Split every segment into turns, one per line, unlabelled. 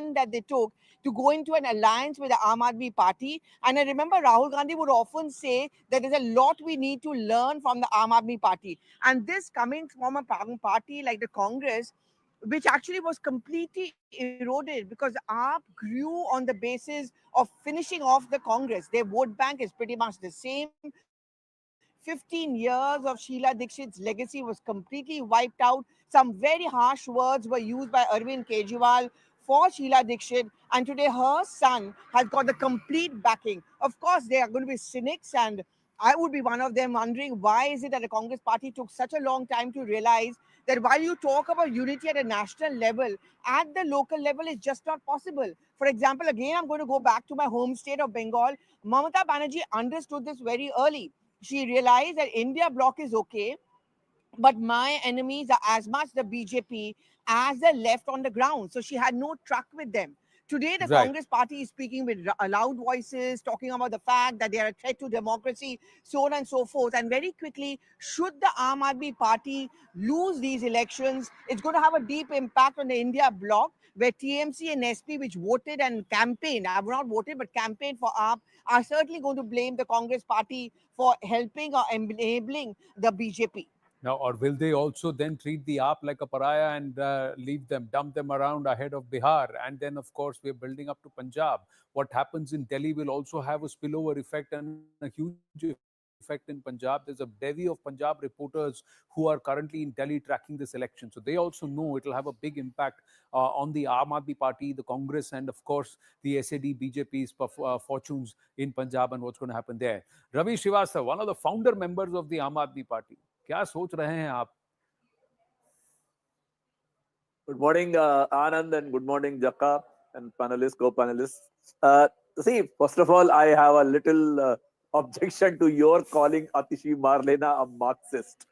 stand that they took to go into an alliance with the Aam Aadmi Party. And I remember Rahul Gandhi would often say that there's a lot we need to learn from the Aam Aadmi Party. And this coming from a party like the Congress, which actually was completely eroded because AAP grew on the basis of finishing off the Congress. Their vote bank is pretty much the same. 15 years of Sheila Dikshit's legacy was completely wiped out. Some very harsh words were used by Arvind Kejriwal for Sheila Dikshit, and today her son has got the complete backing. Of course, they are going to be cynics, and I would be one of them wondering why is it that the Congress party took such a long time to realize that while you talk about unity at a national level, at the local level, it's just not possible. For example, again, I'm going to go back to my home state of Bengal. Mamata Banerjee understood this very early. She realized that India bloc is okay, but my enemies are as much the BJP as the left on the ground. So she had no truck with them. Today, the Congress party is speaking with loud voices, talking about the fact that they are a threat to democracy, so on and so forth. And very quickly, should the Aam Aadmi Party lose these elections, it's going to have a deep impact on the India bloc, where TMC and SP, which voted and campaigned, have not voted, but campaigned for AAP, are certainly going to blame the Congress party for helping or enabling the BJP.
Now, or will they also then treat the AAP like a pariah and leave them, dump them around ahead of Bihar? And then, of course, we're building up to Punjab. What happens in Delhi will also have a spillover effect and a huge effect in Punjab. There's a bevy of Punjab reporters who are currently in Delhi tracking this election. So they also know it will have a big impact on the Aam Aadmi Party, the Congress, and of course, the SAD BJP's fortunes in Punjab and what's going to happen there. Ravi Srivastava, one of the founder members of the Aam Aadmi Party. क्या सोच रहे हैं आप?
Good morning, Anand, and good morning, Jaka, and panelists, co-panelists. See, first of all, I have a little objection to your calling Atishi Marlena a Marxist.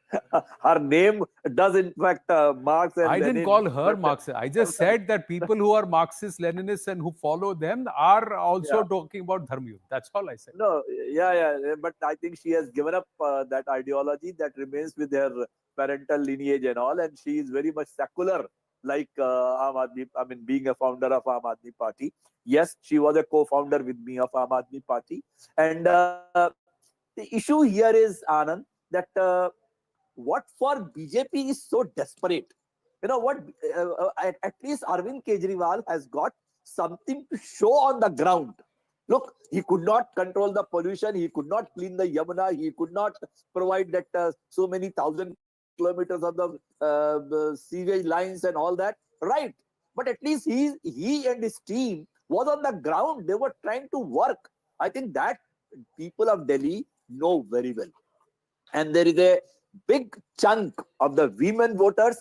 Her name does in fact Marx and
I
Lenin,
didn't call her Marxist. I just said that people who are Marxist, Leninists and who follow them are also talking about Dharma. That's all I said.
No, yeah, but I think she has given up that ideology that remains with her parental lineage and all, and she is very much secular, like Aam Aadmi, I mean, being a founder of Aam Aadmi Party. Yes, she was a co-founder with me of Aam Aadmi Party. And the issue here is, Anand, that what for BJP is so desperate. You know what, at least Arvind Kejriwal has got something to show on the ground. Look, he could not control the pollution. He could not clean the Yamuna. He could not provide that so many thousand kilometers of the sewage lines and all that. Right. But at least he and his team was on the ground. They were trying to work. I think that people of Delhi know very well. And there is a big chunk of the women voters,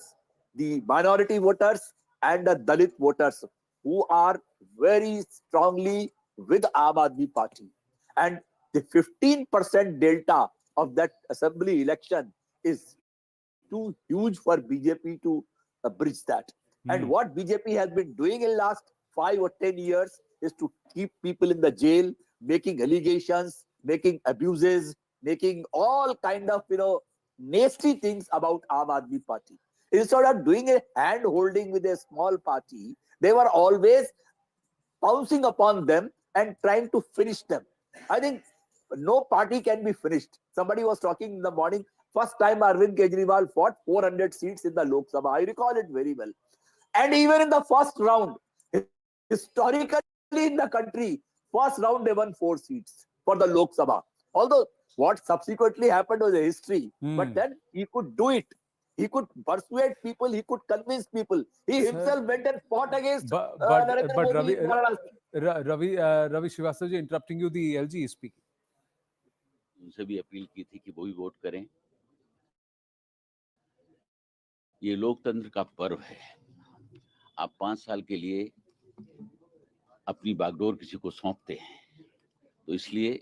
the minority voters, and the Dalit voters who are very strongly with Aam Aadmi Party. And the 15% delta of that assembly election is too huge for BJP to bridge that. And what BJP has been doing in the last 5 or 10 years is to keep people in the jail, making allegations, making abuses, making all kind of, nasty things about Aam Aadmi Party. Instead of doing a hand holding with a small party, they were always pouncing upon them and trying to finish them. I think no party can be finished. Somebody was talking in the morning, first time Arvind Kejriwal fought 400 seats in the Lok Sabha. I recall it very well. And even in the first round, historically in the country, first round they won 4 seats for the Lok Sabha. Although what subsequently happened was a history, but then he could do it. He could persuade people. He could convince people. He himself went and fought against Narendra Modi.
Ravi Srivastava ji, interrupting you, the LG is speaking.
उनसे भी appeal की थी कि वो भी vote करें. ये लोकतंत्र का पर्व है. आप 5 साल के लिए अपनी बागडोर किसी को सौंपते हैं, तो इसलिए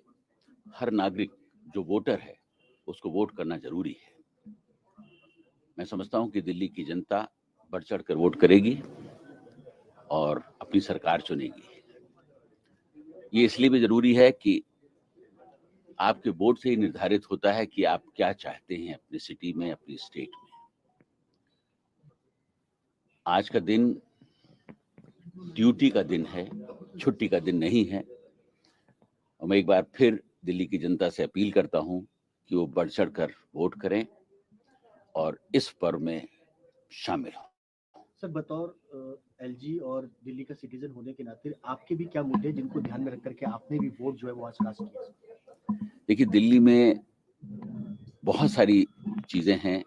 हर नागरिक जो वोटर है उसको वोट करना जरूरी है. मैं समझता हूं कि दिल्ली की जनता बढ़ चढ़कर वोट करेगी और अपनी सरकार चुनेगी. ये इसलिए भी जरूरी है कि आपके वोट से ही निर्धारित होता है कि आप क्या चाहते हैं अपनी सिटी में, अपनी स्टेट में. आज का दिन ड्यूटी का दिन है, छुट्टी का दिन नहीं है। और मैं एक बार फिर दिल्ली की जनता से अपील करता हूं कि वो बढ़ चढ़ कर वोट करें और इस पर्व में शामिल हो।
सर, बतौर एलजी और दिल्ली का सिटीजन होने के नाते आपके भी क्या मुद्दे जिनको ध्यान में रख करके आपने भी वोट जो है वो आज कास्ट किया?
देखिए, दिल्ली में बहुत सारी चीजें हैं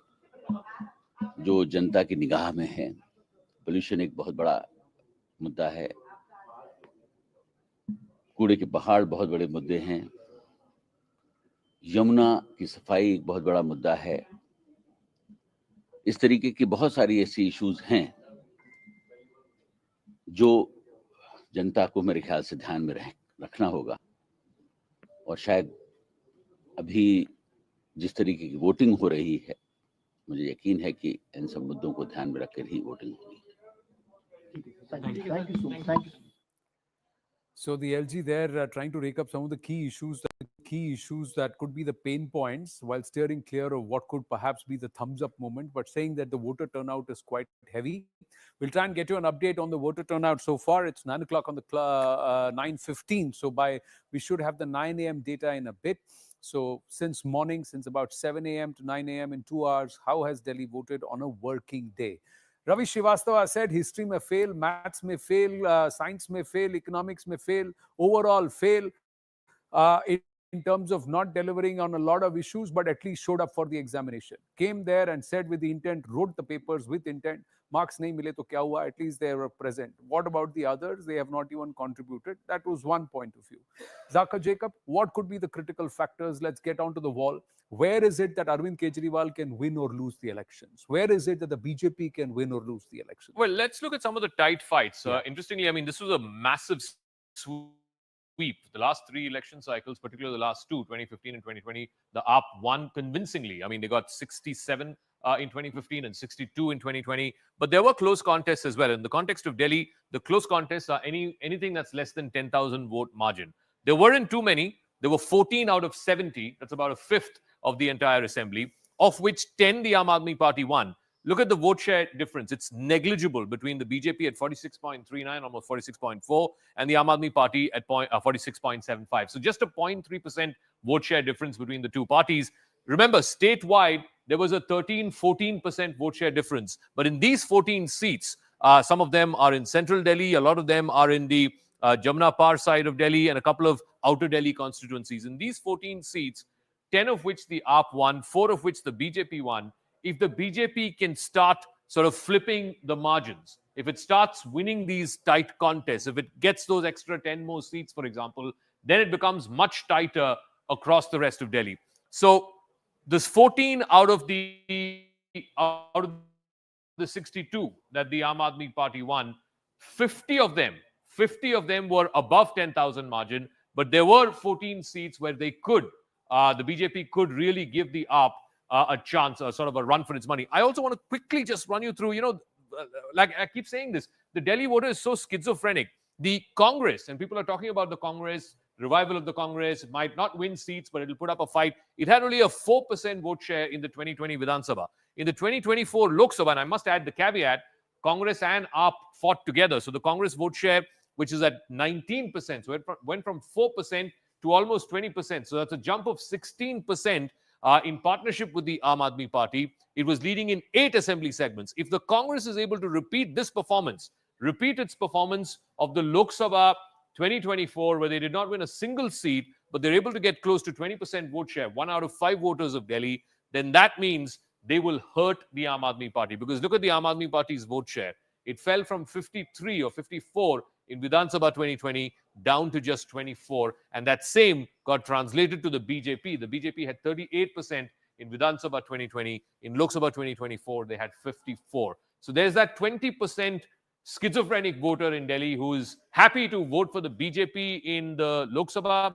जो जनता की निगाह में है। पोल्यूशन एक बहुत बड़ा मुद्दा है, कूड़े के पहाड़ बहुत बड़े मुद्दे हैं, यमुना की सफाई एक बहुत बड़ा मुद्दा है। इस तरीके की बहुत सारी ऐसी इश्यूज हैं जो जनता को मेरे ख्याल से ध्यान में रखना होगा। और शायद अभी जिस तरीके की वोटिंग हो रही है, मुझे यकीन है कि इन सब मुद्दों को ध्यान में रखकर ही वोटिंग होगी।
Thank you so much.
So the LG there trying to rake up some of the key issues that could be the pain points while steering clear of what could perhaps be the thumbs up moment, but saying that the voter turnout is quite heavy. We'll try and get you an update on the voter turnout so far. It's 9 o'clock on the 9:15. So we should have the 9 a.m. data in a bit. So since morning, since about 7 a.m. to 9 a.m. in 2 hours, how has Delhi voted on a working day? Ravi Srivastava said history may fail, maths may fail, science may fail, economics may fail, overall fail in terms of not delivering on a lot of issues, but at least showed up for the examination. Came there and said with the intent, wrote the papers with intent. Marks nahi mile to kya hua? At least they were present. What about the others? They have not even contributed. That was one point of view. Zaka Jacob, what could be the critical factors? Let's get onto the wall. Where is it that Arvind Kejriwal can win or lose the elections? Where is it that the BJP can win or lose the elections?
Well, let's look at some of the tight fights. Interestingly, I mean, this was a massive sweep. The last three election cycles, particularly the last two, 2015 and 2020, the AAP won convincingly. I mean, they got 67 in 2015 and 62 in 2020. But there were close contests as well. In the context of Delhi, the close contests are anything that's less than 10,000 vote margin. There weren't too many. There were 14 out of 70. That's about a fifth of the entire assembly, of which 10 the Aam Aadmi Party won. Look at the vote share difference. It's negligible between the BJP at 46.39, almost 46.4, and the Aam Aadmi Party at 46.75. So just a 0.3% vote share difference between the two parties. Remember, statewide, there was a 13-14% vote share difference. But in these 14 seats, some of them are in central Delhi, a lot of them are in the Jamna Par side of Delhi, and a couple of outer Delhi constituencies. In these 14 seats, 10 of which the AAP won, 4 of which the BJP won. If the BJP can start sort of flipping the margins, if it starts winning these tight contests, if it gets those extra 10 more seats, for example, then it becomes much tighter across the rest of Delhi. So this 14 out of the 62 that the Aam Aadmi Party won, 50 of them were above 10,000 margin, but there were 14 seats where they could, the BJP could really give the AAP a chance, a sort of a run for its money. I also want to quickly just run you through, like I keep saying this, the Delhi voter is so schizophrenic. The Congress, and people are talking about the Congress, revival of the Congress, it might not win seats, but it'll put up a fight. It had only a 4% vote share in the 2020 Vidhan Sabha. In the 2024 Lok Sabha, and I must add the caveat, Congress and AAP fought together. So the Congress vote share, which is at 19%, so it went from 4% to almost 20%. So that's a jump of 16%. In partnership with the Aam Aadmi Party, it was leading in 8 assembly segments. If the Congress is able to repeat its performance of the Lok Sabha 2024, where they did not win a single seat, but they're able to get close to 20% vote share, 1 out of 5 voters of Delhi, then that means they will hurt the Aam Aadmi Party. Because look at the Aam Aadmi Party's vote share. It fell from 53 or 54 in Vidhan Sabha 2020 down to just 24. And that same got translated to the BJP. The BJP had 38% in Vidhan Sabha 2020. In Lok Sabha 2024, they had 54. So there's that 20% schizophrenic voter in Delhi who is happy to vote for the BJP in the Lok Sabha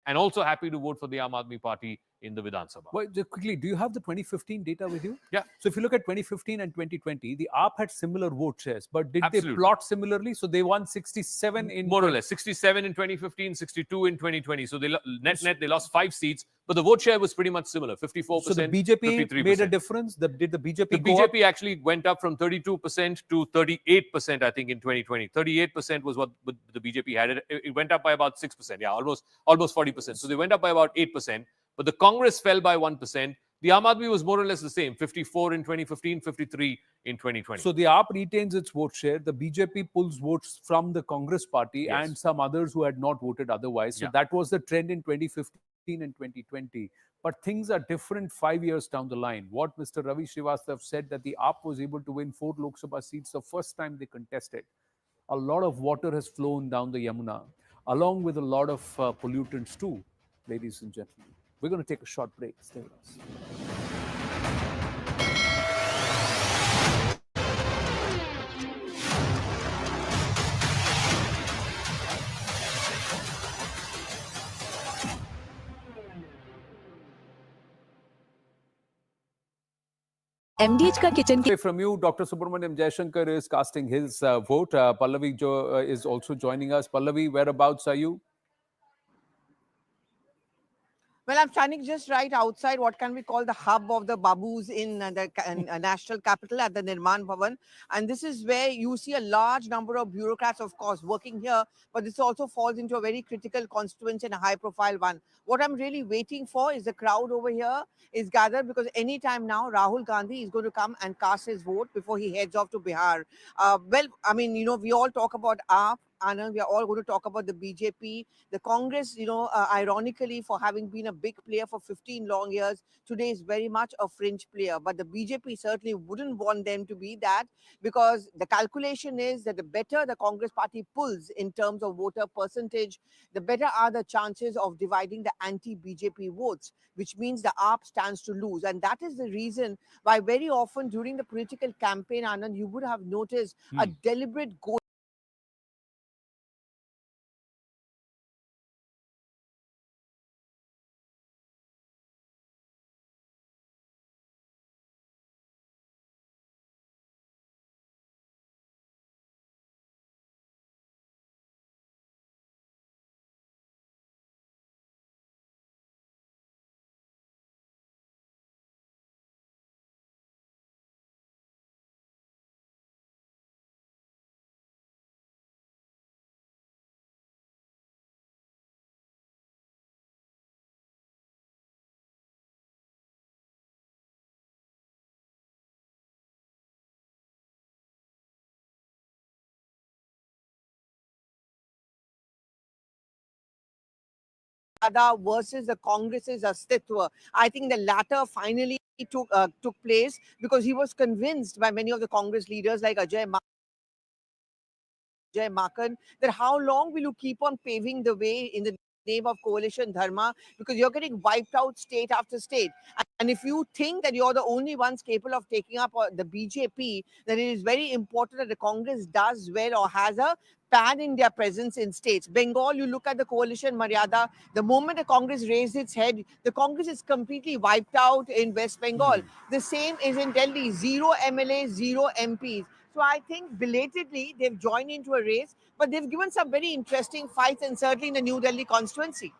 and also happy to vote for the Aam Aadmi Party in the Vidhan Sabha.
Well, just quickly, do you have the 2015 data with you?
Yeah.
So if you look at 2015 and 2020, the AAP had similar vote shares, but did they
Absolutely.
plot similarly? So they won 67 in
More or less, 67 in 2015, 62 in 2020. So they net they lost 5 seats, but the vote share was pretty much similar, 54%,
So the BJP
53%.
made a difference. Did the BJP
The
go up?
BJP actually went up from 32% to 38%, I think, in 2020. 38% was what the BJP had. It went up by about 6%. Yeah, almost 40%. So they went up by about 8%. But the Congress fell by 1%. The Aam Aadmi was more or less the same, 54 in 2015, 53 in 2020.
So the AAP retains its vote share. The BJP pulls votes from the Congress party
Yes.
and some others who had not voted otherwise. So
Yeah.
that was the trend in 2015 and 2020. But things are different 5 years down the line. What Mr. Ravi Srivastava said, that the AAP was able to win 4 Lok Sabha seats the first time they contested. A lot of water has flown down the Yamuna, along with a lot of pollutants too, ladies and gentlemen. We're going to take a short break. Stay with us.
MDH का kitchen की
From you, Dr. Subramaniam Jaishankar is casting his vote. Pallavi is also joining us. Pallavi, whereabouts are you?
Well, I'm standing just right outside what can we call the hub of the Babus in the national capital at the Nirman Bhavan. And this is where you see a large number of bureaucrats, of course, working here. But this also falls into a very critical constituency and a high profile one. What I'm really waiting for is the crowd over here is gathered, because anytime now Rahul Gandhi is going to come and cast his vote before he heads off to Bihar. Well, I mean, we all talk about AAP. Anand, we are all going to talk about the BJP, the Congress, ironically, for having been a big player for 15 long years, today is very much a fringe player. But the BJP certainly wouldn't want them to be that, because the calculation is that the better the Congress party pulls in terms of voter percentage, the better are the chances of dividing the anti-BJP votes, which means the AAP stands to lose. And that is the reason why very often during the political campaign, Anand, you would have noticed a deliberate goal. Versus the Congress's Astitwa. I think the latter finally took place because he was convinced by many of the Congress leaders like Ajay Makan that how long will you keep on paving the way in the name of coalition dharma, because you're getting wiped out state after state. And if you think that you're the only ones capable of taking up the BJP, then it is very important that the Congress does well or has a pan-India presence in states. Bengal, you look at the coalition Maryada, the moment the Congress raised its head, the Congress is completely wiped out in West Bengal. The same is in Delhi, 0 MLAs, 0 MPs. So I think belatedly they've joined into a race, but they've given some very interesting fights, and certainly in the New Delhi constituency.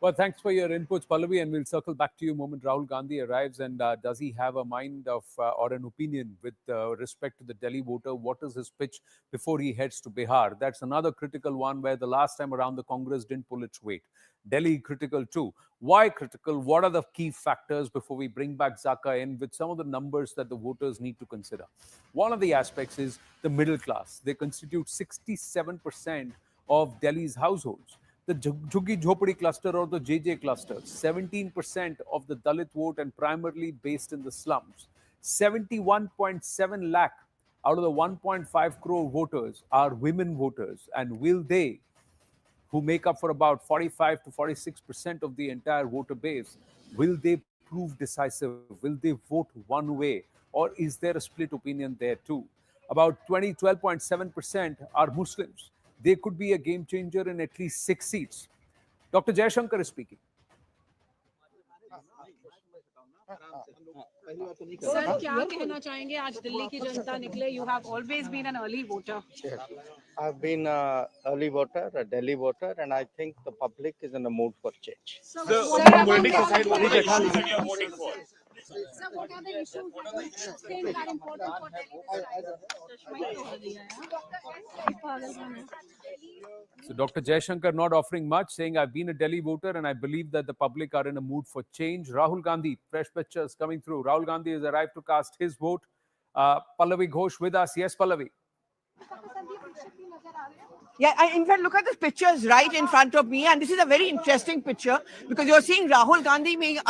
Well, thanks for your inputs, Pallavi, and we'll circle back to you the moment Rahul Gandhi arrives. And does he have a mind of or an opinion with respect to the Delhi voter? What is his pitch before he heads to Bihar? That's another critical one where the last time around the Congress didn't pull its weight. Delhi critical too. Why critical? What are the key factors before we bring back Zaka in with some of the numbers that the voters need to consider? One of the aspects is the middle class. They constitute 67% of Delhi's households. The Jhuggi Jhopadi cluster or the JJ cluster, 17% of the Dalit vote and primarily based in the slums. 71.7 lakh out of the 1.5 crore voters are women voters. And will they, who make up for about 45 to 46% of the entire voter base, will they prove decisive? Will they vote one way? Or is there a split opinion there too? About 12.7% are Muslims. They could be a game changer in at least 6 seats. Dr. Jaishankar is speaking.
Sir क्या कहना चाहेंगे आज दिल्ली की जनता निकले? You have always been an early voter.
I've been an early voter, a Delhi voter, and I think the public is in a mood for change.
Sir, what are the issues that you think are important for Delhi?
So Dr. Jaishankar not offering much, saying I've been a Delhi voter and I believe that the public are in a mood for change. Rahul Gandhi, fresh pictures coming through. Rahul Gandhi has arrived to cast his vote. Pallavi Ghosh with us. Yes, Pallavi.
Yeah, in fact, look at the pictures right in front of me. And this is a very interesting picture because you're seeing Rahul Gandhi being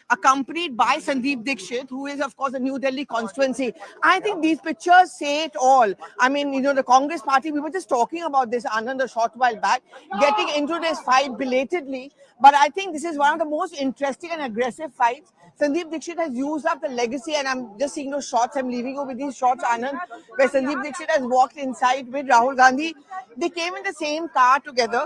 accompanied by Sandeep Dixit, who is, of course, a New Delhi constituency. I think these pictures say it all. I mean, you know, the Congress party, we were just talking about this, Anand, a short while back, getting into this fight belatedly. But I think this is one of the most interesting and aggressive fights. Sandeep Dixit has used up the legacy, and I'm just seeing those shots. I'm leaving you with these shots, Anand, where Sandeep Dixit has walked inside with Rahul Gandhi. They came in the same car together.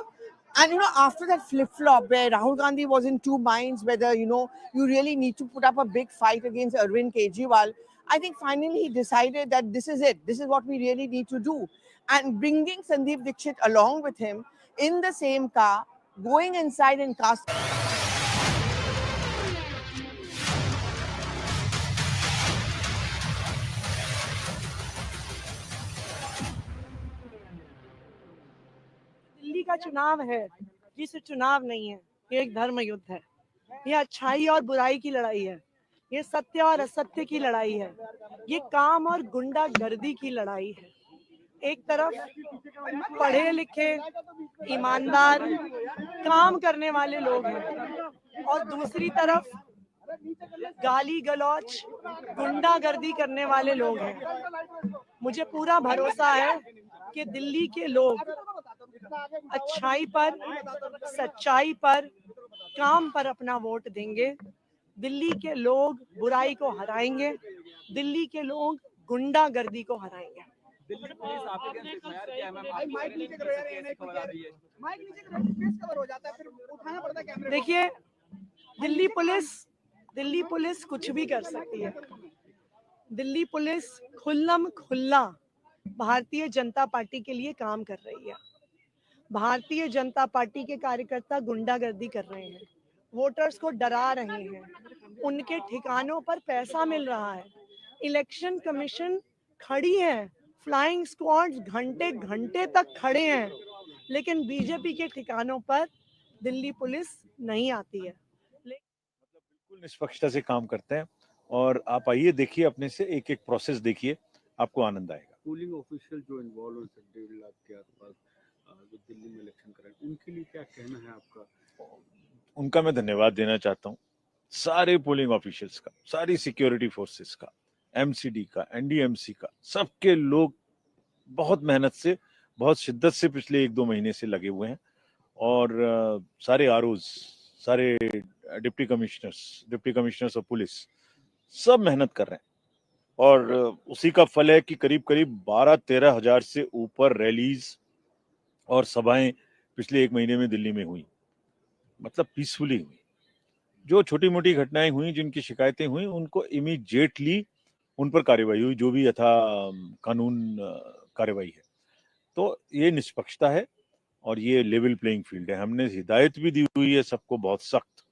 And, you know, after that flip-flop where Rahul Gandhi was in two minds whether, you know, you really need to put up a big fight against Arvind Kejriwal, I think finally he decided that this is it. This is what we really need to do. And bringing Sandeep Dixit along with him in the same car, going inside and casting.
Delhi का चुनाव है, जिस चुनाव नहीं है, ये एक धर्म युद्ध है, ये अच्छाई और बुराई की लड़ाई है, ये सत्य और असत्य की लड़ाई है, ये काम और गुंडागर्दी की लड़ाई है। एक तरफ पढ़े लिखे, ईमानदार, काम करने वाले लोग हैं और दूसरी तरफ गाली गलौच, गुंडागर्दी करने वाले लोग हैं। मुझे पूरा भरोसा है कि दिल्ली के लोग अच्छाई पर, सच्चाई पर, काम पर अपना वोट देंगे। दिल्ली के लोग बुराई को हराएंगे, दिल्ली के लोग गुंडागर्दी को हराएंगे। देखिए, दिल्ली पुलिस कुछ भी कर सकती है। दिल्ली पुलिस खुल्लम खुल्ला भारतीय जनता पार्टी के लिए काम कर रही है। भारतीय जनता पार्टी के कार्यकर्ता गुंडागर्दी कर रहे हैं, वोटर्स को डरा रहे हैं, उनके ठिकानों पर पैसा मिल रहा है। इलेक्शन कमीशन खड़ी है, फ्लाइंग स्क्वाड्स घंटे घंटे तक खड़े हैं, लेकिन बीजेपी के ठिकानों पर दिल्ली पुलिस नहीं आती है।
बिल्कुल निष्पक्षता से काम करते हैं और आप आइए देखिए, अपने से एक एक प्रोसेस देखिए, आपको आनंद आएगा।
पोलिंग ऑफिशियल जो इन्वॉल्व हो सकते 1.5 लाख के आसपास जो दिल्ली में इलेक्शन कराए, उनके लिए क्या कहना है आपका?
उनका मैं धन्यवाद देना चाहता हूँ, सारे पोलिंग ऑफिशियल्स का, सारी सिक्योरिटी फोर्सेस का, एमसीडी का, एनडीएमसी का, सबके लोग बहुत मेहनत से, बहुत शिद्दत से पिछले 1-2 महीने से लगे हुए हैं और सारे आरओज, सारे डिप्टी कमिश्नर्स ऑफ पुलिस सब मेहनत कर रहे हैं और उसी का फल है कि करीब 12-13 हजार से ऊपर रैलीज और सभाएं पिछले 1 महीने में दिल्ली में हुई, मतलब पीसफुली हुई। जो छोटी मोटी घटनाएं हुई, जिनकी शिकायतें हुई, उनको इमीडिएटली उन पर कार्रवाई हुई, जो भी यथा कानून कार्रवाई है। तो ये निष्पक्षता है और ये लेवल प्लेइंग फील्ड है। हमने हिदायत भी दी हुई है सबको बहुत सख्त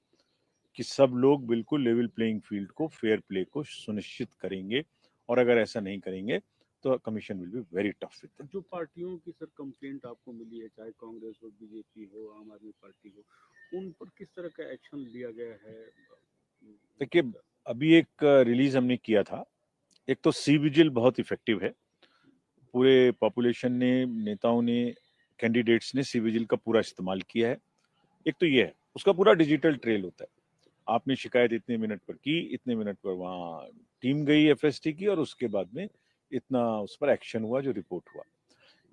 कि सब लोग बिल्कुल लेवल प्लेइंग फील्ड को, फेयर प्ले को सुनिश्चित करेंगे और अगर ऐसा नहीं करेंगे तो commission will be very tough with.
जो पार्टियों की सर कंप्लेंट आपको मिली है, चाहे कांग्रेस हो, बीजेपी हो, आम आदमी पार्टी हो, उन पर किस तरह का एक्शन लिया गया है?
देखिए, अभी एक रिलीज हमने किया था। एक तो सी विजिल बहुत इफेक्टिव है, पूरे पॉपुलेशन ने, नेताओं ने, कैंडिडेट्स ने सी विजिल का पूरा इस्तेमाल किया है। एक तो ये है, उसका पूरा डिजिटल ट्रेल होता है। आपने शिकायत इतने मिनट पर की, इतने मिनट पर वहाँ टीम गई एफएसटी की और उसके बाद में इतना उस पर एक्शन हुआ, जो रिपोर्ट हुआ।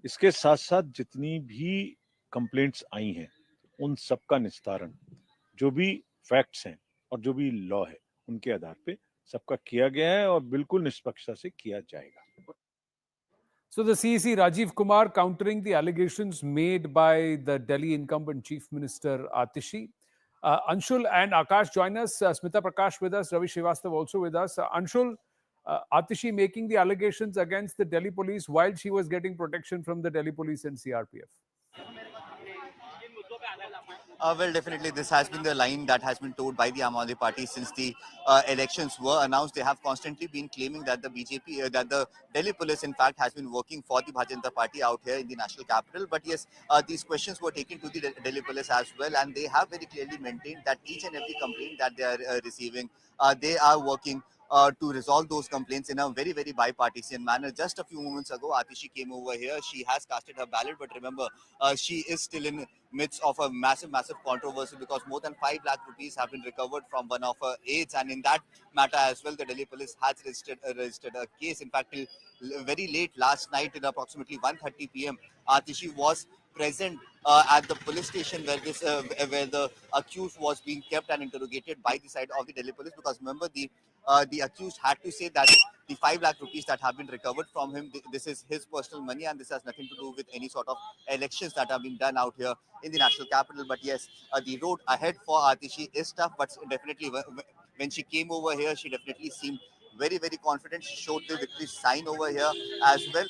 इसके साथ साथ जितनी भी कंप्लेंट्स आई हैं, उन सब का निस्तारण, जो भी फैक्ट्स हैं और जो भी लॉ है, उनके आधार पे सबका किया गया है और बिल्कुल निष्पक्षता से किया जाएगा।
So the CEC Rajiv Kumar countering the allegations made by the Delhi incumbent Chief Minister Atishi. Anshul and Akash join us. Smita Prakash with us. Ravi Srivastav also with us. Anshul, Atishi making the allegations against the Delhi police while she was getting protection from the Delhi police and CRPF.
Well, definitely, this has been the line that has been told by the Aam Aadmi Party since the elections were announced. They have constantly been claiming that the BJP, that the Delhi police, in fact, has been working for the Bhartiya Janata Party out here in the national capital. But yes, these questions were taken to the Delhi police as well, and they have very clearly maintained that each and every complaint that they are receiving, they are working to resolve those complaints in a very, very bipartisan manner. Just a few moments ago, Atishi came over here. She has casted her ballot, but remember, she is still in midst of a massive, massive controversy because more than 5 lakh rupees have been recovered from one of her aides. And in that matter as well, the Delhi police has registered a case. In fact, till very late last night, at approximately 1:30 p.m., Atishi was present at the police station where where the accused was being kept and interrogated by the side of the Delhi police. Because remember, the accused had to say that the 5 lakh rupees that have been recovered from him, this is his personal money and this has nothing to do with any sort of elections that have been done out here in the national capital. But yes, the road ahead for Atishi is tough, but definitely when she came over here, she definitely seemed very, very confident. She showed the victory sign over here as well.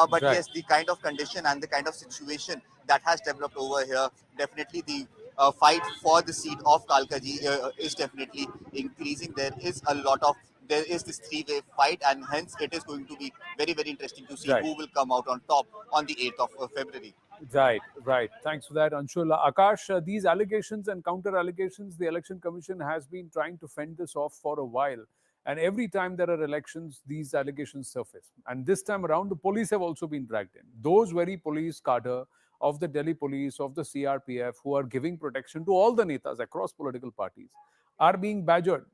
But
Right.
yes, the kind of condition and the kind of situation that has developed over here, definitely the fight for the seat of Kalkaji is definitely increasing. There is this three-way fight, and hence it is going to be very, very interesting to see
Right.
who will come out on top on the 8th of February.
Right, right. Thanks for that, Anshul. Akash, these allegations and counter allegations, the Election Commission has been trying to fend this off for a while. And every time there are elections, these allegations surface. And this time around, the police have also been dragged in. Those very police cadre of the Delhi police, of the CRPF, who are giving protection to all the netas across political parties, are being badgered,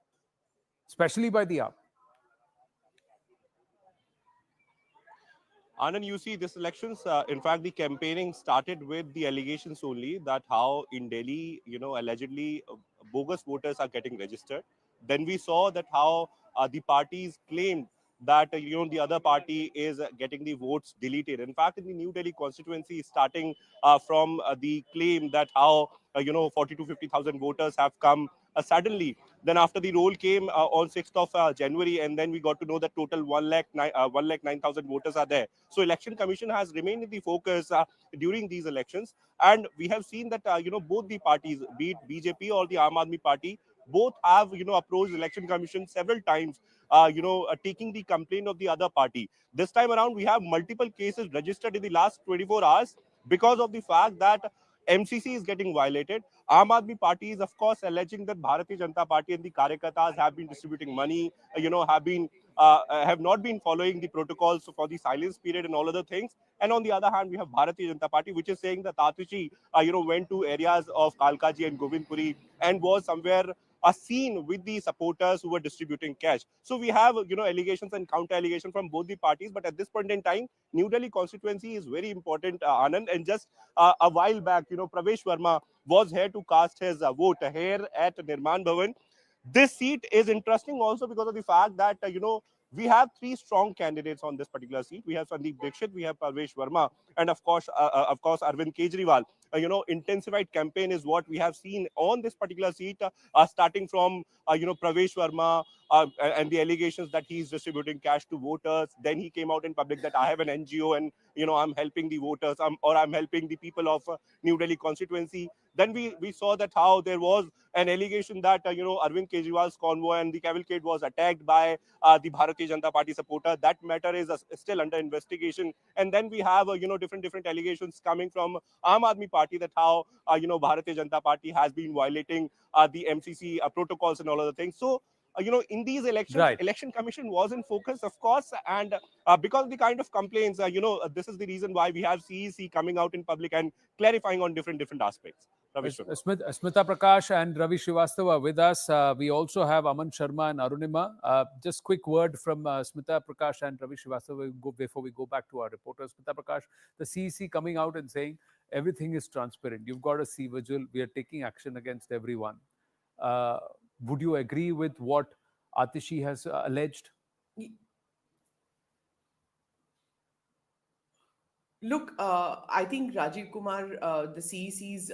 especially by the AAP.
Anand, you see, this elections, in fact, the campaigning started with the allegations only that how in Delhi, allegedly bogus voters are getting registered. Then we saw that how the parties claimed that, the other party is getting the votes deleted. In fact, in the New Delhi constituency, starting from the claim that how, 40 to 50,000 voters have come suddenly. Then after the roll came on 6th of January, and then we got to know that total 1,09,000 voters are there. So Election Commission has remained in the focus during these elections. And we have seen that, both the parties, be it BJP or the Aam Aadmi Party, both have, approached Election Commission several times, taking the complaint of the other party. This time around, we have multiple cases registered in the last 24 hours because of the fact that MCC is getting violated. Aam Aadmi Party is, of course, alleging that Bharatiya Janata Party and the Karyakartas have been distributing money, have not been following the protocols for the silence period and all other things. And on the other hand, we have Bharatiya Janata Party, which is saying that Atishi, went to areas of Kalkaji and Govindpuri and was somewhere seen with the supporters who were distributing cash. So we have, allegations and counter allegations from both the parties. But at this point in time, New Delhi constituency is very important, Anand. And just a while back, Pravesh Verma was here to cast his vote here at Nirman Bhavan. This seat is interesting also because of the fact that, we have three strong candidates on this particular seat. We have Sandeep Dixit, we have Parvesh Verma, and of course, Arvind Kejriwal. Intensified campaign is what we have seen on this particular seat, starting from, Pravesh Verma and the allegations that he is distributing cash to voters. Then he came out in public that I have an NGO and, I'm helping the voters or I'm helping the people of New Delhi constituency. Then we saw that how there was an allegation that, Arvind Kejriwal's convoy and the cavalcade was attacked by the Bharatiya Janata Party supporter. That matter is still under investigation. And then we have, different allegations coming from Aam Aadmi Party that how, Bharatiya Janata Party has been violating the MCC protocols and all other things. So, in these elections,
Right.
Election Commission was in focus, of course, and because of the kind of complaints, this is the reason why we have CEC coming out in public and clarifying on different aspects.
Smita Prakash and Ravi Srivastava with us. We also have Aman Sharma and Arunima. Just quick word from Smita Prakash and Ravi Srivastava before we go back to our reporters. Smita Prakash, the CEC coming out and saying everything is transparent. You've got a sea vigil. We are taking action against everyone. Would you agree with what Atishi has alleged?
Look, I think Rajiv Kumar, the CEC's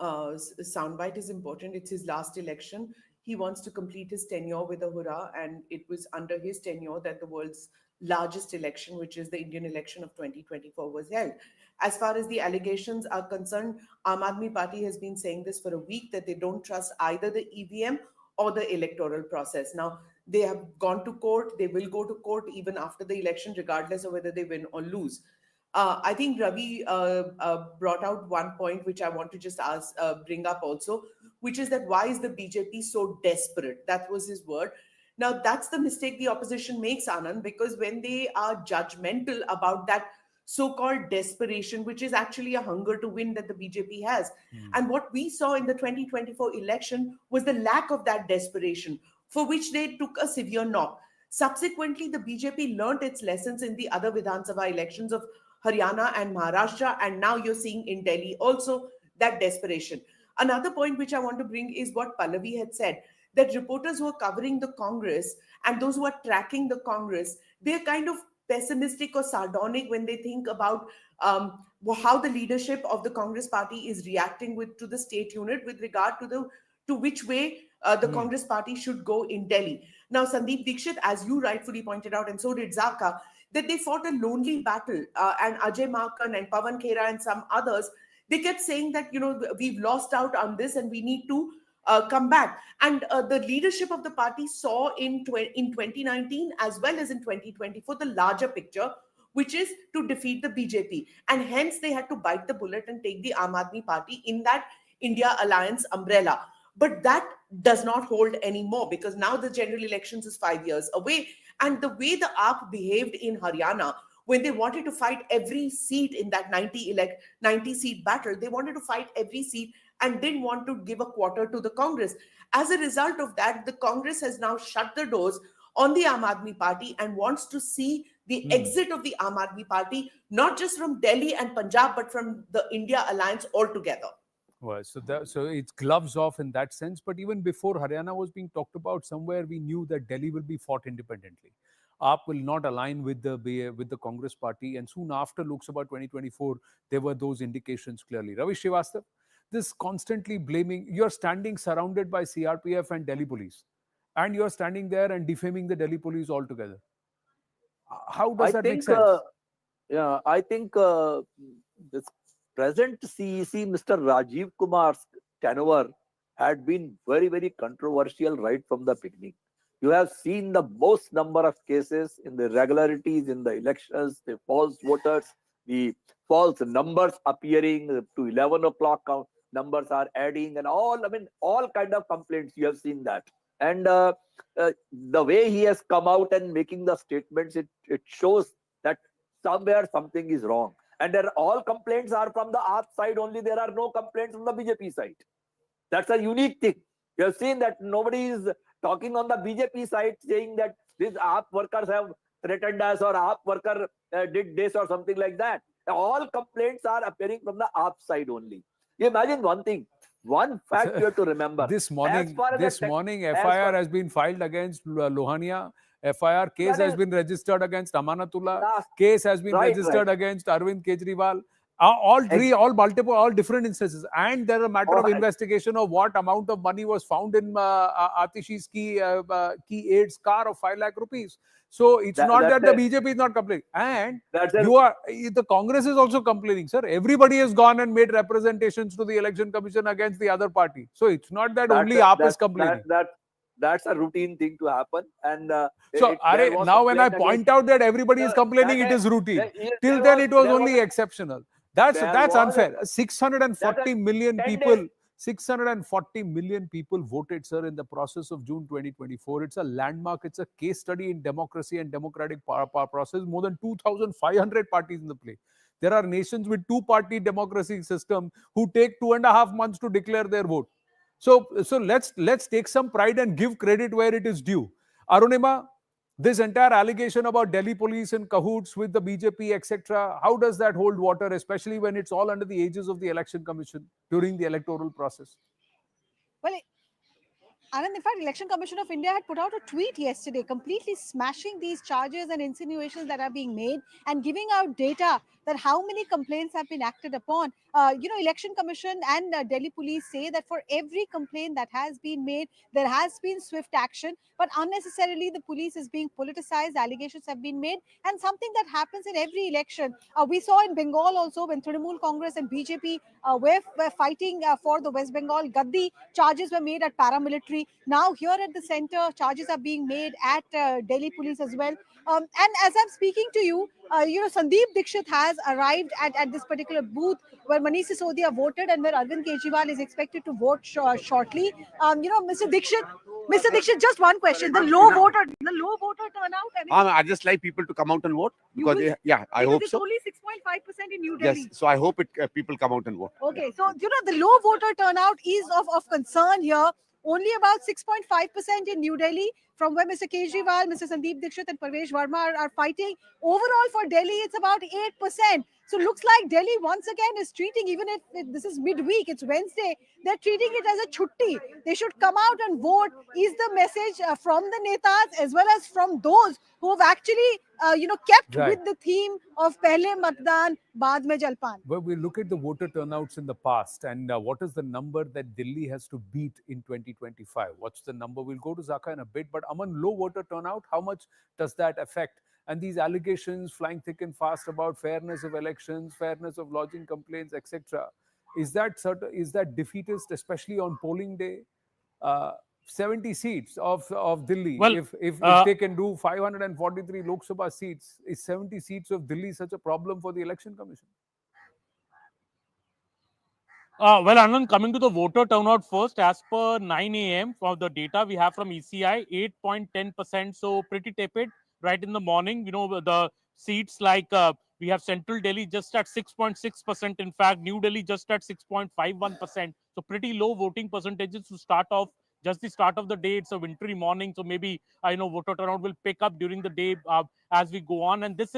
soundbite is important. It's his last election. He wants to complete his tenure with a hurrah, and it was under his tenure that the world's largest election, which is the Indian election of 2024, was held. As far as the allegations are concerned, Aam Aadmi Party has been saying this for a week, that they don't trust either the EVM or the electoral process. Now, they have gone to court. They will go to court even after the election, regardless of whether they win or lose. I think Ravi brought out one point which I want to just bring up also, which is that why is the BJP so desperate? That was his word. Now, that's the mistake the opposition makes, Anand, because when they are judgmental about that so-called desperation, which is actually a hunger to win that the BJP has. And what we saw in the 2024 election was the lack of that desperation, for which they took a severe knock. Subsequently, the BJP learnt its lessons in the other Vidhan Sabha elections of Haryana and Maharashtra, and now you're seeing in Delhi also that desperation. Another point which I want to bring is what Pallavi had said, that reporters who are covering the Congress and those who are tracking the Congress, they're kind of pessimistic or sardonic when they think about how the leadership of the Congress party is reacting to the state unit with regard to which way the Congress party should go in Delhi. Now, Sandeep Dixit, as you rightfully pointed out, and so did Zaka, that they fought a lonely battle, and Ajay Makan and Pawan Khera and some others, they kept saying that, we've lost out on this and we need to come back. And the leadership of the party saw in 2019 as well as in 2024 the larger picture, which is to defeat the BJP. And hence they had to bite the bullet and take the Aam Aadmi Party in that India Alliance umbrella. But that does not hold anymore, because now the general elections is 5 years away. And the way the AAP behaved in Haryana, when they wanted to fight every seat in that 90 seat battle, they wanted to fight every seat and didn't want to give a quarter to the Congress. As a result of that, the Congress has now shut the doors on the Aam Aadmi Party and wants to see the exit of the Aam Aadmi Party, not just from Delhi and Punjab, but from the India Alliance altogether.
Well, so it's gloves off in that sense. But even before Haryana was being talked about, somewhere we knew that Delhi will be fought independently. AAP will not align with the Congress party, and soon after Lok Sabha 2024, there were those indications clearly. Ravi Srivastava, this constantly blaming, you're standing surrounded by CRPF and Delhi police, and you're standing there and defaming the Delhi police altogether. How does that make sense?
I think this present CEC, Mr. Rajiv Kumar's tenure had been very, very controversial right from the beginning. You have seen the most number of cases in the irregularities in the elections, the false voters, the false numbers appearing to 11 o'clock numbers are adding, and all kind of complaints. You have seen that. And the way he has come out and making the statements, it shows that somewhere something is wrong. And all complaints are from the AAP side only. There are no complaints from the BJP side. That's a unique thing. You have seen that nobody is talking on the BJP side saying that these AAP workers have threatened us or AAP worker did this or something like that. All complaints are appearing from the AAP side only. You imagine one thing. One fact you have to remember.
This morning, FIR has been filed against Lohania. FIR case has been registered against Amanatullah. Case has been registered against Arvind Kejriwal. All different instances. And there is a matter of investigation of what amount of money was found in Atishi's key aide's car of 5 lakh rupees. So it's not that the BJP is not complaining. And the Congress is also complaining, sir. Everybody has gone and made representations to the Election Commission against the other party. So it's not that only AAP is complaining.
That's a routine thing to happen. And
so now when I point out that everybody is complaining, it is routine. Till then it was only exceptional. That's unfair. 640 million people. 640 million people voted, sir, in the process of June 2024. It's a landmark. It's a case study in democracy and democratic process. More than 2,500 parties in the play. There are nations with two-party democracy system who take 2.5 months to declare their vote. So let's take some pride and give credit where it is due. Arunima, this entire allegation about Delhi police in cahoots with the BJP, etc., how does that hold water, especially when it's all under the aegis of the Election Commission during the electoral process?
Well, Anand, in fact, Election Commission of India had put out a tweet yesterday completely smashing these charges and insinuations that are being made and giving out data that how many complaints have been acted upon. Election Commission and Delhi Police say that for every complaint that has been made, there has been swift action, but unnecessarily the police is being politicized. Allegations have been made, and something that happens in every election. We saw in Bengal also when Trinamool Congress and BJP were fighting for the West Bengal Gaddi. Charges were made at paramilitary. Now here at the center, charges are being made at Delhi Police as well. And as I'm speaking to you, Sandeep Dixit has arrived at this particular booth where Manish Sisodia voted and where Arvind Kejriwal is expected to vote shortly. Mr. Dixit, just one question: the low voter turnout.
I just like people to come out and vote because I hope
it's
so.
only 6.5% in New Delhi.
Yes, so I hope people come out and vote.
Okay, so the low voter turnout is of concern here. Only about 6.5% in New Delhi, from where Mr. Kejriwal, Mr. Sandeep Dixit and Parvesh Verma are fighting. Overall for Delhi, it's about 8%. So looks like Delhi once again is treating, even if this is midweek, it's Wednesday, they're treating it as a chutti. They should come out and vote, is the message from the netas as well as from those who have actually, kept
Right.
with the theme of Pehle Matdan, Baad Mein Jalpan.
Well, we look at the voter turnouts in the past and what is the number that Delhi has to beat in 2025? What's the number? We'll go to Zaka in a bit, but Aman, low voter turnout, how much does that affect? And these allegations flying thick and fast about fairness of elections, fairness of lodging complaints, etc. Is that defeatist, especially on polling day? 70 seats of Delhi.
Well,
if they can do 543 Lok Sabha seats, is 70 seats of Delhi such a problem for the Election Commission?
Well, Anand, coming to the voter turnout first, as per 9 a.m. for the data we have from ECI, 8.10%, so pretty tepid right in the morning. The seats like we have Central Delhi just at 6.6%. In fact, New Delhi just at 6.51%. So pretty low voting percentages to start off. Just the start of the day, it's a wintry morning, so maybe voter turnout will pick up during the day as we go on, and this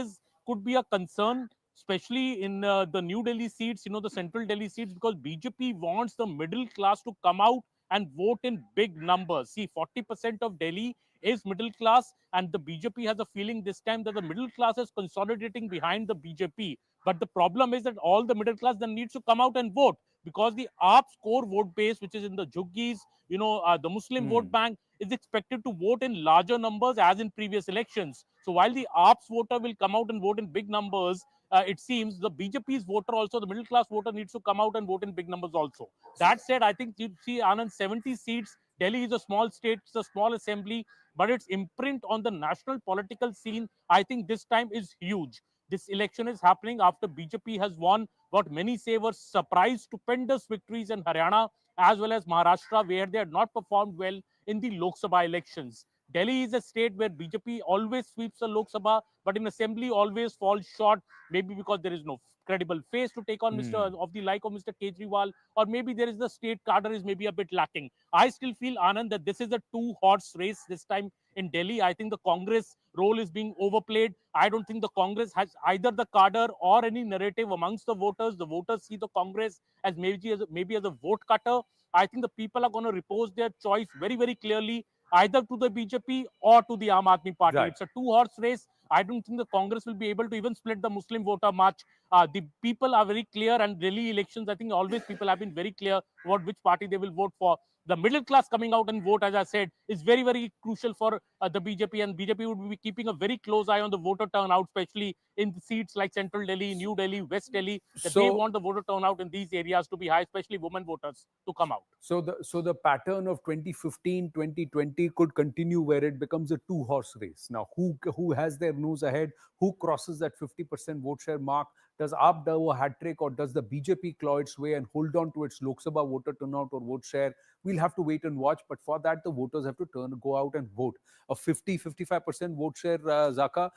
could be a concern, especially in the New Delhi seats, the Central Delhi seats, because BJP wants the middle class to come out and vote in big numbers. See, 40% of Delhi is middle class, and the BJP has a feeling this time that the middle class is consolidating behind the BJP. But the problem is that all the middle class then needs to come out and vote, because the AAP's core vote base, which is in the Juggies, the Muslim vote bank, is expected to vote in larger numbers as in previous elections. So while the AAP's voter will come out and vote in big numbers, it seems the BJP's voter also, the middle class voter, needs to come out and vote in big numbers also. That said, I think you see, Anand, 70 seats. Delhi is a small state, it's a small assembly, but its imprint on the national political scene, I think this time is huge. This election is happening after BJP has won what many say were surprise stupendous victories in Haryana as well as Maharashtra, where they had not performed well in the Lok Sabha elections. Delhi is a state where BJP always sweeps the Lok Sabha, but in assembly always falls short, maybe because there is no credible face to take on of the like of Mr. Kejriwal, or maybe there is the state cadre is maybe a bit lacking. I still feel, Anand, that this is a two-horse race this time in Delhi. I think the Congress role is being overplayed. I don't think the Congress has either the cadre or any narrative amongst the voters. The voters see the Congress as maybe as a vote cutter. I think the people are going to repose their choice very, very clearly, either to the BJP or to the Aam Aadmi Party.
Right.
It's a two-horse race. I don't think the Congress will be able to even split the Muslim voter much. The people are very clear, and Delhi elections, I think always people have been very clear about which party they will vote for. The middle class coming out and vote, as I said, is very, very crucial for the BJP, and BJP would be keeping a very close eye on the voter turnout, especially in the seats like Central Delhi, New Delhi, West Delhi. That they want the voter turnout in these areas to be high, especially women voters to come out.
So the pattern of 2015, 2020 could continue, where it becomes a two-horse race. Now, who has their nose ahead? Who crosses that 50% vote share mark? Does AAP do a hat trick, or does the BJP claw its way and hold on to its Lok Sabha voter turnout or vote share? We'll have to wait and watch. But for that, the voters have to go out and vote. A 55% vote share, Zaka,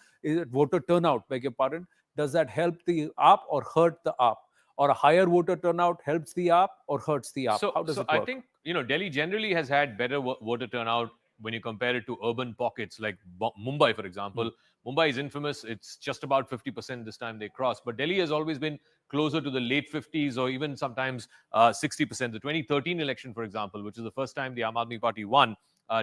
voter turnout, beg your pardon. Does that help the AAP or hurt the AAP? Or a higher voter turnout helps the AAP or hurts the AAP? How does it work?
I think, Delhi generally has had better voter turnout when you compare it to urban pockets like Mumbai, for example. Mumbai is infamous. It's just about 50% this time they crossed. But Delhi has always been closer to the late 50s or even sometimes 60%. The 2013 election, for example, which is the first time the Aam Aadmi Party won,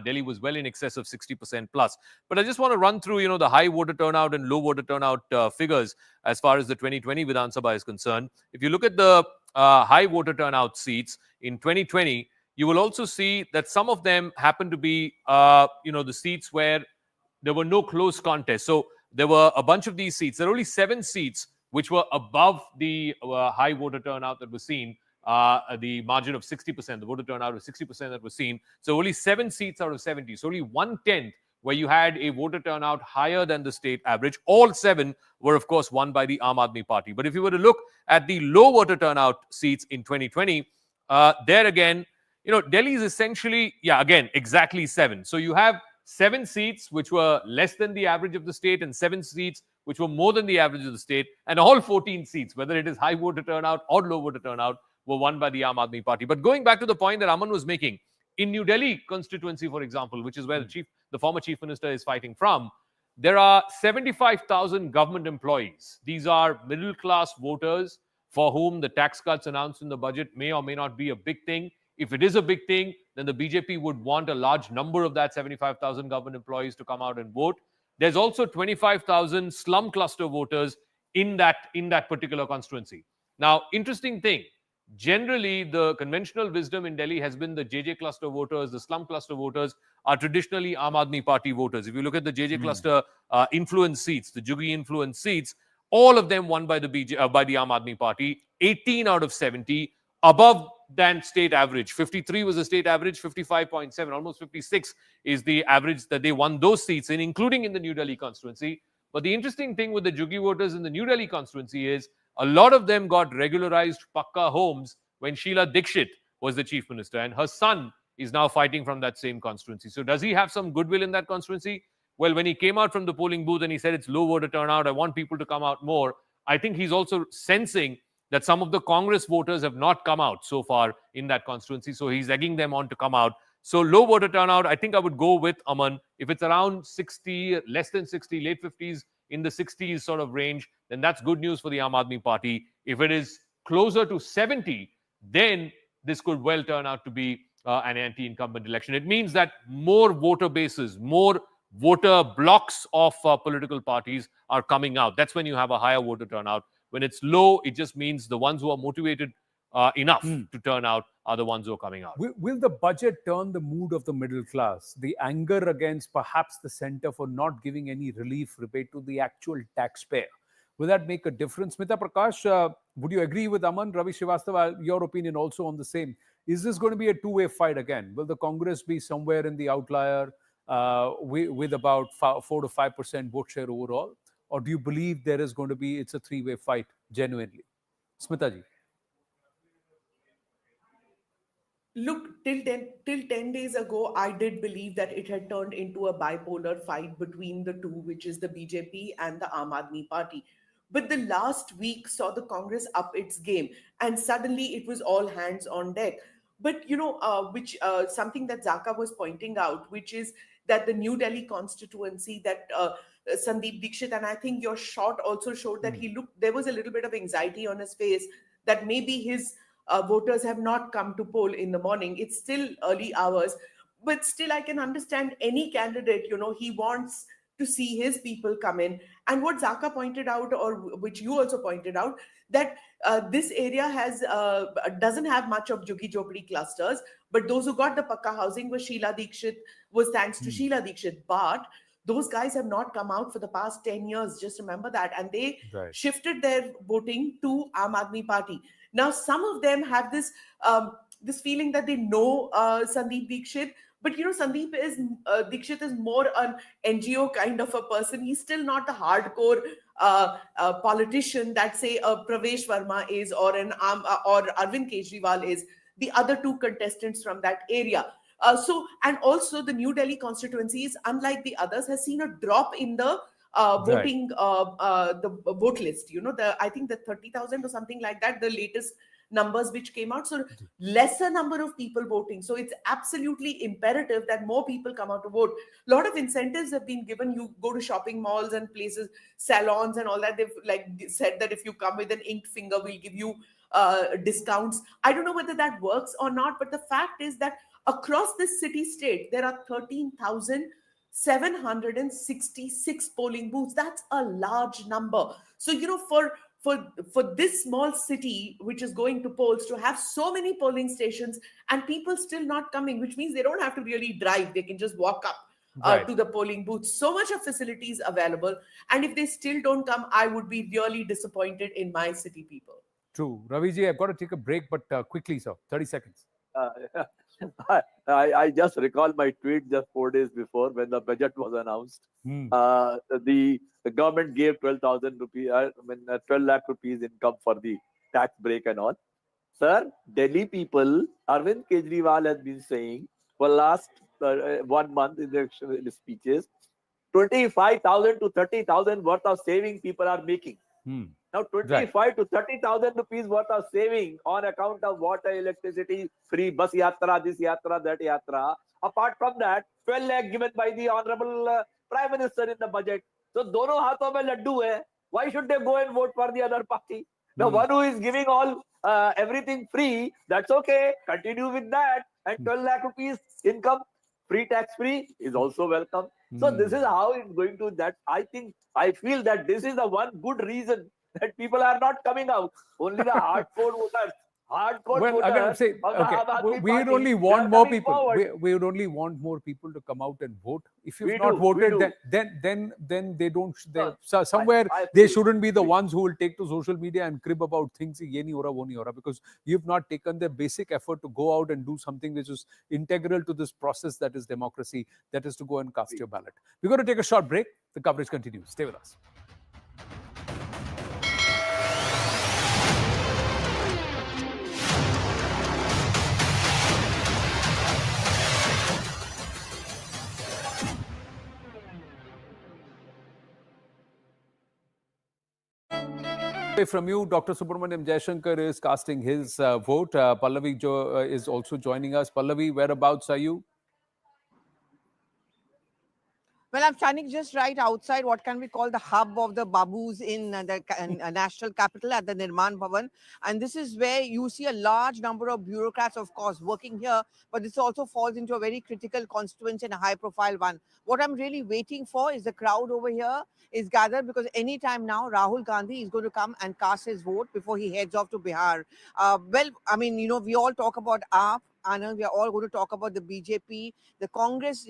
Delhi was well in excess of 60% plus. But I just want to run through, the high voter turnout and low voter turnout figures as far as the 2020 Vidhan Sabha is concerned. If you look at the high voter turnout seats in 2020, you will also see that some of them happen to be, the seats where there were no close contests. So there were a bunch of these seats. There are only 7 seats which were above the high voter turnout that was seen, the margin of 60%, the voter turnout of 60% that was seen. So only 7 seats out of 70. So only 1/10 where you had a voter turnout higher than the state average. All 7 were, of course, won by the Aam Aadmi Party. But if you were to look at the low voter turnout seats in 2020, there again, Delhi is essentially, again, exactly 7. So you have 7 seats which were less than the average of the state and 7 seats which were more than the average of the state, and all 14 seats, whether it is high voter turnout or low voter turnout, were won by the Aam Aadmi Party. But going back to the point that Aman was making, in New Delhi constituency, for example, which is where the former chief minister is fighting from, there are 75,000 government employees. These are middle-class voters for whom the tax cuts announced in the budget may or may not be a big thing. If it is a big thing, then the BJP would want a large number of that 75,000 government employees to come out and vote. There's also 25,000 slum cluster voters in that particular constituency. Now, interesting thing, generally the conventional wisdom in Delhi has been the JJ cluster voters, the slum cluster voters are traditionally Aam Aadmi Party voters. If you look at the JJ cluster influence seats, the Jugi influence seats, all of them won by the Aam Aadmi Party, 18 out of 70, above than state average. 53 was the state average, 55.7, almost 56 is the average that they won those seats in, including in the New Delhi constituency. But the interesting thing with the Jugi voters in the New Delhi constituency is a lot of them got regularized Pakka homes when Sheila Dikshit was the chief minister, and her son is now fighting from that same constituency. So does he have some goodwill in that constituency? Well, when he came out from the polling booth and he said it's low voter turnout, I want people to come out more, I think he's also sensing that some of the Congress voters have not come out so far in that constituency. So he's egging them on to come out. So low voter turnout, I think I would go with Aman. If it's around 60, less than 60, late 50s, in the 60s sort of range, then that's good news for the Aam Aadmi Party. If it is closer to 70, then this could well turn out to be an anti-incumbent election. It means that more voter bases, more voter blocks of political parties are coming out. That's when you have a higher voter turnout. When it's low, it just means the ones who are motivated enough to turn out are the ones who are coming out.
Will the budget turn the mood of the middle class? The anger against perhaps the centre for not giving any relief rebate to the actual taxpayer? Will that make a difference? Smita Prakash, would you agree with Aman? Ravi Srivastava, your opinion also on the same. Is this going to be a two-way fight again? Will the Congress be somewhere in the outlier with about 4 to 5% vote share overall? Or do you believe there is going to be, it's a three-way fight, genuinely? Smita ji.
Look, till 10 days ago, I did believe that it had turned into a bipolar fight between the two, which is the BJP and the Aam Aadmi Party. But the last week saw the Congress up its game, and suddenly it was all hands on deck. But, something that Zaka was pointing out, which is that the New Delhi constituency that Sandeep Dikshit, and I think your shot also showed that there was a little bit of anxiety on his face that maybe his voters have not come to poll in the morning. It's still early hours, but still I can understand any candidate, he wants to see his people come in. And what Zaka pointed out, or which you also pointed out, that this area doesn't have much of Juggi Jhopdi clusters, but those who got the Pakka housing was thanks to Sheila Dikshit. But those guys have not come out for the past 10 years. Just remember that. And they shifted their voting to Aam Aadmi Party. Now, some of them have this feeling that they know Sandeep Dikshit, but Sandeep Dikshit is more an NGO kind of a person. He's still not the hardcore politician that, say, Pravesh Verma is, or Arvind Kejriwal is, the other two contestants from that area. And also the New Delhi constituency is, unlike the others, has seen a drop in the voting, the vote list. I think the 30,000 or something like that, the latest numbers which came out. So lesser number of people voting. So it's absolutely imperative that more people come out to vote. A lot of incentives have been given. You go to shopping malls and places, salons and all that. They've said that if you come with an inked finger, we'll give you discounts. I don't know whether that works or not, but the fact is that Across this city-state, there are 13,766 polling booths. That's a large number. So, for this small city, which is going to polls, to have so many polling stations and people still not coming, which means they don't have to really drive. They can just walk up to the polling booth. So much of facilities available. And if they still don't come, I would be really disappointed in my city people.
True. Raviji, I've got to take a break, but quickly, sir, 30 seconds.
I just recall my tweet just 4 days before when the budget was announced. The government gave 12,000 rupees, 12 lakh rupees income for the tax break and all. Sir, Delhi people, Arvind Kejriwal has been saying for last 1 month in the speeches, 25,000 to 30,000 worth of saving people are making. Now, 25 to 30,000 rupees worth of saving on account of water, electricity, free bus yatra, this yatra, that yatra. Apart from that, 12 lakh given by the Honorable Prime Minister in the budget. So, dono haathon mein laddu hai. Why should they go and vote for the other party? The one who is giving all everything free, that's okay. Continue with that. And 12 lakh rupees income, free tax free, is also welcome. So this is how it's going to that. I feel that this is the one good reason that people are not coming out. Only the hardcore voters.
Well, again, say, okay, we would only want more people. We would only want more people to come out and vote. If you've not voted, then they don't. Somewhere they shouldn't be the ones who will take to social media and crib about things. Ye nahi ho raha, wo nahi ho raha, because you've not taken the basic effort to go out and do something which is integral to this process that is democracy. That is to go and cast your ballot. We're going to take a short break. The coverage continues. Stay with us. From you, Dr. Subramaniam Jaishankar is casting his vote. Pallavi is also joining us. Pallavi, whereabouts are you?
Well, I'm standing just right outside what can we call the hub of the Babus in the national capital at the Nirman Bhavan. And this is where you see a large number of bureaucrats, of course, working here. But this also falls into a very critical constituency and a high-profile one. What I'm really waiting for is the crowd over here is gathered, because anytime now Rahul Gandhi is going to come and cast his vote before he heads off to Bihar. Well, I mean, we all talk about AAP. Anand, we are all going to talk about the BJP, the Congress,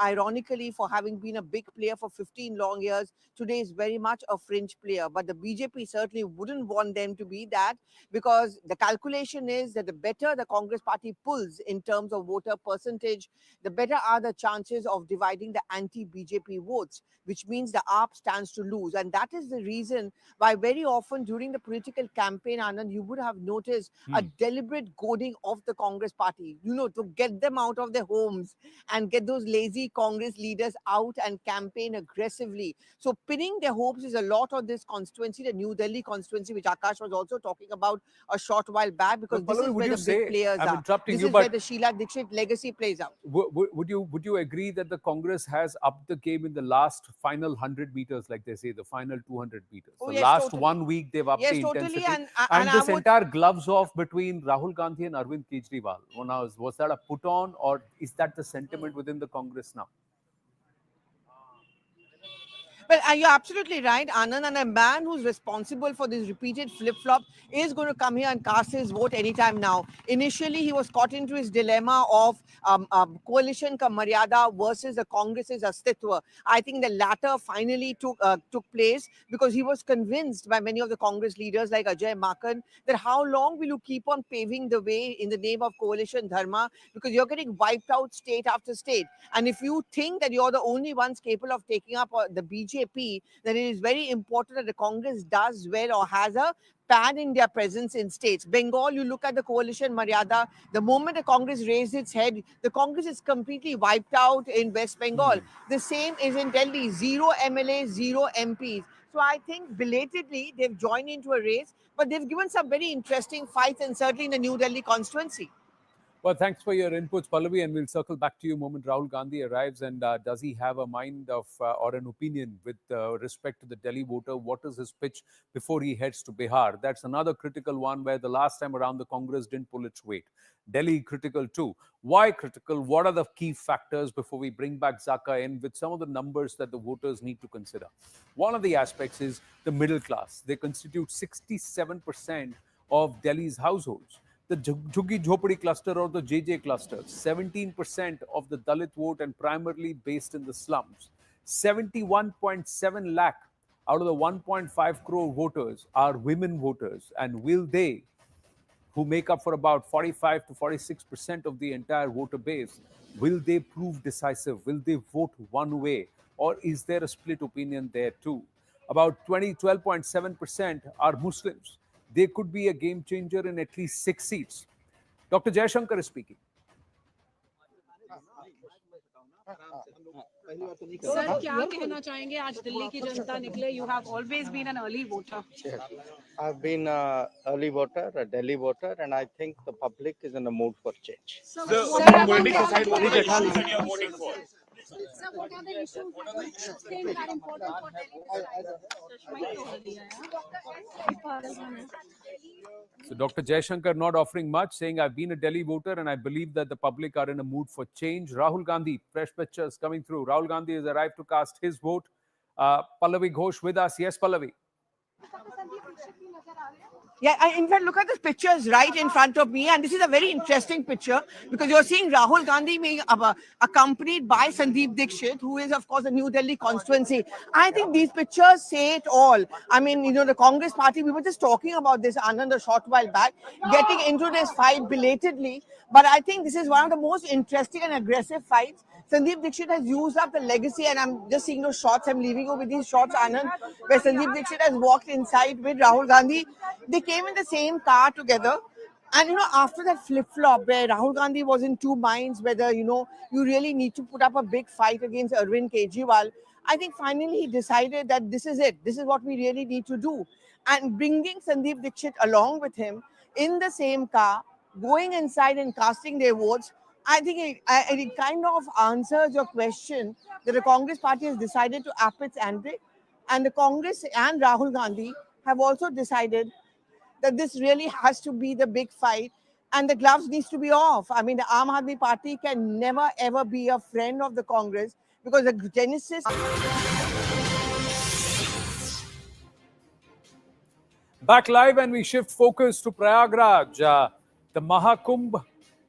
ironically, for having been a big player for 15 long years, today is very much a fringe player. But the BJP certainly wouldn't want them to be that, because the calculation is that the better the Congress party pulls in terms of voter percentage, the better are the chances of dividing the anti-BJP votes, which means the AAP stands to lose. And that is the reason why very often during the political campaign, Anand, you would have noticed a deliberate goading of the Congress party, to get them out of their homes and get those lazy Congress leaders out and campaign aggressively. So pinning their hopes is a lot on this constituency, the New Delhi constituency, which Akash was also talking about a short while back, because this is where the big players are. This is where the Sheila Dixit legacy plays out.
Would you agree that the Congress has upped the game in the last final 100 meters, like they say, the final 200 meters?
Oh,
the
yes,
last
totally.
1 week they've upped the
Totally.
intensity. And this entire gloves off between Rahul Gandhi and Arvind Kejriwal, was that a put on, or is that the sentiment within the Congress now?
Well, you're absolutely right, Anand. And a man who's responsible for this repeated flip-flop is going to come here and cast his vote anytime now. Initially, he was caught into his dilemma of coalition ka Maryada versus the Congress's Astitwa. I think the latter finally took place, because he was convinced by many of the Congress leaders like Ajay Makan that how long will you keep on paving the way in the name of coalition dharma, because you're getting wiped out state after state. And if you think that you're the only ones capable of taking up the BJP, then it is very important that the Congress does well or has a pan-India presence in states. Bengal, you look at the coalition Maryada, the moment the Congress raised its head, the Congress is completely wiped out in West Bengal. The same is in Delhi, 0 MLAs, 0 MPs. So I think belatedly they've joined into a race, but they've given some very interesting fights, and certainly in the New Delhi constituency.
Well, thanks for your inputs, Pallavi, and we'll circle back to you the moment Rahul Gandhi arrives. And does he have a mind of or an opinion with respect to the Delhi voter? What is his pitch before he heads to Bihar? That's another critical one where the last time around the Congress didn't pull its weight. Delhi critical too. Why critical? What are the key factors before we bring back Zaka in with some of the numbers that the voters need to consider? One of the aspects is the middle class. They constitute 67% of Delhi's households. The Jhuggi Jhopadi cluster or the JJ cluster, 17% of the Dalit vote and primarily based in the slums. 71.7 lakh out of the 1.5 crore voters are women voters. And will they, who make up for about 45 to 46% of the entire voter base, will they prove decisive? Will they vote one way? Or is there a split opinion there too? About 12.7% are Muslims. They could be a game changer in at least 6 seats. Dr. Jaishankar is speaking.
Sir क्या कहना चाहेंगे आज दिल्ली की जनता निकले you have always been an early voter
I've been an early voter, a Delhi voter, and I think the public is in a mood for change.
Sir, what are the issues
you're voting for?
Sir, what are the issues that you think are important for Delhi?
So Dr. Jaishankar not offering much, saying I've been a Delhi voter and I believe that the public are in a mood for change. Rahul Gandhi, fresh pictures coming through. Rahul Gandhi has arrived to cast his vote. Pallavi Ghosh with us. Yes, Pallavi.
Yeah, in fact, look at the pictures right in front of me. And this is a very interesting picture because you're seeing Rahul Gandhi being accompanied by Sandeep Dixit, who is, of course, the New Delhi constituency. I think these pictures say it all. I mean, you know, the Congress party, we were just talking about this, Anand, a short while back, getting into this fight belatedly. But I think this is one of the most interesting and aggressive fights. Sandeep Dixit has used up the legacy, and I'm just seeing those shots. I'm leaving you with these shots, Anand, where Sandeep Dixit has walked inside with Rahul Gandhi. They came in the same car together. And, you know, after that flip-flop where Rahul Gandhi was in two minds whether, you know, you really need to put up a big fight against Arvind Kejriwal, I think finally he decided that this is it. This is what we really need to do. And bringing Sandeep Dixit along with him in the same car, going inside and casting their votes, I think it kind of answers your question that the Congress party has decided to up its ante. And the Congress and Rahul Gandhi have also decided that this really has to be the big fight and the gloves needs to be off. I mean, the Aam Aadmi Party can never ever be a friend of the Congress because the genesis...
Back live and we shift focus to Prayagraj. The Mahakumbh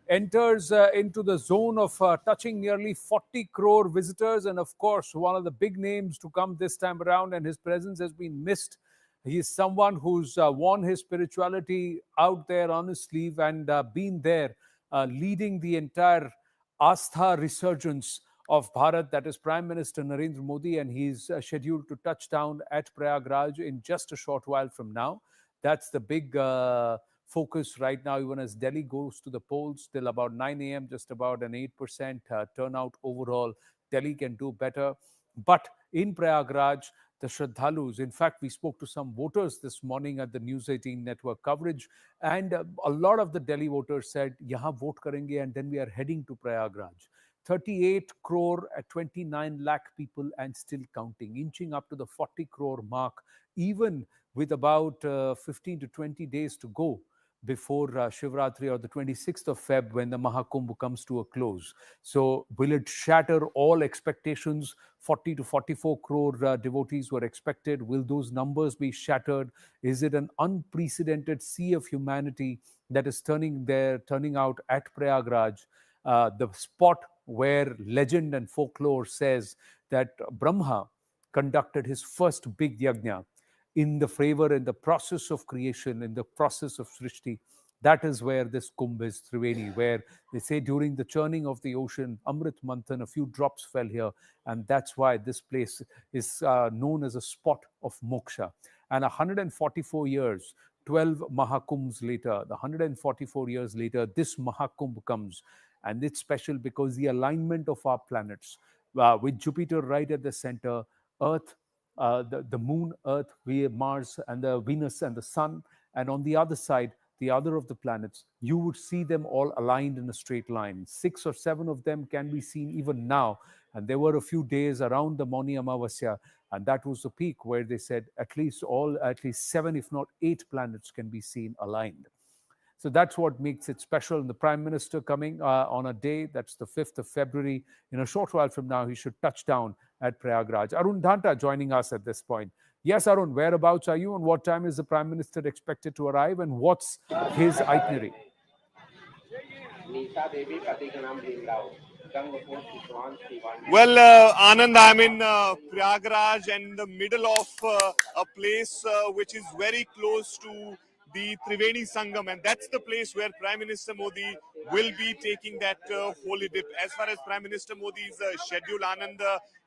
enters into the zone of touching nearly 40 crore visitors. And of course, one of the big names to come this time around, and his presence has been missed. He is someone who's worn his spirituality out there on his sleeve and been there leading the entire Astha resurgence of Bharat, that is Prime Minister Narendra Modi, and he's scheduled to touch down at Prayagraj in just a short while from now. That's the big focus right now, even as Delhi goes to the polls till about 9 a.m., just about an 8% turnout overall. Delhi can do better. But in Prayagraj, the Shraddhalus, in fact, we spoke to some voters this morning at the News 18 network coverage, and a lot of the Delhi voters said, yahan vote karenge, and then we are heading to Prayagraj. 38 crore at 29 lakh people and still counting, inching up to the 40 crore mark, even with about 15 to 20 days to go before Shivratri or the 26th of Feb when the Mahakumbh comes to a close. So will it shatter all expectations? 40 to 44 crore devotees were expected. Will those numbers be shattered? Is it an unprecedented sea of humanity that is turning out at Prayagraj, the spot where legend and folklore says that Brahma conducted his first big yajna in the favor, in the process of creation, in the process of Srishti. That is where this Kumbh is, Triveni, where they say during the churning of the ocean, Amrit Manthan, a few drops fell here. And that's why this place is known as a spot of moksha. And 144 years, 12 Mahakumbhs later, the 144 years later, this Mahakumbh comes. And it's special because the alignment of our planets, with Jupiter right at the center, Earth, the moon, Earth, Mars, and the Venus and the Sun, and on the other side, the other of the planets, you would see them all aligned in a straight line. 6 or 7 of them can be seen even now. And there were a few days around the Mauni Amavasya, and that was the peak where they said at least 7, if not 8 planets can be seen aligned. So that's what makes it special. And the Prime Minister coming on a day, that's the 5th of February. In a short while from now, he should touch down at Prayagraj. Arun Dhanta joining us at this point. Yes, Arun, whereabouts are you and what time is the Prime Minister expected to arrive and what's his itinerary?
Well, Anand, I'm in Prayagraj and in the middle of a place which is very close to the Triveni Sangam, and that's the place where Prime Minister Modi will be taking that holy dip. As far as Prime Minister Modi's schedule, Anand,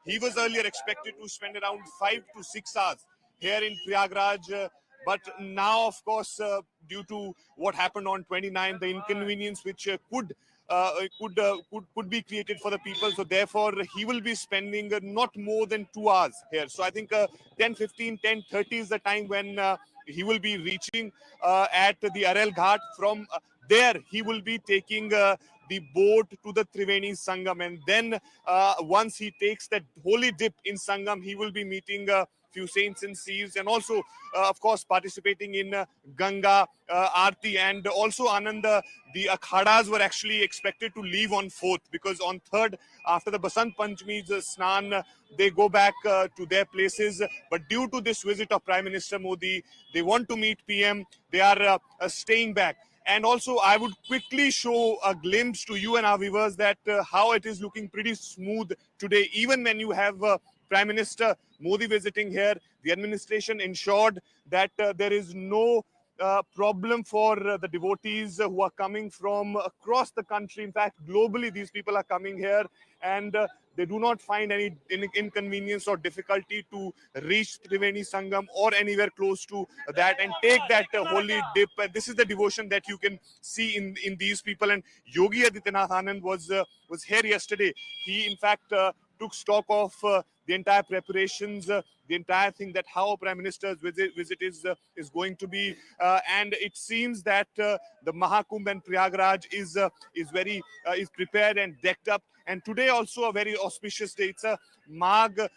he was earlier expected to spend around 5 to 6 hours here in Prayagraj. But now, of course, due to what happened on 29, the inconvenience which could be created for the people. So therefore, he will be spending not more than 2 hours here. So I think 10:15, 10:30 is the time when he will be reaching at the Arel Ghat. From there, he will be taking the boat to the Triveni Sangam. And then once he takes that holy dip in Sangam, he will be meeting few saints and seers, and also, of course, participating in Ganga Aarti. And also, Anand, the akhadas were actually expected to leave on 4th, because on 3rd, after the Basant Panchami's Snan, they go back to their places. But due to this visit of Prime Minister Modi, they want to meet PM. They are staying back. And also, I would quickly show a glimpse to you and our viewers that how it is looking pretty smooth today. Even when you have Prime Minister Modi visiting here, the administration ensured that there is no problem for the devotees who are coming from across the country. In fact, globally, these people are coming here, and they do not find any inconvenience or difficulty to reach Triveni Sangam or anywhere close to that and take that holy dip. This is the devotion that you can see in these people. And Yogi Adityanath Anand was here yesterday. He, in fact, took stock of the entire preparations, the entire thing, that how Prime Minister's visit is going to be, and it seems that the Mahakumbh and Prayagraj is prepared and decked up. And today also a very auspicious day. It's a Magh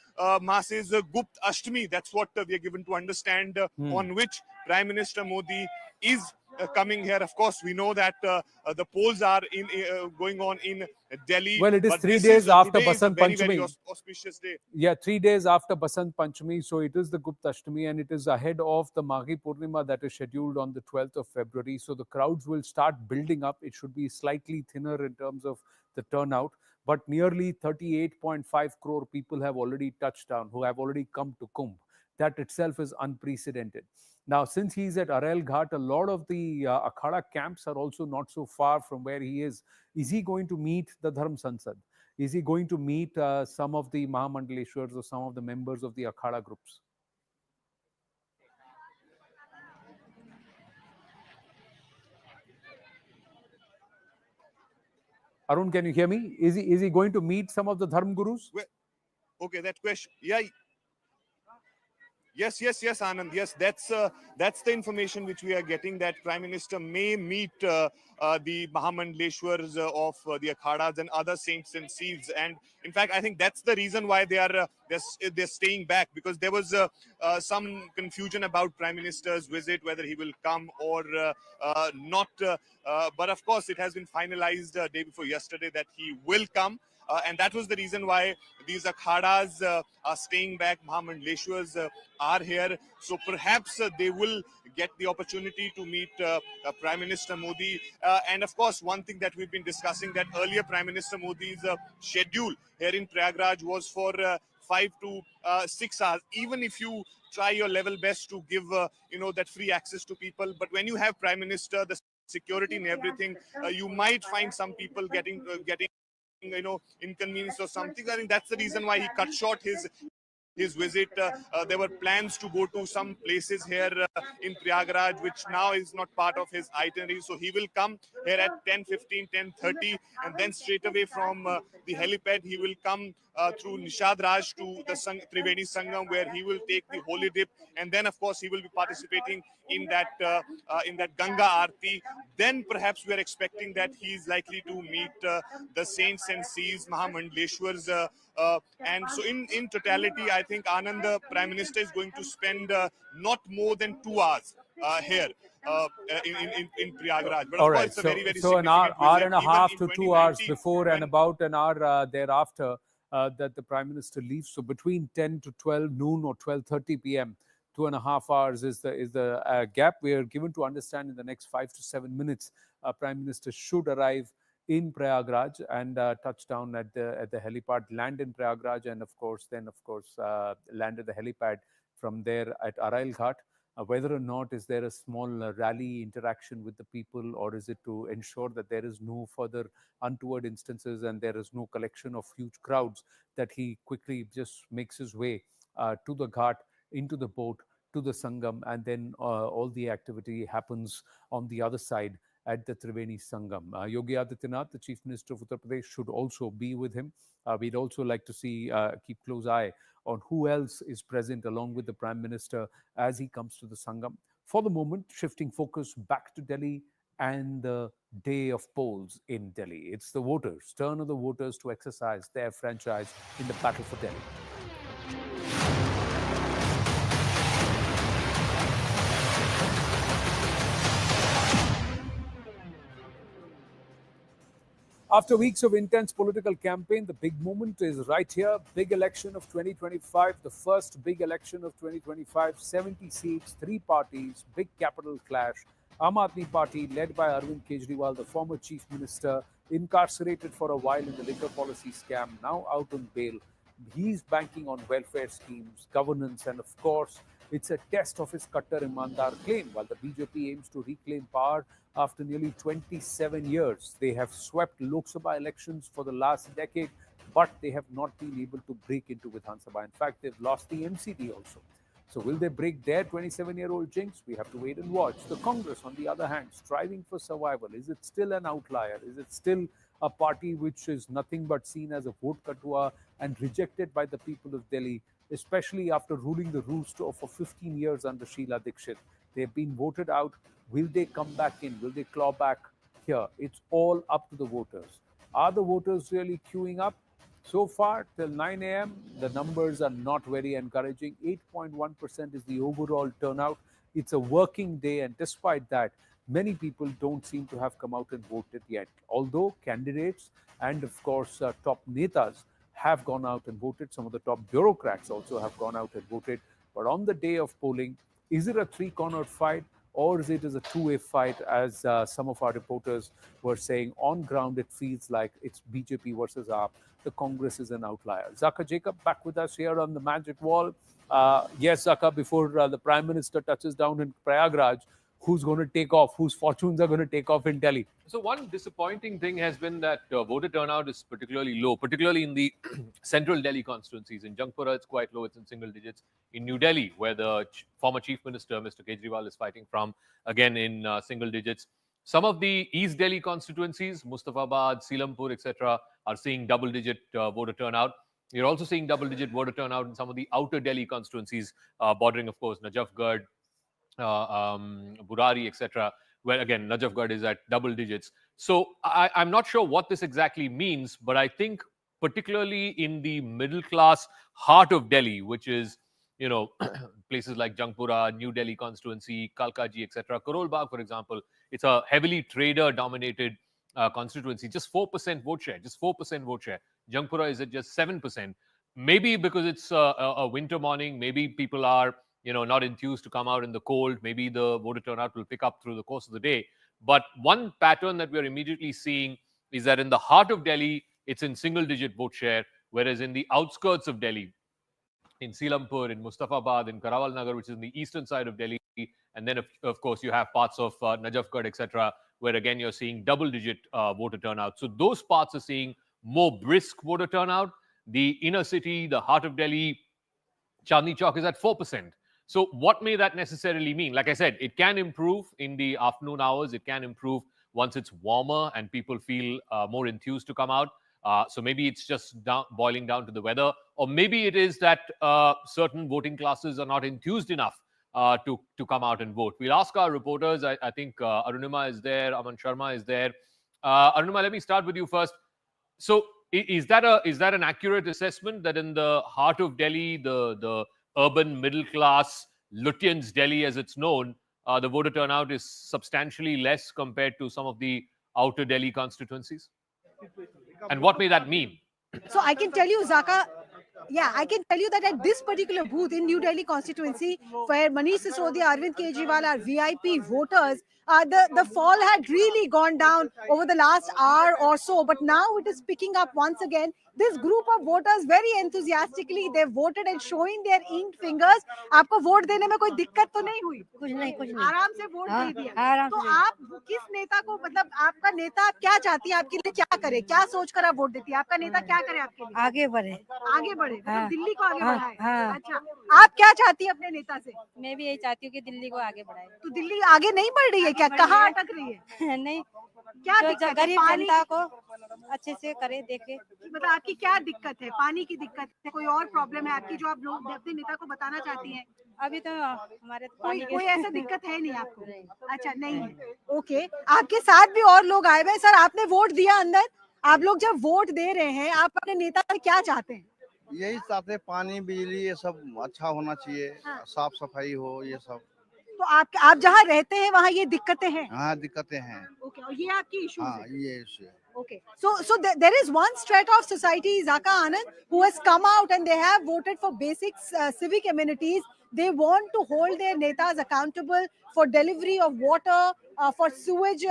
Mase's Gupt Ashtami. That's what we are given to understand, on which Prime Minister Modi is coming here. Of course, we know that the polls are going on in Delhi.
Well, it is 3 days after Basant Panchami.
Very auspicious day.
Yeah, 3 days after Basant Panchami. So it is the Gupt Ashtami, and it is ahead of the Maghi Purnima that is scheduled on the 12th of February. So the crowds will start building up. It should be slightly thinner in terms of the turnout. But nearly 38.5 crore people have already touched down, who have already come to Kumbh. That itself is unprecedented. Now, since he's at Arel Ghat, a lot of the Akhada camps are also not so far from where he is. Is he going to meet the Dharm Sansad? Is he going to meet some of the Mahamandaleshwars or some of the members of the Akhada groups? Arun, can you hear me? Is he going to meet some of the Dharm Gurus?
Well, okay, that question. Yeah. Yes, Anand. Yes, that's the information which we are getting, that Prime Minister may meet the Mahamandaleshwars of the Akhadas and other saints and seers. And in fact, I think that's the reason why they're staying back, because there was some confusion about Prime Minister's visit, whether he will come or not. But of course, it has been finalized day before yesterday that he will come. And that was the reason why these akhadas are staying back. Mahamandaleshwars are here. So perhaps they will get the opportunity to meet Prime Minister Modi. And of course, one thing that we've been discussing, that earlier Prime Minister Modi's schedule here in Prayagraj was for 5 to 6 hours. Even if you try your level best to give that free access to people, but when you have Prime Minister, the security and everything, you might find some people getting inconvenience or something. I think that's the reason why he cut short his visit. There were plans to go to some places here in Prayagraj, which now is not part of his itinerary. So he will come here at 10:15, 10:30, and then straight away from the helipad, he will come through Nishad Raj to the Triveni Sangam, where he will take the holy dip, and then of course he will be participating in that Ganga Aarti. Then perhaps we are expecting that he is likely to meet the saints and sees Mahamandleshwars. And so in totality, I think Anand, the Prime Minister, is going to spend not more than 2 hours here in Prayagraj. But of
All
course,
right,
it's a
so
very, very
so an
significant
hour
visit.
and a
Even
half
in
to 2 hours
2019,
before and about an hour thereafter that the Prime Minister leaves. So between 10 to 12 noon or 12:30 p.m., 2.5 hours is the gap. We are given to understand in the next 5 to 7 minutes, Prime Minister should arrive in Prayagraj and touch down at the helipad, land in Prayagraj, and of course land at the helipad from there at Arail Ghat. Whether or not is there a small rally interaction with the people, or is it to ensure that there is no further untoward instances and there is no collection of huge crowds, that he quickly just makes his way to the ghat, into the boat, to the Sangam, and then all the activity happens on the other side at the Triveni Sangam. Yogi Adityanath, the Chief Minister of Uttar Pradesh, should also be with him. We'd also like to see, keep close eye on who else is present along with the Prime Minister as he comes to the Sangam. For the moment, shifting focus back to Delhi and the day of polls in Delhi. It's the voters, turn of the voters to exercise their franchise in the battle for Delhi. After weeks of intense political campaign, the big moment is right here. Big election of 2025, the first big election of 2025, 70 seats, 3 parties, big capital clash. Aam Aadmi Party, led by Arvind Kejriwal, the former chief minister, incarcerated for a while in the liquor policy scam, now out on bail. He's banking on welfare schemes, governance, and of course, it's a test of his Kattar Imandar claim. While the BJP aims to reclaim power after nearly 27 years, they have swept Lok Sabha elections for the last decade, but they have not been able to break into Vidhan Sabha. In fact, they've lost the MCD also. So will they break their 27-year-old jinx? We have to wait and watch. The Congress, on the other hand, striving for survival. Is it still an outlier? Is it still a party which is nothing but seen as a vote katua and rejected by the people of Delhi, especially after ruling the roost for 15 years under Sheila Dikshit? They've been voted out. Will they come back in? Will they claw back here? It's all up to the voters. Are the voters really queuing up? So far, till 9 a.m., the numbers are not very encouraging. 8.1% is the overall turnout. It's a working day, and despite that, many people don't seem to have come out and voted yet. Although candidates and, of course, top netas have gone out and voted. Some of the top bureaucrats also have gone out and voted. But on the day of polling, is it a three-cornered fight, or is it a two-way fight, as some of our reporters were saying? On ground, it feels like it's BJP versus AAP. The Congress is an outlier. Zaka Jacob back with us here on the Magic Wall. Yes, Zaka, before the Prime Minister touches down in Prayagraj, who's going to take off? Whose fortunes are going to take off in Delhi?
So one disappointing thing has been that voter turnout is particularly low, particularly in the central Delhi constituencies. In Jangpura, it's quite low. It's in single digits. In New Delhi, where the former Chief Minister, Mr. Kejriwal, is fighting from, again in single digits. Some of the East Delhi constituencies, Mustafabad, Silampur, etc., are seeing double-digit voter turnout. You're also seeing double-digit voter turnout in some of the outer Delhi constituencies, bordering, of course, Najafgarh, Burari, etc., where again Najafgarh is at double digits. So I'm not sure what this exactly means, but I think particularly in the middle class heart of Delhi, which is, you know, places like Jangpura, New Delhi constituency, Kalkaji, etc., Karol Bagh, for example, it's a heavily trader-dominated constituency. Just 4% vote share. Just 4% vote share. Jangpura is at just 7%. Maybe because it's a winter morning. Maybe people are, you know, not enthused to come out in the cold. Maybe the voter turnout will pick up through the course of the day. But one pattern that we're immediately seeing is that in the heart of Delhi, it's in single-digit vote share, whereas in the outskirts of Delhi, in Silampur, in Mustafabad, in Karawal Nagar, which is in the eastern side of Delhi, and then of course you have parts of Najafgarh, etc., where again you're seeing double-digit voter turnout. So those parts are seeing more brisk voter turnout. The inner city, the heart of Delhi, Chandni Chowk is at 4%. So what may that necessarily mean? Like I said, it can improve in the afternoon hours. It can improve once it's warmer and people feel more enthused to come out. So maybe it's just boiling down to the weather, or maybe it is that certain voting classes are not enthused enough to come out and vote. We'll ask our reporters. I think Arunima is there, Aman Sharma is there. Arunima, let me start with you first. So is that an accurate assessment that in the heart of Delhi, the urban middle class, Lutyens Delhi as it's known, the voter turnout is substantially less compared to some of the outer Delhi constituencies? And what may that mean?
So I can tell you, Zaka, I can tell you that at this particular booth in New Delhi constituency, where Manish Sisodia, Arvind Kejriwal are VIP voters, the fall had really gone down over the last hour or so, but now it is picking up once again. This group of voters very enthusiastically they voted and showing their inked fingers. आपको vote देने में कोई दिक्कत तो नहीं हुई? कुछ नहीं आराम से वोट दे दिया। तो आप किस नेता को, मतलब आपका नेता आप क्या चाहती है, आपके लिए क्या करे, क्या सोचकर आप वोट देती है? आपका नेता क्या करे आपके लिए? आगे बढ़े मतलब दिल्ली को आगे बढ़ाए। अच्छा, आप क्या चाहती है अपने नेता से?
मैं भी यही चाहती हूँ कि दिल्ली को आगे बढ़ाए।
तो दिल्ली आगे नहीं बढ़ रही है क्या? कहाँ अटक रही है?
नहीं,
क्या
जो गरीब जनता को अच्छे से करे, देखे।
मतलब आपकी क्या दिक्कत है? पानी की दिक्कत है, कोई और प्रॉब्लम है आपकी जो आप लोग अपने नेता को बताना चाहती हैं?
अभी तो हमारे
कोई ऐसा दिक्कत है नहीं आपको? अच्छा, नहीं है। ओके, आपके साथ भी और लोग आए हुए। सर, आपने वोट दिया अंदर? आप लोग जब वोट दे रहे हैं, आप अपने नेता से क्या चाहते हैं?
यही चाहते, पानी बिजली ये सब अच्छा होना चाहिए, साफ सफाई हो, ये सब।
तो आप जहाँ रहते हैं वहाँ ये दिक्कतें हैं?
हाँ, दिक्कतें हैं।
ओके, और ये आपकी इशू है?
ये इशू है।
Okay, so there is one stretch of society, Zaka Anand, who has come out and they have voted for basic civic amenities. They want to hold their netas accountable for delivery of water, for sewage,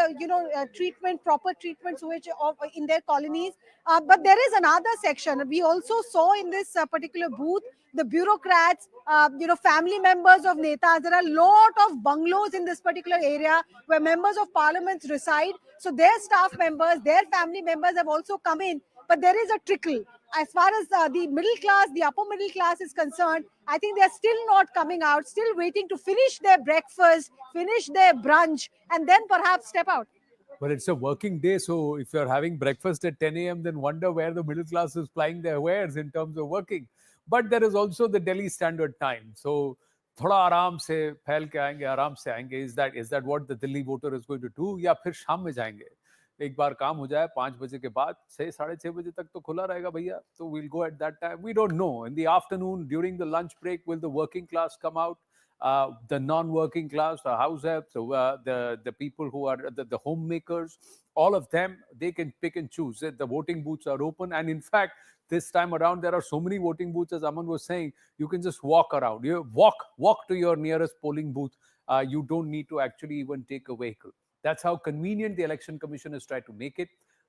treatment, proper treatment sewage in their colonies. But there is another section. We also saw in this particular booth the bureaucrats, family members of netas. There are a lot of bungalows in this particular area where members of parliament reside. So their staff members, their family members have also come in. But there is a trickle. As far as the middle class, the upper middle class is concerned, I think they're still not coming out, still waiting to finish their breakfast, finish their brunch, and then perhaps step out.
Well, it's a working day, so if you're having breakfast at 10 a.m., then wonder where the middle class is plying their wares in terms of working. But there is also the Delhi Standard Time. So, थोड़ा आराम से फैल के आएंगे, आराम से आएंगे. Is that what the Delhi voter is going to do? या फिर शाम में जाएंगे? एक बार काम हो जाए 5 बजे के बाद 6-6:30 बजे तक तो खुला रहेगा भैया. So we'll go at that time. We don't know. In the afternoon, during the lunch break, will the working class come out? The non-working class, the house helps, the people who are the homemakers, all of them, they can pick and choose. The voting booths are open, and in fact, this time around, there are so many voting booths, as Aman was saying, you can just walk around. You walk to your nearest polling booth. You don't need to actually even take a vehicle. That's how convenient the Election Commission has tried to make it.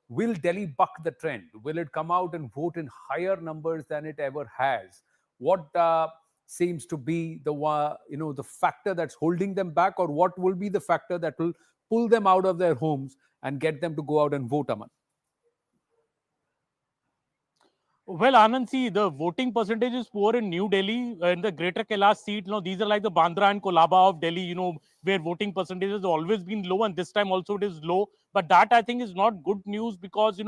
Will Delhi buck the trend? Will it come out and vote in higher numbers than it ever has? What seems to be the factor that's holding them back, or what will be the factor that will pull them out of their homes and get them to go out and vote, Aman?
Well, Anand, see, the voting percentage is poor in New Delhi. In the Greater Kailash seat, these are like the Bandra and Kolaba of Delhi, where voting percentage has always been low, and this time also it is low. But that, I think, is not good news because,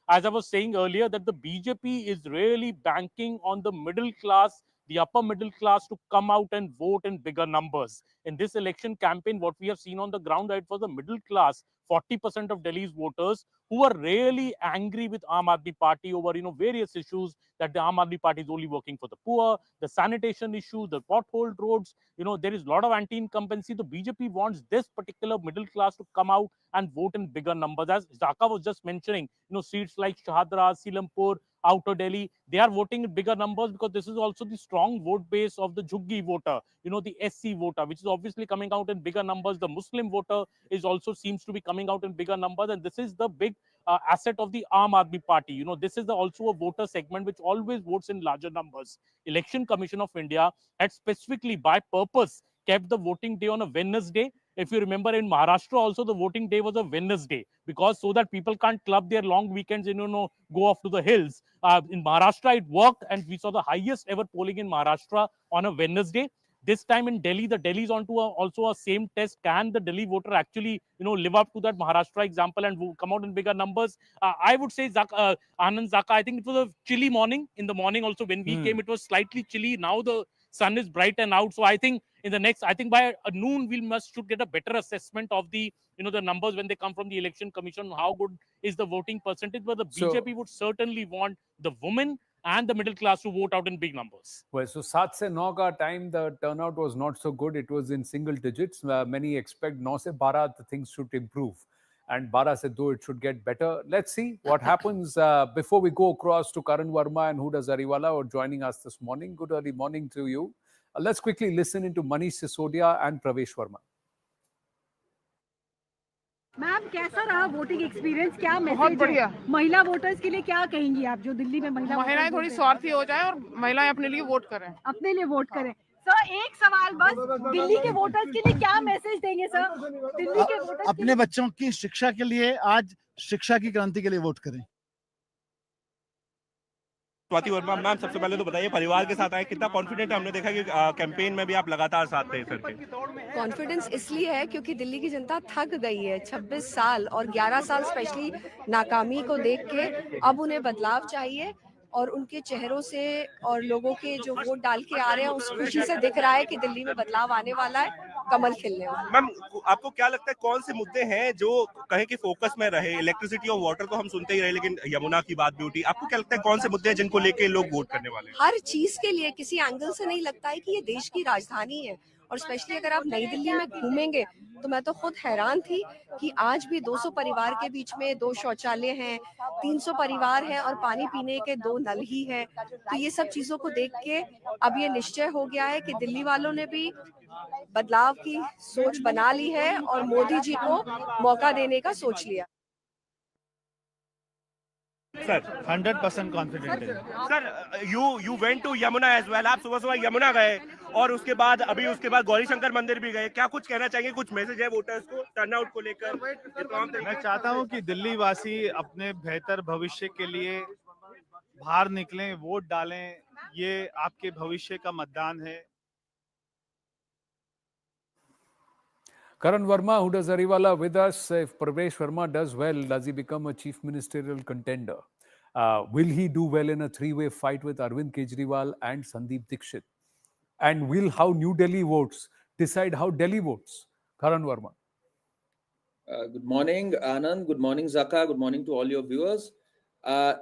as I was saying earlier, that the BJP is really banking on the middle class, the upper middle class, to come out and vote in bigger numbers. In this election campaign, what we have seen on the ground, it was the middle class, 40% of Delhi's voters, who are really angry with Aam Aadmi Party over, various issues, that the Aam Aadmi Party is only working for the poor, the sanitation issue, the potholed roads. There is a lot of anti-incumbency. The BJP wants this particular middle class to come out and vote in bigger numbers. As Zaka was just mentioning, seats like Shahadra, Silampur, Outer Delhi, they are voting in bigger numbers because this is also the strong vote base of the Jhuggi voter, the SC voter, which is obviously coming out in bigger numbers. The Muslim voter is also seems to be coming out in bigger numbers, and this is the big asset of the Aam Aadmi Party. This is also a voter segment which always votes in larger numbers. Election Commission of India had specifically, by purpose, kept the voting day on a Wednesday. If you remember, in Maharashtra also the voting day was a Wednesday, because so that people can't club their long weekends and go off to the hills. In Maharashtra it worked, and we saw the highest ever polling in Maharashtra on a Wednesday. this time in Delhi, the Delhi is onto also a same test. Can the Delhi voter actually, live up to that Maharashtra example and come out in bigger numbers? I would say Anand Zaka, I think it was a chilly morning. In the morning also when we came, it was slightly chilly. Now the sun is bright and out. So I think by noon we should get a better assessment of the the numbers when they come from the election commission. How good is the voting percentage? But the BJP would certainly want the women and the middle class to vote out in big numbers.
Well, so 7 se 9 ka time, the turnout was not so good. It was in single digits. Many expect 9 se 12 the things should improve. And 12 se 2 it should get better. Let's see what happens. Before we go across to Karan Verma and Huda Zariwala who are joining us this morning. Good early morning to you. Let's quickly listen into Manish Sisodia and Pravesh Verma.
Ma'am कैसा रहा voting experience? क्या
बहुत
message
बढ़िया।
है महिला voters के लिए? क्या कहेंगी आप जो दिल्ली में
महिलाएं थोड़ी स्वार्थी हो जाएं और महिलाएं अपने लिए वोट करें,
अपने लिए वोट करें? सर एक सवाल बस, दिल्ली के वोटर्स के लिए क्या मैसेज देंगे सर? दिल्ली के वोटर्स
अपने बच्चों की शिक्षा के लिए आज शिक्षा की क्रांति के लिए वोट करें।
स्वाति वर्मा मैम, सबसे पहले तो बताइए परिवार के साथ आए, कितना कॉन्फिडेंट है? हमने देखा कि कैंपेन में भी आप लगातार साथ थे सर के।
कॉन्फिडेंस इसलिए है क्योंकि दिल्ली की जनता थक गई है 26 साल और 11 साल स्पेशली नाकामी को देख के। अब उन्हें बदलाव चाहिए और उनके चेहरों से और लोगों के जो वोट डाल के आ रहे हैं उस खुशी से दिख रहा है कि दिल्ली में बदलाव आने वाला है, कमल खिलने वाला है।
मैम आपको क्या लगता है कौन से मुद्दे हैं जो कहें कि फोकस में रहे? इलेक्ट्रिसिटी और वाटर तो हम सुनते ही रहे, लेकिन यमुना की बात भी उठी। आपको क्या लगता है कौन से मुद्दे हैं जिनको लेके लोग वोट करने वाले हैं?
हर चीज के लिए किसी एंगल से नहीं लगता है कि ये देश की राजधानी है। और स्पेशली अगर आप नई दिल्ली में घूमेंगे तो मैं तो खुद हैरान थी कि आज भी 200 परिवार के बीच में 2 शौचालय हैं, 300 परिवार हैं और पानी पीने के 2 नल ही हैं। तो ये सब चीजों को देख के अब ये निश्चय हो गया है कि दिल्ली वालों ने भी बदलाव की सोच बना ली है और मोदी जी को मौका देने का सोच लिया।
सर 100% कॉन्फिडेंट है।
Sir you went to Yamuna as well, आप सुबह सुबह यमुना गए और उसके बाद गौरी शंकर मंदिर भी गए। क्या कुछ कहना चाहिए, कुछ मैसेज है वोटर्स को टर्नआउट को लेकर?
मैं चाहता हूं कि दिल्ली वासी अपने बेहतर भविष्य के लिए बाहर निकलें, वोट डालें। ये आपके भविष्य का मतदान है।
Karan Verma, Huda Zariwala with us. If Pravesh Verma does well, does he become a chief ministerial contender? Will he do well in a three-way fight with Arvind Kejriwal and Sandeep Dixit? And will how New Delhi votes decide how Delhi votes? Karan Verma.
Good morning, Anand. Good morning, Zaka. Good morning to all your viewers.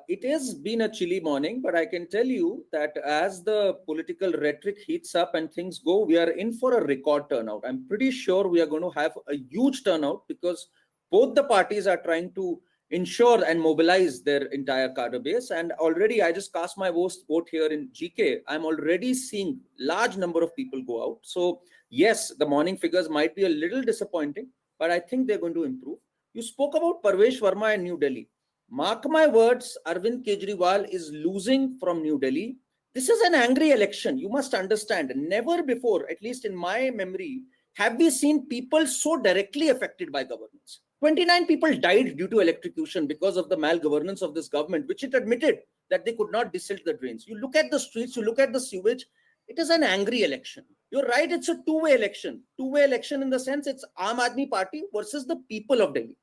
It has been a chilly morning, but I can tell you that as the political rhetoric heats up and things go, we are in for a record turnout. I'm pretty sure we are going to have a huge turnout because both the parties are trying to ensure and mobilize their entire cadre base. And already I just cast my vote here in GK. I'm already seeing large number of people go out. So yes, the morning figures might be a little disappointing, but I think they're going to improve. You spoke about Parvesh Verma and New Delhi. Mark my words, Arvind Kejriwal is losing from New Delhi. This is an angry election. You must understand, never before, at least in my memory, have we seen people so directly affected by governance. 29 people died due to electrocution because of the malgovernance of this government, which it admitted that they could not desilt the drains. You look at the streets, you look at the sewage, it is an angry election. You're right, it's a two-way election. Two-way election in the sense it's Aam Aadmi Party versus the people of Delhi.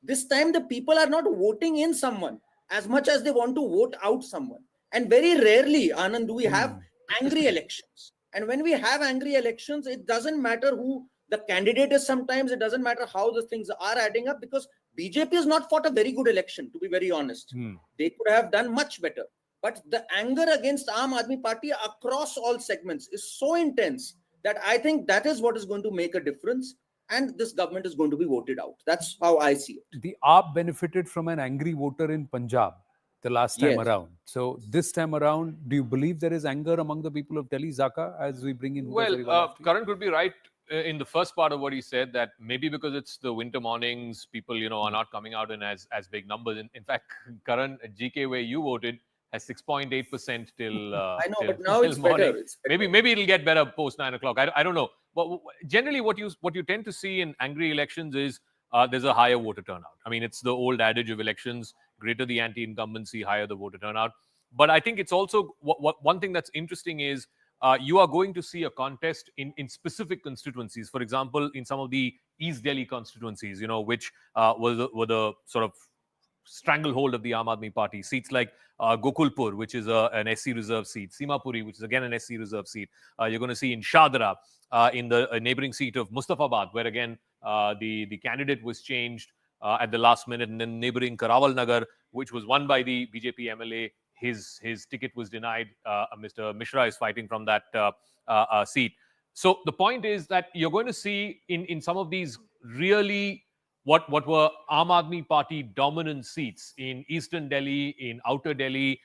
This time, the people are not voting in someone as much as they want to vote out someone. And very rarely, Anand, do we have angry elections. And when we have angry elections, it doesn't matter who the candidate is sometimes. It doesn't matter how the things are adding up because BJP has not fought a very good election, to be very honest. They could have done much better. But the anger against Aam Aadmi Party across all segments is so intense that I think that is what is going to make a difference. And this government is going to be voted out. That's how I see it.
The AAP benefited from an angry voter in Punjab the last time around. So this time around, do you believe there is anger among the people of Delhi, Zaka, as we bring in?
Well, Karan could be right in the first part of what he said, that maybe because it's the winter mornings, people, are not coming out in as big numbers. In fact, Karan, GK, where you voted, has 6.8% till
I know,
till,
but now it's better. It's better.
Maybe it'll get better post 9 o'clock. I don't know. But generally, what you tend to see in angry elections is there's a higher voter turnout. I mean, it's the old adage of elections: greater the anti-incumbency, higher the voter turnout. But I think it's also one thing that's interesting is you are going to see a contest in specific constituencies. For example, in some of the East Delhi constituencies, which were the sort of stranglehold of the Aam Aadmi Party. Seats like Gokulpur, which is an SC reserve seat, Simapuri, which is again an SC reserve seat. You're going to see in Shadra, in the neighboring seat of Mustafabad, where again the candidate was changed at the last minute, and then neighboring Karawal Nagar, which was won by the BJP MLA. His ticket was denied. Mr. Mishra is fighting from that seat. So the point is that you're going to see in some of these really what were Aam Aadmi Party dominant seats in Eastern Delhi, in Outer Delhi,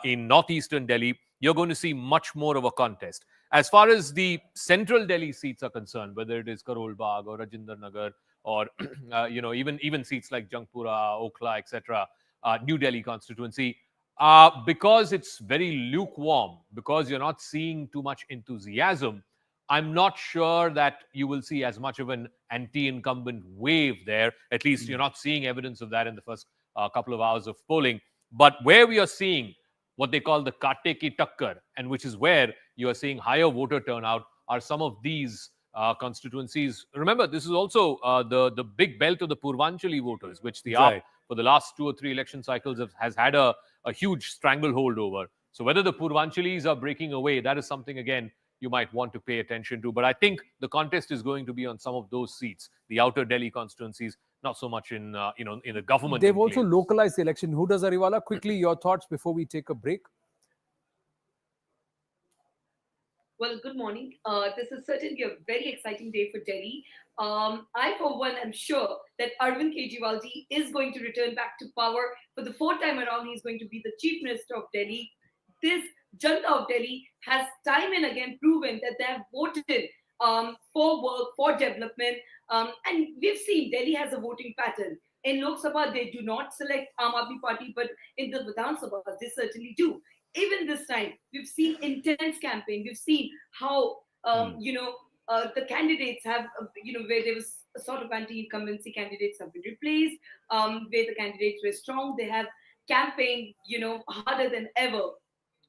in Northeastern Delhi, you're going to see much more of a contest. As far as the Central Delhi seats are concerned, whether it is Karol Bagh or Rajinder Nagar, or even seats like Jangpura, Okhla, etc., New Delhi constituency, because it's very lukewarm, because you're not seeing too much enthusiasm, I'm not sure that you will see as much of an anti-incumbent wave there. At least you're not seeing evidence of that in the first couple of hours of polling. But where we are seeing what they call the Kate ki Takkar, and which is where you are seeing higher voter turnout, are some of these constituencies. Remember, this is also the big belt of the Purvanchali voters, which the AAP for the last 2 or 3 election cycles has had a huge stranglehold over. So whether the Purvanchalis are breaking away, that is something, again, you might want to pay attention to. But I think the contest is going to be on some of those seats, the Outer Delhi constituencies, not so much in in the government.
They've also localized the election. Who does, Ariwala? Quickly, your thoughts before we take a break.
Well, good morning. This is certainly a very exciting day for Delhi. I, for one, am sure that Arvind Kejriwal ji is going to return back to power. For the 4th time around, he's going to be the Chief Minister of Delhi. This Janata of Delhi has time and again proven that they have voted for work, for development. And we've seen Delhi has a voting pattern. In Lok Sabha, they do not select Aam Aadmi Party, but in the Vidhan Sabha, they certainly do. Even this time, we've seen intense campaign. We've seen how, the candidates have, where there was a sort of anti-incumbency candidates have been replaced, where the candidates were strong. They have campaigned, harder than ever.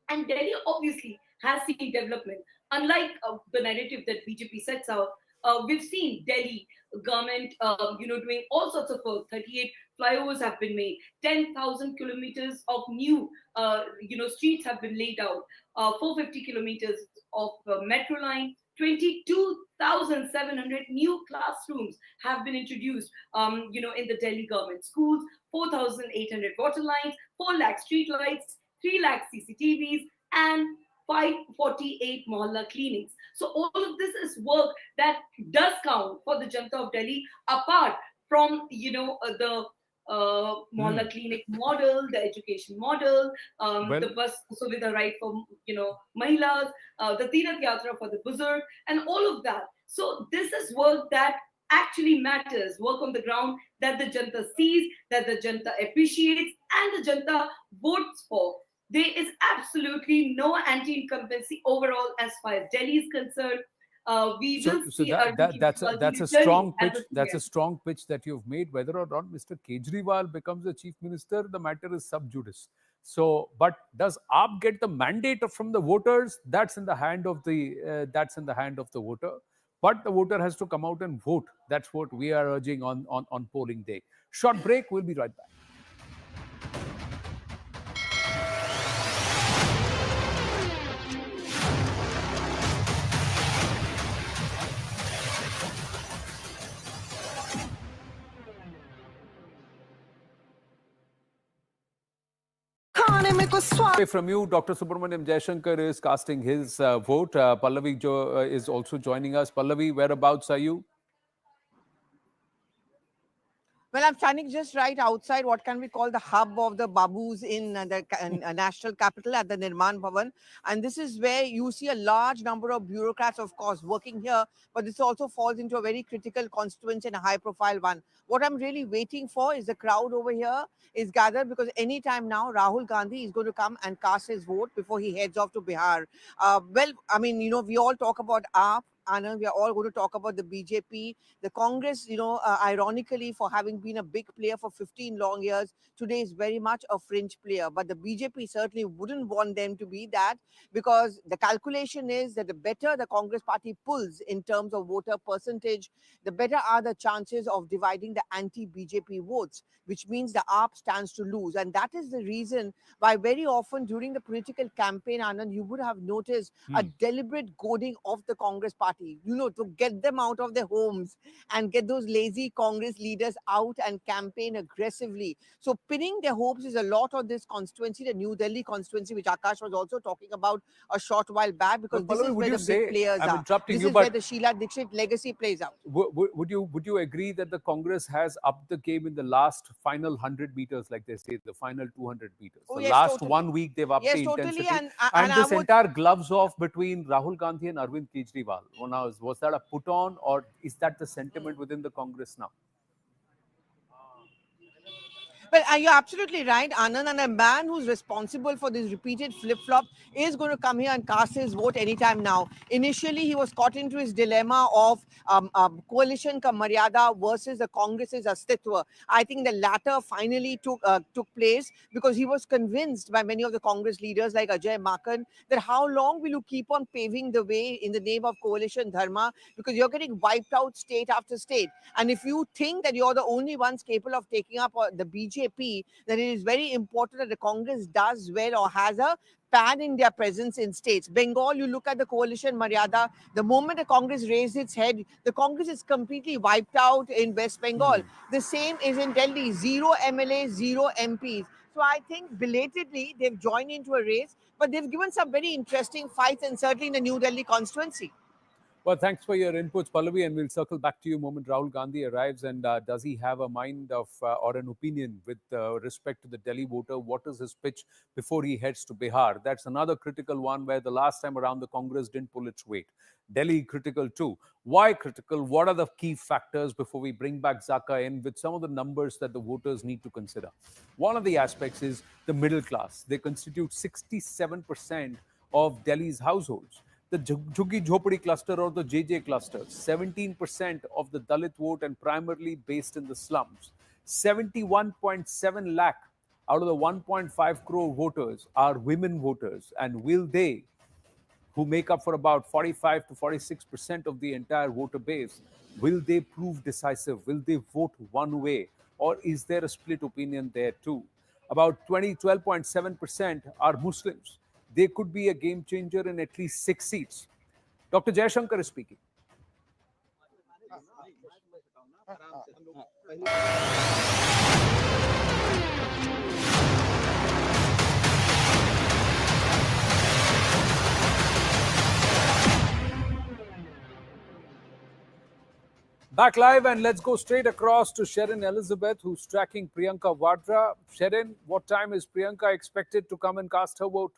And Delhi obviously has seen development. Unlike the narrative that BJP sets out, we've seen Delhi government, doing all sorts of work. 38 flyovers have been made. 10,000 kilometers of new, streets have been laid out. 450 kilometers of metro line. 22,700 new classrooms have been introduced, in the Delhi government schools. 4,800 water lines. 4 lakh street lights. 3 lakh CCTVs, and 548 mohalla clinics. So all of this is work that does count for the Janata of Delhi, apart from the mohalla clinic model, the education model, the bus Suvidha right for mahilas, the Tirath Yatra for the Buzurg, and all of that. So this is work that actually matters, work on the ground that the Janata sees, that the Janata appreciates, and the Janata votes for. There is absolutely no anti-incumbency overall as far as Delhi is concerned. We will see
that's a strong pitch. That's a strong pitch that you've made. Whether or not Mr. Kejriwal becomes the chief minister, the matter is sub judice. So, but does AAP get the mandate from the voters? That's in the hand of the voter. But the voter has to come out and vote. That's what we are urging on polling day. Short break. We'll be right back. From you, Dr. Subramaniam Jaishankar is casting his vote. Pallavi is also joining us. Pallavi, whereabouts are you?
Well, I'm standing just right outside what can we call the hub of the Babus in the national capital at the Nirman Bhavan. And this is where you see a large number of bureaucrats, of course, working here. But this also falls into a very critical constituency and a high-profile one. What I'm really waiting for is the crowd over here is gathered, because anytime now Rahul Gandhi is going to come and cast his vote before he heads off to Bihar. Well, I mean, we all talk about AAP. Anand, we are all going to talk about the BJP, the Congress, ironically, for having been a big player for 15 long years, today is very much a fringe player. But the BJP certainly wouldn't want them to be that, because the calculation is that the better the Congress party pulls in terms of voter percentage, the better are the chances of dividing the anti-BJP votes, which means the AAP stands to lose. And that is the reason why very often during the political campaign, Anand, you would have noticed a deliberate goading of the Congress party, to get them out of their homes and get those lazy Congress leaders out and campaign aggressively. So pinning their hopes is a lot on this constituency, the New Delhi constituency, which Akash was also talking about a short while back, because
But
this
Pallavi,
is
would
where
you
the
say,
big players
I'm
are.
interrupting
This
you,
is where
but
the Sheila Dixit legacy plays out.
would you agree that the Congress has upped the game in the last final 100 meters, like they say, the final 200 meters?
Oh,
The
yes,
last
totally.
1 week they've upped
Yes,
the
totally.
intensity,
And I
this
would
entire gloves off between Rahul Gandhi and Arvind Kejriwal. Was that a put on, or is that the sentiment within the Congress now?
Well, you're absolutely right, Anand. And a man who's responsible for this repeated flip-flop is going to come here and cast his vote anytime now. Initially, he was caught into his dilemma of coalition ka maryada versus the Congress's astitwa. I think the latter finally took place, because he was convinced by many of the Congress leaders like Ajay Makan that how long will you keep on paving the way in the name of coalition dharma, because you're getting wiped out state after state. And if you think that you're the only ones capable of taking up the BJP, then it is very important that the Congress does well or has a pan-India presence in states. Bengal, you look at the coalition Maryada, the moment the Congress raised its head, the Congress is completely wiped out in West Bengal. The same is in Delhi, 0 MLAs, 0 MPs. So I think belatedly they've joined into a race, but they've given some very interesting fights, and certainly in the New Delhi constituency.
Well, thanks for your inputs, Pallavi, and we'll circle back to you the moment Rahul Gandhi arrives. And does he have a mind of or an opinion with respect to the Delhi voter? What is his pitch before he heads to Bihar? That's another critical one, where the last time around the Congress didn't pull its weight. Delhi critical too. Why critical? What are the key factors before we bring back Zaka in with some of the numbers that the voters need to consider? One of the aspects is the middle class. They constitute 67% of Delhi's households. The Jhuggi Jhopadi cluster or the JJ cluster, 17% of the Dalit vote and primarily based in the slums. 71.7 lakh out of the 1.5 crore voters are women voters. And will they, who make up for about 45 to 46% of the entire voter base, will they prove decisive? Will they vote one way? Or is there a split opinion there too? About 12.7% are Muslims. They could be a game changer in at least 6 seats. Dr. Jayashankar is speaking. Back live, and let's go straight across to Sharon Elizabeth, who's tracking Priyanka Vadra. Sharon, what time is Priyanka expected to come and cast her vote?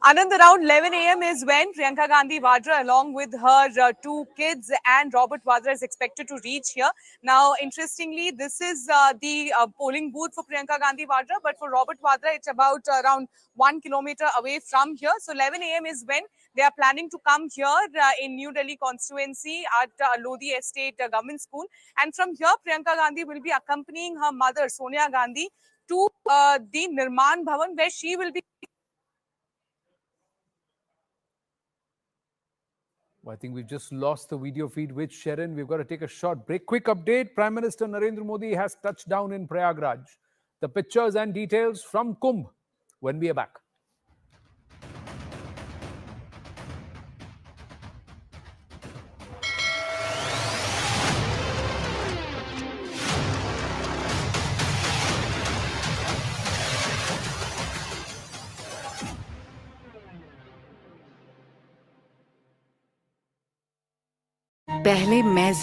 Anand, around 11 a.m. is when Priyanka Gandhi Vadra, along with her 2 kids and Robert Vadra, is expected to reach here. Now, interestingly, this is the polling booth for Priyanka Gandhi Vadra, but for Robert Vadra, it's about around 1 kilometer away from here. So, 11 a.m. is when they are planning to come here in New Delhi constituency at Lodi Estate Government School. And from here, Priyanka Gandhi will be accompanying her mother, Sonia Gandhi, to the Nirman Bhavan, where she will be.
Well, I think we've just lost the video feed with Sharon. We've got to take a short break. Quick update. Prime Minister Narendra Modi has touched down in Prayagraj. The pictures and details from Kumbh when we are back.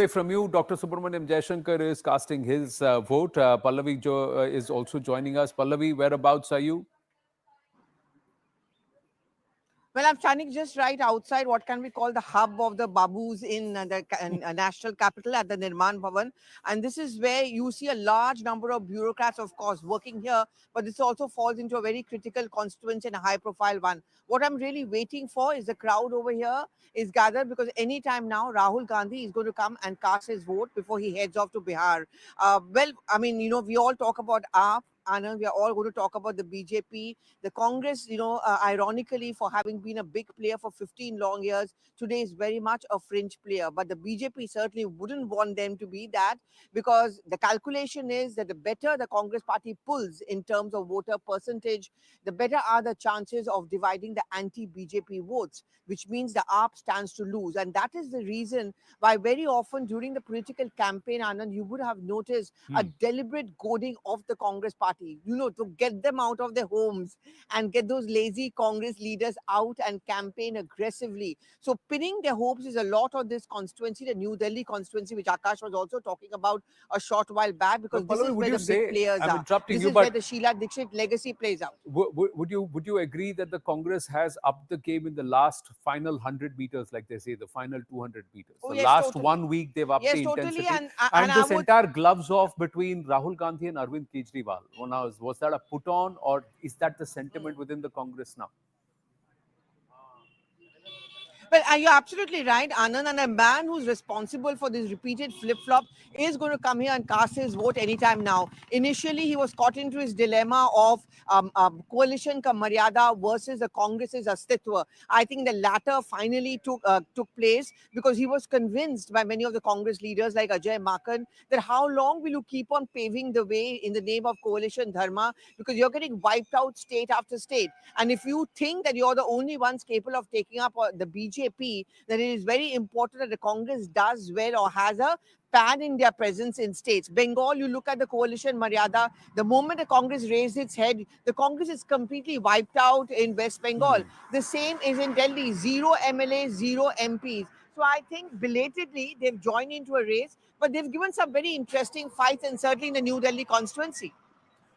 From you, Dr. Subramaniam Jayashankar is casting his vote. Pallavi is also joining us. Pallavi, whereabouts are you?
Well, I'm standing just right outside what can we call the hub of the Babus in the national capital at the Nirman Bhavan. And this is where you see a large number of bureaucrats, of course, working here. But this also falls into a very critical constituency and a high profile one. What I'm really waiting for is the crowd over here is gathered because anytime now Rahul Gandhi is going to come and cast his vote before he heads off to Bihar. Well, I mean, we all talk about AAP. Anand, we are all going to talk about the BJP, the Congress, ironically, for having been a big player for 15 long years, today is very much a fringe player. But the BJP certainly wouldn't want them to be that, because the calculation is that the better the Congress party pulls in terms of voter percentage, the better are the chances of dividing the anti-BJP votes, which means the AAP stands to lose. And that is the reason why very often during the political campaign, Anand, you would have noticed a deliberate goading of the Congress party, to get them out of their homes and get those lazy Congress leaders out and campaign aggressively. So pinning their hopes is a lot on this constituency, the New Delhi constituency, which Akash was also talking about a short while back, because this is where the big players are. This is where the Sheila Dixit legacy plays out.
Would you agree that the Congress has upped the game in the last final 100 meters, like they say, the final 200 meters?
Oh,
the
yes,
last
totally.
1 week they've upped
Yes,
the
totally.
intensity.
And
this
I would...
entire gloves off between Rahul Gandhi and Arvind Kejriwal, was that a put on, or is that the sentiment within the Congress now?
Well, you're absolutely right, Anand. And a man who's responsible for this repeated flip-flop is going to come here and cast his vote anytime now. Initially, he was caught into his dilemma of coalition ka maryada versus the Congress's astitva. I think the latter finally took place because he was convinced by many of the Congress leaders like Ajay Makan that how long will you keep on paving the way in the name of coalition dharma, because you're getting wiped out state after state. And if you think that you're the only ones capable of taking up the BJP, then it is very important that the Congress does well or has a pan-India presence in states. Bengal, you look at the coalition Maryada, the moment the Congress raised its head, the Congress is completely wiped out in West Bengal. The same is in Delhi, 0 MLAs, 0 MPs. So I think belatedly they've joined into a race, but they've given some very interesting fights, and certainly in the New Delhi constituency.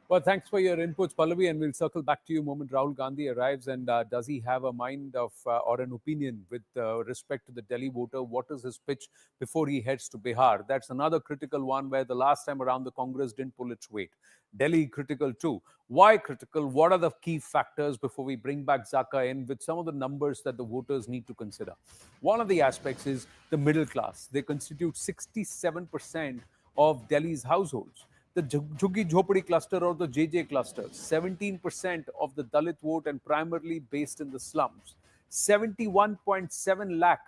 Well, thanks for your inputs, Pallavi, and we'll circle back to you the moment Rahul Gandhi arrives. And does he have a mind of or an opinion with respect to the Delhi voter? What is his pitch before he heads to Bihar? That's another critical one where the last time around the Congress didn't pull its weight. Delhi critical too. Why critical? What are the key factors before we bring back Zaka in with some of the numbers that the voters need to consider? One of the aspects is the middle class. They constitute 67% of Delhi's households. The Jhuggi Jhopadi cluster or the JJ cluster, 17% of the Dalit vote and primarily based in the slums. 71.7 lakh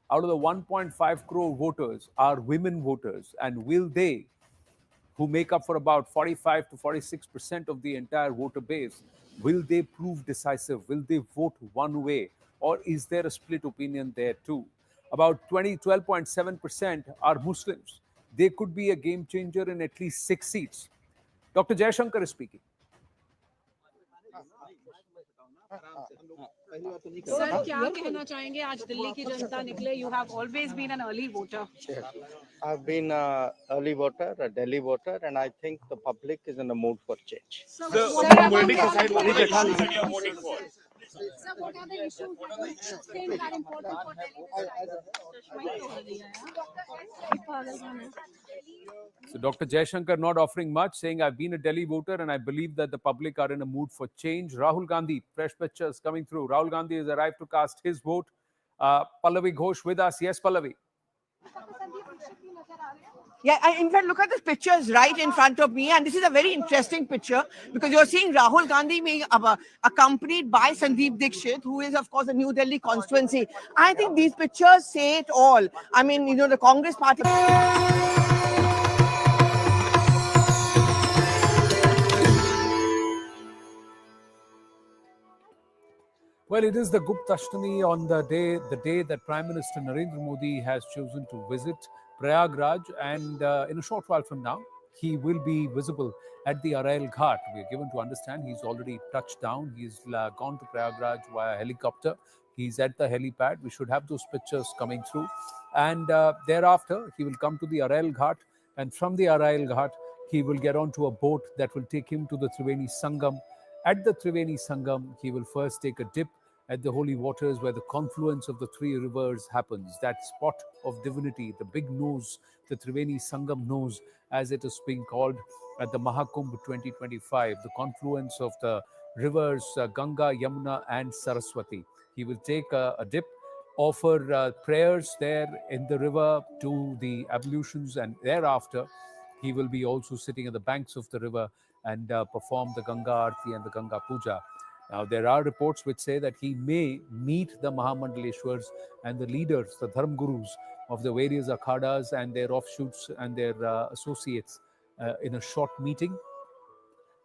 out of the 1.5 crore voters are women voters. And will they, who make up for about 45 to 46% of the entire voter base, will they prove decisive? Will they vote one way? Or is there a split opinion there too? About 12.7% are Muslims. They could be a game changer in at least 6 seats. Dr. Jaishankar is speaking.
Sir क्या कहना चाहेंगे आज दिल्ली की जनता निकले? You have always been an early voter.
I've been an early voter, a Delhi voter, and I think the public is in the mood for change.
Sir, politics aside, what are the issues that you're voting for?
Sir, what are the issues that you think are important for Delhi?
So Dr. Jaishankar not offering much, saying I've been a Delhi voter and I believe that the public are in a mood for change. Rahul Gandhi, fresh pictures coming through. Rahul Gandhi has arrived to cast his vote. Pallavi Ghosh with us. Yes, Pallavi.
Yeah, in fact, look at this pictures right in front of me. And this is a very interesting picture because you're seeing Rahul Gandhi being accompanied by Sandeep Dixit, who is, of course, a New Delhi constituency. I think these pictures say it all. I mean, the Congress party...
Well, it is the Guptashtami on the day that Prime Minister Narendra Modi has chosen to visit Prayagraj, and in a short while from now, he will be visible at the Arail Ghat. We are given to understand he's already touched down. He's gone to Prayagraj via helicopter. He's at the helipad. We should have those pictures coming through. And thereafter, he will come to the Arail Ghat, and from the Arail Ghat, he will get onto a boat that will take him to the Triveni Sangam. At the Triveni Sangam, he will first take a dip at the holy waters where the confluence of the three rivers happens. That spot of divinity, the big nose, the Triveni Sangam nose, as it is being called, at the Mahakumbh 2025, the confluence of the rivers Ganga, Yamuna, and Saraswati. He will take a dip, offer prayers there in the river, to the ablutions, and thereafter he will be also sitting at the banks of the river and perform the Ganga Aarti and the Ganga Puja. Now, there are reports which say that he may meet the Mahamandaleshwars and the leaders, the Dharm Gurus of the various akhadas and their offshoots and their associates in a short meeting,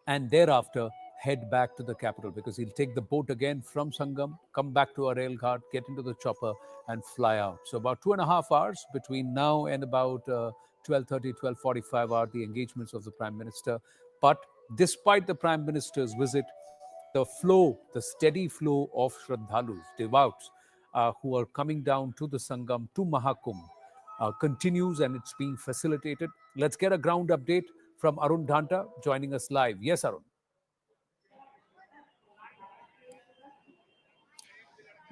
and thereafter head back to the capital, because he'll take the boat again from Sangam, come back to Arail Ghat, get into the chopper and fly out. So about 2.5 hours between now and about 12:30, 12:45 are the engagements of the Prime Minister. But despite the Prime Minister's visit, the flow, the steady flow of Shraddhalus, devouts, who are coming down to the Sangam, to Mahakumbh, continues, and it's being facilitated. Let's get a ground update from Arun Dhanta joining us live. Yes, Arun.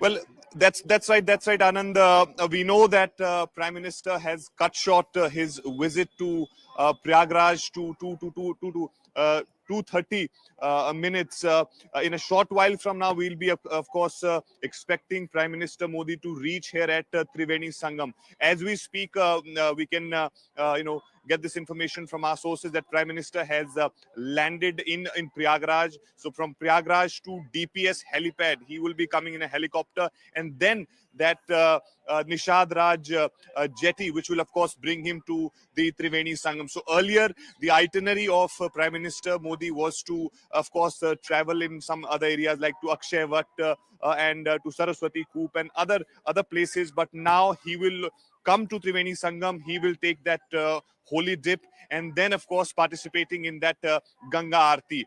Well, that's right, Anand. We know that Prime Minister has cut short his visit to Prayagraj to 2:30 minutes. In a short while from now, we'll be, of course, expecting Prime Minister Modi to reach here at Triveni Sangam. As we speak, we can, get this information from our sources that Prime Minister has landed in Prayagraj. So from Prayagraj to DPS helipad, he will be coming in a helicopter, and then that Nishad Raj jetty, which will of course bring him to the Triveni Sangam. So earlier, the itinerary of Prime Minister Modi was to, of course, travel in some other areas like to Akshay Vat and to Saraswati Koop and other places. But now he will come to Triveni Sangam. He will take that holy dip, and then of course participating in that Ganga Aarti.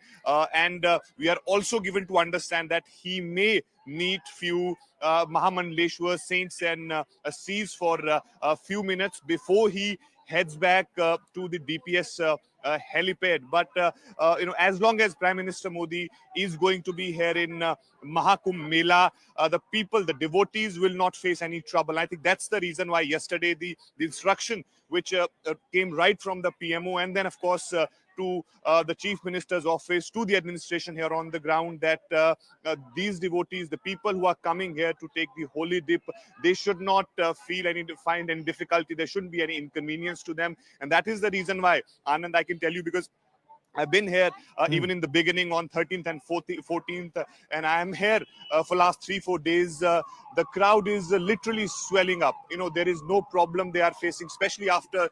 And we are also given to understand that he may meet few Mahamandaleshwar saints and sees for a few minutes before he heads back to the DPS helipad. But as long as Prime Minister Modi is going to be here in Mahakumbh Mela, the people, the devotees will not face any trouble. I think that's the reason why yesterday the instruction which came right from the PMO, and then of course to the Chief Minister's office, to the administration here on the ground, that these devotees, the people who are coming here to take the holy dip, they should not find any difficulty. There shouldn't be any inconvenience to them. And that is the reason why, Anand, I can tell you, because I've been here even in the beginning on 13th and 14th, and I am here for last 3-4 days. The crowd is literally swelling up. There is no problem they are facing, especially after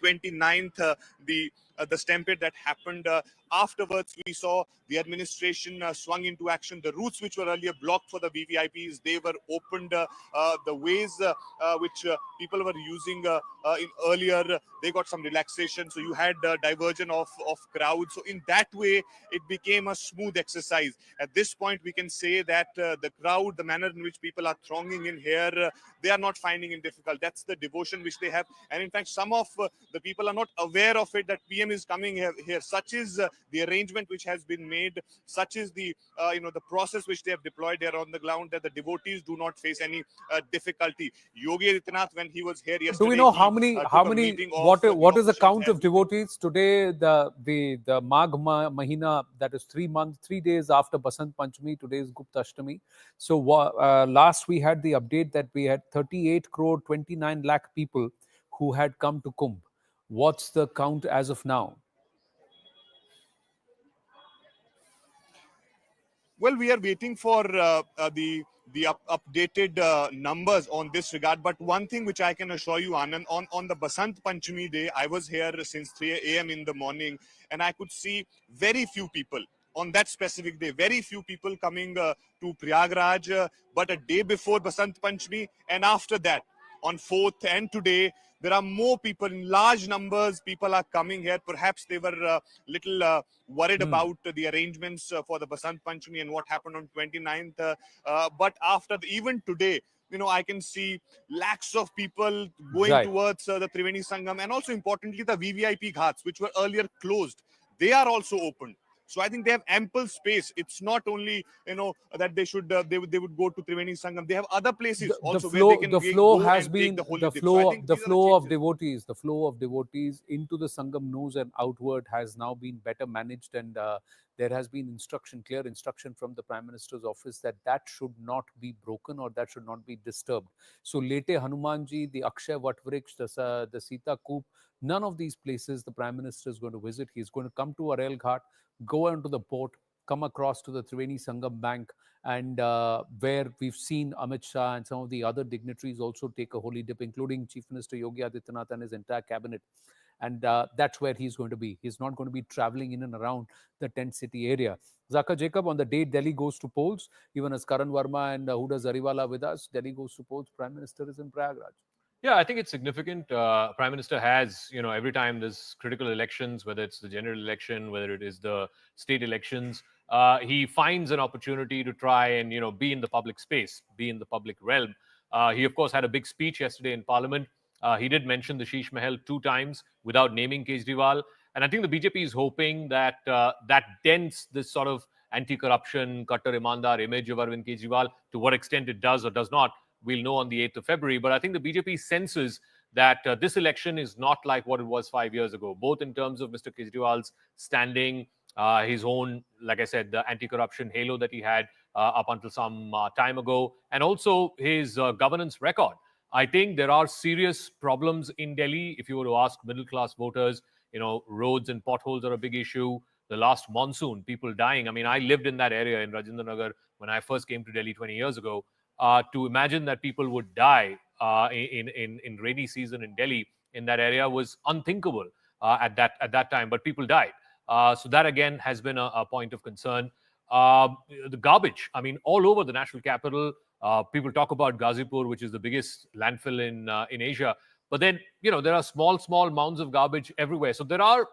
29th, the stampede that happened. Afterwards, we saw the administration swung into action. The routes which were earlier blocked for the VVIPs, they were opened. The ways which people were using in earlier, they got some relaxation. So you had diversion of crowds. So in that way, it became a smooth exercise. At this point, we can say that the crowd, the manner in which people are thronging in here, they are not finding it difficult. That's the devotion which they have. And in fact, some of the people are not aware of it, that PM is coming here. Such is the arrangement which has been made. Such is the the process which they have deployed here on the ground, that the devotees do not face any difficulty. Yogi Adityanath, when he was here yesterday,
do we know how many what is the count of devotees today? The Magh Mahina, that is 3 days after Basant Panchami. Today is Gupta Ashtami. So last we had the update that we had 38 crore 29 lakh people who had come to Kumbh. What's the count as of now?
Well, we are waiting for the updated numbers on this regard. But one thing which I can assure you, Anand, on the Basant Panchami day, I was here since 3 a.m. in the morning, and I could see very few people on that specific day. Very few people coming to Prayagraj, but a day before Basant Panchami, and after that, on 4th and today, there are more people in large numbers. People are coming here. Perhaps they were little worried about the arrangements for the Basant Panchami and what happened on 29th. But after even today, I can see lakhs of people going towards the Triveni Sangam, and also importantly, the VVIP ghats, which were earlier closed, they are also open. So I think they have ample space. It's not only that they should they would go to Triveni Sangam. They have other places also where they can
the flow
go
has
and
been
take the holy
the
dip. So I
flow
think
the
these are the
flow of
changes.
devotees the flow of devotees into the Sangam nose and outward has now been better managed, and there has been clear instruction from the Prime Minister's office that should not be broken or that should not be disturbed. So Lete Hanumanji, the Akshay Vatvriks, the Sita Koop, none of these places the Prime Minister is going to visit. He's going to come to Arel Ghat, go onto the port, come across to the Triveni Sangam Bank, and where we've seen Amit Shah and some of the other dignitaries also take a holy dip, including Chief Minister Yogi Adityanath and his entire cabinet. And that's where he's going to be. He's not going to be traveling in and around the tent city area. Zaka Jacob, on the day Delhi goes to polls, even as Karan Verma and Huda Zariwala with us, Delhi goes to polls, Prime Minister is in Prayagraj.
Yeah, I think it's significant. Prime Minister has, every time there's critical elections, whether it's the general election, whether it is the state elections, he finds an opportunity to try and, be in the public space, be in the public realm. He, of course, had a big speech yesterday in Parliament. He did mention the Sheesh Mahal 2 times without naming Kejriwal. And I think the BJP is hoping that that dents this sort of anti-corruption, Kattar Imandar image of Arvind Kejriwal. To what extent it does or does not, we'll know on the 8th of February. But I think the BJP senses that this election is not like what it was 5 years ago, both in terms of Mr. Kejriwal's standing, his own, like I said, the anti-corruption halo that he had up until some time ago, and also his governance record. I think there are serious problems in Delhi. If you were to ask middle-class voters, roads and potholes are a big issue. The last monsoon, people dying. I mean, I lived in that area in Rajendra Nagar when I first came to Delhi 20 years ago. To imagine that people would die in rainy season in Delhi in that area was unthinkable at that time. But people died. So that again has been a point of concern. The garbage. I mean, all over the national capital. People talk about Ghazipur, which is the biggest landfill in Asia. But then, there are small mounds of garbage everywhere. So there are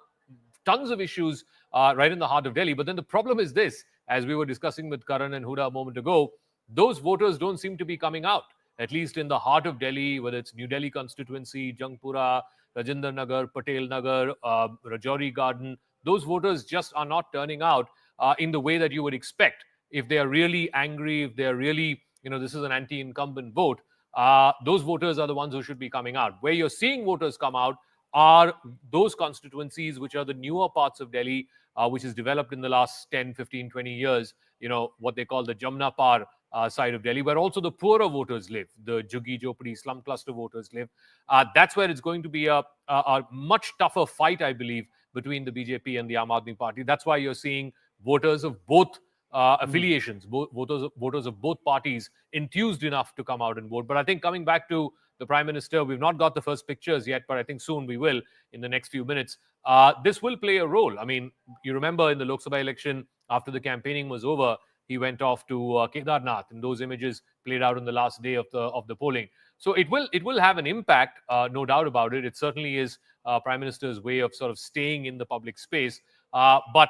tons of issues right in the heart of Delhi. But then the problem is this, as we were discussing with Karan and Huda a moment ago, those voters don't seem to be coming out, at least in the heart of Delhi, whether it's New Delhi constituency, Jangpura, Rajendra Nagar, Patel Nagar, Rajouri Garden. Those voters just are not turning out in the way that you would expect. If they are really angry, if they are really, this is an anti-incumbent vote, those voters are the ones who should be coming out. Where you're seeing voters come out are those constituencies which are the newer parts of Delhi, which is developed in the last 10, 15, 20 years, what they call the Jamna Par side of Delhi, where also the poorer voters live, the Juggi Jopadi slum cluster voters live. That's where it's going to be a much tougher fight, I believe, between the BJP and the Aam Aadmi Party. That's why you're seeing voters of both affiliations, voters of both parties enthused enough to come out and vote. But I think coming back to the Prime Minister, we've not got the first pictures yet, but I think soon we will in the next few minutes. This will play a role. I mean, you remember in the Lok Sabha election, after the campaigning was over, he went off to Kedarnath, and those images played out on the last day of the polling. So it will have an impact, no doubt about it. It certainly is Prime Minister's way of sort of staying in the public space. But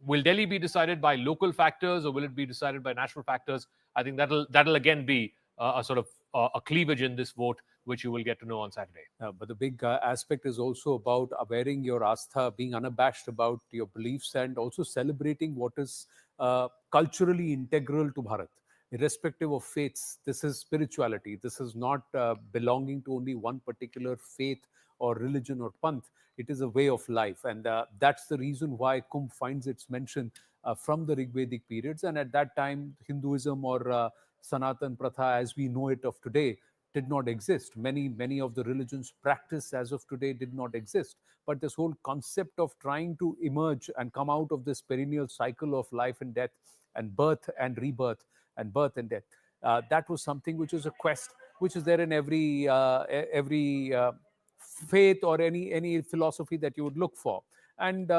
will Delhi be decided by local factors or will it be decided by national factors? I think that'll again be a sort of a cleavage in this vote, which you will get to know on Saturday.
But the big aspect is also about wearing your astha, being unabashed about your beliefs, and also celebrating what is culturally integral to Bharat. Irrespective of faiths, this is spirituality. This is not belonging to only one particular faith or religion or panth. It is a way of life. And that's the reason why Kumbh finds its mention from the Rigvedic periods. And at that time, Hinduism or Sanatan Pratha, as we know it of today, did not exist. Many of the religions practiced as of today did not exist. But this whole concept of trying to emerge and come out of this perennial cycle of life and death and birth and rebirth and birth and death, that was something which is a quest which is there in every faith or any philosophy that you would look for. And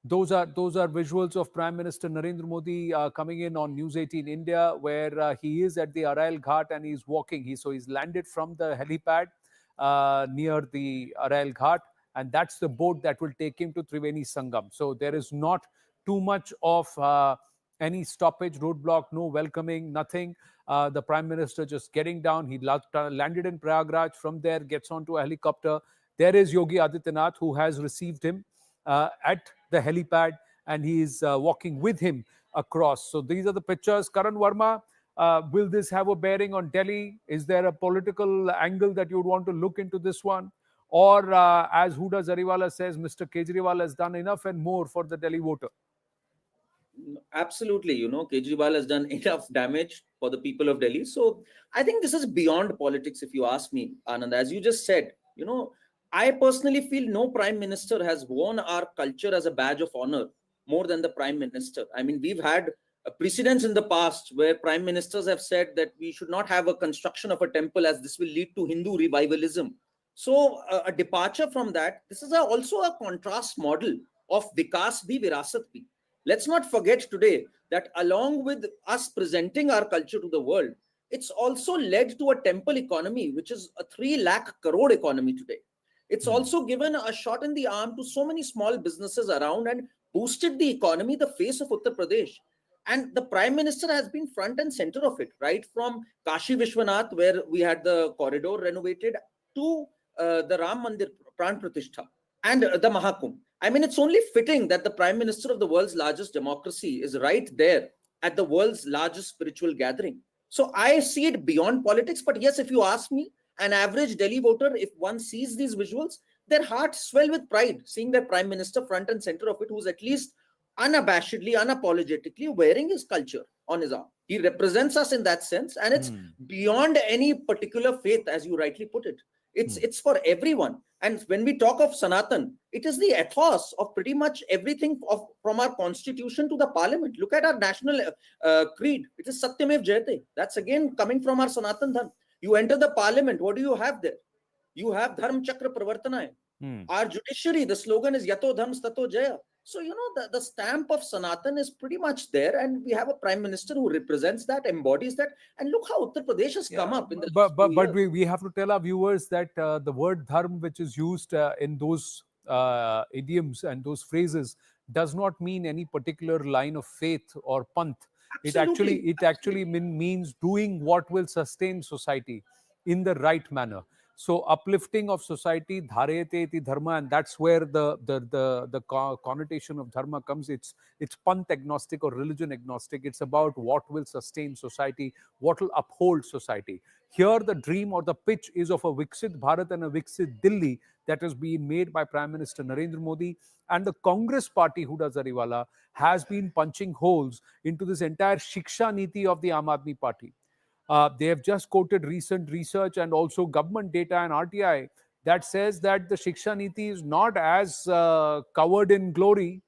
those are visuals of Prime Minister Narendra Modi coming in on News 18 India, where he is at the Arail Ghat and he's walking. He's landed from the helipad near the Arail Ghat, and that's the boat that will take him to Triveni Sangam. So there is not too much of any stoppage, roadblock, no welcoming, nothing. The Prime Minister just getting down. He landed in Prayagraj. From there, gets onto a helicopter. There is Yogi Adityanath, who has received him at the helipad, and he is walking with him across. So these are the pictures. Karan Verma, will this have a bearing on Delhi? Is there a political angle that you would want to look into this one? Or as Huda Zariwala says, Mr. Kejriwal has done enough and more for the Delhi voter?
Absolutely, Kejriwal has done enough damage for the people of Delhi. So I think this is beyond politics, if you ask me, Anand. As you just said, I personally feel no prime minister has worn our culture as a badge of honor more than the prime minister. I mean, we've had precedents in the past where prime ministers have said that we should not have a construction of a temple as this will lead to Hindu revivalism. So a departure from that, this is also a contrast model of Vikas bhi Virasat bhi. Let's not forget today that along with us presenting our culture to the world, it's also led to a temple economy, which is a 3 lakh crore economy today. It's also given a shot in the arm to so many small businesses around and boosted the economy, the face of Uttar Pradesh. And the Prime Minister has been front and center of it, right from Kashi Vishwanath, where we had the corridor renovated, to the Ram Mandir Pran Pratishtha and the Mahakumbh. I mean, it's only fitting that the Prime Minister of the world's largest democracy is right there at the world's largest spiritual gathering. So I see it beyond politics. But yes, if you ask me, an average Delhi voter, if one sees these visuals, their hearts swell with pride, seeing their Prime Minister front and center of it, who's at least unabashedly, unapologetically wearing his culture on his arm. He represents us in that sense, and it's beyond any particular faith, as you rightly put it. It's for everyone. And when we talk of Sanatan, it is the ethos of pretty much everything from our constitution to the parliament. Look at our national creed. It is Satyamev Jayate. That's again coming from our Sanatan Dharma. You enter the parliament, what do you have there? You have Dharm Chakra Pravartanaya. Our judiciary, the slogan is Yato Dharm Stato Jaya. So, the stamp of Sanatan is pretty much there, and we have a prime minister who represents that, embodies that. And look how Uttar Pradesh has come up in the
But we have to tell our viewers that the word dharm, which is used in those idioms and those phrases, does not mean any particular line of faith or panth.
Absolutely.
It actually means doing what will sustain society in the right manner. So uplifting of society, dharete iti dharma, and that's where the connotation of dharma comes. It's panth agnostic or religion agnostic. It's about what will sustain society, what will uphold society. Here the dream or the pitch is of a Viksit Bharat and a Viksit Delhi that is being made by Prime Minister Narendra Modi, and the Congress party, Huda Zariwala, has been punching holes into this entire Shiksha Niti of the Aam Aadmi Party. They have just quoted recent research and also government data and RTI that says that the Shiksha Niti is not as covered in glory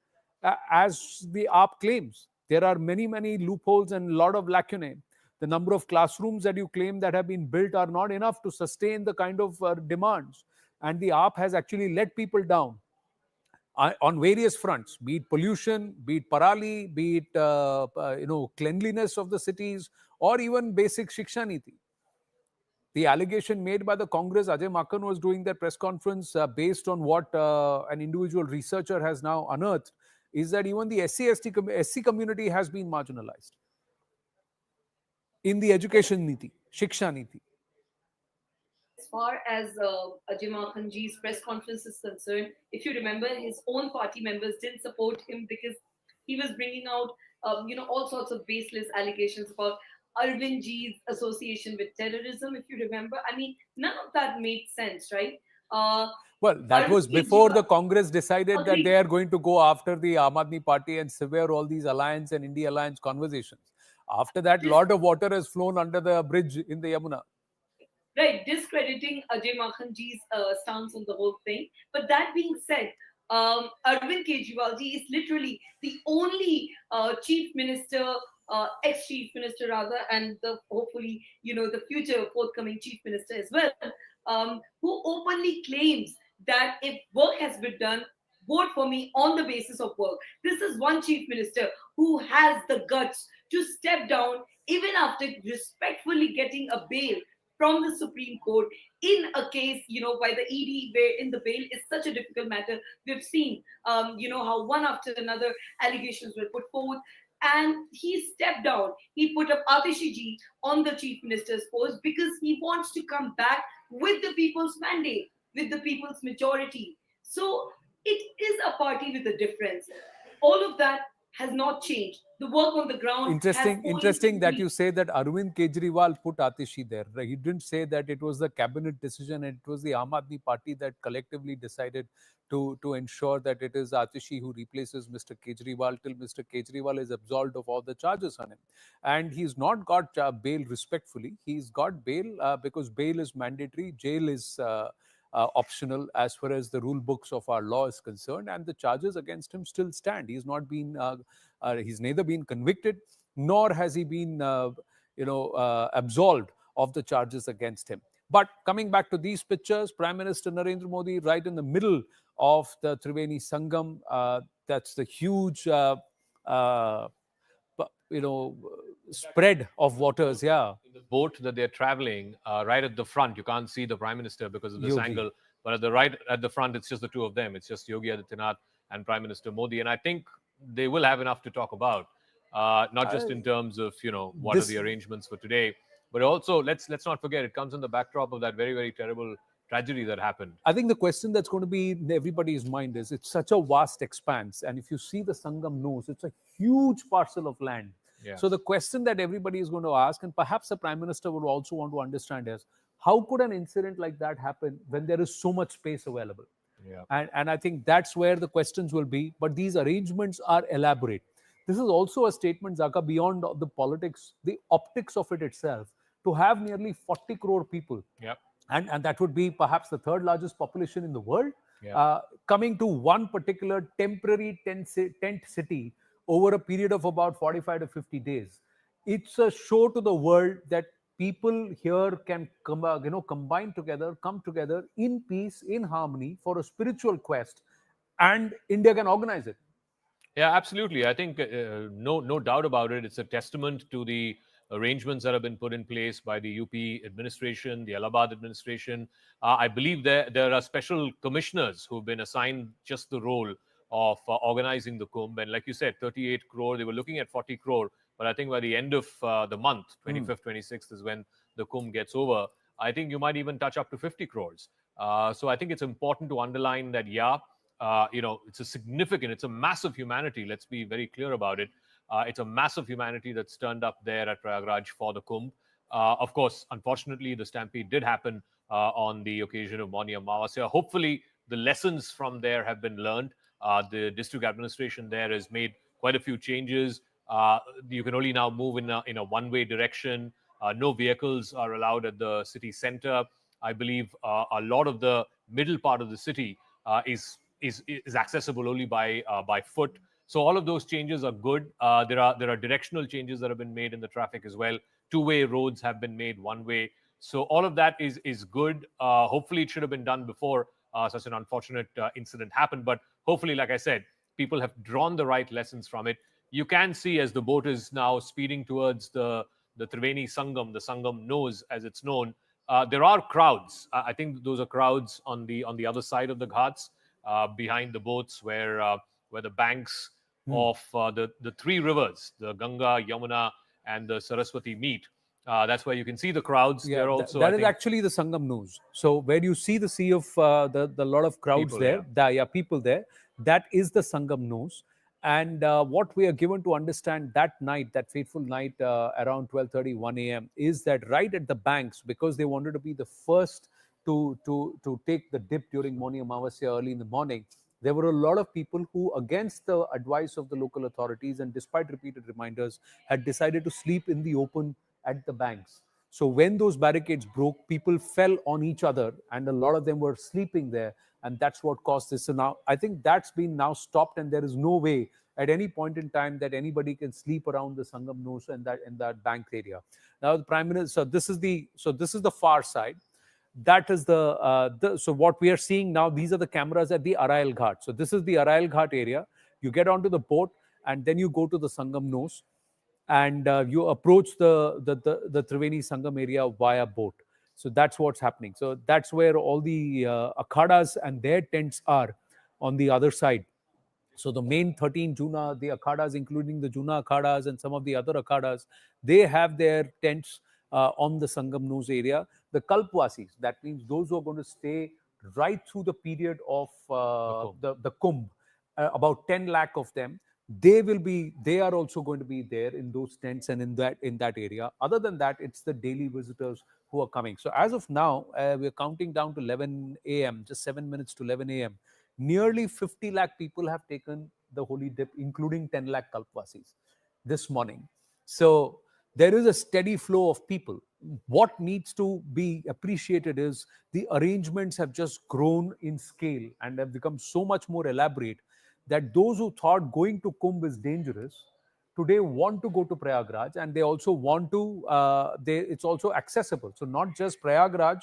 as the AAP claims. There are many, many loopholes and a lot of lacunae. The number of classrooms that you claim that have been built are not enough to sustain the kind of demands. And the AAP has actually let people down on various fronts, be it pollution, be it parali, be it cleanliness of the cities, or even basic Shiksha Niti. The allegation made by the Congress, Ajay Makhan was doing their press conference based on what an individual researcher has now unearthed, is that even the SC community has been marginalized in the education Niti, Shiksha Niti.
As far as Ajay Makhanji's press conference is concerned, if you remember, his own party members didn't support him because he was bringing out, all sorts of baseless allegations about Arvind Ji's association with terrorism. If you remember, I mean, none of that made sense, right?
Well, that was before the Congress decided that they are going to go after the Aam Aadmi Party and sever all these alliance and India alliance conversations. After that, a lot of water has flown under the bridge in the Yamuna.
Right, discrediting Ajay Makhanji's stance on the whole thing. But that being said, Arvind Kejriwal ji is literally the only chief minister, ex-chief minister rather, and hopefully, the future forthcoming chief minister as well, who openly claims that if work has been done, vote for me on the basis of work. This is one chief minister who has the guts to step down even after respectfully getting a bail from the Supreme Court in a case, by the ED, where in the bail is such a difficult matter. We've seen, how one after another allegations were put forth, and he stepped down. He put up Atishi ji on the chief minister's post because he wants to come back with the people's mandate, with the people's majority. So it is a party with a difference. all of that has not changed. The work on the ground
Interesting that you say that Arvind Kejriwal put Atishi there. He didn't say that it was the cabinet decision and it was the Aam Aadmi Party that collectively decided to ensure that it is Atishi who replaces Mr. Kejriwal till Mr. Kejriwal is absolved of all the charges on him. And he's not got bail respectfully. He's got bail because bail is mandatory. Jail is optional as far as the rule books of our law is concerned, and the charges against him still stand. He's not been, he's neither been convicted nor has he been, absolved of the charges against him. But coming back to these pictures, Prime Minister Narendra Modi right in the middle of the Triveni Sangam. That's the huge, spread of waters. Yeah.
The boat that they're traveling right at the front, you can't see the Prime Minister because of this
Yogi.
angle, but at the front, it's just the two of them. It's just Yogi Adityanath and Prime Minister Modi. And I think they will have enough to talk about, not just in terms of, what are the arrangements for today, but also let's not forget it comes in the backdrop of that very, very terrible tragedy that happened.
I think the question that's going to be in everybody's mind is it's such a vast expanse. And if you see the Sangam knows, it's a huge parcel of land.
Yeah.
So the question that everybody is going to ask, and perhaps the Prime Minister would also want to understand is, how could an incident like that happen when there is so much space available?
Yeah.
And I think that's where the questions will be. But these arrangements are elaborate. This is also a statement, Zaka, beyond the politics, the optics of it itself, to have nearly 40 crore people.
Yep.
And that would be perhaps the third largest population in the world,
Yeah.
coming to one particular temporary tent city over a period of about 45 to 50 days. It's a show to the world that people here can combine together, come together in peace, in harmony for a spiritual quest, and India can organize it.
Yeah, absolutely. I think no doubt about it. It's a testament to the arrangements that have been put in place by the UP administration, the Allahabad administration. I believe there are special commissioners who've been assigned just the role of organizing the Kumbh. And like you said, 38 crore, they were looking at 40 crore. But I think by the end of the month, 25th, 26th is when the Kumbh gets over. I think you might even touch up to 50 crores. So I think it's important to underline that, it's a massive humanity. Let's be very clear about it. It's a massive humanity that's turned up there at Prayagraj for the Kumbh. Of course, unfortunately, the stampede did happen on the occasion of Mauni Amavasya. Hopefully, the lessons from there have been learned. The district administration there has made quite a few changes. You can only now move in a one-way direction. No vehicles are allowed at the city center. I believe a lot of the middle part of the city is accessible only by foot. So all of those changes are good. There are directional changes that have been made in the traffic as well. Two-way roads have been made one way. So all of that is good. Hopefully it should have been done before such an unfortunate incident happened. But hopefully, like I said, people have drawn the right lessons from it. You can see as the boat is now speeding towards the Triveni Sangam, the Sangam nose as it's known, there are crowds. I think those are crowds on the other side of the ghats, behind the boats where the banks of the three rivers, the Ganga, Yamuna, and the Saraswati meet. That's where you can see the crowds.
Yeah,
They're also,
that is actually the Sangam nose. So where you see the sea of the lot of crowds
People,
there, people there, that is the Sangam nose. And what we are given to understand that night, that fateful night around 12:30, 1 a.m. is that right at the banks, because they wanted to be the first to take the dip during Mauni Amavasya early in the morning, there were a lot of people who, against the advice of the local authorities and despite repeated reminders, had decided to sleep in the open at the banks. So when those barricades broke, people fell on each other and a lot of them were sleeping there. And that's what caused this. So now I think that's been now stopped, and there is no way at any point in time that anybody can sleep around the Sangam nose and in that bank area. Now the Prime Minister, this is the far side. That is so what we are seeing now, these are the cameras at the Arail Ghat. So this is the Arail Ghat area. You get onto the boat and then you go to the Sangam nose and you approach the Triveni Sangam area via boat. So that's what's happening. So that's where all the akhadas and their tents are on the other side. So the main 13 Juna, the akhadas, including the Juna akhadas and some of the other akhadas, they have their tents on the Sangam nose area. The Kalpwasis, that means those who are going to stay right through the period of the Kumbh, about 10 lakh of them, they are also going to be there in those tents and in that area. Other than that, it's the daily visitors who are coming. So as of now, we're counting down to 11 a.m., just 7 minutes to 11 a.m. Nearly 50 lakh people have taken the holy dip, including 10 lakh Kalpvasis this morning. So there is a steady flow of people. What needs to be appreciated is the arrangements have just grown in scale and have become so much more elaborate that those who thought going to Kumbh is dangerous today want to go to Prayagraj, and they also want to, it's also accessible. So not just Prayagraj,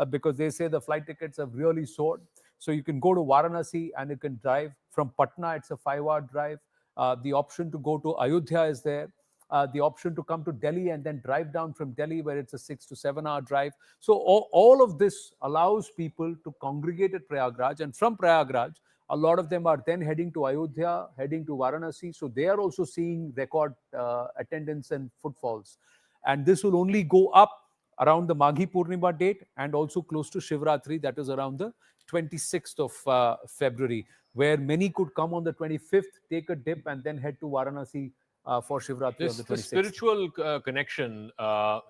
because they say the flight tickets have really soared. So you can go to Varanasi and you can drive. From Patna, it's a 5-hour drive. The option to go to Ayodhya is there. The option to come to Delhi and then drive down from Delhi, where it's a 6 to 7 hour drive. So all of this allows people to congregate at Prayagraj, and from Prayagraj, a lot of them are then heading to Ayodhya, heading to Varanasi. So they are also seeing record attendance and footfalls. And this will only go up around the Maghi Purnima date and also close to Shivratri, that is around the 26th of February, where many could come on the 25th, take a dip, and then head to Varanasi for Shivratri on the 26th.
The spiritual connection,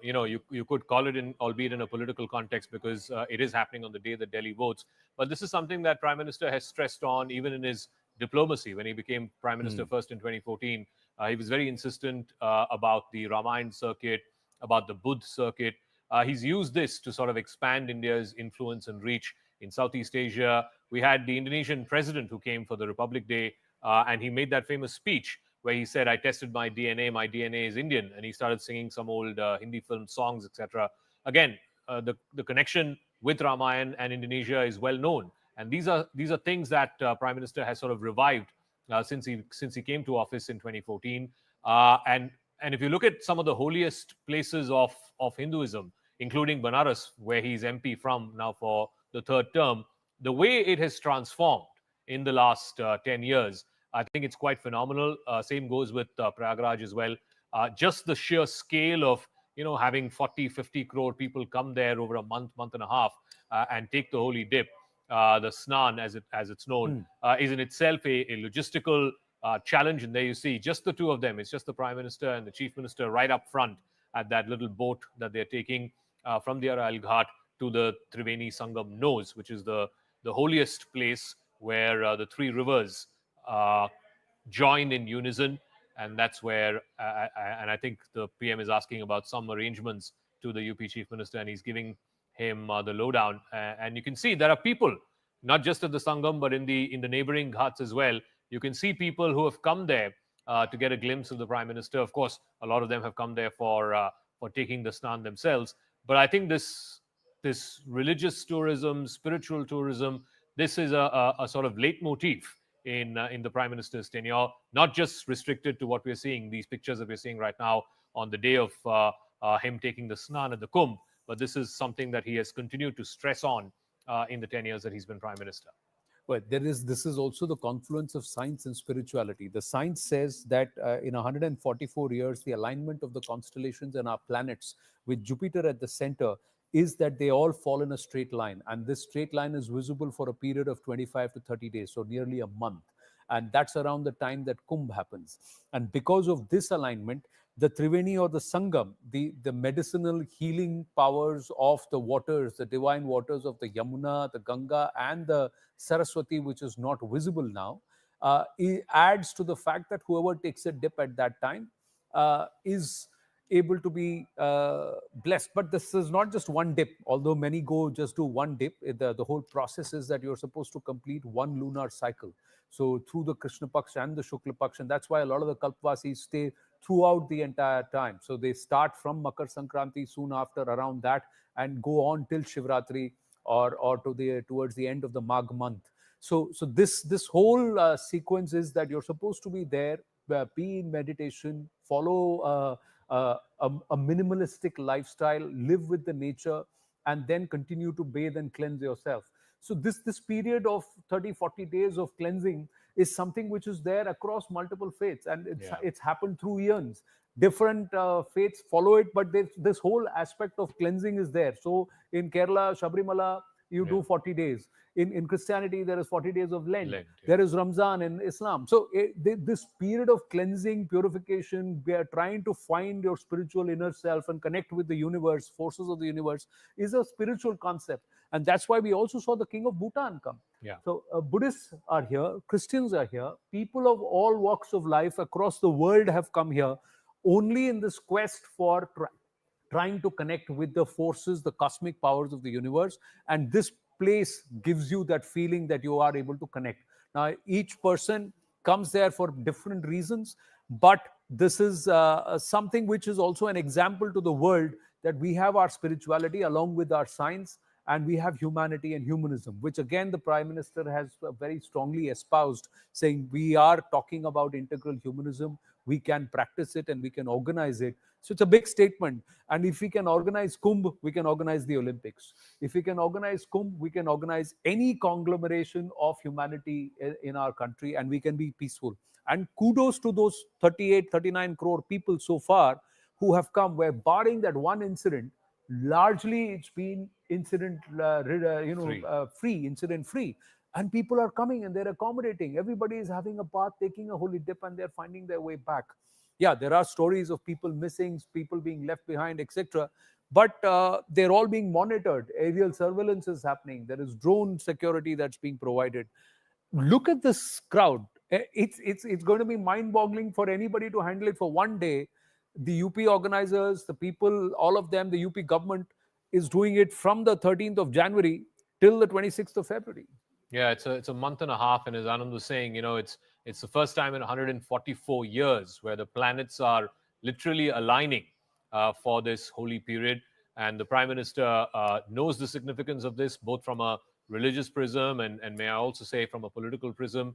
you could call it in, albeit in a political context, because it is happening on the day that Delhi votes. But this is something that Prime Minister has stressed on, even in his diplomacy. When he became Prime Minister first in 2014, he was very insistent about the Ramayana circuit, about the Buddh circuit. He's used this to sort of expand India's influence and reach in Southeast Asia. We had the Indonesian president who came for the Republic Day, and he made that famous speech where he said, "I tested my DNA is Indian," and he started singing some old Hindi film songs, etc. Again, the connection with Ramayana and Indonesia is well known, and these are things that Prime Minister has sort of revived since he came to office in 2014. And if you look at some of the holiest places of Hinduism, including Banaras, where he's MP from now for the third term, the way it has transformed in the last 10 years, I think it's quite phenomenal. Same goes with Prayagraj as well. Just the sheer scale of, having 40, 50 crore people come there over a month and a half and take the holy dip, the snan as it's known, is in itself a logistical challenge. And there you see just the two of them. It's just the Prime Minister and the Chief Minister right up front at that little boat that they're taking from the Aral Ghat to the Triveni Sangam nose, which is the holiest place where the three rivers join in unison. And that's where, and I think the PM is asking about some arrangements to the UP Chief Minister, and he's giving him the lowdown. And you can see there are people, not just at the Sangam, but in the neighboring ghats as well. You can see people who have come there to get a glimpse of the Prime Minister. Of course, a lot of them have come there for taking the snan themselves. But I think this religious tourism, spiritual tourism, this is a sort of leitmotif in the Prime Minister's tenure, not just restricted to what we're seeing, these pictures that we're seeing right now on the day of him taking the snan at the Kumbh, but this is something that he has continued to stress on in the 10 years that he's been Prime Minister.
Well, this is also the confluence of science and spirituality. The science says that in 144 years, the alignment of the constellations and our planets with Jupiter at the center is that they all fall in a straight line. And this straight line is visible for a period of 25 to 30 days, so nearly a month. And that's around the time that Kumbh happens. And because of this alignment, the Triveni or the Sangam, the medicinal healing powers of the waters, the divine waters of the Yamuna, the Ganga, and the Saraswati, which is not visible now, it adds to the fact that whoever takes a dip at that time is able to be blessed. But this is not just one dip, although many go just do one dip. The whole process is that you're supposed to complete one lunar cycle. So through the Krishna Paksh and the Shukla Paksh, and that's why a lot of the Kalpvasis stay throughout the entire time. So they start from Makar Sankranti soon after, around that, and go on till Shivratri or towards the end of the Magh month. So this whole sequence is that you're supposed to be there, be in meditation, follow a minimalistic lifestyle, live with the nature, and then continue to bathe and cleanse yourself. So this period of 30-40 days of cleansing is something which is there across multiple faiths, and it's happened through eons. Different faiths follow it, but this whole aspect of cleansing is there. So in Kerala, Sabrimala, you do 40 days. In Christianity, there is 40 days of Lent. There is Ramzan in Islam. So this period of cleansing, purification, we are trying to find your spiritual inner self and connect with the universe, forces of the universe, is a spiritual concept. And that's why we also saw the king of Bhutan come.
Yeah.
So Buddhists are here, Christians are here, people of all walks of life across the world have come here only in this quest for trying to connect with the forces, the cosmic powers of the universe. And this place gives you that feeling that you are able to connect. Now, each person comes there for different reasons, but this is something which is also an example to the world that we have our spirituality along with our science, and we have humanity and humanism, which again the Prime Minister has very strongly espoused, saying we are talking about integral humanism, we can practice it and we can organize it. So it's a big statement. And if we can organize Kumbh, we can organize the Olympics. If we can organize Kumbh, we can organize any conglomeration of humanity in our country, and we can be peaceful. And kudos to those 38, 39 crore people so far who have come, where barring that one incident, largely it's been incident free, incident free. And people are coming and they're accommodating. Everybody is having a bath, taking a holy dip, and they're finding their way back. Yeah, there are stories of people missing, people being left behind, etc. But they're all being monitored. Aerial surveillance is happening. There is drone security that's being provided. Look at this crowd. It's going to be mind-boggling for anybody to handle it for one day. The UP organizers, the people, all of them, the UP government is doing it from the 13th of January till the 26th of February.
Yeah, it's a month and a half, and as Anand was saying, it's the first time in 144 years where the planets are literally aligning for this holy period, and the Prime Minister knows the significance of this, both from a religious prism and may I also say from a political prism.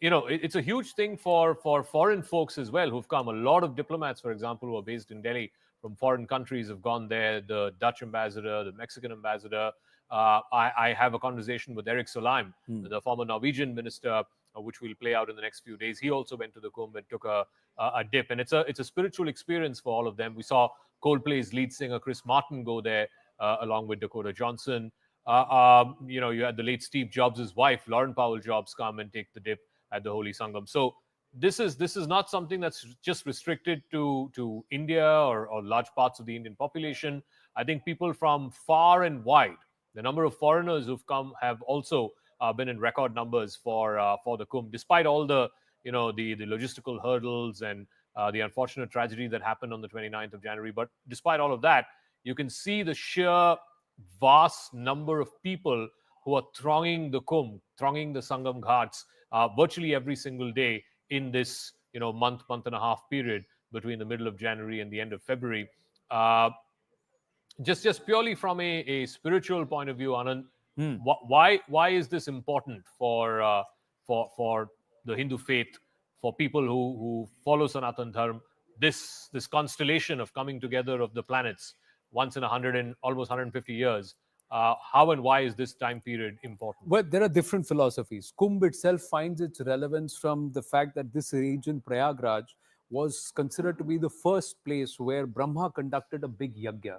It's a huge thing for foreign folks as well who've come. A lot of diplomats, for example, who are based in Delhi from foreign countries have gone there. The Dutch ambassador, the Mexican ambassador. I have a conversation with Erik Solheim, the former Norwegian minister, which we'll play out in the next few days. He also went to the Kumbh and took a dip, and it's a spiritual experience for all of them. We saw Coldplay's lead singer Chris Martin go there along with Dakota Johnson. You had the late Steve Jobs' wife, Lauren Powell Jobs, come and take the dip at the Holy Sangam. So this is not something that's just restricted to India or large parts of the Indian population. I think people from far and wide, the number of foreigners who've come have also been in record numbers for the Kumbh, despite all the the logistical hurdles and the unfortunate tragedy that happened on the 29th of January. But despite all of that, you can see the sheer vast number of people who are thronging the Kumbh, thronging the Sangam Ghats virtually every single day in this month and a half period between the middle of January and the end of February. Just purely from a spiritual point of view, Anand, why is this important for the Hindu faith, for people who follow Sanatan Dharma? This constellation of coming together of the planets once in almost 150 years. How and why is this time period important?
Well, there are different philosophies. Kumbh itself finds its relevance from the fact that this region, Prayagraj, was considered to be the first place where Brahma conducted a big yagya.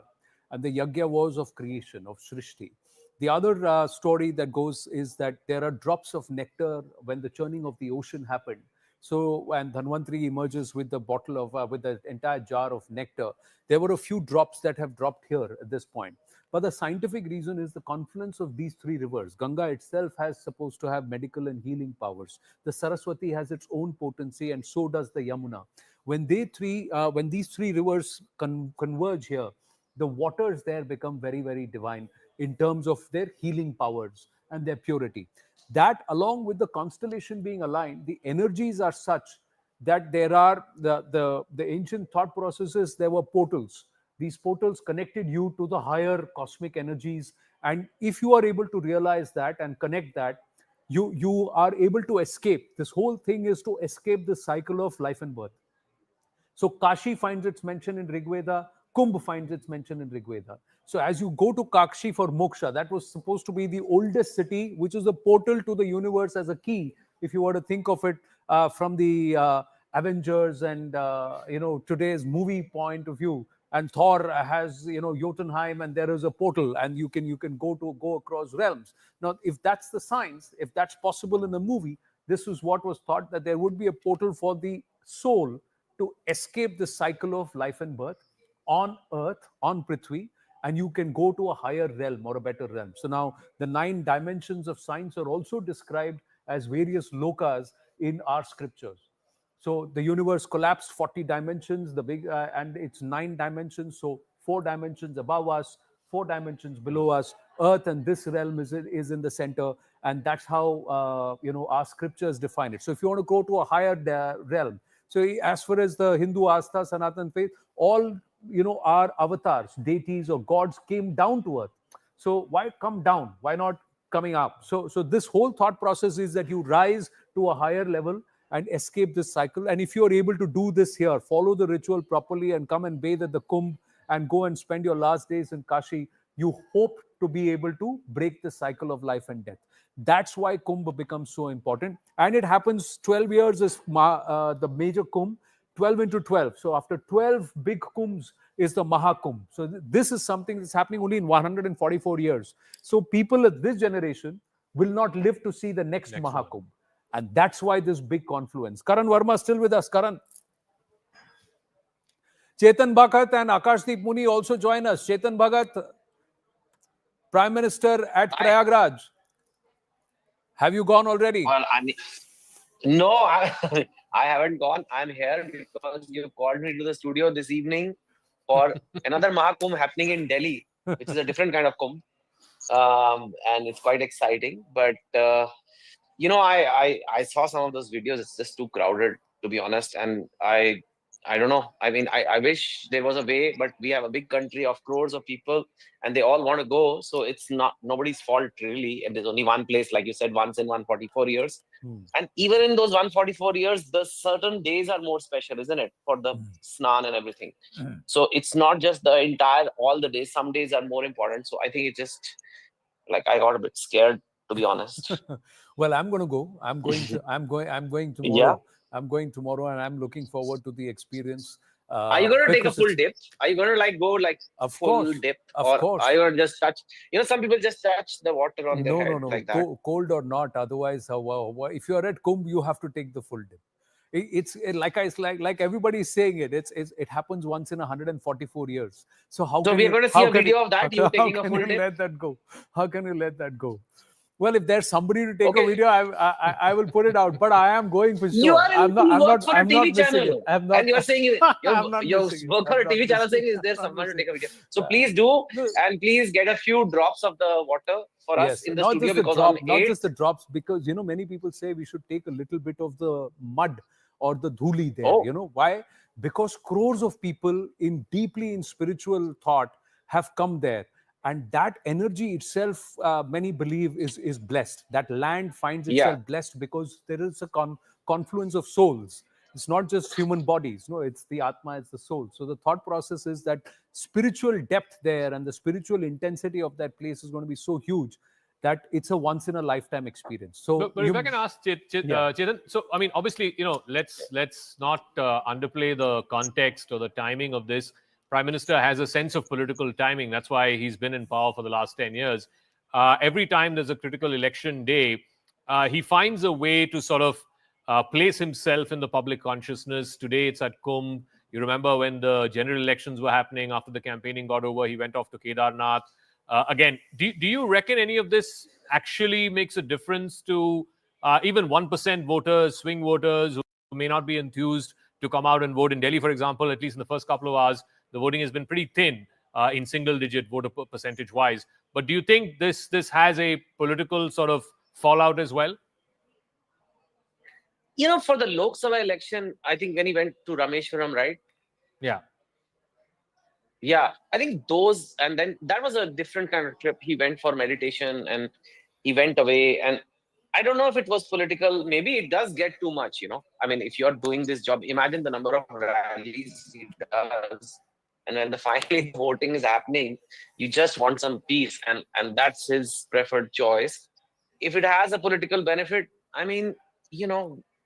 And the yagya was of creation, of Srishti. The other story that goes is that there are drops of nectar when the churning of the ocean happened. So when Dhanvantri emerges with the bottle of, with the entire jar of nectar, there were a few drops that have dropped here at this point. But the scientific reason is the confluence of these three rivers. Ganga itself has supposed to have medical and healing powers. The Saraswati has its own potency, and so does the Yamuna. When these three rivers converge here, the waters there become very, very divine in terms of their healing powers and their purity. That, along with the constellation being aligned, the energies are such that there are the ancient thought processes. There were portals. These portals connected you to the higher cosmic energies, and if you are able to realize that and connect that, you are able to escape. This whole thing is to escape the cycle of life and birth. So Kashi finds its mention in Rigveda. Kumbh finds its mention in Rigveda. So as you go to Kashi for moksha, that was supposed to be the oldest city, which is the portal to the universe as a key, if you were to think of it from the Avengers and today's movie point of view. and Thor has, Jotunheim, and there is a portal, and you can go across realms. Now, if that's the science, if that's possible in a movie, this is what was thought, that there would be a portal for the soul to escape the cycle of life and birth on Earth, on Prithvi, and you can go to a higher realm or a better realm. So now the 9 dimensions of science are also described as various lokas in our scriptures. So the universe collapsed 40 dimensions, and it's 9 dimensions. So 4 dimensions above us, 4 dimensions below us, Earth, and this realm is in the center, and that's how our scriptures define it. So if you want to go to a higher realm, so as far as the Hindu Astha, Sanatan faith, all our avatars, deities or gods came down to Earth. So why come down? Why not coming up? So this whole thought process is that you rise to a higher level and escape this cycle. And if you're able to do this here, follow the ritual properly and come and bathe at the Kumbh and go and spend your last days in Kashi, you hope to be able to break the cycle of life and death. That's why Kumbh becomes so important. And it happens 12 years is the major Kumbh, 12 into 12. So after 12 big Kumbhs is the Mahakumbh. So this is something that's happening only in 144 years. So people of this generation will not live to see the next Mahakumbh. And that's why this big confluence. Karan Verma still with us. Karan. Chetan Bhagat and Akashdeep Muni also join us. Chetan Bhagat, Prime Minister at Prayagraj. Have you gone already?
Well, no, I haven't gone. I'm here because you called me to the studio this evening for another Mahakumbh happening in Delhi, which is a different kind of Kumbh. And it's quite exciting. But, I saw some of those videos. It's just too crowded, to be honest. And I don't know. I mean, I wish there was a way, but we have a big country of crores of people and they all want to go. So it's not nobody's fault, really. And there's only one place, like you said, once in 144 years. And even in those 144 years, the certain days are more special, isn't it? For the snan and everything. So it's not just all the days. Some days are more important. So I think it just, I got a bit scared, to be honest.
Well, I'm going to go. I'm going tomorrow.
Yeah.
I'm going tomorrow, and I'm looking forward to the experience.
Are you going to take a full dip? Are you going to go full dip? Of course. Are you going to just touch? Some people just touch the water on their head like that.
Cold or not. Otherwise, if you're at Kumbh, you have to take the full dip. It's like everybody's saying it. It happens once in 144 years. So
we're going to see a video of that. You taking a full dip?
Let that go? How can you let that go? Well, if there's somebody to take a video, I will put it out. But I am going for sure.
You are in work for a TV channel. And you are saying you work for a TV channel saying, is there someone to take a video? So please do. And please get a few drops of the water for us in the studio.
Not just the drops, because, many people say we should take a little bit of the mud or the dhuli there. Why? Because crores of people deeply in spiritual thought have come there. And that energy itself, many believe, is blessed. That land finds itself blessed because there is a confluence of souls. It's not just human bodies. No, it's the Atma, it's the soul. So the thought process is that spiritual depth there and the spiritual intensity of that place is going to be so huge that it's a once-in-a-lifetime experience. So,
but if I can ask Chetan, so I mean, obviously, let's not underplay the context or the timing of this. Prime Minister has a sense of political timing. That's why he's been in power for the last 10 years. Every time there's a critical election day, he finds a way to sort of place himself in the public consciousness. Today, it's at Kumbh. You remember when the general elections were happening, after the campaigning got over, he went off to Kedarnath. Again, do you reckon any of this actually makes a difference to even 1% voters, swing voters who may not be enthused to come out and vote? In Delhi, for example, at least in the first couple of hours, the voting has been pretty thin in single-digit voter percentage-wise. But do you think this has a political sort of fallout as well?
For the Lok Sabha election, I think when he went to Rameshwaram, right?
Yeah.
Yeah, I think and then that was a different kind of trip. He went for meditation and he went away. And I don't know if it was political. Maybe it does get too much, I mean, if you're doing this job, imagine the number of rallies he does. And when the final voting is happening, you just want some peace. And that's his preferred choice. If it has a political benefit, I mean,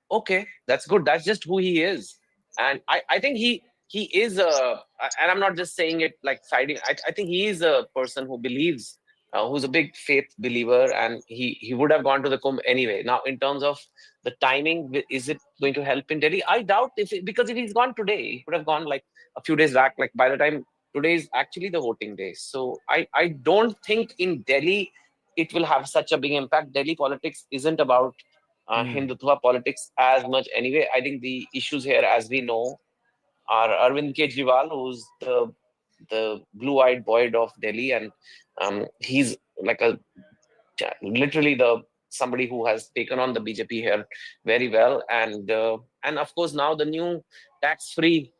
okay, that's good. That's just who he is. And I think he he is and I'm not just saying it like siding. I think he is a person who believes, who's a big faith believer, and he would have gone to the Kumbh anyway. Now, in terms of the timing, is it going to help in Delhi? I doubt because if he's gone today, he would have gone like a few days back. Like by the time today is actually the voting day, so I don't think in Delhi it will have such a big impact. Delhi politics isn't about Hindutva politics as much anyway. I think the issues here, as we know, are Arvind Kejriwal, who's the blue-eyed boy of Delhi, and he's like literally somebody who has taken on the BJP here very well, and of course now the new tax-free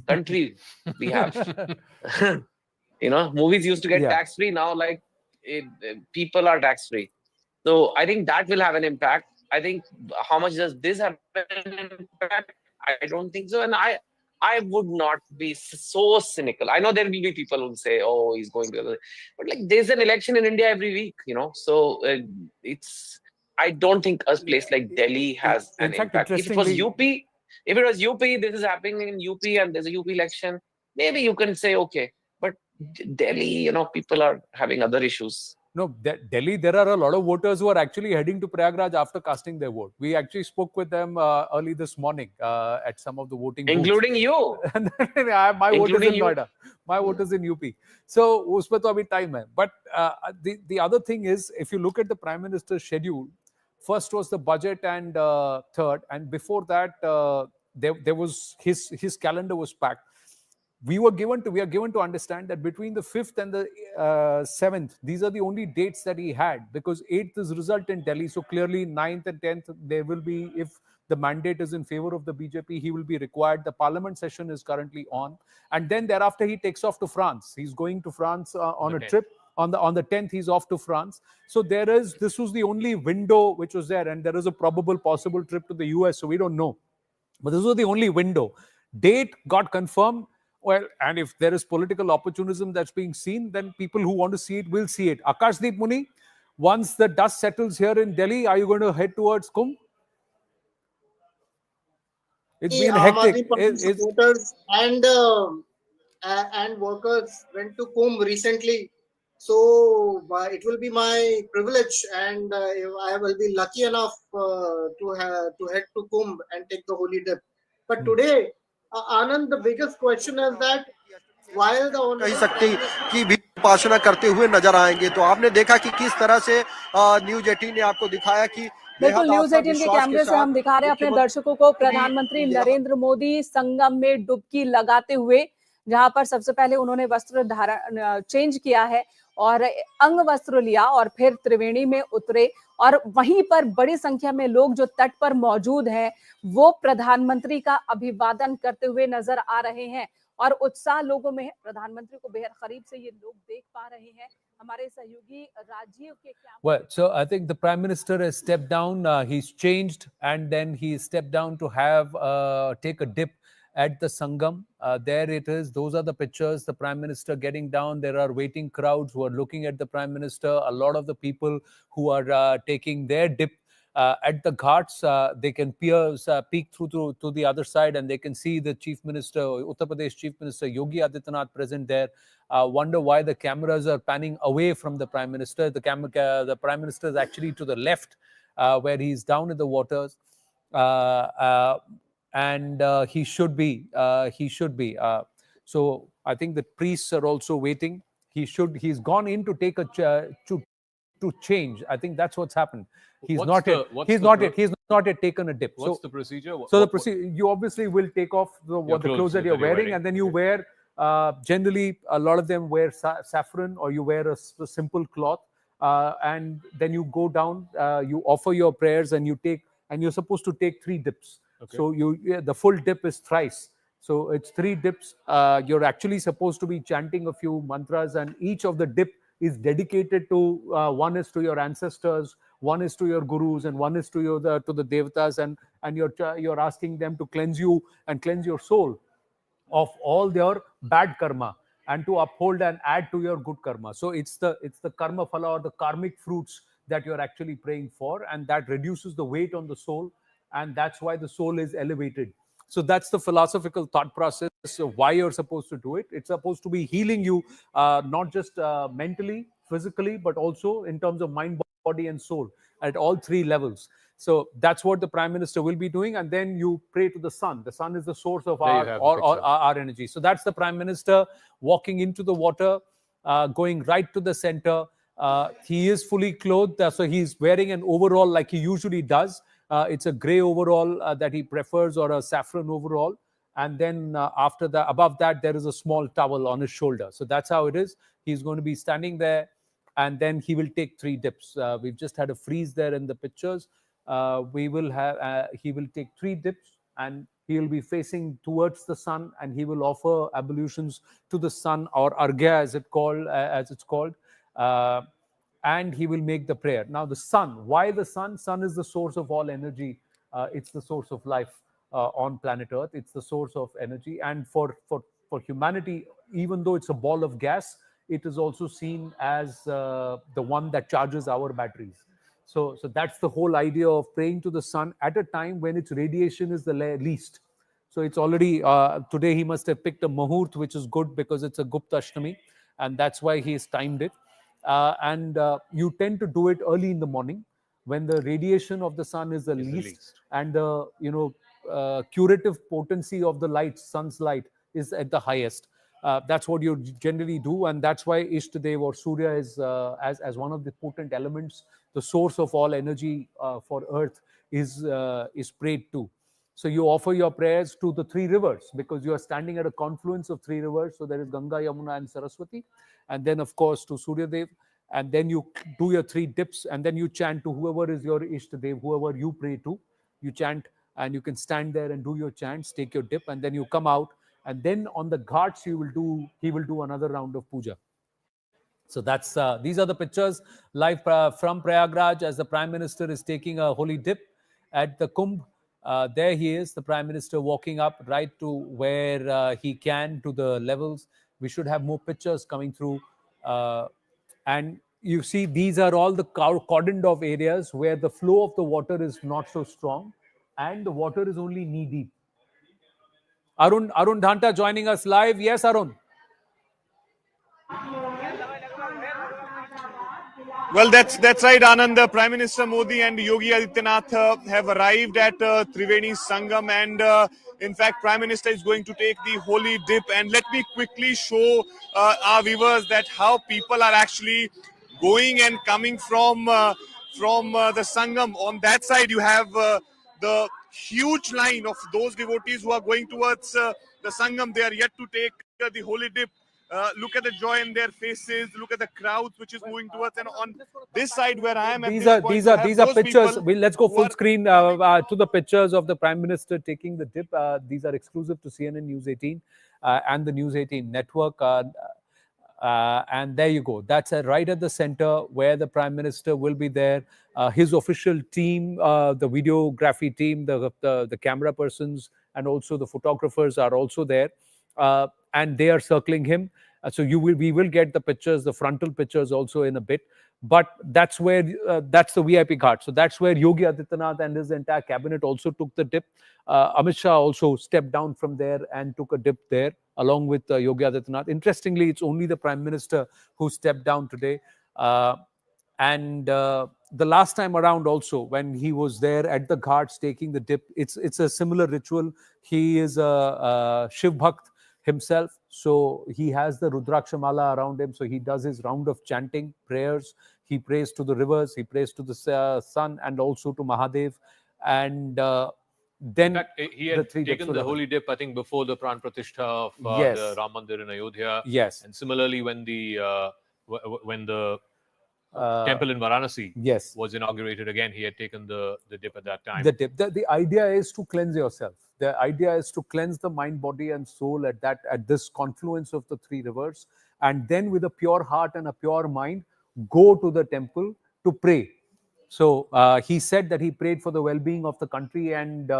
country we have. Movies used to get tax-free. Now, like people are tax-free. So I think that will have an impact. I think how much does this have an impact? I don't think so. And I would not be so cynical. I know there will be people who say, "Oh, he's going to," but like there's an election in India every week, So I don't think a place like Delhi has an impact. If it was UP, this is happening in UP, and there's a UP election. Maybe you can say okay, but Delhi, people are having other issues.
No, Delhi, there are a lot of voters who are actually heading to Prayagraj after casting their vote. We actually spoke with them early this morning at some of the voting booths.
Including you.
My vote is in Noida. My vote is in UP. So, usme to abhi time hai. But the other thing is, if you look at the Prime Minister's schedule, first was the budget and third. And before that, there was his calendar was packed. We are given to understand that between the 5th and the 7th, these are the only dates that he had, because 8th is result in Delhi. So clearly 9th and 10th, there will be, if the mandate is in favor of the BJP, he will be required. The parliament session is currently on. And then thereafter, he takes off to France. He's going to France on a trip. On the 10th, he's off to France. So this was the only window which was there. And there is a possible trip to the US. So we don't know. But this was the only window. Date got confirmed. Well, and if there is political opportunism that's being seen, then people who want to see it will see it. Akashdeep Muni, once the dust settles here in Delhi, are you going to head towards Kumbh? It's been hectic.
Supporters and workers went to Kumbh recently. So it will be my privilege, and I will be lucky enough to head to Kumbh and take the holy dip. But today, Anand, the biggest question is that while the
कही सकती कि भी उपासना करते हुए नजर आएंगे, तो आपने देखा कि किस तरह से न्यूज 18 ने आपको दिखाया कि
बिल्कुल न्यूज 18 के कैमरे से हम दिखा रहे हैं अपने दर्शकों को प्रधानमंत्री नरेंद्र मोदी संगम में डुबकी लगाते हुए, जहां पर सबसे पहले उन्होंने वस्त्र चेंज किया है और अंग वस्त्र लिया और फिर त्रिवेणी में उतरे, और वहीं पर बड़ी संख्या में लोग जो तट पर मौजूद हैं वो प्रधानमंत्री का अभिवादन करते हुए नजर आ रहे हैं और उत्साह लोगों में है। प्रधानमंत्री को बेहद करीब से ये लोग देख पा रहे हैं। हमारे सहयोगी राजीव के क्या?
Well, so I think the Prime Minister has stepped down. He's changed, and then he stepped down to have take a dip at the Sangam. There it is. Those are the pictures. The Prime Minister getting down. There are waiting crowds who are looking at the Prime Minister. A lot of the people who are taking their dip at the ghats, they can peek through to the other side, and they can see the Chief Minister, Uttar Pradesh Chief Minister Yogi Adityanath present there. Wonder why the cameras are panning away from the Prime Minister. The Prime Minister is actually to the left, where he's down in the waters. And he should be. So I think the priests are also waiting. He's gone in to take to change. I think that's what's happened. He's not yet taken a dip.
What's the procedure?
So the procedure, you obviously will take off the clothes that you're wearing, and then you wear. Generally, a lot of them wear saffron, or you wear a simple cloth, and then you go down. You offer your prayers, and you're supposed to take 3 dips. Okay. So the full dip is thrice. So it's 3 dips. You're actually supposed to be chanting a few mantras, and each of the dip is dedicated to one is to your ancestors, one is to your gurus, and one is to the devatas, and you're asking them to cleanse you and cleanse your soul of all their bad karma and to uphold and add to your good karma. So it's the karma phala, or the karmic fruits, that you're actually praying for, and that reduces the weight on the soul, and that's why the soul is elevated. So that's the philosophical thought process of why you're supposed to do it. It's supposed to be healing you, not just mentally, physically, but also in terms of mind, body, and soul at all three levels. So that's what the Prime Minister will be doing. And then you pray to the sun. The sun is the source of our energy. So that's the Prime Minister walking into the water, going right to the center. He is fully clothed, so he's wearing an overall like he usually does. It's a gray overall that he prefers, or a saffron overall. And then after that, above that, there is a small towel on his shoulder. So that's how it is. He's going to be standing there, and then he will take 3 dips. We've just had a freeze there in the pictures. He will take 3 dips, and he will be facing towards the sun, and he will offer ablutions to the sun, or arghya as it's called. And he will make the prayer. Now the sun, why the sun? Sun is the source of all energy. It's the source of life on planet Earth. It's the source of energy. And for humanity, even though it's a ball of gas, it is also seen as the one that charges our batteries. So that's the whole idea of praying to the sun at a time when its radiation is the least. So it's already, today he must have picked a Muhurt, which is good because it's a Gupta Ashtami, and that's why he has timed it. And you tend to do it early in the morning when the radiation of the sun is the least, and the curative potency of the light, sun's light, is at the highest. That's what you generally do, and that's why Ishtadev or Surya is as one of the potent elements, the source of all energy for Earth, is prayed to. So you offer your prayers to the 3 rivers, because you are standing at a confluence of 3 rivers. So there is Ganga, Yamuna, and Saraswati, and then of course to Surya Dev, and then you do your 3 dips, and then you chant to whoever is your Ishtadev, whoever you pray to. You chant, and you can stand there and do your chants, take your dip, and then you come out, and then on the ghats he will do another round of puja. So that's these are the pictures live from Prayagraj as the Prime Minister is taking a holy dip at the Kumbh. There he is, the Prime Minister, walking up right to where he can, to the levels. We should have more pictures coming through. And you see, these are all the cordoned off areas where the flow of the water is not so strong, and the water is only knee deep. Arun Dhanta joining us live. Yes, Arun.
Well, that's right, Anand. Prime Minister Modi and Yogi Adityanath have arrived at Triveni Sangam, and in fact, Prime Minister is going to take the holy dip. And let me quickly show our viewers that how people are actually going and coming from the Sangam. On that side, you have the huge line of those devotees who are going towards the Sangam. They are yet to take the holy dip. Look at the joy in their faces. Look at the crowds which is moving towards. And on this side where I am at this point,
these are pictures. Let's go full screen to the pictures of the Prime Minister taking the dip. These are exclusive to CNN News 18 and the News 18 network. And there you go. That's right at the center where the Prime Minister will be there. His official team, the videography team, the camera persons, and also the photographers are also there. And they are circling him. So we will get the pictures, the frontal pictures also in a bit. But that's where that's the VIP card. So that's where Yogi Adityanath and his entire cabinet also took the dip. Amit Shah also stepped down from there and took a dip there along with Yogi Adityanath. Interestingly, it's only the Prime Minister who stepped down today. And the last time around also, when he was there at the ghats taking the dip, it's a similar ritual. He is a Shiv Bhakt himself, so he has the Rudraksha Mala around him, so he does his round of chanting prayers. He prays to the rivers, he prays to the sun, and also to Mahadev. And then
in fact, he had taken the holy dip, I think, before the Pran Pratishtha of the Ram Mandir in Ayodhya.
Yes.
And similarly, when the temple in Varanasi was inaugurated again, he had taken the dip at that time.
The dip. The idea is to cleanse yourself. The idea is to cleanse the mind, body, and soul at this confluence of the 3 rivers, and then with a pure heart and a pure mind, go to the temple to pray. So he said that he prayed for the well-being of the country and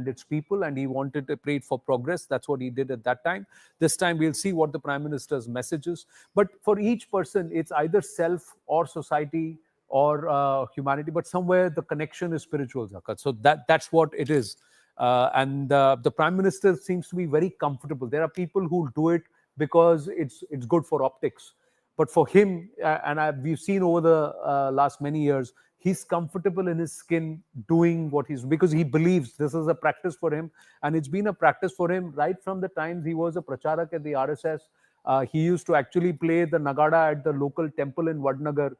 its people, and he wanted to pray for progress. That's what he did at that time. This time we'll see what the Prime Minister's message is. But for each person, it's either self or society or humanity, but somewhere the connection is spiritual, Zakat. So that's what it is. And the Prime Minister seems to be very comfortable. There are people who do it because it's good for optics. But for him, we've seen over the last many years, he's comfortable in his skin doing what he's, because he believes this is a practice for him. And it's been a practice for him right from the times he was a pracharak at the RSS. He used to actually play the Nagada at the local temple in Vadnagar.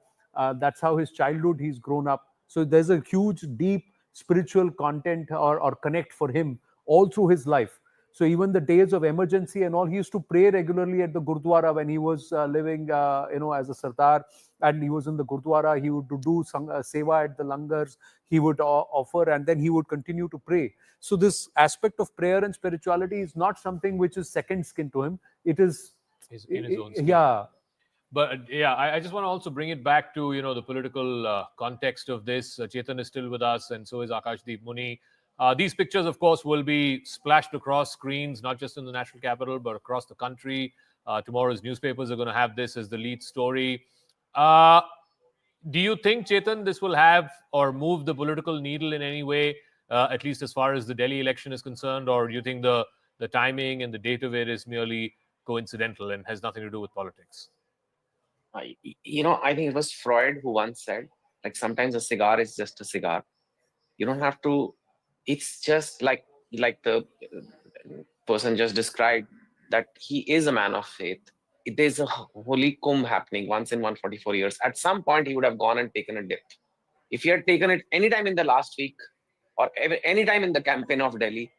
That's how his childhood, he's grown up. So there's a huge, deep spiritual content or connect for him all through his life. So even the days of emergency and all, he used to pray regularly at the Gurdwara when he was living, as a Sardar, and he was in the Gurdwara. He would do seva at the langars. He would offer, and then he would continue to pray. So this aspect of prayer and spirituality is not something which is second skin to him. It is
in his own skin.
Yeah.
But yeah, I just want to also bring it back to, the political context of this. Chetan is still with us, and so is Akashdeep Muni. These pictures, of course, will be splashed across screens, not just in the national capital, but across the country. Tomorrow's newspapers are going to have this as the lead story. Do you think, Chetan, this will have or move the political needle in any way, at least as far as the Delhi election is concerned? Or do you think the timing and the date of it is merely coincidental and has nothing to do with politics?
I think it was Freud who once said, like, sometimes a cigar is just a cigar. You don't have to, it's just like the person just described, that he is a man of faith. It is a holy kumbh happening once in 144 years. At some point, he would have gone and taken a dip. If he had taken it anytime in the last week or anytime in the campaign of Delhi,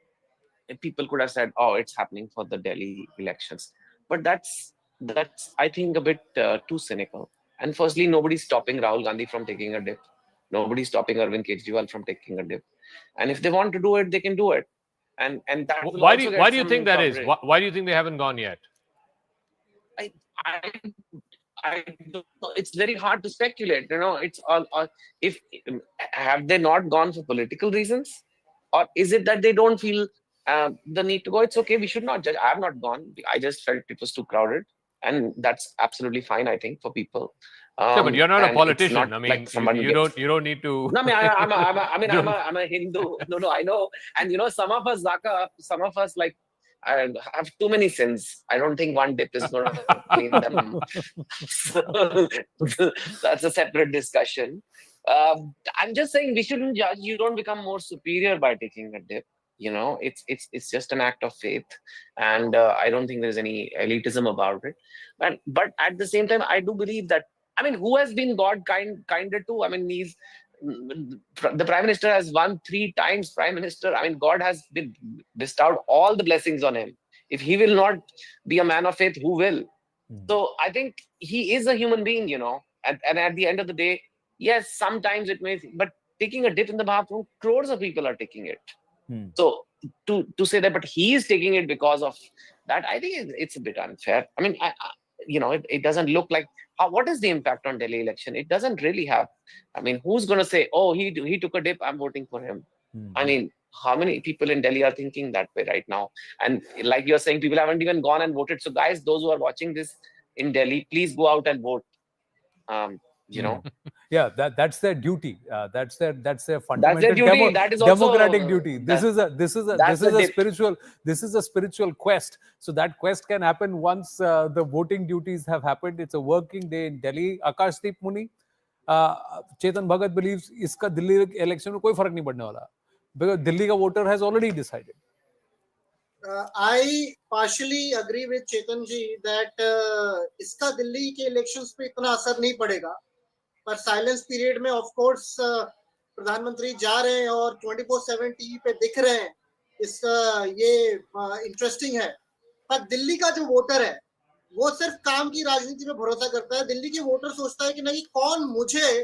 people could have said, oh, it's happening for the Delhi elections. But that's I think, a bit too cynical. And firstly, nobody's stopping Rahul Gandhi from taking a dip. Nobody's stopping Arvind Kejriwal from taking a dip. And if they want to do it, they can do it. And that will
why
also
do you think that is? Why do you think they haven't gone yet?
I don't know. It's very hard to speculate. It's all if have they not gone for political reasons, or is it that they don't feel the need to go? It's okay. We should not judge. I have not gone. I just felt it was too crowded, and that's absolutely fine, I think, for people.
Yeah, but you're not a politician.
Not
I mean,
like
you don't need to.
No, I'm a Hindu. No, I know. And some of us, Zaka, like, I have too many sins. I don't think one dip is going to clean them. So, that's a separate discussion. I'm just saying we shouldn't judge. You don't become more superior by taking a dip. It's just an act of faith, and I don't think there's any elitism about it. But at the same time, I do believe that. I mean, who has been God kinder to? I mean, the Prime Minister has won 3 times Prime Minister. I mean, God has been bestowed all the blessings on him. If he will not be a man of faith, who will? So I think he is a human being, and at the end of the day, yes, sometimes it may, but taking a dip in the bathroom, crores of people are taking it. So to say that, but he is taking it because of that, I think it's a bit unfair. I mean, it doesn't look like, what is the impact on Delhi election? It doesn't really have. I mean, who's going to say, oh, he took a dip, I'm voting for him? I mean, how many people in Delhi are thinking that way right now? And like you're saying, people haven't even gone and voted. So guys, those who are watching this in Delhi, please go out and vote.
Yeah, that's their duty. That's their fundamental
their duty. That is
democratic
also,
duty. This is a spiritual quest. So that quest can happen once the voting duties have happened. It's a working day in Delhi. Akashdeep Muni, Chetan Bhagat believes iska Delhi election में कोई फर्क नहीं पड़ने वाला, because Delhi का voter has already decided.
I partially agree with Chetan ji that इसका दिल्ली के elections पे इतना असर नहीं पड़ेगा. पर साइलेंस पीरियड में ऑफ कोर्स प्रधानमंत्री जा रहे हैं और 24/7 टीवी पे दिख रहे हैं. इसका ये इंटरेस्टिंग है. पर दिल्ली का जो वोटर है वो सिर्फ काम की राजनीति में भरोसा करता है. दिल्ली के वोटर सोचता है कि नहीं, कौन मुझे,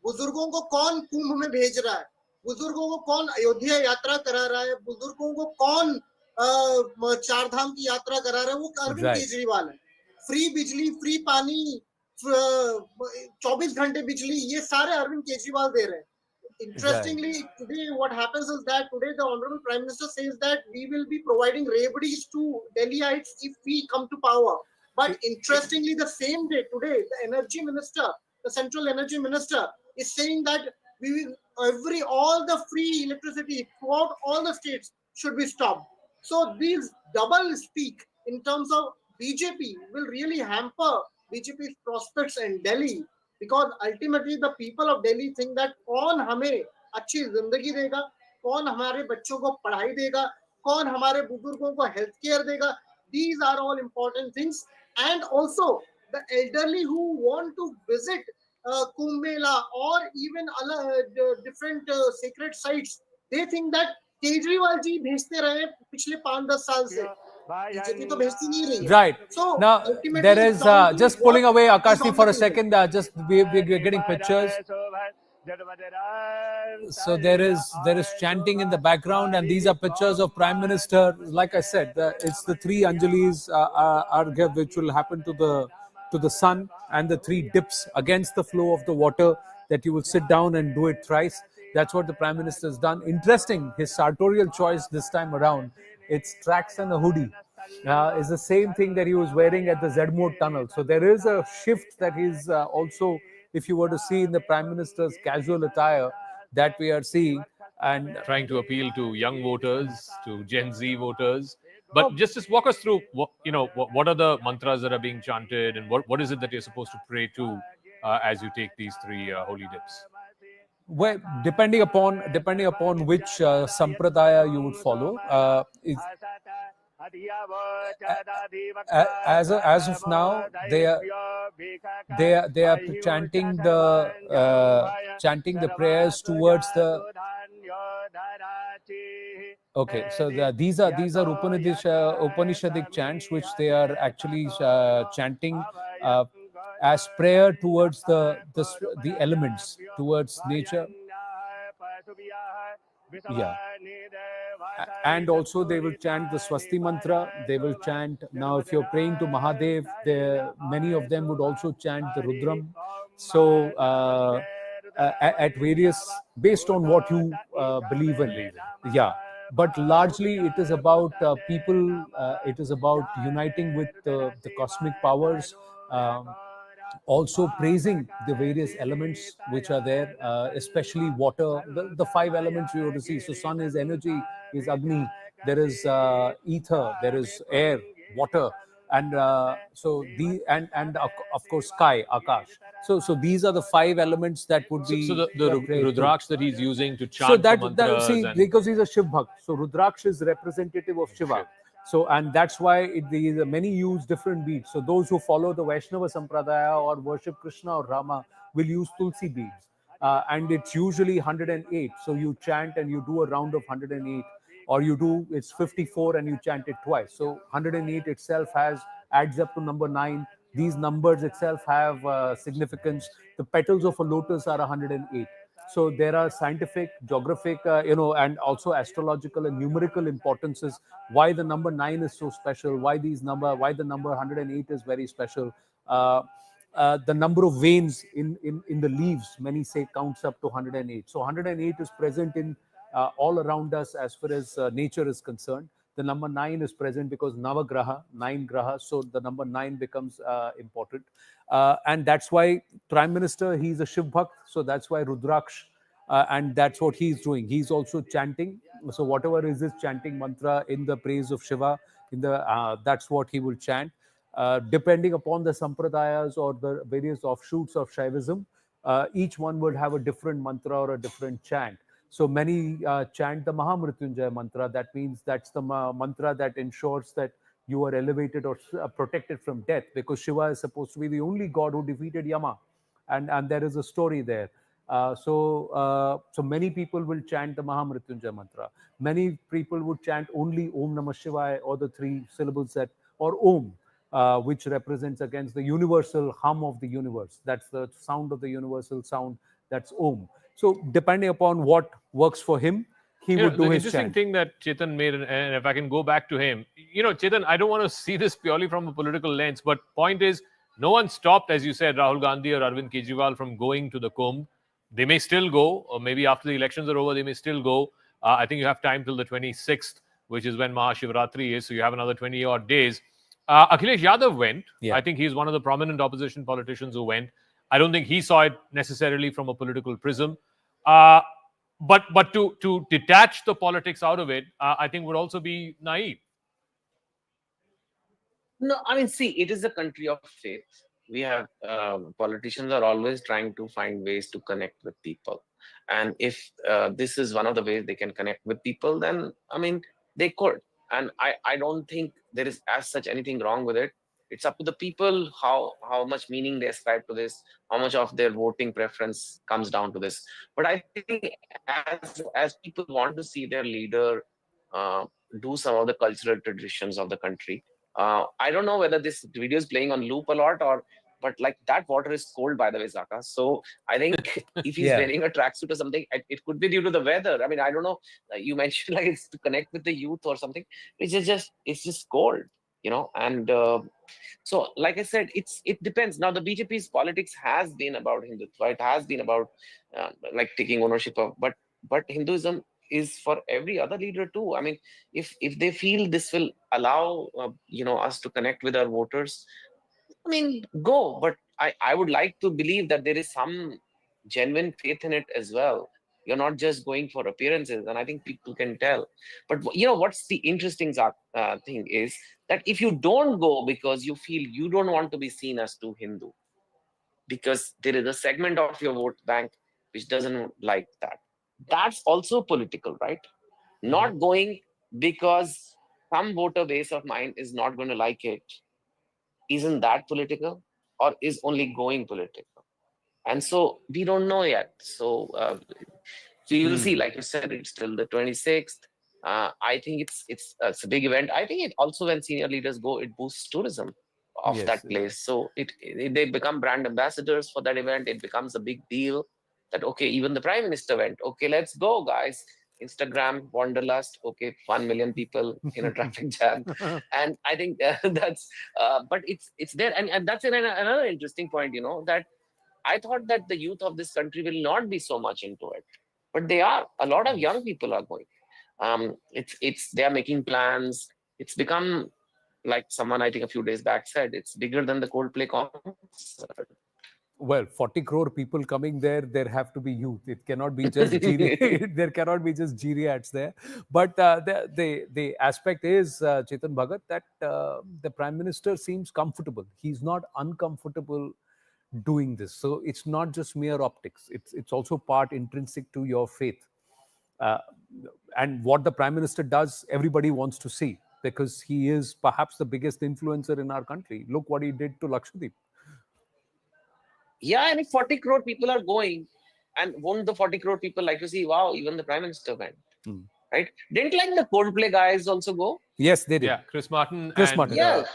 बुजुर्गों को कौन कुंभ में भेज रहा है, बुजुर्गों को कौन अयोध्या यात्रा करा रहा है, बुजुर्गों को कौन 4 धाम की यात्रा करा रहा है, वो अरविंद केजरीवाल है. फ्री बिजली, फ्री पानी, 24 घंटे बिजली, ये सारे अरविंद केजरीवाल दे रहे हैं. Interestingly, today what happens is that today the Honorable Prime Minister says that we will be providing remedies to Delhiites if we come to power. But interestingly, the same day today, the Energy Minister, the Central Energy Minister, is saying that we will all the free electricity throughout all the states should be stopped. So these double speak in terms of BJP will really hamper BJP's prospects in Delhi, because ultimately the people of Delhi think that कौन हमें अच्छी जिंदगी देगा, कौन हमारे बच्चों को पढ़ाई देगा, कौन हमारे बुजुर्गों को हेल्थ केयर देगा. These are all important things. And also the elderly who want to visit Kumbh Mela or even different sacred sites, they think that Kejriwal ji भेजते रहे पिछले 5-10 साल से, बीजेपी तो भेजती नहीं रही है.
Right.
So
Now,
ultimately
there
it's
is,
down to
just
what
pulling away
is
Akashji
on
for
the
a
table.
second, just we're getting pictures. So there is chanting in the background, and these are pictures of Prime Minister. Like I said, it's the three Anjalis Argha which will happen to the sun, and the three dips against the flow of the water, that you will sit down and do it thrice. That's what the Prime Minister has done. Interesting, his sartorial choice this time around. It's tracks and a hoodie. Is the same thing that he was wearing at the Zedmore tunnel. So there is a shift that is also, if you were to see in the Prime Minister's casual attire, that we are seeing. And
trying to appeal to young voters, to Gen Z voters. But just walk us through, what are the mantras that are being chanted, and what is it that you're supposed to pray to as you take these three holy dips?
Well, depending upon which sampradaya you would follow, as of now, they are chanting the prayers towards the. Okay, so these are Upanishadic chants which they are actually chanting as prayer towards the elements, towards nature. Yeah. And also they will chant the Swasti mantra. They will chant, now if you're praying to Mahadev, many of them would also chant the Rudram. So at various, based on what you believe in. Yeah. But largely it is about people, it is about uniting with the cosmic powers, also praising the various elements which are there, especially water, the five elements you have to see. So sun is energy, is Agni, there is ether, there is air, water, and so and of course sky, Akash. So these are the five elements that would be.
So the Rudraksh that he's using to chant
So
the mantras,
because he's a Shiv Bhakt, so Rudraksh is representative of Shiva. So, and that's why many use different beads. So those who follow the Vaishnava Sampradaya or worship Krishna or Rama will use Tulsi beads. And it's usually 108. So you chant and you do a round of 108. Or it's 54 and you chant it twice. So 108 itself adds up to number 9. These numbers itself have significance. The petals of a lotus are 108. So there are scientific, geographic, and also astrological and numerical importances. Why the number 9 is so special? Why the number 108 is very special? The number of veins in the leaves, many say, counts up to 108. So 108 is present in all around us as far as nature is concerned. The number 9 is present because Navagraha, 9 graha. So the number 9 becomes important. And that's why Prime Minister, he's a Shiv Bhakt. So that's why Rudraksh, and that's what he's doing. He's also chanting. So whatever is his chanting mantra in the praise of Shiva, that's what he will chant. Depending upon the sampradayas or the various offshoots of Shaivism, each one would have a different mantra or a different chant. So many chant the Mahamrityunjaya mantra. That means that's the mantra that ensures that you are elevated or protected from death, because Shiva is supposed to be the only god who defeated Yama, and there is a story there. So many people will chant the Mahamrityunjaya mantra. Many people would chant only Om Namah Shivaya, or the 3 syllables or Om, which represents against the universal hum of the universe. That's the sound of the universal sound. That's Om. So depending upon what works for him, he would do his chant.
The interesting thing that Chetan made, and if I can go back to him, Chetan, I don't want to see this purely from a political lens, but point is, no one stopped, as you said, Rahul Gandhi or Arvind Kejriwal from going to the Kumbh. They may still go, or maybe after the elections are over, they may still go. I think you have time till the 26th, which is when Mahashivratri is, so you have another 20-odd days. Akhilesh Yadav went. Yeah. I think he's one of the prominent opposition politicians who went. I don't think he saw it necessarily from a political prism. but to detach the politics out of it, I think would also be naive.
No, I mean, see, it is a country of faith. We have politicians are always trying to find ways to connect with people, and if this is one of the ways they can connect with people, then I mean, they could. And I don't think there is as such anything wrong with it. It's up to the people how much meaning they ascribe to this, how much of their voting preference comes down to this. But I think as people want to see their leader uh, do some of the cultural traditions of the country. I don't know whether this video is playing on loop a lot but like that water is cold, by the way, Zaka. So I think if he's
Yeah.
wearing a tracksuit or something, it could be due to the weather. I mean, I don't know. You mentioned like it's to connect with the youth or something. It's just cold, and so like I said, it depends. Now the BJP's politics has been about Hindutva. It has been about like taking ownership of, but Hinduism is for every other leader too. I mean, if they feel this will allow us to connect with our voters, I mean, go. But I would like to believe that there is some genuine faith in it as well. You're not just going for appearances, and I think people can tell. But what's the interesting thing is that if you don't go because you feel you don't want to be seen as too Hindu, because there is a segment of your vote bank which doesn't like that. That's also political, right? Not going because some voter base of mine is not going to like it. Isn't that political, or is only going political? And so we don't know yet. So you will see, like you said, it's till the 26th. I think it's a big event. I think it also, when senior leaders go, it boosts tourism of
Yes,
that place. So they become brand ambassadors for that event. It becomes a big deal that, okay, even the prime minister went, okay, let's go, guys. Instagram wanderlust, okay, 1 million people in a traffic jam. And I think that's, but it's there. And that's another interesting point, that I thought that the youth of this country will not be so much into it, but they are. A lot of young people are going. They are making plans. It's become, like someone I think a few days back said, it's bigger than the Coldplay concert.
Well, 40 crore people coming there have to be youth. It cannot be just there cannot be just geriats there. But the aspect is, Chetan Bhagat, that the Prime Minister seems comfortable. He's not uncomfortable doing this. So it's not just mere optics. It's also part intrinsic to your faith. And what the Prime Minister does, everybody wants to see, because he is perhaps the biggest influencer in our country. Look what he did to Lakshadweep.
Yeah, and if 40 crore people are going, and won't the 40 crore people like to see, wow, even the Prime Minister went, right? Didn't like the Coldplay guys also go?
Yes, they did.
Yeah, Chris Martin
Chris
and
Martin.
Yeah.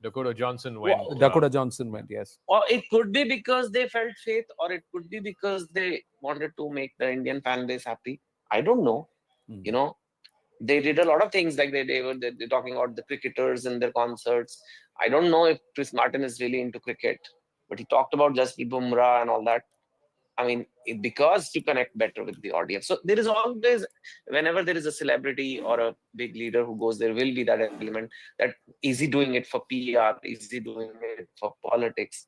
Dakota Johnson went.
Dakota Johnson went, yes.
Or it could be because they felt faith, or it could be because they wanted to make the Indian fan base happy. I don't know. They did a lot of things, like they're talking about the cricketers in their concerts. I don't know if Chris Martin is really into cricket, but he talked about Jasprit Bumrah and all that. I mean, because to connect better with the audience. So there is always, whenever there is a celebrity or a big leader who goes, there will be that element that, is he doing it for PR? Is he doing it for politics?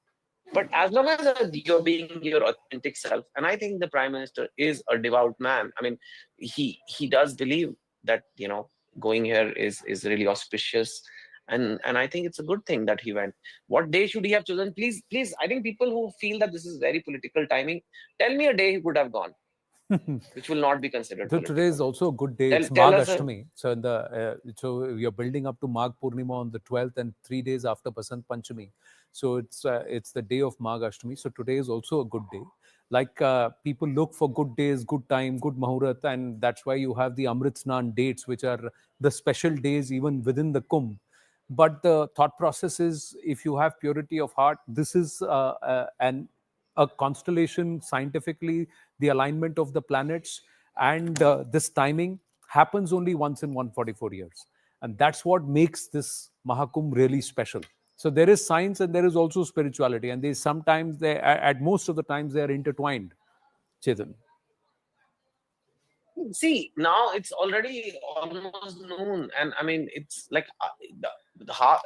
But as long as you're being your authentic self, and I think the Prime Minister is a devout man. I mean, he does believe that, going here is really auspicious. And I think it's a good thing that he went. What day should he have chosen? Please, I think people who feel that this is very political timing, tell me a day he could have gone, which will not be considered
So
political.
today is also a good day. It's
Tell
Magh
us
Ashtami. So so you're building up to Magh Purnima on the 12th, and 3 days after Basant Panchami. So it's the day of Magh Ashtami. So today is also a good day. Like people look for good days, good time, good Mahurat, and that's why you have the Amrit Snan dates, which are the special days even within the Kumbh. But the thought process is, if you have purity of heart, this is a constellation scientifically, the alignment of the planets, and this timing happens only once in 144 years. And that's what makes this Mahakumbh really special. So there is science and there is also spirituality, and at most of the times, they are intertwined. Chetan.
See, now it's already almost noon, and I mean, it's like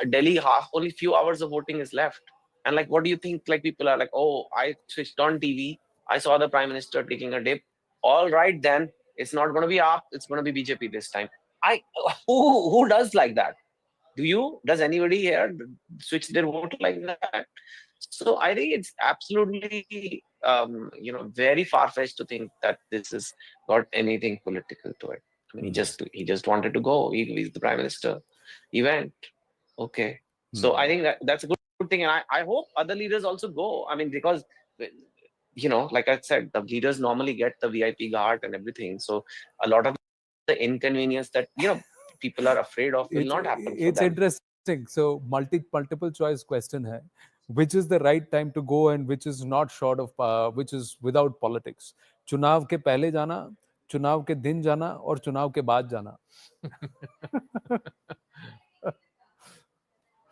Delhi, only few hours of voting is left. And like, what do you think? Like, people are like, oh, I switched on TV, I saw the Prime Minister taking a dip, all right, then it's not going to be AAP, it's going to be BJP this time. Who does like that? Does anybody here switch their vote like that? So I think it's absolutely, very far-fetched to think that this has got anything political to it. I mean, he just wanted to go. He's the prime minister. He went. Okay. So I think that's a good thing. And I hope other leaders also go. I mean, because, like I said, the leaders normally get the VIP guard and everything. So a lot of the inconvenience that, people are afraid of will not happen for
It's
them.
interesting. So multiple choice question hai. Which is the right time to go and which is not short of, which is without politics? चुनाव के पहले जाना, चुनाव के दिन जाना और चुनाव के बाद जाना.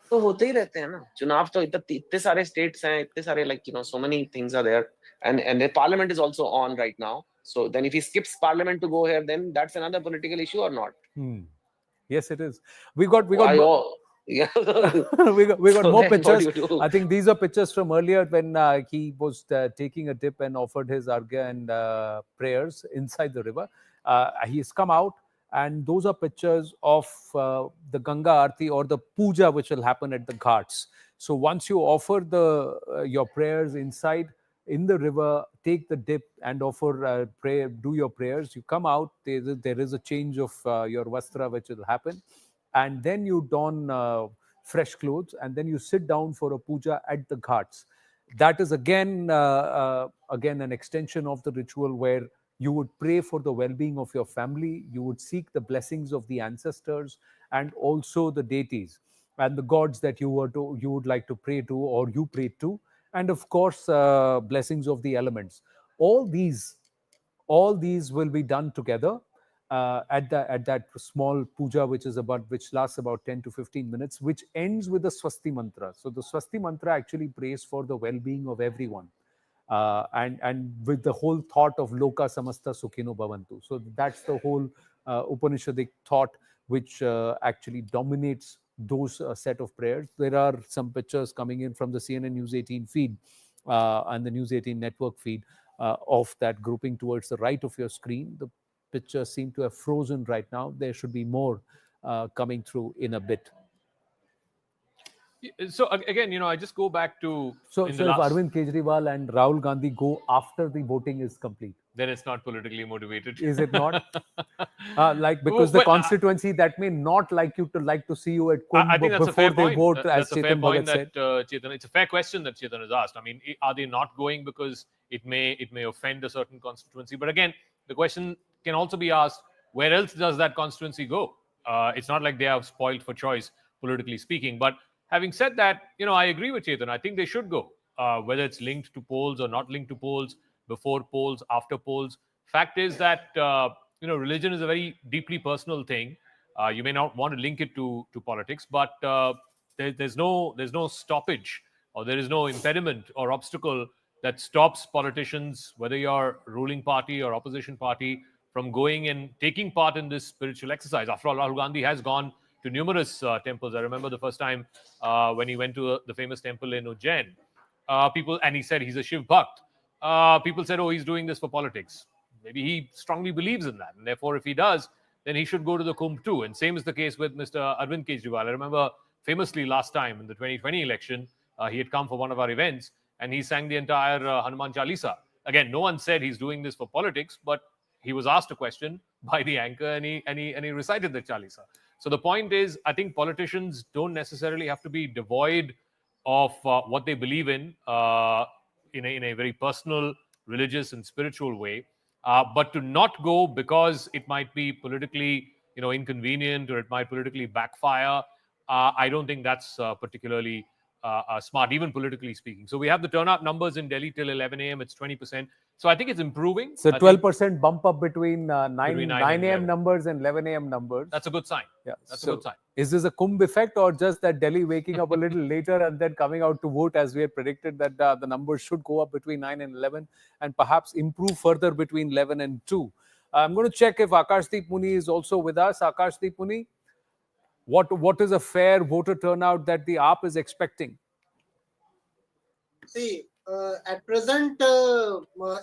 तो होते ही रहते हैं ना चुनाव तो इतने सारे states हैं इतने सारे so many things are there and the parliament is also on right now, so then if he skips parliament to go here, then that's another political issue or not?
Yes, it is. We got
Yeah.
we got
So
more
then what do
pictures.
you do?
I think these are pictures from earlier when he was taking a dip and offered his argya and prayers inside the river. He's come out, and those are pictures of the Ganga Aarti or the puja which will happen at the ghats. So once you offer your prayers inside in the river, take the dip and offer prayer, do your prayers. You come out. There is a change of your vastra which will happen. And then you don fresh clothes, and then you sit down for a puja at the ghats. That is again an extension of the ritual where you would pray for the well-being of your family. You would seek the blessings of the ancestors and also the deities and the gods that you would like to pray to or you pray to, and of course blessings of the elements. All these will be done together at that small puja, which lasts about 10 to 15 minutes, which ends with the Swasti mantra. So the Swasti mantra actually prays for the well-being of everyone, and with the whole thought of Loka Samasta Sukhino Bhavantu. So that's the whole Upanishadic thought which actually dominates those set of prayers. There are some pictures coming in from the CNN News 18 feed and the News 18 network feed of that grouping towards the right of your screen. The pictures seem to have frozen right now. There should be more coming through in a bit.
So again, I just go back to
So if Arvind Kejriwal and Rahul Gandhi go after the voting is complete,
then it's not politically motivated.
Is it not? Because the constituency that may not like to see you at Kumbh
I think that's
before
a fair
they
point.
vote,
That's
as
a fair
Chetan
point
Bhagat said.
that Chetan. It's a fair question that Chetan has asked. I mean, are they not going because it may offend a certain constituency? But again, the question can also be asked: where else does that constituency go? It's not like they are spoiled for choice, politically speaking. But having said that, I agree with Chetan. I think they should go, whether it's linked to polls or not linked to polls, before polls, after polls. Fact is that religion is a very deeply personal thing. You may not want to link it to politics, but there's no stoppage or there is no impediment or obstacle that stops politicians, whether you're ruling party or opposition party, from going and taking part in this spiritual exercise. After all, Rahul Gandhi has gone to numerous temples. I remember the first time when he went to the famous temple in Ujjain. And he said he's a Shiv Bhakt. People said, oh, he's doing this for politics. Maybe he strongly believes in that. And therefore, if he does, then he should go to the Kumbh too. And same is the case with Mr. Arvind Kejriwal. I remember famously last time in the 2020 election, he had come for one of our events and he sang the entire Hanuman Chalisa. Again, no one said he's doing this for politics, but he was asked a question by the anchor and he recited the Chalisa. So the point is, I think politicians don't necessarily have to be devoid of what they believe in a very personal, religious and spiritual way. But to not go because it might be politically, inconvenient or it might politically backfire, I don't think that's particularly smart, even politically speaking. So we have the turnout numbers in Delhi till 11 a.m. It's 20%. So I think it's improving.
So 12% bump up between 9 a.m. numbers and 11 a.m. numbers.
That's a good sign.
Yeah,
that's a good sign.
Is this a Kumbh effect or just that Delhi waking up a little later and then coming out to vote, as we had predicted that the numbers should go up between 9 and 11 and perhaps improve further between 11 and 2? I'm going to check if Akashdeep Muni is also with us. Akashdeep Muni, what is a fair voter turnout that the AAP is expecting?
See, at present,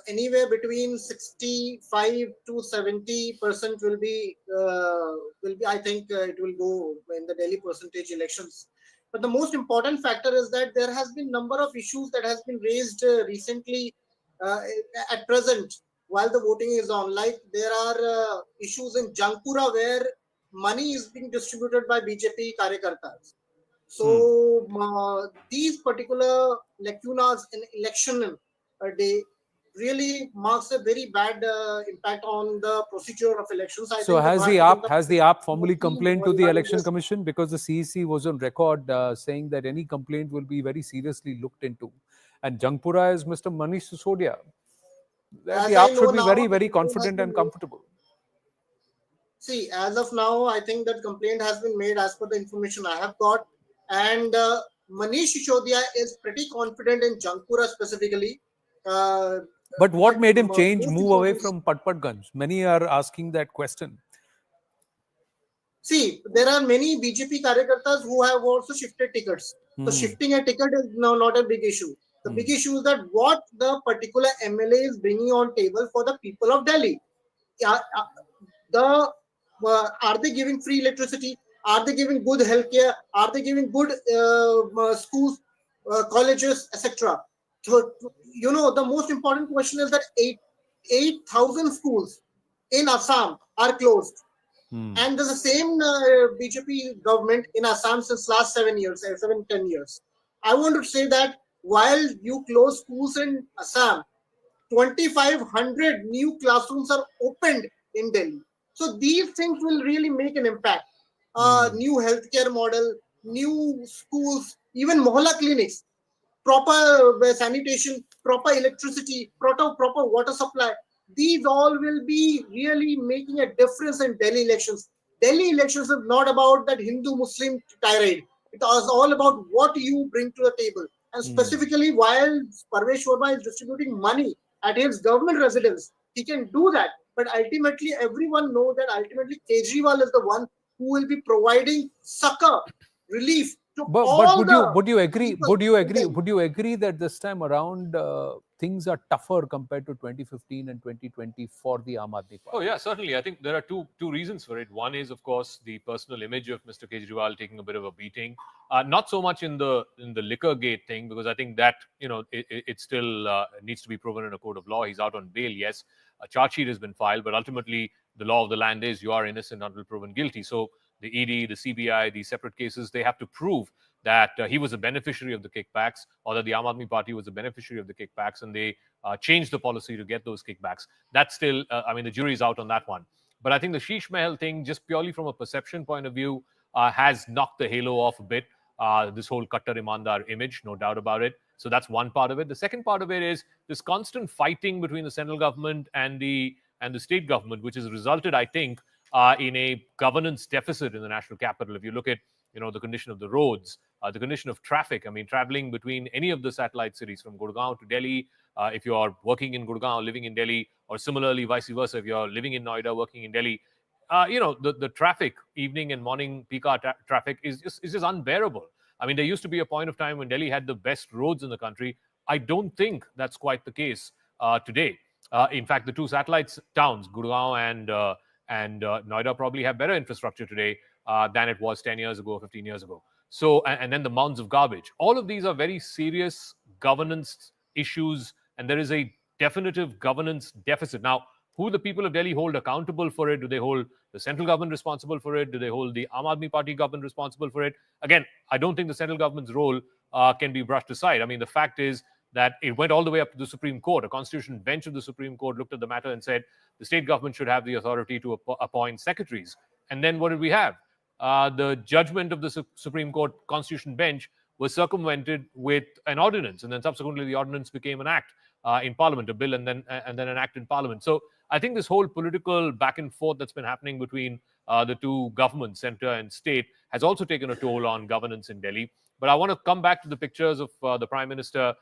anywhere between 65 to 70% will be. I think it will go in the Delhi percentage elections. But the most important factor is that there has been number of issues that has been raised recently. At present, while the voting is on, like there are issues in Jangpura where money is being distributed by BJP karyakartas. So these particular lacunas in election day really marks a very bad impact on the procedure of elections. I
So
think
has the AAP formally complained to the
regarding
Election
this.
Commission, because the CEC was on record saying that any complaint will be very seriously looked into, and Jangpura is Mr. Manish Sisodia. That
As
the
I
AAP
know
should be
now,
very,
the
very
complaint has
confident
been
and
made.
comfortable.
See, as of now, I think that complaint has been made as per the information I have got, and Manish Shishodia is pretty confident in Jangpura specifically.
But what made him change,
Most
move away
important,
from Patpatganj? Many are asking that question.
see, there are many BJP karyakartas who have also shifted tickets. So shifting a ticket is now not a big issue. The big issue is that what the particular MLA is bringing on table for the people of Delhi. Are they giving free electricity? Are they giving good healthcare? Are they giving good schools, colleges, etc.? So, the most important question is that 8,000 schools in Assam are closed. And there's the same BJP government in Assam since last 10 years. I want to say that while you close schools in Assam, 2,500 new classrooms are opened in Delhi. So these things will really make an impact. New healthcare model, new schools, even mohalla clinics, proper sanitation, proper electricity, proper water supply. These all will be really making a difference in Delhi elections. Delhi elections is not about that Hindu-Muslim tirade. It is all about what you bring to the table. And specifically, while Parvesh Verma is distributing money at his government residence, he can do that. But ultimately, everyone knows that ultimately Kejriwal is the one who will be providing succor, relief to
But
all
would you agree?
people
Would you
in
agree?
Delhi.
Would you agree that this time around things are tougher compared to 2015 and 2020 for the Aam Aadmi Party?
Oh yeah, certainly. I think there are two reasons for it. One is, of course, the personal image of Mr. Kejriwal taking a bit of a beating. Not so much in the liquor gate thing, because I think that it still needs to be proven in a court of law. He's out on bail. Yes, a charge sheet has been filed, but ultimately the law of the land is you are innocent until proven guilty. So the ED, the CBI, these separate cases, they have to prove that he was a beneficiary of the kickbacks, or that the Aam Aadmi Party was a beneficiary of the kickbacks, and they changed the policy to get those kickbacks. That's still, the jury's out on that one. But I think the Sheesh Mahal thing, just purely from a perception point of view, has knocked the halo off a bit. This whole Kattar Imandar image, no doubt about it. So that's one part of it. The second part of it is this constant fighting between the central government and the state government, which has resulted, I think, in a governance deficit in the national capital. If you look at the condition of the roads, the condition of traffic. I mean, traveling between any of the satellite cities from Gurgaon to Delhi, if you are working in Gurgaon, living in Delhi, or similarly vice versa, if you are living in Noida, working in Delhi, the traffic, evening and morning peak hour traffic is just unbearable. I mean, there used to be a point of time when Delhi had the best roads in the country. I don't think that's quite the case today. In fact, the two satellite towns, Gurgaon and Noida, probably have better infrastructure today than it was 10 years ago, 15 years ago. So, and then the mounds of garbage. All of these are very serious governance issues, and there is a definitive governance deficit. Now, who the people of Delhi hold accountable for it? Do they hold the central government responsible for it? Do they hold the Aam Aadmi Party government responsible for it? Again, I don't think the central government's role can be brushed aside. I mean, the fact is that it went all the way up to the Supreme Court. A constitutional bench of the Supreme Court looked at the matter and said the state government should have the authority to appoint secretaries. And then what did we have? The judgment of the Supreme Court constitutional bench was circumvented with an ordinance, and then subsequently the ordinance became an act in Parliament, a bill, and then an act in Parliament. So I think this whole political back and forth that's been happening between the two governments, centre and state, has also taken a toll on governance in Delhi. But I want to come back to the pictures of the Prime Minister,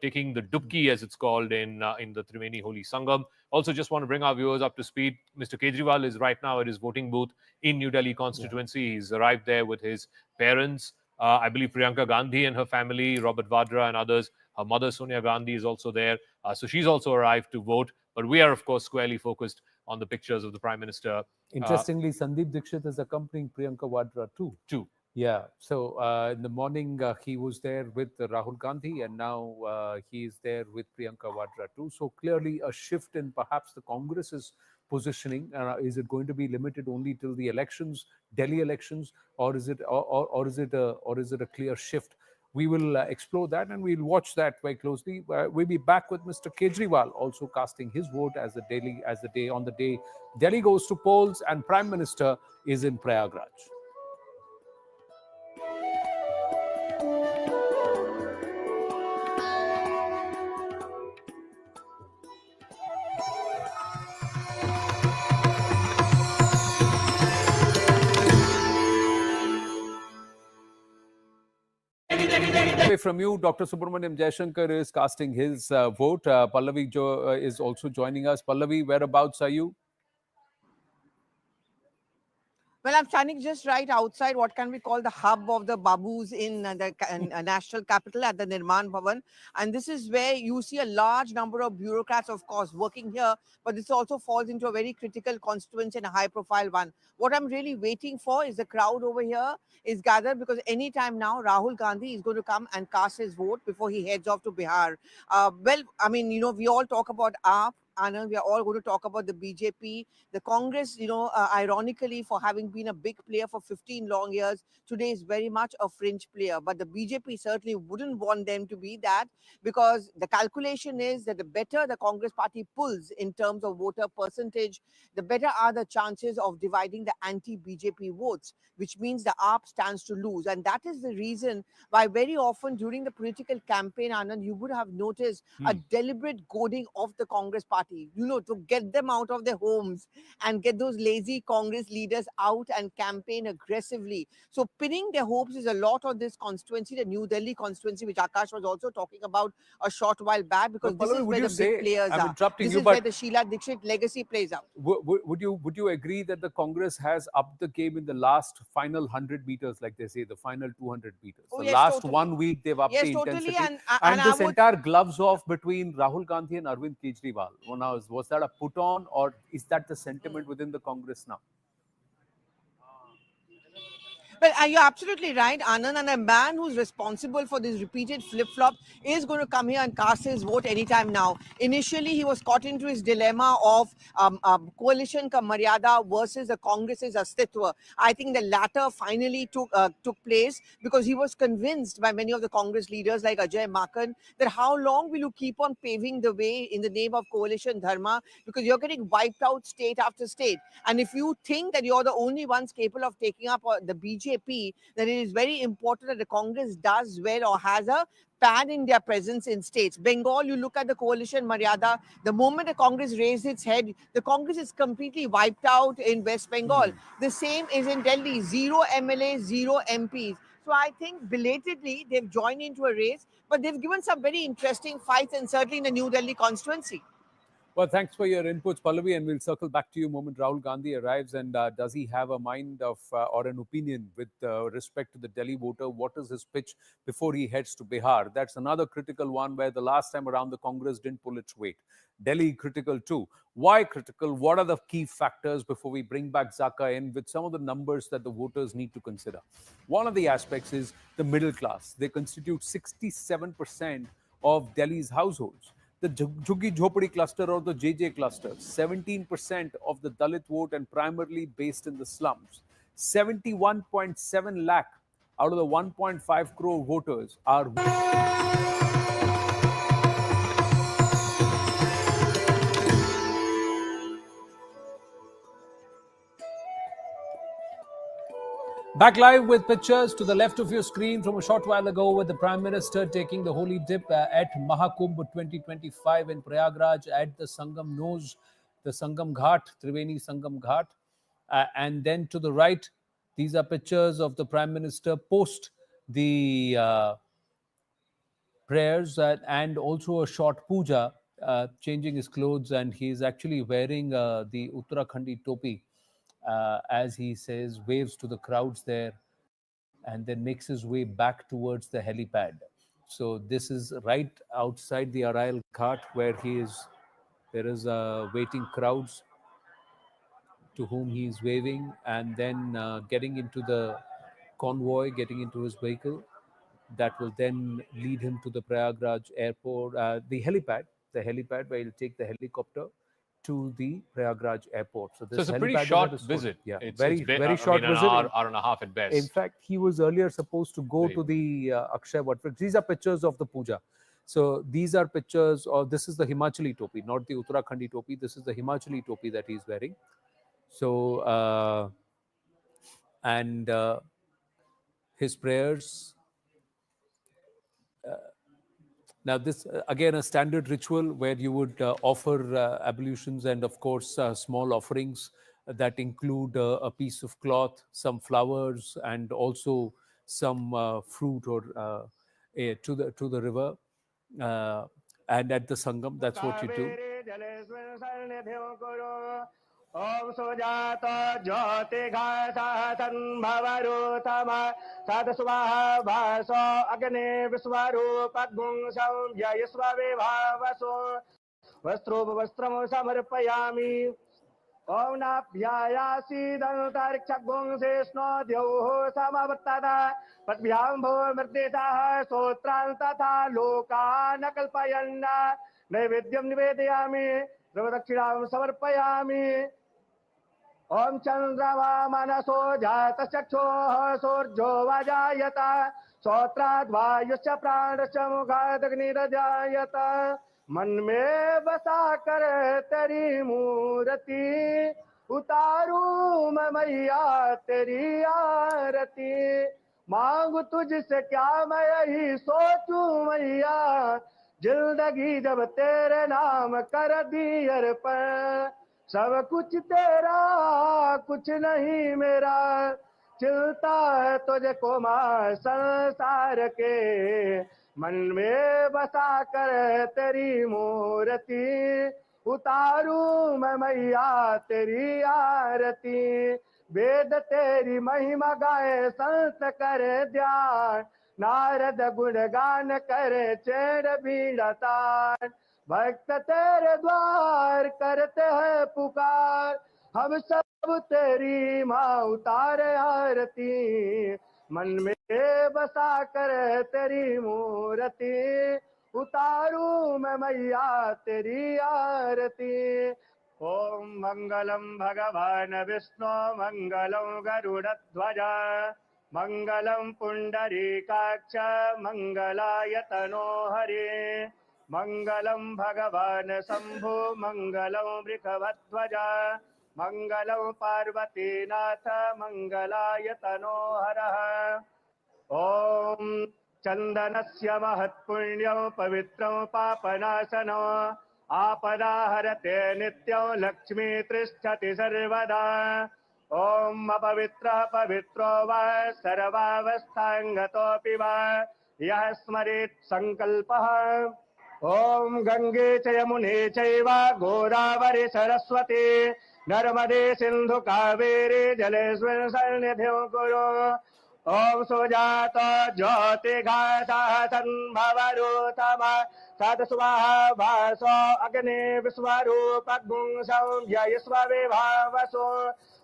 taking the dubki, as it's called, in the Triveni Holy Sangam. Also, just want to bring our viewers up to speed. Mr. Kejriwal is right now at his voting booth in New Delhi constituency. Yeah. He's arrived there with his parents. I believe Priyanka Gandhi and her family, Robert Vadra and others Her mother, Sonia Gandhi, is also there. So she's also arrived to vote. But we are, of course, squarely focused on the pictures of the Prime Minister.
Interestingly, Sandeep Dixit is accompanying Priyanka Vadra too. Yeah. So in the morning, he was there with Rahul Gandhi, and now he is there with Priyanka Vadra too. So clearly a shift in perhaps the Congress's positioning. Is it going to be limited only till the elections, Delhi elections, or is it a clear shift? We will explore that, and we'll watch that very closely. We'll be back with Mr. Kejriwal also casting his vote as the day Delhi goes to polls and Prime Minister is in Prayagraj. Away from you, Dr. Subramaniam Jaishankar is casting his vote. Pallavi is also joining us. Pallavi, whereabouts are you?
Well, I'm standing just right outside what can we call the hub of the Babus in the national capital at the Nirman Bhavan. And this is where you see a large number of bureaucrats, of course, working here. But this also falls into a very critical constituency and a high-profile one. What I'm really waiting for is the crowd over here is gathered, because anytime now Rahul Gandhi is going to come and cast his vote before he heads off to Bihar. Well, I mean, we all talk about AAP. Anand, we are all going to talk about the BJP, the Congress, ironically, for having been a big player for 15 long years, today is very much a fringe player. But the BJP certainly wouldn't want them to be that, because the calculation is that the better the Congress party pulls in terms of voter percentage, the better are the chances of dividing the anti-BJP votes, which means the AAP stands to lose. And that is the reason why very often during the political campaign, Anand, you would have noticed a deliberate goading of the Congress party, to get them out of their homes and get those lazy Congress leaders out and campaign aggressively. So pinning their hopes is a lot on this constituency, the New Delhi constituency, which Akash was also talking about a short while back, because this is where the big players are. This is where the Sheila Dixit legacy plays out.
Would you agree that the Congress has upped the game in the last final 100 meters, like they say, the final 200 meters?
Oh,
the
yes,
last
totally.
1 week they've upped
Yes,
the
totally.
intensity.
And
this
I would...
entire gloves off between Rahul Gandhi and Arvind Kejriwal. Now, was that a put on, or is that the sentiment within the Congress now?
Well, you're absolutely right, Anand. And a man who's responsible for this repeated flip-flop is going to come here and cast his vote anytime now. Initially, he was caught into his dilemma of coalition ka maryada versus the Congress's astitwa. I think the latter finally took place, because he was convinced by many of the Congress leaders like Ajay Makan that how long will you keep on paving the way in the name of coalition dharma, because you're getting wiped out state after state. And if you think that you're the only ones capable of taking up the BJP, then it is very important that the Congress does well or has a pan-India presence in states. Bengal, you look at the coalition Maryada, the moment the Congress raised its head, the Congress is completely wiped out in West Bengal. The same is in Delhi, 0 MLAs, 0 MPs. So I think belatedly they've joined into a race, but they've given some very interesting fights, and certainly in the New Delhi constituency.
Well, thanks for your inputs, Pallavi, and we'll circle back to you the moment Rahul Gandhi arrives. And does he have a mind of or an opinion with respect to the Delhi voter? What is his pitch before he heads to Bihar? That's another critical one, where the last time around the Congress didn't pull its weight. Delhi critical too. Why critical? What are the key factors before we bring back Zaka in with some of the numbers that the voters need to consider? One of the aspects is the middle class. They constitute 67% of Delhi's households. The Jhuggi Jhopadi cluster or the JJ cluster, 17% of the Dalit vote and primarily based in the slums. 71.7 lakh out of the 1.5 crore voters are... Back live with pictures to the left of your screen from a short while ago, with the Prime Minister taking the holy dip at Mahakumbh 2025 in Prayagraj at the Sangam Nose, the Sangam Ghat, Triveni Sangam Ghat. And then to the right, these are pictures of the Prime Minister post the prayers and also a short puja, changing his clothes, and he is actually wearing the Uttarakhandi topi. As he says, waves to the crowds there, and then makes his way back towards the helipad. So this is right outside the Arail Ghat where he is. There is waiting crowds to whom he is waving, and then getting into the convoy, getting into his vehicle. That will then lead him to the Prayagraj airport, the helipad where he'll take the helicopter to the Prayagraj airport. So
So
this
it's a pretty
helipad
short
is at
visit.
Yeah,
It's
very short
an
visit.
hour and a half at best.
In fact, he was earlier supposed to go to the Akshay Wat. These are pictures of the puja. So these are pictures, or this is the Himachali topi, not the Uttarakhandi topi. This is the Himachali topi that he's wearing. So, and his prayers. Now, this again a standard ritual where you would offer ablutions and, of course, small offerings that include a piece of cloth, some flowers, and also some fruit or to the river. And at the Sangam, that's what you do.
ओम सुजात ज्योति घातन्भवरूतम सदस्वाहा भासो अग्नि विश्वरूपद्भुंसं जयस्वविभावसो वस्त्रोपवस्त्रं समर्पयामि ओम नाभ्यायासीदन्तरिक्षगुंसे स्नोद्यौः समवर्तत पद्भ्यां भो मृदेतः स्तोत्रान् तथा लोकान् कल्पयन् नैवेद्यं निवेदयामि द्रवदक्षिणां समर्पयामि ओम चंद्रमा मनसो जातचक्षुः सूर्यो वजायत श्रोत्राद्वायुश्च प्राणश्च मुखादग्निरजायत मन में बसा कर तेरी मूर्ति उतारू मैं मैया तेरी आरती मांगू तुझसे क्या मैं यही सोचूं मैया जिंदगी जब तेरे नाम कर दी अर्पण सब कुछ तेरा कुछ नहीं मेरा चिलता है तुझे को मां संसार के मन में बसा कर तेरी मूर्ति उतारू मैं मैया तेरी आरती वेद तेरी महिमा गाए संत करे ध्यान नारद गुणगान करे चेड़ बीड़ातान भक्त तेरे द्वार करते हैं पुकार हम सब तेरी माँ उतारे आरती मन में बसा कर तेरी मूर्ति उतारू मैं मैया तेरी आरती ओम मंगलम भगवान विष्णु मंगलम गरुड़ध्वज मंगलम पुंडरीकाक्ष मंगलाय तनो हरे मंगलम भगवान शंभु मंगलम वृषभध्वज मंगलम पार्वतीनाथ मंगलाय तनो हरः ओम चंदनस्य महत्पुण्यं पवित्रं पापनाशनं आपदा हरते नित्यं लक्ष्मी तिष्ठति सर्वदा ओम अपवित्रः पवित्रो वा सर्वावस्थांगतोऽपि वा यः स्मरेत् संकल्पः ओम गंगे च यमुने चैव गोदावरी सरस्वती नर्मदे सिंधु कावेरी जलेस्मिन् सन्निधिं कुरु ओम सुजात ज्योति घातन्भवरूतम सदस्वाहा भासो अग्नि विश्वरूपद्भुंसं जयस्वविभावसो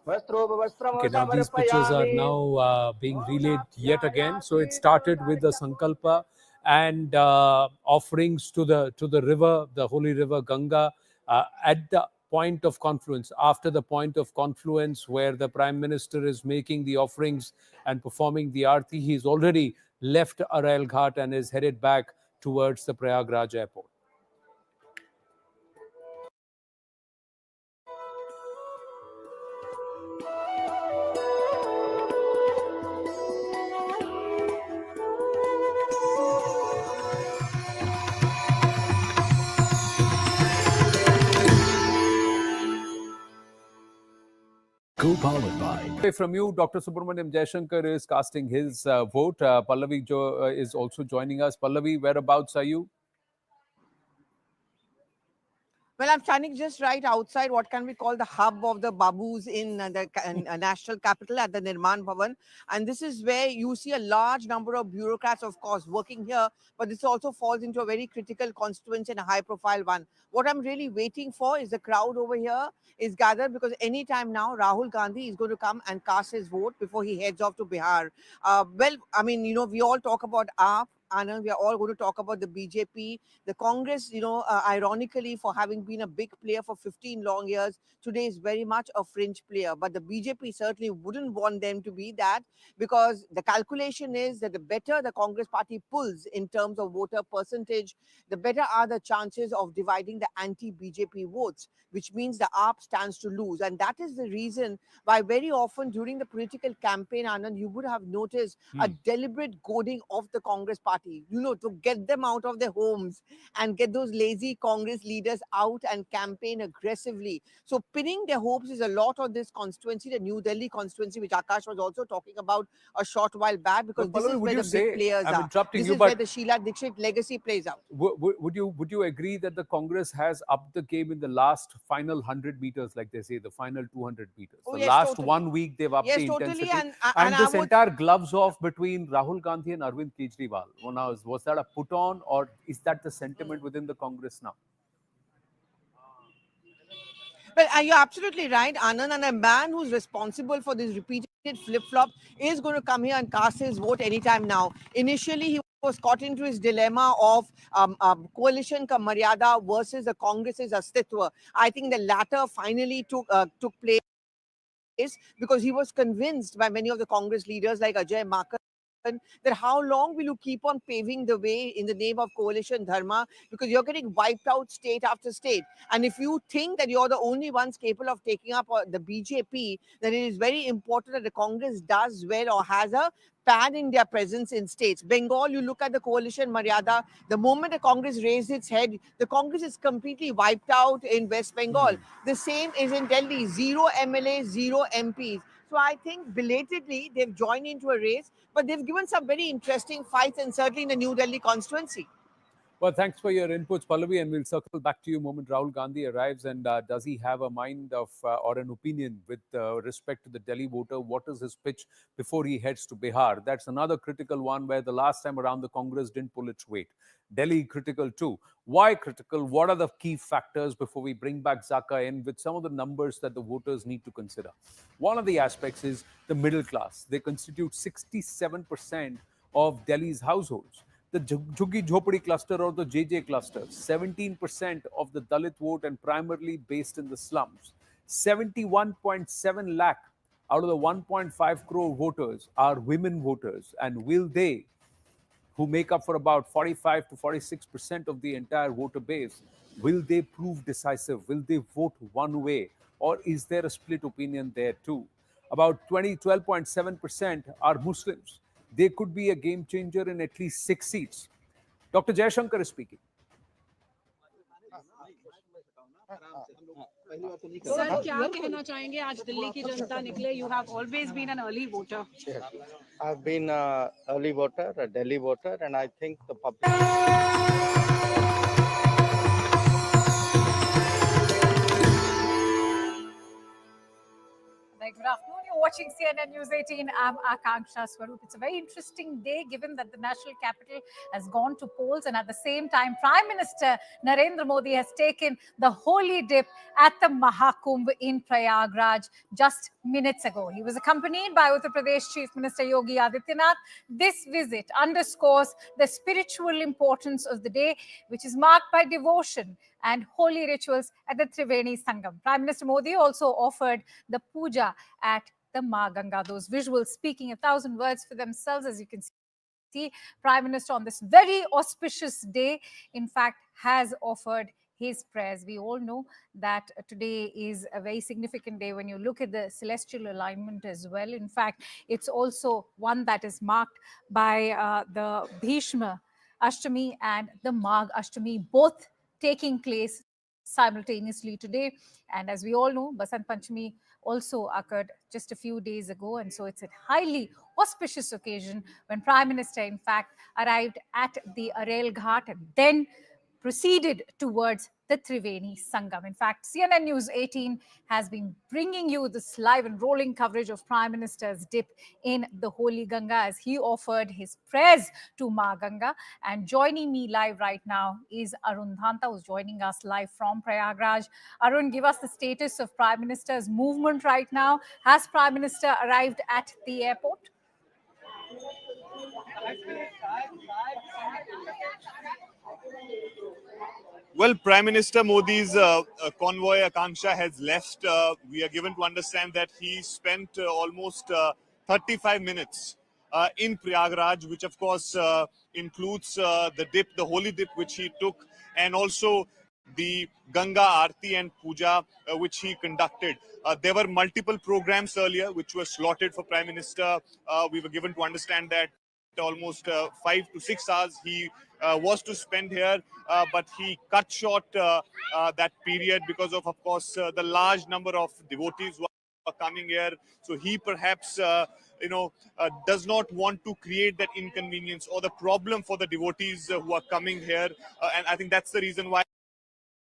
Okay, now these pictures are now being relayed yet again. So it started with the Sankalpa and offerings to the river, the holy river Ganga, at the point of confluence. After the point of confluence, where the Prime Minister is making the offerings and performing the arti, he's already left Arail Ghat and is headed back towards the Prayagraj airport.
Co-powered by.
From you, Dr. Subramaniam Jaishankar is casting his vote. Pallavi is also joining us. Pallavi, whereabouts are you?
Well, I'm standing just right outside what can we call the hub of the Babus in the national capital at the Nirman Bhavan. And this is where you see a large number of bureaucrats, of course, working here. But this also falls into a very critical constituency and a high profile one. What I'm really waiting for is the crowd over here is gathered because anytime now Rahul Gandhi is going to come and cast his vote before he heads off to Bihar. Well, I mean, we all talk about AAP. Anand, we are all going to talk about the BJP, the Congress, ironically, for having been a big player for 15 long years, today is very much a fringe player. But the BJP certainly wouldn't want them to be that, because the calculation is that the better the Congress party pulls in terms of voter percentage, the better are the chances of dividing the anti-BJP votes, which means the AAP stands to lose. And that is the reason why very often during the political campaign, Anand, you would have noticed a deliberate goading of the Congress party, to get them out of their homes and get those lazy Congress leaders out and campaign aggressively. So pinning their hopes is a lot on this constituency, the New Delhi constituency, which Akash was also talking about a short while back, because
But
this
Pallavi,
is
would
where
you
the big
say,
players
I'm
are.
interrupting
This
you,
is where
but
the Sheila Dixit legacy plays out.
would you agree that the Congress has upped the game in the last final 100 meters, like they say, the final 200 meters?
Oh,
The
yes,
last
totally.
1 week they've upped
Yes,
the
totally.
intensity,
And I
this
would
entire gloves off between Rahul Gandhi and Arvind Kejriwal. Was that a put on, or is that the sentiment within the Congress now?
Well, you're absolutely right, Anand. And a man who's responsible for this repeated flip-flop is going to come here and cast his vote anytime now. Initially, he was caught into his dilemma of coalition ka Maryada versus the Congress's Astitwa. I think the latter finally took place because he was convinced by many of the Congress leaders like Ajay Makan that how long will you keep on paving the way in the name of coalition dharma, because you're getting wiped out state after state. And if you think that you're the only ones capable of taking up the BJP, then it is very important that the Congress does well or has a pan-India presence in states. Bengal, you look at the coalition Maryada, the moment the Congress raised its head, the Congress is completely wiped out in West Bengal. The same is in Delhi, 0 MLAs, 0 MPs. So I think belatedly they've joined into a race, but they've given some very interesting fights, and certainly in the New Delhi constituency.
Well, thanks for your inputs, Pallavi, and we'll circle back to you the moment Rahul Gandhi arrives. And does he have a mind of or an opinion with respect to the Delhi voter? What is his pitch before he heads to Bihar? That's another critical one where the last time around the Congress didn't pull its weight. Delhi critical too. Why critical? What are the key factors before we bring back Zaka in with some of the numbers that the voters need to consider? One of the aspects is the middle class. They constitute 67% of Delhi's households. The Jhuggi Jhopadi cluster or the JJ cluster, 17% of the Dalit vote and primarily based in the slums. 71.7 lakh out of the 1.5 crore voters are women voters. And will they, who make up for about 45 to 46% of the entire voter base, will they prove decisive? Will they vote one way? Or is there a split opinion there too? About 12.7% are Muslims. They could be a game changer in at least 6 seats. Dr. Jayashankar is speaking.
Sir क्या कहना चाहेंगे आज दिल्ली की जनता निकले you have always been an early voter.
Yes. I've been an early voter, a Delhi voter, and I think the public.
Good afternoon. You're watching CNN News 18. I'm Akanksha Swaroop. It's a very interesting day given that the national capital has gone to polls, and at the same time, Prime Minister Narendra Modi has taken the holy dip at the Mahakumbh in Prayagraj just minutes ago. He was accompanied by Uttar Pradesh Chief Minister Yogi Adityanath. This visit underscores the spiritual importance of the day, which is marked by devotion and holy rituals at the Triveni Sangam. Prime Minister Modi also offered the puja at the Ma Ganga. Those visuals speaking 1,000 words for themselves, as you can see. Prime Minister on this very auspicious day, in fact, has offered his prayers. We all know that today is a very significant day when you look at the celestial alignment as well. In fact, it's also one that is marked by the Bhishma Ashtami and the Magh Ashtami, both taking place simultaneously today. And as we all know, Basant Panchami also occurred just a few days ago. And so it's a highly auspicious occasion when Prime Minister, in fact, arrived at the Arel Ghat and then proceeded towards the Triveni Sangam. In fact, CNN News 18 has been bringing you this live and rolling coverage of Prime Minister's dip in the Holy Ganga as he offered his prayers to Ma Ganga. And joining me live right now is Arun Dhanta, who's joining us live from Prayagraj. Arun, give us the status of Prime Minister's movement right now. Has Prime Minister arrived at the airport?
Well, Prime Minister Modi's convoy Akanksha has left. We are given to understand that he spent almost 35 minutes in Prayagraj, which of course includes the dip, the holy dip which he took, and also the Ganga Aarti and Puja which he conducted. There were multiple programs earlier which were slotted for Prime Minister. We were given to understand that almost 5 to 6 hours he was to spend here, but he cut short that period because of course, the large number of devotees who are coming here. So he perhaps, does not want to create that inconvenience or the problem for the devotees who are coming here. And I think that's the reason why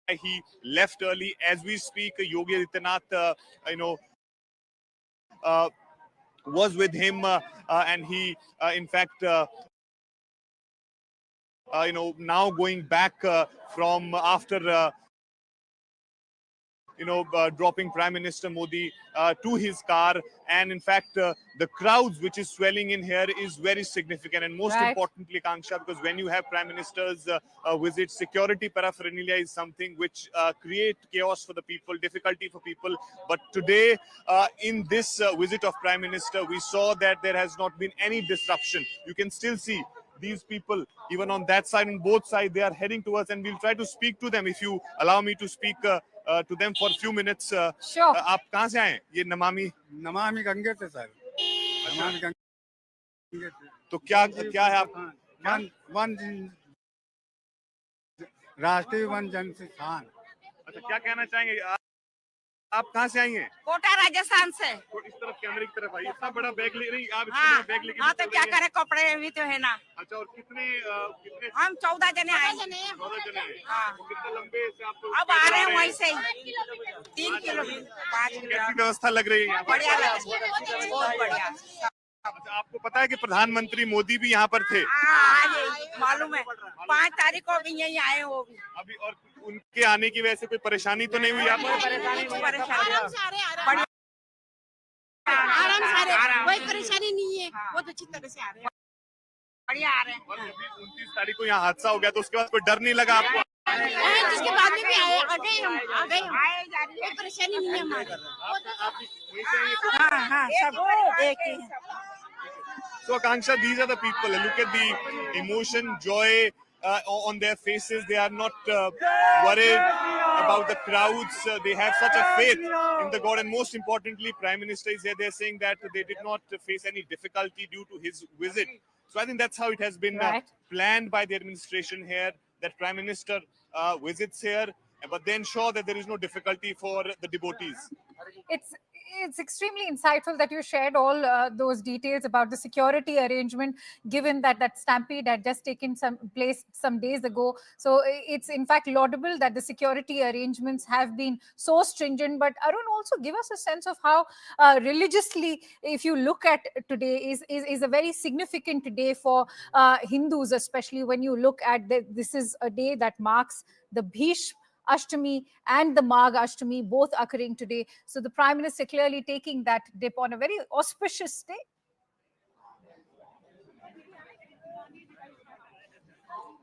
he left early. As we speak, Yogi Adityanath, was with him, and he, in fact, now going back from after, dropping Prime Minister Modi to his car. And in fact, the crowds which is swelling in here is very significant. And most importantly, Kanksha, because when you have Prime Minister's visit, security paraphernalia is something which create chaos for the people, difficulty for people. But today, in this visit of Prime Minister, we saw that there has not been any disruption. You can still see these people, even on that side and both sides, they are heading towards, and we'll try to speak to them. If you allow me to speak to them for a few minutes.
Sure.
आप कहाँ से आए? ये
नमामि गंगे से sir. Namami Gange से।
तो क्या है आप?
वन राष्ट्रीय वन जन संस्थान।
अच्छा, क्या कहना चाहेंगे? आप कहाँ से आई हैं?
कोटा राजस्थान से।
इस तरफ कैमरे की तरफ आइए। इतना बड़ा बैग ले रही आप?
हाँ,
बैग लेके
हाँ, तो क्या करें, कपड़े भी तो है ना।
अच्छा, और कितने
हम 14 जने आए।
14 जने आए।
हाँ।
कितने लंबे से आप?
अब आ रहे हैं वहीं से 3 किलो 5 किलो।
कैसी व्यवस्था लग रही है?
बढ़िया लग रही है, बहुत बढ़िया।
अच्छा, आपको पता है कि प्रधानमंत्री मोदी भी यहाँ पर थे?
मालूम है, 5 तारीख को भी यहीं आए वो भी।
अभी और उनके आने की वजह से कोई परेशानी तो नहीं हुई आपको?
आराम से आ रहे हैं, कोई परेशानी नहीं है, बहुत अच्छी तरह से आ रहे हैं, बढ़िया आ रहे हैं।
29 तारीख को यहाँ हादसा हो गया तो उसके बाद कोई डर नहीं लगा आपको?
जिसके बाद में भी आ गए कोई परेशानी नहीं है हमारी। हाँ, सब एक ही है।
So Akanksha, these are the people. Look at the emotion, joy on their faces. They are not worried about the crowds. They have such a faith in the God. And most importantly, Prime Minister is here. They're saying that they did not face any difficulty due to his visit. So I think that's how it has been planned by the administration here, that Prime Minister visits here, but then ensure that there is no difficulty for the devotees.
It's extremely insightful that you shared all those details about the security arrangement, given that that stampede had just taken place some days ago. So it's in fact laudable that the security arrangements have been so stringent. But Arun, also give us a sense of how religiously, if you look at today, is a very significant day for Hindus, especially when you look at this is a day that marks the Bhishma Ashtami and the Magh Ashtami both occurring today. So the Prime Minister clearly taking that dip on a very auspicious day.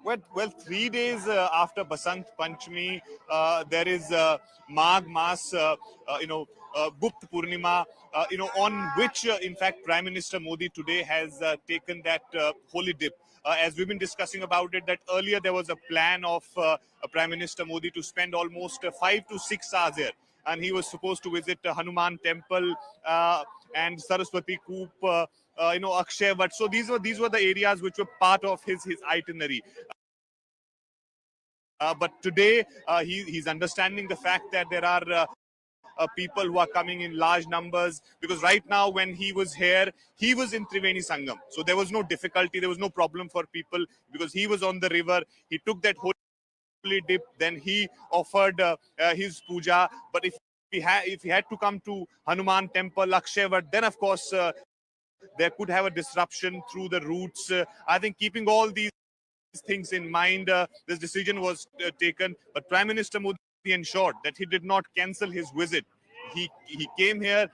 Well, 3 days after Basant Panchami, there is Magh Mas, Gupt Purnima, on which, in fact, Prime Minister Modi today has taken that holy dip. As we've been discussing about it, that earlier there was a plan of Prime Minister Modi to spend almost 5 to 6 hours here. And he was supposed to visit Hanuman Temple and Saraswati Koop, Akshay Vat. So these were the areas which were part of his itinerary. But today, he's understanding the fact that there are people who are coming in large numbers, because right now when he was here, he was in Triveni Sangam. So there was no difficulty, there was no problem for people because he was on the river. He took that holy holy dip. Then he offered his puja. But if he had to come to Hanuman Temple, Akshavat, then of course there could have a disruption through the routes. I think keeping all these things in mind, this decision was taken. But Prime Minister Modi ensured that he did not cancel his visit. He came here,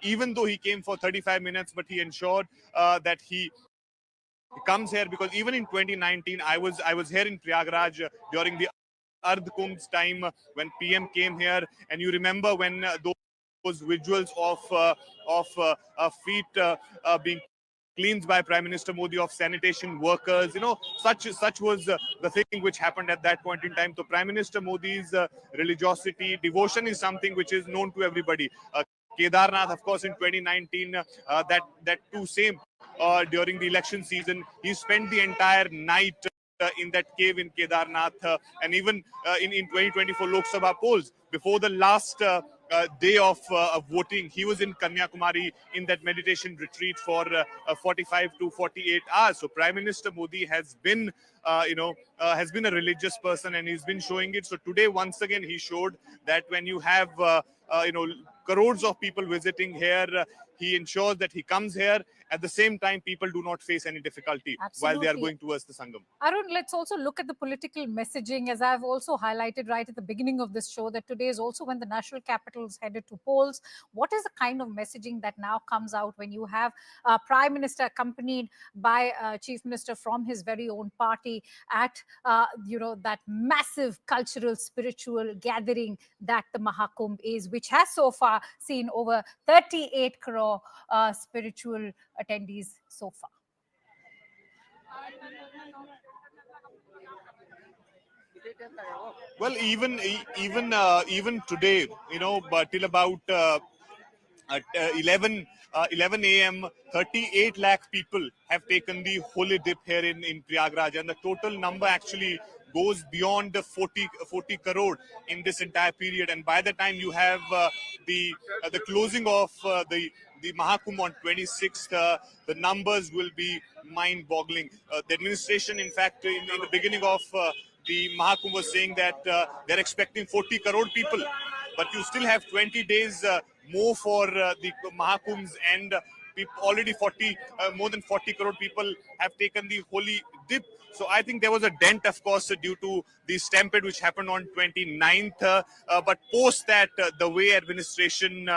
even though he came for 35 minutes, but he ensured that he comes here, because even in 2019, I was here in Prayagraj during the Ardh Kumbh's time when PM came here, and you remember when those visuals of feet being cleansed by Prime Minister Modi, of sanitation workers, such was the thing which happened at that point in time. So Prime Minister Modi's religiosity, devotion is something which is known to everybody. Kedarnath, of course, in 2019, that too same during the election season, he spent the entire night in that cave in Kedarnath, and even in 2024 Lok Sabha polls, before the last day of voting, he was in Kanyakumari in that meditation retreat for 45 to 48 hours. So Prime Minister Modi has been has been a religious person, and he's been showing it. So today, once again, he showed that when you have crores of people visiting here, he ensures that he comes here. At the same time, people do not face any difficulty while they are going towards the Sangam.
Arun, let's also look at the political messaging, as I've also highlighted right at the beginning of this show, that today is also when the national capital is headed to polls. What is the kind of messaging that now comes out when you have Prime Minister accompanied by Chief Minister from his very own party at that massive cultural, spiritual gathering that the Mahakumbh is, which has so far seen over 38 crore spiritual attendees so far?
Well, even today, but till about at 11 a.m., 38 lakh people have taken the holy dip here in Prayagraj, and the total number actually goes beyond the 40 crore in this entire period. And by the time you have the closing of the Mahakumbh on 26th, the numbers will be mind-boggling. The administration, in fact, in the beginning of the Mahakumbh was saying that they're expecting 40 crore people, but you still have 20 days more for the Mahakumbhs, and already more than 40 crore people have taken the holy dip. So I think there was a dent, of course, due to the stampede which happened on 29th. But post that, the way administration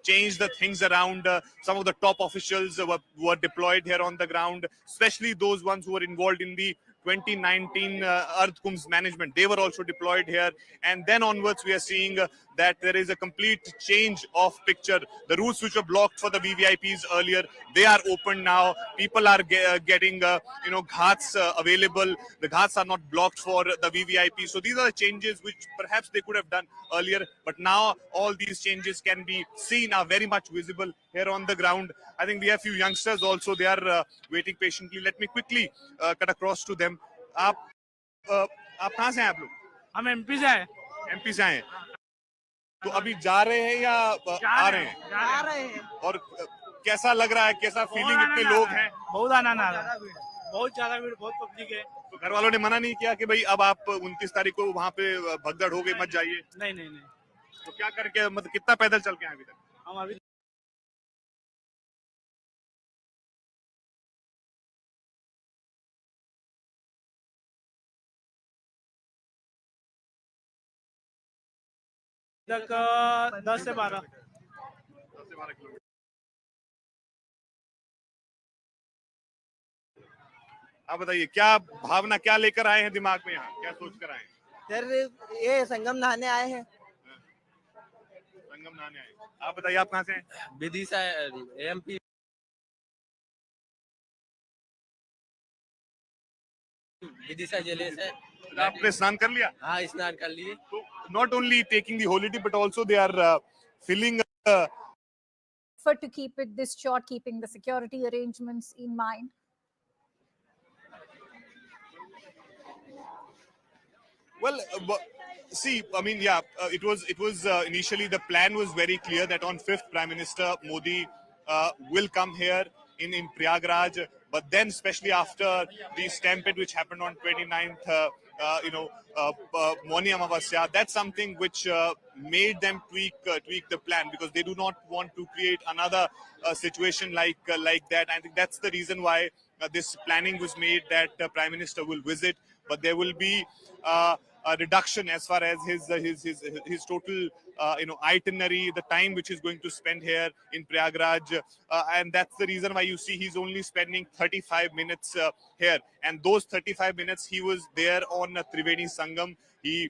changed the things around, some of the top officials were deployed here on the ground, especially those ones who were involved in the 2019 Ardh Kumbh's management. They were also deployed here. And then onwards, we are seeing that there is a complete change of picture. The routes which were blocked for the VVIPs earlier, they are open now. People are getting, ghats available. The ghats are not blocked for the VVIPs. So these are the changes which perhaps they could have done earlier. But now all these changes can be seen, are very much visible here on the ground. I think we have a few youngsters also. They are waiting patiently. Let me quickly cut across to them. आप कहाँ से हैं आप लोग?
हम MP से हैं।
MP से हैं। तो अभी जा रहे हैं या आ रहे हैं?
जा रहे हैं।
और कैसा लग रहा है? कैसा फीलिंग? इतने लोग हैं?
बहुत आनंद आ रहा है। बहुत ज्यादा भीड़, बहुत पब्लिक है।
तो घर वालों ने मना नहीं किया कि भाई अब आप 29 तारीख को वहाँ पे भगदड़ हो गई, मत जाइए?
नहीं नहीं नहीं।
तो क्या करके, मतलब कितना पैदल चल के आए अभी तक?
हम अभी तक 10 से 12
किलोमीटर। आप बताइए, क्या भावना, क्या लेकर आए हैं दिमाग में, यहाँ क्या सोच कर आए हैं?
सर ये संगम नहाने आए हैं।
संगम नहाने आए। आप बताइए, आप कहाँ से हैं?
विदिशा एमपी। विदिशा जिले से।
आपने स्नान कर लिया?
हाँ, स्नान कर लिए।
तो not only taking the holy dip, but also they are filling
to keep it this short, keeping the security arrangements in mind.
Well, see, I mean, yeah, it was initially the plan was very clear that on 5th, Prime Minister Modi will come here in Prayagraj. But then, especially after the stampede which happened on 29th, Moni Amavasya, that's something which made them tweak the plan, because they do not want to create another situation like that. I think that's the reason why this planning was made, that Prime Minister will visit, but there will be a reduction as far as his total itinerary, the time which he's going to spend here in Prayagraj, and that's the reason why you see he's only spending 35 minutes here, and those 35 minutes he was there on Triveni Sangam. He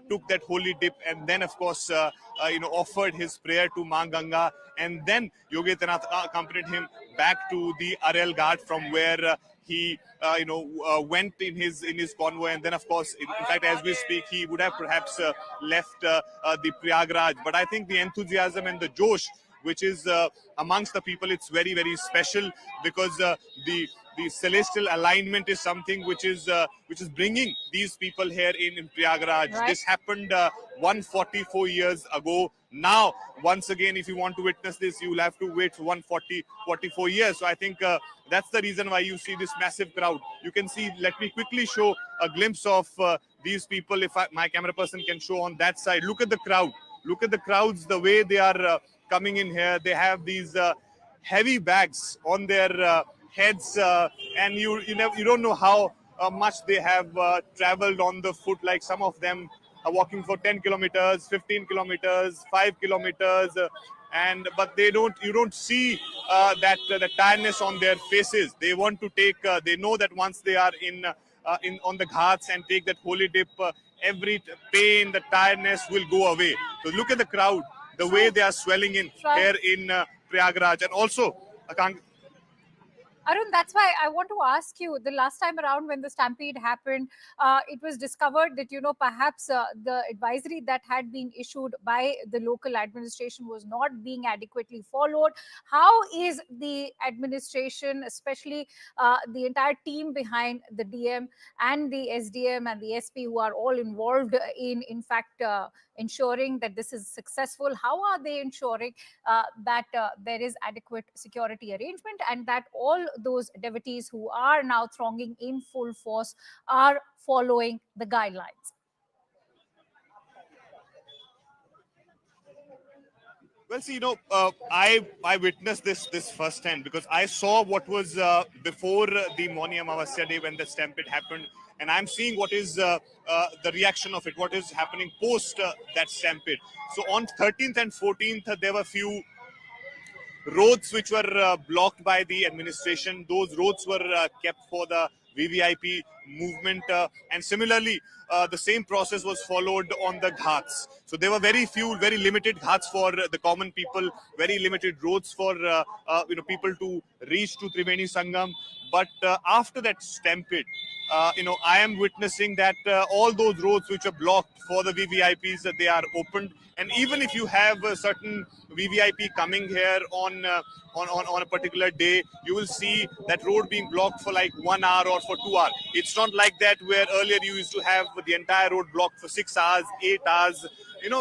took that holy dip, and then of course offered his prayer to Ma Ganga, and then Yogi Adityanath accompanied him back to the Arel Ghat, from where he went in his convoy, and then of course in fact as we speak he would have perhaps left the Prayagraj. But I think the enthusiasm and the josh which is amongst the people, it's very, very special, because the celestial alignment is something which is bringing these people here in Prayagraj.
Right.
This happened 144 years ago. Now, once again, if you want to witness this, you will have to wait for 144 years. So I think that's the reason why you see this massive crowd. You can see, let me quickly show a glimpse of these people. If my camera person can show on that side. Look at the crowd. Look at the crowds, the way they are coming in here. They have these heavy bags on their heads, and you don't know how much they have traveled on the foot. Like some of them are walking for 10 kilometers, 15 kilometers, 5 kilometers, but you don't see that the tiredness on their faces. They want to take. They know that once they are on the ghats and take that holy dip, every pain, the tiredness will go away. So look at the crowd, the way they are swelling in here in Prayagraj, and also
Arun, that's why I want to ask you, the last time around when the stampede happened, it was discovered that, perhaps the advisory that had been issued by the local administration was not being adequately followed. How is the administration, especially the entire team behind the DM and the SDM and the SP, who are all involved in fact, ensuring that this is successful? How are they ensuring that there is adequate security arrangement, and that all those devotees who are now thronging in full force are following the guidelines?
Well, see, I witnessed this firsthand, because I saw what was before the Moni Amavasya day when the stampede happened, and I'm seeing what is the reaction of it, what is happening post that stampede. So on 13th and 14th, there were few roads which were blocked by the administration. Those roads were kept for the VVIP movement, and similarly the same process was followed on the ghats. So there were very limited ghats for the common people, very limited roads for people to reach to Triveni Sangam. But after that stampede, I am witnessing that all those roads which are blocked for the VVIPs, they are opened. And even if you have a certain VVIP coming here on a particular day, you will see that road being blocked for like 1 hour or for 2 hours. It's not like that where earlier you used to have the entire road blocked for 6 hours, 8 hours.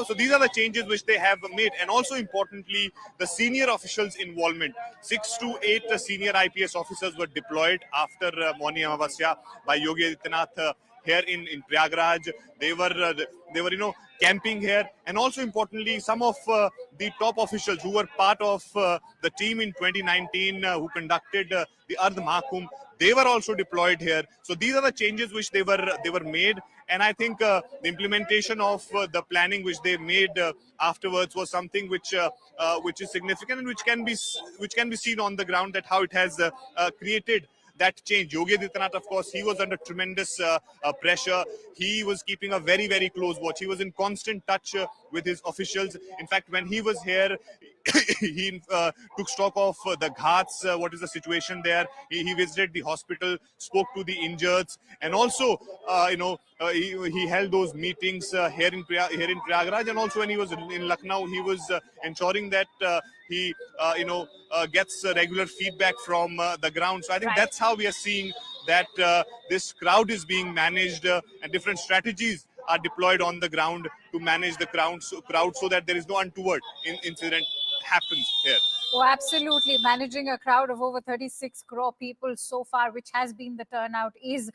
So these are the changes which they have made. And also importantly, the senior officials' involvement. 6 to 8 senior IPS officers were deployed after Moni Amavasya by Yogi Adityanath here in Prayagraj. They were camping here. And also importantly, some of the top officials who were part of the team in 2019 who conducted the Ardh Mahakumbh, they were also deployed here. So these are the changes which they were made. And I think the implementation of the planning which they made afterwards was something which is significant, and which can be seen on the ground, that how it has created that change. Yogi Adityanath, of course, he was under tremendous pressure. He was keeping a very, very close watch. He was in constant touch with his officials. In fact, when he was here, he took stock of the ghats, what is the situation there. He visited the hospital, spoke to the injured, and also, he held those meetings here in Prayagraj, and also when he was in Lucknow, he was ensuring that he gets regular feedback from the ground. So I think that's how we are seeing that this crowd is being managed, and different strategies are deployed on the ground to manage the crowd so that there is no untoward incident happens here.
Oh, absolutely. Managing a crowd of over 36 crore people so far, which has been the turnout, is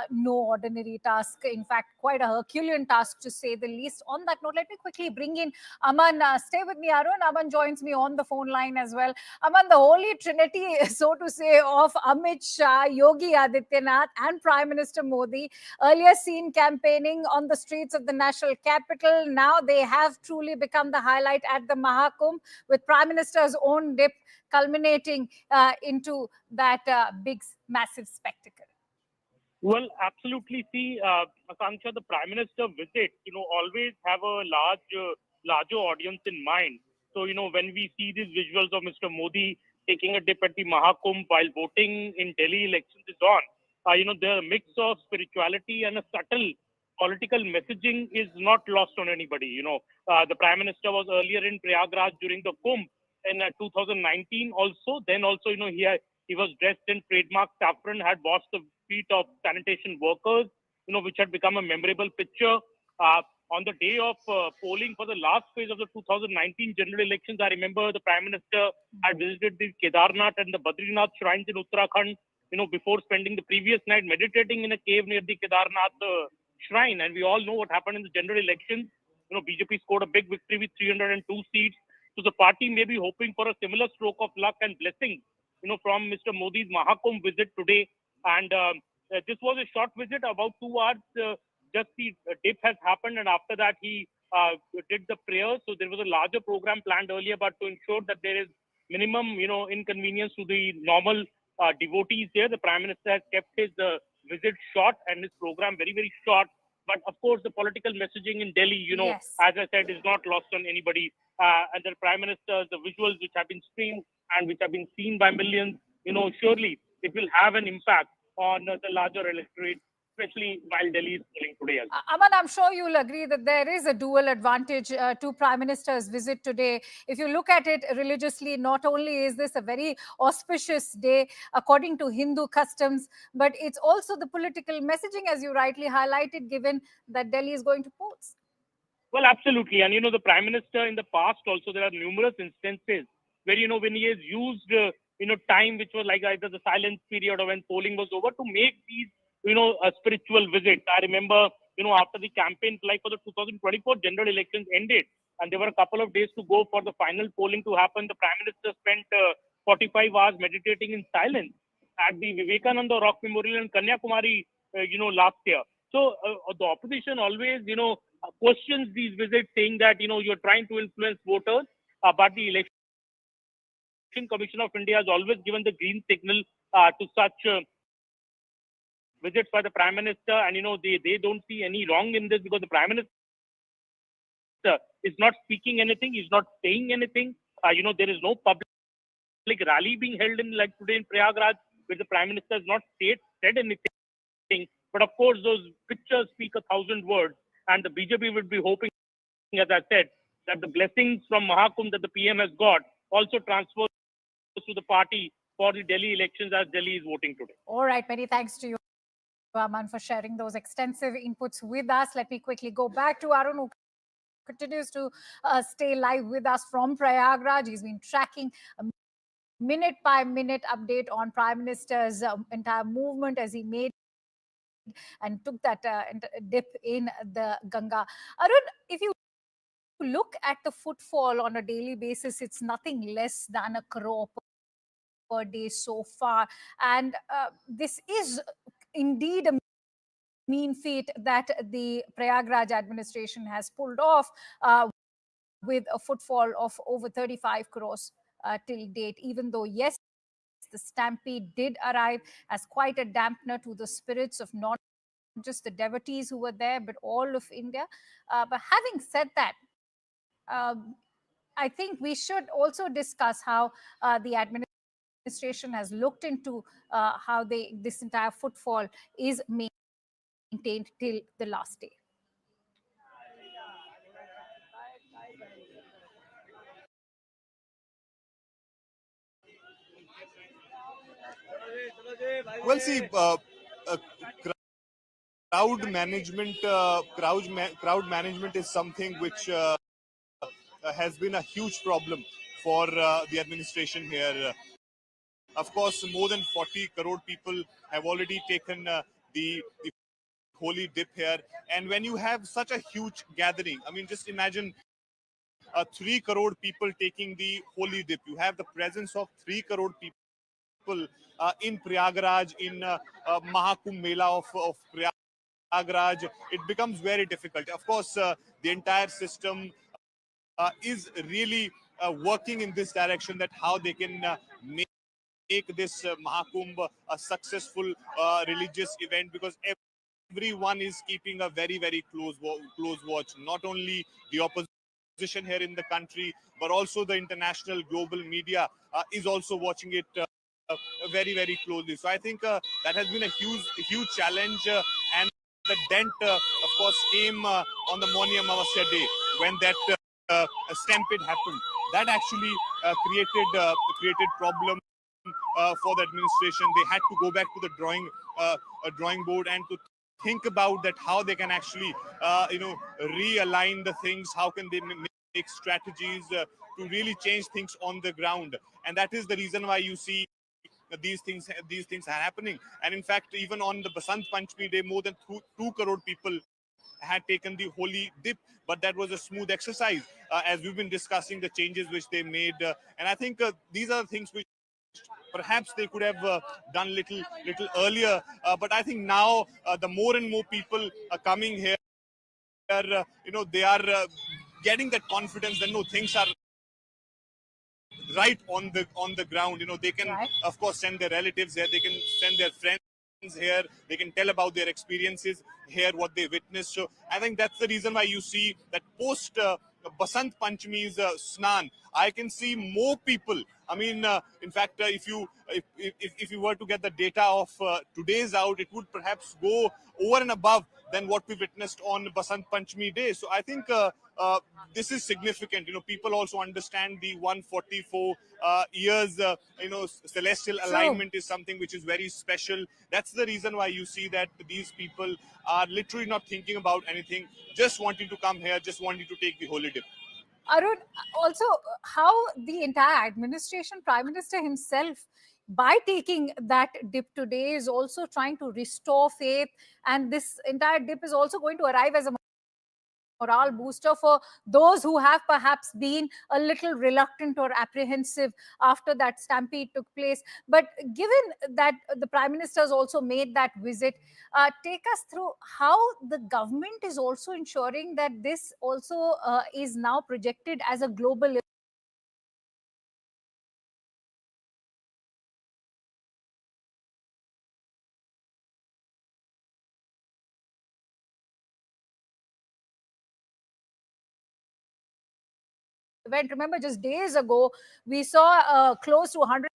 no ordinary task. In fact, quite a Herculean task, to say the least. On that note, let me quickly bring in Aman. Stay with me, Arun. Aman joins me on the phone line as well. Aman, the holy trinity, so to say, of Amit Shah, Yogi Adityanath and Prime Minister Modi, earlier seen campaigning on the streets of the national capital. Now they have truly become the highlight at the Mahakumbh, with Prime Minister's own dip culminating into that massive spectacle.
Well, absolutely. See, Akanksha, the Prime Minister visit, always have a larger audience in mind. So, when we see these visuals of Mr. Modi taking a dip at the Mahakumbh while voting in Delhi elections is on, the mix of spirituality and a subtle political messaging is not lost on anybody. The Prime Minister was earlier in Prayagraj during the Kumbh in 2019 also. Then also, he was dressed in trademark saffron, had washed the feet of sanitation workers, which had become a memorable picture. On the day of polling for the last phase of the 2019 general elections, I remember the Prime Minister had visited the Kedarnath and the Badrinath shrines in Uttarakhand, before spending the previous night meditating in a cave near the Kedarnath shrine. And we all know what happened in the general elections. BJP scored a big victory with 302 seats. So the party may be hoping for a similar stroke of luck and blessings, from Mr. Modi's Mahakumbh visit today. And this was a short visit, about 2 hours. Just the dip has happened, and after that he did the prayers. So there was a larger program planned earlier, but to ensure that there is minimum, inconvenience to the normal devotees here, the Prime Minister has kept his visit short and his program very, very short. But of course, the political messaging in Delhi,
Yes.
as I said, is not lost on anybody. And the Prime Minister, the visuals which have been streamed and which have been seen by millions, surely it will have an impact on the larger electorate, especially while Delhi is polling today. As well.
Aman, I'm sure you'll agree that there is a dual advantage to Prime Minister's visit today. If you look at it religiously, not only is this a very auspicious day according to Hindu customs, but it's also the political messaging, as you rightly highlighted, given that Delhi is going to polls.
Well, absolutely. And, the Prime Minister in the past also, there are numerous instances where, when he has used, time which was like either the silence period or when polling was over to make these, spiritual visits. I remember, after the campaign, like for the 2024 general elections ended, and there were a couple of days to go for the final polling to happen, the Prime Minister spent 45 hours meditating in silence at the Vivekananda Rock Memorial in Kanyakumari, last year. So the opposition always, questions these visits, saying that, you're trying to influence voters, but the Election Commission of India has always given the green signal to such visits by the Prime Minister. And, they don't see any wrong in this, because the Prime Minister is not speaking anything, he's not saying anything. There is no public rally being held in, like today in Prayagraj, where the Prime Minister has not said anything. But of course, those pictures speak 1,000 words, and the BJP would be hoping, as I said, that the blessings from Mahakumbh that the PM has got also transfers to the party for the Delhi elections, as Delhi is voting today.
All right, many thanks to you, Aman, for sharing those extensive inputs with us. Let me quickly go back to Arun, who continues to stay live with us from Prayagraj. He's been tracking a minute-by-minute update on Prime Minister's entire movement as he made and took that dip in the Ganga. Arun, if you look at the footfall on a daily basis, it's nothing less than 1 crore per day so far. And this is indeed a mean feat that the Prayagraj administration has pulled off with a footfall of over 35 crores till date, even though, yes, the stampede did arrive as quite a dampener to the spirits of not just the devotees who were there, but all of India. But having said that, I think we should also discuss how the administration has looked into how this entire footfall is maintained till the last day.
Well, see, crowd management is something which has been a huge problem for the administration here. Of course, more than 40 crore people have already taken the holy dip here. And when you have such a huge gathering, I mean, just imagine 3 crore people taking the holy dip. You have the presence of 3 crore people in Prayagraj, in Mahakumbh Mela of Prayagraj. It becomes very difficult. Of course, the entire system is really working in this direction, that how they can make this Mahakumbh a successful religious event, because everyone is keeping a very, very close watch. Not only the opposition here in the country, but also the international global media is also watching it very, very closely. So I think that has been a huge challenge, and the dent, of course, came on the Moni Amavasya day, when that stampede happened. That actually created problem for the administration. They had to go back to the drawing board and to think about that, how they can actually realign the things, how can they make strategies to really change things on the ground. And that is the reason why you see these things are happening. And in fact, even on the Basant Panchami day, more than 2 crore people had taken the holy dip, but that was a smooth exercise, as we've been discussing the changes which they made. And I think these are the things which perhaps they could have done little earlier. But I think now the more and more people are coming here, they are getting that confidence that no, things are right on the ground. They can, of course, send their relatives here, they can send their friends here, they can tell about their experiences here, what they witnessed. So I think that's the reason why you see that post Basant Panchami's Snan, I can see more people. I mean, in fact, if you were to get the data of today's out, it would perhaps go over and above than what we witnessed on Basant Panchami day. So I think this is significant. People also understand the 144 years, celestial alignment is something which is very special. That's the reason why you see that these people are literally not thinking about anything, just wanting to come here, just wanting to take the holy dip.
Arun, also how the entire administration, Prime Minister himself, by taking that dip today, is also trying to restore faith, and this entire dip is also going to arrive as a morale booster for those who have perhaps been a little reluctant or apprehensive after that stampede took place. But given that the Prime Minister has also made that visit, take us through how the government is also ensuring that this also is now projected as a global event. Remember, just days ago, we saw close to 100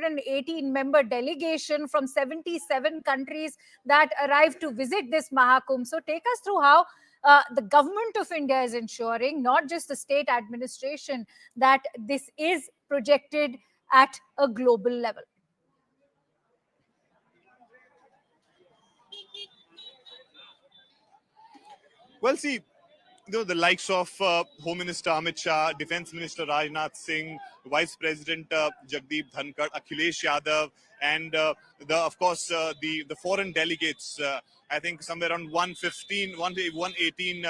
118-member delegation from 77 countries that arrived to visit this Mahakumbh. So take us through how the government of India is ensuring, not just the state administration, that this is projected at a global level.
Well, see, the likes of Home Minister Amit Shah, Defense Minister Rajnath Singh, Vice President Jagdeep Dhankar, Akhilesh Yadav, and of course the foreign delegates. I think somewhere around 118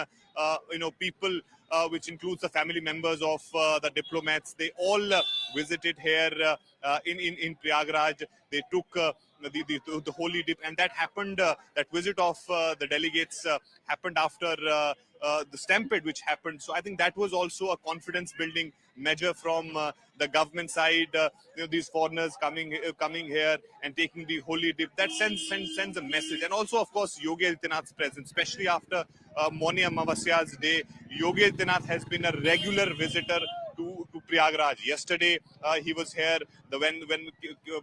people, which includes the family members of the diplomats. They all visited here in Prayagraj. They took the holy dip, and that happened. That visit of the delegates happened after the stampede which happened. So I think that was also a confidence building measure from the government side. These foreigners coming here and taking the holy dip, that sends a message. And also, of course, Yogi Adityanath's presence, especially after Moni Amavasya's day. Yogi Adityanath has been a regular visitor to Prayagraj. Yesterday he was here. When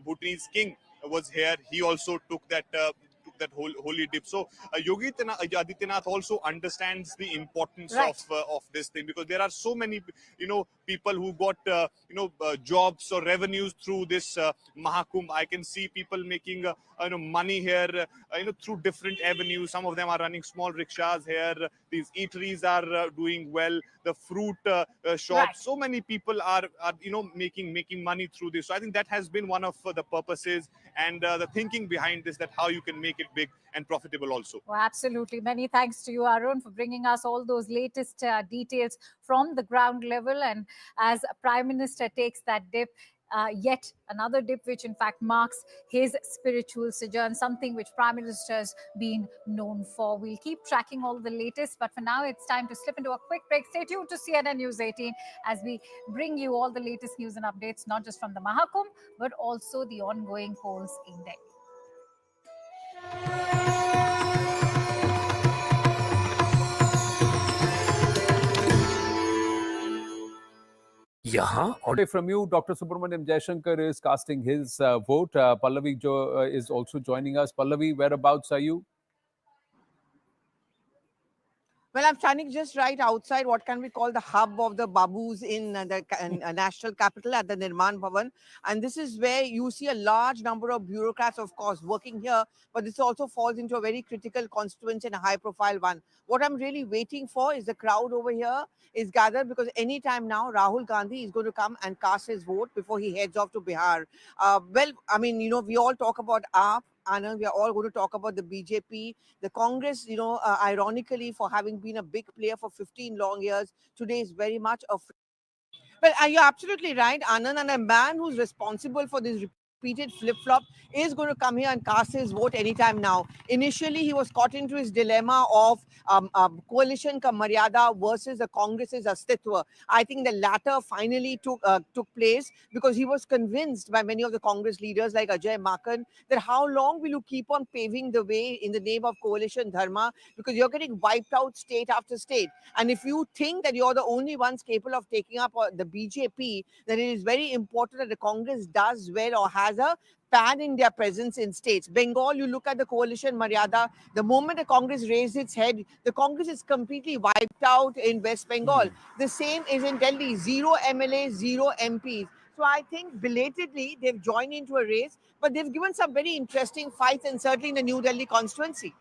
Bhutanese king was here, he also took that that holy dip. So Yogi Adityanath also understands the importance of this thing, because there are so many people who got jobs or revenues through this Mahakumbh. I can see people making money here through different avenues. Some of them are running small rickshaws here. These eateries are doing well. The fruit shops. So many people are making money through this. So I think that has been one of the purposes and the thinking behind this, that how you can make it big and profitable also.
Well, absolutely. Many thanks to you, Arun, for bringing us all those latest details from the ground level. And as Prime Minister takes that dip, yet another dip, which in fact marks his spiritual sojourn, something which Prime Minister has been known for. We'll keep tracking all the latest, but for now it's time to slip into a quick break. Stay tuned to CNN News 18 as we bring you all the latest news and updates, not just from the Mahakumbh, but also the ongoing polls in Delhi.
Order from you, Dr. Subramaniam Jaishankar is casting his vote. Pallavi is also joining us. Pallavi, whereabouts are you?
Well, I'm standing just right outside what can we call the hub of the Babus in the national capital at the Nirman Bhavan. And this is where you see a large number of bureaucrats, of course, working here. But this also falls into a very critical constituency and a high-profile one. What I'm really waiting for is the crowd over here is gathered, because anytime now Rahul Gandhi is going to come and cast his vote before he heads off to Bihar. Well, I mean, we all talk about AAP. Anand, we are all going to talk about the BJP, the Congress, ironically, for having been a big player for 15 long years, today is very much a... Well, you're absolutely right, Anand, and a man who's responsible for this repeated flip-flop is going to come here and cast his vote anytime now. Initially, he was caught into his dilemma of coalition ka maryada versus the Congress's astitva. I think the latter finally took place, because he was convinced by many of the Congress leaders like Ajay Makan that how long will you keep on paving the way in the name of coalition dharma, because you're getting wiped out state after state. And if you think that you're the only ones capable of taking up the BJP, then it is very important that the Congress does well or has a pan-India presence in states. Bengal, you look at the coalition Maryada, the moment the Congress raised its head, the Congress is completely wiped out in West Bengal. The same is in Delhi, 0 MLAs, 0 MPs. So I think belatedly they've joined into a race, but they've given some very interesting fights, and certainly in the New Delhi constituency.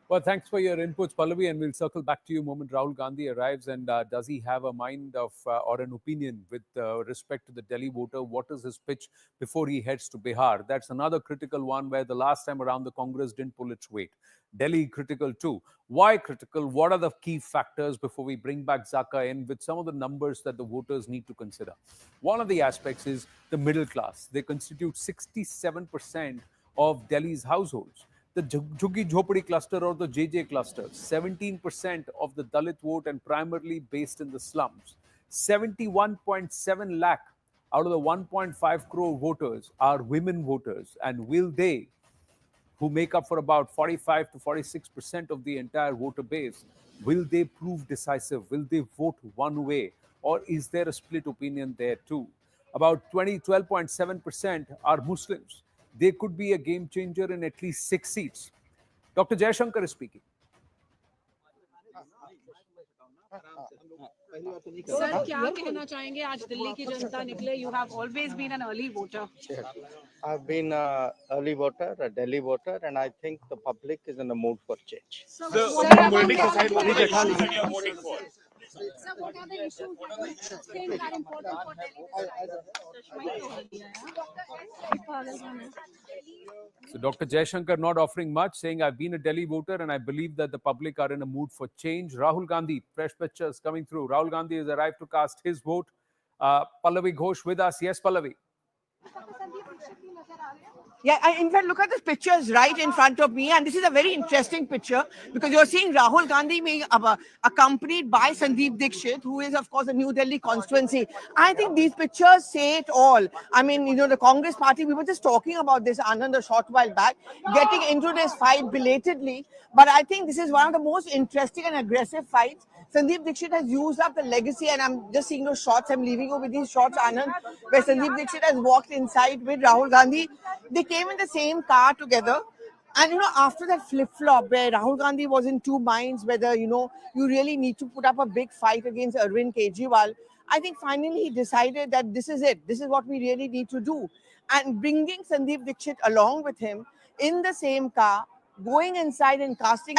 Well, thanks for your inputs, Pallavi, and we'll circle back to you the moment Rahul Gandhi arrives. And does he have a mind of or an opinion with respect to the Delhi voter? What is his pitch before he heads to Bihar? That's another critical one, where the last time around the Congress didn't pull its weight. Delhi critical too. Why critical? What are the key factors before we bring back Zaka in with some of the numbers that the voters need to consider? One of the aspects is the middle class. They constitute 67% of Delhi's households. The Jhuggi Jhopadi cluster or the JJ cluster, 17% of the Dalit vote and primarily based in the slums. 71.7 lakh out of the 1.5 crore voters are women voters. And will they, who make up for about 45 to 46% of the entire voter base, will they prove decisive? Will they vote one way? Or is there a split opinion there too? About 12.7% are Muslims. They could be a game changer in at least 6 seats. Dr. Jaishankar is speaking.
Sir, क्या कहना चाहेंगे आज दिल्ली की जनता निकले? You have always been an early voter.
I've been an early voter, a Delhi voter, and I think the public is in the mood for change.
Sir, what are the issues that you think are important for Delhi?
So Dr. Jaishankar not offering much, saying I've been a Delhi voter and I believe that the public are in a mood for change. Rahul Gandhi, fresh pictures coming through. Rahul Gandhi has arrived to cast his vote. Pallavi Ghosh with us. Yes, Pallavi.
Yeah, in fact, look at the pictures right in front of me. And this is a very interesting picture, because you're seeing Rahul Gandhi being accompanied by Sandeep Dixit, who is, of course, a New Delhi constituency. I think these pictures say it all. I mean, the Congress party, we were just talking about this, Anand, a short while back, getting into this fight belatedly. But I think this is one of the most interesting and aggressive fights. Sandeep Dixit has used up the legacy, and I'm just seeing those shots. I'm leaving you with these shots, Anand, where Sandeep Dixit has walked inside with Rahul Gandhi. They came in the same car together. And after that flip-flop where Rahul Gandhi was in two minds whether, you really need to put up a big fight against Arvind Kejriwal, I think finally he decided that this is it. This is what we really need to do. And bringing Sandeep Dixit along with him in the same car, going inside and casting.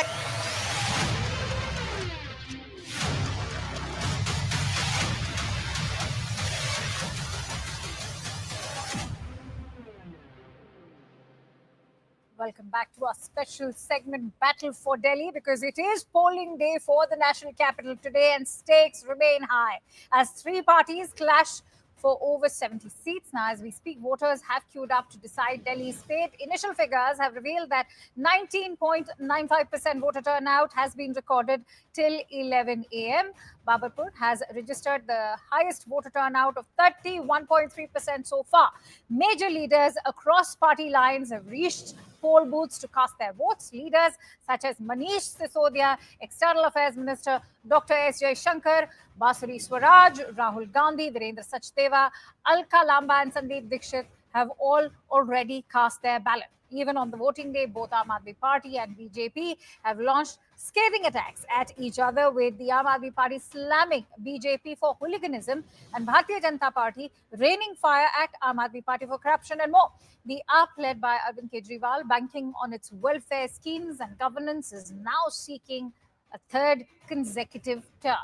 Welcome back to our special segment, Battle for Delhi, because it is polling day for the national capital today and stakes remain high as three parties clash for over 70 seats. Now, as we speak, voters have queued up to decide Delhi's fate. Initial figures have revealed that 19.95% voter turnout has been recorded till 11 a.m. Babarpur has registered the highest voter turnout of 31.3% so far. Major leaders across party lines have reached poll booths to cast their votes. Leaders such as Manish Sisodia, External Affairs Minister Dr. S. Jaishankar, Basuri Swaraj, Rahul Gandhi, Virendra Sachdeva, Alka Lamba and Sandeep Dixit have all already cast their ballot. Even on the voting day, both Aam Aadmi Party and BJP have launched scathing attacks at each other, with the Aam Aadmi Party slamming BJP for hooliganism and Bhartiya Janata Party raining fire at Aam Aadmi Party for corruption and more. The AAP, led by Arvind Kejriwal, banking on its welfare schemes and governance, is now seeking a third consecutive term.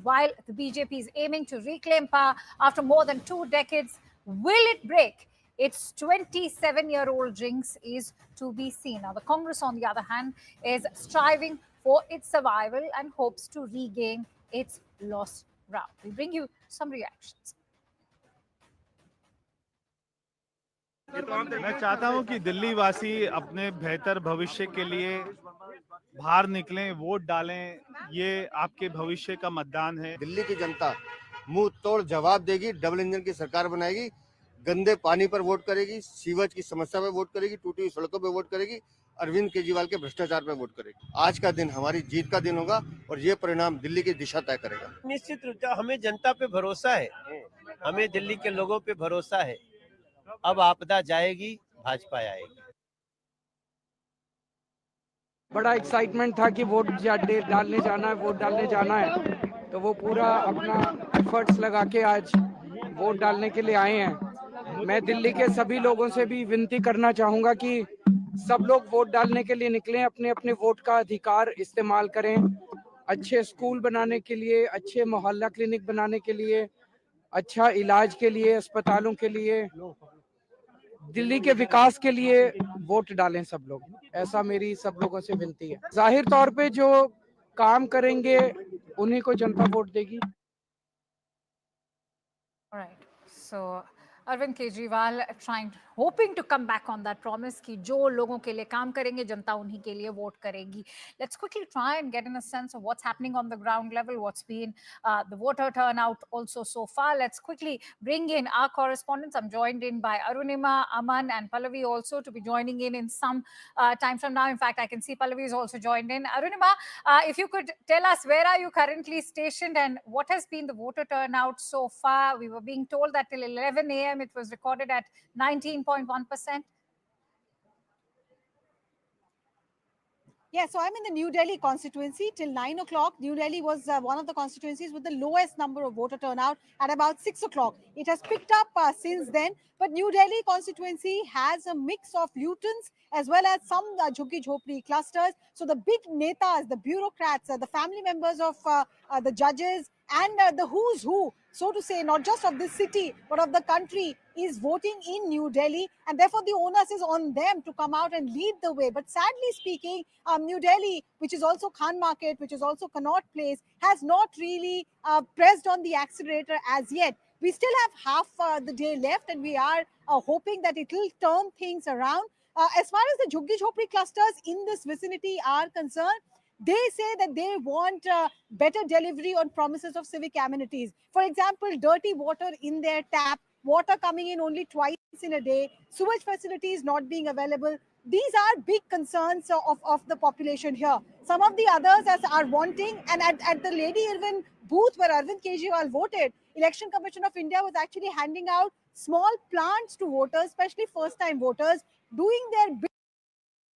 While the BJP is aiming to reclaim power after more than 2 decades, will it break its 27-year-old jinx is to be seen. Now, the Congress, on the other hand, is striving for its survival and hopes to regain its lost ground. We bring you some reactions.
मैं चाहता हूं कि दिल्ली वासी अपने बेहतर भविष्य के लिए बाहर निकलें, वोट डालें। ये आपके भविष्य का मतदान है।
दिल्ली की जनता मुंह तोड़ जवाब देगी, डबल इंजन की सरकार बनाएगी, गंदे पानी पर वोट करेगी, सीवेज की समस्या पर वोट करेगी, टूटी हुई सड़कों पर वोट करेगी, अरविंद केजरीवाल के भ्रष्टाचार पर वोट करेगी। आज का दिन हमारी जीत का दिन होगा और ये परिणाम दिल्ली की दिशा तय करेगा।
निश्चित रूप से हमें जनता पे भरोसा है, हमें दिल्ली के लोगों पे भरोसा है। अब आपदा जाएगी, भाजपा आएगी।
बड़ा एक्साइटमेंट था कि वोट डालने जाना है, वोट डालने जाना है, तो वो पूरा अपना एफर्ट्स लगा के आज वोट डालने के लिए आए हैं। मैं दिल्ली के सभी लोगों से भी विनती करना चाहूँगा कि सब लोग वोट डालने के लिए निकलें, अपने अपने वोट का अधिकार इस्तेमाल करें। अच्छे स्कूल बनाने के लिए, अच्छे मोहल्ला क्लिनिक बनाने के लिए, अच्छा इलाज के लिए, अस्पतालों के लिए, दिल्ली के विकास के लिए वोट डालें सब लोग। ऐसा मेरी सब लोगों से विनती है। जाहिर तौर पे जो काम करेंगे उन्हीं को जनता वोट देगी।
Alright, so Arvind Kejriwal hoping to come back on that promise कि जो लोगों के लिए काम करेंगे जनता उन्हीं के लिए वोट करेगी. Let's quickly try and get in a sense of what's happening on the ground level, what's been the voter turnout also so far. Let's quickly bring in our correspondents. I'm joined in by Arunima, Aman and Pallavi also to be joining in some time from now. In fact, I can see Pallavi is also joined in. Arunima, if you could tell us, where are you currently stationed and what has been the voter turnout so far? We were being told that till 11 a.m. it was recorded at 19.1%.
Yeah, so I'm in the New Delhi constituency. Till 9 o'clock, New Delhi was one of the constituencies with the lowest number of voter turnout at about 6 o'clock. It has picked up since then, but New Delhi constituency has a mix of Lutons as well as some Jhuggi Jhopri clusters. So the big netas, the bureaucrats, the family members of the judges and the who's who, so to say, not just of this city, but of the country, is voting in New Delhi, and therefore the onus is on them to come out and lead the way. But sadly speaking, New Delhi, which is also Khan Market, which is also Connaught Place, has not really pressed on the accelerator as yet. We still have half the day left, and we are hoping that it will turn things around. As far as the Jhuggi Jhopri clusters in this vicinity are concerned, they say that they want better delivery on promises of civic amenities. For example, dirty water in their tap, water coming in only twice in a day, sewage facilities not being available. These are big concerns of the population here. Some of the others are wanting, and at the Lady Irwin booth where Arvind Kejriwal voted, Election Commission of India was actually handing out small plants to voters, especially first-time voters, doing their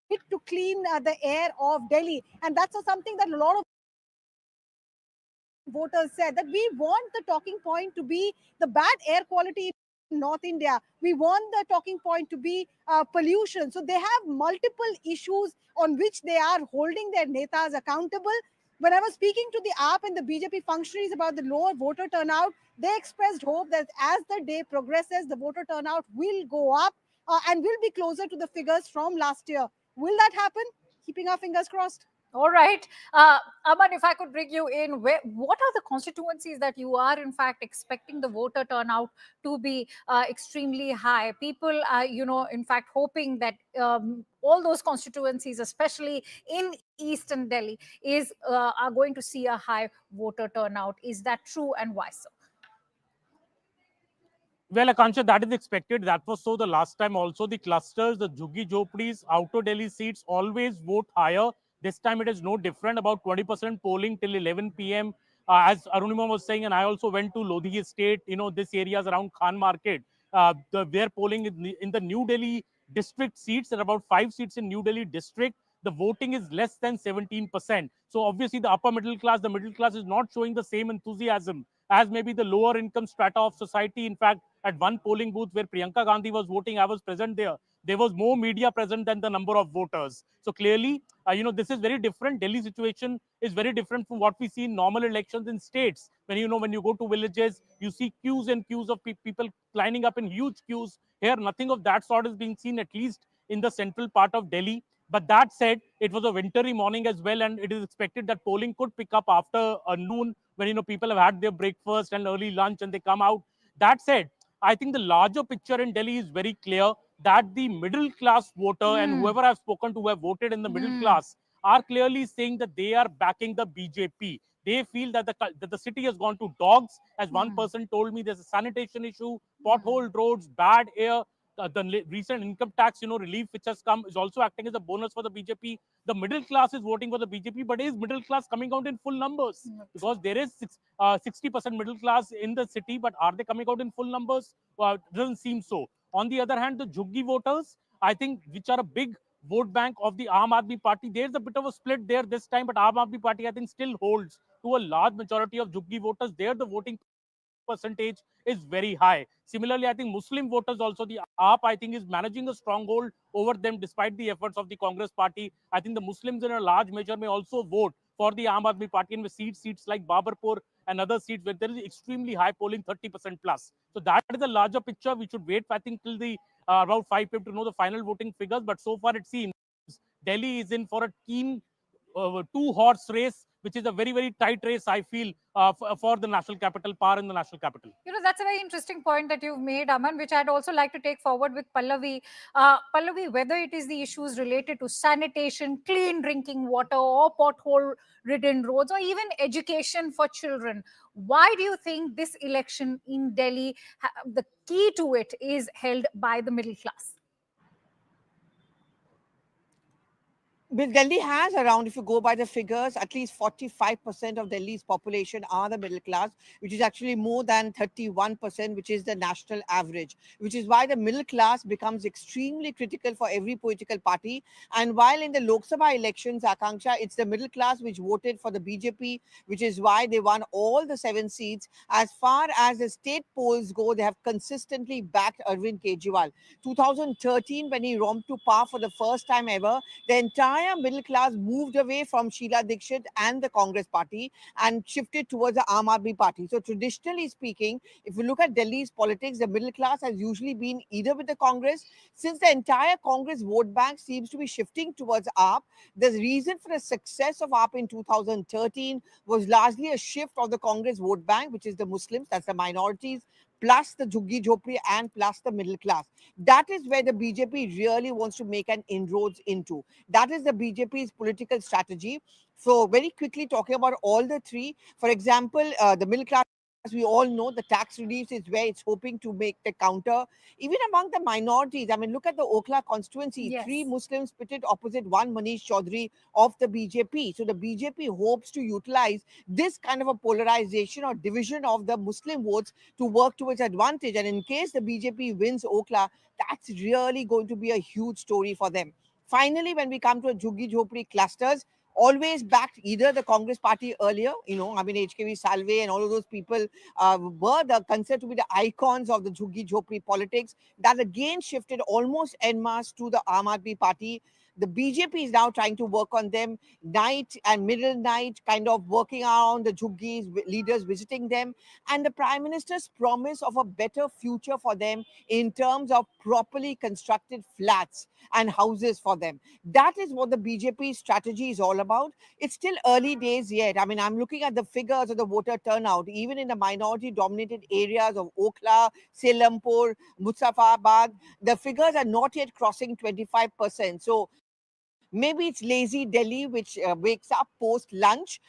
to clean the air of Delhi. And that's something that a lot of voters said, that we want the talking point to be the bad air quality in North India. We want the talking point to be pollution. So they have multiple issues on which they are holding their netas accountable. When I was speaking to the AAP and the BJP functionaries about the lower voter turnout, they expressed hope that as the day progresses, the voter turnout will go up and will be closer to the figures from last year. Will that happen? Keeping our fingers crossed.
All right. Aman, if I could bring you in, what are the constituencies that you are, in fact, expecting the voter turnout to be extremely high? People are, in fact, hoping that all those constituencies, especially in Eastern Delhi, are going to see a high voter turnout. Is that true, and why so?
Well, Akansha, that is expected. That was so the last time also. The clusters, the Jhuggi Jhopdis, outer Delhi seats always vote higher. This time it is no different, about 20% polling till 11 p.m. As Arunima was saying, and I also went to Lodhi Estate, this area is around Khan Market. They're polling in the New Delhi district seats, and about 5 seats in New Delhi district. The voting is less than 17%. So obviously the upper middle class, the middle class is not showing the same enthusiasm as maybe the lower income strata of society. In fact, at one polling booth where Priyanka Gandhi was voting, I was present there. There was more media present than the number of voters. So clearly, this is very different. Delhi situation is very different from what we see in normal elections in states. When you go to villages, you see queues and queues of people lining up in huge queues. Here, nothing of that sort is being seen, at least in the central part of Delhi. But that said, it was a wintry morning as well, and it is expected that polling could pick up after noon, when people have had their breakfast and early lunch and they come out. That said, I think the larger picture in Delhi is very clear, that the middle class voter and whoever I've spoken to who have voted in the middle class are clearly saying that they are backing the BJP. They feel that the city has gone to dogs. As one person told me, there's a sanitation issue, potholed roads, bad air. The recent income tax, relief which has come is also acting as a bonus for the BJP. The middle class is voting for the BJP, but is middle class coming out in full numbers? Because there is 60% middle class in the city, but are they coming out in full numbers? It doesn't seem so. On the other hand, the Jhuggi voters, I think, which are a big vote bank of the Aam Aadmi Party, there's a bit of a split there this time, but Aam Aadmi Party, I think, still holds to a large majority of Jhuggi voters. There, the voting percentage is very high. Similarly, I think Muslim voters also, the AAP, I think, is managing a stronghold over them despite the efforts of the Congress party. I think the Muslims in a large measure may also vote for the Aam Aadmi Party, and we see seats like Babarpur and other seats where there is extremely high polling, 30% plus. So that is a larger picture. We should wait, I think, till the about 5 p.m. to know the final voting figures. But so far, it seems Delhi is in for a keen two-horse race, which is a very, very tight race, I feel, for the national capital, power in the national capital.
That's a very interesting point that you've made, Aman, which I'd also like to take forward with Pallavi. Pallavi, whether it is the issues related to sanitation, clean drinking water, or pothole-ridden roads, or even education for children, why do you think this election in Delhi, the key to it is held by the middle class?
Delhi has around, if you go by the figures, at least 45% of Delhi's population are the middle class, which is actually more than 31%, which is the national average, which is why the middle class becomes extremely critical for every political party. And while in the Lok Sabha elections, Akanksha, it's the middle class which voted for the BJP, which is why they won all the 7 seats. As far as the state polls go, they have consistently backed Arvind Kejriwal. 2013, when he romped to power for the first time ever, the entire middle class moved away from Sheila Dikshit and the Congress party and shifted towards the Aam Aadmi Party. So traditionally speaking, if you look at Delhi's politics, the middle class has usually been either with the Congress. Since the entire Congress vote bank seems to be shifting towards AAP, the reason for the success of AAP in 2013 was largely a shift of the Congress vote bank, which is the Muslims, that's the minorities, plus the Jhuggi Jhopri and plus the middle class. That is where the BJP really wants to make an inroads into. That is the BJP's political strategy. So very quickly talking about all the three, for example, the middle class, as we all know, the tax relief is where it's hoping to make the counter. Even among the minorities, I mean, look at the Okhla constituency. Yes. 3 Muslims pitted opposite one Manish Chaudhary of the BJP. So the BJP hopes to utilize this kind of a polarization or division of the Muslim votes to work towards advantage. And in case the BJP wins Okhla, that's really going to be a huge story for them. Finally, when we come to a Jhuggi Jhopri clusters, always backed either the Congress party earlier, I mean, HKV Salve and all of those people were considered to be the icons of the Jhuggi Jhopri politics. That again shifted almost en masse to the Aam Aadmi Party. The BJP is now trying to work on them, night and middle night, kind of working around the Jhuggis, leaders visiting them, and the Prime Minister's promise of a better future for them in terms of properly constructed flats and houses for them. That is what the BJP strategy is all about. It's still early days yet. I mean, I'm looking at the figures of the voter turnout, even in the minority-dominated areas of Okhla, Selampur, Muzaffarabad. The figures are not yet crossing 25%. So maybe it's lazy Delhi, which wakes up post-lunch.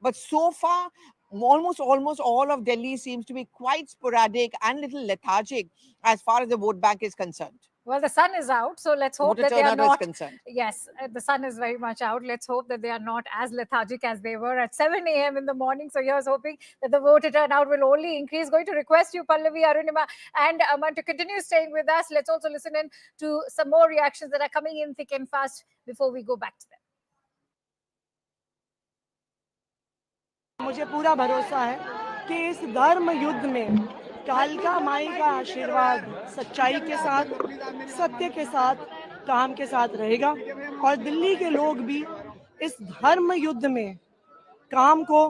But so far, almost all of Delhi seems to be quite sporadic and little lethargic as far as the vote bank is concerned.
Well, the sun is out, so let's hope
Voter
that they are
turnout is
not.
concerned.
Yes, the sun is very much out. Let's hope that they are not as lethargic as they were at 7 a.m. in the morning. So here's hoping that the voter turnout will only increase. Going to request you, Pallavi, Arunima, and Aman to continue staying with us. Let's also listen in to some more reactions that are coming in thick and fast before we go back to them.
मुझे पूरा भरोसा है कि इस धर्म युद्ध में कालिका माई का आशीर्वाद सच्चाई के साथ, सत्य के साथ, काम के साथ रहेगा और दिल्ली के लोग भी इस धर्म युद्ध में काम को,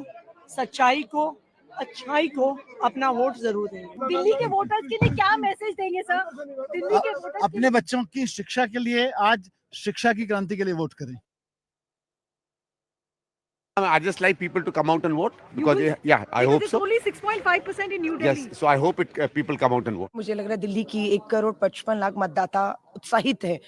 सच्चाई को, अच्छाई को अपना वोट जरूर देंगे।
दिल्ली के वोटर्स के लिए क्या मैसेज देंगे सर? दिल्ली के वोटर्स
अपने बच्चों की शिक्षा के लिए आज शिक्षा की क्रांति के लिए वोट करें।
I just like people to come out and vote because I hope so.
Only 6.5% in New Delhi.
Yes, so I hope people come out and vote.
मुझे लग रहा है दिल्ली की 1,55,00,000 मतदाता उत्साहित है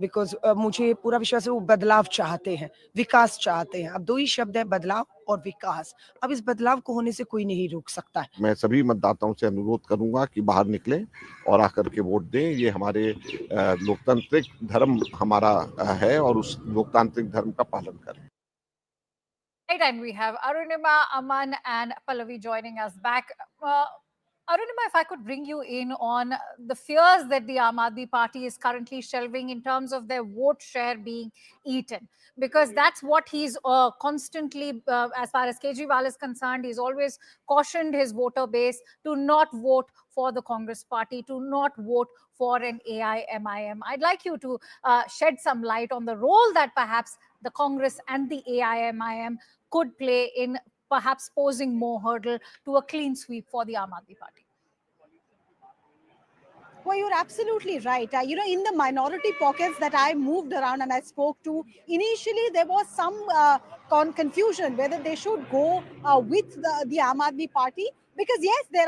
बिकॉज मुझे पूरा विश्वास है वो बदलाव चाहते हैं, विकास चाहते हैं। अब दो ही शब्द है, बदलाव और विकास। अब इस बदलाव को होने से कोई नहीं रोक सकता है।
मैं सभी मतदाताओं से अनुरोध करूंगा कि बाहर निकलें और आकर के वोट दें। ये हमारे लोकतांत्रिक धर्म हमारा है और उस लोकतांत्रिक धर्म का पालन करें।
Right, and we have Arunima, Aman, and Pallavi joining us back. Arunima, if I could bring you in on the fears that the Aam Aadmi Party is currently shelving in terms of their vote share being eaten, because that's what he's constantly, as far as Kejriwal is concerned, he's always cautioned his voter base to not vote for the Congress party, to not vote for an AIMIM. I'd like you to shed some light on the role that perhaps the Congress and the AIMIM could play in perhaps posing more hurdle to a clean sweep for the Aam Aadmi Party.
Well, you're absolutely right. In the minority pockets that I moved around and I spoke to, initially there was some confusion whether they should go with the Aam Aadmi Party, because yes, they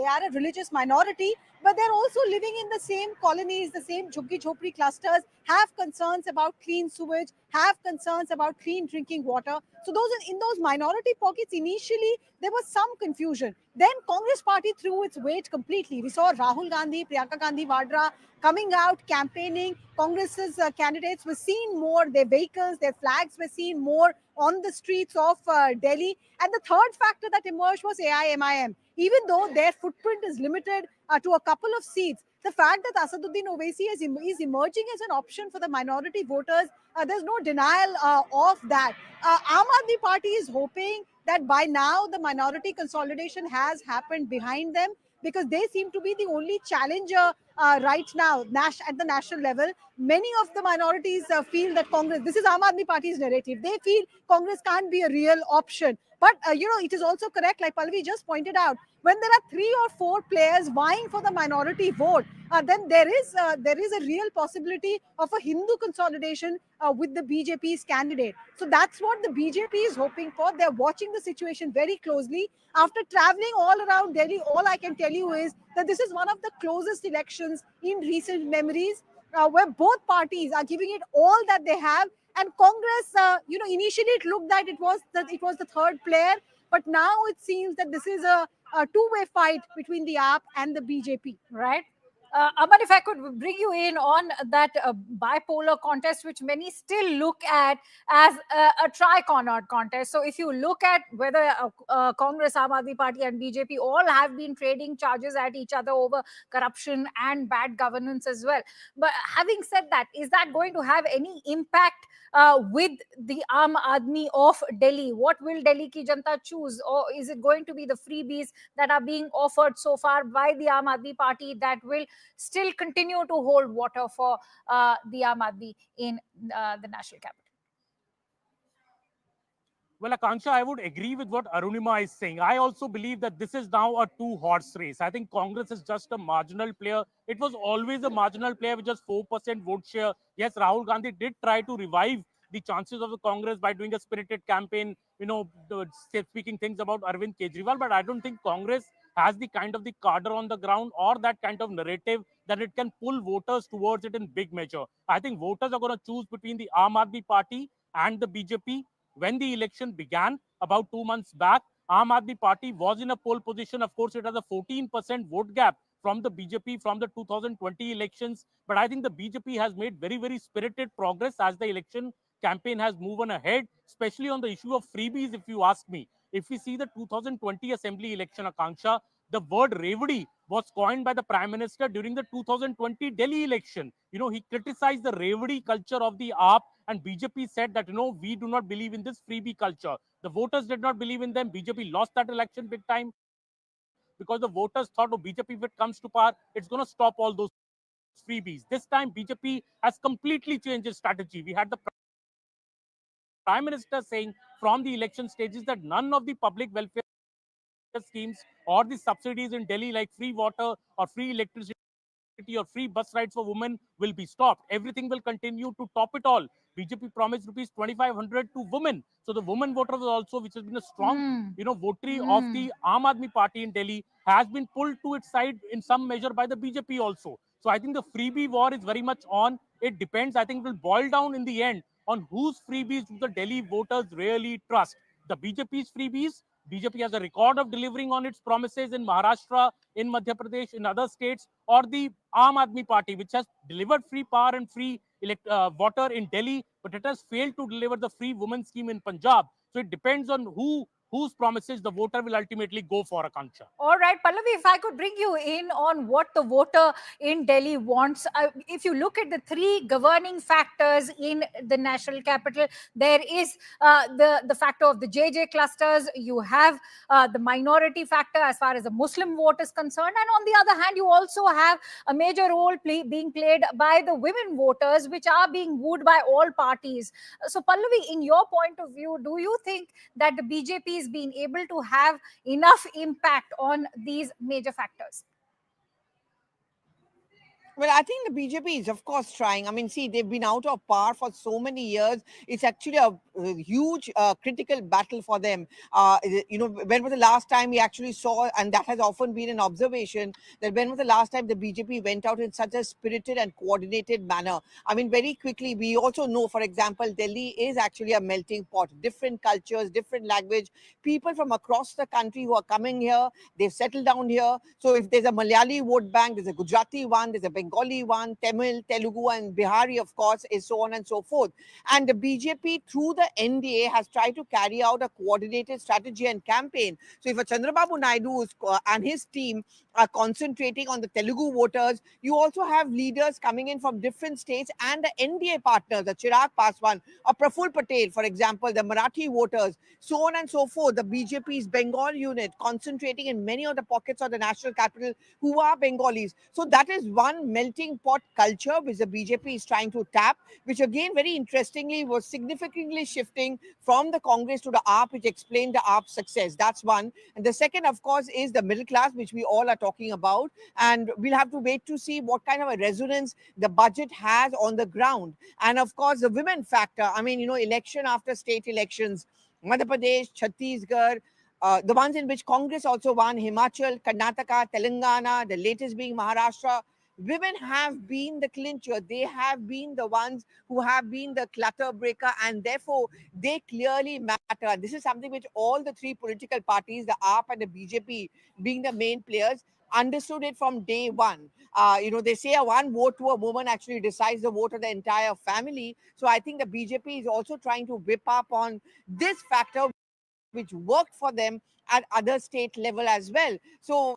are a religious minority, but they're also living in the same colonies, the same Jhuggi Jhopri clusters, have concerns about clean sewage, have concerns about clean drinking water. So in those minority pockets, initially, there was some confusion. Then Congress party threw its weight completely. We saw Rahul Gandhi, Priyanka Gandhi Vadra coming out, campaigning. Congress's candidates were seen more, their vehicles, their flags were seen more on the streets of Delhi. And the third factor that emerged was AIMIM. Even though their footprint is limited to a couple of seats, the fact that Asaduddin Owaisi is emerging as an option for the minority voters, there's no denial of that. Aam Aadmi Party is hoping that by now the minority consolidation has happened behind them, because they seem to be the only challenger right now at the national level. Many of the minorities feel that Congress, this is Aam Aadmi Party's narrative, they feel Congress can't be a real option. But, it is also correct, like Pallavi just pointed out, when there are 3 or 4 players vying for the minority vote, then there is a real possibility of a Hindu consolidation with the BJP's candidate. So that's what the BJP is hoping for. They're watching the situation very closely. After traveling all around Delhi, all I can tell you is that this is one of the closest elections in recent memories, where both parties are giving it all that they have. And Congress, initially it looked that it was the third player, but now it seems that this is a two-way fight between the AAP and the BJP.
Right. Aman, if I could bring you in on that bipolar contest, which many still look at as a tri-cornered contest. So if you look at whether Congress, Aam Aadmi Party and BJP all have been trading charges at each other over corruption and bad governance as well. But having said that, is that going to have any impact with the Aam Aadmi of Delhi? What will Delhi ki Janata choose? Or is it going to be the freebies that are being offered so far by the Aam Aadmi Party that will still continue to hold water for the Aam Aadmi in the national capital?
Well, Akanksha, I would agree with what Arunima is saying. I also believe that this is now a two-horse race. I think Congress is just a marginal player. It was always a marginal player with just 4% vote share. Yes, Rahul Gandhi did try to revive the chances of the Congress by doing a spirited campaign, speaking things about Arvind Kejriwal. But I don't think Congress has the kind of the cadre on the ground or that kind of narrative that it can pull voters towards it in big measure. I think voters are going to choose between the Aam Aadmi Party and the BJP. When the election began about 2 months back, Aam Aadmi Party was in a pole position. Of course, it has a 14% vote gap from the BJP from the 2020 elections. But I think the BJP has made very, very spirited progress as the election campaign has moved on ahead, especially on the issue of freebies, if you ask me. If we see the 2020 Assembly election, Akanksha, the word Revdi was coined by the Prime Minister during the 2020 Delhi election. He criticized the Revdi culture of the AAP, and BJP said that, we do not believe in this freebie culture. The voters did not believe in them. BJP lost that election big time because the voters thought, BJP, if it comes to power, it's going to stop all those freebies. This time, BJP has completely changed its strategy. We had the Prime Minister saying from the election stages that none of the public welfare schemes or the subsidies in Delhi like free water or free electricity or free bus rides for women will be stopped. Everything will continue. To top it all, BJP promised rupees 2,500 to women. So the women voters also, which has been a strong, votary of the Aam Aadmi Party in Delhi, has been pulled to its side in some measure by the BJP also. So I think the freebie war is very much on. It depends. I think it will boil down in the end on whose freebies do the Delhi voters really trust. The BJP's freebies. BJP has a record of delivering on its promises in Maharashtra, in Madhya Pradesh, in other states, or the Aam Aadmi Party, which has delivered free power and free water in Delhi, but it has failed to deliver the free women scheme in Punjab. So it depends on whose promises the voter will ultimately go for, Akanksha.
All right, Pallavi, if I could bring you in on what the voter in Delhi wants. If you look at the three governing factors in the national capital, there is the factor of the JJ clusters. You have the minority factor as far as the Muslim vote is concerned. And on the other hand, you also have a major role being played by the women voters, which are being wooed by all parties. So, Pallavi, in your point of view, do you think that the BJP is being able to have enough impact on these major factors?
Well, I think the BJP is, of course, trying. I mean, see, they've been out of power for so many years. It's actually a huge critical battle for them. When was the last time we actually saw, and that has often been an observation, that when was the last time the BJP went out in such a spirited and coordinated manner? I mean, very quickly, we also know, for example, Delhi is actually a melting pot. Different cultures, different language, people from across the country who are coming here, they've settled down here. So if there's a Malayali vote bank, there's a Gujarati one, there's a Bengali one, Tamil, Telugu, and Bihari, of course, is so on and so forth. And the BJP, through the NDA, has tried to carry out a coordinated strategy and campaign. So if a Chandrababu Naidu and his team are concentrating on the Telugu voters, you also have leaders coming in from different states and the NDA partners, the Chirag Paswan or Praful Patel, for example, the Marathi voters, so on and so forth. The BJP's Bengal unit concentrating in many of the pockets of the national capital who are Bengalis. So that is one melting pot culture which the BJP is trying to tap, which again, very interestingly, was significantly shifting from the Congress to the AAP, which explained the AAP's success. That's one. And the second, of course, is the middle class, which we all are talking about. And we'll have to wait to see what kind of a resonance the budget has on the ground. And of course, the women factor. I mean, election after state elections, Madhya Pradesh, Chhattisgarh, the ones in which Congress also won, Himachal, Karnataka, Telangana, the latest being Maharashtra. Women have been the clincher. They have been the ones who have been the clutter breaker, and therefore they clearly matter. This is something which all the three political parties, the AAP and the BJP being the main players, understood it from day one. They say a one vote to a woman actually decides the vote of the entire family. So I think the BJP is also trying to whip up on this factor, which worked for them at other state level as well. So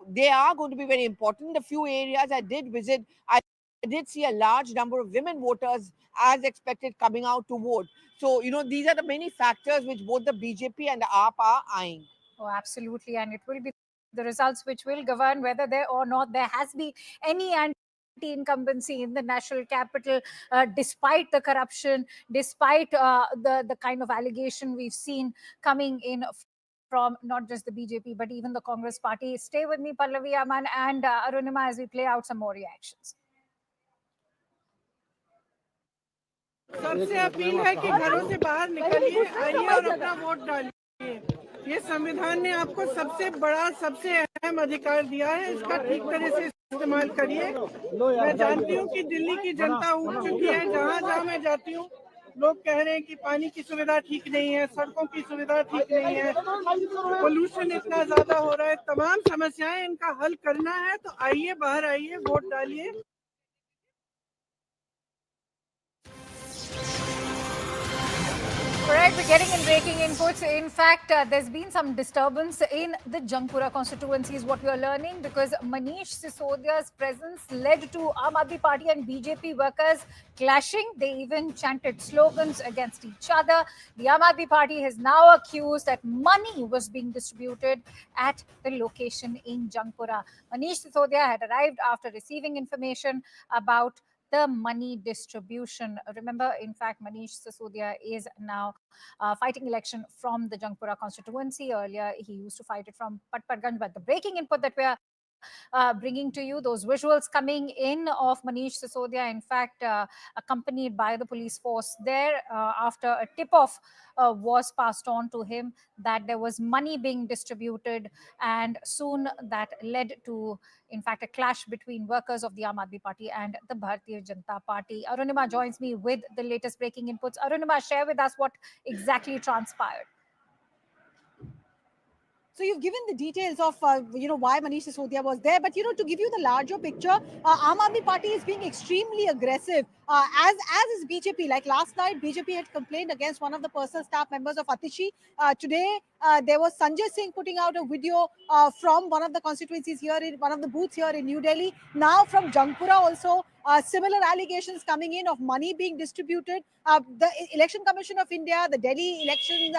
they are going to be very important. The few areas I did visit, I did see a large number of women voters as expected coming out to vote. So, these are the many factors which both the BJP and the AAP are eyeing.
Oh, absolutely. And it will be the results which will govern whether there or not there has been any anti-incumbency in the national capital, despite the corruption, despite the kind of allegation we've seen coming in from not just the BJP, but even the Congress party. Stay with me, Pallavi, Aman, and Arunima, as we play out some more reactions.
सबसे appeal है कि घरों से बाहर निकलिए, आइए और अपना वोट डालिए। ये संविधान ने आपको सबसे बड़ा, सबसे अहम अधिकार दिया है, इसका ठीक तरह से इस्तेमाल करिए। मैं जानती हूँ कि दिल्ली की जनता उठ चुकी है। जहाँ जहाँ मैं जाती हूँ, लोग कह रहे हैं कि पानी की सुविधा ठीक नहीं है, सड़कों की सुविधा ठीक नहीं है, पोल्यूशन इतना ज्यादा हो रहा है, तमाम समस्याएं इनका हल करना है। तो आइए, बाहर आइए, वोट डालिए।
Correct, we're getting in breaking inputs. In fact, there's been some disturbance in the Jangpura constituency is what we are learning, because Manish Sisodia's presence led to Aam Aadmi Party and BJP workers clashing. They even chanted slogans against each other. The Aam Aadmi Party has now accused that money was being distributed at the location in Jangpura. Manish Sisodia had arrived after receiving information about the money distribution. Remember, in fact, Manish Sisodia is now fighting election from the Jangpura constituency. Earlier, he used to fight it from Patparganj. But the breaking input that we are bringing to you, those visuals coming in of Manish Sisodia, in fact, accompanied by the police force there after a tip-off was passed on to him that there was money being distributed, and soon that led to, in fact, a clash between workers of the Aam Aadmi Party and the Bhartiya Janata Party. Arunima joins me with the latest breaking inputs. Arunima, share with us what exactly transpired.
So you've given the details of why Manish Sisodia was there, but to give you the larger picture, Aam Aadmi Party is being extremely aggressive, as is BJP. Like last night, BJP had complained against one of the personal staff members of Atishi. Today, there was Sanjay Singh putting out a video from one of the constituencies here in one of the booths here in New Delhi. Now from Jangpura also, similar allegations coming in of money being distributed. The Election Commission of India, the Delhi Election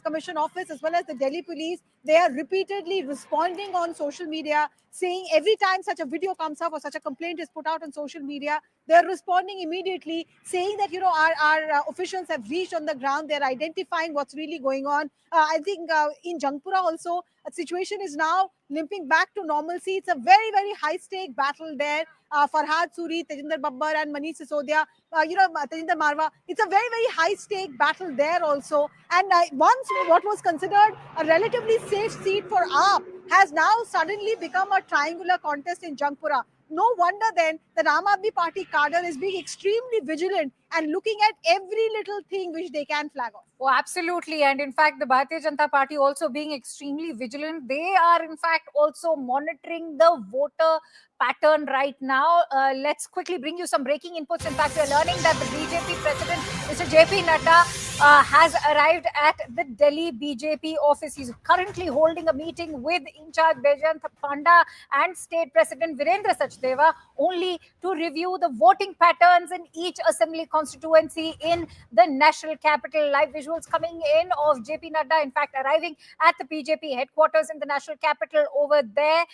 Commission Office, as well as the Delhi Police, they are repeatedly responding on social media, saying every time such a video comes up or such a complaint is put out on social media, they're responding immediately, saying that our officials have reached on the ground, they're identifying what's really going on. I think in Jangpura also, a situation is now limping back to normalcy. It's a very, very high-stake battle there. Farhad Suri, Tejinder Babbar and Manish Sisodia, Tejinder Marwa. It's a very, very high-stake battle there also. And once what was considered a relatively safe seat for AAP has now suddenly become a triangular contest in Jangpura. No wonder then that Aam Aadmi Party cadre is being extremely vigilant and looking at every little thing which they can flag off.
Oh, absolutely. And in fact, the Bharatiya Janata Party also being extremely vigilant. They are in fact also monitoring the voter pattern right now. Let's quickly bring you some breaking inputs. In fact, we are learning that the BJP president, Mr. JP Nadda, has arrived at the Delhi BJP office. He's currently holding a meeting with in-charge Bejant Panda and State President Virendra Sachdeva, only to review the voting patterns in each assembly constituency in the national capital. Live visuals coming in of JP Nadda, in fact, arriving at the BJP headquarters in the national capital over there.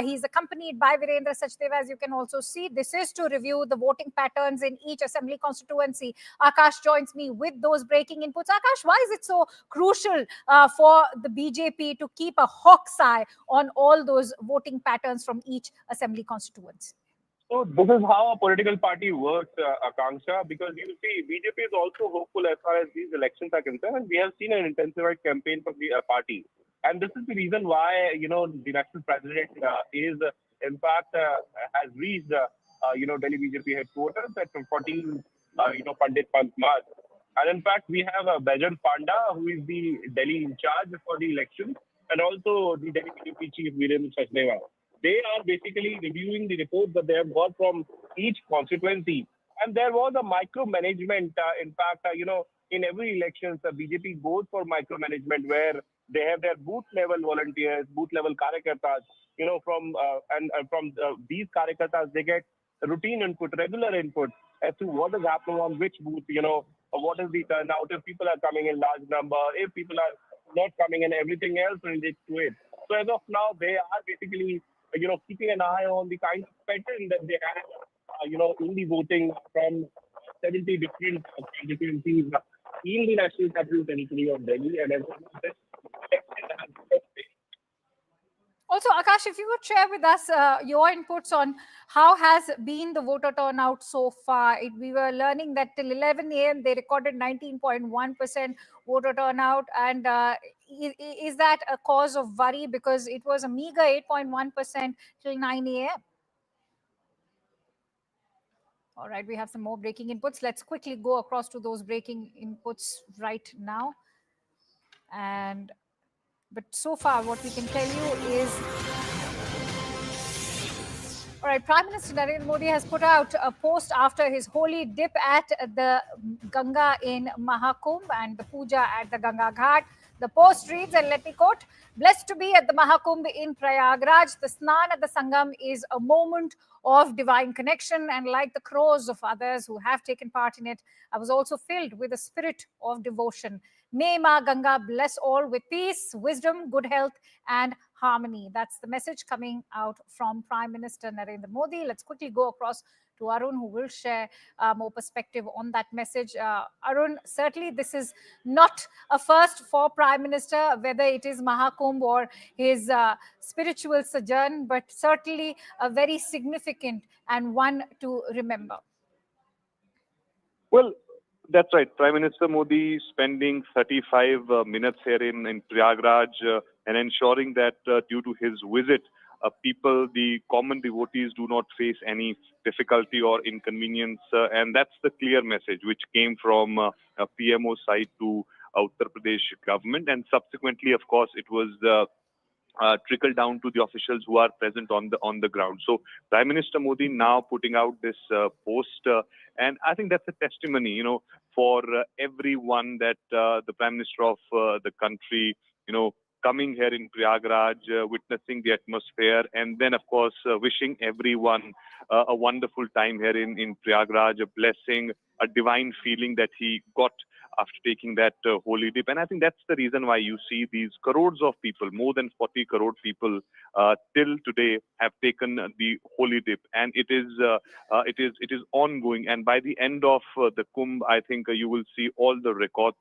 He's accompanied by Virendra Sachdeva, as you can also see. This is to review the voting patterns in each assembly constituency. Akash joins me with those breaking inputs. Akash, why is it so crucial for the BJP to keep a hawk's eye on all those voting patterns from each assembly constituency?
So this is how a political party works, Akanksha, because you see, BJP is also hopeful as far as these elections are concerned, and we have seen an intensified campaign from the party. And this is the reason why, the national president is, in fact, has reached, Delhi BJP headquarters at 14, Pandit Pant Marg. And in fact, we have Bejant Panda, who is the Delhi in charge for the election. and also the Delhi BJP chief Virendra Sachdeva. They are basically reviewing the reports that they have got from each constituency. And there was a micromanagement. In fact, in every election, the BJP goes for micromanagement where they have their booth level volunteers, booth level karyakartas. From these karyakartas, they get routine input, regular input as to what is happening on which booth. What is the turnout, if people are coming in large number, if people are not coming in, everything else related to it. So as of now, they are basically keeping an eye on the kind of pattern that they have, in the voting from 70 different constituencies in the National Capital Territory of Delhi. And as of now, this election has
Also, Akash, if you would share with us your inputs on how has been the voter turnout so far. We were learning that till 11 a.m. they recorded 19.1% voter turnout. And is that a cause of worry because it was a meager 8.1% till 9 a.m.? All right, we have some more breaking inputs. Let's quickly go across to those breaking inputs right now. But so far, what we can tell you is, all right, Prime Minister Narendra Modi has put out a post after his holy dip at the Ganga in Mahakumbh and the puja at the Ganga Ghat. The post reads, and let me quote, "Blessed to be at the Mahakumbh in Prayagraj. The Snan at the Sangam is a moment of divine connection, and like the crores of others who have taken part in it, I was also filled with a spirit of devotion. May Ma Ganga bless all with peace, wisdom, good health, and harmony." That's the message coming out from Prime Minister Narendra Modi. Let's quickly go across to Arun, who will share more perspective on that message. Arun, certainly this is not a first for Prime Minister, whether it is Mahakumbh or his spiritual sojourn, but certainly a very significant and one to remember.
Well, that's right. Prime Minister Modi spending 35 minutes here in Prayagraj and ensuring that due to his visit, people, the common devotees, do not face any difficulty or inconvenience. And that's the clear message which came from PMO side to Uttar Pradesh government. And subsequently, of course, it was trickle down to the officials who are present on the ground. So Prime Minister Modi now putting out this post, and I think that's a testimony, for everyone that the Prime Minister of the country, coming here in Prayagraj, witnessing the atmosphere, and then of course wishing everyone a wonderful time here in Prayagraj, a blessing, a divine feeling that he got after taking that holy dip. And I think that's the reason why you see these crores of people, more than 40 crore people till today have taken the holy dip. And it is ongoing. And by the end of the Kumbh, I think you will see all the records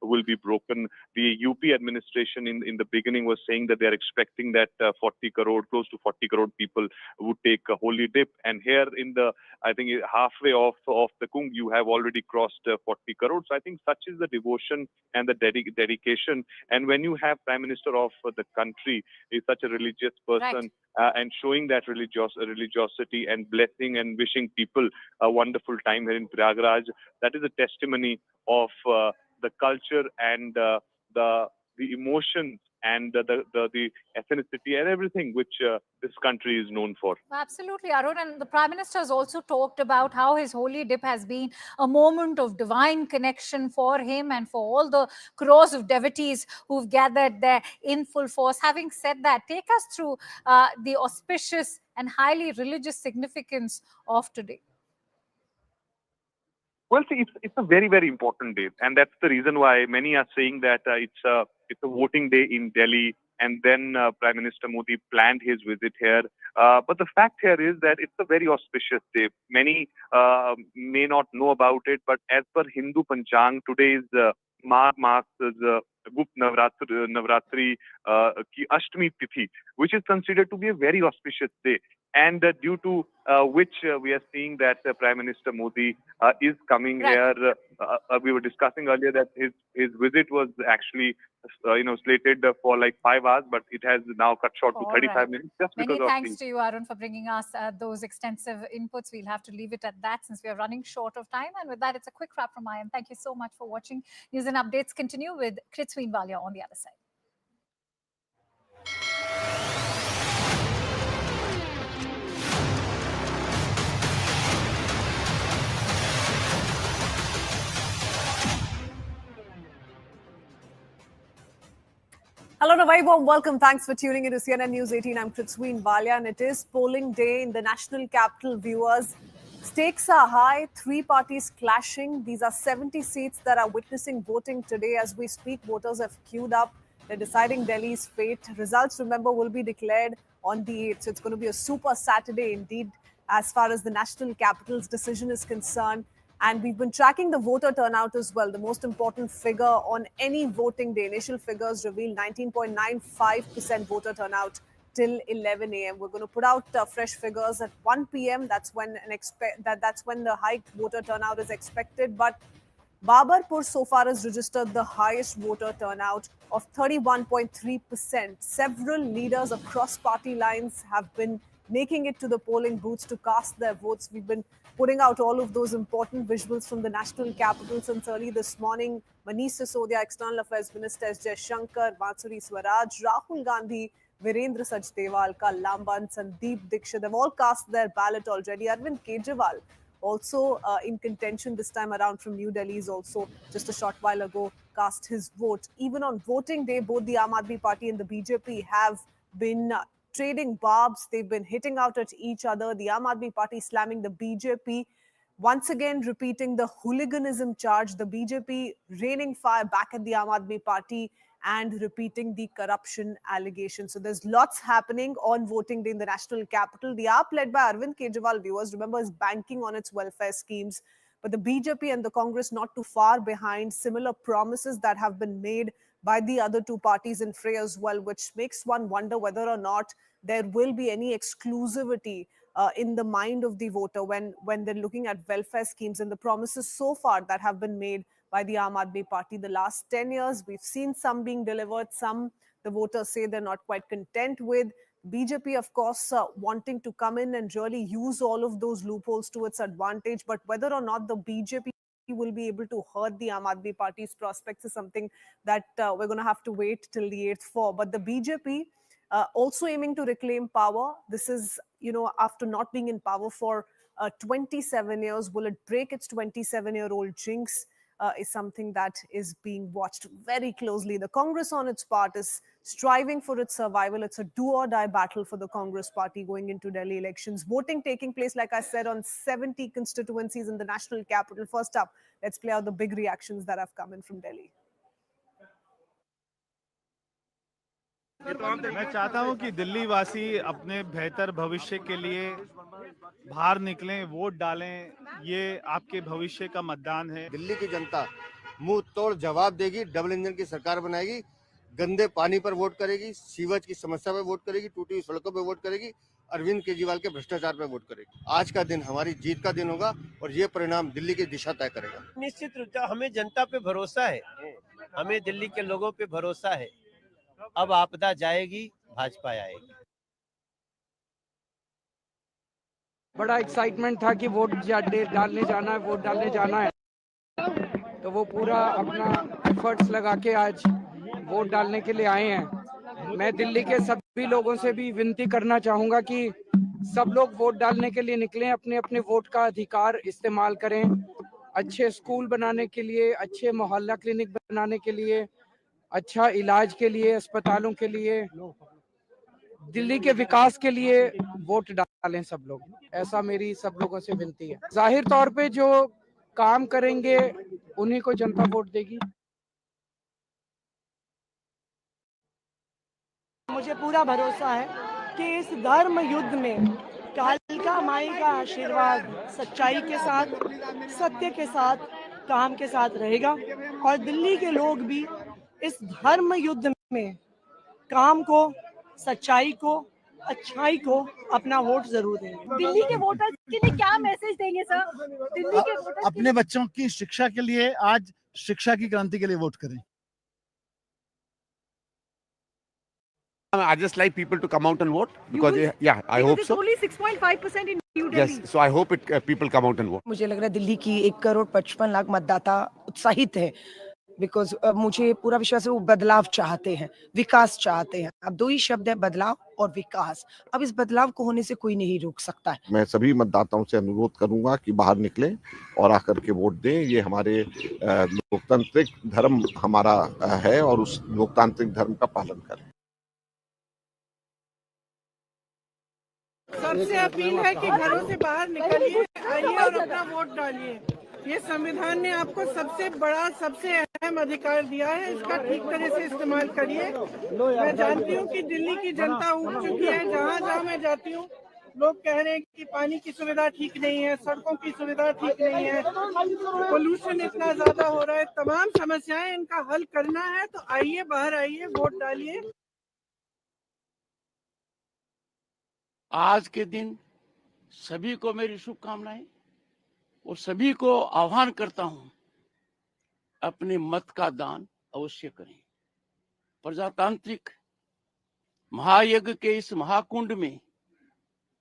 will be broken. The UP administration in the beginning was saying that they're expecting that 40 crore, close to 40 crore people would take a holy dip. And here in the, I think halfway of the Kumbh, you have already crossed 40 crore. So I think such is the devotion and the dedication. And when you have Prime Minister of the country is such a religious person, right, and showing that religiosity and blessing and wishing people a wonderful time here in Prayagraj, that is a testimony of the culture and the emotions and the ethnicity and everything which this country is known for.
Absolutely, Arun. And the Prime Minister has also talked about how his holy dip has been a moment of divine connection for him and for all the crores of devotees who've gathered there in full force. Having said that, take us through the auspicious and highly religious significance of today.
Well, see, it's a very, very important day, and that's the reason why many are saying that it's a voting day in Delhi, and then Prime Minister Modi planned his visit here. But the fact here is that it's a very auspicious day. Many may not know about it, but as per Hindu Panchang, today is Magh Mas's Gupt Navratri ki Ashtami Tithi, which is considered to be a very auspicious day. And due to which we are seeing that Prime Minister Modi is coming here. We were discussing earlier that his visit was actually slated for like 5 hours, but it has now cut short to 35 minutes. Just
Many thanks to you, Arun, for bringing us those extensive inputs. We'll have to leave it at that since we are running short of time. And with that, it's a quick wrap from my end. Thank you so much for watching. News and updates continue with Kritsween Walia on the other side.
Hello and a very warm welcome. Thanks for tuning in to CNN News 18. I'm Kritsween Valia, and it is polling day in the national capital, viewers. Stakes are high, three parties clashing. These are 70 seats that are witnessing voting today. As we speak, voters have queued up. They're deciding Delhi's fate. Results, remember, will be declared on the 8th. So it's going to be a super Saturday indeed as far as the national capital's decision is concerned. And we've been tracking the voter turnout as well. The most important figure on any voting day. Initial figures reveal 19.95% voter turnout till 11 a.m. We're going to put out fresh figures at 1 p.m. That's when that's when the high voter turnout is expected. But Babarpur so far has registered the highest voter turnout of 31.3%. Several leaders across party lines have been making it to the polling booths to cast their votes. We've been putting out all of those important visuals from the national capital since early this morning. Manish Sisodia, External Affairs Minister S. Jaishankar, Mansuri Swaraj, Rahul Gandhi, Virendra Sachdewal, Lamban, Sandeep Dikshit, they've all cast their ballot already. Arvind Kejriwal also in contention this time around from New Delhi is also just a short while ago cast his vote. Even on voting day, both the Aam Aadmi Party and the BJP have been trading barbs. They've been hitting out at each other. The Aam Aadmi Party slamming the BJP, once again repeating the hooliganism charge. The BJP raining fire back at the Aam Aadmi Party and repeating the corruption allegations. So there's lots happening on voting day in the national capital. The AAP led by Arvind Kejriwal, viewers, remember, is banking on its welfare schemes. But the BJP and the Congress not too far behind. Similar promises that have been made by the other two parties in fray as well, which makes one wonder whether or not there will be any exclusivity in the mind of the voter when they're looking at welfare schemes and the promises so far that have been made by the Aam Aadmi Party. The last 10 years, we've seen some being delivered, some the voters say they're not quite content with. BJP, of course, wanting to come in and really use all of those loopholes to its advantage. But whether or not the BJP will be able to hurt the Aam Aadmi Party's prospects is something that we're going to have to wait till the 8th for. But the BJP also aiming to reclaim power. This is, after not being in power for 27 years, will it break its 27-year-old jinx? Is something that is being watched very closely. The Congress on its part is striving for its survival. It's a do-or-die battle for the Congress party going into Delhi elections. Voting taking place, like I said, on 70 constituencies in the national capital. First up, let's play out the big reactions that have come in from Delhi.
मैं चाहता हूं कि दिल्ली वासी अपने बेहतर भविष्य के लिए बाहर निकलें, वोट डालें। ये आपके भविष्य का मतदान है।
दिल्ली की जनता मुंह तोड़ जवाब देगी, डबल इंजन की सरकार बनाएगी, गंदे पानी पर वोट करेगी, सीवेज की समस्या पे वोट करेगी, टूटी हुई सड़कों पे वोट करेगी, अरविंद केजरीवाल के भ्रष्टाचार पे वोट करेगी। आज का दिन हमारी जीत का दिन होगा और ये परिणाम दिल्ली की दिशा तय करेगा।
निश्चित रूप से हमें जनता पे भरोसा है, हमें दिल्ली के लोगों पे भरोसा है। अब आपदा जाएगी, भाजपा आएगी।
बड़ा एक्साइटमेंट था कि वोट डालने जाना है, वोट डालने जाना है, तो वो पूरा अपना एफर्ट्स लगा के आज वोट डालने के लिए आए हैं। मैं दिल्ली के सभी लोगों से भी विनती करना चाहूँगा कि सब लोग वोट डालने के लिए निकलें, अपने अपने वोट का अधिकार इस्तेमाल करें। अच्छे स्कूल बनाने के लिए, अच्छे मोहल्ला क्लिनिक बनाने के लिए, अच्छा इलाज के लिए, अस्पतालों के लिए, दिल्ली के विकास के लिए वोट डालें सब लोग। ऐसा मेरी सब लोगों से विनती है। जाहिर तौर पे जो काम करेंगे उन्हीं को जनता वोट देगी।
मुझे पूरा भरोसा है कि इस धर्म युद्ध में कालिका माई का आशीर्वाद सच्चाई के साथ, सत्य के साथ, काम के साथ रहेगा और दिल्ली के लोग भी इस धर्म युद्ध में काम को, सच्चाई को, अच्छाई को अपना वोट जरूर देंगे।
दिल्ली के वोटर्स के लिए क्या मैसेज देंगे सर? दिल्ली के वोटर्स
अपने बच्चों की शिक्षा के लिए आज शिक्षा की क्रांति के लिए वोट करें।
I just like people to come out and vote because I hope so.
Only 6.5% in New Delhi.
Yes, so I hope people come out and vote.
मुझे लग रहा है दिल्ली की 1.55 करोड़ मतदाता उत्साहित है
बिकॉज मुझे पूरा विश्वास है वो बदलाव चाहते हैं, विकास चाहते हैं। अब 2 ही शब्द है, बदलाव और विकास। अब इस बदलाव को होने से कोई नहीं रोक सकता है।
मैं सभी मतदाताओं से अनुरोध करूंगा कि बाहर निकलें और आकर के वोट दें। ये हमारे लोकतांत्रिक धर्म हमारा है और उस लोकतांत्रिक धर्म का पालन करें।
सबसे अपील है कि घरों से बाहर निकलिए, आइए और अपना वोट डालिए। ये संविधान ने आपको सबसे बड़ा, सबसे अहम अधिकार दिया है, इसका ठीक तरह से इस्तेमाल करिए। मैं जानती हूँ कि दिल्ली की जनता उठ चुकी है। जहाँ जहाँ मैं जाती हूँ लोग कह रहे हैं कि पानी की सुविधा ठीक नहीं है, सड़कों की सुविधा ठीक नहीं है, पोल्यूशन इतना ज्यादा हो रहा है, तमाम समस्याएं, इनका हल करना है तो आइए, बाहर आइए, वोट डालिए।
आज के दिन सभी को मेरी शुभकामनाएं और सभी को आह्वान करता हूं, अपने मत का दान अवश्य करें। प्रजातांत्रिक महायज्ञ के इस महाकुंड में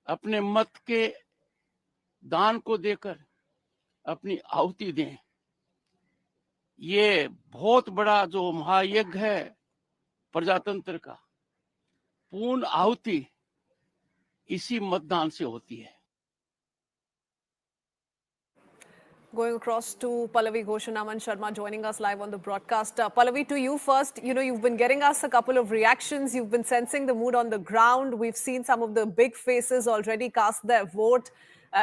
अपने मत के दान को देकर अपनी आहुति दें। ये बहुत बड़ा जो महायज्ञ है प्रजातंत्र का, पूर्ण आहुति इसी मतदान से होती है।
Going across to Pallavi Ghosh and Aman Sharma joining us live on the broadcast. Pallavi, to you first, you've been getting us a couple of reactions. You've been sensing the mood on the ground. We've seen some of the big faces already cast their vote.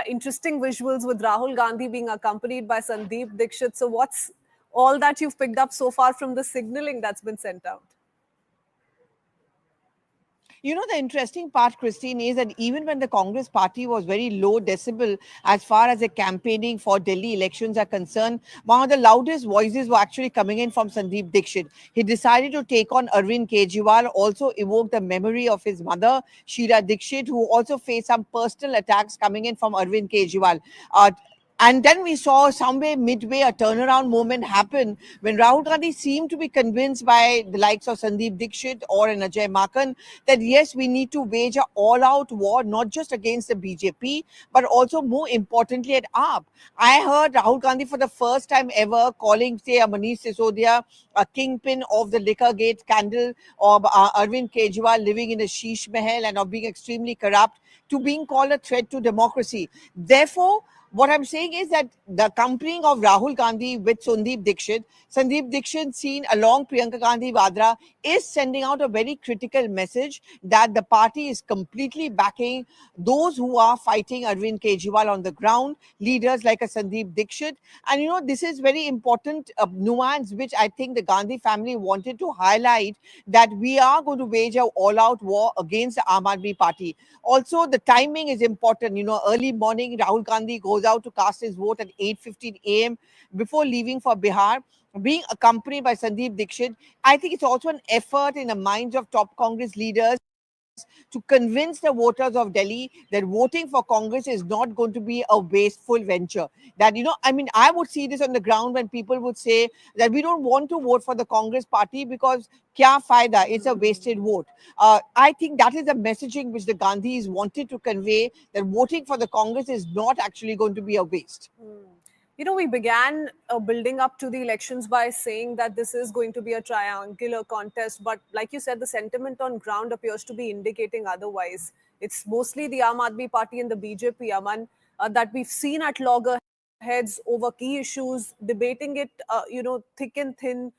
Interesting visuals with Rahul Gandhi being accompanied by Sandeep Dixit. So what's all that you've picked up so far from the signaling that's been sent out?
You know, the interesting part, Christine, is that even when the Congress party was very low decibel as far as the campaigning for Delhi elections are concerned, one of the loudest voices were actually coming in from Sandeep Dixit. He decided to take on Arvind Kejriwal, also evoked the memory of his mother, Sheila Dixit, who also faced some personal attacks coming in from Arvind Kejriwal. And then we saw somewhere midway a turnaround moment happen when Rahul Gandhi seemed to be convinced by the likes of Sandeep Dixit or an Ajay Makan that yes, we need to wage an all-out war, not just against the BJP, but also more importantly at AAP. I heard Rahul Gandhi for the first time ever calling, say, a Manish Sisodia a kingpin of the Liquorgate scandal, or Arvind Kejriwal living in a sheesh mahal and of being extremely corrupt, to being called a threat to democracy. Therefore, what I'm saying is that the accompanying of Rahul Gandhi with Sandeep Dixit seen along Priyanka Gandhi Vadra is sending out a very critical message that the party is completely backing those who are fighting Arvind Kejriwal on the ground, leaders like a Sandeep Dixit. And this is very important nuance which I think the Gandhi family wanted to highlight, that we are going to wage an all-out war against the Aam Aadmi Party. Also, the timing is important. Early morning, Rahul Gandhi goes out to cast his vote at 8:15 a.m. before leaving for Bihar, being accompanied by Sandeep Dixit. I think it's also an effort in the minds of top Congress leaders to convince the voters of Delhi that voting for Congress is not going to be a wasteful venture. That, I would see this on the ground when people would say that we don't want to vote for the Congress party because kya faida, it's a wasted vote. I think that is the messaging which the Gandhis wanted to convey, that voting for the Congress is not actually going to be a waste.
We began building up to the elections by saying that this is going to be a triangular contest. But like you said, the sentiment on ground appears to be indicating otherwise. It's mostly the Aam Aadmi Party and the BJP, Aman, that we've seen at loggerheads over key issues, debating it, thick and thin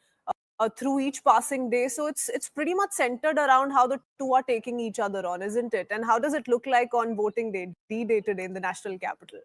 through each passing day. So it's pretty much centered around how the two are taking each other on, isn't it? And how does it look like on voting day, D-Day today in the national capital?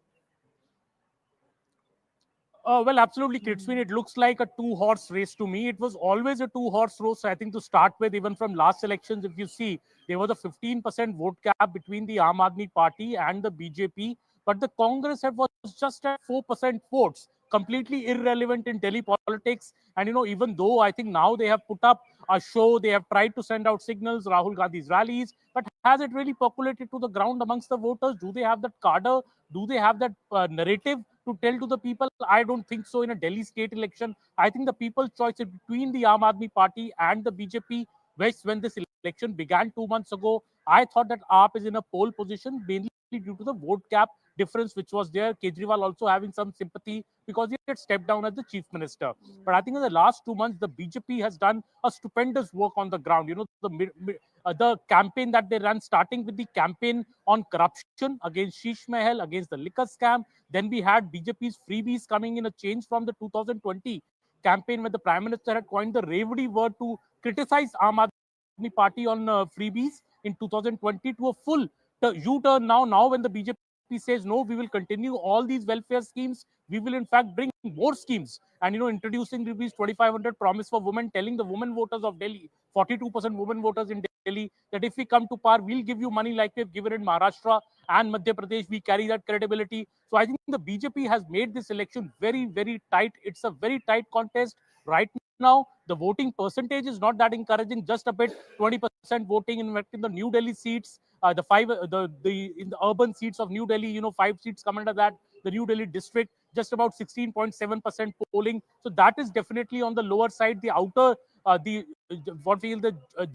Well, absolutely, Kitswin. It looks like a two-horse race to me. It was always a two-horse race, I think, to start with. Even from last elections, if you see, there was a 15% vote gap between the Aam Aadmi Party and the BJP. But the Congress was just at 4% votes, completely irrelevant in Delhi politics. And, even though I think now they have put up a show, they have tried to send out signals, Rahul Gandhi's rallies, but has it really percolated to the ground amongst the voters? Do they have that cadre? Do they have that narrative to tell to the people? I don't think so. In a Delhi state election, I think the people's choice is between the Aam Aadmi Party and the BJP. When this election began 2 months ago, I thought that AAP is in a pole position, mainly due to the vote gap difference which was there. Kejriwal also having some sympathy because he had stepped down as the chief minister. But I think in the last 2 months, the BJP has done a stupendous work on the ground. You know, the campaign that they ran, starting with the campaign on corruption against Sheesh Mahal, against the liquor scam. Then we had BJP's freebies coming in, a change from the 2020 campaign when the Prime Minister had coined the Revdi word to criticize Aam Aadmi Party on freebies in 2020 to a full U-turn now. Now when the BJP says no, we will continue all these welfare schemes. We will in fact bring more schemes, and introducing rupees 2,500 promise for women, telling the women voters of Delhi, 42% women voters in Delhi, that if we come to power, we'll give you money like we've given in Maharashtra and Madhya Pradesh. We carry that credibility. So I think the BJP has made this election very, very tight. It's a very tight contest right now. The voting percentage is not that encouraging, just a bit, 20% voting in the New Delhi seats. In the urban seats of New Delhi, 5 seats come under that. The New Delhi district, just about 16.7% polling. So that is definitely on the lower side. The outer, the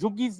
Jhuggi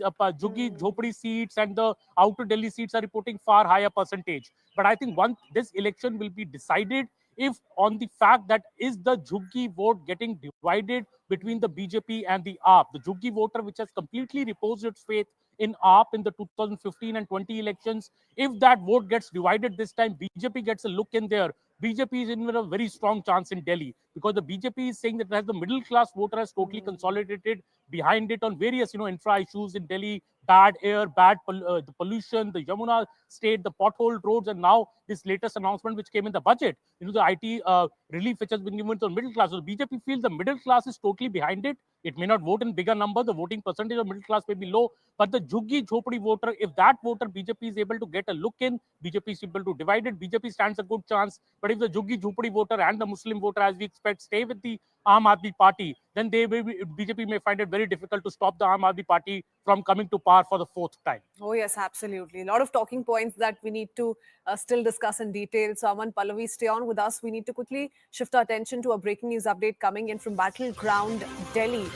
Jhopadi seats and the outer Delhi seats are reporting far higher percentage. But I think this election will be decided if on the fact that is the Jhuggi vote getting divided between the BJP and the AAP. The Jhuggi voter, which has completely reposed its faith in AAP in the 2015 and 20 elections, if that vote gets divided this time, BJP gets a look in there. BJP is in a very strong chance in Delhi because the BJP is saying that as the middle class voter has totally consolidated behind it on various infra issues in Delhi, bad air, the pollution, the Yamuna state, the potholed roads, and now this latest announcement which came in the budget, the IT relief which has been given to the middle class. So the BJP feels the middle class is totally behind it. It may not vote in bigger number. The voting percentage of middle class may be low, but the Jhuggi Jhopadi voter, if that voter BJP is able to get a look in, BJP is able to divide it, BJP stands a good chance. But if the Jhuggi Jhopadi voter and the Muslim voter, as we expect, stay with the Aam Aadmi Party, then BJP may find it very difficult to stop the Aam Aadmi Party from coming to power for the 4th time.
Oh yes, absolutely. A lot of talking points that we need to still discuss in detail. So Aman, Pallavi, stay on with us. We need to quickly shift our attention to a breaking news update coming in from Battleground Delhi.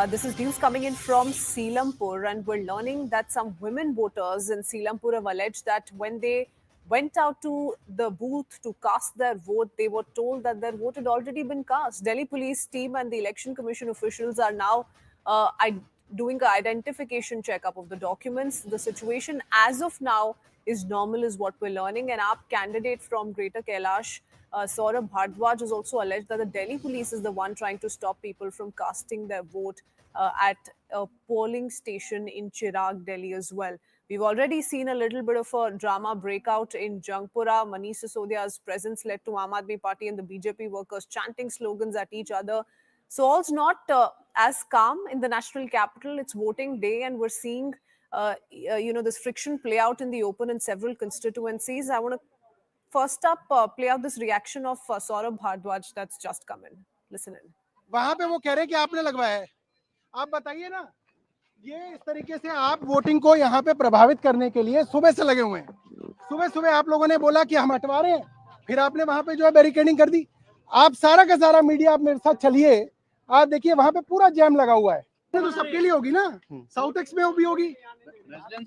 This is news coming in from Seelampur, and we're learning that some women voters in Seelampur have alleged that when they went out to the booth to cast their vote, they were told that their vote had already been cast. Delhi police team and the election commission officials are now doing an identification checkup of the documents. The situation as of now is normal, is what we're learning. An AAP candidate from Greater Kailash, Saurabh Bhardwaj, has also alleged that the Delhi police is the one trying to stop people from casting their vote at a polling station in Chirag, Delhi as well. We've already seen a little bit of a drama breakout in Jangpura. Manish Sisodia's presence led to Aam Aadmi Party and the BJP workers chanting slogans at each other. So all's not as calm in the national capital. It's voting day, and we're seeing, this friction play out in the open in several constituencies. I want to first up play out this reaction of Saurabh Bhardwaj that's just come in. Listen in.
वहां पे वो कह रहे कि आपने लगवाया है, आप बताइए ना। ये इस तरीके से आप वोटिंग को यहाँ पे प्रभावित करने के लिए सुबह से लगे हुए हैं। सुबह सुबह आप लोगों ने बोला कि हम हटवा रहे हैं, फिर आपने वहां पे जो है बैरिकेडिंग कर दी। आप सारा का सारा मीडिया आप मेरे साथ चलिए, आप देखिए वहां पे पूरा जैम लगा हुआ है। तो सबके लिए होगी ना, साउथ एक्स में भी होगी।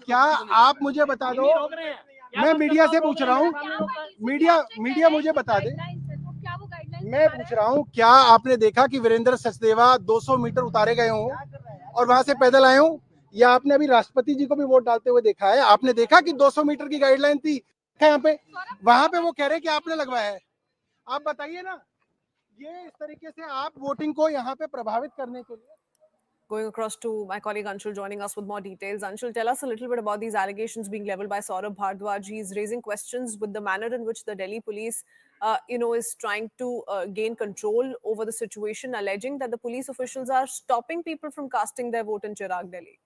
क्या आप मुझे बता दो, मैं मीडिया से पूछ रहा हूँ, मीडिया मुझे बता दे। मैं पूछ रहा हूँ, क्या आपने देखा कि वीरेंद्र सचदेवा 200 मीटर उतारे गए हों और वहां से पैदल आए हों, या आपने अभी राष्ट्रपति जी को भी वोट डालते हुए देखा है? आपने देखा कि 200 मीटर की गाइडलाइन थी यहाँ पे, वहां पे वो कह रहे कि आपने लगवाया है। आप बताइए ना, ये इस तरीके से आप वोटिंग को यहाँ पे प्रभावित करने के लिए।
Going across to my colleague Anshul, joining us with more details. Anshul, tell us a little bit about these allegations being leveled by Saurabh Bhardwaj. He's raising questions with the manner in which the Delhi police, is trying to gain control over the situation, alleging that the police officials are stopping people from casting their vote in Chirag, Delhi.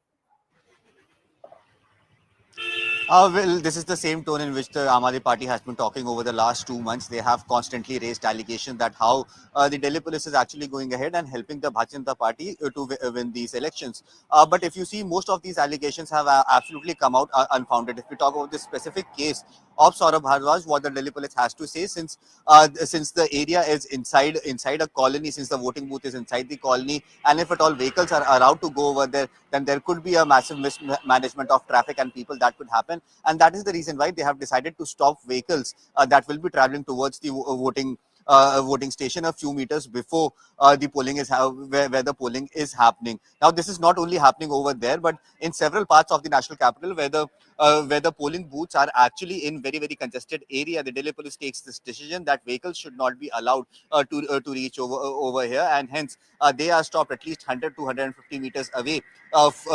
Well, this is the same tone in which the Aam Aadmi Party has been talking over the last 2 months. They have constantly raised allegations that how the Delhi police is actually going ahead and helping the Bhartiya Janata Party to win these elections. But if you see, most of these allegations have absolutely come out unfounded. If we talk about this specific case of Saurabh Bhardwaj, what the Delhi police has to say, since the area is inside a colony, since the voting booth is inside the colony, and if at all vehicles are allowed to go over there, then there could be a massive mismanagement of traffic and people that could happen. And that is the reason why they have decided to stop vehicles that will be traveling towards the voting station a few meters before the polling is where the polling is happening. Now, this is not only happening over there, but in several parts of the national capital where the polling booths are actually in very, very congested area. The Delhi police takes this decision that vehicles should not be allowed to reach over here, and hence they are stopped at least 100 to 150 meters away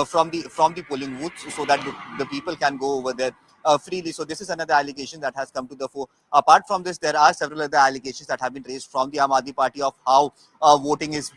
from the polling booths, so that the people can go over there freely. So this is another allegation that has come to the fore. Apart from this, there are several other allegations that have been raised from the Aam Aadmi Party of how voting is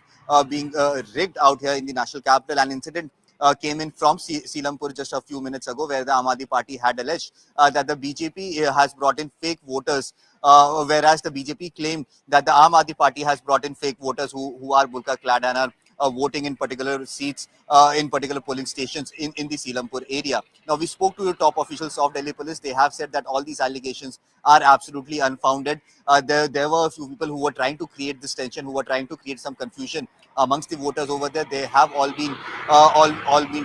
being rigged out here in the national capital. An incident came in from Seelampur just a few minutes ago, where the Aam Aadmi Party had alleged that the BJP has brought in fake voters, whereas the BJP claimed that the Aam Aadmi Party has brought in fake voters who are burqa clad and are voting in particular seats, in particular polling stations in the Seelampur area. Now, we spoke to the top officials of Delhi Police. They have said that all these allegations are absolutely unfounded. There were a few people who were trying to create this tension, who were trying to create some confusion amongst the voters over there. They have all been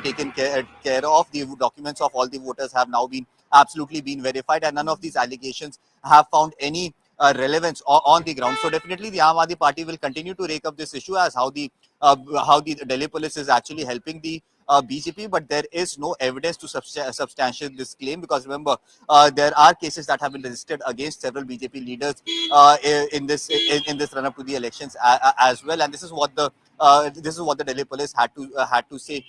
taken care of. The documents of all the voters have now been absolutely been verified, and none of these allegations have found any relevance on the ground. So definitely the Aam Aadmi Party will continue to rake up this issue as how the Delhi police is actually helping the BJP, but there is no evidence to substantiate this claim, because remember, there are cases that have been registered against several BJP leaders in this run up to the elections as well, and this is what the Delhi police had to say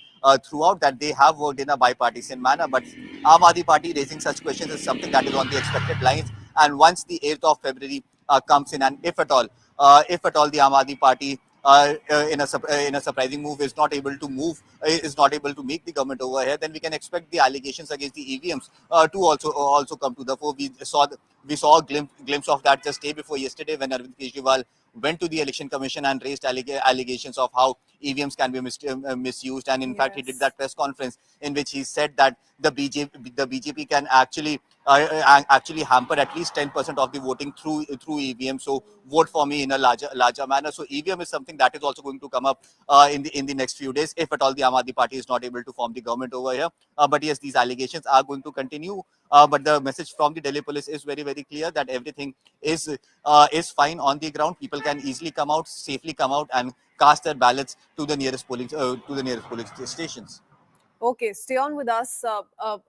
throughout, that they have worked in a bipartisan manner. But Aam Aadmi Party raising such questions is something that is on the expected lines. And once the 8th of February comes in, and if at all the Aam Aadmi Party in a surprising move is not able to make the government over here, then we can expect the allegations against the EVMs to also come to the fore. We saw a glimpse of that just day before yesterday, when Arvind Kejriwal went to the Election Commission and raised allegations of how EVMs can be misused, and in fact he did that press conference in which he said that the BJP can actually hamper at least 10% of the voting through EVM. So vote for me in a larger manner. So EVM is something that is also going to come up in the next few days, if at all the Aam Aadmi Party is not able to form the government over here. But yes, these allegations are going to continue. But the message from the Delhi police is very, very clear, that everything is fine on the ground. People can easily safely come out and cast their ballots to the nearest polling stations.
Okay, stay on with us,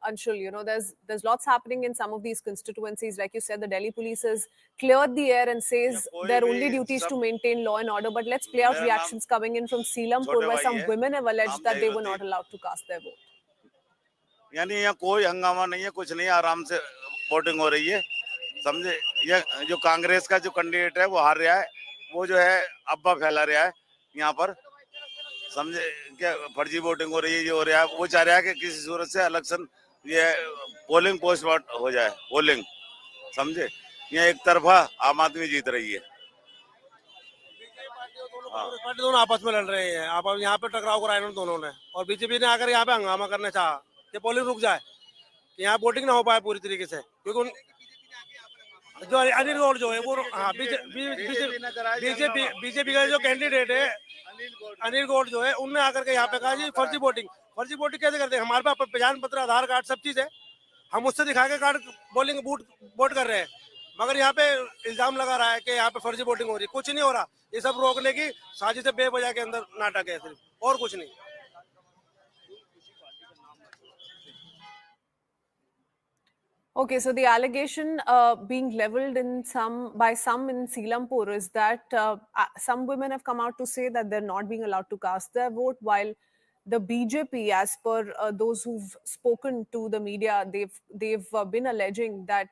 Anshul. You know, there's lots happening in some of these constituencies. Like you said, the Delhi police has cleared the air and says their only duty is to maintain law and order. But let's play out reactions coming in from Seelampur, where some women have alleged that they were not allowed to cast their vote.
यानी यहाँ कोई हंगामा नहीं है, कुछ नहीं, आराम से वोटिंग हो रही है, समझे। ये जो कांग्रेस का जो कैंडिडेट है वो हार रहा है, वो जो है अब्बा फैला रहा है यहाँ पर, समझे, क्या फर्जी वोटिंग हो रही है, ये हो रहा है। वो चाह रहा है कि किसी सूरत से इलेक्शन ये पोलिंग पोस्टमार्ट हो जाए, पोलिंग, समझे। यहाँ एक तरफा आम आदमी जीत रही है।
पार्टी दोनों आपस में लड़ रहे हैं, आप यहाँ पे टकराव कराया दोनों ने, और बीजेपी ने आकर यहाँ पे हंगामा करने चाहा कि पोलिंग रुक जाए, कि यहाँ वोटिंग ना हो पाए पूरी तरीके से, क्योंकि जो अनिल गौड़ जो है वो, हाँ, बीजेपी का जो कैंडिडेट है अनिल गौड़ जो है, उनने आकर के यहाँ पे कहा जी फर्जी वोटिंग कैसे करते हैं, हमारे पास पहचान पत्र, आधार कार्ड, सब चीज है, हम उससे दिखा के कार्ड पोलिंग वोट कर रहे हैं, मगर यहाँ पे इल्जाम लगा रहा है कि यहाँ पे फर्जी वोटिंग हो रही है। कुछ नहीं हो रहा, ये सब रोकने की साजिश है, बेवजह के अंदर नाटक है सिर्फ, और कुछ नहीं।
Okay, so the allegation being leveled by some in Seelampur is that some women have come out to say that they're not being allowed to cast their vote, while the BJP, as per those who've spoken to the media, they've been alleging that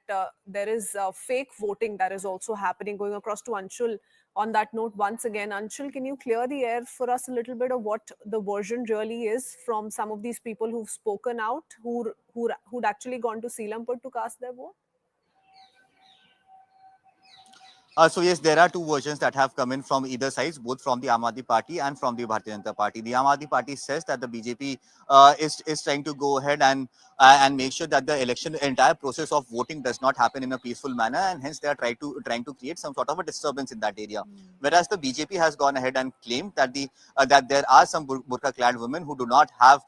there is fake voting that is also happening. Going across to Anshul on that note once again. Anshul, can you clear the air for us a little bit of what the version really is from some of these people who've spoken out, who'd actually gone to Seelampur to cast their vote?
So yes, there are two versions that have come in from either sides, both from the Aam Aadmi Party and from the Bhartiya Janata Party. The Aam Aadmi Party says that the BJP is trying to go ahead and make sure that the election, entire process of voting does not happen in a peaceful manner, and hence they are trying to create some sort of a disturbance in that area. Whereas the BJP has gone ahead and claimed that that there are some burqa-clad women who do not have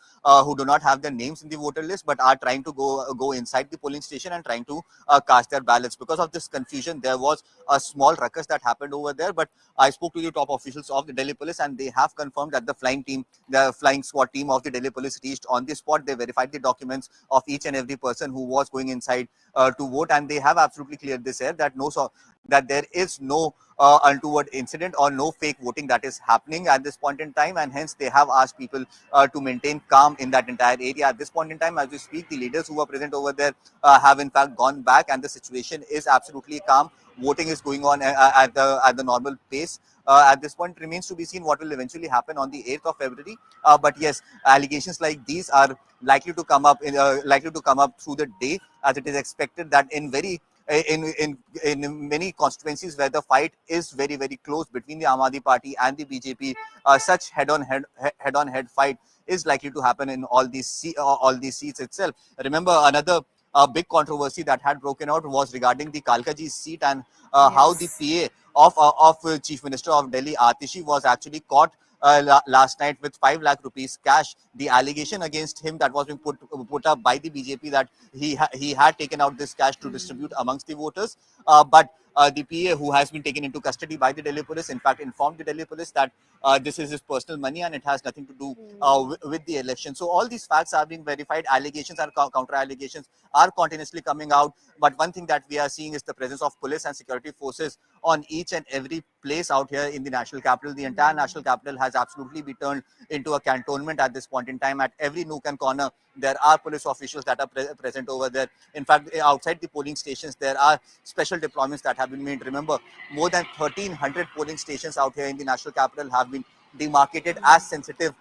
their names in the voter list, but are trying to go inside the polling station and trying to cast their ballots. Because of this confusion, there was a small ruckus that happened over there, but I spoke to the top officials of the Delhi police, and they have confirmed that the flying squad team of the Delhi police reached on the spot. They verified the documents of each and every person who was going inside to vote, and they have absolutely cleared this air that that there is no untoward incident or no fake voting that is happening at this point in time, and hence they have asked people to maintain calm in that entire area. At this point in time, as we speak, the leaders who were present over there have in fact gone back, and the situation is absolutely calm. Voting is going on at the normal pace. At this point, remains to be seen what will eventually happen on the 8th of February. But yes, allegations like these are likely to come up through the day, as it is expected that in many constituencies where the fight is very close between the Aam Aadmi Party and the BJP, such head-on-head fight is likely to happen in all these seats itself. Remember, another big controversy that had broken out was regarding the Kalkaji seat, and how the PA of Chief Minister of Delhi, Atishi, was actually caught last night with 5 lakh rupees cash. The allegation against him that was being put up by the BJP that he had taken out this cash to distribute amongst the voters, but the PA, who has been taken into custody by the Delhi police, in fact informed the Delhi police that this is his personal money and it has nothing to do with the election. So all these facts are being verified. Allegations and counter allegations are continuously coming out, but one thing that we are seeing is the presence of police and security forces on each and every place out here in the national capital. The entire national capital has absolutely been turned into a cantonment at this point in time. At every nook and corner, there are police officials that are present over there. In fact, outside the polling stations, there are special deployments that have been made. Remember, more than 1,300 polling stations out here in the national capital have been demarcated as sensitive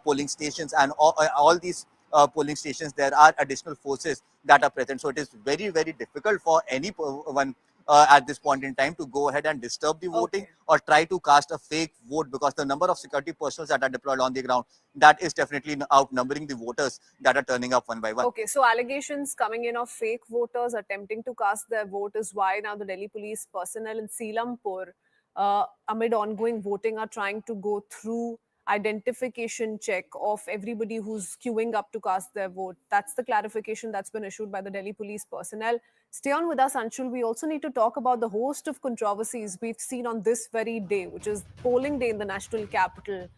polling stations, and all these polling stations, there are additional forces that are present. So it is very difficult for anyone at this point in time to go ahead and disturb the voting or try to cast a fake vote, because the number of security personnel that are deployed on the ground, that is definitely outnumbering the voters that are turning up one by one.
Okay, so allegations coming in of fake voters attempting to cast their vote is why now the Delhi police personnel in Seelampur, amid ongoing voting, are trying to go through identification check of everybody who's queuing up to cast their vote. That's the clarification that's been issued by the Delhi police personnel. Stay on with us, Anshul. We also need to talk about the host of controversies we've seen on this very day, which is polling day in the national capital.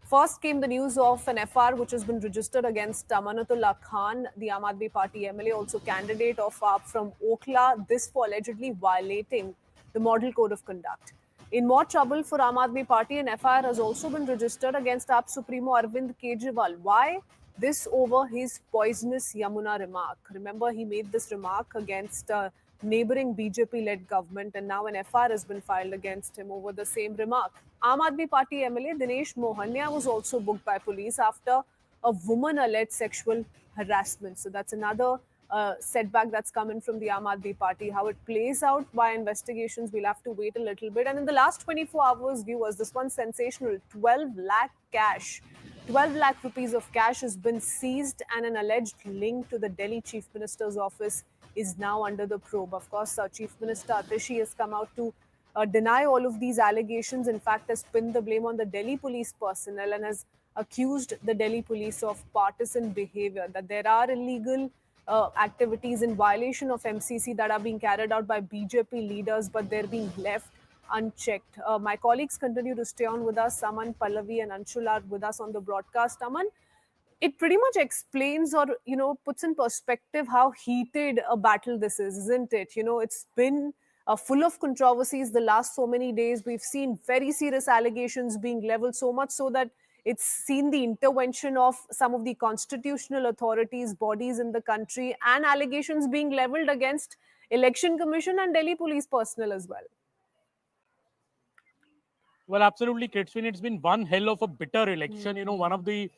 First came the news of an FR which has been registered against Amanatullah Khan, the Aam Aadmi Party MLA, also candidate of AAP from Okhla, this for allegedly violating the Model Code of Conduct. In more trouble for Aam Aadmi Party, an FIR has also been registered against AAP Supremo Arvind Kejriwal. Why? This over his poisonous Yamuna remark. Remember, he made this remark against a neighbouring BJP-led government, and now an FIR has been filed against him over the same remark. Aam Aadmi Party MLA Dinesh Mohania was also booked by police after a woman-alleged sexual harassment. So that's another setback that's coming from the Aam Aadmi Party. How it plays out by investigations, we'll have to wait a little bit. And in the last 24 hours, viewers, this one's sensational. 12 lakh cash. 12 lakh rupees of cash has been seized, and an alleged link to the Delhi Chief Minister's office is now under the probe. Of course, Chief Minister Atishi has come out to deny all of these allegations. In fact, has pinned the blame on the Delhi police personnel and has accused the Delhi police of partisan behavior, that there are illegal activities in violation of MCC that are being carried out by BJP leaders, but they're being left unchecked. My colleagues continue to stay on with us. Aman, Pallavi and Anshul are with us on the broadcast. Aman, it pretty much explains or, puts in perspective how heated a battle this is, isn't it? It's been full of controversies the last so many days. We've seen very serious allegations being leveled, so much so that it's seen the intervention of some of the constitutional authorities, bodies in the country, and allegations being leveled against Election Commission and Delhi police personnel as well.
Well, absolutely, Kritswin. It's been one hell of a bitter election. One of the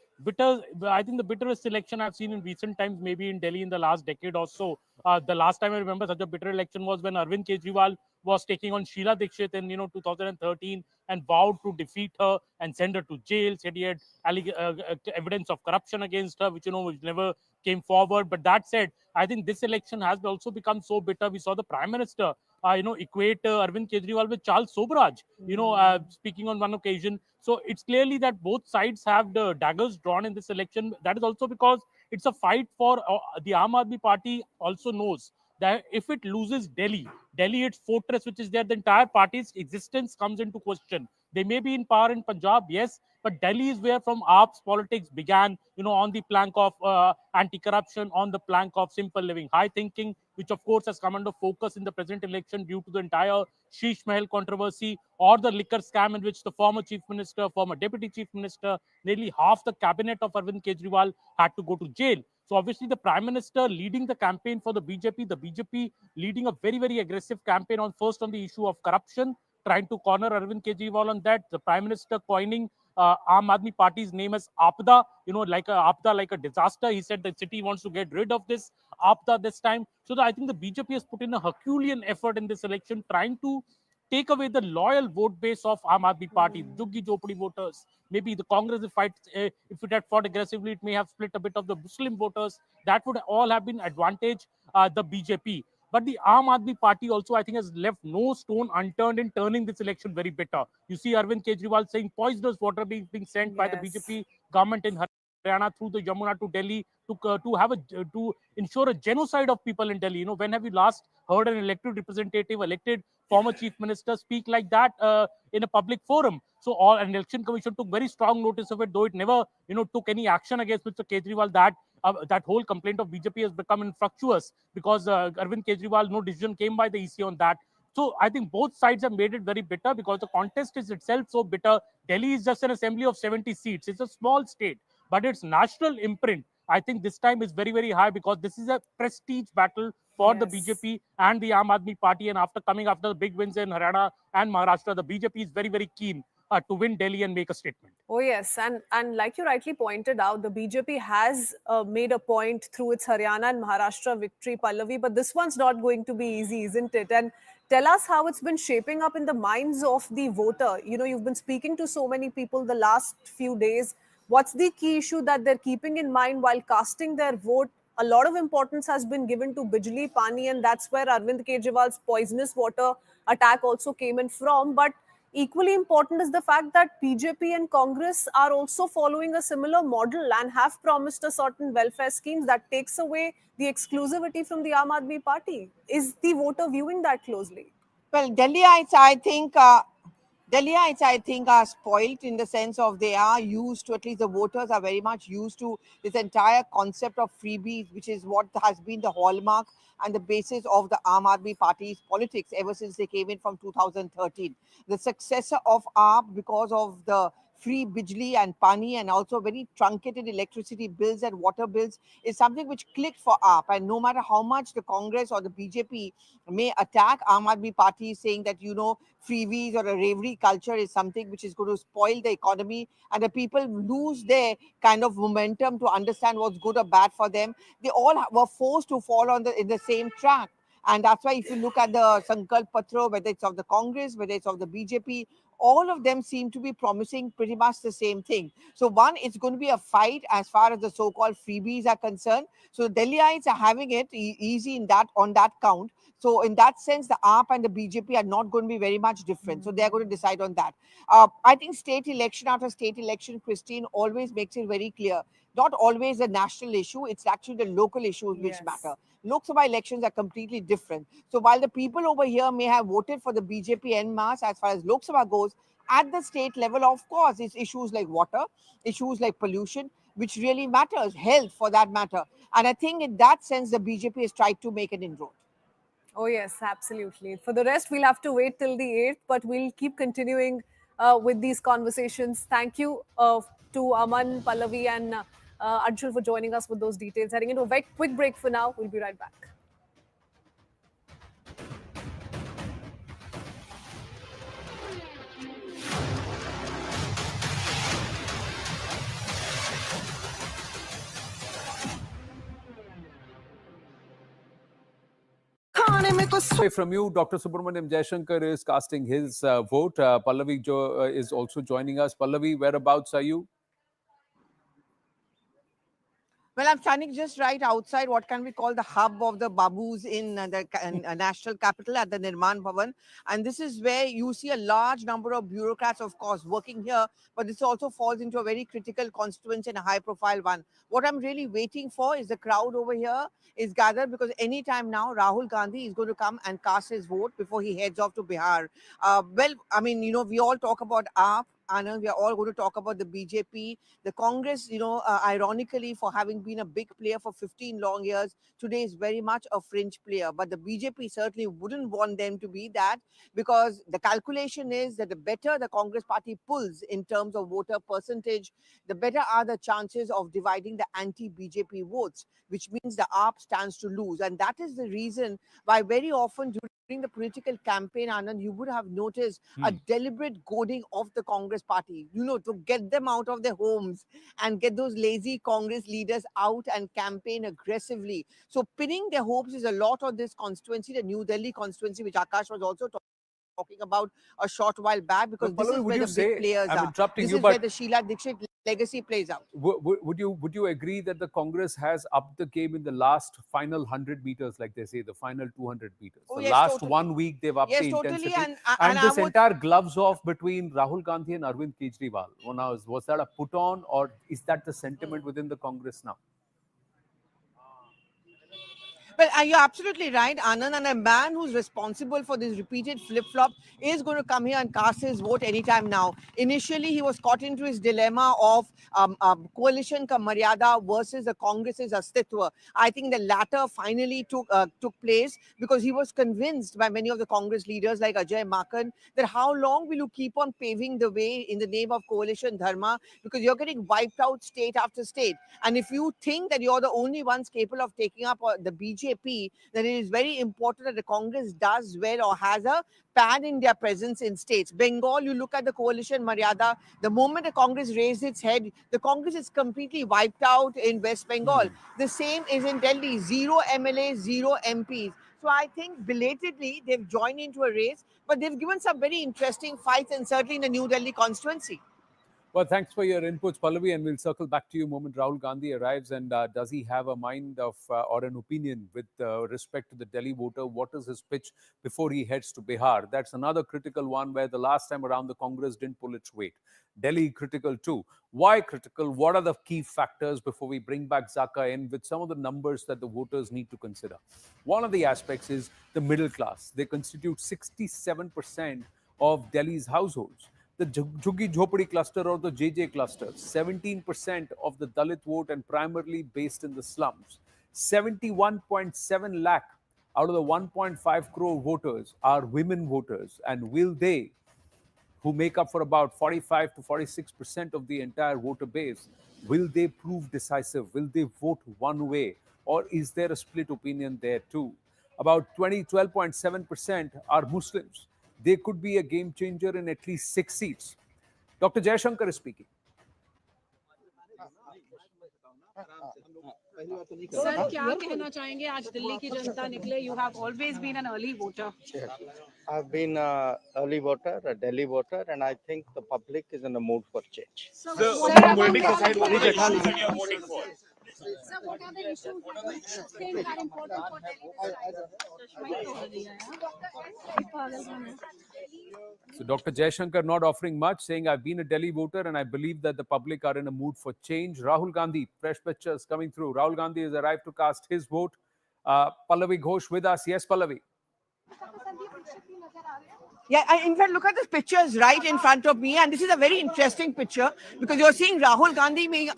I think the bitterest election I've seen in recent times, maybe in Delhi in the last decade or so. The last time I remember such a bitter election was when Arvind Kejriwal was taking on Sheila Dikshit in 2013 and vowed to defeat her and send her to jail. Said he had evidence of corruption against her, which which never came forward. But that said, I think this election has also become so bitter. We saw the Prime Minister equate Arvind Kejriwal with Charles Sobraj, speaking on one occasion. So it's clearly that both sides have the daggers drawn in this election. That is also because it's a fight for the Aam Aadmi Party also knows that if it loses Delhi, its fortress, which is there, the entire party's existence comes into question. They may be in power in Punjab, yes, but Delhi is where from AAP's politics began, on the plank of anti-corruption, on the plank of simple living, high thinking, which of course has come under focus in the present election due to the entire Sheesh Mahal controversy or the liquor scam in which the former chief minister, former deputy chief minister, nearly half the cabinet of Arvind Kejriwal had to go to jail. So obviously the Prime Minister leading the campaign for the BJP leading a very, very aggressive campaign on the issue of corruption, trying to corner Arvind Kejriwal on that. The Prime Minister coining Aam Aadmi Party's name as Aapda, like a disaster. He said the city wants to get rid of this Aapda this time. So I think the BJP has put in a Herculean effort in this election, trying to take away the loyal vote base of Aam Aadmi Party, Juggi Jopdi voters. Maybe the Congress, if it had fought aggressively, it may have split a bit of the Muslim voters. That would all have been advantage the BJP. But the Aam Aadmi Party also, I think, has left no stone unturned in turning this election very bitter. You see Arvind Kejriwal saying poisonous water being sent by the BJP government in Haryana through the Yamuna to Delhi to ensure a genocide of people in Delhi. When have you last heard an elected representative, elected former chief minister speak like that in a public forum? So an election commission took very strong notice of it, though it never took any action against Mr. Kejriwal. That whole complaint of BJP has become infructuous because Arvind Kejriwal, no decision came by the EC on that. So I think both sides have made it very bitter because the contest is itself so bitter. Delhi is just an assembly of 70 seats. It's a small state, but its national imprint, I think this time is very, very high because this is a prestige battle for the BJP and the Aam Aadmi Party. And after the big wins in Haryana and Maharashtra, the BJP is very, very keen to win Delhi and make a statement.
Oh, yes. And like you rightly pointed out, the BJP has made a point through its Haryana and Maharashtra victory, Pallavi, but this one's not going to be easy, isn't it? And tell us how it's been shaping up in the minds of the voter. You've been speaking to so many people the last few days. What's the key issue that they're keeping in mind while casting their vote? A lot of importance has been given to Bijli Pani, and that's where Arvind Kejriwal's poisonous water attack also came in from. But equally important is the fact that BJP and Congress are also following a similar model and have promised a certain welfare schemes that takes away the exclusivity from the Aam Aadmi Party. Is the voter viewing that closely?
Well, Delhiites, I think are spoilt in the sense of they are used to, at least the voters are very much used to this entire concept of freebies, which is what has been the hallmark and the basis of the Aam Aadmi Party's politics ever since they came in from 2013. The successor of AAP, because of the free Bijli and Pani and also very truncated electricity bills and water bills, is something which clicked for AAP. And no matter how much the Congress or the BJP may attack Aam Aadmi Party, saying that, freebies or a ravery culture is something which is going to spoil the economy and the people lose their kind of momentum to understand what's good or bad for them, they all were forced to fall in the same track. And that's why if you look at the Sankalp Patra, whether it's of the Congress, whether it's of the BJP, all of them seem to be promising pretty much the same thing. So one, it's going to be a fight as far as the so-called freebies are concerned. So the Delhiites are having it easy on that count. So in that sense, the AAP and the BJP are not going to be very much different. So they're going to decide on that. I think state election after state election, Christine, always makes it very clear. Not always a national issue, it's actually the local issues which matter. Lok Sabha elections are completely different. So while the people over here may have voted for the BJP en masse as far as Lok Sabha goes, at the state level, of course, it's issues like water, issues like pollution, which really matters, health for that matter. And I think in that sense, the BJP has tried to make an inroad.
Oh, yes, absolutely. For the rest, we'll have to wait till the 8th, but we'll keep continuing with these conversations. Thank you to Aman, Pallavi and Anshul for joining us with those details. Heading into a very quick break for now. We'll be right back.
From you, Dr. Subramaniam Jaishankar is casting his vote. Pallavi is also joining us. Pallavi, whereabouts are you?
Well, I'm standing just right outside what can we call the hub of the Babus in the national capital at the Nirman Bhavan. And this is where you see a large number of bureaucrats, of course, working here. But this also falls into a very critical constituency and a high-profile one. What I'm really waiting for is the crowd over here is gathered because anytime now, Rahul Gandhi is going to come and cast his vote before he heads off to Bihar. Well, I mean, you know, we all talk about AAP. Anand, we are all going to talk about the BJP, the Congress, you know, ironically, for having been a big player for 15 long years, today is very much a fringe player. But the BJP certainly wouldn't want them to be that, because the calculation is that the better the Congress party pulls in terms of voter percentage, the better are the chances of dividing the anti-BJP votes, which means the AAP stands to lose. And that is the reason why very often during the political campaign, Anand, you would have noticed a deliberate goading of the Congress party, you know, to get them out of their homes and get those lazy Congress leaders out and campaign aggressively. So pinning their hopes is a lot on this constituency, the New Delhi constituency, which Akash was also talking about a short while back, because this is where the big players are. This is where the Sheila Dixit legacy plays out.
Would you agree that the Congress has upped the game in the last final 100 meters, like they say, the final 200 meters?
Oh,
the
yes,
last
totally.
1 week they've upped
Yes,
the
totally.
intensity.
And
this
I would...
entire gloves off between Rahul Gandhi and Arvind Kejriwal, was that a put on, or is that the sentiment within the Congress now?
Well, you're absolutely right, Anand. And a man who's responsible for this repeated flip-flop is going to come here and cast his vote anytime now. Initially, he was caught into his dilemma of coalition ka maryada versus the Congress's astitwa. I think the latter finally took place because he was convinced by many of the Congress leaders like Ajay Makan that how long will you keep on paving the way in the name of coalition dharma, because you're getting wiped out state after state. And if you think that you're the only ones capable of taking up the BJP, then it is very important that the Congress does well or has a pan-India presence in states. Bengal, you look at the coalition Maryada, the moment the Congress raised its head, the Congress is completely wiped out in West Bengal. The same is in Delhi, 0 MLAs, 0 MPs. So I think belatedly they've joined into a race, but they've given some very interesting fights, and certainly in the New Delhi constituency.
Well, thanks for your inputs, Pallavi, and we'll circle back to you the moment Rahul Gandhi arrives. And does he have a mind of or an opinion with respect to the Delhi voter? What is his pitch before he heads to Bihar? That's another critical one where the last time around the Congress didn't pull its weight. Delhi critical too. Why critical? What are the key factors before we bring back Zaka in with some of the numbers that the voters need to consider? One of the aspects is the middle class. They constitute 67% of Delhi's households. The Jhuggi Jhopadi cluster or the JJ cluster, 17% of the Dalit vote and primarily based in the slums. 71.7 lakh out of the 1.5 crore voters are women voters. And will they, who make up for about 45 to 46% of the entire voter base, will they prove decisive? Will they vote one way? Or is there a split opinion there too? About 12.7% are Muslims. They could be a game changer in at least 6 seats. Dr. Jaishankar is speaking.
Sir, क्या कहना चाहेंगे आज दिल्ली की जनता निकले? You have always been an early voter.
I've been an early voter, a Delhi voter, and I think the public is in the mood for change.
So what are the
Sir,
what are the issues that you think are important for Delhi?
So Dr. Jaishankar not offering much, saying I've been a Delhi voter and I believe that the public are in a mood for change. Rahul Gandhi, fresh pictures coming through. Rahul Gandhi has arrived to cast his vote. Pallavi Ghosh with us. Yes, Pallavi.
Yeah, in fact, look at this pictures right in front of me. And this is a very interesting picture because you're seeing Rahul Gandhi being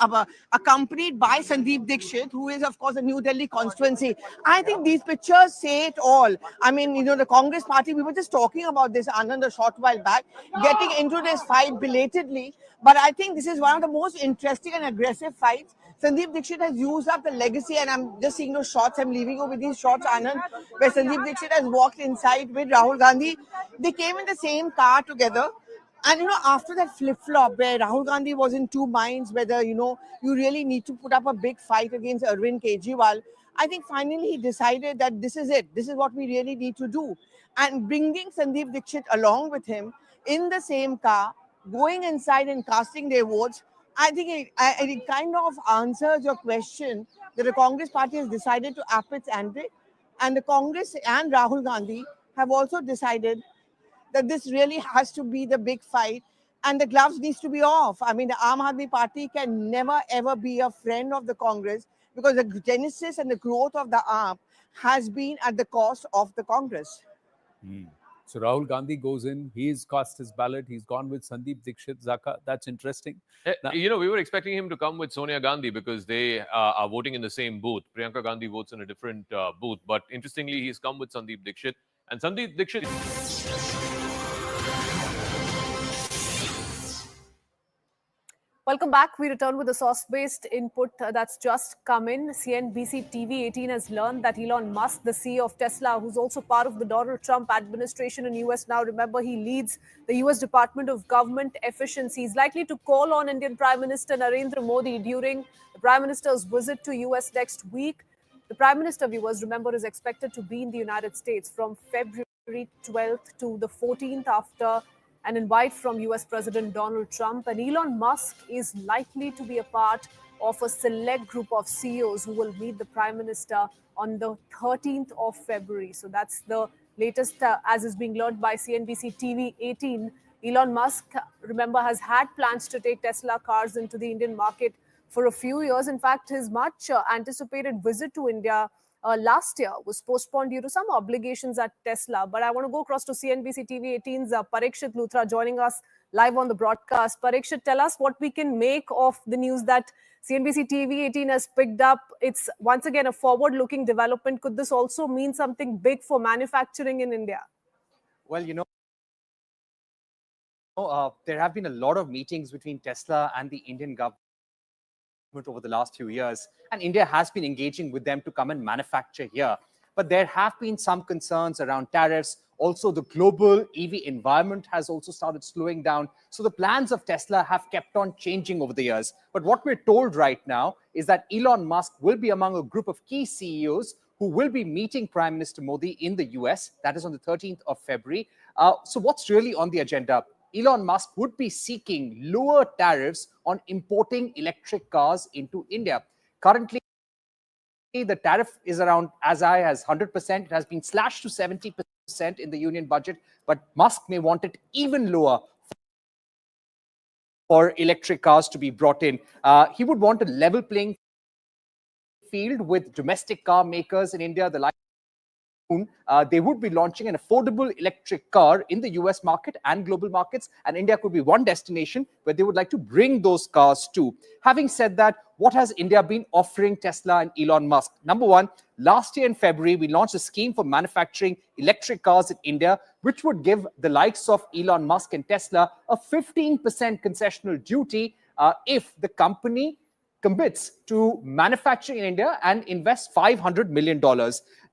accompanied by Sandeep Dixit, who is, of course, a New Delhi constituency. I think these pictures say it all. I mean, you know, the Congress party, we were just talking about this, Anand, a short while back, getting into this fight belatedly. But I think this is one of the most interesting and aggressive fights. Sandeep Dixit has used up the legacy, and I'm just seeing those shots. I'm leaving you with these shots, Anand, where Sandeep Dixit has walked inside with Rahul Gandhi. They came in the same car together. And after that flip-flop where Rahul Gandhi was in two minds whether, you really need to put up a big fight against Arvind Kejriwal, I think finally he decided that this is it. This is what we really need to do. And bringing Sandeep Dixit along with him in the same car, going inside and casting their votes, I think it kind of answers your question that the Congress party has decided to up its ante. And the Congress and Rahul Gandhi have also decided that this really has to be the big fight and the gloves needs to be off. I mean, the Aam Aadmi Party can never ever be a friend of the Congress because the genesis and the growth of the AAP has been at the cost of the Congress.
So Rahul Gandhi goes in, he's cast his ballot, he's gone with Sandeep Dixit, Zaka. That's interesting. Now,
we were expecting him to come with Sonia Gandhi because they are voting in the same booth. Priyanka Gandhi votes in a different booth. But interestingly, he's come with Sandeep Dixit. And Sandeep Dixit...
Welcome back. We return with a source-based input that's just come in. CNBC TV 18 has learned that Elon Musk, the CEO of Tesla, who's also part of the Donald Trump administration in US now, remember he leads the US Department of Government Efficiency, is likely to call on Indian Prime Minister Narendra Modi during the Prime Minister's visit to US next week. The Prime Minister, viewers, remember, is expected to be in the United States from February 12th to the 14th after an invite from US President Donald Trump. And Elon Musk is likely to be a part of a select group of CEOs who will meet the Prime Minister on the 13th of February. So that's the latest, as is being learned by CNBC TV 18. Elon Musk, remember, has had plans to take Tesla cars into the Indian market for a few years. In fact, his much anticipated visit to India last year was postponed due to some obligations at Tesla. But I want to go across to CNBC TV 18's Parikshit Luthra joining us live on the broadcast. Parikshit, tell us what we can make of the news that CNBC TV 18 has picked up. It's once again a forward-looking development. Could this also mean something big for manufacturing in India?
Well, there have been a lot of meetings between Tesla and the Indian government over the last few years, and India has been engaging with them to come and manufacture here. But there have been some concerns around tariffs. Also, the global EV environment has also started slowing down. So the plans of Tesla have kept on changing over the years. But what we're told right now is that Elon Musk will be among a group of key CEOs who will be meeting Prime Minister Modi in the US. That is on the 13th of February. So what's really on the agenda? Elon Musk would be seeking lower tariffs on importing electric cars into India. Currently, the tariff is around as high as 100%. It has been slashed to 70% in the union budget, but Musk may want it even lower for electric cars to be brought in. He would want a level playing field with domestic car makers in India, the like. They would be launching an affordable electric car in the US market and global markets, and India could be one destination where they would like to bring those cars to. Having said that, what has India been offering Tesla and Elon Musk? Number one, last year in February, we launched a scheme for manufacturing electric cars in India, which would give the likes of Elon Musk and Tesla a 15% concessional duty if the company commits to manufacturing in India and invest $500 million.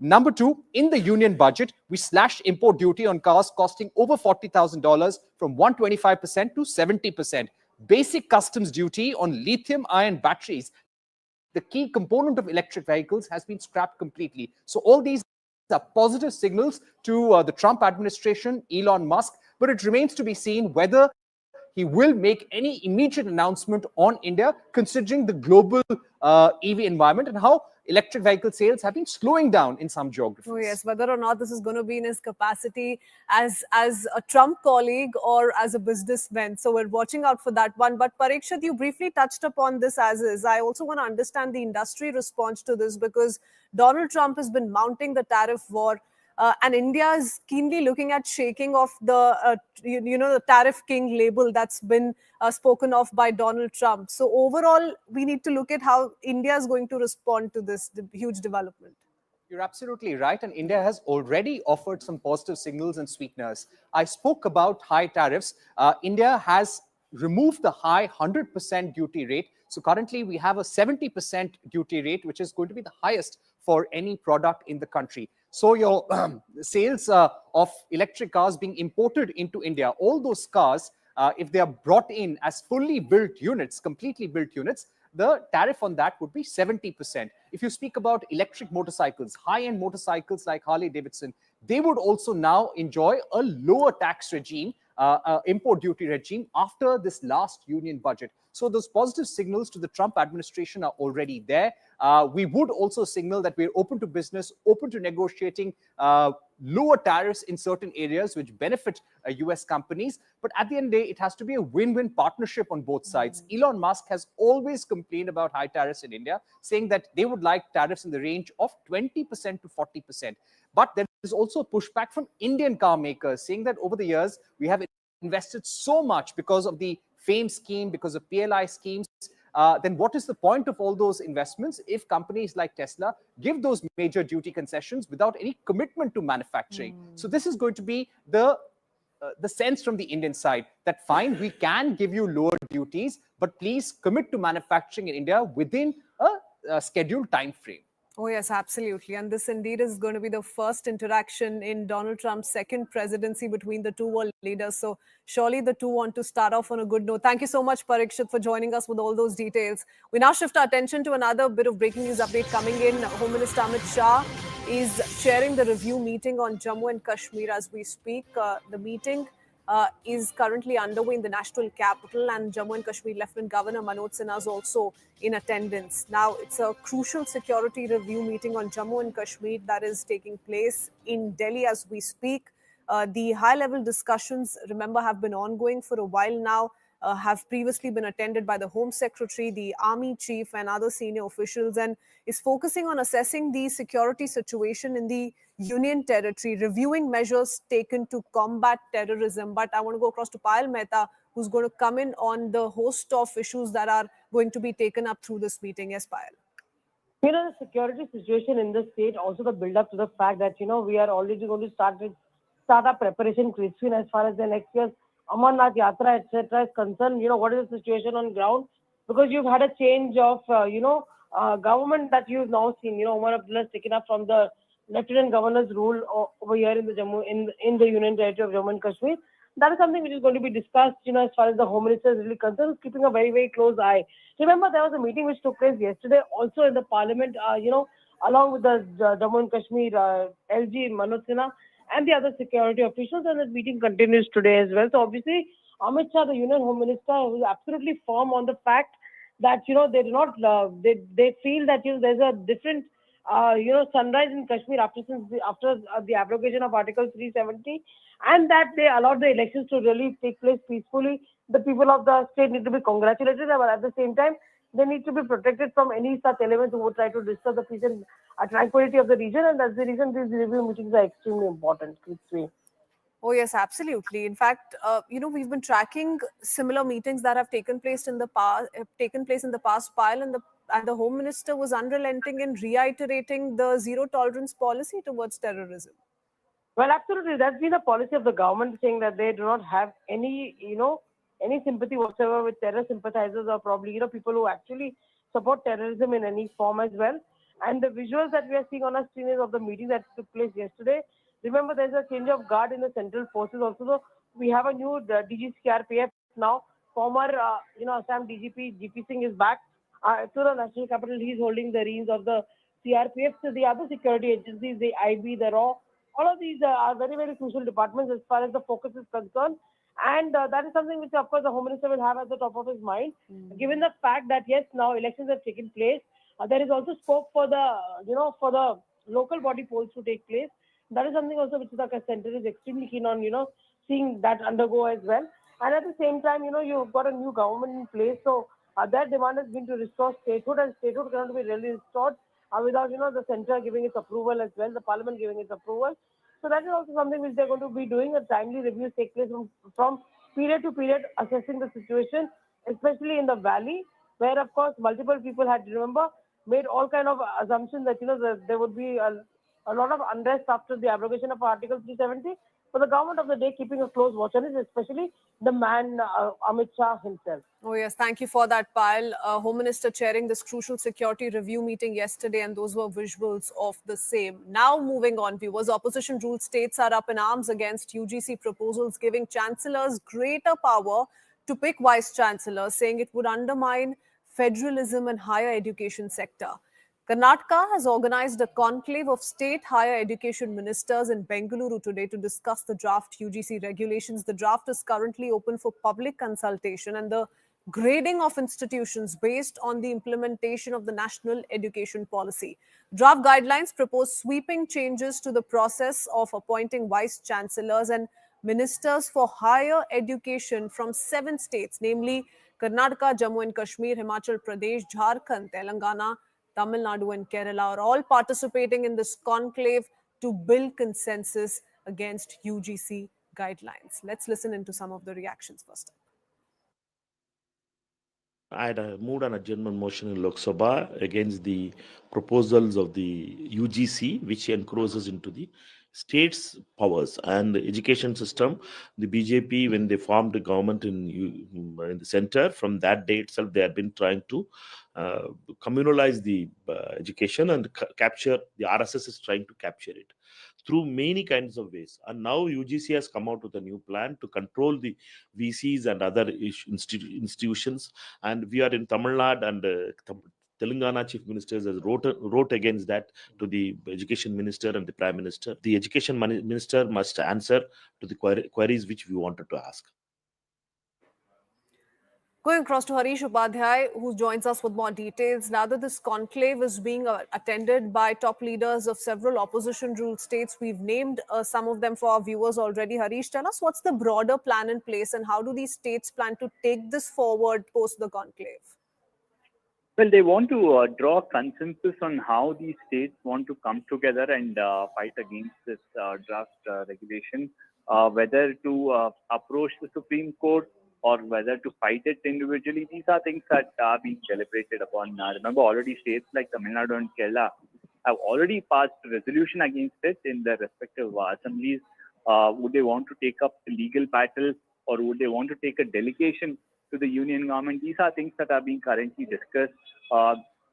Number two, in the union budget, we slashed import duty on cars costing over $40,000 from 125% to 70%. Basic customs duty on lithium-ion batteries, the key component of electric vehicles, has been scrapped completely. So all these are positive signals to the Trump administration, Elon Musk, but it remains to be seen whether he will make any immediate announcement on India, considering the global EV environment and how electric vehicle sales have been slowing down in some geographies.
Oh yes, whether or not this is going to be in his capacity as a Trump colleague or as a businessman. So we're watching out for that one. But Parikshit, you briefly touched upon this as is. I also want to understand the industry response to this, because Donald Trump has been mounting the tariff war. And India is keenly looking at shaking off the, the tariff king label that's been spoken of by Donald Trump. So overall, we need to look at how India is going to respond to this huge development.
You're absolutely right. And India has already offered some positive signals and sweeteners. I spoke about high tariffs. India has removed the high 100% duty rate. So currently we have a 70% duty rate, which is going to be the highest for any product in the country. So your sales of electric cars being imported into India, all those cars if they are brought in as fully built units, completely built units, the tariff on that would be 70%. If you speak about electric motorcycles, high-end motorcycles like Harley Davidson, they would also now enjoy a lower tax regime, import duty regime after this last union budget. So those positive signals to the Trump administration are already there. We would also signal that we're open to business, open to negotiating lower tariffs in certain areas which benefit US companies. But at the end of the day, it has to be a win-win partnership on both sides. Elon Musk has always complained about high tariffs in India, saying that they would like tariffs in the range of 20% to 40%. But there is also pushback from Indian car makers, saying that over the years, we have invested so much because of the FAME scheme, because of PLI schemes. Then what is the point of all those investments if companies like Tesla give those major duty concessions without any commitment to manufacturing? So this is going to be the sense from the Indian side that fine, we can give you lower duties, but please commit to manufacturing in India within a scheduled time frame.
Oh, yes, absolutely. And this indeed is going to be the first interaction in Donald Trump's second presidency between the two world leaders. So surely the two want to start off on a good note. Thank you so much, Parikshit, for joining us with all those details. We now shift our attention to another bit of breaking news update coming in. Home Minister Amit Shah is chairing the review meeting on Jammu and Kashmir as we speak. The meeting is currently underway in the national capital, and Jammu and Kashmir Lieutenant Governor Manoj Sinha is also in attendance. Now, it's a crucial security review meeting on Jammu and Kashmir that is taking place in Delhi as we speak. The high-level discussions, remember, have been ongoing for a while now, have previously been attended by the Home Secretary, the Army Chief, and other senior officials, and is focusing on assessing the security situation in the Union territory, reviewing measures taken to combat terrorism. But I want to go across to Payal Mehta, who's going to come in on the host of issues that are going to be taken up through this meeting. Yes, Payal.
You know, the security situation in the state, also the build-up to the fact that, we are already going to start our preparation, Christine, as far as the next year's Amarnath Yatra, etc. is concerned. What is the situation on ground? Because you've had a change of, government that you've now seen. Umar Abdullah has taken up from the Lieutenant Governor's rule over here in the in the Union Territory of Jammu and Kashmir. That is something which is going to be discussed, as far as the Home Minister is really concerned, keeping a very, very close eye. Remember, there was a meeting which took place yesterday, also in the Parliament, along with the Jammu and Kashmir LG Manoj Sinha and the other security officials, and the meeting continues today as well. So obviously, Amit Shah, the Union Home Minister, was absolutely firm on the fact that they do not they feel that there's a different sunrise in Kashmir after the abrogation of Article 370, and that they allowed the elections to really take place peacefully. The people of the state need to be congratulated, but at the same time, they need to be protected from any such elements who would try to disturb the peace and tranquility of the region, and that's the reason these review meetings are extremely important.
Oh, yes, absolutely. In fact, we've been tracking similar meetings that have taken place in the past, Payal, and the Home Minister was unrelenting in reiterating the zero tolerance policy towards terrorism.
Well, absolutely. That's been the policy of the government, saying that they do not have any sympathy whatsoever with terror sympathizers or probably, people who actually support terrorism in any form as well. And the visuals that we are seeing on our screen is of the meeting that took place yesterday. Remember, there's a change of guard in the central forces also. So we have a new DG CRPF now. Former, Assam DGP, GP Singh is back to the national capital. He's holding the reins of the CRPF. So the other security agencies, the IB, the RAW, all of these are very, very crucial departments as far as the focus is concerned. And that is something which, of course, the Home Minister will have at the top of his mind, given the fact that, yes, now elections have taken place. There is also scope for the local body polls to take place. That is something also which the center is extremely keen on, seeing that undergo as well. And at the same time, you've got a new government in place. So their demand has been to restore statehood, and statehood cannot be really restored without, the center giving its approval as well, the parliament giving its approval. So that is also something which they're going to be doing. A timely review take place from period to period, assessing the situation, especially in the valley, where, of course, multiple people had, made all kind of assumptions that, there would be a lot of unrest after the abrogation of Article 370. but the government of the day keeping a close watch on it, especially the man Amit Shah himself.
Oh yes, thank you for that, Payal. Home Minister chairing this crucial security review meeting yesterday, and those were visuals of the same. Now moving on, viewers, opposition ruled states are up in arms against UGC proposals giving chancellors greater power to pick vice chancellors, saying it would undermine federalism and higher education sector. Karnataka has organized a conclave of state higher education ministers in Bengaluru today to discuss the draft UGC regulations. The draft is currently open for public consultation, and the grading of institutions based on the implementation of the national education policy. Draft guidelines propose sweeping changes to the process of appointing vice chancellors and ministers for higher education from 7 states, namely Karnataka, Jammu and Kashmir, Himachal Pradesh, Jharkhand, Telangana, Tamil Nadu and Kerala are all participating in this conclave to build consensus against UGC guidelines. Let's listen into some of the reactions first.
I had moved an adjournment motion in Lok Sabha against the proposals of the UGC, which encroaches into the states' powers and the education system. The BJP, when they formed the government in the center, from that day itself, they had been trying to communalize the education and capture. The RSS is trying to capture it through many kinds of ways. And now UGC has come out with a new plan to control the VCs and other institutions. And we are in Tamil Nadu, and Telangana chief ministers has wrote against that to the education minister and the prime minister. The education minister must answer to the queries which we wanted to ask.
Going across to Harish Upadhyay, who joins us with more details. Now that this conclave is being attended by top leaders of several opposition-ruled states, we've named some of them for our viewers already. Harish, tell us what's the broader plan in place and how do these states plan to take this forward post the conclave?
Well, they want to draw consensus on how these states want to come together and fight against this draft regulation, whether to approach the Supreme Court or whether to fight it individually. These are things that are being deliberated upon. Remember, already states like Tamil Nadu and Kerala have already passed a resolution against it in their respective assemblies. Would they want to take up the legal battle, or would they want to take a delegation to the union government? These are things that are being currently discussed.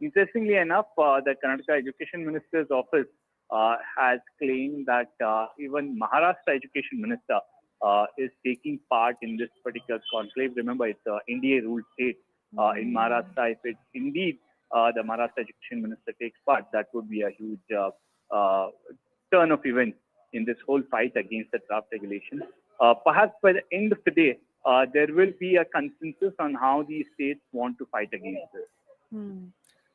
Interestingly enough, the Karnataka Education Minister's office has claimed that even Maharashtra Education Minister is taking part in this particular conclave. Remember, it's an NDA-ruled state in Maharashtra. If it's indeed the Maharashtra Education Minister takes part, that would be a huge turn of events in this whole fight against the draft regulation. Perhaps by the end of the day, there will be a consensus on how these states want to fight against this.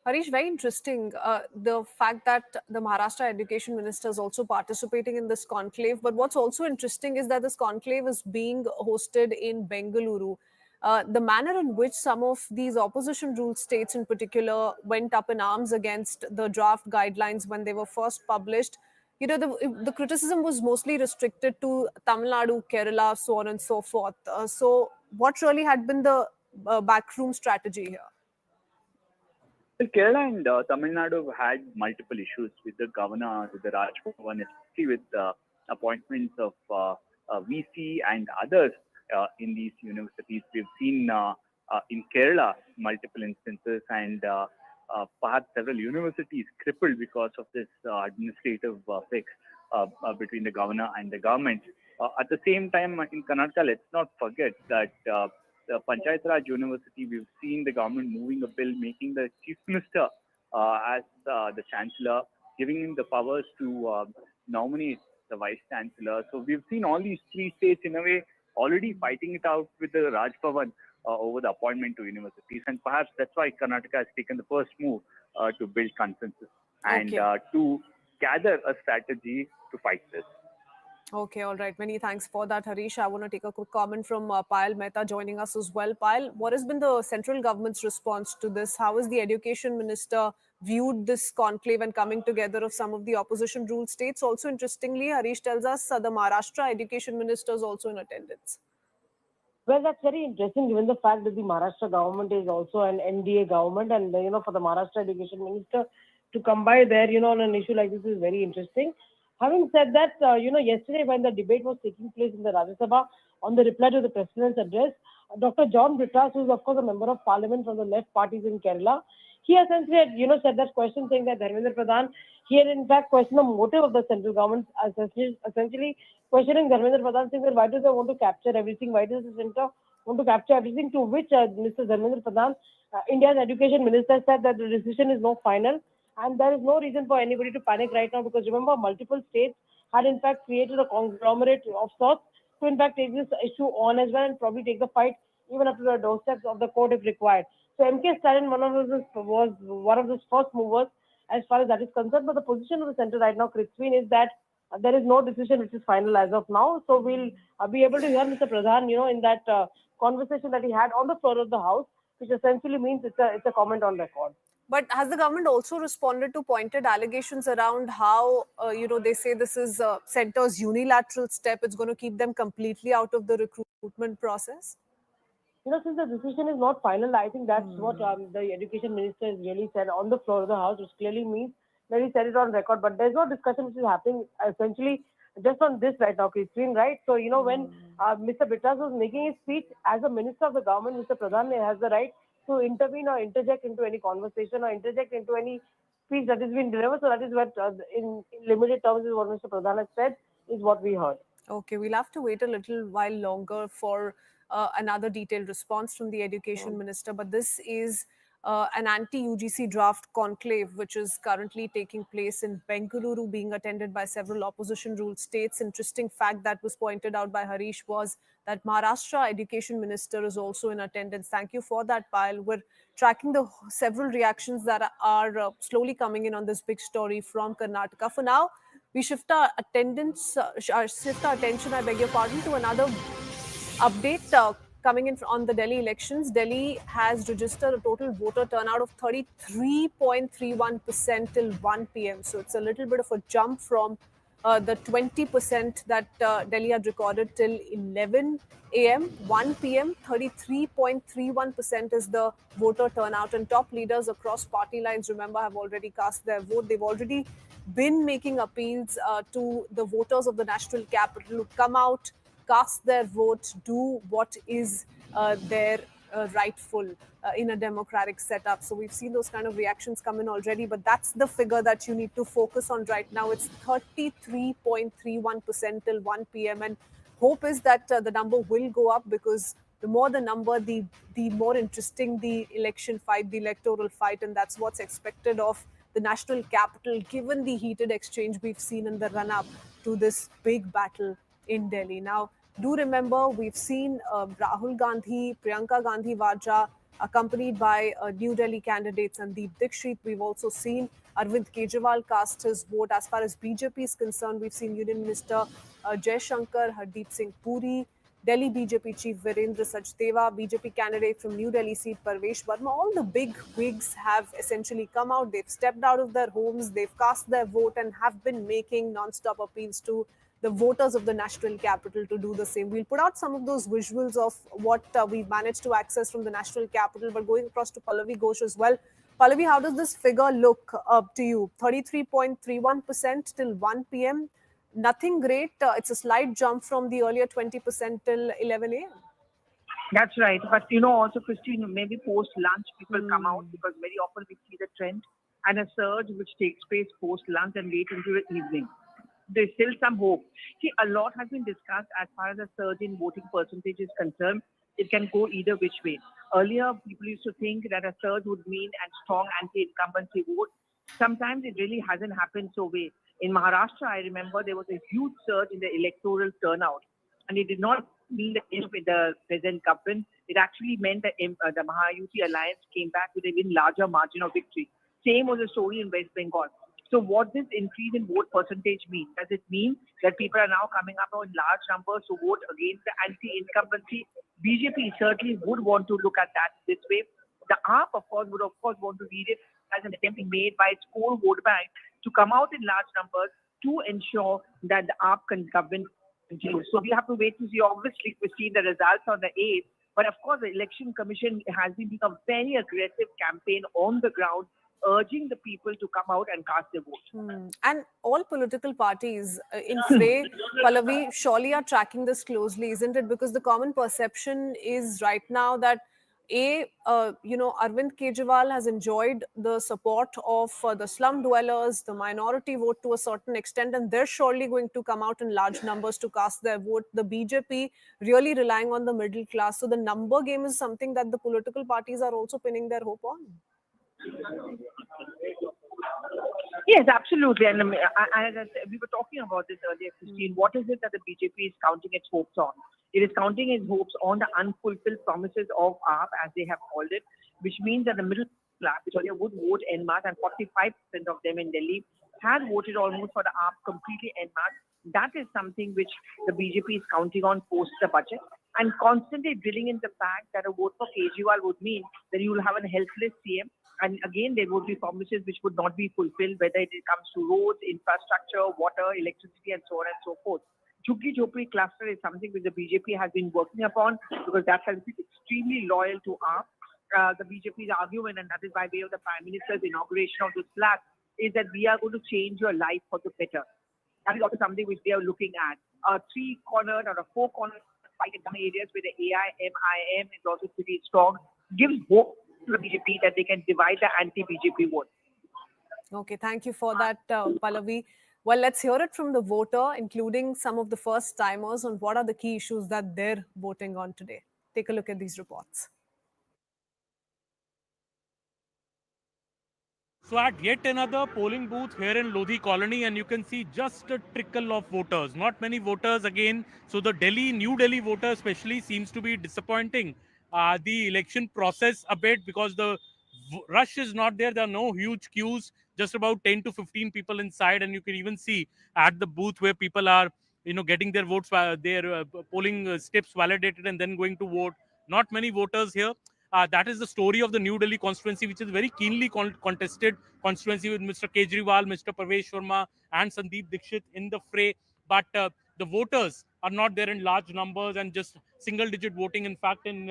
Harish, very interesting, the fact that the Maharashtra Education Minister is also participating in this conclave. But what's also interesting is that this conclave is being hosted in Bengaluru. The manner in which some of these opposition-ruled states in particular went up in arms against the draft guidelines when they were first published, you know, the criticism was mostly restricted to Tamil Nadu, Kerala, so on and so forth. So what really had been the backroom strategy here?
Well, Kerala and Tamil Nadu have had multiple issues with the governor, with the Raj Bhavan, especially with appointments of VC and others in these universities. We've seen in Kerala multiple instances, and perhaps several universities crippled because of this administrative fix between the governor and the government. At the same time, in Karnataka, let's not forget that the Panchayat Raj University, we've seen the government moving a bill, making the chief minister as the chancellor, giving him the powers to nominate the vice chancellor. So we've seen all these three states in a way already fighting it out with the Raj Bhavan over the appointment to universities. And perhaps that's why Karnataka has taken the first move to build consensus and to gather a strategy to fight this.
Okay, all right. Many thanks for that, Harish. I want to take a quick comment from Payal Mehta joining us as well. Payal, what has been the central government's response to this? How has the education minister viewed this conclave and coming together of some of the opposition-ruled states? Also, interestingly, Harish tells us the Maharashtra education minister is also in attendance.
Well, that's very interesting given the fact that the Maharashtra government is also an NDA government, and for the Maharashtra education minister to come by there, on an issue like this is very interesting. Having said that, yesterday when the debate was taking place in the Rajya Sabha on the reply to the President's address, Dr. John Brittas, who is of course a member of Parliament from the left parties in Kerala, he essentially had, said that question, saying that Dharmendra Pradhan, he had in fact questioned the motive of the central government, essentially questioning Dharmendra Pradhan, saying that why do they want to capture everything? Why does the center want to capture everything? To which Mr. Dharmendra Pradhan, India's education minister, said that the decision is not final. And there is no reason for anybody to panic right now, because remember, multiple states had in fact created a conglomerate of sorts to in fact take this issue on as well and probably take the fight even up to the doorsteps of the court if required. So M.K. Stalin was one of those first movers as far as that is concerned. But the position of the center right now, Kritsween, is that there is no decision which is final as of now. So we'll be able to hear Mr. Pradhan, in that conversation that he had on the floor of the House, which essentially means it's a comment on record.
But has the government also responded to pointed allegations around how, they say this is centre's unilateral step, it's going to keep them completely out of the recruitment process?
Since the decision is not final, I think that's what the education minister has really said on the floor of the House, which clearly means that he said it on record. But there's no discussion which is happening essentially just on this right now, Christine, right? So, when Mr. Brittas was making his speech as a minister of the government, Mr. Pradhan has the right to intervene or interject into any conversation or interject into any speech that is being delivered. So that is what, in limited terms, is what Mr. Pradhan has said, is what we heard.
Okay, we'll have to wait a little while longer for another detailed response from the education minister. But this is an anti-UGC draft conclave, which is currently taking place in Bengaluru, being attended by several opposition-ruled states. Interesting fact that was pointed out by Harish was that Maharashtra education minister is also in attendance. Thank you for that, Payal. We're tracking the several reactions that are slowly coming in on this big story from Karnataka. For now, we shift our attention, I beg your pardon, to another update coming in on the Delhi elections. Delhi has registered a total voter turnout of 33.31% till 1 p.m. So it's a little bit of a jump from the 20% that Delhi had recorded till 11 a.m. 1 p.m. 33.31% is the voter turnout, and top leaders across party lines, remember, have already cast their vote. They've already been making appeals to the voters of the national capital to come out, cast their vote, do what is their rightful in a democratic setup. So we've seen those kind of reactions come in already, but that's the figure that you need to focus on right now. It's 33.31% till 1 p.m. and hope is that the number will go up, because the more the number, the more interesting the election fight, the electoral fight, and that's what's expected of the national capital, given the heated exchange we've seen in the run-up to this big battle in Delhi. Now, do remember, we've seen Rahul Gandhi, Priyanka Gandhi Vadra, accompanied by New Delhi candidate Sandeep Dikshit. We've also seen Arvind Kejriwal cast his vote. As far as BJP is concerned, we've seen Union Minister Jai Shankar, Hardeep Singh Puri, Delhi BJP Chief Virendra Sachdeva, BJP candidate from New Delhi seat Parvesh Verma. All the big wigs have essentially come out. They've stepped out of their homes, they've cast their vote and have been making non-stop appeals to the voters of the national capital to do the same. We'll put out some of those visuals of what we've managed to access from the national capital, but going across to Pallavi Ghosh as well. Pallavi, how does this figure look to you? 33.31% till 1 p.m. Nothing great. It's a slight jump from the earlier 20% till 11 a.m.
That's right. But, also, Christine, maybe post-lunch people come out, because very often we see the trend and a surge which takes place post-lunch and late into the evening. There's still some hope. See, a lot has been discussed as far as the surge in voting percentage is concerned. It can go either which way. Earlier, people used to think that a surge would mean a strong anti-incumbency vote. Sometimes it really hasn't happened so way. In Maharashtra, I remember there was a huge surge in the electoral turnout. And it did not mean the end of the present government. It actually meant that the Mahayuti alliance came back with an even larger margin of victory. Same was the story in West Bengal. So what this increase in vote percentage mean? Does it mean that people are now coming up in large numbers to vote against the anti-incumbency? BJP certainly would want to look at that this way. The AAP, of course, would want to read it as an attempt made by its core vote bank to come out in large numbers to ensure that the AAP government continues. So we have to wait to see. Obviously, we've seen the results on the 8th. But of course, the Election Commission has been doing a very aggressive campaign on the ground urging the people to come out and cast their vote.
And all political parties in fray, Pallavi, surely are tracking this closely, isn't it? Because the common perception is right now that Arvind Kejriwal has enjoyed the support of the slum dwellers, the minority vote to a certain extent, and they're surely going to come out in large numbers to cast their vote. The BJP really relying on the middle class. So the number game is something that the political parties are also pinning their hope on.
Yes, absolutely. And as I said, we were talking about this earlier, Christine. What is it that the BJP is counting its hopes on? It is counting its hopes on the unfulfilled promises of AAP, as they have called it, which means that the middle class, which earlier would vote en masse, and 45% of them in Delhi had voted almost for the AAP completely en masse. That is something which the BJP is counting on post the budget, and constantly drilling in the fact that a vote for Kejriwal would mean that you will have a helpless CM. And again, there would be promises which would not be fulfilled, whether it comes to roads, infrastructure, water, electricity, and so on and so forth. Jhuggi Jhopri cluster is something which the BJP has been working upon, because that has been extremely loyal to AAP. The BJP's argument, and that is by way of the Prime Minister's inauguration of this flag, is that we are going to change your life for the better. That is also something which they are looking at. A three-cornered or a four-cornered fight in some areas where the AIMIM is also pretty strong, gives hope to the BJP that they can divide the anti-BJP vote.
Okay, thank you for that, Pallavi. Well, let's hear it from the voter, including some of the first timers, on what are the key issues that they're voting on today. Take a look at these reports.
So at yet another polling booth here in Lodhi Colony, and you can see just a trickle of voters. Not many voters again. So the New Delhi voter especially seems to be disappointing the election process a bit, because the rush is not there. There are no huge queues, just about 10 to 15 people inside. And you can even see at the booth where people are, getting their votes, their polling slips validated and then going to vote. Not many voters here. That is the story of the New Delhi constituency, which is very keenly contested constituency, with Mr. Kejriwal, Mr. Parvesh Sharma and Sandeep Dixit in the fray. But the voters are not there in large numbers and just single-digit voting. In fact, in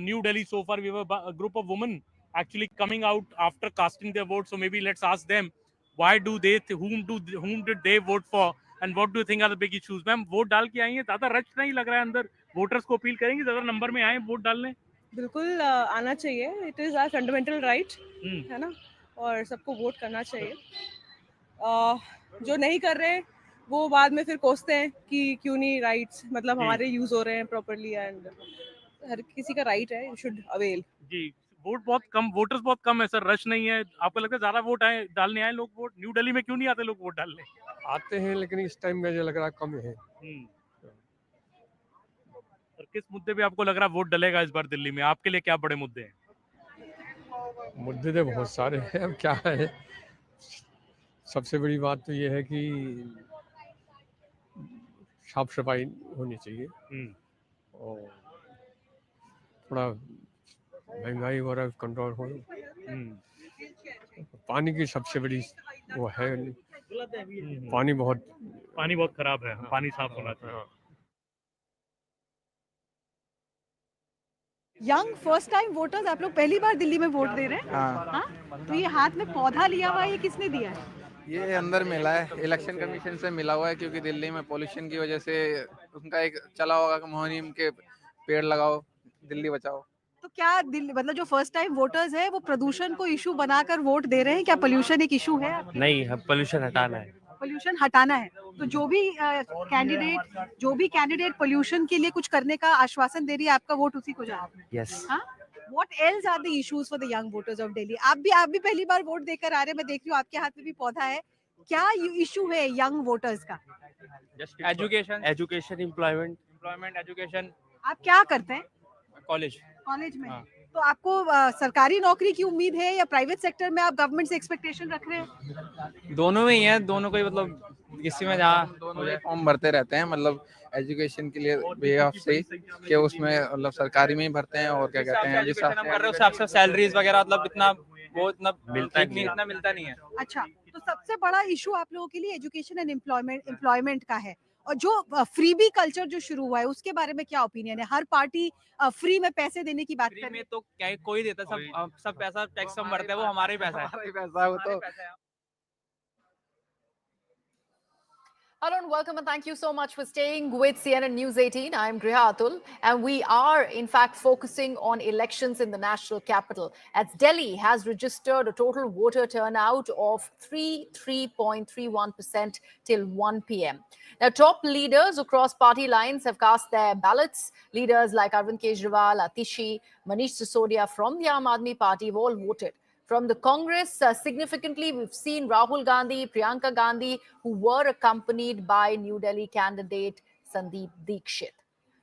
New Delhi so far, we have a group of women actually coming out after casting their vote. So maybe let's ask them, why do they, whom did they vote for, and what do you think are the big issues? Ma'am, vote डाल के आई हैं, ज़्यादा rush नहीं लग रहा है अंदर. Voters को अपील करेंगे ज़्यादा नंबर में आए वोट डालने.
बिल्कुल आना चाहिए. It is our fundamental right, है ना, और सबको वोट करना चाहिए. जो नहीं कर रहे वो बाद में फिर कोसते हैं कि क्यों नहीं राइट्स, मतलब हमारे यूज हो रहे हैं प्रॉपर्ली, एंड हर किसी का राइट है, यू शुड अवेल.
जी, वोट बहुत कम, वोटर्स बहुत कम है सर, रश नहीं है. आपको लगता है ज्यादा वोट आए डालने आए लोग वोट? न्यू दिल्ली में क्यों नहीं आते लोग वोट डालने?
आते हैं, लेकिन इस टाइम मुझे लग रहा है कम है.
और किस मुद्दे पे आपको लग रहा है वोट डलेगा इस बार दिल्ली में? आपके लिए क्या बड़े मुद्दे हैं?
मुद्दे तो बहुत सारे हैं. अब क्या है, सबसे बड़ी बात तो ये है कि साफ सफाई होनी चाहिए, और थोड़ा महंगाई वगैरह कंट्रोल हो. पानी की सबसे बड़ी वो है, पानी बहुत
खराब है. पानी साफ होना चाहिए.
यंग फर्स्ट टाइम वोटर्स, आप लोग पहली बार दिल्ली में वोट दे रहे हैं? हाँ? तो ये हाथ में पौधा लिया हुआ है, ये किसने दिया है?
ये अंदर मिला है, इलेक्शन कमीशन से मिला हुआ है, क्योंकि दिल्ली में पोल्यूशन की वजह से उनका एक चला होगा कि मुहिम के पेड़ लगाओ, दिल्ली बचाओ.
तो क्या दिल्ली, मतलब जो फर्स्ट टाइम वोटर्स है वो प्रदूषण को इशू बनाकर वोट दे रहे हैं? क्या पोल्यूशन एक इशू है?
नहीं, पोल्यूशन हटाना है.
पोल्यूशन हटाना है. तो जो भी कैंडिडेट पोल्यूशन के लिए कुछ करने का आश्वासन दे रही है, आपका वोट उसी को जाएगा.
Yes.
What else are the issues for the young voters of Delhi? आप भी पहली बार वोट देकर आ रहे हैं. मैं देख रही हूँ आपके हाथ में भी पौधा है. क्या इशू है यंग वोटर्स का?
Education, employment, education.
आप क्या करते हैं?
कॉलेज
में. तो आपको सरकारी नौकरी की उम्मीद है या प्राइवेट सेक्टर में आप गवर्नमेंट से एक्सपेक्टेशन रख रहे हैं?
दोनों में ही है, दोनों को ही, मतलब किसी में जहाँ दोनों फॉर्म भरते रहते हैं, मतलब एजुकेशन के लिए वे ऑफ से कि उसमें मतलब सरकारी में ही भरते हैं. और क्या कहते हैं, जिस हिसाब से सैलरीज वगैरह मतलब इतना मिलता नहीं है.
अच्छा, तो सबसे बड़ा इशू आप लोगों के लिए एजुकेशन एंड एम्प्लॉयमेंट का है. और जो फ्रीबी कल्चर जो शुरू हुआ है उसके बारे में क्या ओपिनियन है? हर पार्टी फ्री में पैसे देने की बात कर रही है।
तो क्या कोई देता, सब पैसा टैक्स हम भरते हैं, वो हमारा ही पैसा है।
हमारा ही पैसा है वो तो।
Hello and welcome, and thank you so much for staying with CNN News 18. I'm Griha Atul, and we are in fact focusing on elections in the national capital, as Delhi has registered a total voter turnout of 3.31% till 1 p.m. Now, top leaders across party lines have cast their ballots. Leaders like Arvind Kejriwal, Atishi, Manish Sisodia from the Aam Aadmi Party have all voted. From the Congress, significantly, we've seen Rahul Gandhi, Priyanka Gandhi, who were accompanied by New Delhi candidate Sandeep Dikshit.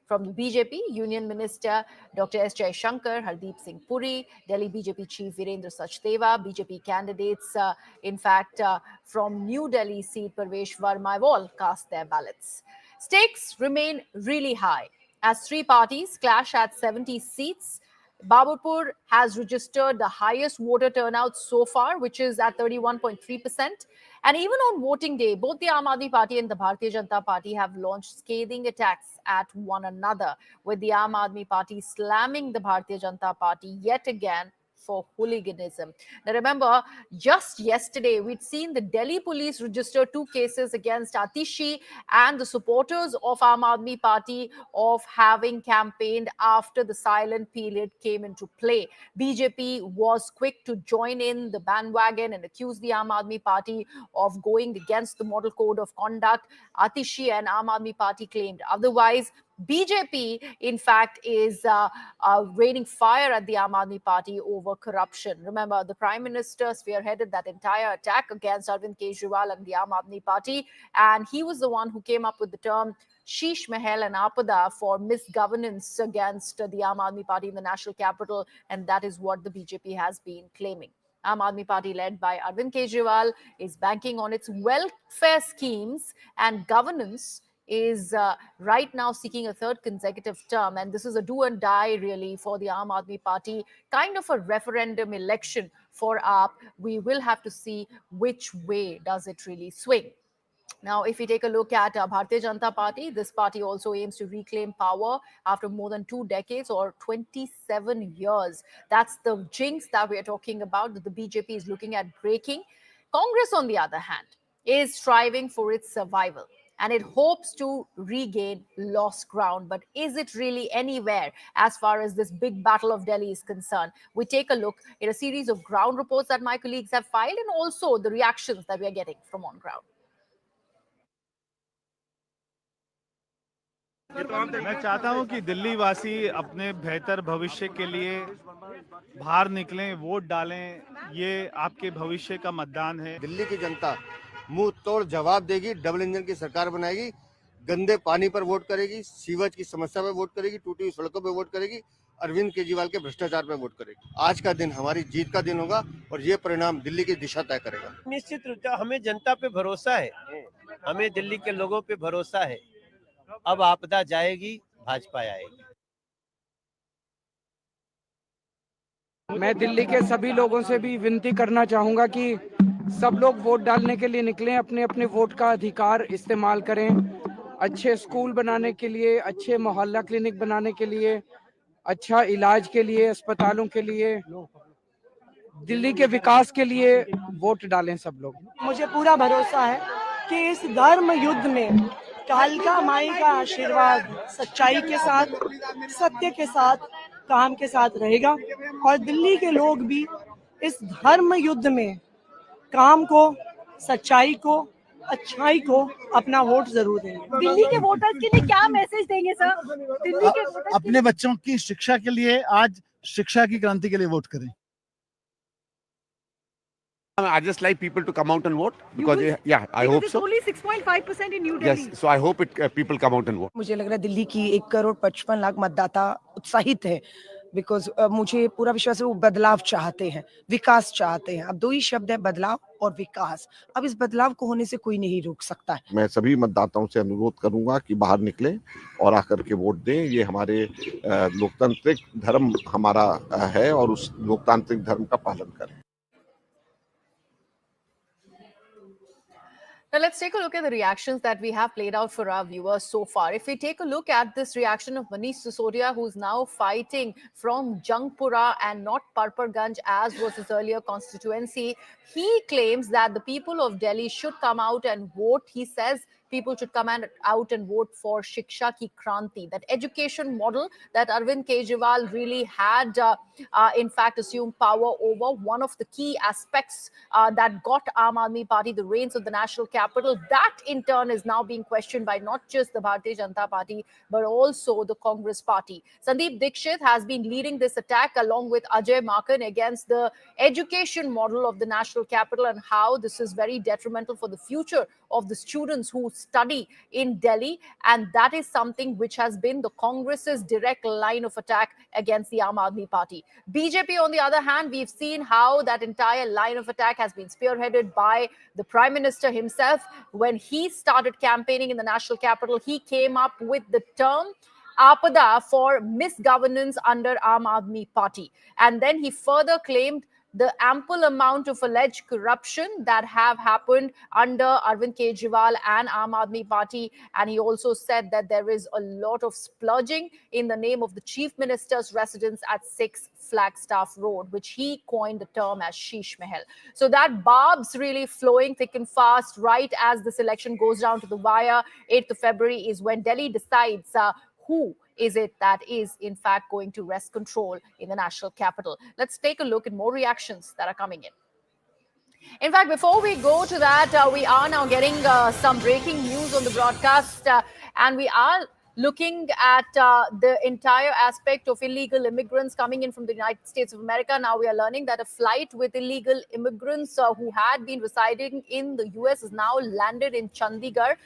From the BJP, Union Minister Dr. S. Jaishankar, Hardeep Singh Puri, Delhi BJP Chief Virendra Sachdeva, BJP candidates, from New Delhi seat Parvesh Verma have all cast their ballots. Stakes remain really high as three parties clash at 70 seats. Baburpur has registered the highest voter turnout so far, which is at 31.3%. And even on voting day, both the Aam Aadmi Party and the Bhartiya Janata Party have launched scathing attacks at one another, with the Aam Aadmi Party slamming the Bhartiya Janata Party yet again for hooliganism. Now remember, just yesterday, we'd seen the Delhi police register 2 cases against Atishi and the supporters of Aam Aadmi Party of having campaigned after the silent period came into play. BJP was quick to join in the bandwagon and accuse the Aam Aadmi Party of going against the model code of conduct. Atishi and Aam Aadmi Party claimed otherwise. BJP, in fact, is raining fire at the Aam Aadmi Party over corruption. Remember, the Prime Minister spearheaded that entire attack against Arvind Kejriwal and the Aam Aadmi Party, and he was the one who came up with the term Sheesh Mahal and Apada for misgovernance against the Aam Aadmi Party in the national capital, and that is what the BJP has been claiming. Aam Aadmi Party, led by Arvind Kejriwal, is banking on its welfare schemes and governance, is right now seeking a third consecutive term, and this is a do and die really for the Aam Aadmi Party, kind of a referendum election for AAP. We will have to see which way does it really swing. Now, if we take a look at Bhartiya Janata Party, this party also aims to reclaim power after more than 2 decades or 27 years. That's the jinx that we are talking about, that the BJP is looking at breaking. Congress, on the other hand, is striving for its survival, and it hopes to regain lost ground. But is it really anywhere as far as this big battle of Delhi is concerned? We take a look at a series of ground reports that my colleagues have filed, and also the reactions that we are getting from on ground.
मैं चाहता हूं कि दिल्ली वासी अपने बेहतर भविष्य के लिए बाहर निकलें, वोट डालें। ये आपके भविष्य का मतदान है।
दिल्ली की जनता मुंह तोड़ जवाब देगी, डबल इंजन की सरकार बनाएगी, गंदे पानी पर वोट करेगी, सीवेज की समस्या पर वोट करेगी, टूटी हुई सड़कों पर वोट करेगी, अरविंद केजरीवाल के भ्रष्टाचार पर वोट करेगी। आज का दिन हमारी जीत का दिन होगा और ये परिणाम दिल्ली की दिशा तय करेगा।
निश्चित रूप से हमें जनता पे भरोसा है, हमें दिल्ली के लोगों पे भरोसा है। अब आपदा जाएगी, भाजपा आएगी।
मैं दिल्ली के सभी लोगों से भी विनती करना चाहूंगा कि सब लोग वोट डालने के लिए निकलें, अपने अपने वोट का अधिकार इस्तेमाल करें। अच्छे स्कूल बनाने के लिए, अच्छे मोहल्ला क्लिनिक बनाने के लिए, अच्छा इलाज के लिए, अस्पतालों के लिए, दिल्ली के विकास के लिए वोट डालें सब लोग।
मुझे पूरा भरोसा है कि इस धर्म युद्ध में कालिका माई का आशीर्वाद सच्चाई के साथ, सत्य के साथ, काम के साथ रहेगा और दिल्ली के लोग भी इस धर्म युद्ध में काम को, सच्चाई को, अच्छाई को अपना वोट जरूर देंगे।
दिल्ली के वोटर्स के लिए क्या मैसेज देंगे सर? दिल्ली के वोटर्स
अपने बच्चों की शिक्षा के लिए आज शिक्षा की क्रांति के लिए वोट करें।
I just like people to come out and vote because I hope so.
Only 6.5% in New Delhi.
Yes, so I hope people come out and vote.
मुझे लग रहा है दिल्ली की 1,55,00,000 मतदाता उत्साहित है, बिकॉज मुझे पूरा विश्वास है वो बदलाव चाहते हैं, विकास चाहते हैं। अब 2 ही शब्द है, बदलाव और विकास। अब इस बदलाव को होने से कोई नहीं रोक सकता है।
मैं सभी मतदाताओं से अनुरोध करूंगा कि बाहर निकलें और आकर के वोट दें। ये हमारे लोकतांत्रिक धर्म हमारा है और उस लोकतांत्रिक धर्म का पालन करें।
Now, let's take a look at the reactions that we have played out for our viewers so far. If we take a look at this reaction of Manish Sisodia, who's now fighting from Jangpura and not Parparganj, as was his earlier constituency, he claims that the people of Delhi should come out and vote. He says people should come out and vote for Shiksha Ki Kranti, that education model that Arvind Kejriwal really had, in fact, assumed power over. One of the key aspects that got Aam Aadmi Party the reins of the national capital, that in turn is now being questioned by not just the Bhartiya Janata Party, but also the Congress Party. Sandeep Dixit has been leading this attack along with Ajay Makan against the education model of the national capital and how this is very detrimental for the future of the students who study in Delhi. And that is something which has been the Congress's direct line of attack against the Aam Aadmi Party. BJP, on the other hand, we've seen how that entire line of attack has been spearheaded by the Prime Minister himself. When he started campaigning in the national capital, he came up with the term Apada for misgovernance under Aam Aadmi Party. And then he further claimed the ample amount of alleged corruption that have happened under Arvind Kejriwal and Aam Aadmi Party. And he also said that there is a lot of splurging in the name of the Chief Minister's residence at 6 Flagstaff Road, which he coined the term as Sheesh Mahal. So that barb's really flowing thick and fast right as this election goes down to the wire. 8th of February is when Delhi decides who is it that is in fact going to wrest control in the national capital. Let's take a look at more reactions that are coming in. In fact, before we go to that, we are now getting some breaking news on the broadcast, and we are looking at the entire aspect of illegal immigrants coming in from the United States of America. Now we are learning that a flight with illegal immigrants who had been residing in the US is now landed in Chandigarh.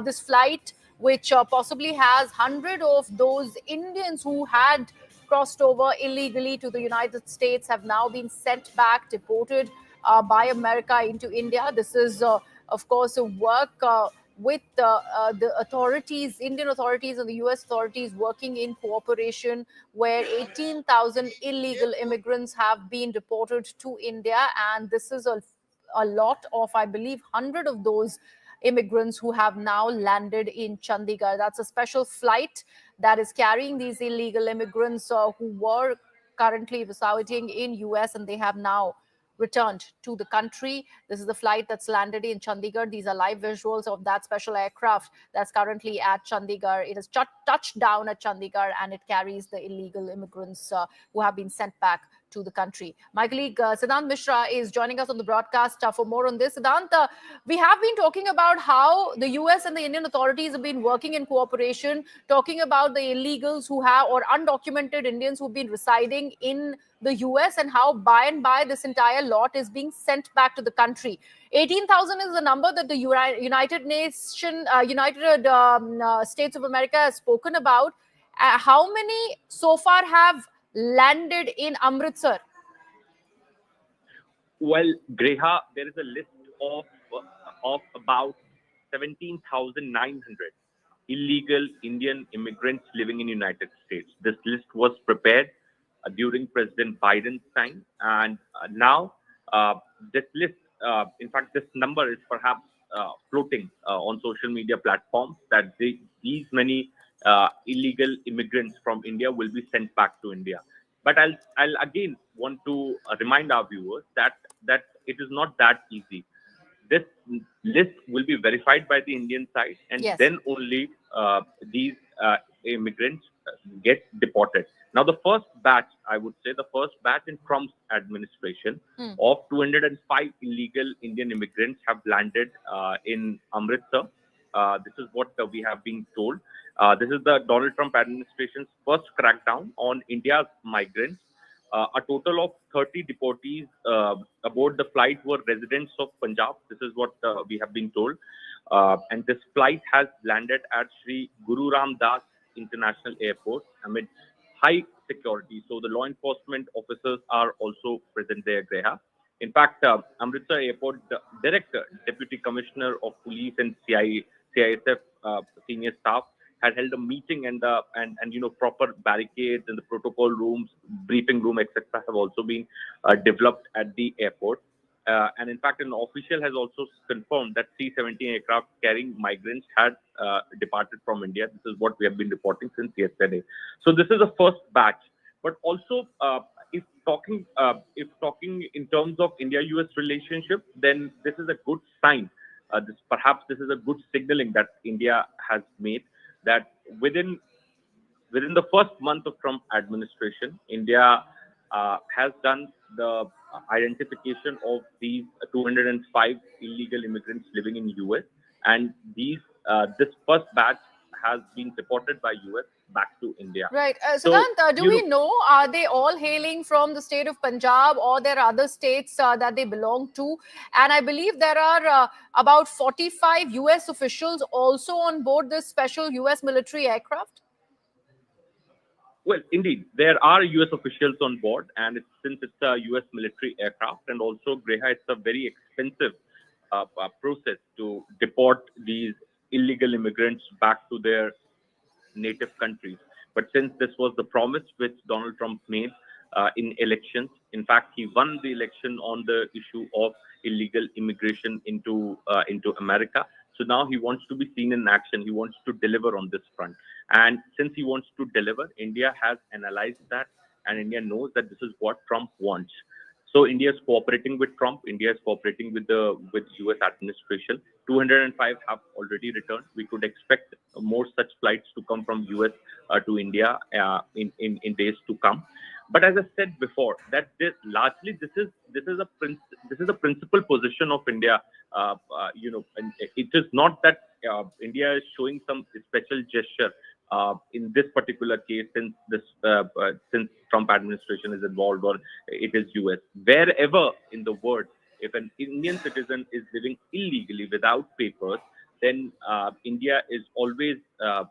This flight, which possibly has 100 of those Indians who had crossed over illegally to the United States, have now been sent back, deported by America into India. This is, of course, a work with the authorities, Indian authorities and the US authorities working in cooperation, where 18,000 illegal immigrants have been deported to India. And this is a lot of, I believe, 100 of those immigrants who have now landed in Chandigarh. That's a special flight that is carrying these illegal immigrants who were currently residing in US, and they have now returned to the country. This is the flight that's landed in Chandigarh. These are live visuals of that special aircraft that's currently at Chandigarh. It has touched down at Chandigarh, and it carries the illegal immigrants who have been sent back to the country. My colleague Siddhant Mishra is joining us on the broadcast for more on this. Siddhant, we have been talking about how the US and the Indian authorities have been working in cooperation, talking about the illegals who have, or undocumented Indians who've been residing in the US, and how by and by this entire lot is being sent back to the country. 18,000 is the number that the United States of America has spoken about. How many so far have landed in Amritsar?
Well, Greha, there is a list of about 17,900 illegal Indian immigrants living in the United States. This list was prepared during President Biden's time, and now this list, in fact, this number is perhaps floating on social media platforms, that these many illegal immigrants from India will be sent back to India. But I'll again want to remind our viewers that it is not that easy. This list will be verified by the Indian side, and then only these immigrants get deported. Now, the first batch, I would say, the first batch in Trump's administration of 205 illegal Indian immigrants have landed in Amritsar. This is what we have been told. This is the Donald Trump administration's first crackdown on India's migrants. A total of 30 deportees aboard the flight were residents of Punjab. This is what we have been told. And this flight has landed at Sri Guru Ram Das International Airport amid high security. So the law enforcement officers are also present there, Greha. In fact, Amritsar Airport Director, Deputy Commissioner of Police and CISF senior staff had held a meeting, and proper barricades and the protocol rooms, briefing room, etc. have also been developed at the airport. and in fact, an official has also confirmed that C-17 aircraft carrying migrants had departed from India. This is what we have been reporting since yesterday. So this is the first batch. But also, if talking in terms of India-US relationship, then this is a good sign. Perhaps this is a good signaling that India has made, that within the first month of Trump administration, India has done the identification of these 205 illegal immigrants living in US, and this first batch has been deported by US back to India.
Right.
So,
Siddhant, do we know, are they all hailing from the state of Punjab, or there are other states that they belong to? And I believe there are about 45 US officials also on board this special US military aircraft.
Well, indeed, there are US officials on board, and since it's a US military aircraft, and also Greha, it's a very expensive process to deport these illegal immigrants back to their native countries. But since this was the promise which Donald Trump made in elections, in fact, he won the election on the issue of illegal immigration into America. So now he wants to be seen in action. He wants to deliver on this front. And since he wants to deliver, India has analyzed that, and India knows that this is what Trump wants. So India is cooperating with Trump. India is cooperating with the US administration. 205 have already returned. We could expect more such flights to come from US to India in days to come. But as I said before, that this is a principal position of India. And it is not that India is showing some special gesture in this particular case, since Trump administration is involved, or it is US. Wherever in the world, if an Indian citizen is living illegally without papers, then India is always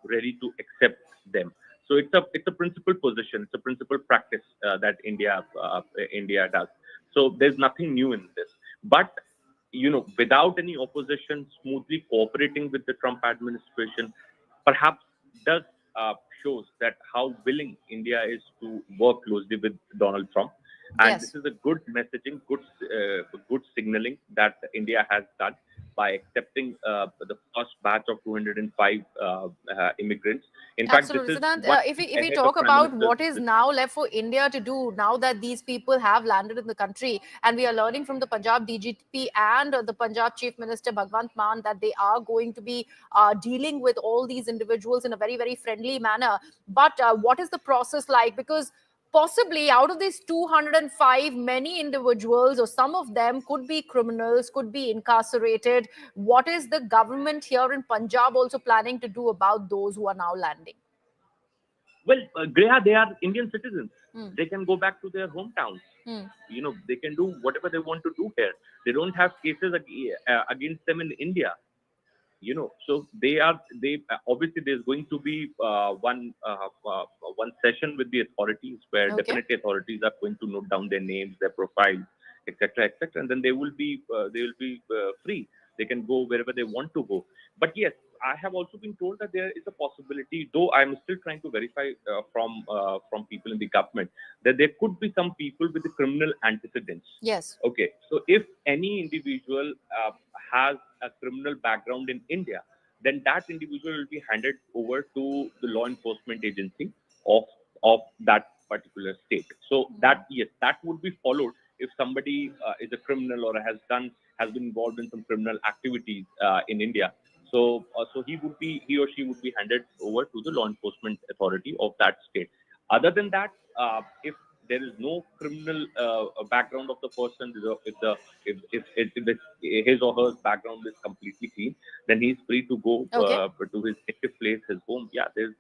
ready to accept them. So it's a principal position, it's a principal practice that India does. So there's nothing new in this. But without any opposition, smoothly cooperating with the Trump administration, perhaps does shows that how willing India is to work closely with Donald Trump. And This is a good messaging, good signaling that India has done by accepting the first batch of 205 immigrants. In fact, this is
if we talk about what is now left for India to do, now that these people have landed in the country, and we are learning from the Punjab DGP and the Punjab Chief Minister Bhagwant Mann that they are going to be dealing with all these individuals in a very, very friendly manner. But what is the process like? Because possibly out of these 205, many individuals or some of them could be criminals, could be incarcerated. What is the government here in Punjab also planning to do about those who are now landing?
Well, Greha, they are Indian citizens. They can go back to their hometowns. They can do whatever they want to do here. They don't have cases against them in India. So they obviously there's going to be one session with the authorities where definitely authorities are going to note down their names, their profiles, etc., and then they will be free. They can go wherever they want to go. But yes, I have also been told that there is a possibility, though I'm still trying to verify from people in the government, that there could be some people with the criminal antecedents.
Yes.
Okay. So if any individual has a criminal background in India, then that individual will be handed over to the law enforcement agency of that particular state. So that would be followed if somebody is a criminal or has been involved in some criminal activities in India. So he or she would be handed over to the law enforcement authority of that state. Other than that, if there is no criminal background of the person, if his or her background is completely clean, then he's free to go to his native place, his home. Yeah, there's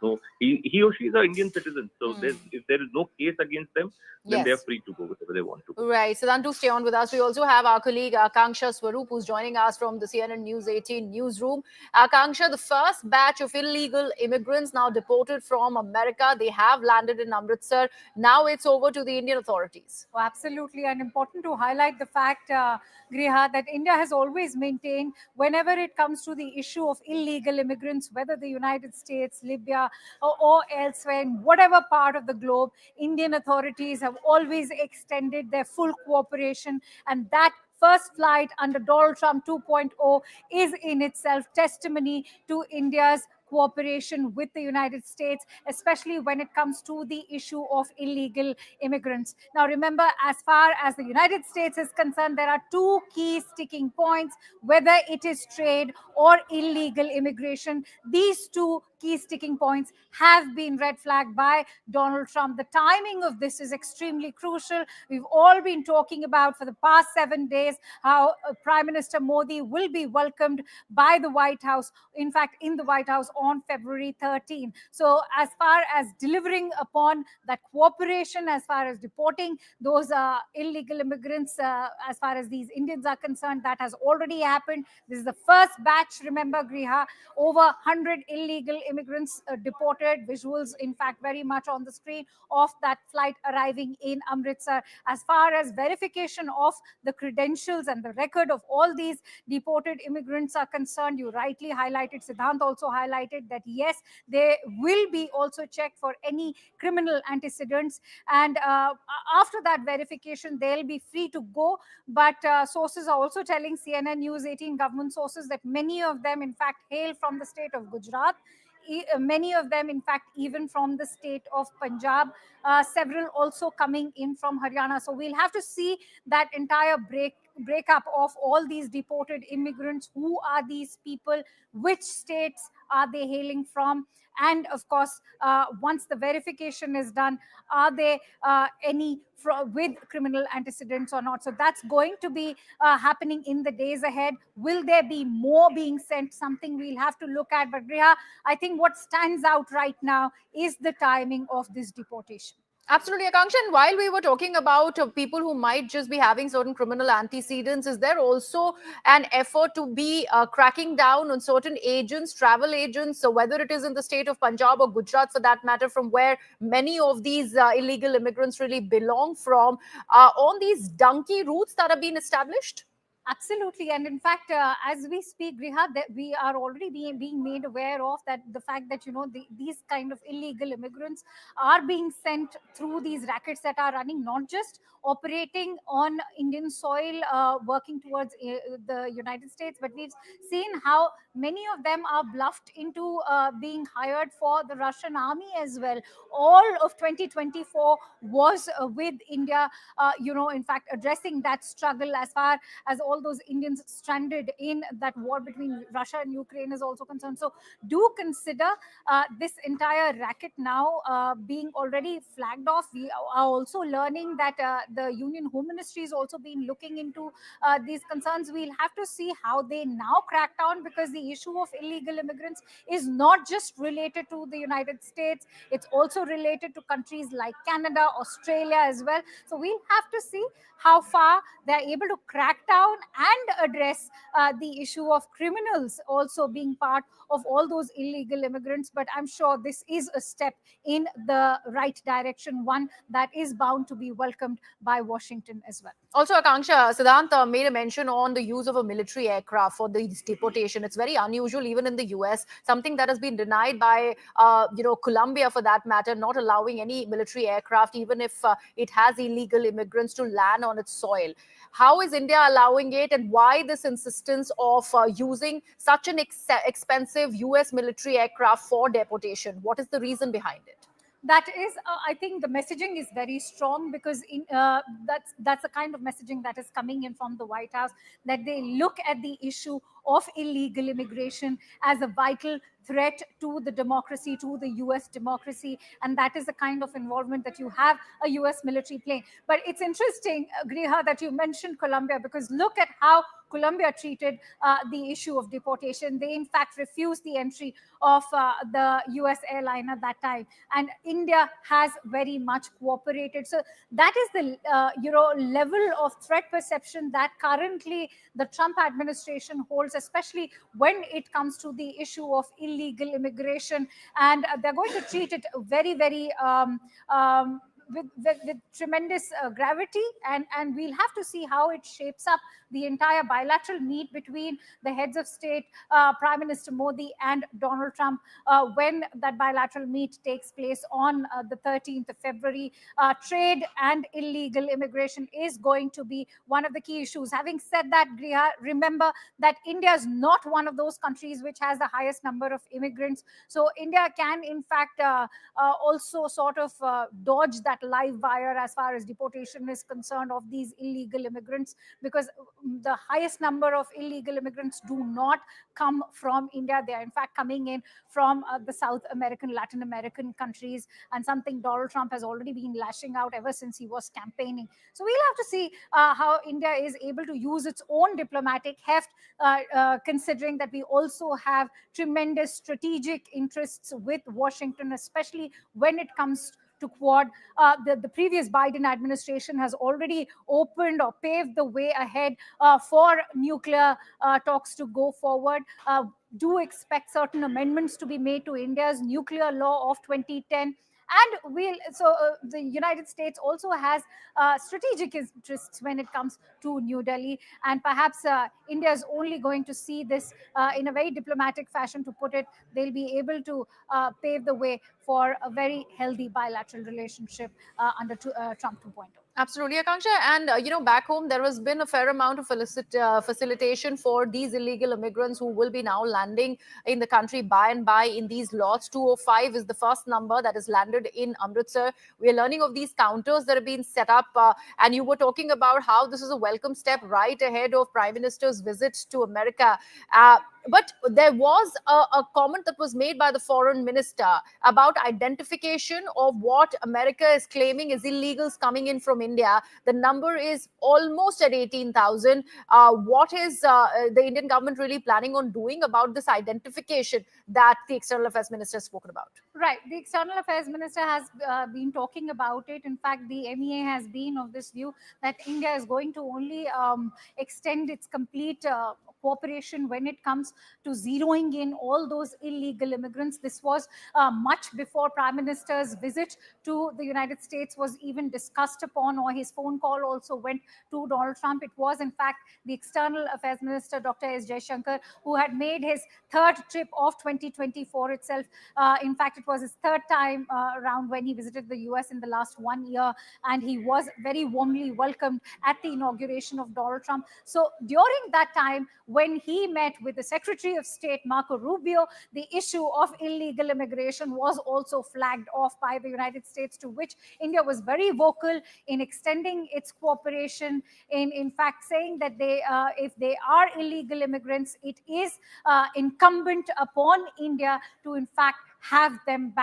no. He or she is an Indian citizen, so if there is no case against them, then they're free to go wherever they want to go.
Right. So then, to stay on with us, we also have our colleague Akanksha Swaroop, who's joining us from the CNN News 18 newsroom. Akanksha, the first batch of illegal immigrants now deported from America, they have landed in Amritsar. Now it's over to the Indian authorities.
Oh, absolutely. And important to highlight the fact, Greha, that India has always maintained whenever it comes to the issue of illegal immigrants, whether the United States, Libya, or elsewhere, in whatever part of the globe, Indian authorities have always extended their full cooperation, and that first flight under Donald Trump 2.0 is in itself testimony to India's cooperation with the United States, especially when it comes to the issue of illegal immigrants. Now, remember, as far as the United States is concerned, there are two key sticking points, whether it is trade or illegal immigration. These two key sticking points have been red flagged by Donald Trump. The timing of this is extremely crucial. We've all been talking about for the past 7 days how Prime Minister Modi will be welcomed by the White House, in fact, in the White House on February 13. So as far as delivering upon that cooperation, as far as deporting those illegal immigrants, as far as these Indians are concerned, that has already happened. This is the first batch, remember, Griha, over 100 illegal immigrants deported. Visuals, in fact, very much on the screen of that flight arriving in Amritsar. As far as verification of the credentials and the record of all these deported immigrants are concerned, you rightly highlighted, Siddhant also highlighted that yes, they will be also checked for any criminal antecedents, and after that verification they'll be free to go. But sources are also telling, CNN News 18 government sources, that many of them in fact hail from the state of Gujarat, many of them in fact even from the state of Punjab, several also coming in from Haryana. So we'll have to see that entire breakup of all these deported immigrants. Who are these people? Which states are they hailing from? And of course, once the verification is done, are they any with criminal antecedents or not? So that's going to be happening in the days ahead. Will there be more being sent? Something we'll have to look at. But Riha, I think what stands out right now is the timing of this deportation.
Absolutely, Akanksha. And while we were talking about people who might just be having certain criminal antecedents, is there also an effort to be cracking down on certain agents, travel agents, so whether it is in the state of Punjab or Gujarat for that matter, from where many of these illegal immigrants really belong from, on these donkey routes that have been established?
Absolutely. And in fact, as we speak, Griha, that we are already being made aware of that the fact that, you know, these kind of illegal immigrants are being sent through these rackets that are running, not just operating on Indian soil, working towards the United States, but we've seen how many of them are bluffed into being hired for the Russian army as well. All of 2024 was with India, you know, in fact, addressing that struggle as far as all those Indians stranded in that war between Russia and Ukraine is also concerned. So do consider this entire racket now being already flagged off. We are also learning that the Union Home Ministry has also been looking into these concerns. We'll have to see how they now crack down, because the issue of illegal immigrants is not just related to the United States, it's also related to countries like Canada, Australia as well. So we'll have to see how far they're able to crack down and address the issue of criminals also being part of all those illegal immigrants. But I'm sure this is a step in the right direction, one that is bound to be welcomed by Washington as well.
Also, Akanksha, Siddhant made a mention on the use of a military aircraft for this deportation. It's very unusual, even in the US, something that has been denied by, Colombia for that matter, not allowing any military aircraft, even if it has illegal immigrants, to land on its soil. How is India allowing it, and why this insistence of using such an expensive US military aircraft for deportation? What is the reason behind it?
That is, I think the messaging is very strong, because that's the kind of messaging that is coming in from the White House, that they look at the issue of illegal immigration as a vital threat to the democracy, to the US democracy, and that is the kind of involvement that you have a US military plane. But it's interesting, Griha, that you mentioned Colombia, because look at how Colombia treated the issue of deportation. They in fact refused the entry of the US airline at that time, and India has very much cooperated. So that is the level of threat perception that currently the Trump administration holds, especially when it comes to the issue of illegal immigration. And they're going to treat it very, very with tremendous gravity, and we'll have to see how it shapes up the entire bilateral meet between the heads of state, Prime Minister Modi and Donald Trump, when that bilateral meet takes place on the 13th of February. Trade and illegal immigration is going to be one of the key issues. Having said that, Griha, remember that India is not one of those countries which has the highest number of immigrants. So India can, in fact, also sort of dodge that live wire as far as deportation is concerned of these illegal immigrants, because the highest number of illegal immigrants do not come from India. They are in fact coming in from the South American, Latin American countries, and something Donald Trump has already been lashing out ever since he was campaigning. So we'll have to see how India is able to use its own diplomatic heft, considering that we also have tremendous strategic interests with Washington, especially when it comes to Quad. The previous Biden administration has already opened or paved the way ahead for nuclear talks to go forward. Do expect certain amendments to be made to India's nuclear law of 2010. And the United States also has strategic interests when it comes to New Delhi, and perhaps India is only going to see this in a very diplomatic fashion, to put it. They'll be able to pave the way for a very healthy bilateral relationship under Trump 2.0.
Absolutely, Akanksha. And, back home, there has been a fair amount of facilitation for these illegal immigrants who will be now landing in the country by and by in these lots. 205 is the first number that is landed in Amritsar. We are learning of these counters that have been set up. And you were talking about how this is a welcome step right ahead of Prime Minister's visit to America. But there was a comment that was made by the foreign minister about identification of what America is claiming is illegals coming in from India. The number is almost at 18,000. What is the Indian government really planning on doing about this identification that the External Affairs Minister has spoken about?
Right. The External Affairs Minister has been talking about it. In fact, the MEA has been of this view that India is going to only extend its complete cooperation when it comes to zeroing in all those illegal immigrants. This was much before Prime Minister's visit to the United States was even discussed upon, or his phone call also went to Donald Trump. It was, in fact, the External Affairs Minister, Dr. S. Jaishankar, who had made his third trip of 2024 itself. In fact, it was his third time around when he visited the US in the last 1 year, and he was very warmly welcomed at the inauguration of Donald Trump. So during that time, when he met with the Secretary of State, Marco Rubio, the issue of illegal immigration was also flagged off by the United States, to which India was very vocal in extending its cooperation, in fact saying that if they are illegal immigrants, it is incumbent upon India to in fact have them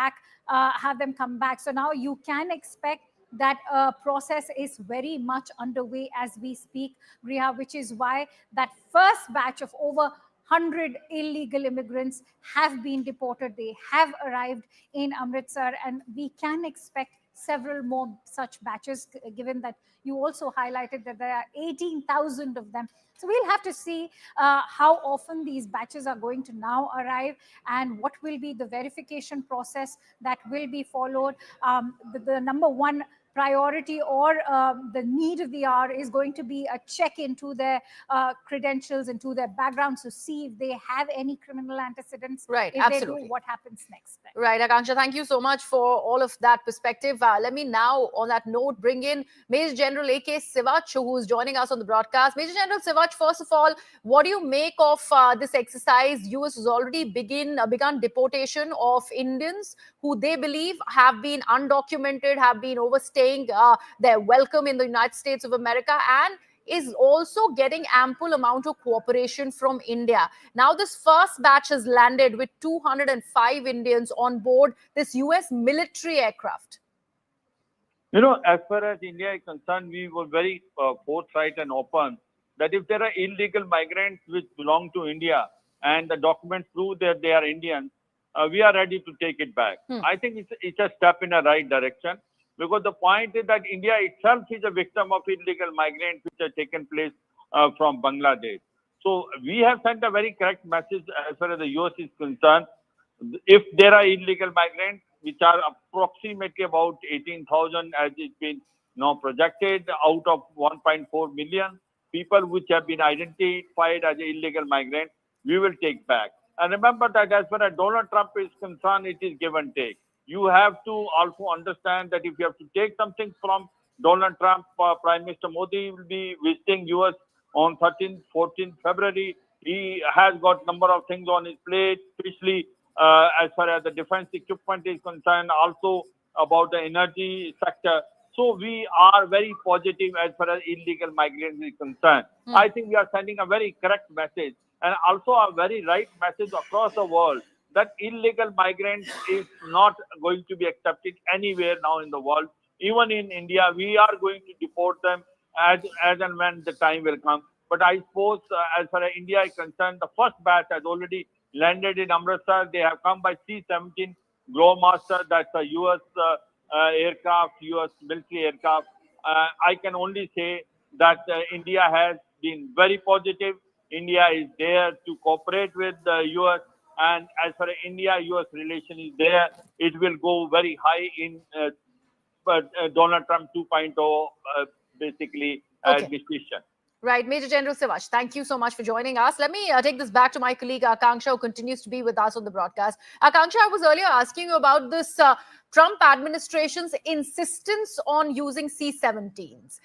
come back. So now you can expect that process is very much underway as we speak, Griha, which is why that first batch of over 100 illegal immigrants have been deported. They have arrived in Amritsar, and we can expect several more such batches, given that you also highlighted that there are 18,000 of them. So we'll have to see how often these batches are going to now arrive, and what will be the verification process that will be followed. The number one priority or the need of the hour is going to be a check into their credentials, into their backgrounds, to see if they have any criminal antecedents.
Right,
if
absolutely.
they do, what happens next.
Right, Akanksha, thank you so much for all of that perspective. Let me now, on that note, bring in Major General A.K. Sivach, who is joining us on the broadcast. Major General Sivach, first of all, what do you make of this exercise? US has already begun deportation of Indians who they believe have been undocumented, have been overstaying their welcome in the United States of America, and is also getting ample amount of cooperation from India. Now this first batch has landed with 205 Indians on board this US military aircraft.
As far as India is concerned, we were very forthright and open that if there are illegal migrants which belong to India and the documents prove that they are Indians, we are ready to take it back. I think it's a step in the right direction, because the point is that India itself is a victim of illegal migrants which have taken place from Bangladesh. So we have sent a very correct message as far as the US is concerned. If there are illegal migrants, which are approximately about 18,000 as it's been now projected out of 1.4 million people which have been identified as illegal migrants, we will take back. And remember that as far as Donald Trump is concerned, it is give and take. You have to also understand that if you have to take something from Donald Trump, Prime Minister Modi will be visiting US on 13th, 14th February. He has got number of things on his plate, especially as far as the defense equipment is concerned, also about the energy sector. So we are very positive as far as illegal migrants is concerned. I think we are sending a very correct message and also a very right message across the world that illegal migrants is not going to be accepted anywhere now in the world. Even in India, we are going to deport them as and when the time will come. But I suppose as far as India is concerned, the first batch has already landed in Amritsar. They have come by C-17 Glowmaster, that's a US aircraft, US military aircraft. I can only say that India has been very positive. India is there to cooperate with the US, and as far as India-US relation is there, it will go very high in Donald Trump 2.0 basically administration.
Right, Major General Sivash, thank you so much for joining us. Let me take this back to my colleague Akanksha, who continues to be with us on the broadcast. Akanksha, I was earlier asking you about this Trump administration's insistence on using C-17s.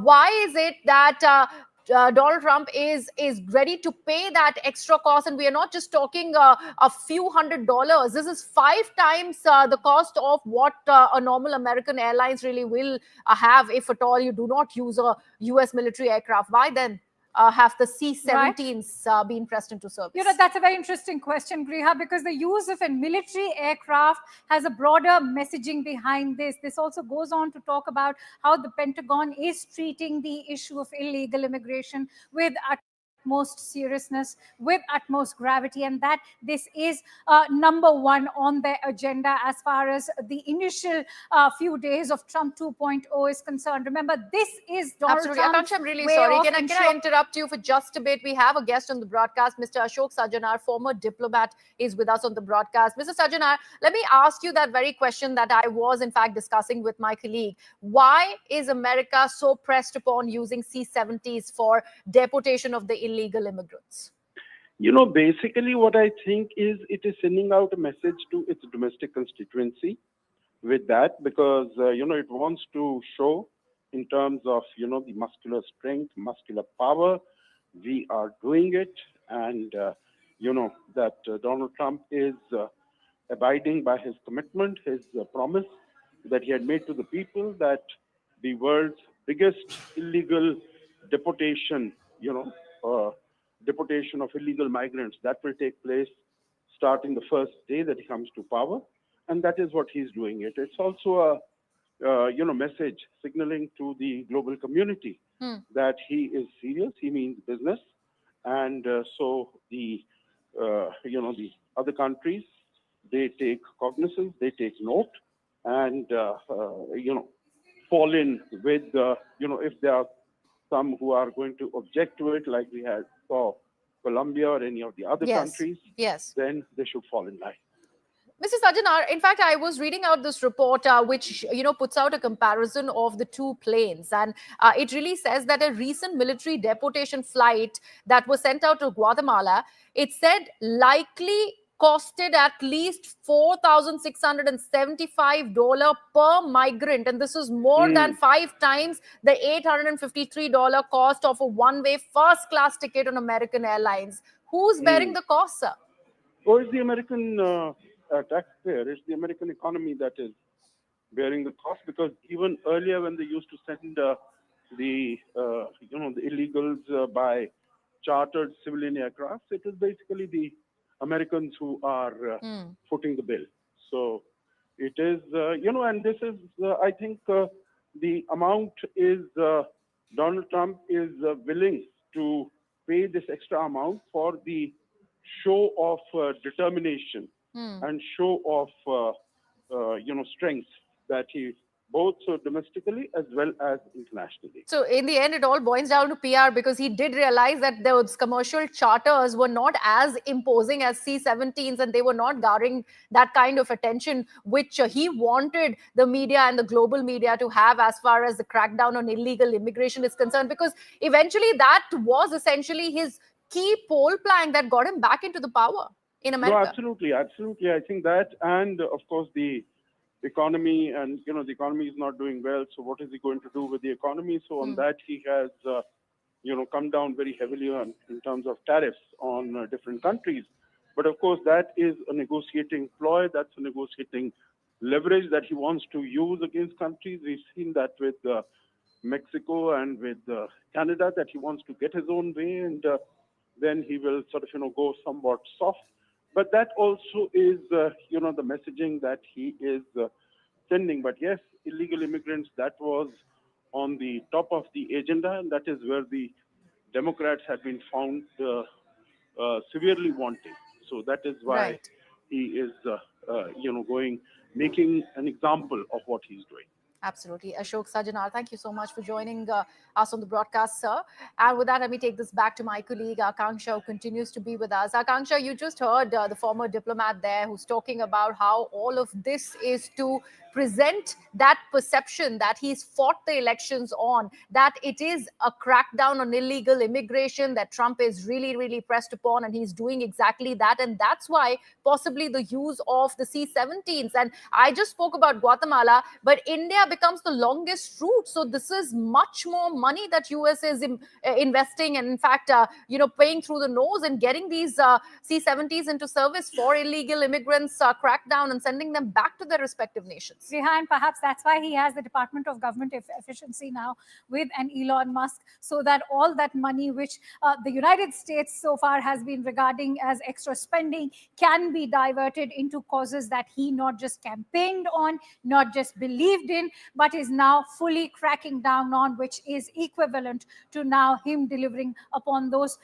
Why is it that Donald Trump is ready to pay that extra cost? And we are not just talking a few $100s. This is 5 times the cost of what a normal American airlines really will have, if at all you do not use a US military aircraft. Why then have the C-17s been pressed into service?
You know, that's a very interesting question, Griha, because the use of a military aircraft has a broader messaging behind this. This also goes on to talk about how the Pentagon is treating the issue of illegal immigration with utmost seriousness, with utmost gravity, and that this is number one on their agenda as far as the initial few days of Trump 2.0 is concerned. Remember, this is Donald
Absolutely.
Trump's
Akanksha, I'm really
way
sorry.
of
Can I interrupt you for just a bit? We have a guest on the broadcast, Mr. Ashok Sajjanar, former diplomat, is with us on the broadcast. Mr. Sajjanar, let me ask you that very question that I was, in fact, discussing with my colleague. Why is America so pressed upon using C-17s for deportation of the illegal immigrants?
You know, basically what I think is it is sending out a message to its domestic constituency with that, because, you know, it wants to show in terms of, you know, the muscular strength, muscular power, we are doing it. And, you know, that Donald Trump is abiding by his commitment, his promise that he had made to the people that the world's biggest illegal deportation, you know, deportation of illegal migrants, that will take place starting the first day that he comes to power, and that is what he's doing it. It's also a you know, message signaling to the global community that he is serious, he means business, and so the you know, the other countries, they take cognizance, they take note, and you know, fall in with you know, if there are some who are going to object to it, like we had saw Colombia or any of the other countries, then they should fall in line.
Mr. Sajjanar, in fact, I was reading out this report, which, you know, puts out a comparison of the two planes. And it really says that a recent military deportation flight that was sent out to Guatemala, it said likely costed at least $4,675 per migrant. And this is more than 5 times the $853 cost of a one-way first-class ticket on American Airlines. Who's bearing the cost, sir?
Oh, it's the American taxpayer. It's the American economy that is bearing the cost, because even earlier when they used to send the you know, the illegals by chartered civilian aircraft, it is basically the Americans who are footing the bill. So it is, you know, and this is, I think the amount is, Donald Trump is willing to pay this extra amount for the show of determination and show of, you know, strength that he both domestically as well as internationally.
So in the end, it all boils down to PR, because he did realize that those commercial charters were not as imposing as C-17s, and they were not garnering that kind of attention which he wanted the media and the global media to have as far as the crackdown on illegal immigration is concerned, because eventually that was essentially his key poll plank that got him back into the power in America.
No, absolutely, absolutely. I think that, and of course the economy, and the economy is not doing well. So what is he going to do with the economy? So on that he has, come down very heavily on in terms of tariffs on different countries. But of course that is a negotiating ploy. That's a negotiating leverage that he wants to use against countries. We've seen that with Mexico and with Canada, that he wants to get his own way, and then he will sort of go somewhat soft. But that also is, the messaging that he is sending. But yes, illegal immigrants, that was on the top of the agenda, and that is where the Democrats had been found severely wanting. So that is why he is, making an example of what he's doing.
Absolutely. Ashok Sajanar, thank you so much for joining us on the broadcast, sir. And with that, let me take this back to my colleague, Akanksha, who continues to be with us. Akanksha, you just heard the former diplomat there who's talking about how all of this is to present that perception that he's fought the elections on, that it is a crackdown on illegal immigration, that Trump is really, really pressed upon, and he's doing exactly that. And that's why possibly the use of the C-17s. And I just spoke about Guatemala, but India becomes the longest route. So this is much more money that US is investing, and in fact, paying through the nose and getting these C-17s into service for illegal immigrants, crackdown, and sending them back to their respective nations.
And perhaps that's why he has the Department of Government Efficiency now with an Elon Musk, so that all that money which the United States so far has been regarding as extra spending can be diverted into causes that he not just campaigned on, not just believed in, but is now fully cracking down on, which is equivalent to now him delivering upon those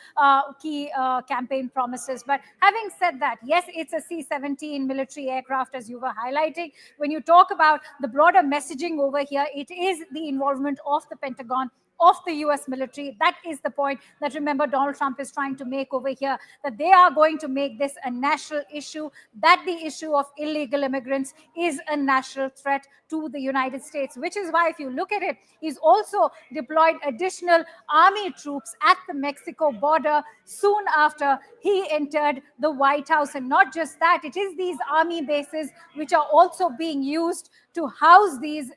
key campaign promises. But having said that, yes, it's a C-17 military aircraft, as you were highlighting. When you talk about the broader messaging over here, it is the involvement of the Pentagon, of the US military. That is the point that, remember, Donald Trump is trying to make over here, that they are going to make this a national issue, that the issue of illegal immigrants is a national threat to the United States, which is why, if you look at it, he's also deployed additional army troops at the Mexico border soon after he entered the White House. And not just that, it is these army bases which are also being used to house these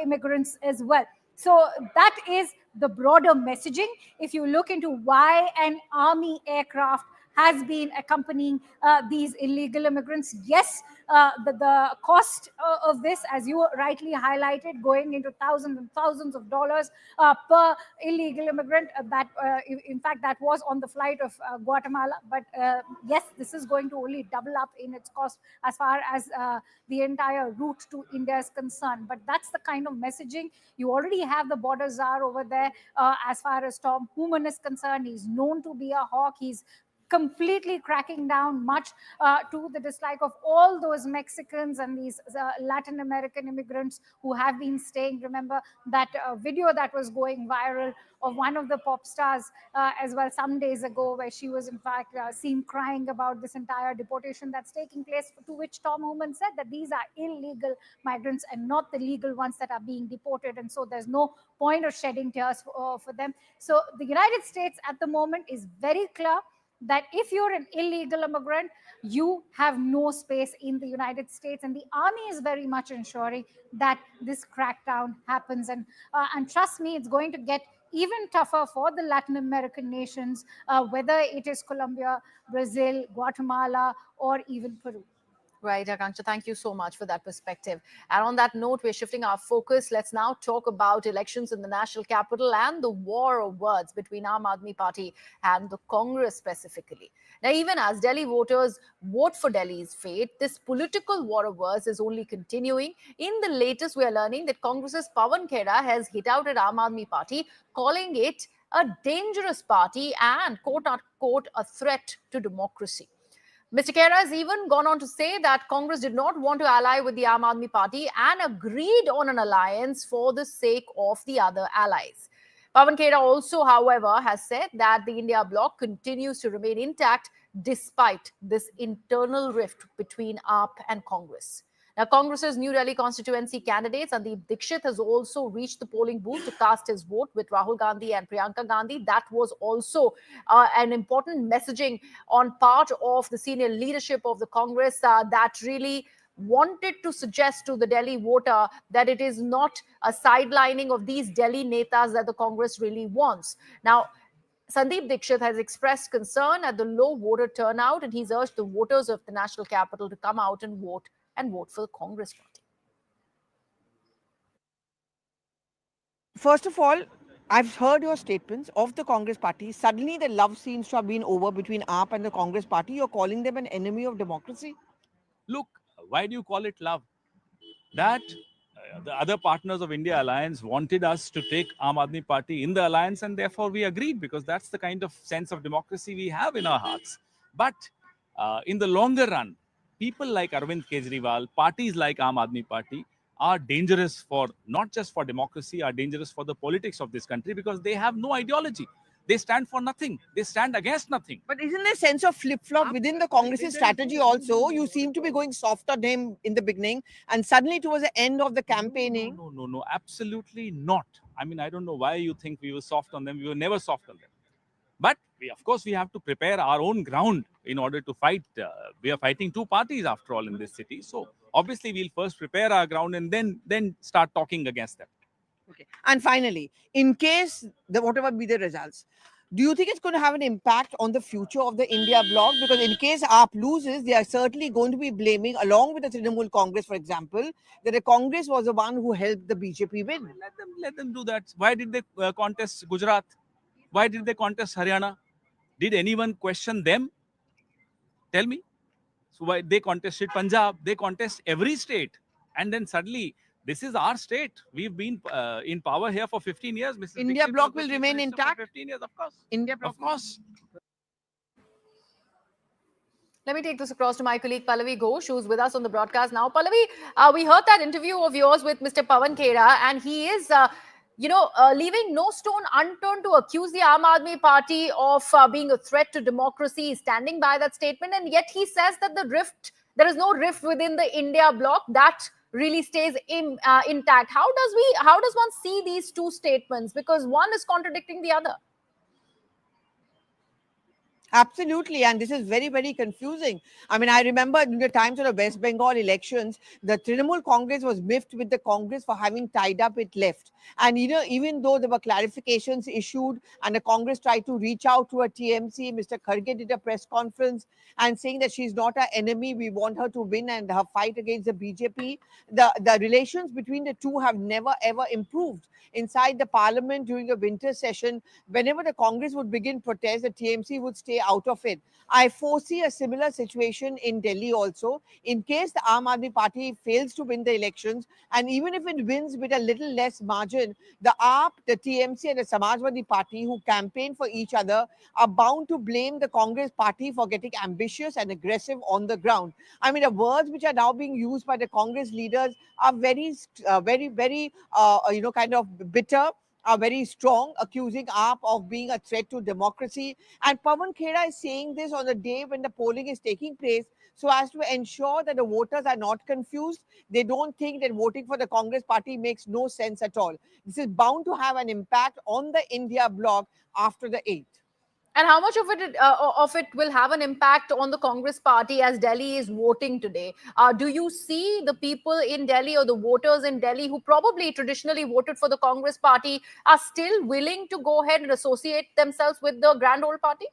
immigrants as well. So that is the broader messaging. If you look into why an army aircraft has been accompanying these illegal immigrants, yes, the cost of this, as you rightly highlighted, going into thousands and thousands of dollars per illegal immigrant. In fact, that was on the flight of Guatemala. But yes, this is going to only double up in its cost as far as the entire route to India is concerned. But that's the kind of messaging. You already have the border czar over there. As far as Tom Homan is concerned, he's known to be a hawk. He's completely cracking down, much to the dislike of all those Mexicans and these Latin American immigrants who have been staying. Remember that video that was going viral of one of the pop stars as well some days ago, where she was in fact seen crying about this entire deportation that's taking place, to which Tom Homan said that these are illegal migrants and not the legal ones that are being deported, and so there's no point of shedding tears for them. So the United States at the moment is very clear that if you're an illegal immigrant, you have no space in the United States. And the army is very much ensuring that this crackdown happens. And trust me, it's going to get even tougher for the Latin American nations, whether it is Colombia, Brazil, Guatemala, or even Peru.
Right, Akanksha, thank you so much for that perspective. And on that note, we're shifting our focus. Let's now talk about elections in the national capital and the war of words between Aam Aadmi Party and the Congress specifically. Now, even as Delhi voters vote for Delhi's fate, this political war of words is only continuing. In the latest, we are learning that Congress's Pawan Khera has hit out at Aam Aadmi Party, calling it a dangerous party and, quote unquote, a threat to democracy. Mr. Khera has even gone on to say that Congress did not want to ally with the Aam Aadmi Party and agreed on an alliance for the sake of the other allies. Pawan Khera also, however, has said that the India bloc continues to remain intact despite this internal rift between AAP and Congress. Now, Congress's New Delhi constituency candidate Sandeep Dixit has also reached the polling booth to cast his vote with Rahul Gandhi and Priyanka Gandhi. That was also an important messaging on part of the senior leadership of the Congress that really wanted to suggest to the Delhi voter that it is not a sidelining of these Delhi netas that the Congress really wants. Now, Sandeep Dixit has expressed concern at the low voter turnout, and he's urged the voters of the national capital to come out and vote for the Congress party.
First of all, I've heard your statements of the Congress party. Suddenly, the love seems to have been over between AAP and the Congress party. You're calling them an enemy of democracy?
Look, why do you call it love? That the other partners of India Alliance wanted us to take Aam Aadmi Party in the alliance, and therefore we agreed, because that's the kind of sense of democracy we have in our hearts. But in the longer run, people like Arvind Kejriwal, parties like Aam Aadmi Party, are dangerous for, not just for democracy, are dangerous for the politics of this country, because they have no ideology. They stand for nothing. They stand against nothing.
But isn't there a sense of flip-flop within the Congress's strategy also? You seem to be going soft on him in the beginning, and suddenly towards the end of the campaigning.
No, absolutely not. I mean, I don't know why you think we were soft on them. We were never soft on them. But of course, we have to prepare our own ground in order to fight. We are fighting two parties after all in this city. So obviously, we'll first prepare our ground and then start talking against them.
Okay. And finally, in case whatever be the results, do you think it's going to have an impact on the future of the India bloc? Because in case AAP loses, they are certainly going to be blaming, along with the Trinamool Congress, for example, that the Congress was the one who helped the BJP win.
Let them do that. Why did they contest Gujarat? Why did they contest Haryana? Did anyone question them? Tell me. So why they contested Punjab? They contest every state, and then suddenly this is our state. We've been in power here for 15 years. Mrs.
India
Dixit
bloc
was
will
the
remain
Chief Minister
intact.
for 15 years, of course.
India bloc,
of course.
Let me take this across to my colleague Pallavi Ghosh, who's with us on the broadcast now. Pallavi, we heard that interview of yours with Mr. Pawan Khera, and he is, leaving no stone unturned to accuse the Aam Aadmi Party of being a threat to democracy. He's standing by that statement, and yet he says that there is no rift within the India bloc. That really stays intact. How does one see these two statements? Because one is contradicting the other.
Absolutely, and this is very, very confusing. I mean, I remember in the times of the West Bengal elections, the Trinamool Congress was miffed with the Congress for having tied up its left. And even though there were clarifications issued and the Congress tried to reach out to a TMC, Mr. Kharge did a press conference and saying that she's not our enemy, we want her to win and her fight against the BJP. The relations between the two have never ever improved. Inside the parliament during the winter session, whenever the Congress would begin protest, the TMC would stay out of it. I foresee a similar situation in Delhi also. In case the Aam Aadmi Party fails to win the elections, and even if it wins with a little less margin, the AAP, the TMC and the Samajwadi Party, who campaign for each other, are bound to blame the Congress Party for getting ambitious and aggressive on the ground. I mean, the words which are now being used by the Congress leaders are very kind of bitter, are very strong, accusing AAP of being a threat to democracy. And Pawan Khera is saying this on the day when the polling is taking place, so as to ensure that the voters are not confused. They don't think that voting for the Congress party makes no sense at all. This is bound to have an impact on the India bloc after the 8th.
And how much of it will have an impact on the Congress party as Delhi is voting today? Do you see the people in Delhi or the voters in Delhi who probably traditionally voted for the Congress party are still willing to go ahead and associate themselves with the Grand Old Party?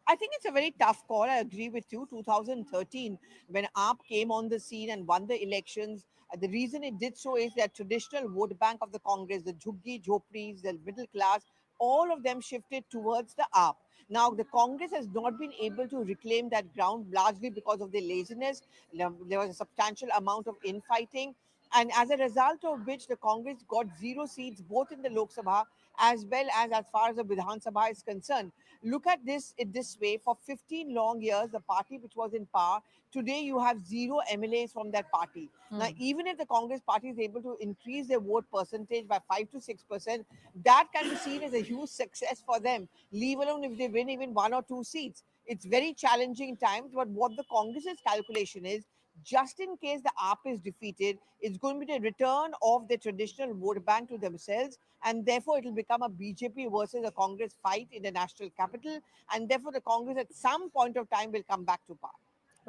I think it's a very tough call. I agree with you. 2013, when AAP came on the scene and won the elections, the reason it did so is that traditional vote bank of the Congress, the Jhuggi, Jhopris, the middle class, all of them shifted towards the AAP. Now, the Congress has not been able to reclaim that ground largely because of their laziness. There was a substantial amount of infighting. And as a result of which the Congress got 0 seats both in the Lok Sabha as well as far as the Vidhan Sabha is concerned. Look at this in this way: for 15 long years, the party which was in power, today you have 0 MLAs from that party. Now, even if the Congress party is able to increase their vote percentage by 5 to 6%, that can be seen as a huge success for them, leave alone if they win even 1 or 2 seats. It's very challenging times, but what the Congress's calculation is, just in case the AAP is defeated, it's going to be the return of the traditional vote bank to themselves, and therefore it will become a BJP versus a Congress fight in the national capital, and therefore the Congress at some point of time will come back to power.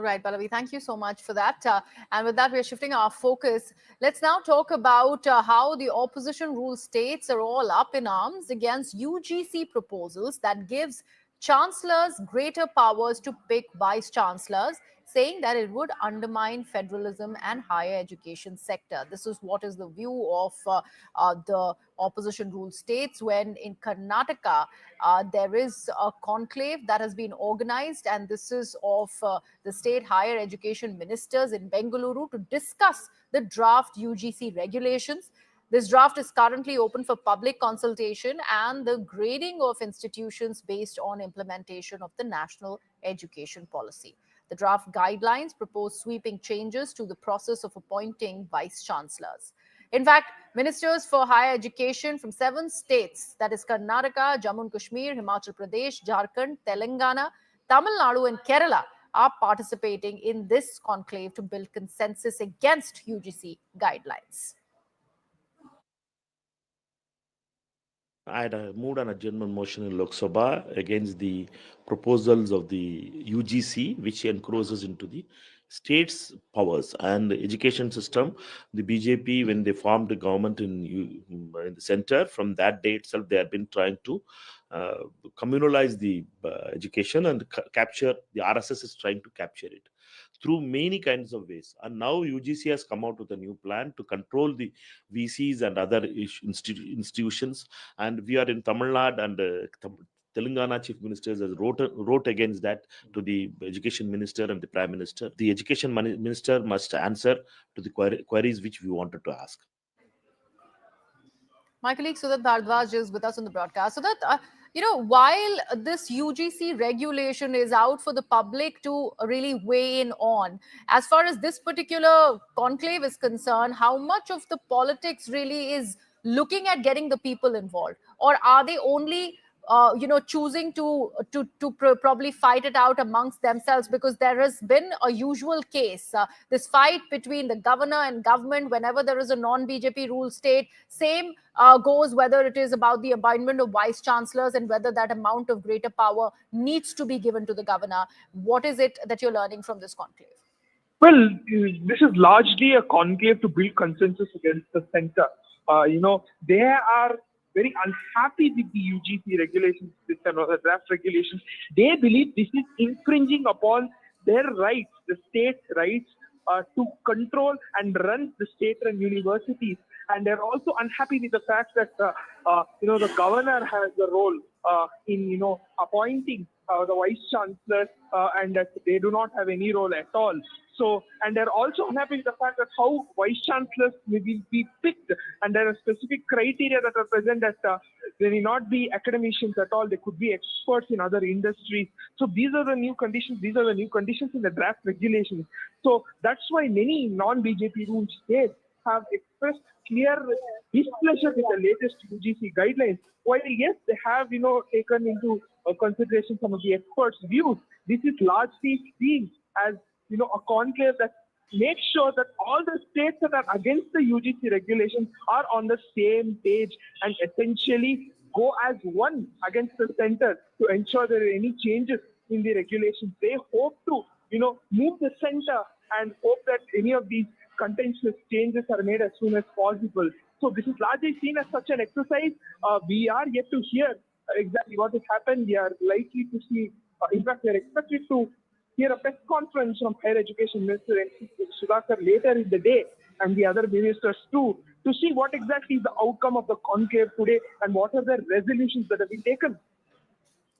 Right, Pallavi, thank you so much for that. And with that, we're shifting our focus. Let's now talk about how the opposition rule states are all up in arms against UGC proposals that gives chancellors greater powers to pick vice chancellors, saying that it would undermine federalism and higher education sector. This is what is the view of the opposition rule states, when in Karnataka there is a conclave that has been organized, and this is of the state higher education ministers in Bengaluru to discuss the draft UGC regulations. This draft is currently open for public consultation and the grading of institutions based on implementation of the national education policy. The draft guidelines propose sweeping changes to the process of appointing vice chancellors. In fact, ministers for higher education from 7 states, that is Karnataka, Jammu and Kashmir, Himachal Pradesh, Jharkhand, Telangana, Tamil Nadu and Kerala, are participating in this conclave to build consensus against UGC guidelines.
I had moved an adjournment motion in Lok Sabha against the proposals of the UGC, which encroaches into the state's powers and the education system. The BJP, when they formed the government in the center, from that day itself, they have been trying to communalize the education and capture. The RSS is trying to capture it through many kinds of ways. And now UGC has come out with a new plan to control the VCs and other institutions. And we are in Tamil Nadu, and Telangana chief ministers has wrote against that to the education minister and the prime minister. The education minister must answer to the queries which we wanted to ask.
My colleague Sudat Bhardwaj is with us on the broadcast. Sudat, while this UGC regulation is out for the public to really weigh in on, as far as this particular conclave is concerned, how much of the politics really is looking at getting the people involved? Or are they only choosing to probably fight it out amongst themselves? Because there has been a usual case, this fight between the governor and government whenever there is a non-BJP rule state. Same goes whether it is about the appointment of vice chancellors and whether that amount of greater power needs to be given to the governor. What is it that you're learning from this conclave?
Well, this is largely a conclave to build consensus against the center. They are very unhappy with the UGC regulations, the draft regulations. They believe this is infringing upon their rights, the state's rights to control and run the state-run universities. And they're also unhappy with the fact that the governor has a role in appointing the vice chancellor, and that they do not have any role at all. So, and they're also unhappy with the fact that how vice chancellors will be picked, and there are specific criteria that are present that they may not be academicians at all. They could be experts in other industries. So these are the new conditions. These are the new conditions in the draft regulations. So that's why many non-BJP rule states have expressed clear displeasure with the latest UGC guidelines. While yes, they have taken into consideration some of the experts' views, this is largely seen as a conclave that makes sure that all the states that are against the UGC regulations are on the same page and essentially go as one against the center to ensure there are any changes in the regulations. They hope to, move the center and hope that any of these contentious changes are made as soon as possible. So this is largely seen as such an exercise. We are yet to hear exactly what has happened. We are likely to see, in fact, we are expected to hear a press conference from Higher Education Minister N. Sudhakar later in the day, and the other ministers too, to see what exactly is the outcome of the conclave today and what are the resolutions that have been taken.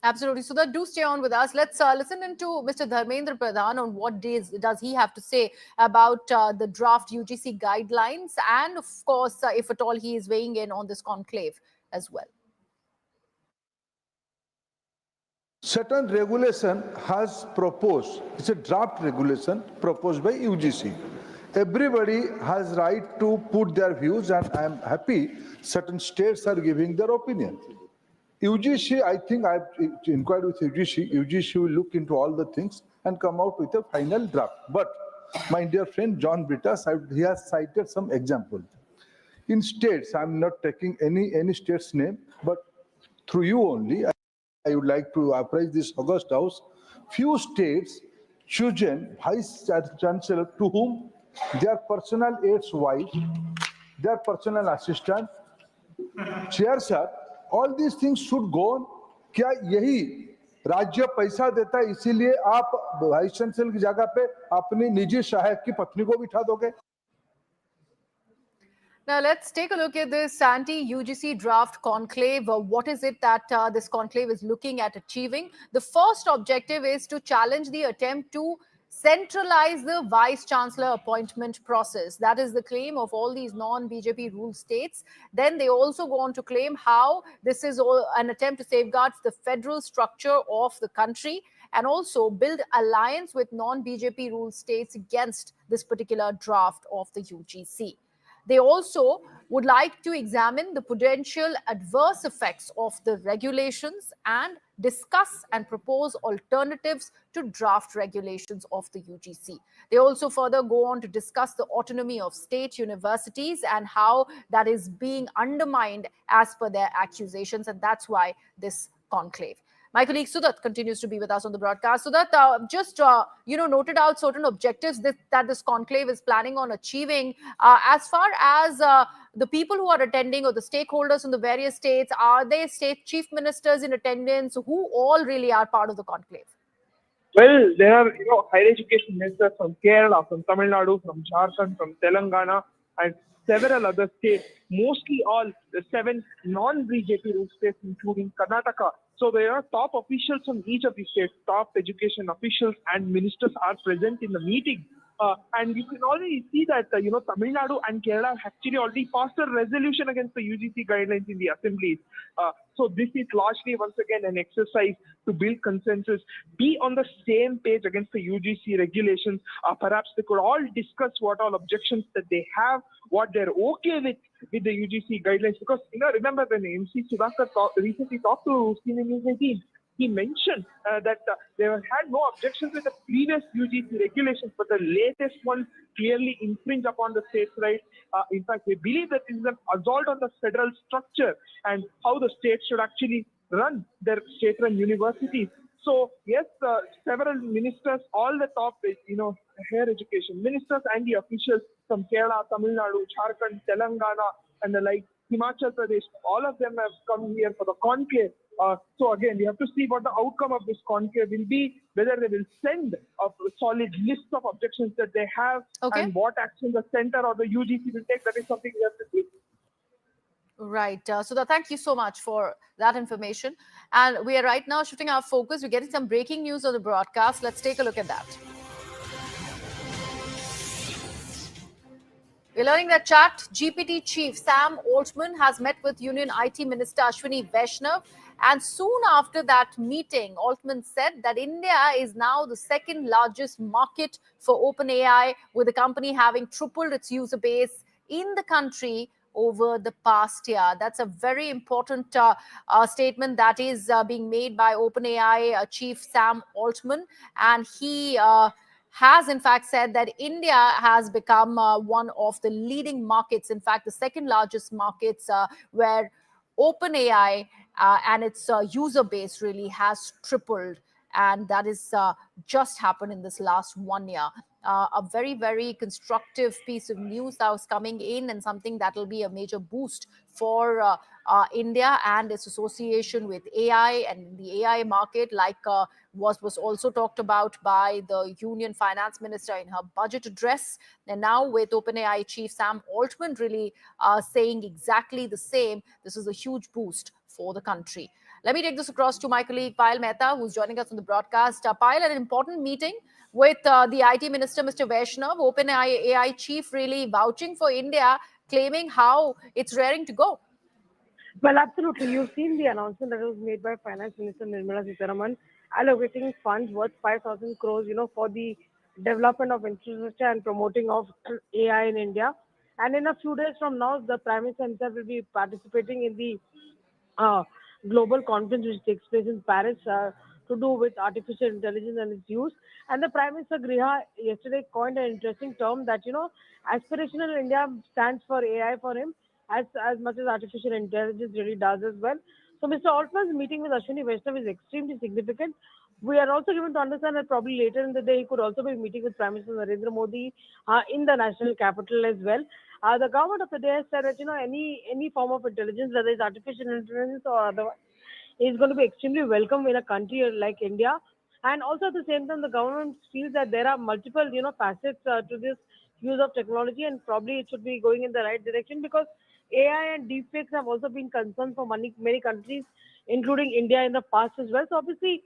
Absolutely. So that do stay on with us. Let's listen into Mr. Dharmendra Pradhan on what does he have to say about the draft UGC guidelines, and of course, if at all he is weighing in on this conclave as well.
Certain regulation has proposed. It's a draft regulation proposed by UGC. Everybody has right to put their views, and I am happy certain states are giving their opinion. UGC, I think I've inquired with UGC. UGC will look into all the things and come out with a final draft. But my dear friend John Brittas, he has cited some examples. In states, I'm not taking any state's name, but through you only, I would like to apprise this August House. Few states chosen vice chancellor to whom their personal aide's wife, their personal assistant, chairs are, all these things should go on. क्या यही राज्य पैसा देता है इसीलिए आप vice chancellor की जगह पे अपनी निजी सहायक की पत्नी को बिठा दोगे?
Now, let's take a look at this anti-UGC draft conclave. What is it that this conclave is looking at achieving? The first objective is to challenge the attempt to centralize the vice-chancellor appointment process. That is the claim of all these non-BJP ruled states. Then they also go on to claim how this is an attempt to safeguard the federal structure of the country and also build alliance with non-BJP ruled states against this particular draft of the UGC. They also would like to examine the potential adverse effects of the regulations and discuss and propose alternatives to draft regulations of the UGC. They also further go on to discuss the autonomy of state universities and how that is being undermined as per their accusations, and that's why this conclave. My colleague Sudat continues to be with us on the broadcast. Sudat, just noted out certain objectives that this conclave is planning on achieving. As far as the people who are attending or the stakeholders in the various states, are they state chief ministers in attendance? Who all really are part of the conclave?
Well, there are higher education ministers from Kerala, from Tamil Nadu, from Jharkhand, from Telangana, and several other states. Mostly all the 7 non-BJP ruled states, including Karnataka. So there are top officials from each of these states, top education officials and ministers are present in the meeting. And you can already see that, Tamil Nadu and Kerala have actually already passed a resolution against the UGC guidelines in the assemblies. So this is largely, once again, an exercise to build consensus, be on the same page against the UGC regulations. Perhaps they could all discuss what all objections that they have, what they're okay with the UGC guidelines. Because, remember when MC Sudhakar recently talked to CNBC 18, he mentioned that they had no objections with the previous UGC regulations, but the latest ones clearly infringe upon the states' rights. In fact, they believe that this is an assault on the federal structure and how the states should actually run their state-run universities. So, yes, several ministers, all the top, higher education ministers and the officials from Kerala, Tamil Nadu, Jharkhand, Telangana, and the like, Himachal Pradesh, all of them have come here for the conclave. So again, we have to see what the outcome of this conclave will be, whether they will send a solid list of objections that they have, and what action the center or the UGC will take. That is something we have to see.
Right. Sudha, thank you so much for that information. And we are right now shifting our focus. We're getting some breaking news on the broadcast. Let's take a look at that. We're learning that ChatGPT chief Sam Altman has met with Union IT Minister Ashwini Vaishnav. And soon after that meeting, Altman said that India is now the second largest market for OpenAI, with the company having tripled its user base in the country over the past year. That's a very important statement that is being made by OpenAI chief Sam Altman. And he has in fact said that India has become one of the leading markets, in fact, the second largest markets where OpenAI and its user base really has tripled. And that is just happened in this last 1 year. A very, very constructive piece of news that was coming in, and something that will be a major boost for India and its association with AI and the AI market, like was also talked about by the Union Finance Minister in her budget address. And now with OpenAI chief Sam Altman really saying exactly the same, this is a huge boost for the country. Let me take this across to my colleague Payal Mehta, who's joining us on the broadcast. Payal, an important meeting with the IT Minister, Mr. Vaishnav, OpenAI chief really vouching for India, claiming how it's raring to go.
Well, absolutely. You've seen the announcement that was made by Finance Minister Nirmala Sitharaman allocating funds worth 5,000 crores, for the development of infrastructure and promoting of AI in India. And in a few days from now, the Prime Minister himself will be participating in the global conference which takes place in Paris to do with artificial intelligence and its use. And the Prime Minister Griha yesterday coined an interesting term that, aspirational India stands for AI for him as much as artificial intelligence really does as well. So Mr. Altman's meeting with Ashwini Vaishnav is extremely significant. We are also given to understand that probably later in the day he could also be meeting with Prime Minister Narendra Modi in the national capital as well. The government of the day has said that any form of intelligence, whether it's artificial intelligence or otherwise, is going to be extremely welcome in a country like India. And also at the same time, the government feels that there are multiple facets to this use of technology, and probably it should be going in the right direction, because AI and deepfakes have also been concerns for many countries, including India in the past as well. So obviously,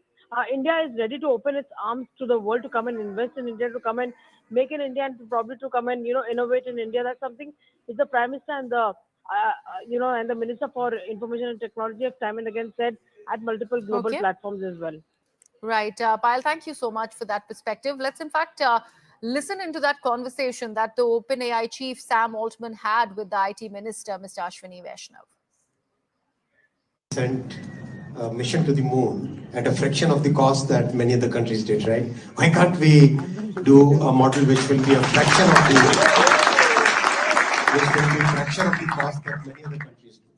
India is ready to open its arms to the world to come and invest in India, to come and make in India, and probably to come and innovate in India. That's something which the Prime Minister and the and the Minister for Information and Technology have time and again said at multiple global platforms as well.
Right. Payal, thank you so much for that perspective. Let's in fact listen into that conversation that the OpenAI chief Sam Altman had with the IT Minister, Mr. Ashwini Vaishnav.
Sent a mission to the moon at a fraction of the cost that many other countries did, right? Why can't we do a model which will be a fraction of the cost that many other countries do?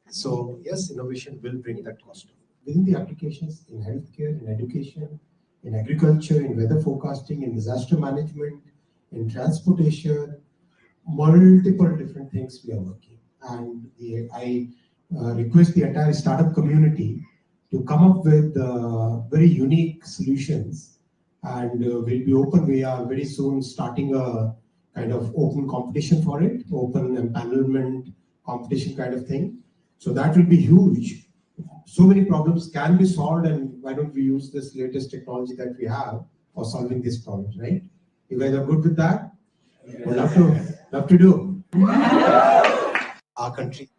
So yes, innovation will bring that cost down. Within the applications in healthcare, in education, in agriculture, in weather forecasting, in disaster management, in transportation, multiple different things we are working. And I request the entire startup community to come up with very unique solutions, and we'll be open. We are very soon starting a kind of open competition for it, open empanelment competition kind of thing. So that will be huge. So many problems can be solved, and why don't we use this latest technology that we have for solving these problems, right? You guys are good with that? Yes. We'd love to do. Our country.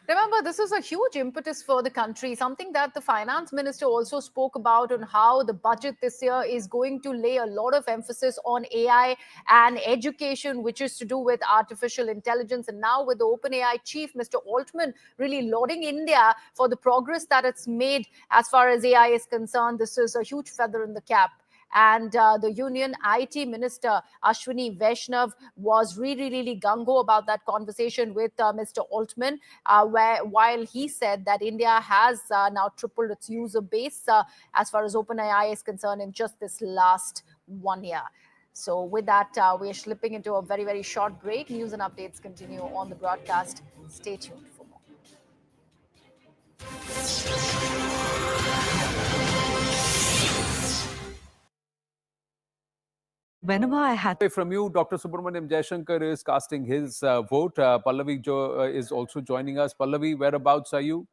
Remember, this is a huge impetus for the country, something that the finance minister also spoke about, on how the budget this year is going to lay a lot of emphasis on AI and education, which is to do with artificial intelligence. And now with the OpenAI chief, Mr. Altman, really lauding India for the progress that it's made as far as AI is concerned. This is a huge feather in the cap. And the Union IT Minister, Ashwini Vaishnav, was really gung-ho about that conversation with Mr. Altman, while he said that India has now tripled its user base as far as OpenAI is concerned in just this last 1 year. So with that, we are slipping into a very short break. News and updates continue on the broadcast. Stay tuned for more.
Whenever I had from you, Dr. Subramaniam Jaishankar is casting his vote. Pallavi is also joining us. Pallavi, whereabouts are you?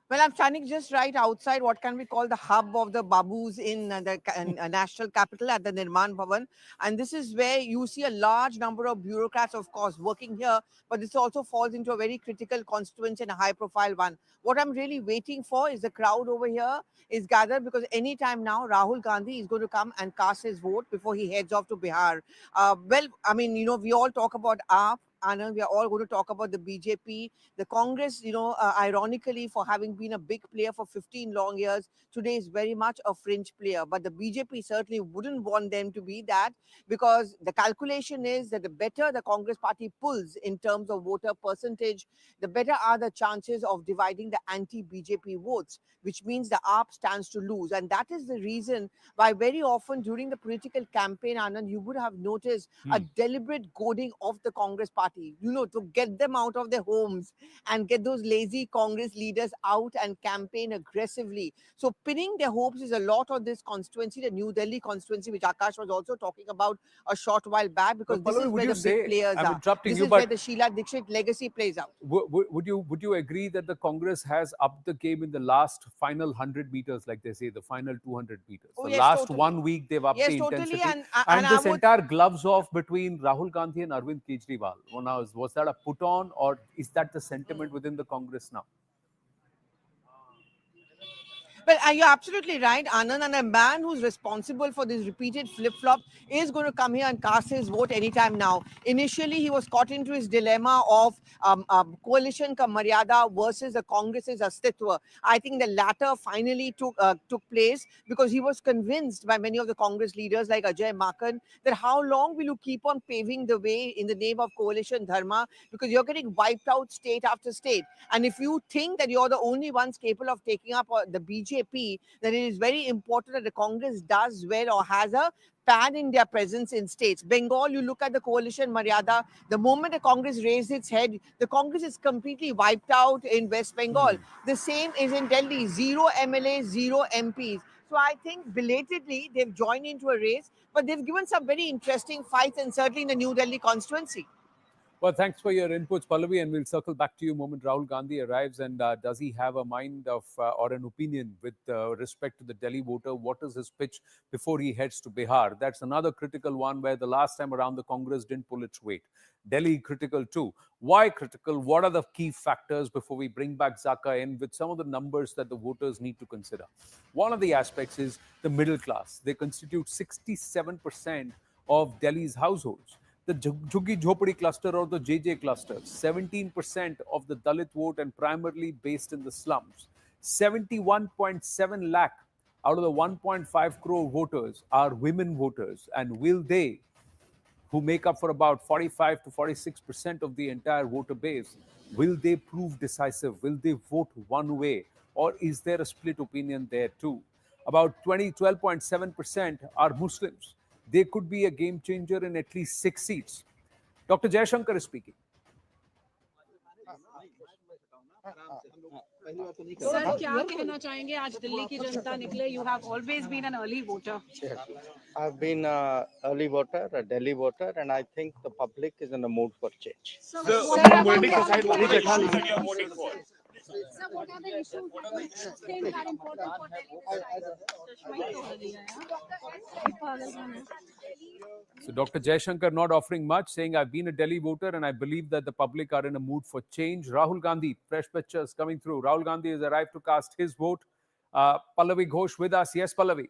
Well, I'm standing just right outside what can we call the hub of the Babus in the national capital at the Nirman Bhavan. And this is where you see a large number of bureaucrats, of course, working here. But this also falls into a very critical constituency and a high-profile one. What I'm really waiting for is the crowd over here is gathered, because anytime now Rahul Gandhi is going to come and cast his vote before he heads off to Bihar. Well, I mean, we all talk about AAP. Anand, we are all going to talk about the BJP, the Congress, ironically, for having been a big player for 15 long years, today is very much a fringe player. But the BJP certainly wouldn't want them to be that, because the calculation is that the better the Congress party pulls in terms of voter percentage, the better are the chances of dividing the anti-BJP votes, which means the AAP stands to lose. And that is the reason why very often during the political campaign, Anand, you would have noticed a deliberate goading of the Congress party Party, to get them out of their homes and get those lazy Congress leaders out and campaign aggressively. So pinning their hopes is a lot on this constituency, the New Delhi constituency, which Akash was also talking about a short while back, because this is where the big players are. This is where the Sheila Dikshit legacy plays out.
Would you agree that the Congress has upped the game in the last final 100 meters, like they say, the final 200 meters?
Oh,
the
yes,
last
totally.
1 week they've upped
Yes,
the
totally.
intensity.
And
this entire gloves off between Rahul Gandhi and Arvind Kejriwal, was that a put on, or is that the sentiment within the Congress now?
Well, you're absolutely right, Anand. And a man who's responsible for this repeated flip-flop is going to come here and cast his vote anytime now. Initially, he was caught into his dilemma of coalition ka maryada versus the Congress's astitwa. I think the latter finally took place, because he was convinced by many of the Congress leaders like Ajay Makan that how long will you keep on paving the way in the name of coalition dharma, because you're getting wiped out state after state. And if you think that you're the only ones capable of taking up the BJP, then it is very important that the Congress does well or has a pan-India presence in states. Bengal, you look at the coalition Maryada, the moment the Congress raised its head, the Congress is completely wiped out in West Bengal. The same is in Delhi, 0 MLAs, 0 MPs. So I think belatedly they've joined into a race, but they've given some very interesting fights, and certainly in the New Delhi constituency.
Well, thanks for your inputs, Pallavi, and we'll circle back to you the moment Rahul Gandhi arrives. And does he have a mind of or an opinion with respect to the Delhi voter? What is his pitch before he heads to Bihar? That's another critical one, where the last time around the Congress didn't pull its weight. Delhi critical too. Why critical? What are the key factors before we bring back Zaka in with some of the numbers that the voters need to consider? One of the aspects is the middle class. They constitute 67% of Delhi's households. The Jhuggi Jhopadi cluster or the JJ cluster, 17% of the Dalit vote and primarily based in the slums. 71.7 lakh out of the 1.5 crore voters are women voters. And will they, who make up for about 45 to 46% of the entire voter base, will they prove decisive? Will they vote one way? Or is there a split opinion there too? About 12.7% are Muslims. They could be a game changer in at least 6 seats. Dr. Jaishankar is speaking.
Sir, क्या कहना चाहेंगे आज दिल्ली की जनता निकले? You have always been an early voter.
I've been an early voter, a Delhi voter, and I think the public is in a mood for change.
Sir, what are the issues that are important for Delhi?
So Dr. Jaishankar not offering much, saying I've been a Delhi voter and I believe that the public are in a mood for change. Rahul Gandhi, fresh pictures coming through. Rahul Gandhi has arrived to cast his vote. Pallavi Ghosh with us. Yes, Pallavi.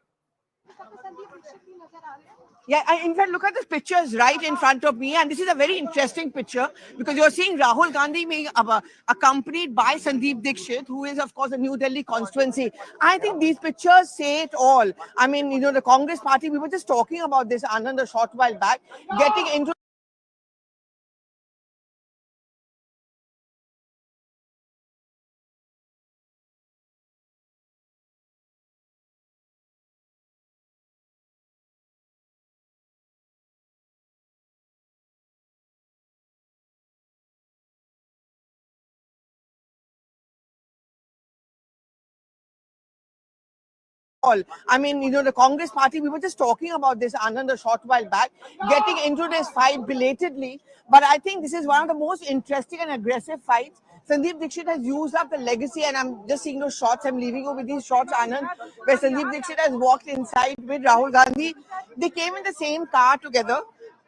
Yeah, in fact, look at this pictures right in front of me. And this is a very interesting picture, because you're seeing Rahul Gandhi being accompanied by Sandeep Dikshit, who is, of course, a New Delhi constituency. I think these pictures say it all. I mean, the Congress party, we were just talking about this, Anand, a short while back, getting into I mean, the Congress party, we were just talking about this, Anand, a short while back, getting into this fight belatedly. But I think this is one of the most interesting and aggressive fights. Sandeep Dikshit has used up the legacy, and I'm just seeing those shots. I'm leaving you with these shots, Anand, where Sandeep Dikshit has walked inside with Rahul Gandhi. They came in the same car together.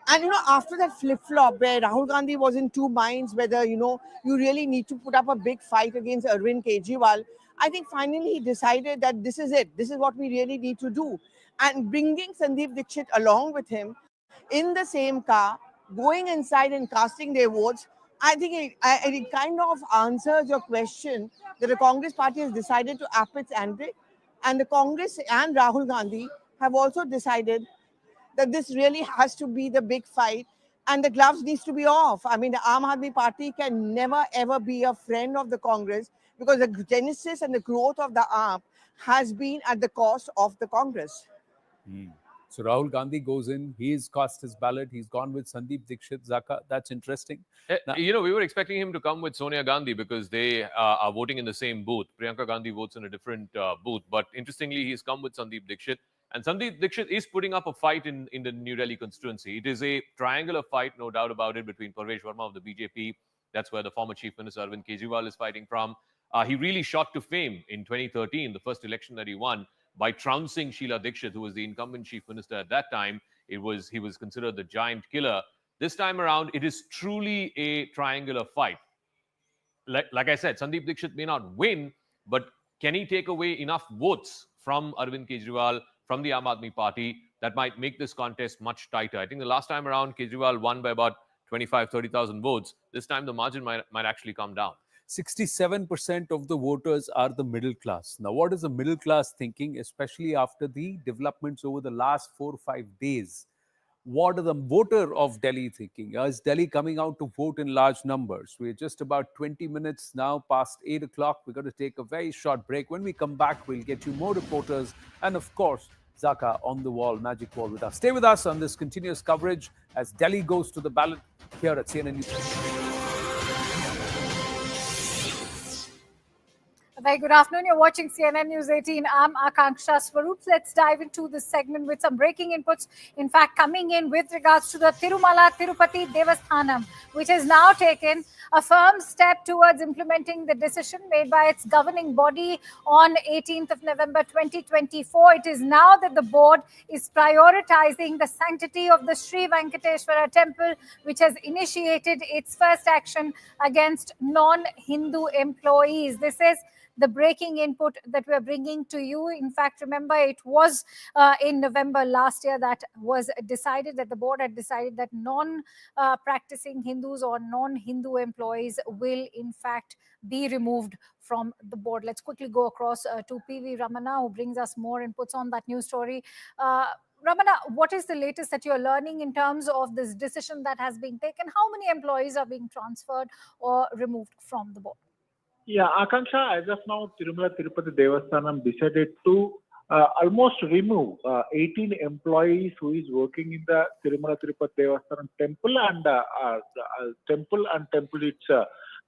And, after that flip-flop where Rahul Gandhi was in two minds whether, you really need to put up a big fight against Arvind Kejriwal, I think finally he decided that this is it. This is what we really need to do. And bringing Sandeep Dikshit along with him in the same car, going inside and casting their votes, I think it kind of answers your question that the Congress party has decided to up its ante. And the Congress and Rahul Gandhi have also decided that this really has to be the big fight, and the gloves needs to be off. I mean, the Aam Aadmi Party can never ever be a friend of the Congress, because the genesis and the growth of the AAP has been at the cost of the Congress.
So Rahul Gandhi goes in, he's cast his ballot, he's gone with Sandeep Dixit. Zaka, that's interesting.
You know, we were expecting him to come with Sonia Gandhi because they are voting in the same booth. Priyanka Gandhi votes in a different booth. But interestingly, he's come with Sandeep Dixit. And Sandeep Dixit is putting up a fight in the New Delhi constituency. It is a triangular fight, no doubt about it, between Parvesh Verma of the BJP. That's where the former Chief Minister Arvind Kejriwal is fighting from. He really shot to fame in 2013, the first election that he won, by trouncing Sheila Dikshit, who was the incumbent chief minister at that time. He was considered the giant killer. This time around, it is truly a triangular fight. Like I said, Sandeep Dikshit may not win, but can he take away enough votes from Arvind Kejriwal, from the Aam Aadmi Party, that might make this contest much tighter? I think the last time around, Kejriwal won by about 25,000-30,000 votes. This time, the margin might actually come down.
67% of the voters are the middle class. Now, what is the middle class thinking, especially after the developments over the last 4 or 5 days? What are the voter of Delhi thinking? Is Delhi coming out to vote in large numbers? We're just about 20 minutes now past 8 o'clock. We're going to take a very short break. When we come back, we'll get you more reporters and, of course, Zaka on the wall, magic wall with us. Stay with us on this continuous coverage as Delhi goes to the ballot here at CNN News.
Very good afternoon. You're watching CNN News 18. I'm Akanksha Swarup. Let's dive into this segment with some breaking inputs. In fact, coming in with regards to the Tirumala Tirupati Devasthanam, which has now taken a firm step towards implementing the decision made by its governing body on 18th of November 2024. It is now that the board is prioritizing the sanctity of the Sri Venkateshwara temple, which has initiated its first action against non-Hindu employees. This is the breaking input that we're bringing to you. In fact, remember, it was in November last year that was decided, that the board had decided that non-practicing Hindus or non-Hindu employees will in fact be removed from the board. Let's quickly go across to PV Ramana, who brings us more inputs on that news story. Ramana, what is the latest that you're learning in terms of this decision that has been taken? How many employees are being transferred or removed from the board?
Yeah, Akanksha, as of now, Tirumala Tirupati Devasthanam decided to almost remove 18 employees who is working in the Tirumala Tirupati Devasthanam temple and temple its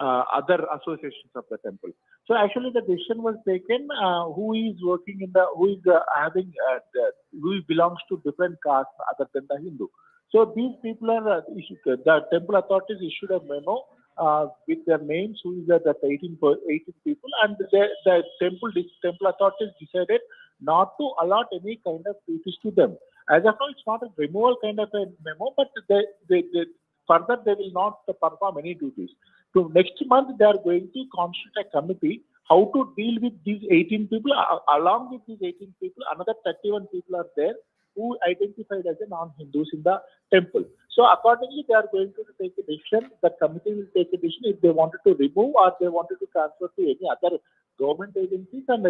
other associations of the temple. So actually, the decision was taken. Who is working in the who belongs to different castes other than the Hindu. So these people are the temple authorities issued a memo with their names, who is the 18 people, and the temple authorities decided not to allot any kind of duties to them. As of now, it's not a removal kind of a memo, but further they will not perform any duties. So next month they are going to constitute a committee how to deal with these 18 people. Along with these 18 people, another 31 people are there who identified as a non-Hindus in the temple. So accordingly, they are going to take a decision. The committee will take a decision if they wanted to remove or they wanted to transfer to any other government agencies, and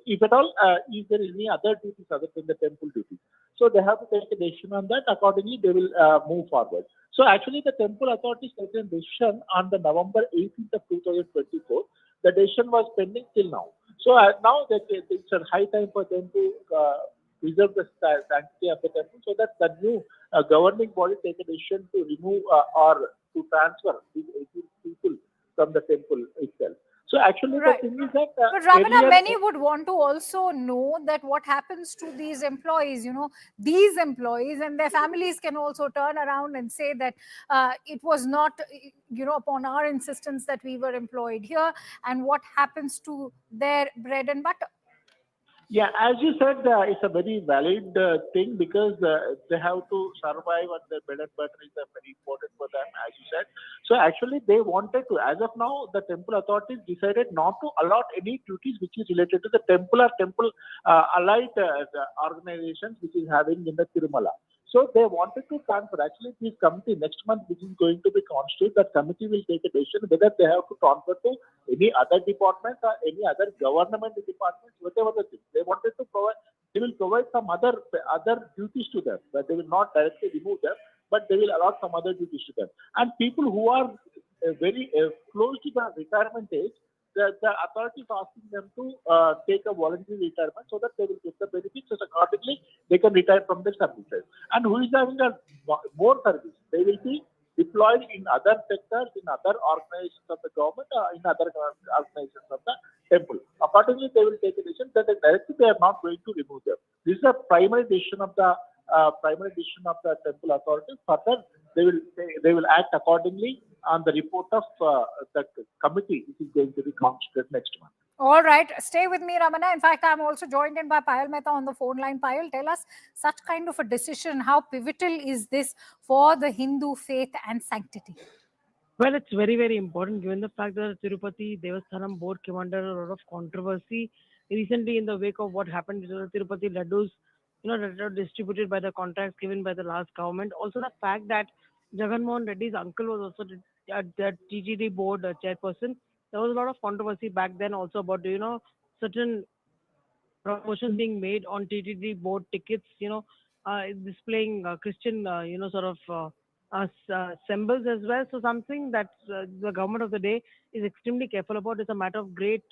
if at all, is there any other duties other than the temple duties. So they have to take a decision on that. Accordingly, they will move forward. So actually, the temple authorities taken a decision on the November 18th of 2024. The decision was pending till now. So now it's a high time for them to preserve the sanctity of the temple, so that the new governing body take a decision to remove or to transfer these 18 people from the temple itself. So actually,
right.
The thing is that
but Ramana, many would want to also know that what happens to these employees. These employees and their families can also turn around and say that it was not, upon our insistence that we were employed here, and what happens to their bread and butter.
Yeah, as you said, it's a very valid thing because they have to survive and their bread and butter is very important for them, as you said. So actually, they wanted to, as of now, the temple authorities decided not to allot any duties which is related to the temple or temple allied organizations which is having in the Tirumala. So they wanted to transfer. Actually, this committee next month, which is going to be constituted, that committee will take a decision whether they have to transfer to any other department or any other government departments, whatever the thing. They wanted to provide. They will provide some other duties to them, but they will not directly remove them, but they will allot some other duties to them. And people who are very close to the retirement age, the authority is asking them to take a voluntary retirement so that they will get the benefits. So accordingly, they can retire from their services. And who is having a more service? They will be deployed in other sectors, in other organizations of the government, in other organizations of the temple. Accordingly, they will take a decision that directly they are not going to remove them. This is a primary decision of the temple authorities. Further, they will act accordingly on the report of the committee, which is going to be constituted next month.
All right, stay with me, Ramana. In fact, I'm also joined in by Payal Mehta on the phone line. Payal, tell us such kind of a decision, how pivotal is this for the Hindu faith and sanctity?
Well, it's very, very important given the fact that the Tirupati Devasthanam board came under a lot of controversy recently in the wake of what happened to the Tirupati laddus, that were distributed by the contracts given by the last government. Also, the fact that Jagan Mohan Reddy's uncle was also the TTD board chairperson. There was a lot of controversy back then also about, certain promotions being made on TTD board tickets, displaying Christian, symbols as well. So something that the government of the day is extremely careful about. It's a matter of great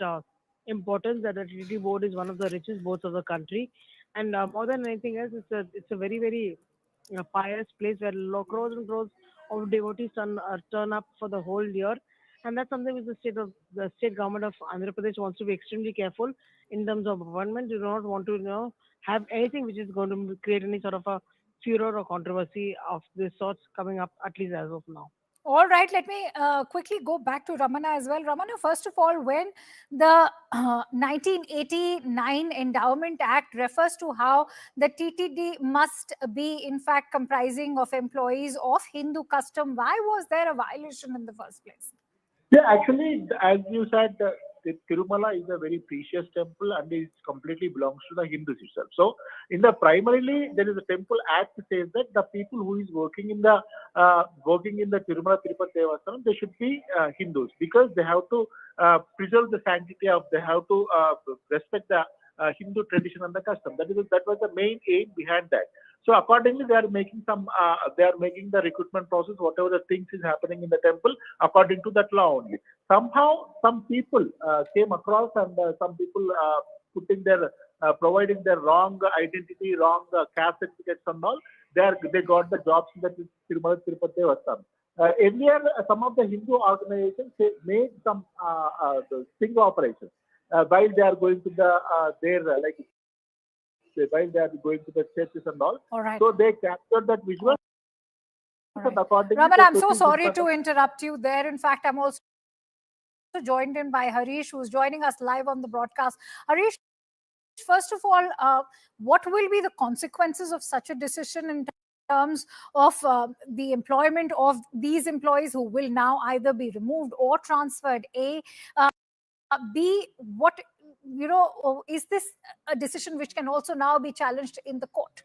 importance that the TTD board is one of the richest boards of the country. And more than anything else, it's a very, very pious place where crores and crores of devotees turn up for the whole year. And that's something which the state government of Andhra Pradesh wants to be extremely careful in terms of government. You do not want to have anything which is going to create any sort of a furor or controversy of this sort coming up, at least as of now.
All right, let me quickly go back to Ramana as well. Ramana, first of all, when the 1989 Endowment Act refers to how the TTD must be, in fact, comprising of employees of Hindu custom, why was there a violation in the first place?
Yeah, actually, as you said, the Tirumala is a very precious temple and it completely belongs to the Hindus itself. So, primarily, there is a temple act that says that the people who is working in the Tirumala Tirupati Devasthanam, they should be Hindus because they have to preserve the sanctity of, they have to respect the Hindu tradition and the custom. That was the main aim behind that. So accordingly, they are making the recruitment process, whatever the things is happening in the temple, according to that law only. Somehow, some people came across and some people providing their wrong identity, wrong caste certificates and all. They got the jobs in the Tirumala Tirupati Devasthanam. Earlier, some of the Hindu organizations made some sting operations while they are going to while they are going to the churches and all.
Right.
So they captured that visual.
Right. Raman, I'm so sorry to interrupt you there. In fact, I'm also joined in by Harish, who's joining us live on the broadcast. Harish, first of all, what will be the consequences of such a decision in terms of the employment of these employees who will now either be removed or transferred? B, what, is this a decision which can also now be challenged in the court?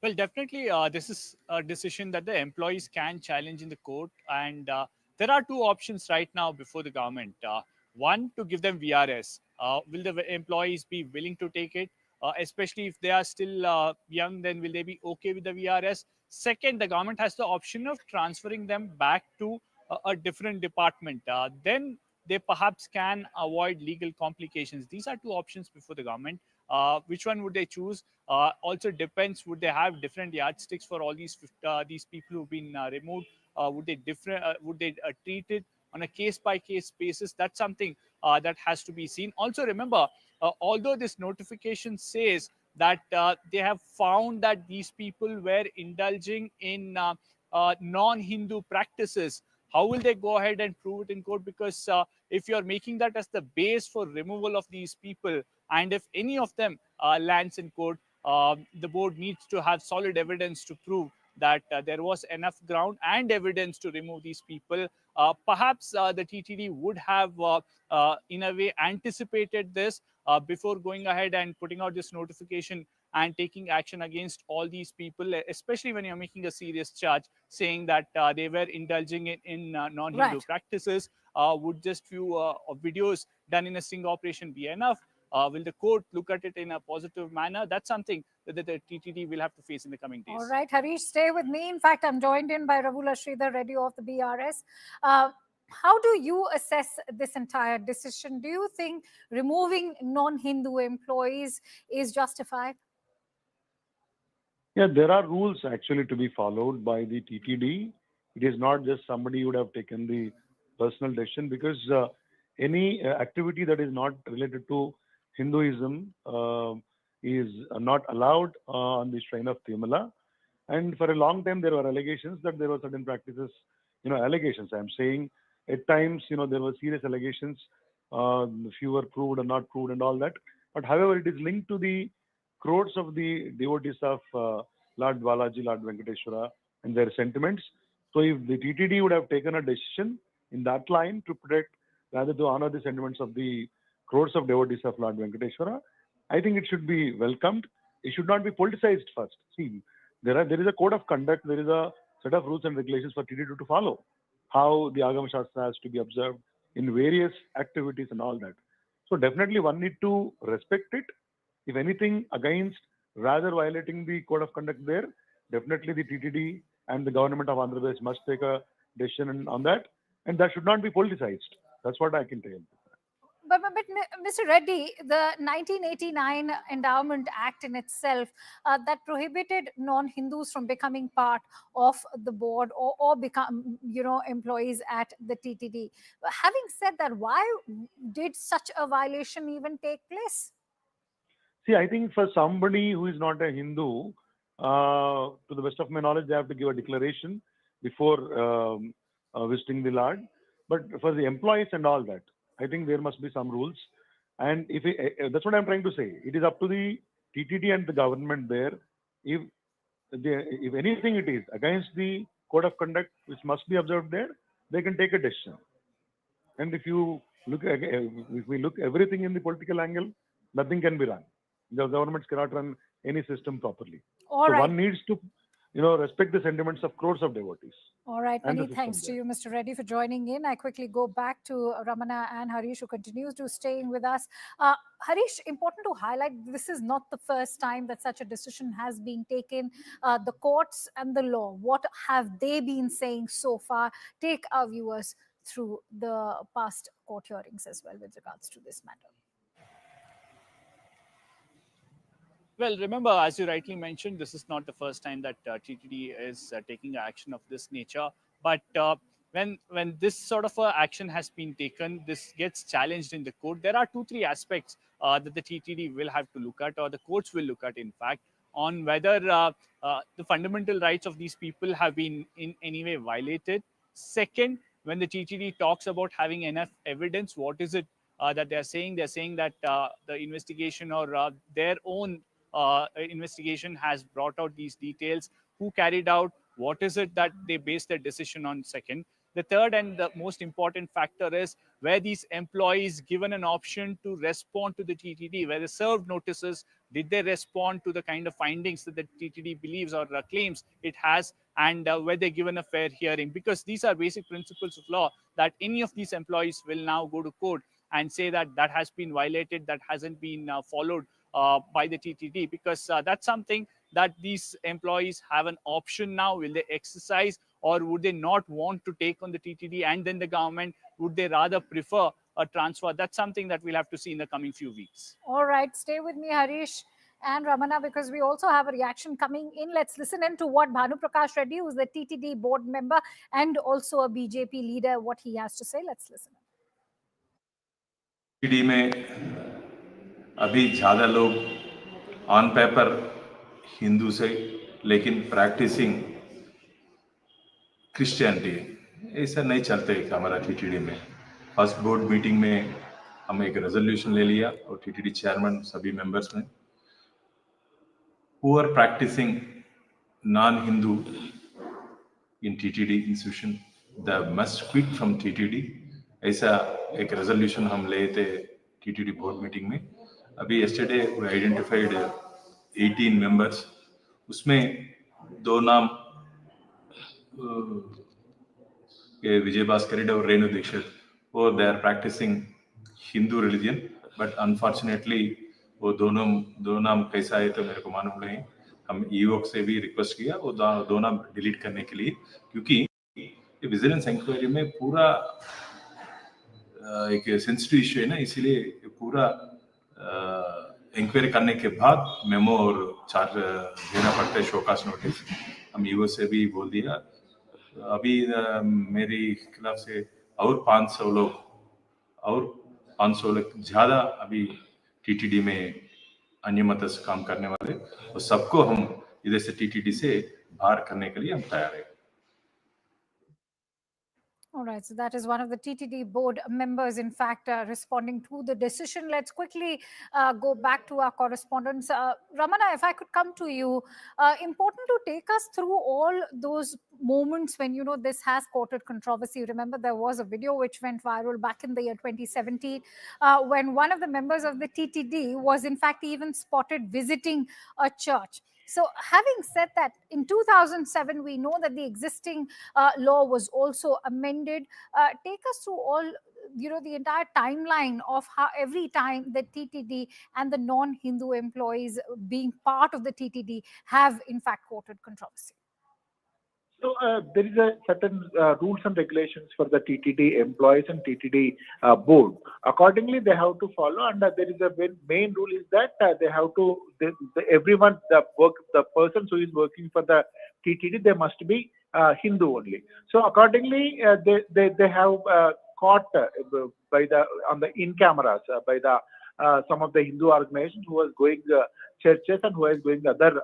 Well, definitely, this is a decision that the employees can challenge in the court. And there are two options right now before the government. One, to give them VRS. Will the employees be willing to take it? Especially if they are still young, then will they be okay with the VRS? Second, the government has the option of transferring them back to a different department. Then they perhaps can avoid legal complications. These are two options before the government. Which one would they choose? Also depends, would they have different yardsticks for all these people who've been removed? Would they treat it on a case-by-case basis? That's something that has to be seen. Also remember, although this notification says that they have found that these people were indulging in non-Hindu practices, how will they go ahead and prove it in court? Because if you're making that as the base for removal of these people, and if any of them lands in court, the board needs to have solid evidence to prove that there was enough ground and evidence to remove these people. Perhaps the TTD would have, in a way, anticipated this before going ahead and putting out this notification and taking action against all these people, especially when you're making a serious charge saying that they were indulging in non-Hindu practices. Would just few videos done in a sting operation be enough? Will the court look at it in a positive manner? That's something that the TTD will have to face in the coming days.
All right, Harish, stay with me. In fact, I'm joined in by Ravula Sridhar Reddy of the BRS. How do you assess this entire decision? Do you think removing non-Hindu employees is justified?
Yeah, there are rules actually to be followed by the TTD. It is not just somebody who would have taken the personal decision, because any activity that is not related to Hinduism is not allowed on the shrine of Tirumala. And for a long time, there were allegations that there were certain practices, allegations. I'm saying at times, there were serious allegations, few were proved or not proved and all that. But however, it is linked to the crores of the devotees of Lord Balaji, Lord Venkateshwara, and their sentiments. So if the TTD would have taken a decision in that line to protect, rather to honor the sentiments of the crores of devotees of Lord Venkateshwara, I think it should be welcomed. It should not be politicized first. See, there is a code of conduct, there is a set of rules and regulations for TTD to follow, how the Agama Shastra has to be observed in various activities and all that. So definitely one need to respect it. If anything against, rather violating the code of conduct there, definitely the TTD and the government of Andhra Pradesh must take a decision on that, and that should not be politicized. That's what I can tell you.
But Mr. Reddy, the 1989 Endowment Act in itself that prohibited non-Hindus from becoming part of the board or become, employees at the TTD. Having said that, why did such a violation even take place?
See, I think for somebody who is not a Hindu, to the best of my knowledge, they have to give a declaration before visiting the Lord. But for the employees and all that, I think there must be some rules. And if that's what I'm trying to say. It is up to the TTD and the government there. If anything it is against the code of conduct which must be observed there, they can take a decision. And if we look everything in the political angle, nothing can be run. The governments cannot run any system properly.
All right.
One needs to, respect the sentiments of crores of devotees.
All right. Many thanks to you, Mr. Reddy, for joining in. I quickly go back to Ramana and Harish, who continues to staying with us. Harish, important to highlight, this is not the first time that such a decision has been taken. The courts and the law, what have they been saying so far? Take our viewers through the past court hearings as well with regards to this matter.
Well, remember, as you rightly mentioned, this is not the first time that TTD is taking action of this nature. But when this sort of action has been taken, this gets challenged in the court. There are 2-3 aspects that the TTD will have to look at, or the courts will look at, in fact, on whether the fundamental rights of these people have been in any way violated. Second, when the TTD talks about having enough evidence, what is it that they're saying? They're saying that the investigation or their own investigation has brought out these details. Who carried out? What is it that they base their decision on? Second. The third and the most important factor is where these employees given an option to respond to the TTD, where they served notices, did they respond to the kind of findings that the TTD believes or claims it has, and were they given a fair hearing? Because these are basic principles of law that any of these employees will now go to court and say that that has been violated, that hasn't been followed by the TTD, because that's something that these employees have an option now. Will they exercise, or would they not want to take on the TTD and then the government? Would they rather prefer a transfer? That's something that we'll have to see in the coming few weeks.
All right, stay with me, Harish and Ramana, because we also have a reaction coming in. Let's listen in to what Bhanu Prakash Reddy, who's the TTD board member and also a BJP leader, what he has to say. Let's listen.
TTD में अभी ज़्यादा लोग on paper Hindu से, लेकिन practising Christianity, ऐसा नहीं चलते हमारा TTD में. फर्स्ट बोर्ड मीटिंग में हम एक रेजोल्यूशन ले लिया और TTD चेयरमैन सभी मेंबर्स में, who are practicing non-Hindu in TTD institution, they must quit from TTD. ऐसा एक रेजोल्यूशन हम ले थे TTD बोर्ड मीटिंग में. अभी yesterday we identified 18 members. उसमें 2 नाम विजय भास्कर रेड्डी और रेणु दीक्षित, वो they are practicing Hindu religion, but unfortunately वो दो नाम कैसा है तो मेरे को मालूम नहीं. हम ईओक से भी रिक्वेस्ट किया वो 2 नाम डिलीट करने के लिए, क्योंकि ये विजिलेंस इंक्वायरी में पूरा एक सेंसिटिव इशू है ना, इसीलिए पूरा इंक्वायरी करने के बाद मेमो और चार्ज देना पड़ता है, शोकास नोटिस। हम ईओ से भी बोल दिया। अभी मेरी खिलाफ से और 500 लोग ज्यादा अभी टीटीडी में अनियमित से काम करने वाले, और सबको हम इधर से टीटीडी से बाहर करने के लिए हम तैयार हैं।
All right, so that is one of the TTD board members, in fact, responding to the decision. Let's quickly go back to our correspondents. Ramana, if I could come to you, important to take us through all those moments when, you know, this has courted controversy. Remember, there was a video which went viral back in the year 2017 when one of the members of the TTD was, in fact, even spotted visiting a church. So having said that, in 2007, we know that the existing law was also amended. Take us through all, you know, the entire timeline of how every time the TTD and the non-Hindu employees being part of the TTD have, in fact, courted controversy.
So there is a certain rules and regulations for the TTD employees and TTD board. Accordingly, they have to follow, and there is a main rule is that they have to everyone the persons who is working for the TTD, they must be Hindu only. So accordingly, they have caught by the in cameras by the some of the Hindu organizations who was going churches and who was going other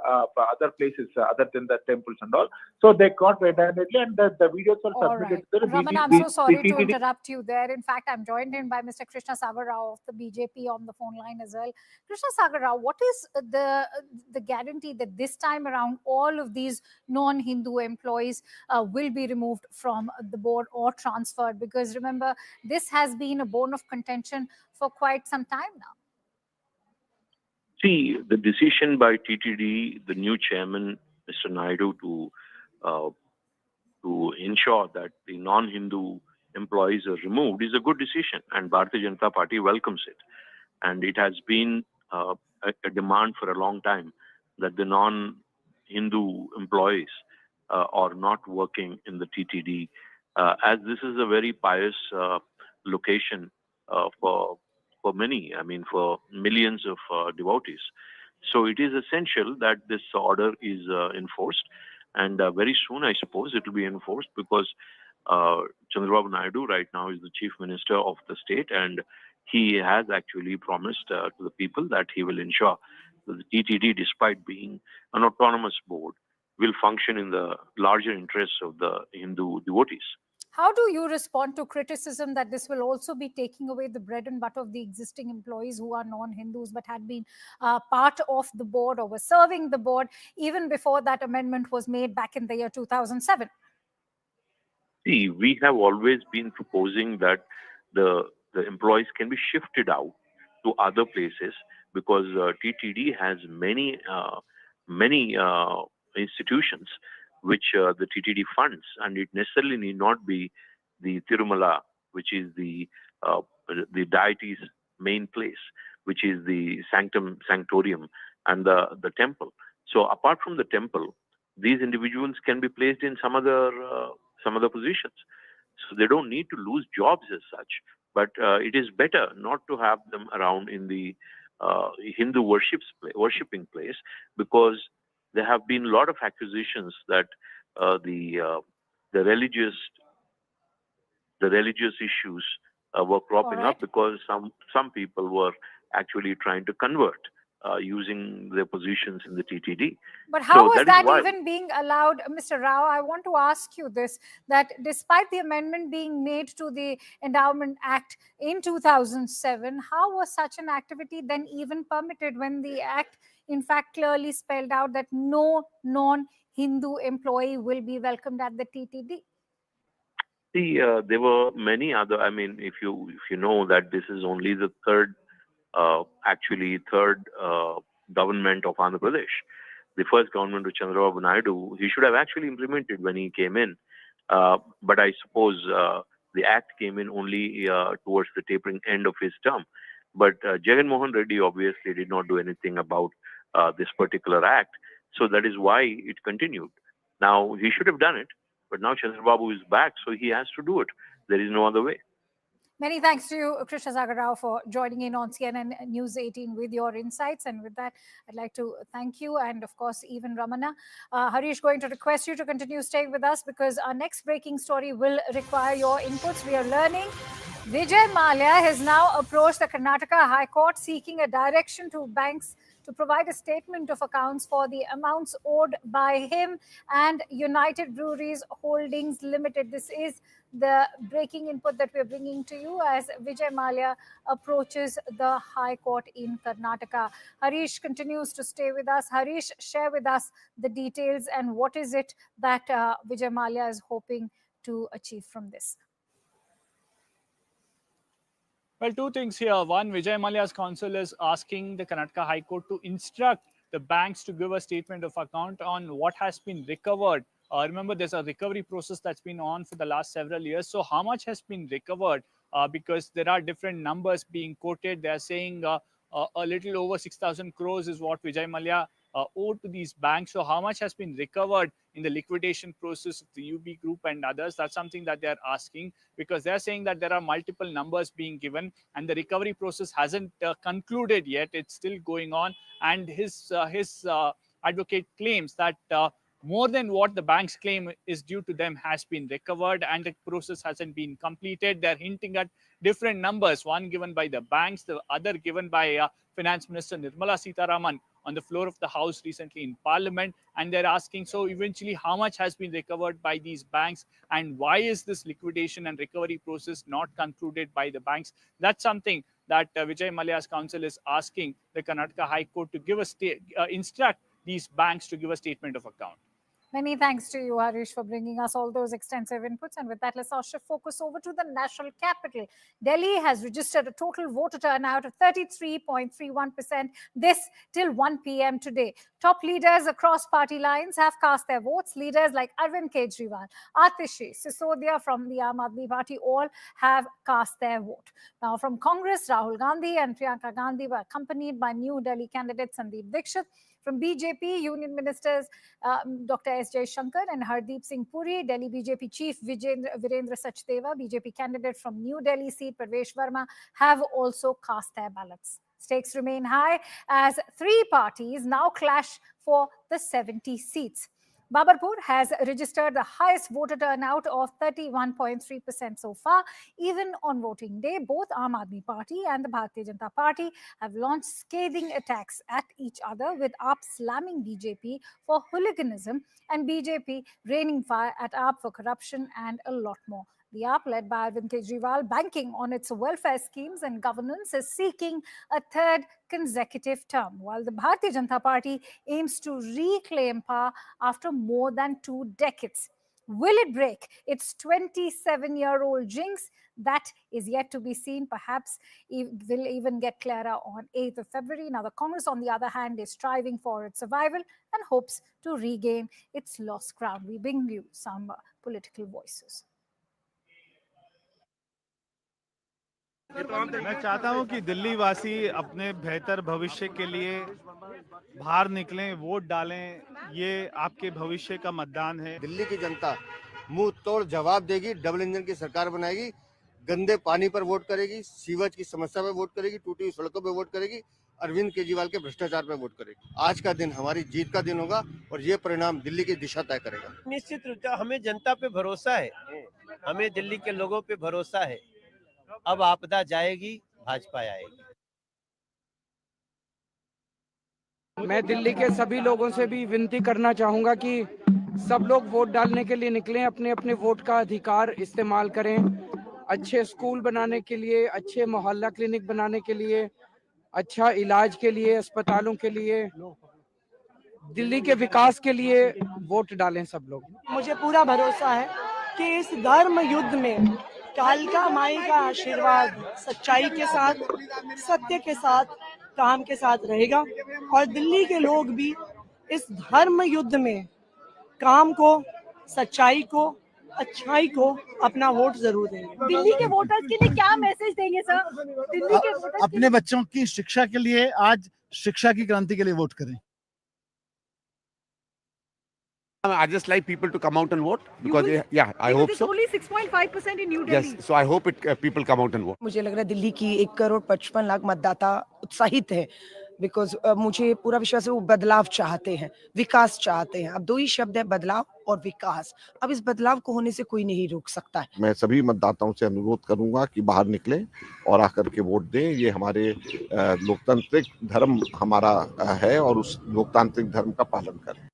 places other than the temples and all. So they caught red-handedly, and the videos were submitted to the
Raman, I'm so sorry to interrupt you there. In fact, I'm joined in by Mr. Krishna Sagar Rao of the BJP on the phone line as well. Krishna Sagar Rao, what is the guarantee that this time around all of these non-Hindu employees will be removed from the board or transferred? Because remember, this has been a bone of contention for quite some time now.
See, the decision by TTD, the new chairman, Mr. Naidu, to ensure that the non-Hindu employees are removed is a good decision, and Bhartiya Janata Party welcomes it. And it has been a demand for a long time that the non-Hindu employees are not working in the TTD, as this is a very pious location for many, I mean, for millions of devotees. So it is essential that this order is enforced, and very soon, I suppose, it will be enforced, because Chandrababu Naidu right now is the chief minister of the state, and he has actually promised to the people that he will ensure that the TTD, despite being an autonomous board, will function in the larger interests of the Hindu devotees.
How do you respond to criticism that this will also be taking away the bread and butter of the existing employees who are non-Hindus but had been part of the board or were serving the board even before that amendment was made back in the year 2007?
See, we have always been proposing that the employees can be shifted out to other places, because TTD has many institutions which the TTD funds, and it necessarily need not be the Tirumala, which is the deity's main place, which is the sanctorium, and the temple. So apart from the temple, these individuals can be placed in some other positions. So they don't need to lose jobs as such, but it is better not to have them around in the Hindu worshipping place, because there have been a lot of accusations that the religious issues were cropping up, because some people were actually trying to convert using their positions in the TTD.
But how is that even being allowed, Mr. Rao? I want to ask you this, that despite the amendment being made to the Endowment Act in 2007, how was such an activity then even permitted when the Act, in fact, clearly spelled out that no non-Hindu employee will be welcomed at the TTD?
See, there were many other, I mean, if you know that this is only the third government of Andhra Pradesh. The first government of Chandrababu Naidu, he should have actually implemented when he came in. But I suppose the act came in only towards the tapering end of his term. But Jagan Mohan Reddy obviously did not do anything about this particular act. So that is why it continued. Now, he should have done it, But now Chandrababu is back, so he has to do it. There is no other way.
Many thanks to you, Krishna Sagar Rao, for joining in on CNN News 18 with your insights. And with that, I'd like to thank you and, of course, even Ramana. Harish, going to request you to continue staying with us because our next breaking story will require your inputs. We are learning Vijay Mallya has now approached the Karnataka High Court seeking a direction to banks to provide a statement of accounts for the amounts owed by him and United Breweries Holdings Limited. This is the breaking input that we're bringing to you as Vijay Mallya approaches the High Court in Karnataka. Harish continues to stay with us. Harish, share with us the details and what is it that Vijay Mallya is hoping to achieve from this?
Well, two things here. One, Vijay Mallya's counsel is asking the Karnataka High Court to instruct the banks to give a statement of account on what has been recovered. Remember, there's a recovery process that's been on for the last several years. So how much has been recovered? Because there are different numbers being quoted. They're saying a little over 6,000 crores is what Vijay Mallya owed to these banks. So how much has been recovered in the liquidation process of the UB group and others? That's something that they're asking because they're saying that there are multiple numbers being given and the recovery process hasn't concluded yet. It's still going on. And his advocate claims that more than what the banks claim is due to them has been recovered and the process hasn't been completed. They're hinting at different numbers, one given by the banks, the other given by Finance Minister Nirmala Sitharaman on the floor of the House recently in Parliament. And they're asking, so eventually how much has been recovered by these banks and why is this liquidation and recovery process not concluded by the banks? That's something that Vijay Mallya's counsel is asking the Karnataka High Court to give instruct these banks to give a statement of account.
Many thanks to you, Harish, for bringing us all those extensive inputs. And with that, let's also focus over to the national capital. Delhi has registered a total voter turnout of 33.31%, this till 1 p.m. today. Top leaders across party lines have cast their votes. Leaders like Arvind Kejriwal, Atishi, Sisodia from the Aam Aadmi Party all have cast their vote. Now, from Congress, Rahul Gandhi and Priyanka Gandhi were accompanied by New Delhi candidate Sandeep Dixit. From BJP, Union Ministers Dr. S. Jaishankar and Hardeep Singh Puri, Delhi BJP Chief Virendra Sachdeva, BJP candidate from New Delhi seat Parvesh Verma have also cast their ballots. Stakes remain high as three parties now clash for the 70 seats. Babarpur has registered the highest voter turnout of 31.3% so far. Even on voting day, both Aam Aadmi Party and the Bhartiya Janata Party have launched scathing attacks at each other, with AAP slamming BJP for hooliganism and BJP raining fire at AAP for corruption and a lot more. The AAP, led by Arvind Kejriwal, banking on its welfare schemes and governance, is seeking a third consecutive term, while the Bhartiya Janata Party aims to reclaim power after more than 2 decades. Will it break its 27-year-old jinx? That is yet to be seen. Perhaps it will even get clearer on 8th of February. Now, the Congress, on the other hand, is striving for its survival and hopes to regain its lost ground. We bring you some political voices.
मैं चाहता हूं कि दिल्ली वासी अपने बेहतर भविष्य के लिए बाहर निकलें, वोट डालें। ये आपके भविष्य का मतदान है।
दिल्ली की जनता मुंह तोड़ जवाब देगी, डबल इंजन की सरकार बनाएगी, गंदे पानी पर वोट करेगी, सीवेज की समस्या पर वोट करेगी, टूटी हुई सड़कों पर वोट करेगी, अरविंद केजरीवाल के भ्रष्टाचार पर वोट करेगी। आज का दिन हमारी जीत का दिन होगा और ये परिणाम दिल्ली की दिशा तय करेगा।
निश्चित रूप से हमें जनता पे भरोसा है, हमें दिल्ली के लोगों पे भरोसा है। अब आपदा जाएगी, भाजपा आएगी।
मैं दिल्ली के सभी लोगों से भी विनती करना चाहूंगा कि सब लोग वोट डालने के लिए निकलें, अपने अपने वोट का अधिकार इस्तेमाल करें। अच्छे स्कूल बनाने के लिए, अच्छे मोहल्ला क्लिनिक बनाने के लिए, अच्छा इलाज के लिए, अस्पतालों के लिए, दिल्ली के विकास के लिए वोट डालें सब लोग।
मुझे पूरा भरोसा है कि इस धर्म युद्ध में कालिका माई का आशीर्वाद सच्चाई के साथ, सत्य के साथ, काम के साथ रहेगा और दिल्ली के लोग भी इस धर्म युद्ध में काम को, सच्चाई को, अच्छाई को अपना वोट जरूर देंगे।
दिल्ली के वोटर्स के लिए क्या मैसेज देंगे सर? दिल्ली के वोटर्स
अपने बच्चों की शिक्षा के लिए आज शिक्षा की क्रांति के लिए वोट करें।
I just like people to come out and vote because I hope
there's
so.
only 6.5% in New Delhi.
Yes, so I hope people come out and vote.
मुझे लग रहा है दिल्ली की 1,55,00,000 मतदाता उत्साहित है बिकॉज मुझे पूरा विश्वास है वो बदलाव चाहते हैं, विकास चाहते हैं। अब दो ही शब्द है, बदलाव और विकास। अब इस बदलाव को होने से कोई नहीं रोक सकता है।
मैं सभी मतदाताओं से अनुरोध करूंगा कि बाहर निकलें और आकर के वोट दें। ये हमारे लोकतांत्रिक धर्म हमारा है और उस लोकतांत्रिक धर्म का पालन करें।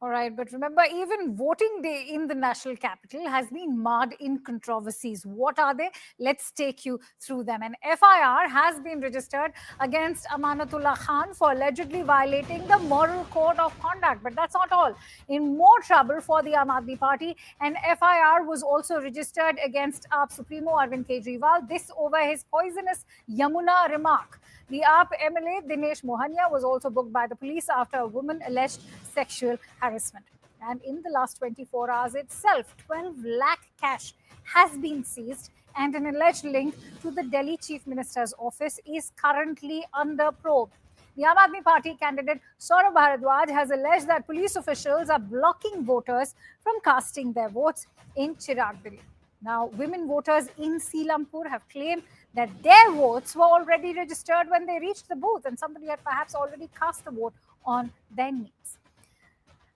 All right, but remember, even voting day in the national capital has been marred in controversies. What are they? Let's take you through them. An FIR has been registered against Amanatullah Khan for allegedly violating the moral code of conduct. But that's not all. In more trouble for the Aam Aadmi Party, an FIR was also registered against AAP Supremo Arvind Kejriwal, this over his poisonous Yamuna remark. The AAP MLA Dinesh Mohania was also booked by the police after a woman alleged sexual harassment. And in the last 24 hours itself, 12 lakh cash has been seized, and an alleged link to the Delhi Chief Minister's office is currently under probe. The Aam Aadmi Party candidate Saurabh Bharadwaj has alleged that police officials are blocking voters from casting their votes in Chirag, Delhi. Now, women voters in Seelampur have claimed that their votes were already registered when they reached the booth, and somebody had perhaps already cast a vote on their names.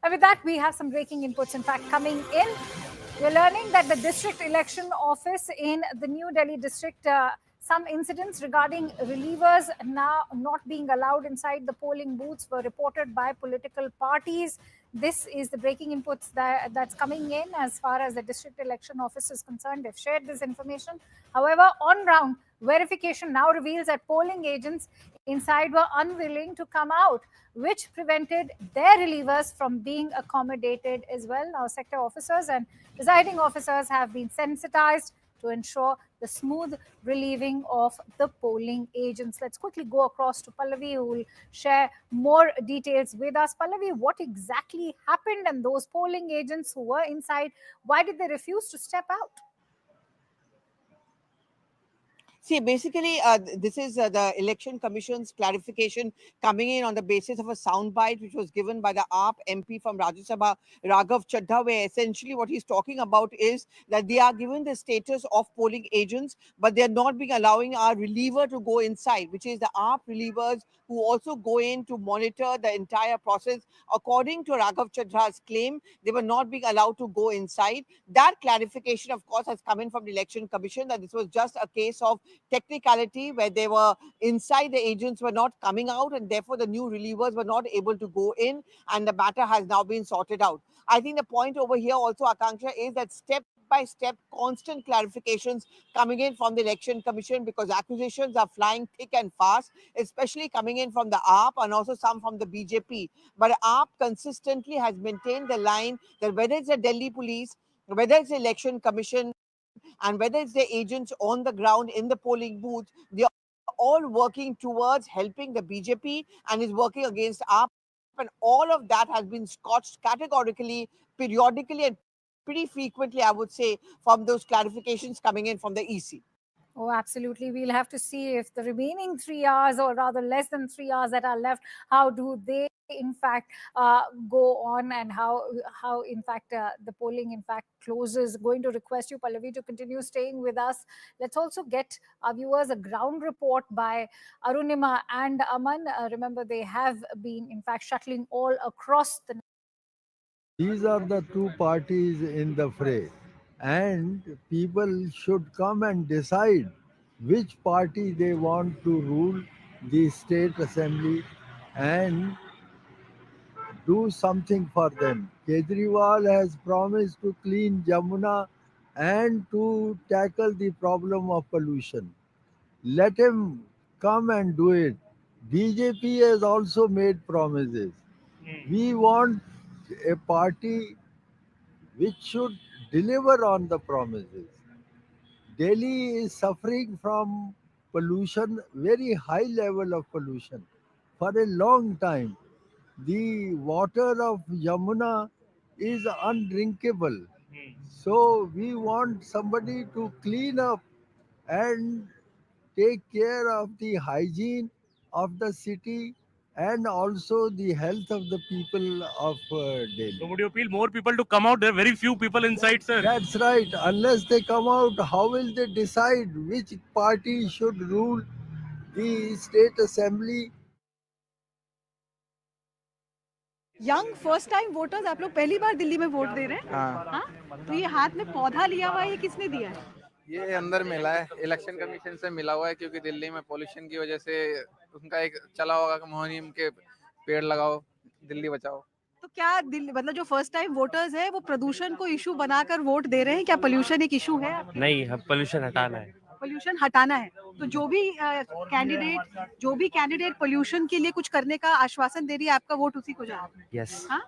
And with that, we have some breaking inputs, in fact, coming in. We're learning that the district election office in the New Delhi district, some incidents regarding relievers now not being allowed inside the polling booths were reported by political parties. This is the breaking inputs that's coming in as far as the district election office is concerned. They've shared this information. However, on-ground verification now reveals that polling agents inside were unwilling to come out, which prevented their relievers from being accommodated as well. Now, sector officers and presiding officers have been sensitized to ensure the smooth relieving of the polling agents. Let's quickly go across to Pallavi, who will share more details with us. Pallavi, what exactly happened, and those polling agents who were inside, why did they refuse to step out?
See, basically, this is the Election Commission's clarification coming in on the basis of a soundbite which was given by the AAP MP from Rajya Sabha, Raghav Chadha, where essentially what he's talking about is that they are given the status of polling agents, but they're not being allowing our reliever to go inside, which is the AAP relievers who also go in to monitor the entire process. According to Raghav Chadha's claim, they were not being allowed to go inside. That clarification, of course, has come in from the Election Commission that this was just a case of technicality where they were inside, the agents were not coming out, and therefore the new relievers were not able to go in, and the matter has now been sorted out. I think the point over here also, Akanksha, is that step by step constant clarifications coming in from the Election Commission, because accusations are flying thick and fast, especially coming in from the AAP and also some from the BJP. But AAP consistently has maintained the line that whether it's the Delhi police, whether it's the Election Commission, and whether it's the agents on the ground in the polling booth, they are all working towards helping the BJP and is working against AAP. And all of that has been scotched categorically, periodically, and pretty frequently, I would say, from those clarifications coming in from the EC.
Oh, absolutely. We'll have to see if the remaining 3 hours, or rather less than 3 hours that are left, how do they in fact go on, and how in fact the polling in fact closes. Going to request you, Pallavi, to continue staying with us. Let's also get our viewers a ground report by Arunima and Aman. Remember, they have been in fact shuttling all across the...
These are the two parties in the fray, and people should come and decide which party they want to rule the state assembly and do something for them. Kejriwal has promised to clean Jamuna and to tackle the problem of pollution. Let him come and do it. BJP has also made promises. We want a party which should deliver on the promises. Delhi is suffering from pollution, very high level of pollution, for a long time. The water of Yamuna is undrinkable. So we want somebody to clean up and take care of the hygiene of the city and also the health of the people of Delhi.
So would you appeal more people to come out? There are very few people inside, sir.
That's right. Unless they come out, how will they decide which party should rule the state assembly?
Young first time voters, आप लोग पहली बार दिल्ली में vote दे रहे हैं? हाँ? तो ये हाथ में पौधा लिया हुआ है, ये किसने दिया है?
ये अंदर मिला है, इलेक्शन कमीशन से मिला हुआ है, क्योंकि दिल्ली में पोल्यूशन की वजह से उनका एक चला होगा कि मुहिम के पेड़ लगाओ, दिल्ली बचाओ।
तो क्या दिल्ली, मतलब जो फर्स्ट टाइम वोटर्स है वो प्रदूषण को इशू बनाकर वोट दे रहे हैं? क्या पोल्यूशन एक इशू है?
नहीं, पोल्यूशन हटाना है।
पोल्यूशन हटाना है, तो जो भी कैंडिडेट पोल्यूशन के लिए कुछ करने का आश्वासन दे रही है, आपका वोट उसी को जाएगा।
यस।
हाँ?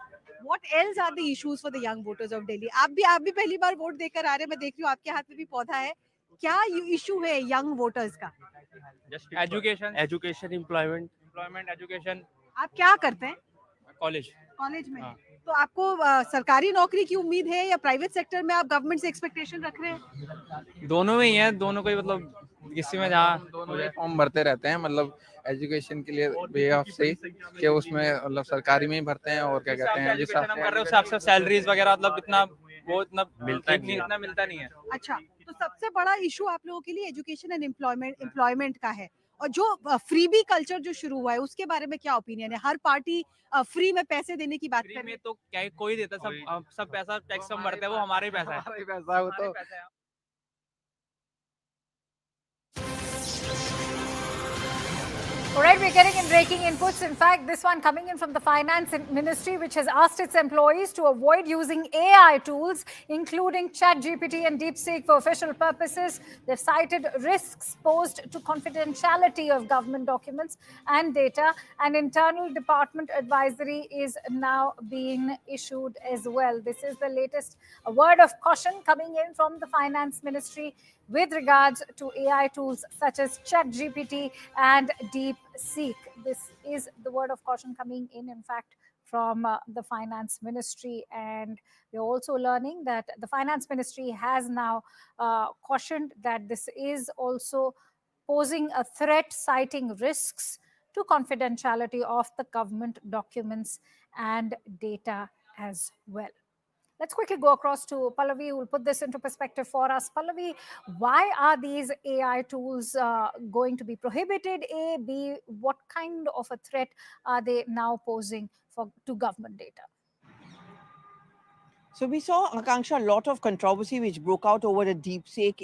What else are the issues for the young voters of Delhi? आप भी पहली बार वोट देकर आ रहे हैं, मैं देख रही हूँ आपके हाथ में भी पौधा है। क्या इशू है यंग वोटर्स का?
Education, employment, education.
आप क्या करते हैं?
कॉलेज
में। तो आपको सरकारी नौकरी की उम्मीद है या प्राइवेट सेक्टर में आप गवर्नमेंट से एक्सपेक्टेशन रख रहे हैं?
दोनों में ही है, दोनों को ही, मतलब किसी में जहाँ दोनों फॉर्म भरते रहते हैं, मतलब एजुकेशन के लिए वे ऑफ से कि उसमें मतलब सरकारी में ही भरते हैं, और क्या कहते हैं जिस
हम कर रहे हो उससे अक्सर सैलरीज वगैरह मतलब इतना वो इतना मिलता नहीं है।
अच्छा, तो सबसे बड़ा इशू आप लोगों के लिए एजुकेशन एंड एम्प्लॉयमेंट का है। और जो फ्रीबी कल्चर जो शुरू हुआ है उसके बारे में क्या ओपिनियन है? हर पार्टी फ्री में पैसे देने की बात कर रही है।
तो क्या कोई देता, सब पैसा टैक्स हम भरते हैं, वो हमारा ही पैसा है।
हमारा ही पैसा है वो तो।
All right, we're getting in breaking inputs. In fact, this one coming in from the Finance Ministry, which has asked its employees to avoid using AI tools, including ChatGPT and DeepSeek, for official purposes. They've cited risks posed to confidentiality of government documents and data. An internal department advisory is now being issued as well. This is the latest word of caution coming in from the Finance Ministry with regards to AI tools such as ChatGPT and DeepSeek. This is the word of caution coming in fact, from the Finance Ministry. And we're also learning that the Finance Ministry has now cautioned that this is also posing a threat, citing risks to confidentiality of the government documents and data as well. Let's quickly go across to Pallavi, who will put this into perspective for us. Pallavi, why are these AI tools going to be prohibited? A, B, what kind of a threat are they now posing to government data?
So we saw, Akanksha, a lot of controversy which broke out over the DeepSeek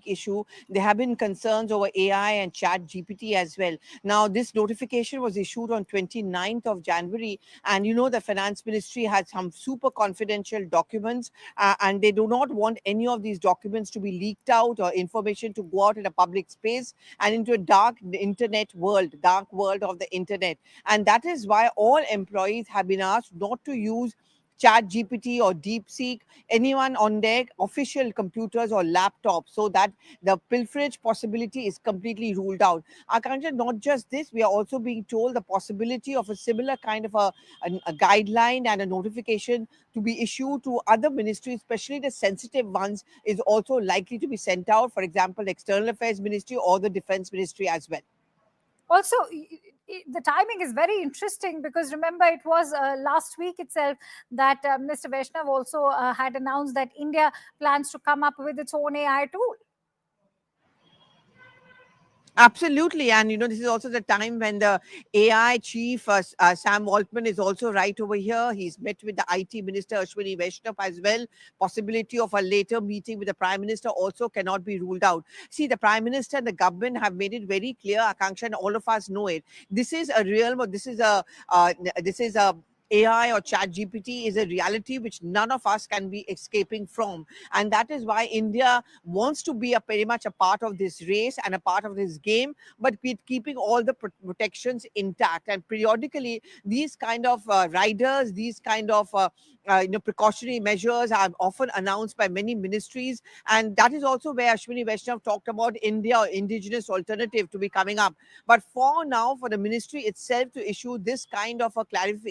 issue. There have been concerns over AI and ChatGPT as well. Now, this notification was issued on 29th of January, and you know the Finance Ministry had some super confidential documents, and they do not want any of these documents to be leaked out or information to go out in a public space and into a dark world of the internet. And that is why all employees have been asked not to use ChatGPT or DeepSeek, anyone on their official computers or laptops, so that the pilferage possibility is completely ruled out. Akansha, not just this, we are also being told the possibility of a similar kind of a guideline and a notification to be issued to other ministries, especially the sensitive ones, is also likely to be sent out. For example, the External Affairs Ministry or the Defense Ministry as well.
Also, the timing is very interesting because remember it was last week itself that Mr. Vaishnav also had announced that India plans to come up with its own AI tool.
Absolutely. And, you know, this is also the time when the AI chief, Sam Altman, is also right over here. He's met with the IT minister, Ashwini Vaishnav, as well. Possibility of a later meeting with the prime minister also cannot be ruled out. See, the prime minister and the government have made it very clear, Akanksha, and all of us know it. This is a realm, or this is a AI or ChatGPT is a reality which none of us can be escaping from. And that is why India wants to be very much a part of this race and a part of this game, but with keeping all the protections intact. And periodically, these kind of riders, these kind of precautionary measures are often announced by many ministries. And that is also where Ashwini Vaishnav talked about India or indigenous alternative to be coming up. But for now, for the ministry itself to issue this kind of a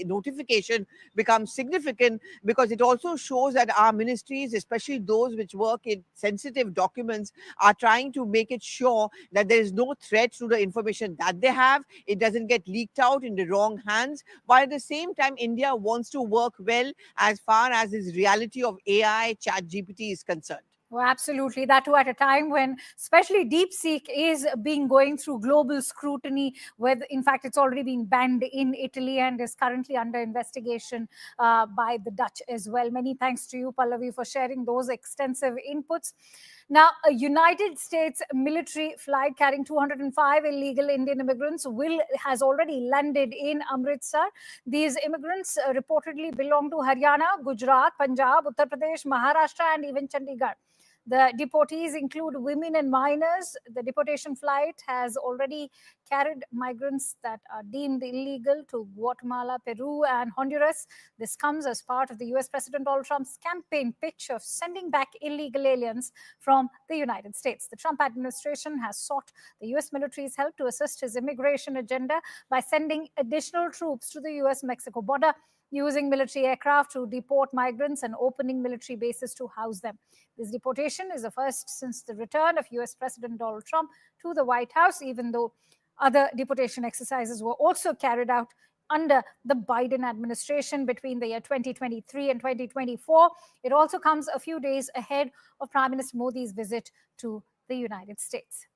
notification clarification becomes significant, because it also shows that our ministries, especially those which work in sensitive documents, are trying to make it sure that there is no threat to the information that they have. It doesn't get leaked out in the wrong hands. But at the same time, India wants to work well as far as this reality of AI, ChatGPT is concerned.
Well, absolutely. That too at a time when especially DeepSeek is going through global scrutiny, where in fact it's already been banned in Italy and is currently under investigation by the Dutch as well. Many thanks to you, Pallavi, for sharing those extensive inputs. Now, a United States military flight carrying 205 illegal Indian immigrants has already landed in Amritsar. These immigrants reportedly belong to Haryana, Gujarat, Punjab, Uttar Pradesh, Maharashtra, and even Chandigarh. The deportees include women and minors. The deportation flight has already carried migrants that are deemed illegal to Guatemala, Peru, and Honduras. This comes as part of the US President Donald Trump's campaign pitch of sending back illegal aliens from the United States. The Trump administration has sought the US military's help to assist his immigration agenda by sending additional troops to the US-Mexico border, using military aircraft to deport migrants and opening military bases to house them. This deportation is the first since the return of US President Donald Trump to the White House, even though other deportation exercises were also carried out under the Biden administration between the year 2023 and 2024. It also comes a few days ahead of Prime Minister Modi's visit to the United States.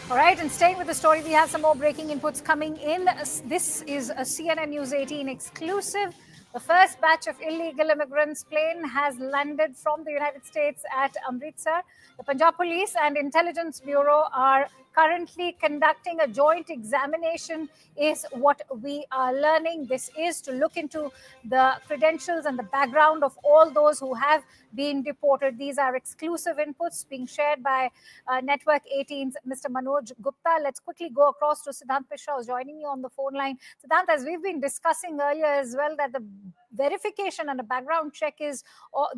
All right, and staying with the story, we have some more breaking inputs coming in. This is a CNN News 18 exclusive. The first batch of illegal immigrants plane has landed from the United States at Amritsar. The Punjab Police and Intelligence Bureau are currently conducting a joint examination, is what we are learning. This is to look into the credentials and the background of all those who have been deported. These are exclusive inputs being shared by Network 18's Mr. Manoj Gupta. Let's quickly go across to Siddhant Mishra, who's joining me on the phone line. Siddhant, as we've been discussing earlier as well, that the verification and a background check is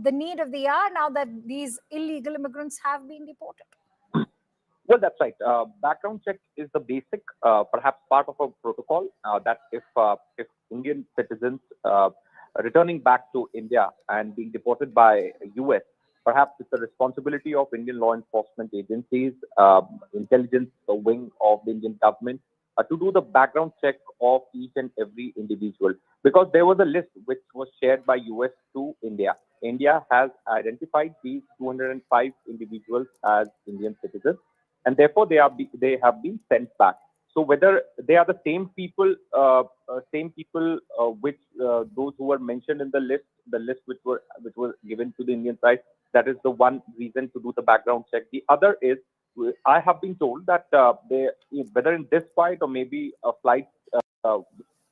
the need of the hour now that these illegal immigrants have been deported.
Well, that's right. Background check is the basic, perhaps part of a protocol that if Indian citizens returning back to India and being deported by US, perhaps it's the responsibility of Indian law enforcement agencies, intelligence wing of the Indian government to do the background check of each and every individual. Because there was a list which was shared by US to India. India has identified these 205 individuals as Indian citizens, and therefore they have been sent back. So whether they are the same people which those who were mentioned in the list which was given to the Indian side, that is the one reason to do the background check. The other is, I have been told that whether in this flight or maybe a flight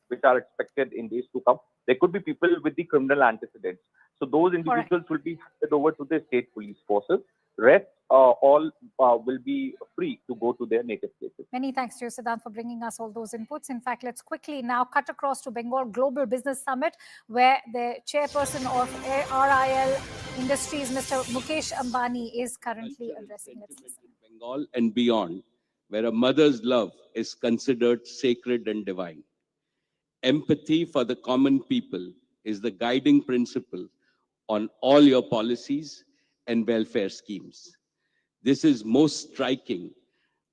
which are expected in days to come, there could be people with the criminal antecedents. So those individuals will be handed over to the state police forces. Rest all will be free to go to their native places.
Many thanks to you, Siddhant, for bringing us all those inputs. In fact, let's quickly now cut across to Bengal Global Business Summit, where the chairperson of RIL Industries, Mr. Mukesh Ambani, is currently addressing. Let's listen.
Bengal and beyond, where a mother's love is considered sacred and divine. Empathy for the common people is the guiding principle on all your policies and welfare schemes. This is most striking,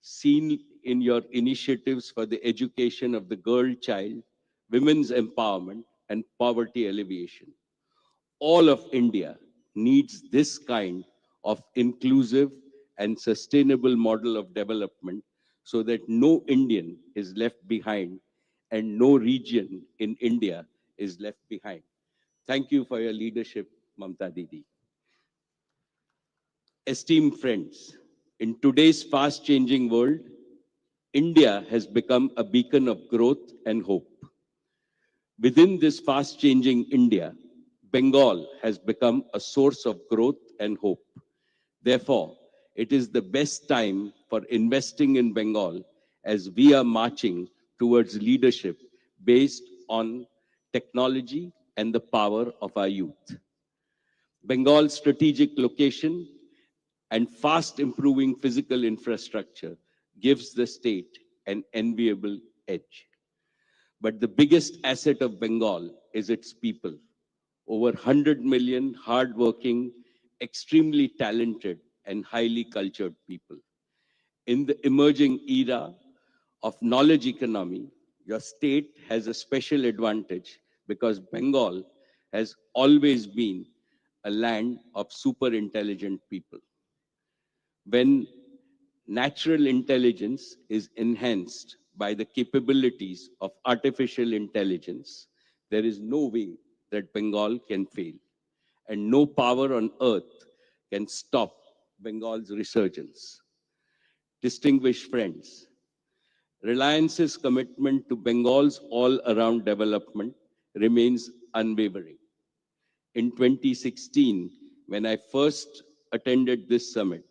seen in your initiatives for the education of the girl child, women's empowerment, and poverty alleviation. All of India needs this kind of inclusive and sustainable model of development so that no Indian is left behind and no region in India is left behind. Thank you for your leadership, Mamta Didi. Esteemed friends, in today's fast-changing world, India has become a beacon of growth and hope. Within this fast-changing India, Bengal has become a source of growth and hope. Therefore, it is the best time for investing in Bengal as we are marching towards leadership based on technology and the power of our youth. Bengal's strategic location and fast improving physical infrastructure gives the state an enviable edge. But the biggest asset of Bengal is its people. Over 100 million hardworking, extremely talented, and highly cultured people. In the emerging era of knowledge economy, your state has a special advantage because Bengal has always been a land of super intelligent people. When natural intelligence is enhanced by the capabilities of artificial intelligence, there is no way that Bengal can fail, and no power on earth can stop Bengal's resurgence. Distinguished friends, Reliance's commitment to Bengal's all-around development remains unwavering. In 2016, when I first attended this summit,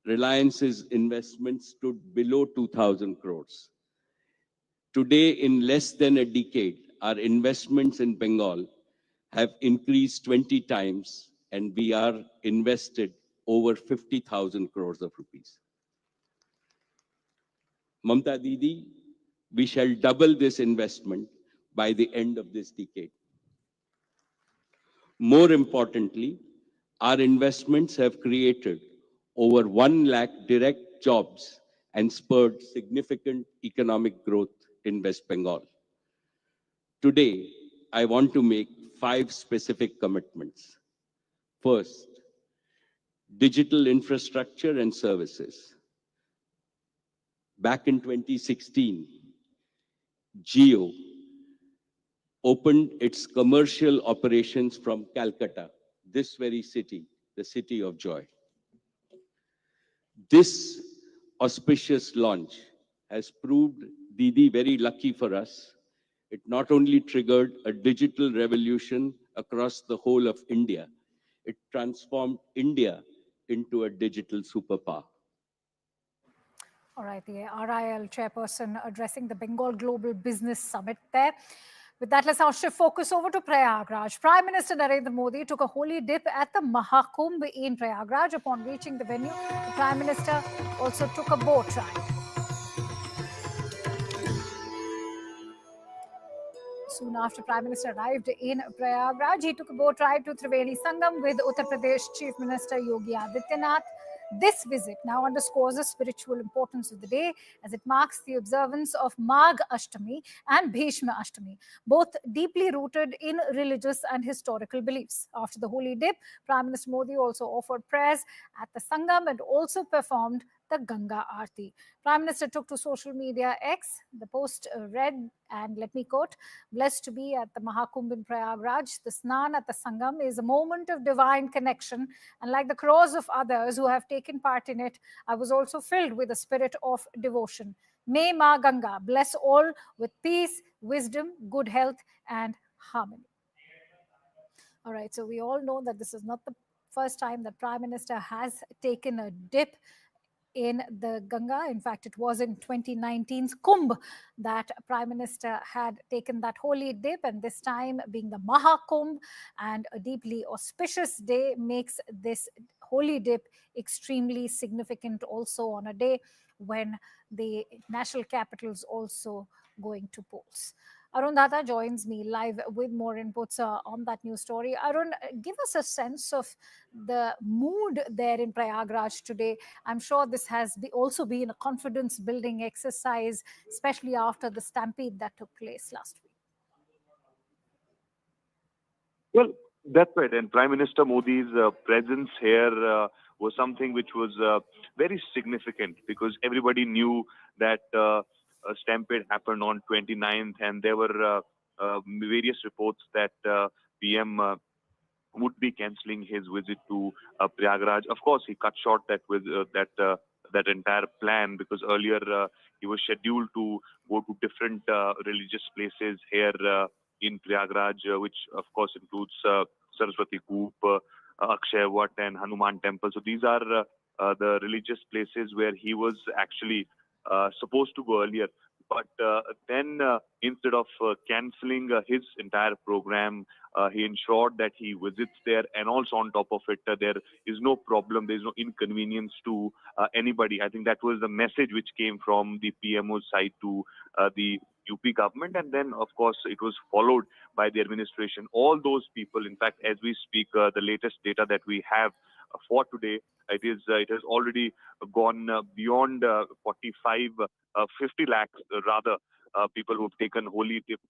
Reliance's investment stood below 2,000 crores. Today, in less than a decade, our investments in Bengal have increased 20 times, and we are invested over 50,000 crores of rupees. Mamta Didi, we shall double this investment by the end of this decade. More importantly, our investments have created over 1 lakh direct jobs and spurred significant economic growth in West Bengal. Today, I want to make 5 specific commitments. First, digital infrastructure and services. Back in 2016, Jio opened its commercial operations from Calcutta, this very city, the city of joy. This auspicious launch has proved Didi very lucky for us. It not only triggered a digital revolution across the whole of India, it transformed India into a digital superpower.
All right, the RIL chairperson addressing the Bengal Global Business Summit there. With that, let's now shift focus over to Prayagraj. Prime Minister Narendra Modi took a holy dip at the Mahakumbh in Prayagraj. Upon reaching the venue, the Prime Minister also took a boat ride. Soon after Prime Minister arrived in Prayagraj, he took a boat ride to Triveni Sangam with Uttar Pradesh Chief Minister Yogi Adityanath. This visit now underscores the spiritual importance of the day as it marks the observance of Magh Ashtami and Bhishma Ashtami, both deeply rooted in religious and historical beliefs. After the holy dip, Prime Minister Modi also offered prayers at the Sangam and also performed the Ganga Aarti. Prime Minister took to social media X. The post read, and let me quote, "Blessed to be at the Mahakumbh in Prayagraj. The Snan at the Sangam is a moment of divine connection, and like the crores of others who have taken part in it, I was also filled with a spirit of devotion. May Ma Ganga bless all with peace, wisdom, good health, and harmony." All right, so we all know that this is not the first time that Prime Minister has taken a dip in the Ganga. In fact, it was in 2019's Kumbh that Prime Minister had taken that holy dip, and this time being the Mahakumbh and a deeply auspicious day makes this holy dip extremely significant also on a day when the national capital is also going to polls. Arun Datta joins me live with more inputs on that news story. Arun, give us a sense of the mood there in Prayagraj today. I'm sure this has also been a confidence-building exercise, especially after the stampede that took place last week.
Well, that's right. And Prime Minister Modi's presence here was something which was very significant because everybody knew that a stampede happened on 29th, and there were various reports that PM would be cancelling his visit to Prayagraj. Of course, he cut short that with that entire plan because earlier he was scheduled to go to different religious places here in Prayagraj, which of course includes Saraswati Koop, Akshay Vat, and Hanuman Temple. So these are the religious places where he was actually supposed to go earlier. But then instead of cancelling his entire program, he ensured that he visits there, and also on top of it, there is no problem, there is no inconvenience to anybody. I think that was the message which came from the PMO side to the UP government, and then of course it was followed by the administration. All those people, in fact, as we speak, the latest data that we have for today, it has already gone beyond 50 lakhs rather people who have taken holy dip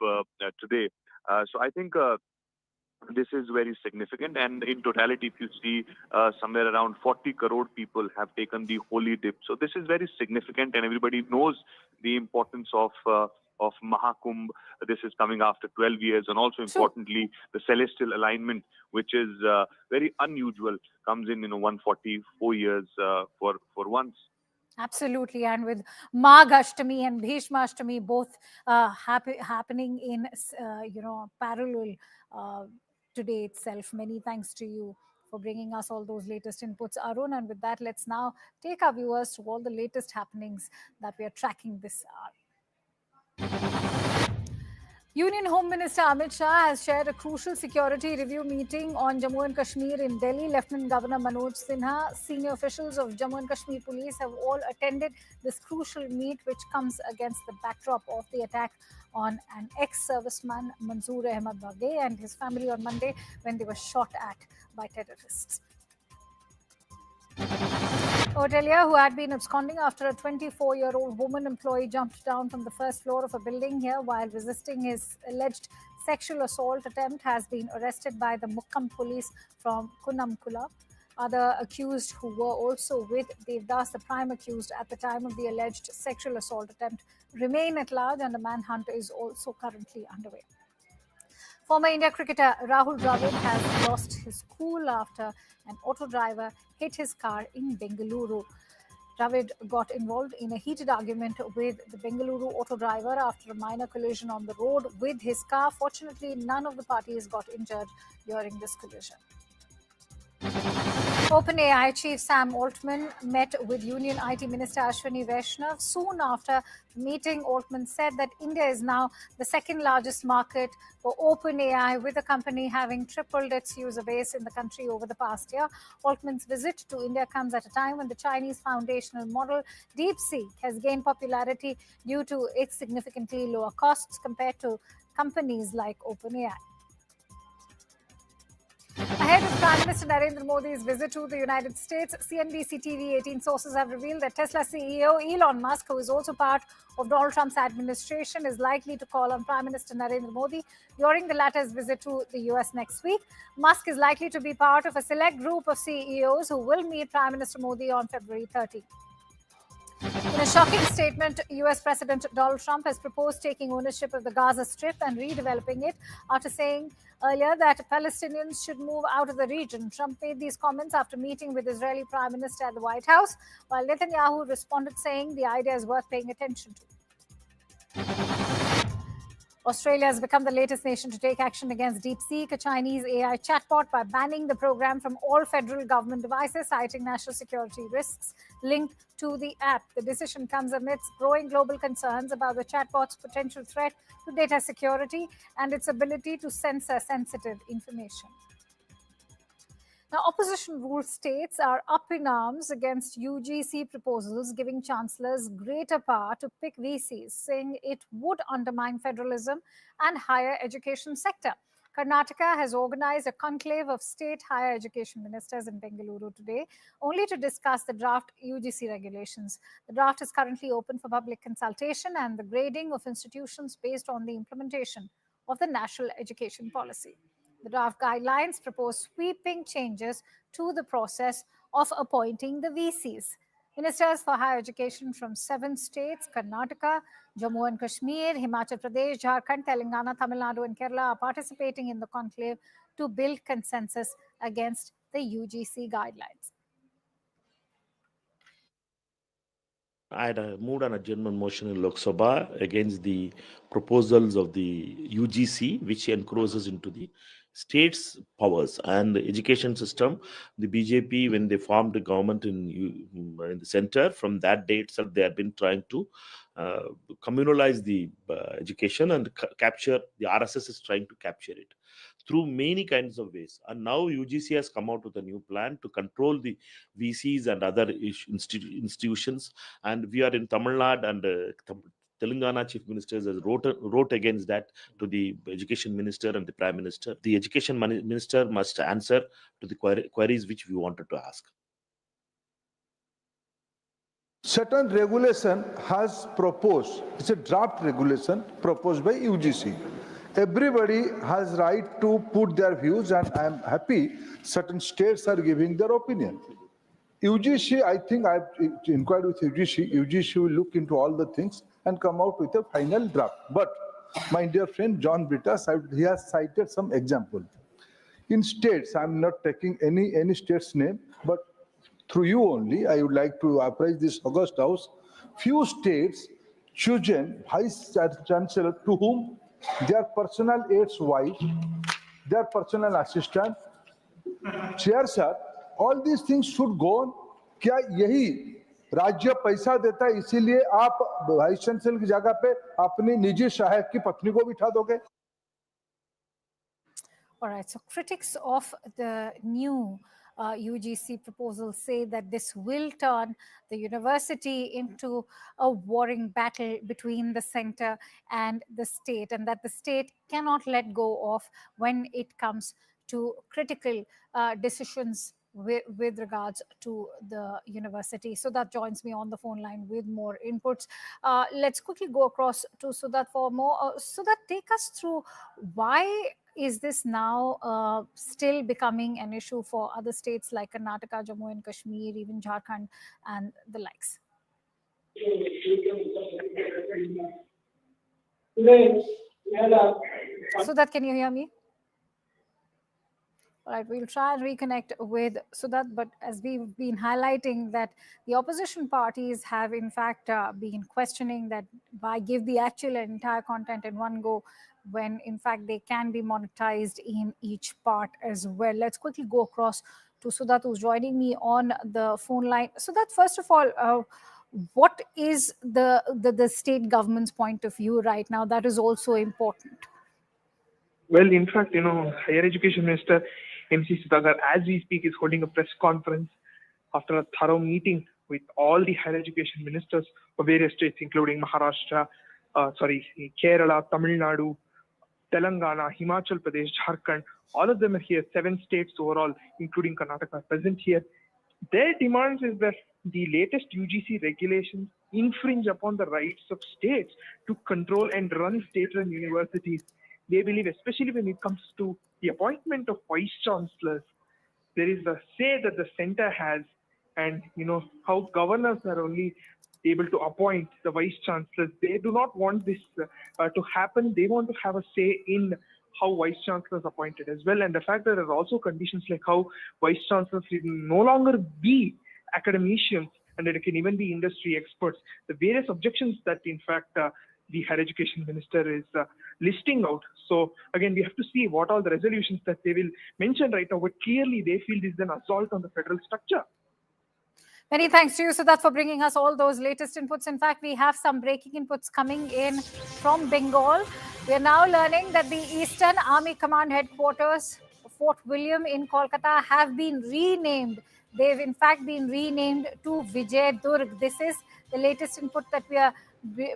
today. So I think this is very significant, and in totality, if you see, somewhere around 40 crore people have taken the holy dip. So this is very significant, and everybody knows the importance of Mahakumbh. This is coming after 12 years, and also importantly, the celestial alignment, which is very unusual, comes in 144 years for once.
Absolutely, and with Magh Ashtami and Bhishma Ashtami both happening in parallel today itself. Many thanks to you for bringing us all those latest inputs, Arun. And with that, let's now take our viewers to all the latest happenings that we are tracking this hour. Union Home Minister Amit Shah has chaired a crucial security review meeting on Jammu and Kashmir in Delhi. Lieutenant Governor Manoj Sinha, senior officials of Jammu and Kashmir Police have all attended this crucial meet, which comes against the backdrop of the attack on an ex-serviceman, Manzoor Ahmed Baghe, and his family on Monday when they were shot at by terrorists. Hotelier, who had been absconding after a 24-year-old woman employee jumped down from the first floor of a building here while resisting his alleged sexual assault attempt, has been arrested by the Mukkam police from Kunnamkulla. Other accused who were also with Devdas, the prime accused at the time of the alleged sexual assault attempt, remain at large, and a manhunt is also currently underway. Former India cricketer Rahul Dravid has lost his cool after an auto driver hit his car in Bengaluru. Dravid got involved in a heated argument with the Bengaluru auto driver after a minor collision on the road with his car. Fortunately, none of the parties got injured during this collision. OpenAI chief Sam Altman met with Union IT Minister Ashwini Vaishnav. Soon after the meeting, Altman said that India is now the second largest market for OpenAI, with the company having tripled its user base in the country over the past year. Altman's visit to India comes at a time when the Chinese foundational model DeepSeek has gained popularity due to its significantly lower costs compared to companies like OpenAI. Ahead of Prime Minister Narendra Modi's visit to the United States, CNBC TV 18 sources have revealed that Tesla CEO Elon Musk, who is also part of Donald Trump's administration, is likely to call on Prime Minister Narendra Modi during the latter's visit to the US next week. Musk is likely to be part of a select group of CEOs who will meet Prime Minister Modi on February 30. In a shocking statement, US President Donald Trump has proposed taking ownership of the Gaza Strip and redeveloping it after saying earlier that Palestinians should move out of the region. Trump made these comments after meeting with Israeli Prime Minister at the White House, while Netanyahu responded saying the idea is worth paying attention to. Australia has become the latest nation to take action against DeepSeek, a Chinese AI chatbot, by banning the program from all federal government devices, citing national security risks linked to the app. The decision comes amidst growing global concerns about the chatbot's potential threat to data security and its ability to censor sensitive information. Now, opposition-ruled states are up in arms against UGC proposals giving chancellors greater power to pick VCs, saying it would undermine federalism and higher education sector. Karnataka has organized a conclave of state higher education ministers in Bengaluru today, only to discuss the draft UGC regulations. The draft is currently open for public consultation and the grading of institutions based on the implementation of the National Education Policy. The draft guidelines propose sweeping changes to the process of appointing the VCs. Ministers for higher education from 7 states, Karnataka, Jammu and Kashmir, Himachal Pradesh, Jharkhand, Telangana, Tamil Nadu and Kerala, are participating in the conclave to build consensus against the UGC guidelines.
I had moved an adjournment motion in Lok Sabha against the proposals of the UGC, which encroaches into the states' powers and the education system. The BJP, when they formed the government in the center, from that day itself, they have been trying to communalize the education and capture. The RSS is trying to capture it through many kinds of ways. And now UGC has come out with a new plan to control the VCs and other institutions. And we are in Tamil Nadu, and Telangana chief ministers has wrote against that to the education minister and the prime minister. The education minister must answer to the queries which we wanted to ask.
Certain regulation has proposed, it's a draft regulation proposed by UGC. Everybody has right to put their views, and I am happy certain states are giving their opinion. UGC, I think I've inquired with UGC. UGC will look into all the things and come out with a final draft. But my dear friend John Brittas, he has cited some example. In states, I'm not taking any state's name, but through you only, I would like to apprise this August House. Few states chosen vice chancellor to whom their personal aide's wife, their personal assistant, chairs are, all these things should go on. क्या यही राज्य पैसा देता है इसीलिए आप vice chancellor की जगह पे अपनी निजी सहायक की पत्नी को बिठा दोगे?
All right, so critics of the new UGC proposal say that this will turn the university into a warring battle between the center and the state, and that the state cannot let go of when it comes to critical decisions with regards to the university. Sudat joins me on the phone line with more inputs. Let's quickly go across to Sudat for more. Sudat, take us through why is this now still becoming an issue for other states like Karnataka, Jammu and Kashmir, even Jharkhand and the likes? Sudat, can you hear me? All right, we'll try and reconnect with Sudat, but as we've been highlighting that the opposition parties have in fact been questioning that why give the actual and entire content in one go when in fact they can be monetized in each part as well. Let's quickly go across to Sudat, who's joining me on the phone line. Sudat, first of all, what is the state government's point of view right now? That is also important.
Well, in fact, Higher Education Minister MC Sudhakar, as we speak, is holding a press conference after a thorough meeting with all the higher education ministers of various states, including Maharashtra, Kerala, Tamil Nadu, Telangana, Himachal Pradesh, Jharkhand. All of them are here, 7 states overall, including Karnataka, are present here. Their demands is that the latest UGC regulations infringe upon the rights of states to control and run state-run universities. They believe, especially when it comes to the appointment of vice chancellors, there is a say that the center has, and how governors are only able to appoint the vice chancellors. They do not want this to happen. They want to have a say in how vice chancellors are appointed as well. And the fact that there are also conditions like how vice chancellors will no longer be academicians and that it can even be industry experts. The various objections that in fact the higher education minister is listing out. So again, we have to see what are the resolutions that they will mention right now, but clearly they feel this is an assault on the federal structure.
Many thanks to you, Sudat, for bringing us all those latest inputs. In fact, we have some breaking inputs coming in from Bengal. We are now learning that the Eastern Army Command Headquarters, Fort William in Kolkata, have been renamed. They've in fact been renamed to Vijay Durg. This is the latest input that we are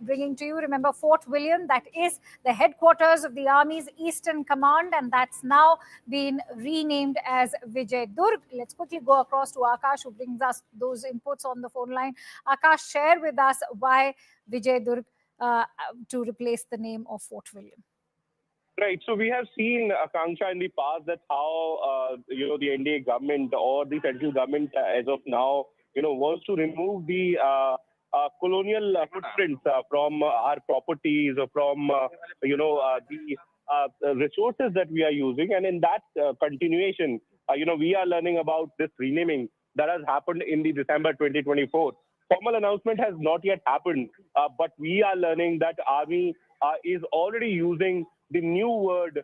bringing to you. Remember, Fort William, that is the headquarters of the Army's Eastern Command, and that's now been renamed as Vijay Durg. Let's quickly go across to Akash, who brings us those inputs on the phone line. Akash, share with us why Vijay Durg to replace the name of Fort William.
Right. So we have seen, Akanksha, in the past that how, the NDA government or the central government as of now, wants to remove the colonial footprints from our properties or from, the resources that we are using. And in that continuation, we are learning about this renaming that has happened in the December 2024. Formal announcement has not yet happened, but we are learning that Army is already using the new word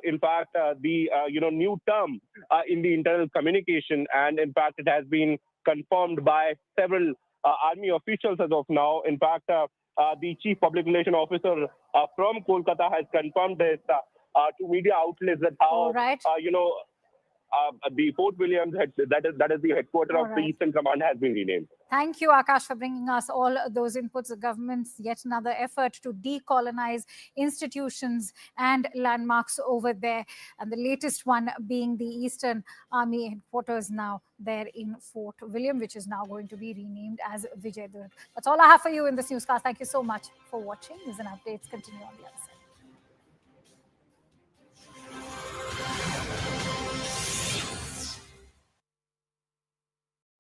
in fact, the new term in the internal communication, and in fact, it has been confirmed by several army officials as of now. In fact, the chief public relation officer from Kolkata has confirmed this to media outlets that how the Fort Williams, that is the headquarters of the Eastern Command, has been renamed.
Thank you, Akash, for bringing us all those inputs. The government's yet another effort to decolonize institutions and landmarks over there. And the latest one being the Eastern Army headquarters now there in Fort William, which is now going to be renamed as Vijayadurg. That's all I have for you in this newscast. Thank you so much for watching. News and updates continue on the other side.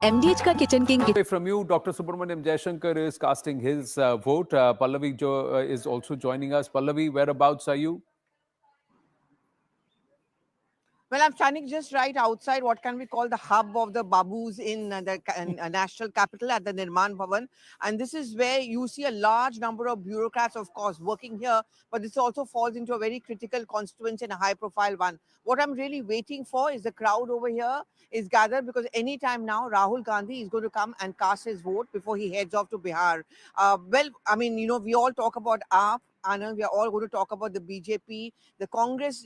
MDH का kitchen king
from you, Dr. Subramaniam Jaishankar is casting his vote. Pallavi is also joining us. Pallavi, whereabouts are you?
Well, I'm standing just right outside what can we call the hub of the Babus in the national capital at the Nirman Bhavan. And this is where you see a large number of bureaucrats, of course, working here. But this also falls into a very critical constituency and a high-profile one. What I'm really waiting for is the crowd over here is gathered, because anytime now Rahul Gandhi is going to come and cast his vote before he heads off to Bihar. Well, I mean, we all talk about AAP. Anand, we are all going to talk about the BJP, the Congress,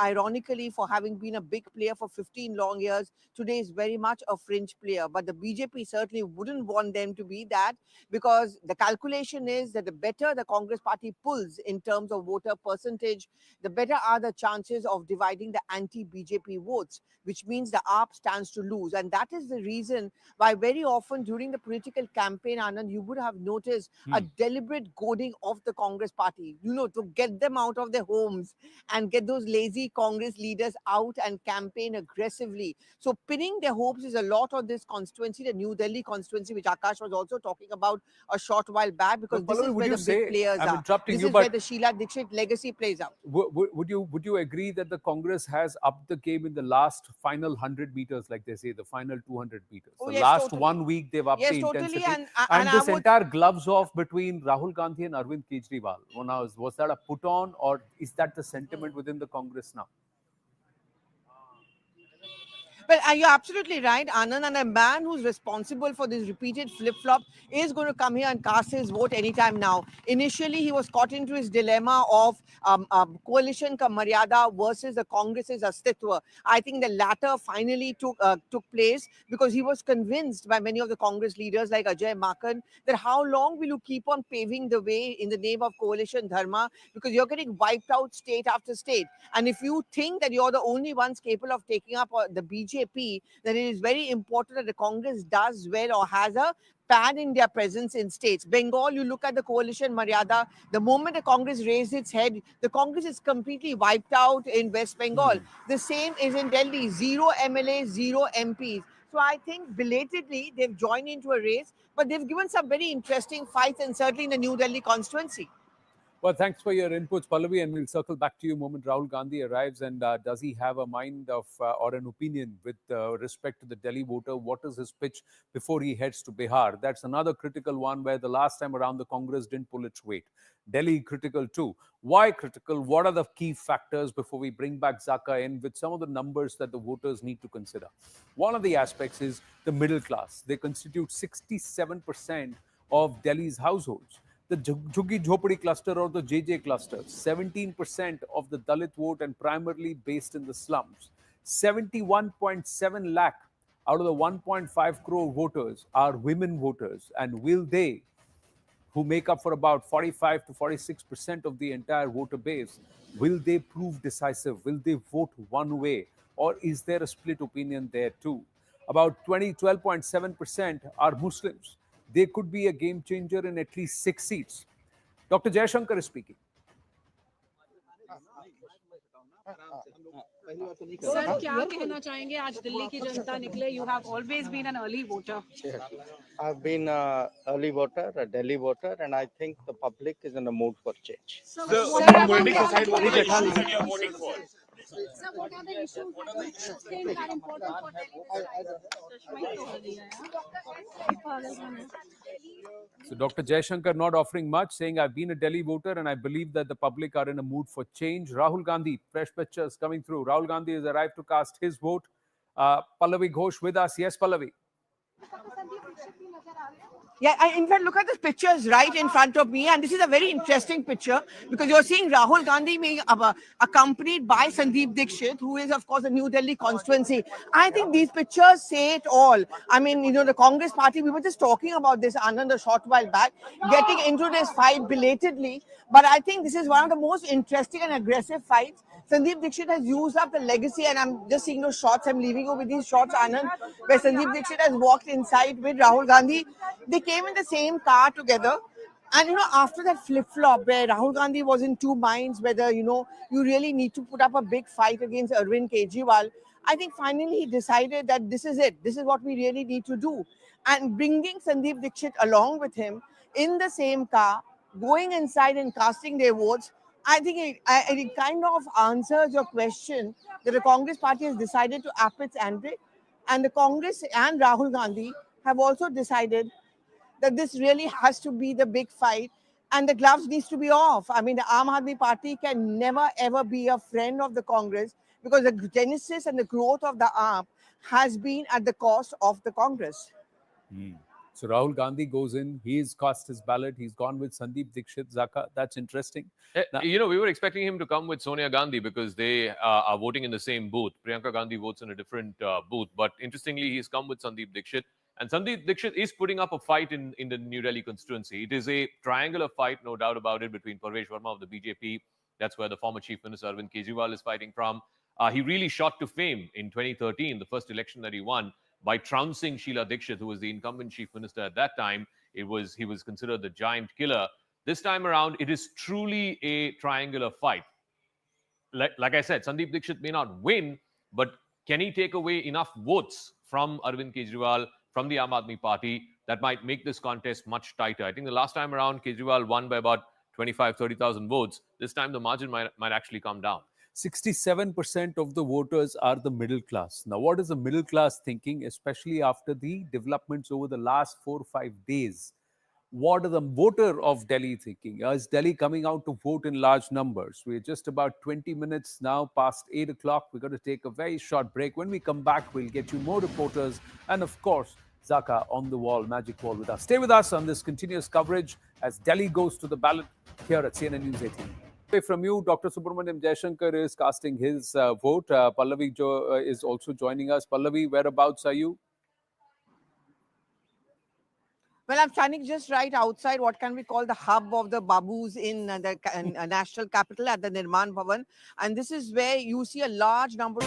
ironically, for having been a big player for 15 long years, today is very much a fringe player. But the BJP certainly wouldn't want them to be that, because the calculation is that the better the Congress party pulls in terms of voter percentage, the better are the chances of dividing the anti-BJP votes, which means the AAP stands to lose. And that is the reason why very often during the political campaign, Anand, you would have noticed a deliberate goading of the Congress party, to get them out of their homes and get those lazy Congress leaders out and campaign aggressively. So pinning their hopes is a lot of this constituency, the New Delhi constituency, which Akash was also talking about a short while back, because this is where the big players are. This is where the Sheila Dixit legacy plays out.
Would you agree that the Congress has upped the game in the last final 100 meters, like they say, the final 200 meters?
Oh,
the
yes,
last
totally.
1 week they've upped
Yes,
the
totally.
intensity.
And
this entire gloves off between Rahul Gandhi and Arvind Kejriwal, was that a put on, or is that the sentiment within the Congress now?
Well, you're absolutely right, Anand. And a man who's responsible for this repeated flip-flop is going to come here and cast his vote anytime now. Initially, he was caught into his dilemma of coalition ka maryada versus the Congress's astitwa. I think the latter finally took place, because he was convinced by many of the Congress leaders like Ajay Makan that how long will you keep on paving the way in the name of coalition dharma, because you're getting wiped out state after state. And if you think that you're the only ones capable of taking up the BJP, then it is very important that the Congress does well or has a pan-India presence in states. Bengal, you look at the coalition Maryada, the moment the Congress raised its head, the Congress is completely wiped out in West Bengal. The same is in Delhi, 0 MLAs, 0 MPs. So I think belatedly they've joined into a race, but they've given some very interesting fights, and certainly in the New Delhi constituency.
Well, thanks for your inputs, Pallavi, and we'll circle back to you the moment Rahul Gandhi arrives. And does he have a mind of or an opinion with respect to the Delhi voter? What is his pitch before he heads to Bihar? That's another critical one, where the last time around the Congress didn't pull its weight. Delhi critical too. Why critical? What are the key factors before we bring back Zaka in with some of the numbers that the voters need to consider? One of the aspects is the middle class. They constitute 67% of Delhi's households. The Jhuggi Jhopadi cluster or the JJ cluster, 17% of the Dalit vote and primarily based in the slums. 71.7 lakh out of the 1.5 crore voters are women voters. And will they, who make up for about 45 to 46% of the entire voter base, will they prove decisive? Will they vote one way? Or is there a split opinion there too? About 12.7% are Muslims. They could be a game changer in at least 6 seats. Dr. Jaishankar is speaking.
Sir, क्या कहना चाहेंगे आज दिल्ली की जनता निकले? You have always been an early voter.
I've been an early voter, a Delhi voter, and I think the public is in a mood for change.
So, what are the
voting for?
Sir, what are the issues that you think are important for Delhi?
So Dr. Jaishankar not offering much, saying, I've been a Delhi voter and I believe that the public are in a mood for change. Rahul Gandhi, fresh pictures coming through. Rahul Gandhi has arrived to cast his vote. Pallavi Ghosh with us. Yes, Pallavi.
Yeah, in fact, look at the pictures right in front of me. And this is a very interesting picture because you're seeing Rahul Gandhi being accompanied by Sandeep Dixit, who is, of course, the New Delhi constituency. I think these pictures say it all. I mean, you know, the Congress party, we were just talking about this, Anand, a short while back, getting into this fight belatedly. But I think this is one of the most interesting and aggressive fights. Sandeep Dixit has used up the legacy, and I'm just seeing those shots. I'm leaving you with these shots, Anand, where Sandeep Dixit has walked inside with Rahul Gandhi. They came in the same car together. And, you know, after that flip-flop where Rahul Gandhi was in two minds, whether, you know, you really need to put up a big fight against Arvind Kejriwal, I think finally he decided that this is it. This is what we really need to do. And bringing Sandeep Dixit along with him in the same car, going inside and casting their votes, I think it kind of answers your question that the Congress party has decided to up its ante. And the Congress and Rahul Gandhi have also decided that this really has to be the big fight and the gloves needs to be off. I mean, the Aam Aadmi Party can never ever be a friend of the Congress because the genesis and the growth of the AAP has been at the cost of the Congress.
So Rahul Gandhi goes in, he's cast his ballot, he's gone with Sandeep Dixit, Zaka. That's interesting. Now,
you know, we were expecting him to come with Sonia Gandhi because they are voting in the same booth. Priyanka Gandhi votes in a different booth. But interestingly, he's come with Sandeep Dixit. And Sandeep Dixit is putting up a fight in the New Delhi constituency. It is a triangular fight, no doubt about it, between Parvesh Verma of the BJP. That's where the former Chief Minister Arvind Kejriwal is fighting from. He really shot to fame in 2013, the first election that he won, by trouncing Sheila Dikshit, who was the incumbent chief minister at that time. He was considered the giant killer. This time around, it is truly a triangular fight. Like I said, Sandeep Dixit may not win, but can he take away enough votes from Arvind Kejriwal, from the Aam Aadmi Party, that might make this contest much tighter? I think the last time around, Kejriwal won by about 25,000-30,000 votes. This time, the margin might actually come down.
67% of the voters are the middle class. Now, what is the middle class thinking, especially after the developments over the last 4 or 5 days? What are the voter of Delhi thinking? Is Delhi coming out to vote in large numbers? We're just about 20 minutes now past 8 o'clock. We're going to take a very short break. When we come back, we'll get you more reporters and, of course, Zaka on the wall, magic wall with us. Stay with us on this continuous coverage as Delhi goes to the ballot here at CNN News 18. From you, Dr. Subramaniam Jaishankar is casting his vote. Pallavi is also joining us. Pallavi, whereabouts are you?
Well, I'm standing just right outside what can we call the hub of the Babus in the national capital at the Nirman Bhavan. And this is where you see a large number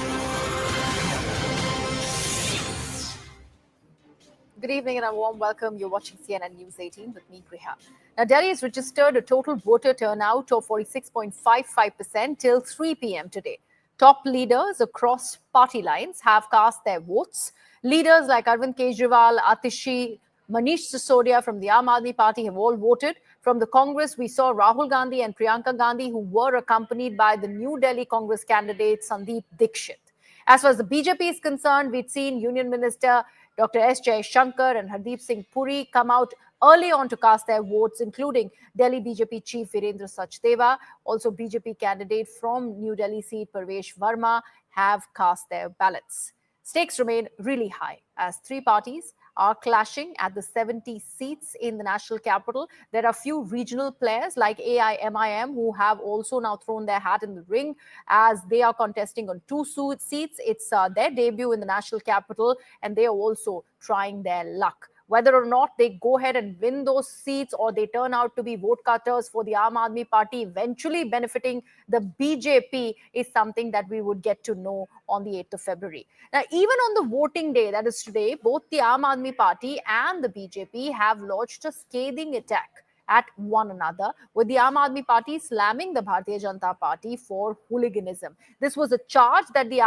Good evening and a warm welcome. You're watching CNN News 18 with me, Priya. Now, Delhi has registered a total voter turnout of 46.55% till 3 p.m. today. Top leaders across party lines have cast their votes. Leaders like Arvind Kejriwal, Atishi, Manish Sisodia from the Aam Aadmi Party have all voted. From the Congress, we saw Rahul Gandhi and Priyanka Gandhi, who were accompanied by the New Delhi Congress candidate Sandeep Dixit. As far as the BJP is concerned, we'd seen Union Minister Dr. S. Jaishankar and Hardeep Singh Puri come out early on to cast their votes, including Delhi BJP Chief Virendra Sachdeva. Also, BJP candidate from New Delhi seat Parvesh Verma have cast their ballots. Stakes remain really high as three parties are clashing at the 70 seats in the national capital. There are few regional players like AIMIM who have also now thrown their hat in the ring as they are contesting on 2 seats. It's their debut in the national capital and they are also trying their luck. Whether or not they go ahead and win those seats or they turn out to be vote cutters for the Aam Aadmi Party, eventually benefiting the BJP, is something that we would get to know on the 8th of February. Now, even on the voting day, that is today, both the Aam Aadmi Party and the BJP have launched a scathing attack at one another, with the Aam Aadmi Party slamming the Bhartiya Janata Party for hooliganism. This was a charge that the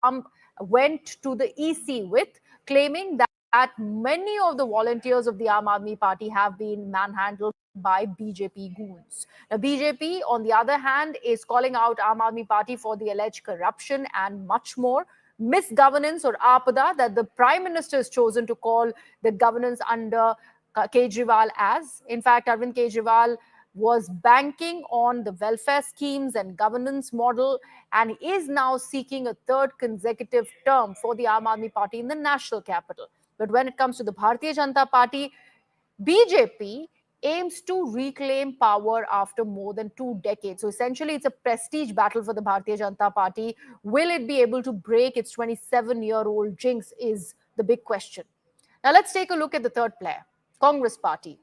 Aam went to the EC with, claiming that many of the volunteers of the Aam Aadmi Party have been manhandled by BJP goons. Now, BJP, on the other hand, is calling out Aam Aadmi Party for the alleged corruption and much more. Misgovernance or Apada, that the Prime Minister has chosen to call the governance under Kejriwal as. In fact, Arvind Kejriwal was banking on the welfare schemes and governance model and is now seeking a third consecutive term for the Aam Aadmi Party in the national capital. But when it comes to the Bhartiya Janata Party, BJP aims to reclaim power after more than 2 decades. So essentially, it's a prestige battle for the Bhartiya Janata Party. Will it be able to break its 27-year-old jinx is the big question. Now let's take a look at the third player, Congress Party.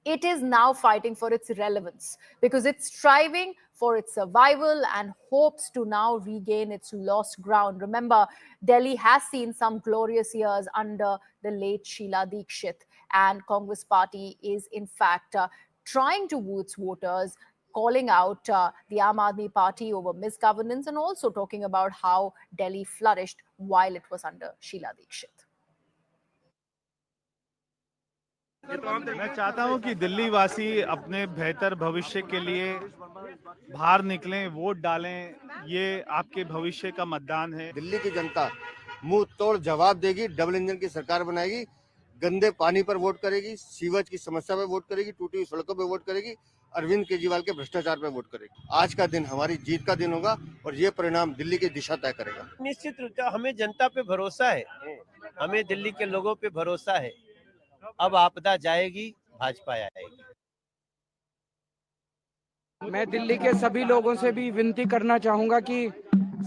It is now fighting for its relevance because it's striving for its survival and hopes to now regain its lost ground. Remember, Delhi has seen some glorious years under the late Sheila Dikshit, and Congress Party is in fact trying to woo its voters, calling out the Aam Aadmi Party over misgovernance and also talking about how Delhi flourished while it was under Sheila Dikshit.
मैं चाहता हूं कि दिल्ली वासी अपने बेहतर भविष्य के लिए बाहर निकलें, वोट डालें। ये आपके भविष्य का मतदान है।
दिल्ली की जनता मुंह तोड़ जवाब देगी, डबल इंजन की सरकार बनाएगी, गंदे पानी पर वोट करेगी, सीवेज की समस्या पर वोट करेगी, टूटी हुई सड़कों पर वोट करेगी, अरविंद केजरीवाल के भ्रष्टाचार पर वोट करेगी। आज का दिन हमारी जीत का दिन होगा और ये परिणाम दिल्ली की दिशा तय करेगा।
निश्चित रूप से हमें जनता पे भरोसा है, हमें दिल्ली के लोगों पे भरोसा है। अब आपदा जाएगी, भाजपा आएगी।
मैं दिल्ली के सभी लोगों से भी विनती करना चाहूंगा कि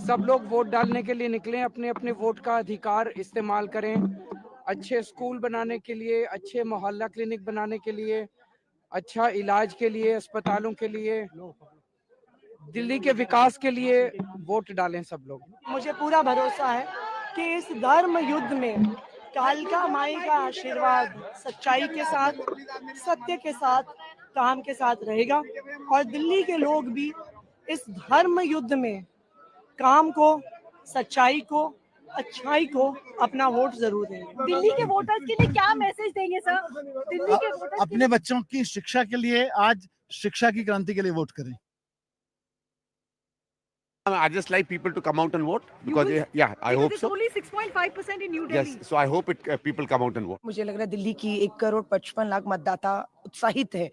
सब लोग वोट डालने के लिए निकलें, अपने अपने वोट का अधिकार इस्तेमाल करें। अच्छे स्कूल बनाने के लिए, अच्छे मोहल्ला क्लिनिक बनाने के लिए, अच्छा इलाज के लिए, अस्पतालों के लिए, दिल्ली के विकास के लिए वोट डालें सब लोग।
मुझे पूरा भरोसा है कि इस धर्म युद्ध में कालिका माई का आशीर्वाद सच्चाई के साथ, सत्य के साथ, काम के साथ रहेगा और दिल्ली के लोग भी इस धर्म युद्ध में काम को, सच्चाई को, अच्छाई को अपना वोट जरूर देंगे।
दिल्ली के वोटर्स के लिए क्या मैसेज देंगे सर? दिल्ली के वोटर्स
अपने बच्चों की शिक्षा के लिए आज शिक्षा की क्रांति के लिए वोट करें।
I just like people to come out and vote because I hope so.
Only 6.5% in New Delhi.
Yes, so I hope people come out and vote.
मुझे लग रहा है दिल्ली की 1,55,00,000 मतदाता उत्साहित है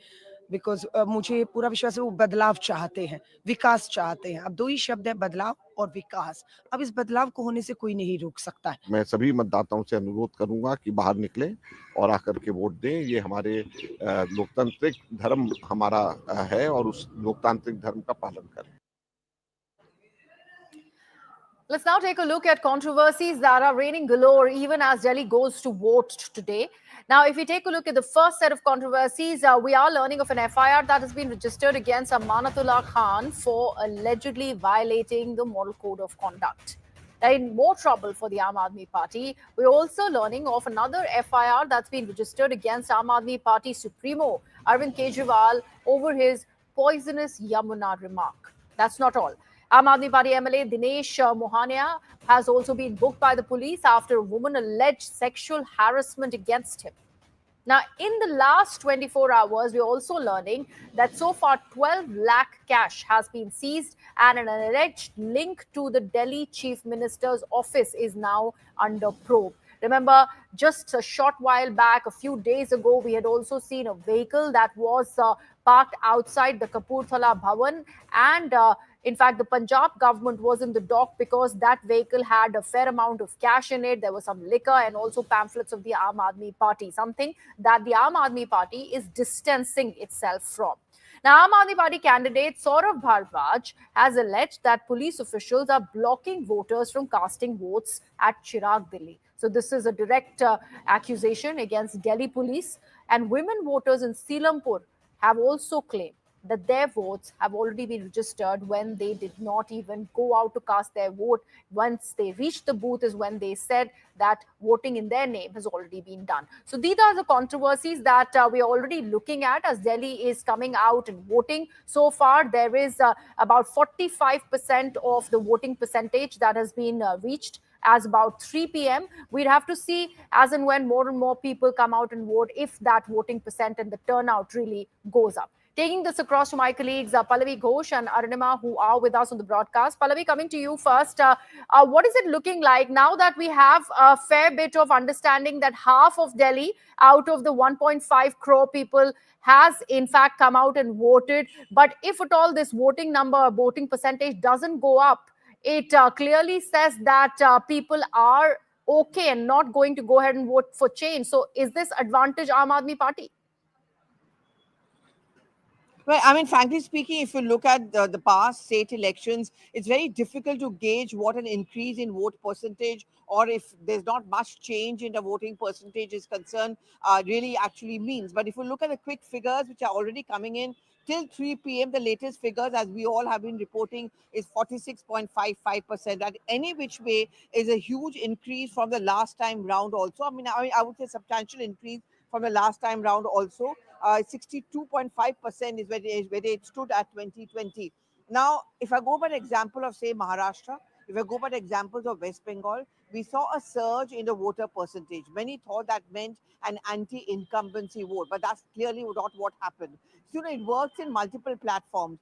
बिकॉज मुझे पूरा विश्वास है वो बदलाव चाहते हैं, विकास चाहते हैं। अब दो ही शब्द है, बदलाव और विकास। अब इस बदलाव को होने से कोई नहीं रोक सकता है।
मैं सभी मतदाताओं से अनुरोध करूंगा कि बाहर निकलें और आकर के वोट दें। ये हमारे लोकतांत्रिक धर्म हमारा है और उस लोकतांत्रिक धर्म का पालन करें।
Let's now take a look at controversies that are raining galore even as Delhi goes to vote today. Now, if we take a look at the first set of controversies, we are learning of an FIR that has been registered against Amanatullah Khan for allegedly violating the Model Code of Conduct. They're in more trouble for the Aam Aadmi Party. We're also learning of another FIR that's been registered against Aam Aadmi Party Supremo, Arvind Kejriwal, over his poisonous Yamuna remark. That's not all. Aam Aadmi Party MLA Dinesh Mohania has also been booked by the police after a woman alleged sexual harassment against him. Now, in the last 24 hours, we're also learning that so far 12 lakh cash has been seized and an alleged link to the Delhi Chief Minister's office is now under probe. Remember, just a short while back, a few days ago, we had also seen a vehicle that was parked outside the Kapurthala Bhavan and in fact, the Punjab government was in the dock because that vehicle had a fair amount of cash in it. There was some liquor and also pamphlets of the Aam Aadmi Party, something that the Aam Aadmi Party is distancing itself from. Now, Aam Aadmi Party candidate Saurav Bhardwaj has alleged that police officials are blocking voters from casting votes at Chirag, Delhi. So this is a direct accusation against Delhi police, and women voters in Selampur have also claimed that their votes have already been registered when they did not even go out to cast their vote. Once they reached the booth is when they said that voting in their name has already been done. So these are the controversies that we are already looking at as Delhi is coming out and voting. So far, there is about 45% of the voting percentage that has been reached as about 3 p.m. We'd have to see as and when more and more people come out and vote if that voting percent and the turnout really goes up. Taking this across to my colleagues, Pallavi Ghosh and Arunima, who are with us on the broadcast. Pallavi, coming to you first. What is it looking like now that we have a fair bit of understanding that half of Delhi, out of the 1.5 crore people, has in fact come out and voted? But if at all this voting percentage doesn't go up, it clearly says that people are okay and not going to go ahead and vote for change. So is this advantage Aam Aadmi Party?
Well, I mean, frankly speaking, if you look at the past state elections, it's very difficult to gauge what an increase in vote percentage, or if there's not much change in the voting percentage is concerned, really actually means. But if you look at the quick figures which are already coming in, till 3 p.m., the latest figures, as we all have been reporting, is 46.55%. That any which way is a huge increase from the last time round also. I would say substantial increase from the last time round also. 62.5% is where it stood at 2020. Now, if I go by the example of, say, Maharashtra, if I go by the examples of West Bengal, we saw a surge in the voter percentage. Many thought that meant an anti-incumbency vote, but that's clearly not what happened. So it works in multiple platforms.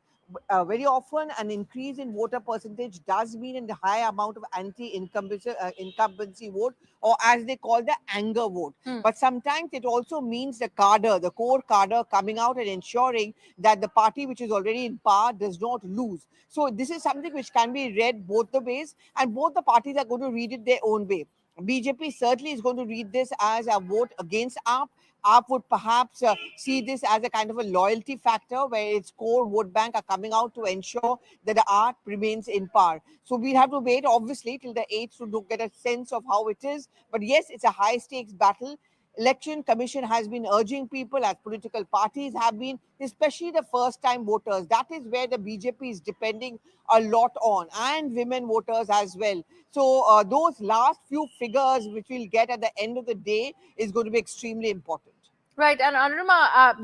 Very often, an increase in voter percentage does mean a high amount of incumbency vote, or as they call the anger vote. But sometimes it also means the cadre, the core cadre, coming out and ensuring that the party which is already in power does not lose. So this is something which can be read both the ways, and both the parties are going to read it their own way. BJP certainly is going to read this as a vote against AAP. AAP would perhaps see this as a kind of a loyalty factor where its core vote bank are coming out to ensure that the AAP remains in power. So we'll have to wait, obviously, till the 8th to get a sense of how it is. But yes, it's a high stakes battle. Election Commission has been urging people, as political parties have been, especially the first time voters. That is where the BJP is depending a lot on, and women voters as well. So those last few figures which we'll get at the end of the day is going to be extremely important.
Right. And Anurima,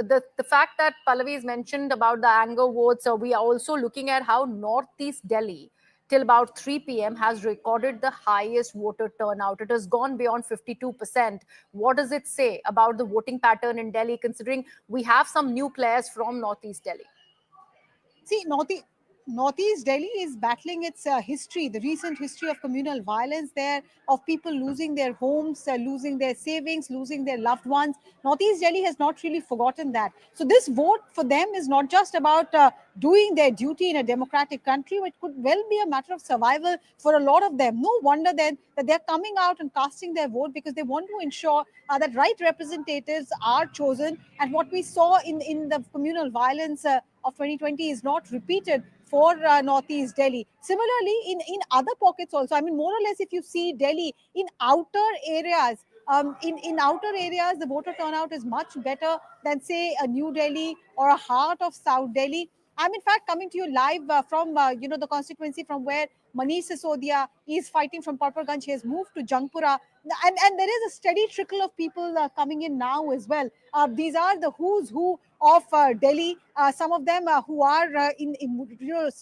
the fact that Pallavi has mentioned about the anger votes, we are also looking at how Northeast Delhi, till about 3 p.m., has recorded the highest voter turnout. It has gone beyond 52%. What does it say about the voting pattern in Delhi, considering we have some new players from Northeast Delhi?
See, Northeast Delhi is battling its history, the recent history of communal violence there, of people losing their homes, losing their savings, losing their loved ones. Northeast Delhi has not really forgotten that. So this vote for them is not just about doing their duty in a democratic country, but it could well be a matter of survival for a lot of them. No wonder then that they're coming out and casting their vote, because they want to ensure that right representatives are chosen, and what we saw in the communal violence of 2020 is not repeated for Northeast Delhi. Similarly, in other pockets also, I mean, more or less, if you see Delhi in outer areas, in outer areas, the voter turnout is much better than, say, a New Delhi or a heart of South Delhi. I'm in fact coming to you live from the constituency from where Manish Sisodia is fighting from Parparganj. He has moved to Jangpura, and there is a steady trickle of people coming in now as well. These are the who's who of Delhi. Some of them who are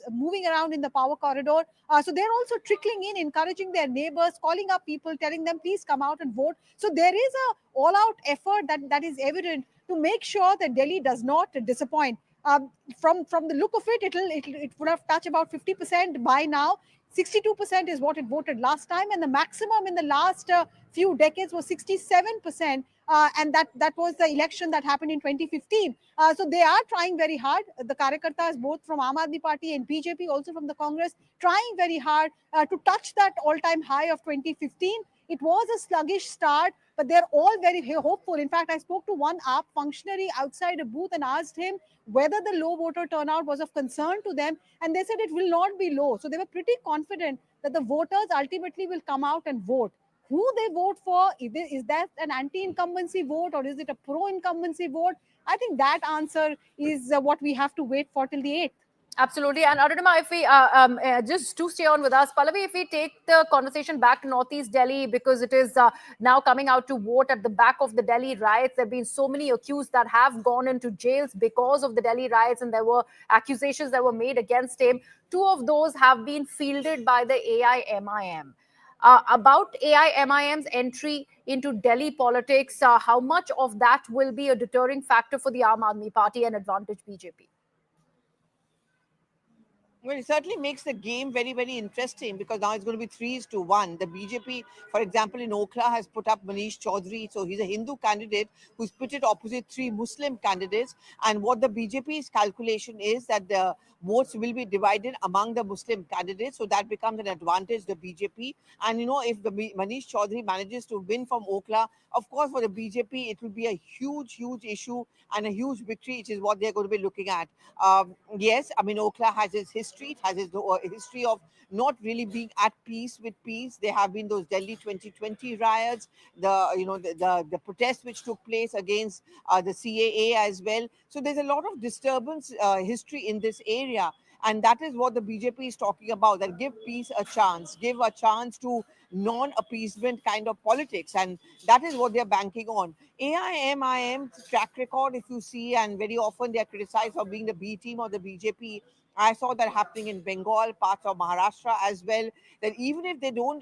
moving around in the power corridor. So they're also trickling in, encouraging their neighbors, calling up people, telling them, please come out and vote. So there is a all-out effort that is evident to make sure that Delhi does not disappoint. From the look of it, it would have touched about 50% by now. 62% is what it voted last time, and the maximum in the last few decades was 67%, and that was the election that happened in 2015. So they are trying very hard. The Karyakartas, both from Aam Aadmi Party and BJP, also from the Congress, trying very hard to touch that all-time high of 2015. It was a sluggish start, but they're all very hopeful. In fact, I spoke to one AAP functionary outside a booth and asked him whether the low voter turnout was of concern to them, and they said it will not be low. So they were pretty confident that the voters ultimately will come out and vote. Who they vote for, is that an anti-incumbency vote or is it a pro-incumbency vote? I think that answer is what we have to wait for till the 8th.
Absolutely. And Arunima, if we just to stay on with us, Pallavi, if we take the conversation back to Northeast Delhi, because it is now coming out to vote at the back of the Delhi riots. There have been so many accused that have gone into jails because of the Delhi riots, and there were accusations that were made against him. Two of those have been fielded by the AIMIM. About AIMIM's entry into Delhi politics, how much of that will be a deterring factor for the Aam Aadmi Party and advantage BJP?
Well, it certainly makes the game very, very interesting because now it's going to be 3-1. The BJP, for example, in Okhla has put up Manish Chaudhary. So he's a Hindu candidate who's pitted opposite 3 Muslim candidates. And what the BJP's calculation is that the votes will be divided among the Muslim candidates. So that becomes an advantage to the BJP. And, you know, if the Manish Chaudhary manages to win from Okhla, of course, for the BJP, it will be a huge, huge issue and a huge victory, which is what they're going to be looking at. Yes, I mean, Okhla has its history. It has its history of not really being at peace with peace. There have been those Delhi 2020 riots, the protests which took place against the CAA as well. So there's a lot of disturbance history in this area. And that is what the BJP is talking about, that give peace a chance, give a chance to non-appeasement kind of politics. And that is what they're banking on. AIMIM's track record, if you see, and very often they're criticized for being the B team of the BJP. I saw that happening in Bengal, parts of Maharashtra as well, that even if they don't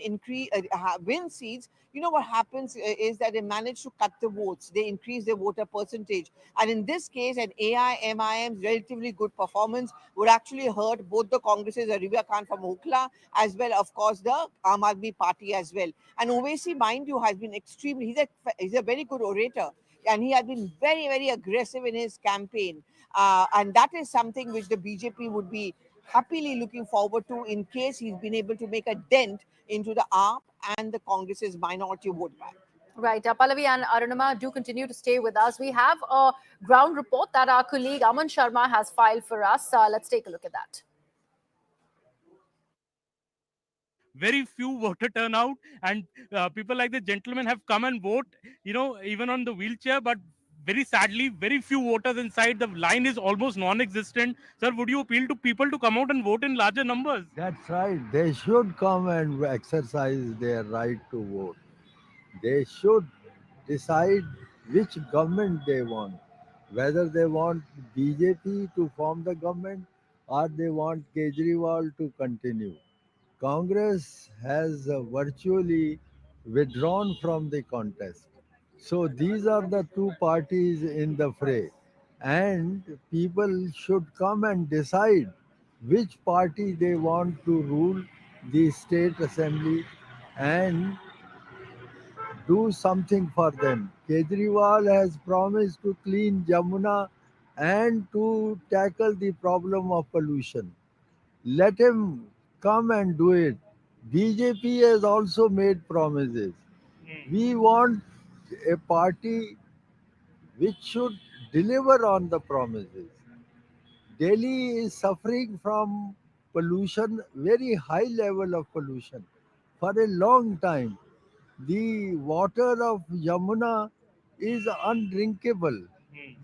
win seats, you know what happens is that they manage to cut the votes. They increase their voter percentage. And in this case, an AIMIM's relatively good performance would actually hurt both the Congresses, Arvind Khan from Okhla, as well, of course, the Aam Aadmi Party as well. And Owaisi, mind you, has been extremely, he's a very good orator. And he has been very, very aggressive in his campaign. And that is something which the BJP would be happily looking forward to in case he's been able to make a dent into the AAP and the Congress's minority vote bank.
Right. Pallavi and Arunima, do continue to stay with us. We have a ground report that our colleague Aman Sharma has filed for us. Let's take a look at that.
Very few voter turnout, and people like the gentleman have come and vote, you know, even on the wheelchair, but very sadly, very few voters inside. The line is almost non-existent. Sir, would you appeal to people to come out and vote in larger numbers?
That's right. They should come and exercise their right to vote. They should decide which government they want, whether they want BJP to form the government or they want Kejriwal to continue. Congress has virtually withdrawn from the contest. So these are the two parties in the fray. And people should come and decide which party they want to rule the state assembly and do something for them. Kejriwal has promised to clean Jamuna and to tackle the problem of pollution. Let him come and do it. BJP has also made promises. We want a party which should deliver on the promises. Delhi is suffering from pollution, very high level of pollution for a long time. The water of Yamuna is undrinkable.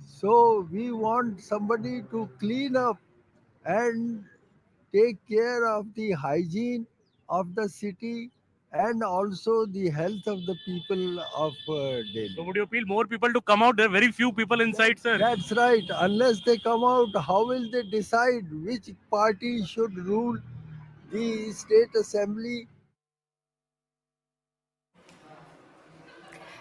So we want somebody to clean up and take care of the hygiene of the city and also the health of the people of Delhi.
So would you appeal more people to come out? There are very few people inside, sir.
That's right. Unless they come out, how will they decide which party should rule the state assembly?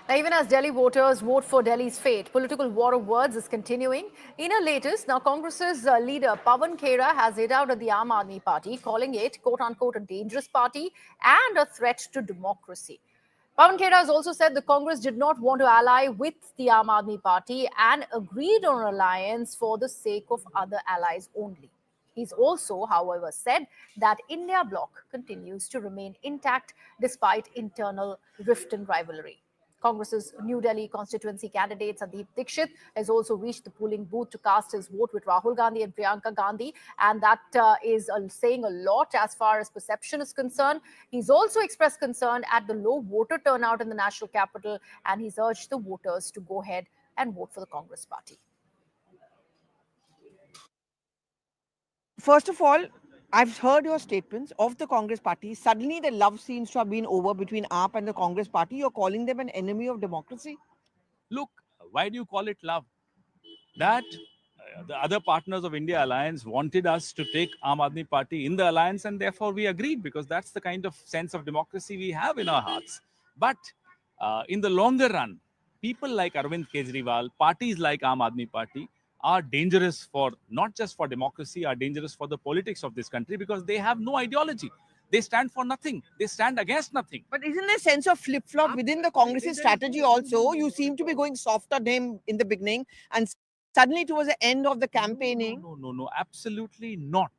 Now, even as Delhi voters vote for Delhi's fate, political war of words is continuing. In a latest, now Congress's leader Pawan Khera has hit out at the Aam Aadmi Party, calling it quote-unquote a dangerous party and a threat to democracy. Pawan Khera has also said the Congress did not want to ally with the Aam Aadmi Party and agreed on an alliance for the sake of other allies only. He's also, however, said that India bloc continues to remain intact despite internal rift and rivalry. Congress's New Delhi constituency candidate Sandeep Dixit has also reached the polling booth to cast his vote with Rahul Gandhi and Priyanka Gandhi, and that is saying a lot as far as perception is concerned. He's also expressed concern at the low voter turnout in the national capital, and he's urged the voters to go ahead and vote for the Congress party.
First of all, I've heard your statements of the Congress party. Suddenly, the love seems to have been over between AAP and the Congress party. You're calling them an enemy of democracy?
Look, why do you call it love? That
the other partners of India Alliance wanted us to take Aam Aadmi Party in the alliance, and therefore we agreed, because that's the kind of sense of democracy we have in our hearts. But in the longer run, people like Arvind Kejriwal, parties like Aam Aadmi Party, are dangerous for, not just for democracy, are dangerous for the politics of this country, because they have no ideology. They stand for nothing. They stand against nothing.
But isn't there a sense of flip-flop within the Congress's strategy also? You seem to be going soft on him in the beginning, and suddenly towards the end of the campaigning.
No, absolutely not.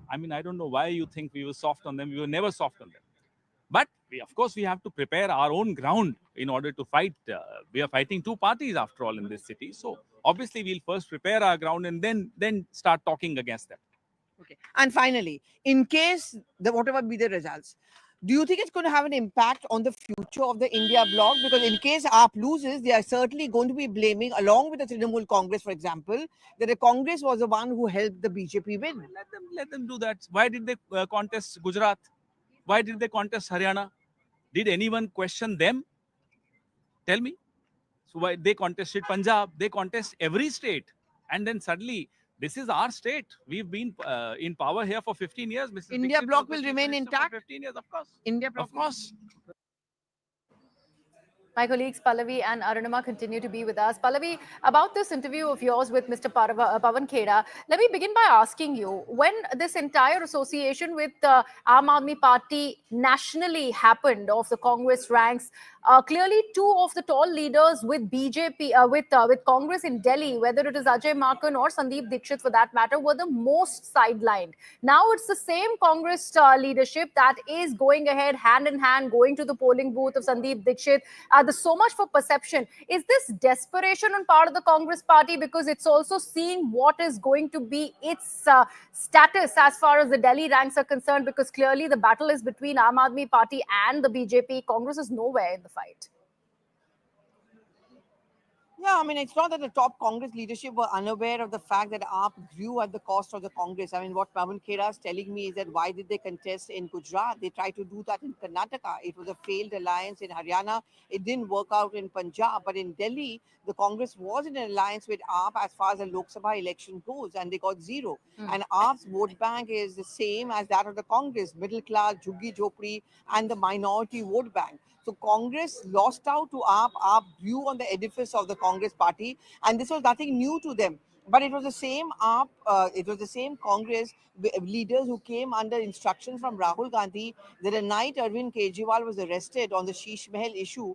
I mean, I don't know why you think we were soft on them. We were never soft on them. But of course, we have to prepare our own ground in order to fight. We are fighting two parties after all in this city. So obviously, we'll first prepare our ground and then start talking against them.
Okay. And finally, in case whatever be the results, do you think it's going to have an impact on the future of the India bloc? Because in case AAP loses, they are certainly going to be blaming, along with the Trinamool Congress, for example, that the Congress was the one who helped the BJP win.
Let them do that. Why did they contest Gujarat? Why did they contest Haryana? Did anyone question them? Tell me. So why they contested Punjab? They contest every state, and then suddenly this is our state. We've been in power here for 15 years. Mrs.
India
Dixit
bloc
was
will
the
remain
Chief Minister for
intact.
15 years, of course.
India bloc,
of course.
My colleagues Pallavi and Arunima continue to be with us. Pallavi, about this interview of yours with Mr. Pawan Khera, let me begin by asking you, when this entire association with Aam Aadmi Party nationally happened of the Congress ranks, clearly two of the tall leaders with BJP, with Congress in Delhi, whether it is Ajay Markan or Sandeep Dixit for that matter, were the most sidelined. Now it's the same Congress leadership that is going ahead hand in hand, going to the polling booth of Sandeep Dixit. There's so much for perception. Is this desperation on part of the Congress party because it's also seeing what is going to be its status as far as the Delhi ranks are concerned? Because clearly the battle is between Aam Aadmi Party and the BJP. Congress is nowhere in the fight.
Yeah, I mean, it's not that the top Congress leadership were unaware of the fact that AAP grew at the cost of the Congress. I mean, what Pawan Khera is telling me is that why did they contest in Gujarat? They tried to do that in Karnataka. It was a failed alliance in Haryana. It didn't work out in Punjab. But in Delhi, the Congress was in an alliance with AAP as far as the Lok Sabha election goes, and they got zero. And AAP's vote bank is the same as that of the Congress, middle class, Jhuggi Jhopri, and the minority vote bank. So Congress lost out to AAP. AAP grew on the edifice of the Congress party, and this was nothing new to them. But it was the same AAP, it was the same Congress leaders who came under instructions from Rahul Gandhi that the night Arvind Kejriwal was arrested on the Sheesh Mahal issue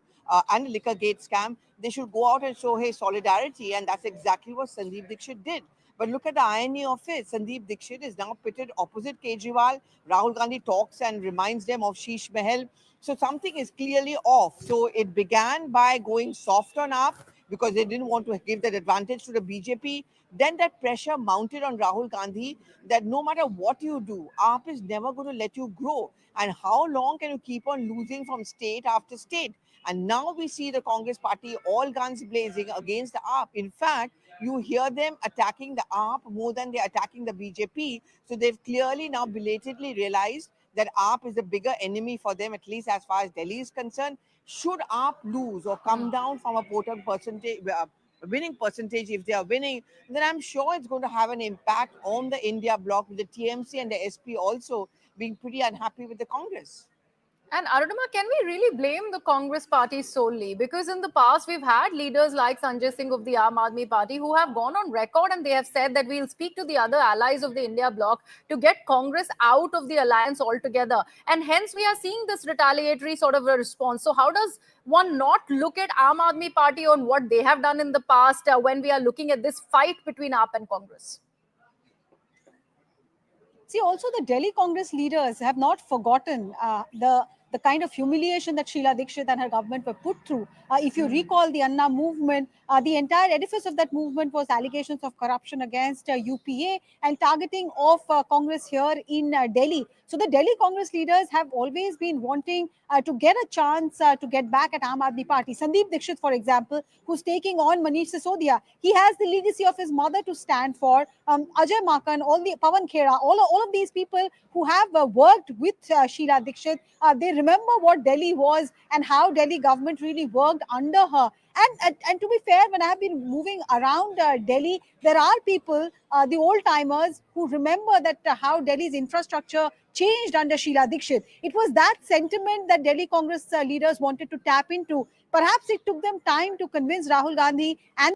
and the liquor gate scam, they should go out and show his solidarity, and that's exactly what Sandeep Dixit did. But look at the irony of it. Sandeep Dixit is now pitted opposite Kejriwal. Rahul Gandhi talks and reminds them of Sheesh Mahal. So something is clearly off. So it began by going soft on AAP because they didn't want to give that advantage to the BJP. Then that pressure mounted on Rahul Gandhi that no matter what you do, AAP is never going to let you grow. And how long can you keep on losing from state after state? And now we see the Congress party all guns blazing against the AAP. In fact, you hear them attacking the AAP more than they're attacking the BJP. So they've clearly now belatedly realized that AAP is a bigger enemy for them, at least as far as Delhi is concerned. Should AAP lose or come down from a voter percentage, winning percentage, if they are winning, then I'm sure it's going to have an impact on the India bloc, with the TMC and the SP also being pretty unhappy with the Congress.
And Arunima, can we really blame the Congress party solely? Because in the past, we've had leaders like Sanjay Singh of the Aam Aadmi Party who have gone on record and they have said that we'll speak to the other allies of the India bloc to get Congress out of the alliance altogether. And hence, we are seeing this retaliatory sort of a response. So how does one not look at Aam Aadmi Party on what they have done in the past when we are looking at this fight between AAP and Congress?
See, also the Delhi Congress leaders have not forgotten the kind of humiliation that Sheila Dikshit and her government were put through. If you recall the Anna movement, the entire edifice of that movement was allegations of corruption against UPA and targeting of Congress here in Delhi. So the Delhi Congress leaders have always been wanting to get a chance to get back at Aam Aadmi Party. Sandeep Dixit, for example, who's taking on Manish Sisodia, he has the legacy of his mother to stand for. Ajay Markan, all the Pawan Khera, all of these people who have worked with Sheila Dikshit, they remember what Delhi was and how Delhi government really worked under her. And to be fair, when I have been moving around Delhi, there are people, the old timers, who remember that how Delhi's infrastructure changed under Sheila Dikshit. It was that sentiment that Delhi Congress leaders wanted to tap into. Perhaps it took them time to convince Rahul Gandhi and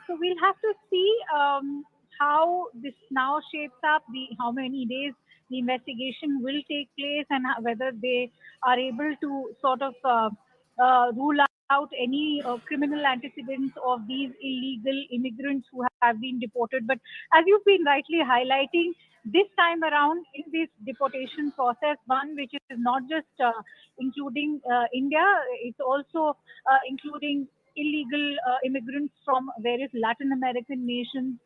So we'll have to see how this now shapes up, how many days the investigation will take place, and whether they are able to sort of rule out any criminal antecedents of these illegal immigrants who have been deported. But as you've been rightly highlighting, this time around in this deportation process, one which is not just including India, it's also including illegal immigrants from various Latin American nations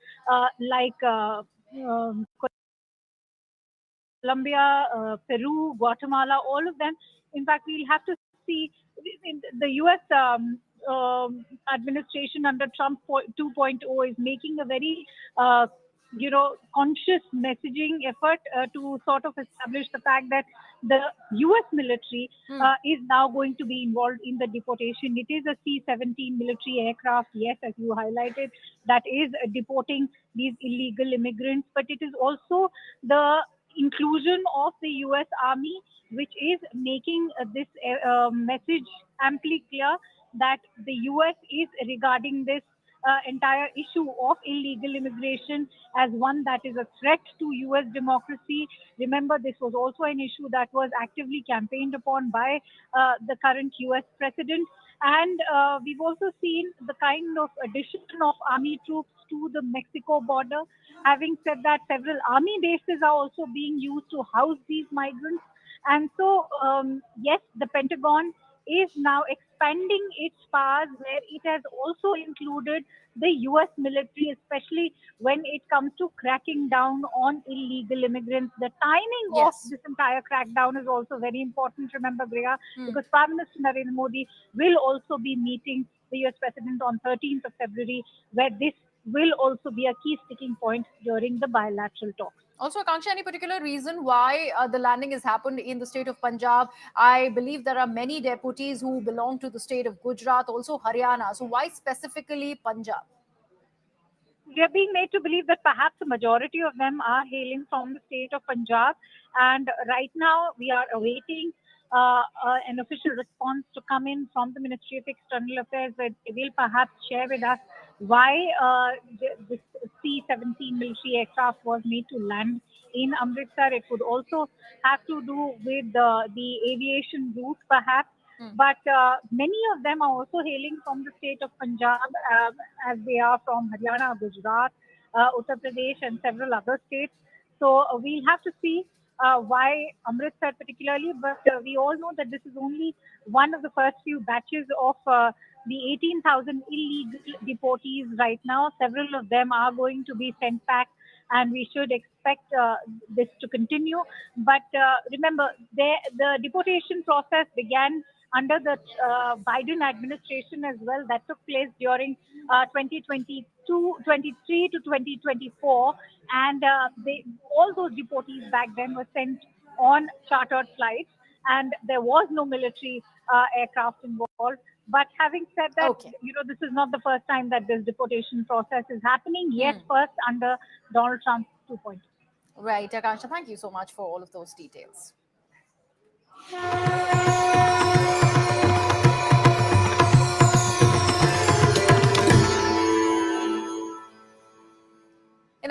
like Colombia, Peru, Guatemala, all of them. In fact, we'll have to see the U.S. Administration under Trump 2.0 is making a very conscious messaging effort to sort of establish the fact that the U.S. military is now going to be involved in the deportation. It is a C-17 military aircraft, yes, as you highlighted, that is deporting these illegal immigrants, but it is also the inclusion of the U.S. Army, which is making this message amply clear that the U.S. is regarding this entire issue of illegal immigration as one that is a threat to U.S. democracy. Remember, this was also an issue that was actively campaigned upon by the current U.S. president. And we've also seen the kind of addition of army troops to the Mexico border. Having said that, several army bases are also being used to house these migrants. And so, yes, the Pentagon is now expanding its powers, where it has also included the U.S. military, especially when it comes to cracking down on illegal immigrants. The timing of this entire crackdown is also very important, remember, Griha, because Prime Minister Narendra Modi will also be meeting the U.S. President on 13th of February, where this will also be a key sticking point during the bilateral talks.
Also, Akanksha, any particular reason why the landing has happened in the state of Punjab? I believe there are many deputies who belong to the state of Gujarat, also Haryana. So why specifically Punjab?
We are being made to believe that perhaps a majority of them are hailing from the state of Punjab. And right now, we are awaiting an official response to come in from the Ministry of External Affairs, where they will perhaps share with us why this C-17 military aircraft was made to land in Amritsar. It could also have to do with the aviation route, perhaps. But many of them are also hailing from the state of Punjab, as they are from Haryana, Gujarat, Uttar Pradesh, and several other states. So we'll have to see why Amritsar particularly, but we all know that this is only one of the first few batches of the 18,000 illegal deportees right now. Several of them are going to be sent back, and we should expect this to continue. But remember, the deportation process began under the Biden administration as well. That took place during 2023 to 2024. And all those deportees back then were sent on chartered flights, and there was no military aircraft involved. But having said that, this is not the first time that this deportation process is happening. Yes, first under Donald Trump 2.0.
Right, Akansha, thank you so much for all of those details. In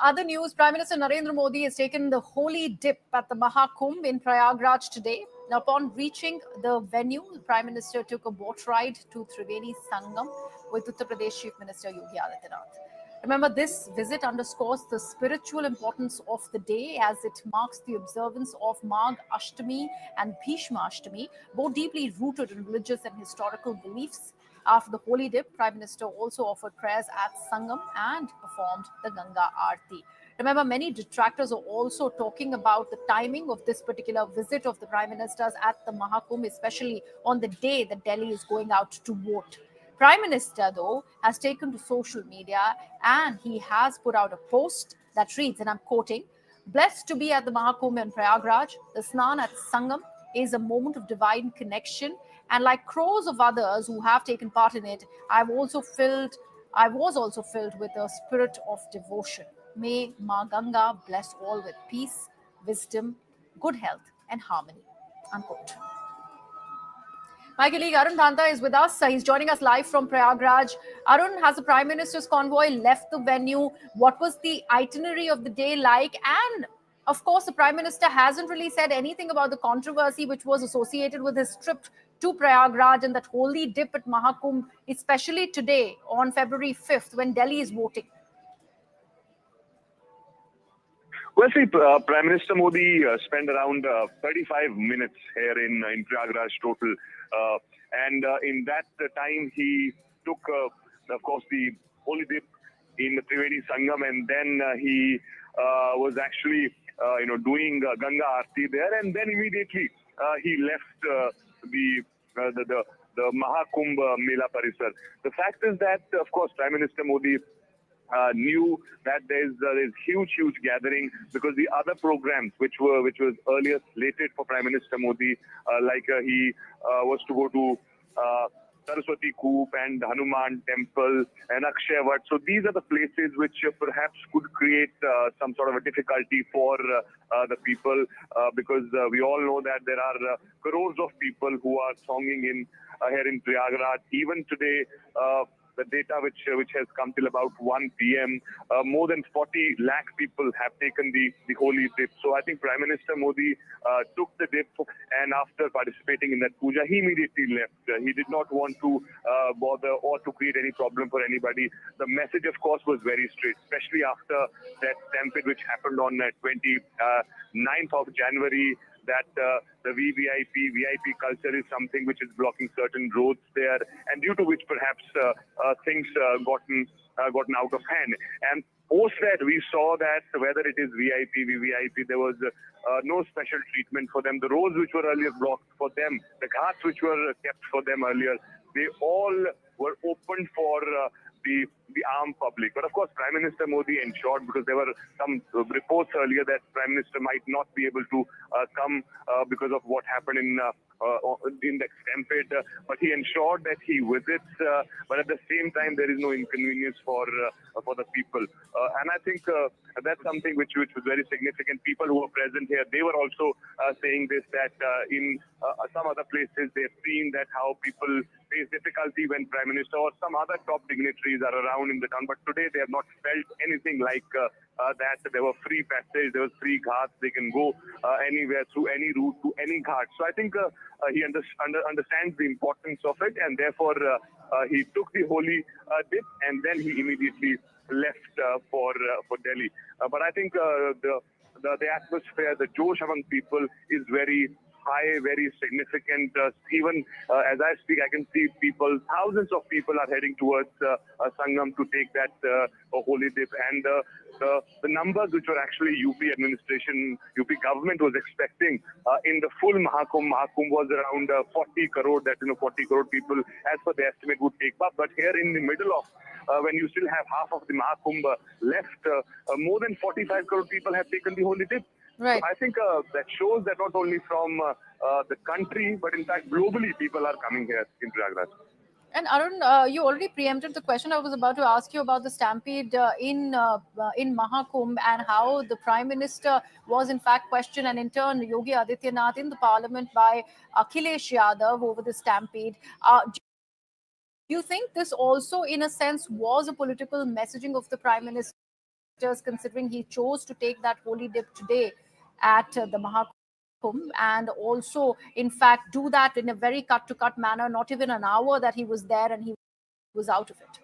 other news, Prime Minister Narendra Modi has taken the holy dip at the Mahakumbh in Prayagraj today. Now, upon reaching the venue, the Prime Minister took a boat ride to Triveni Sangam with Uttar Pradesh Chief Minister Yogi Adityanath. Remember, this visit underscores the spiritual importance of the day as it marks the observance of Magh Ashtami and Bhishma Ashtami, both deeply rooted in religious and historical beliefs. After the holy dip, Prime Minister also offered prayers at Sangam and performed the Ganga Aarti. Remember, many detractors are also talking about the timing of this particular visit of the Prime Ministers at the Mahakumbh, especially on the day that Delhi is going out to vote. Prime Minister, though, has taken to social media and he has put out a post that reads, and I'm quoting, "Blessed to be at the Mahakumbh in Prayagraj, the Snan at Sangam is a moment of divine connection, and like crores of others who have taken part in it, I was also filled with a spirit of devotion. May Ma Ganga bless all with peace, wisdom, good health, and harmony." Unquote. My colleague Arun Dhanta is with us. He's joining us live from Prayagraj. Arun, has the Prime Minister's convoy left the venue? What was the itinerary of the day like? And of course, the Prime Minister hasn't really said anything about the controversy which was associated with his trip to Prayagraj and that holy dip at Mahakumbh, especially today on February 5th when Delhi is voting.
Well, see, Prime Minister Modi spent around 35 minutes here in Prayagraj total. And in that time, he took, of course, the holy dip in the Trivedi Sangam, and then he was actually, doing Ganga Aarti there, and then immediately he left the Mahakumbh Mela Parisar. The fact is that, of course, Prime Minister Modi knew that there's huge gathering, because the other programs which was earlier slated for Prime Minister Modi, like he was to go to Saraswati Koop and Hanuman Temple and Akshay Vat. So these are the places which perhaps could create some sort of a difficulty for the people, because we all know that there are crores of people who are songing in here in Prayagraj. Even today, the data which has come till about 1 p.m., more than 40 lakh people have taken the holy dip. So I think Prime Minister Modi took the dip, and after participating in that puja, he immediately left. He did not want to bother or to create any problem for anybody. The message, of course, was very straight, especially after that stampede which happened on 29th of January, that the VIP culture is something which is blocking certain roads there, and due to which perhaps things gotten out of hand. And post that, we saw that whether it is VIP, VVIP, there was no special treatment for them. The roads which were earlier blocked for them, the ghats which were kept for them earlier, they all were open for the armed public. But of course, Prime Minister Modi ensured, because there were some reports earlier that Prime Minister might not be able to come because of what happened in the stampede, but he ensured that he visits, but at the same time there is no inconvenience for the people. And I think that's something which was very significant. People who were present here, they were also saying this, that in some other places they've seen that how people face difficulty when Prime Minister or some other top dignitaries are around in the town, but today they have not felt anything like that. There were free passage, there was free ghats, they can go anywhere through any route to any ghat. So I think he understands the importance of it, and therefore he took the holy dip, and then he immediately left for Delhi. But I think the atmosphere, the Josh among people is very high, very significant. Even as I speak, I can see people, thousands of people are heading towards Sangam to take that holy dip. And the numbers which were actually UP administration, UP government was expecting in the full Mahakumbh was around 40 crore, that 40 crore people as per the estimate would take up. But here in the middle of, when you still have half of the Mahakumbh left, more than 45 crore people have taken the holy dip.
Right.
So I think that shows that not only from the country, but in fact globally, people are coming here in Prayagraj.
And Arun, you already preempted the question I was about to ask you about the stampede in Mahakumbh and how the Prime Minister was in fact questioned, and in turn Yogi Adityanath in the Parliament by Akhilesh Yadav over the stampede. Do you think this also, in a sense, was a political messaging of the Prime Minister, considering he chose to take that holy dip today at the Mahakumbh, and also in fact do that in a very cut-to-cut manner, not even an hour that he was there and he was out of it?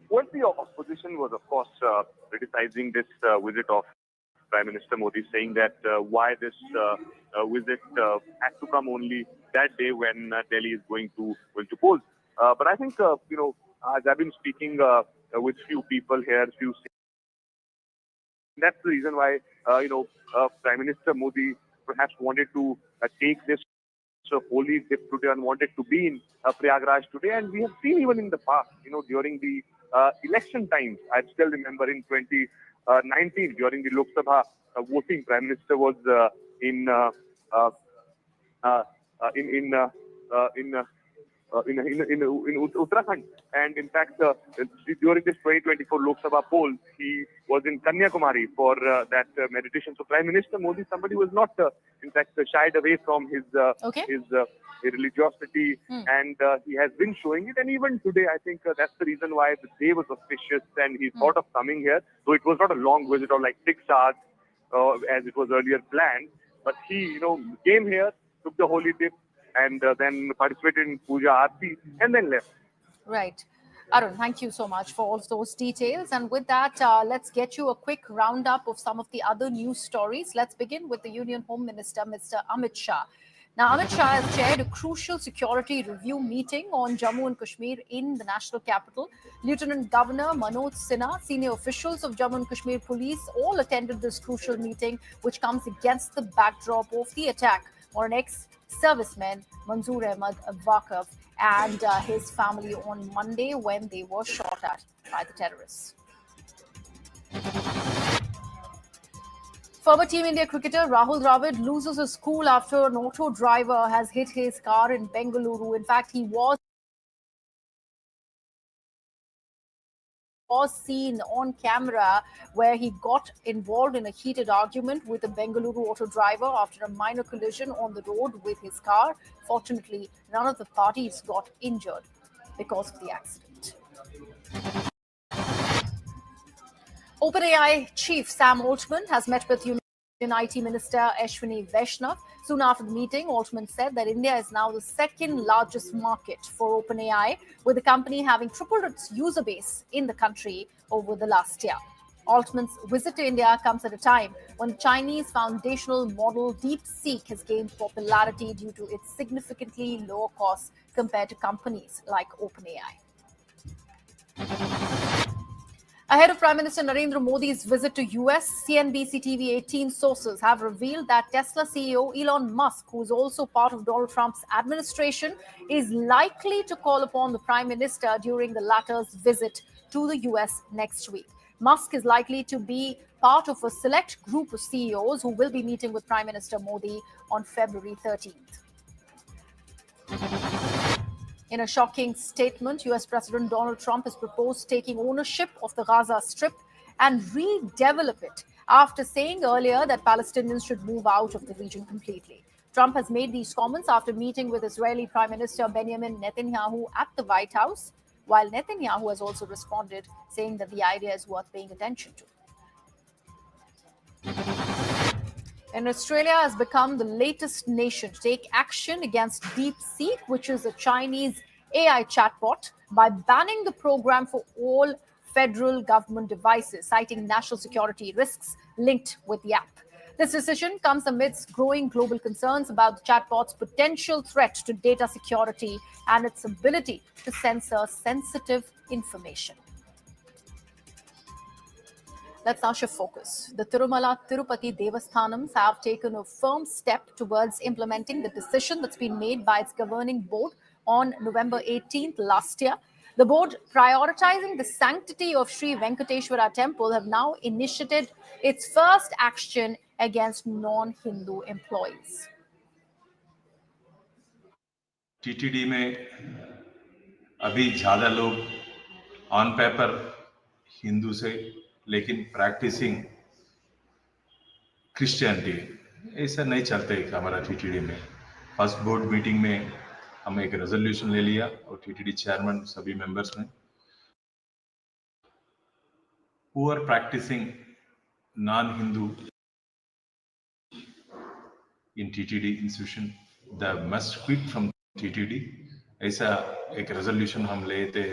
What the opposition was, of course, criticizing this visit of Prime Minister Modi, saying that why this visit had to come only that day when Delhi is going to pose. But I think, as I've been speaking with few people here, that's the reason why, Prime Minister Modi perhaps wanted to take this holy dip today and wanted to be in Prayagraj today. And we have seen even in the past, during the election times, I still remember in 2019, during the Lok Sabha voting, Prime Minister was in in Uttarakhand. And in fact, during this 2024 Lok Sabha poll, he was in Kanyakumari for that meditation. So Prime Minister Modi, somebody who was not, in fact, shied away from his religiosity, and he has been showing it. And even today, I think that's the reason why the day was auspicious, and he thought of coming here. So it was not a long visit of like 6 hours as it was earlier planned, but he, came here, took the holy dip, and then participated in Puja Aarti, and then left.
Right. Arun, thank you so much for all those details. And with that, let's get you a quick roundup of some of the other news stories. Let's begin with the Union Home Minister, Mr. Amit Shah. Now, Amit Shah has chaired a crucial security review meeting on Jammu and Kashmir in the national capital. Lieutenant Governor Manoj Sinha, senior officials of Jammu and Kashmir Police all attended this crucial meeting, which comes against the backdrop of the attack on an ex-serviceman, Manzoor Ahmad Waqaf, and his family on Monday when they were shot at by the terrorists. Former Team India cricketer Rahul Dravid loses his cool after an auto driver has hit his car in Bengaluru. In fact, he was seen on camera where he got involved in a heated argument with a Bengaluru auto driver after a minor collision on the road with his car. Fortunately, none of the parties got injured because of the accident. OpenAI chief Sam Altman has met with Union IT Minister Ashwini Vaishnav. Soon after the meeting, Altman said that India is now the second largest market for OpenAI, with the company having tripled its user base in the country over the last year. Altman's visit to India comes at a time when the Chinese foundational model DeepSeek has gained popularity due to its significantly lower costs compared to companies like OpenAI. Ahead of Prime Minister Narendra Modi's visit to US, CNBC TV 18 sources have revealed that Tesla CEO Elon Musk, who is also part of Donald Trump's administration, is likely to call upon the Prime Minister during the latter's visit to the US next week. Musk is likely to be part of a select group of CEOs who will be meeting with Prime Minister Modi on February 13th. In a shocking statement, US President Donald Trump has proposed taking ownership of the Gaza Strip and redevelop it after saying earlier that Palestinians should move out of the region completely. Trump has made these comments after meeting with Israeli Prime Minister Benjamin Netanyahu at the White House, while Netanyahu has also responded, saying that the idea is worth paying attention to. And Australia has become the latest nation to take action against DeepSeek, which is a Chinese AI chatbot, by banning the program for all federal government devices, citing national security risks linked with the app. This decision comes amidst growing global concerns about the chatbot's potential threat to data security and its ability to censor sensitive information. Let's now shift focus. The Tirumala Tirupati Devasthanams have taken a firm step towards implementing the decision that's been made by its governing board on November 18th last year. The board, prioritizing the sanctity of Sri Venkateshwara Temple, have now initiated its first action against non-Hindu employees.
TTD में अभी ज़्यादा लोग on paper Hindu से लेकिन practising Christianity ऐसा नहीं चलता है हमारा टीटीडी में। फर्स्ट बोर्ड मीटिंग में हम एक रेजोल्यूशन ले लिया और टीटीडी चेयरमैन सभी मेंबर्स ने who are practicing non-Hindu in TTD institution, they must quit from TTD. ऐसा एक रेजोल्यूशन हम ले थे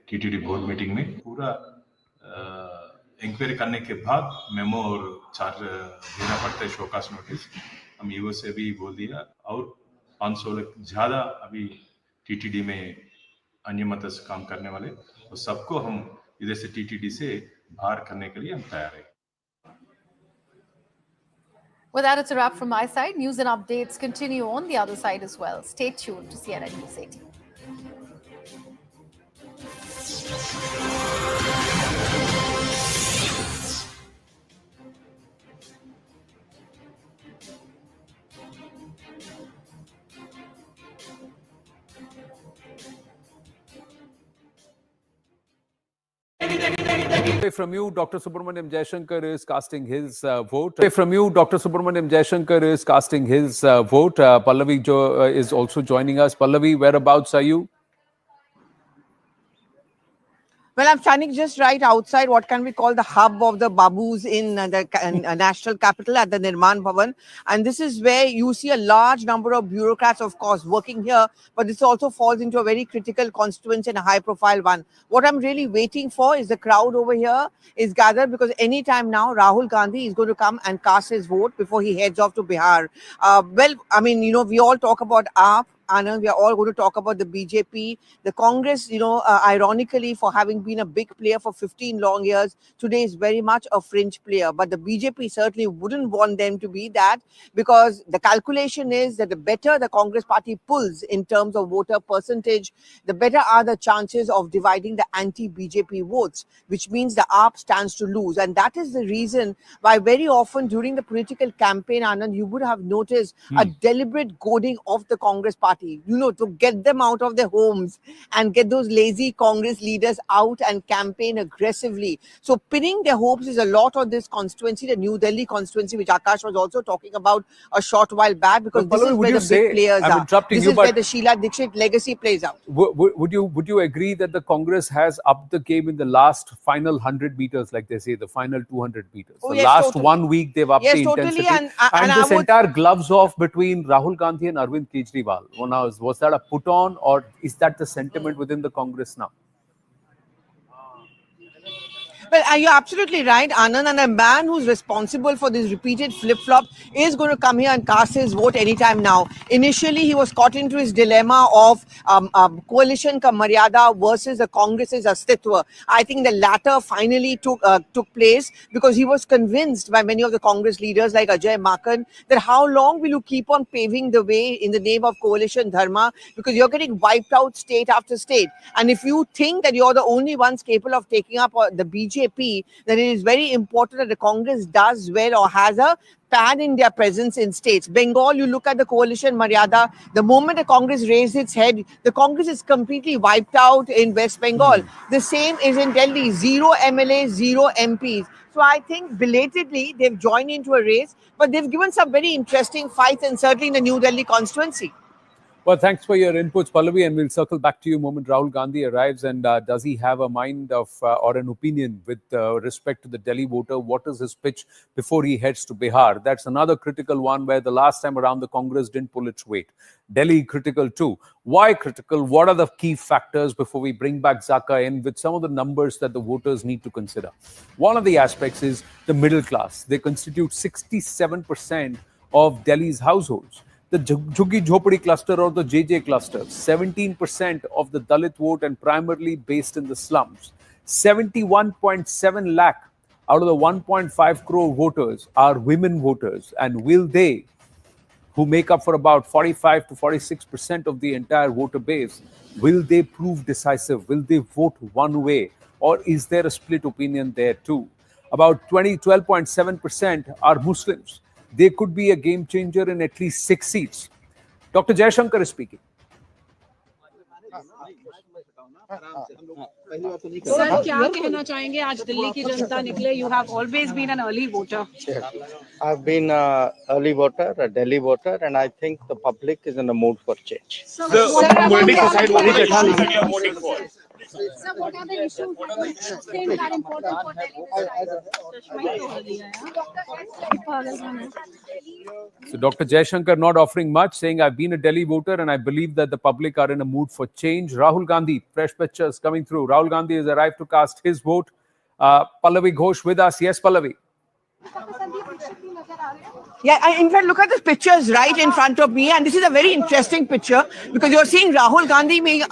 TTD बोर्ड मीटिंग में। पूरा इंक्वायरी करने के बाद मेमो और चार्ज देना पड़ता है, शोकास नोटिस। हम ईओ से भी बोल दिया और 500 लोग ज़्यादा अभी TTD में अन्य मत से काम करने वाले, तो सबको हम इधर से TTD से बाहर करने के लिए हम तैयार हैं।
With that, it's a wrap from my side. News and updates continue on the other side as well. Stay tuned to CNN News 18.
From you, Dr. Subramaniam Jaishankar is casting his vote. From you, Dr. Subramaniam Jaishankar is casting his vote. Pallavi is also joining us. Pallavi, whereabouts are you?
Well, I'm standing just right outside what can we call the hub of the Babus in the national capital at the Nirman Bhavan. And this is where you see a large number of bureaucrats, of course, working here. But this also falls into a very critical constituency and a high-profile one. What I'm really waiting for is the crowd over here is gathered because anytime now, Rahul Gandhi is going to come and cast his vote before he heads off to Bihar. Well, I mean, you know, we all talk about AAP. Anand, we are all going to talk about the BJP, the Congress, you know, ironically, for having been a big player for 15 long years, today is very much a fringe player. But the BJP certainly wouldn't want them to be that, because the calculation is that the better the Congress party pulls in terms of voter percentage, the better are the chances of dividing the anti-BJP votes, which means the AAP stands to lose. And that is the reason why very often during the political campaign, Anand, you would have noticed a deliberate goading of the Congress party, you know, to get them out of their homes and get those lazy Congress leaders out and campaign aggressively. So pinning their hopes is a lot on this constituency, the New Delhi constituency, which Akash was also talking about a short while back, because this is where the big players are. This is where the Sheila Dixit legacy plays out.
Would you agree that the Congress has upped the game in the last final 100 meters, like they say, the final 200 meters?
Oh,
the
yes,
last
totally.
1 week they've upped the
Totally.
intensity. And this entire gloves off between Rahul Gandhi and Arvind Kejriwal. Was that a put on, or is that the sentiment within the Congress now?
Well, you're absolutely right, Anand. And a man who's responsible for this repeated flip-flop is going to come here and cast his vote anytime now. Initially, he was caught into his dilemma of coalition ka Maryada versus the Congress's Astitwa. I think the latter finally took place because he was convinced by many of the Congress leaders like Ajay Makan that how long will you keep on paving the way in the name of coalition dharma, because you're getting wiped out state after state. And if you think that you're the only ones capable of taking up the BJP, then it is very important that the Congress does well or has a pan-India presence in states. Bengal, you look at the coalition Maryada, the moment the Congress raised its head, the Congress is completely wiped out in West Bengal. The same is in Delhi, 0 MLAs, 0 MPs. So I think belatedly they've joined into a race, but they've given some very interesting fights, and certainly in the New Delhi constituency.
Well, thanks for your inputs, Pallavi, and we'll circle back to you the moment Rahul Gandhi arrives. And does he have a mind of or an opinion with respect to the Delhi voter? What is his pitch before he heads to Bihar? That's another critical one where the last time around the Congress didn't pull its weight. Delhi critical too. Why critical? What are the key factors before we bring back Zaka in with some of the numbers that the voters need to consider? One of the aspects is the middle class. They constitute 67% of Delhi's households. The Jhuggi Jhopadi cluster or the JJ cluster, 17% of the Dalit vote and primarily based in the slums. 71.7 lakh out of the 1.5 crore voters are women voters. And will they, who make up for about 45 to 46% of the entire voter base, will they prove decisive? Will they vote one way? Or is there a split opinion there too? About 12.7% are Muslims. They could be a game changer in at least 6 seats. Dr. Jaishankar is speaking.
Sir क्या कहना चाहेंगे आज दिल्ली की जनता निकले? You have always been an early voter.
I've been an early voter, a Delhi voter, and I think the public is in the mood for change.
Sir, what are the issues that are important for Delhi?
So Dr. Jaishankar not offering much, saying I've been a Delhi voter and I believe that the public are in a mood for change. Rahul Gandhi, fresh pictures coming through. Rahul Gandhi has arrived to cast his vote. Pallavi Ghosh with us. Yes, Pallavi.
Yeah, in fact, look at the pictures right in front of me. And this is a very interesting picture because you're seeing Rahul Gandhi being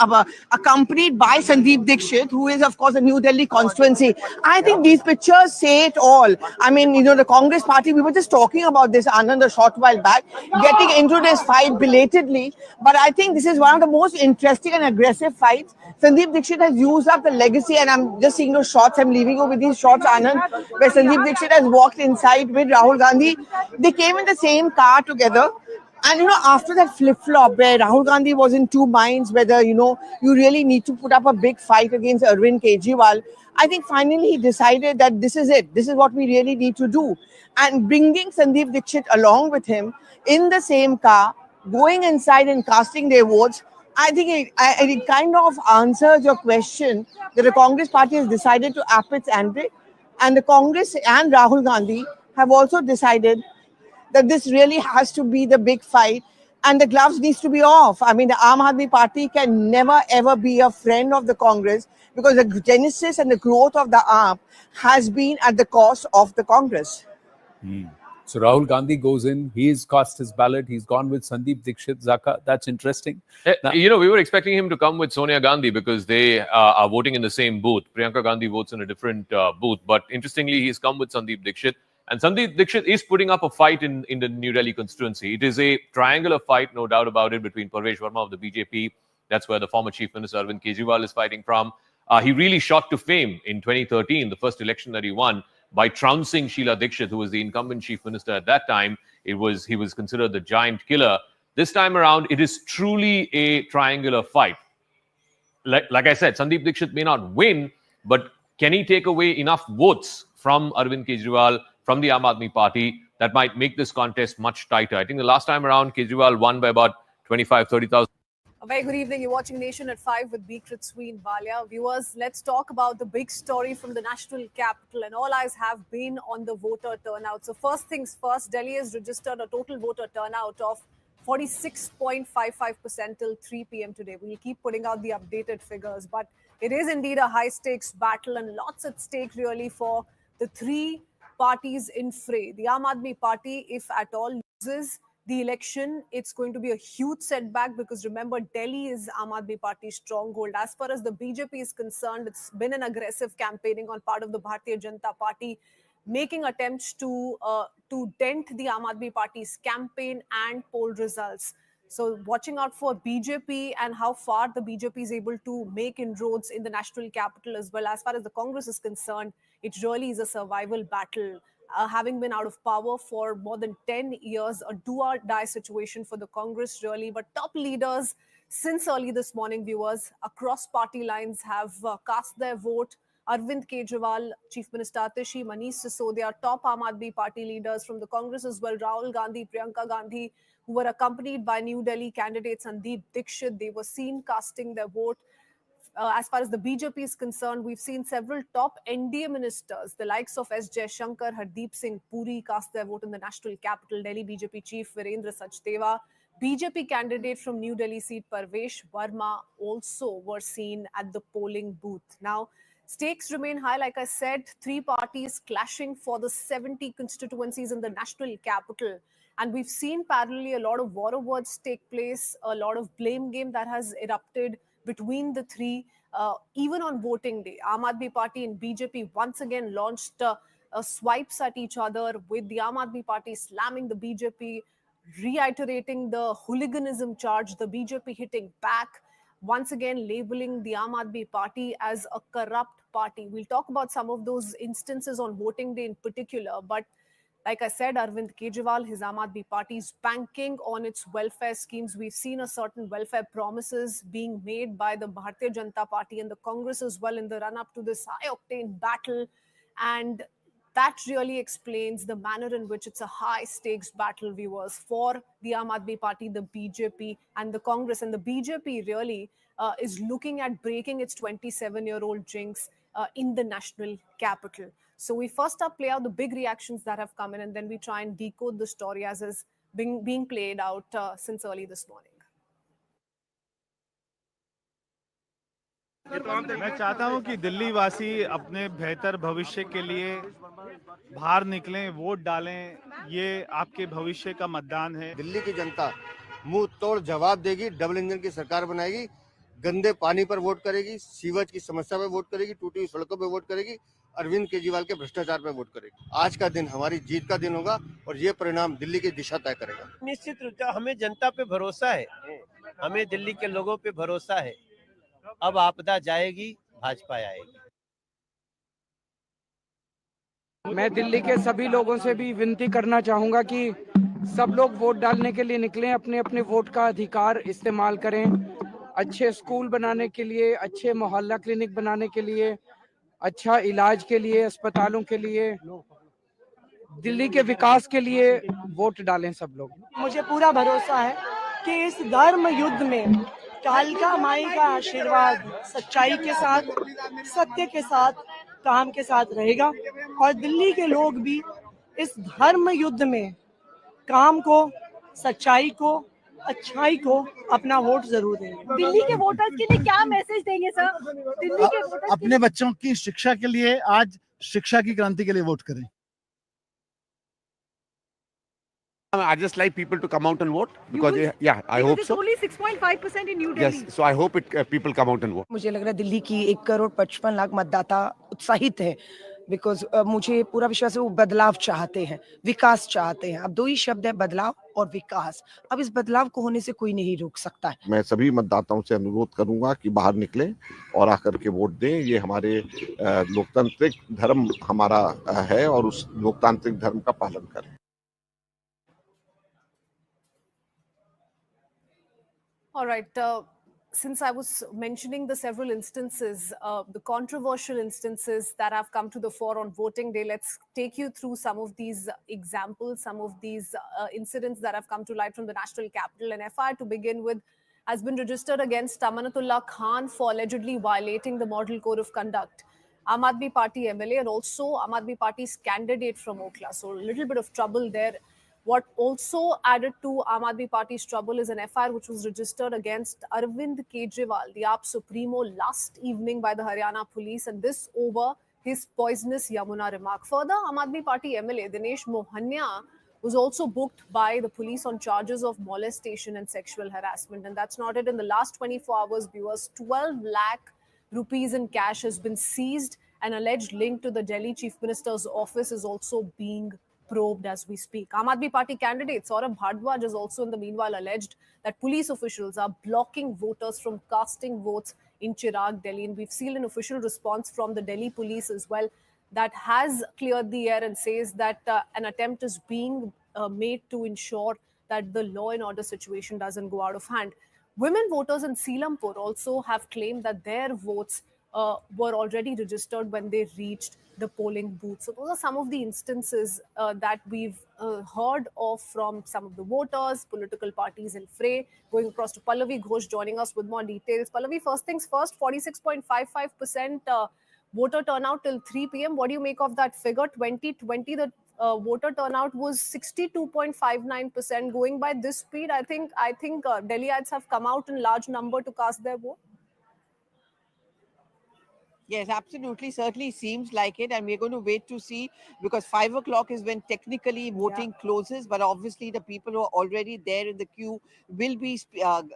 accompanied by Sandeep Dixit, who is, of course, a New Delhi constituency. I think these pictures say it all. I mean, you know, the Congress party, we were just talking about this, Anand, a short while back, getting into this fight belatedly. But I think this is one of the most interesting and aggressive fights. Sandeep Dixit has used up the legacy, and I'm just seeing those shots. I'm leaving you with these shots, Anand, where Sandeep Dixit has walked inside with Rahul Gandhi. They came in the same car together. And after that flip-flop where Rahul Gandhi was in two minds whether you really need to put up a big fight against Arvind Kejriwal, I think finally he decided that this is it. This is what we really need to do. And bringing Sandeep Dixit along with him in the same car, going inside and casting their votes, I think it kind of answers your question that the Congress party has decided to up its ante, and the Congress and Rahul Gandhi have also decided that this really has to be the big fight and the gloves needs to be off. I mean, the Aam Aadmi Party can never ever be a friend of the Congress because the genesis and the growth of the AAP has been at the cost of the Congress.
So Rahul Gandhi goes in, he's cast his ballot, he's gone with Sandeep Dixit, Zaka. That's interesting. Now,
we were expecting him to come with Sonia Gandhi because they are voting in the same booth. Priyanka Gandhi votes in a different booth. But interestingly, he's come with Sandeep Dixit. And Sandeep Dixit is putting up a fight in the New Delhi constituency. It is a triangular fight, no doubt about it, between Parvesh Verma of the BJP. That's where the former Chief Minister Arvind Kejriwal is fighting from. He really shot to fame in 2013, the first election that he won, by trouncing Sheila Dikshit, who was the incumbent chief minister at that time. He was considered the giant killer. This time around, it is truly a triangular fight. Like I said, Sandeep Dixit may not win, but can he take away enough votes from Arvind Kejriwal, from the Aam Aadmi Party, that might make this contest much tighter? I think the last time around, Kejriwal won by about 25-30,000.
A very good evening. You're watching Nation at 5 with Bikrit Sween Balia. Viewers, let's talk about the big story from the national capital, and all eyes have been on the voter turnout. So first things first, Delhi has registered a total voter turnout of 46.55% till 3 p.m. today. We'll keep putting out the updated figures, but it is indeed a high-stakes battle and lots at stake really for the three parties in fray. The Aam Aadmi Party, if at all, loses the election, it's going to be a huge setback because remember, Delhi is Aam Aadmi Party's stronghold. As far as the BJP is concerned, it's been an aggressive campaigning on part of the Bhartiya Janata Party, making attempts to dent the Aam Aadmi Party's campaign and poll results. So watching out for BJP and how far the BJP is able to make inroads in the national capital as well. As far as the Congress is concerned, it really is a survival battle. Having been out of power for more than 10 years, a do-or-die situation for the Congress really. But top leaders since early this morning, viewers, across party lines have cast their vote. Arvind Kejriwal, Chief Minister Atishi, Manish Sisodia, top Aam Aadmi Party leaders from the Congress as well, Rahul Gandhi, Priyanka Gandhi, who were accompanied by New Delhi candidate Sandeep Dixit. They were seen casting their vote. As far as the BJP is concerned, we've seen several top NDA ministers, the likes of S. Jaishankar, Hardeep Singh Puri, cast their vote in the national capital. Delhi BJP Chief Virendra Sachdeva, BJP candidate from New Delhi seat Parvesh Verma also were seen at the polling booth. Now, stakes remain high. Like I said, three parties clashing for the 70 constituencies in the national capital. And we've seen parallelly a lot of war of words take place, a lot of blame game that has erupted between the three, even on voting day. Aam Aadmi Party and BJP once again launched swipes at each other, with the Aam Aadmi Party slamming the BJP, reiterating the hooliganism charge, the BJP hitting back, once again labeling the Aam Aadmi Party as a corrupt party. We'll talk about some of those instances on voting day in particular, but like I said, Arvind Kejriwal, his Aam Aadmi Party is banking on its welfare schemes. We've seen a certain welfare promises being made by the Bhartiya Janata Party and the Congress as well in the run-up to this high-octane battle. And that really explains the manner in which it's a high-stakes battle, viewers, for the Aam Aadmi Party, the BJP and the Congress. And the BJP really is looking at breaking its 27-year-old jinx in the national capital. So we first up play out the big reactions that have come in, and then we try and decode the story as is being played out since early this morning.
मैं चाहता हूं कि दिल्ली वासी अपने बेहतर भविष्य के लिए बाहर निकलें, वोट डालें। ये आपके भविष्य का मतदान है।
दिल्ली की जनता मुंह तोड़ जवाब देगी, डबल इंजन की सरकार बनाएगी, गंदे पानी पर वोट करेगी, सीवेज की समस्या पे वोट करेगी, टूटी हुई सड़कों पे वोट करेगी, अरविंद केजरीवाल के भ्रष्टाचार पे वोट करेगी। आज का दिन हमारी जीत का दिन होगा और ये परिणाम दिल्ली की दिशा तय करेगा।
निश्चित रूप से हमें जनता पे भरोसा है, हमें दिल्ली के लोगों पे भरोसा है। अब आपदा जाएगी, भाजपा आएगी।
मैं दिल्ली के सभी लोगों से भी विनती करना चाहूंगा कि सब लोग वोट डालने के लिए निकलें, अपने अपने वोट का अधिकार इस्तेमाल करें। अच्छे स्कूल बनाने के लिए, अच्छे मोहल्ला क्लिनिक बनाने के लिए, अच्छा इलाज के लिए, अस्पतालों के लिए, दिल्ली के विकास के लिए वोट डालें सब लोग।
मुझे पूरा भरोसा है कि इस धर्म युद्ध में कालिका माई का आशीर्वाद सच्चाई के साथ, सत्य के साथ, काम के साथ रहेगा और दिल्ली के लोग भी इस धर्म युद्ध में काम को, सच्चाई को, अच्छाई को अपना वोट जरूर देंगे।
दिल्ली के वोटर्स के लिए क्या मैसेज देंगे सर? दिल्ली के वोटर्स
अपने बच्चों की शिक्षा के लिए आज शिक्षा की क्रांति के लिए वोट करें।
I just like people to come out and vote because yeah, I hope so.
Only 6.5% in New Delhi.
Yes, so I hope people come out and vote.
मुझे लग रहा है दिल्ली की 1,55,00,000 मतदाता उत्साहित है बिकॉज मुझे पूरा विश्वास है वो बदलाव चाहते हैं, विकास चाहते हैं। अब दो ही शब्द है, बदलाव और विकास। अब इस बदलाव को होने से कोई नहीं रोक सकता है।
मैं सभी मतदाताओं से अनुरोध करूंगा कि बाहर निकलें और आकर के वोट दें। ये हमारे लोकतांत्रिक धर्म हमारा है और उस लोकतांत्रिक धर्म का पालन करें।
All right. Since I was mentioning the several instances, the controversial instances that have come to the fore on voting day, let's take you through some of these examples, some of these incidents that have come to light from the national capital. An FIR to begin with has been registered against Amanatullah Khan for allegedly violating the Model Code of Conduct. Aam Aadmi Party MLA and also Aam Aadmi Party's candidate from Okhla. So a little bit of trouble there. What also added to Aam Aadmi Party's trouble is an FIR which was registered against Arvind Kejriwal, the AAP supremo, last evening by the Haryana police, and this over his poisonous Yamuna remark. Further, Aam Aadmi Party MLA Dinesh Mohania was also booked by the police on charges of molestation and sexual harassment. And that's not it. In the last 24 hours, viewers, 12 lakh rupees in cash has been seized. An alleged link to the Delhi Chief Minister's office is also being probed as we speak. Aam Aadmi Party candidate Saurabh Bhardwaj has also in the meanwhile alleged that police officials are blocking voters from casting votes in Chirag, Delhi. And we've seen an official response from the Delhi police as well that has cleared the air and says that an attempt is being made to ensure that the law and order situation doesn't go out of hand. Women voters in Selampur also have claimed that their votes were already registered when they reached the polling booth. So those are some of the instances that we've heard of from some of the voters, political parties in fray. Going across to Pallavi Ghosh joining us with more details. Pallavi, first things first, 46.55% voter turnout till 3 p.m. What do you make of that figure? 2020, the voter turnout was 62.59%. Going by this speed, I think Delhiites have come out in large number to cast their vote.
Yes, absolutely. Certainly seems like it. And we're going to wait to see because 5 o'clock is when technically voting closes. But obviously the people who are already there in the queue will be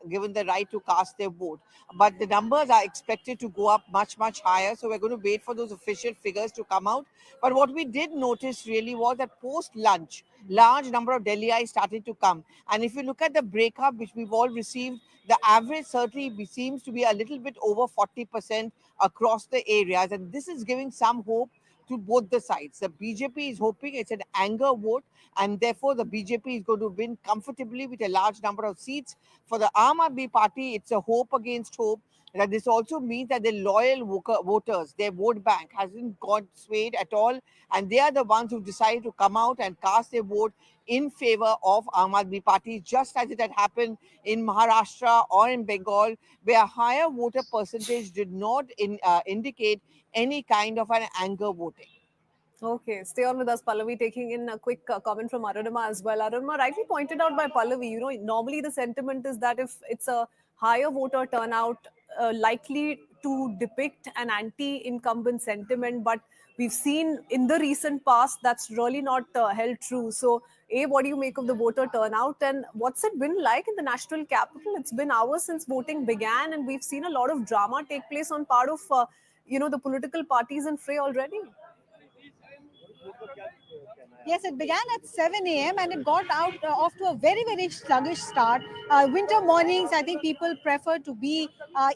given the right to cast their vote. But the numbers are expected to go up much, much higher. So we're going to wait for those official figures to come out. But what we did notice really was that post-lunch, large number of Delhiites started to come. And if you look at the breakup, which we've all received, the average certainly seems to be a little bit over 40% across the areas. And this is giving some hope to both the sides. The BJP is hoping it's an anger vote, and therefore the BJP is going to win comfortably with a large number of seats. For the Aam Aadmi Party, it's a hope against hope. That this also means that the loyal voters, their vote bank hasn't got swayed at all. And they are the ones who decided to come out and cast their vote in favor of Aam Aadmi Party, just as it had happened in Maharashtra or in Bengal, where a higher voter percentage did not indicate any kind of an anger voting.
Okay, stay on with us, Pallavi, taking in a quick comment from Arunima as well. Arunima, rightly pointed out by Pallavi, normally the sentiment is that if it's a higher voter turnout, likely to depict an anti-incumbent sentiment, but we've seen in the recent past that's really not held true. So, what do you make of the voter turnout, and what's it been like in the national capital? It's been hours since voting began, and we've seen a lot of drama take place on part of the political parties in fray already.
Yes, it began at 7 a.m. and it got out off to a very, very sluggish start. Winter mornings, I think people prefer to be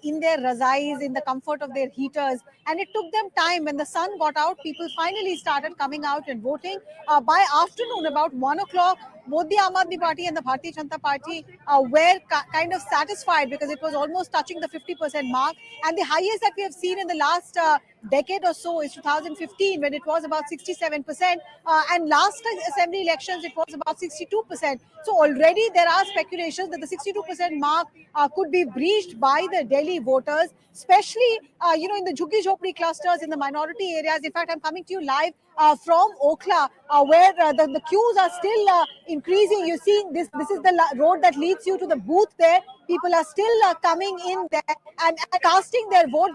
in their razais, in the comfort of their heaters. And it took them time. When the sun got out, people finally started coming out and voting. By afternoon, about 1 o'clock, both the Aam Aadmi Party and the Bhartiya Janata Party were kind of satisfied because it was almost touching the 50% mark. And the highest that we have seen in the last decade or so is 2015, when it was about 67%. And last assembly elections, it was about 62%. So already there are speculations that the 62% mark could be breached by the Delhi voters, especially in the Jhuggi Jhopdi clusters, in the minority areas. In fact, I'm coming to you live from Okhla, where the queues are still increasing. You see, this is the road that leads you to the booth there. People are still coming in there and casting their vote.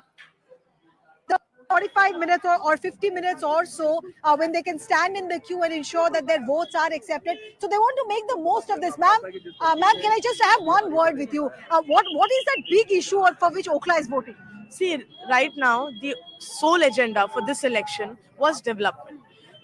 45 minutes or 50 minutes or so when they can stand in the queue and ensure that their votes are accepted. So they want to make the most of this. Ma'am, can I just have one word with you? What is that big issue for which Okhla is voting?
See, right now, the sole agenda for this election was development.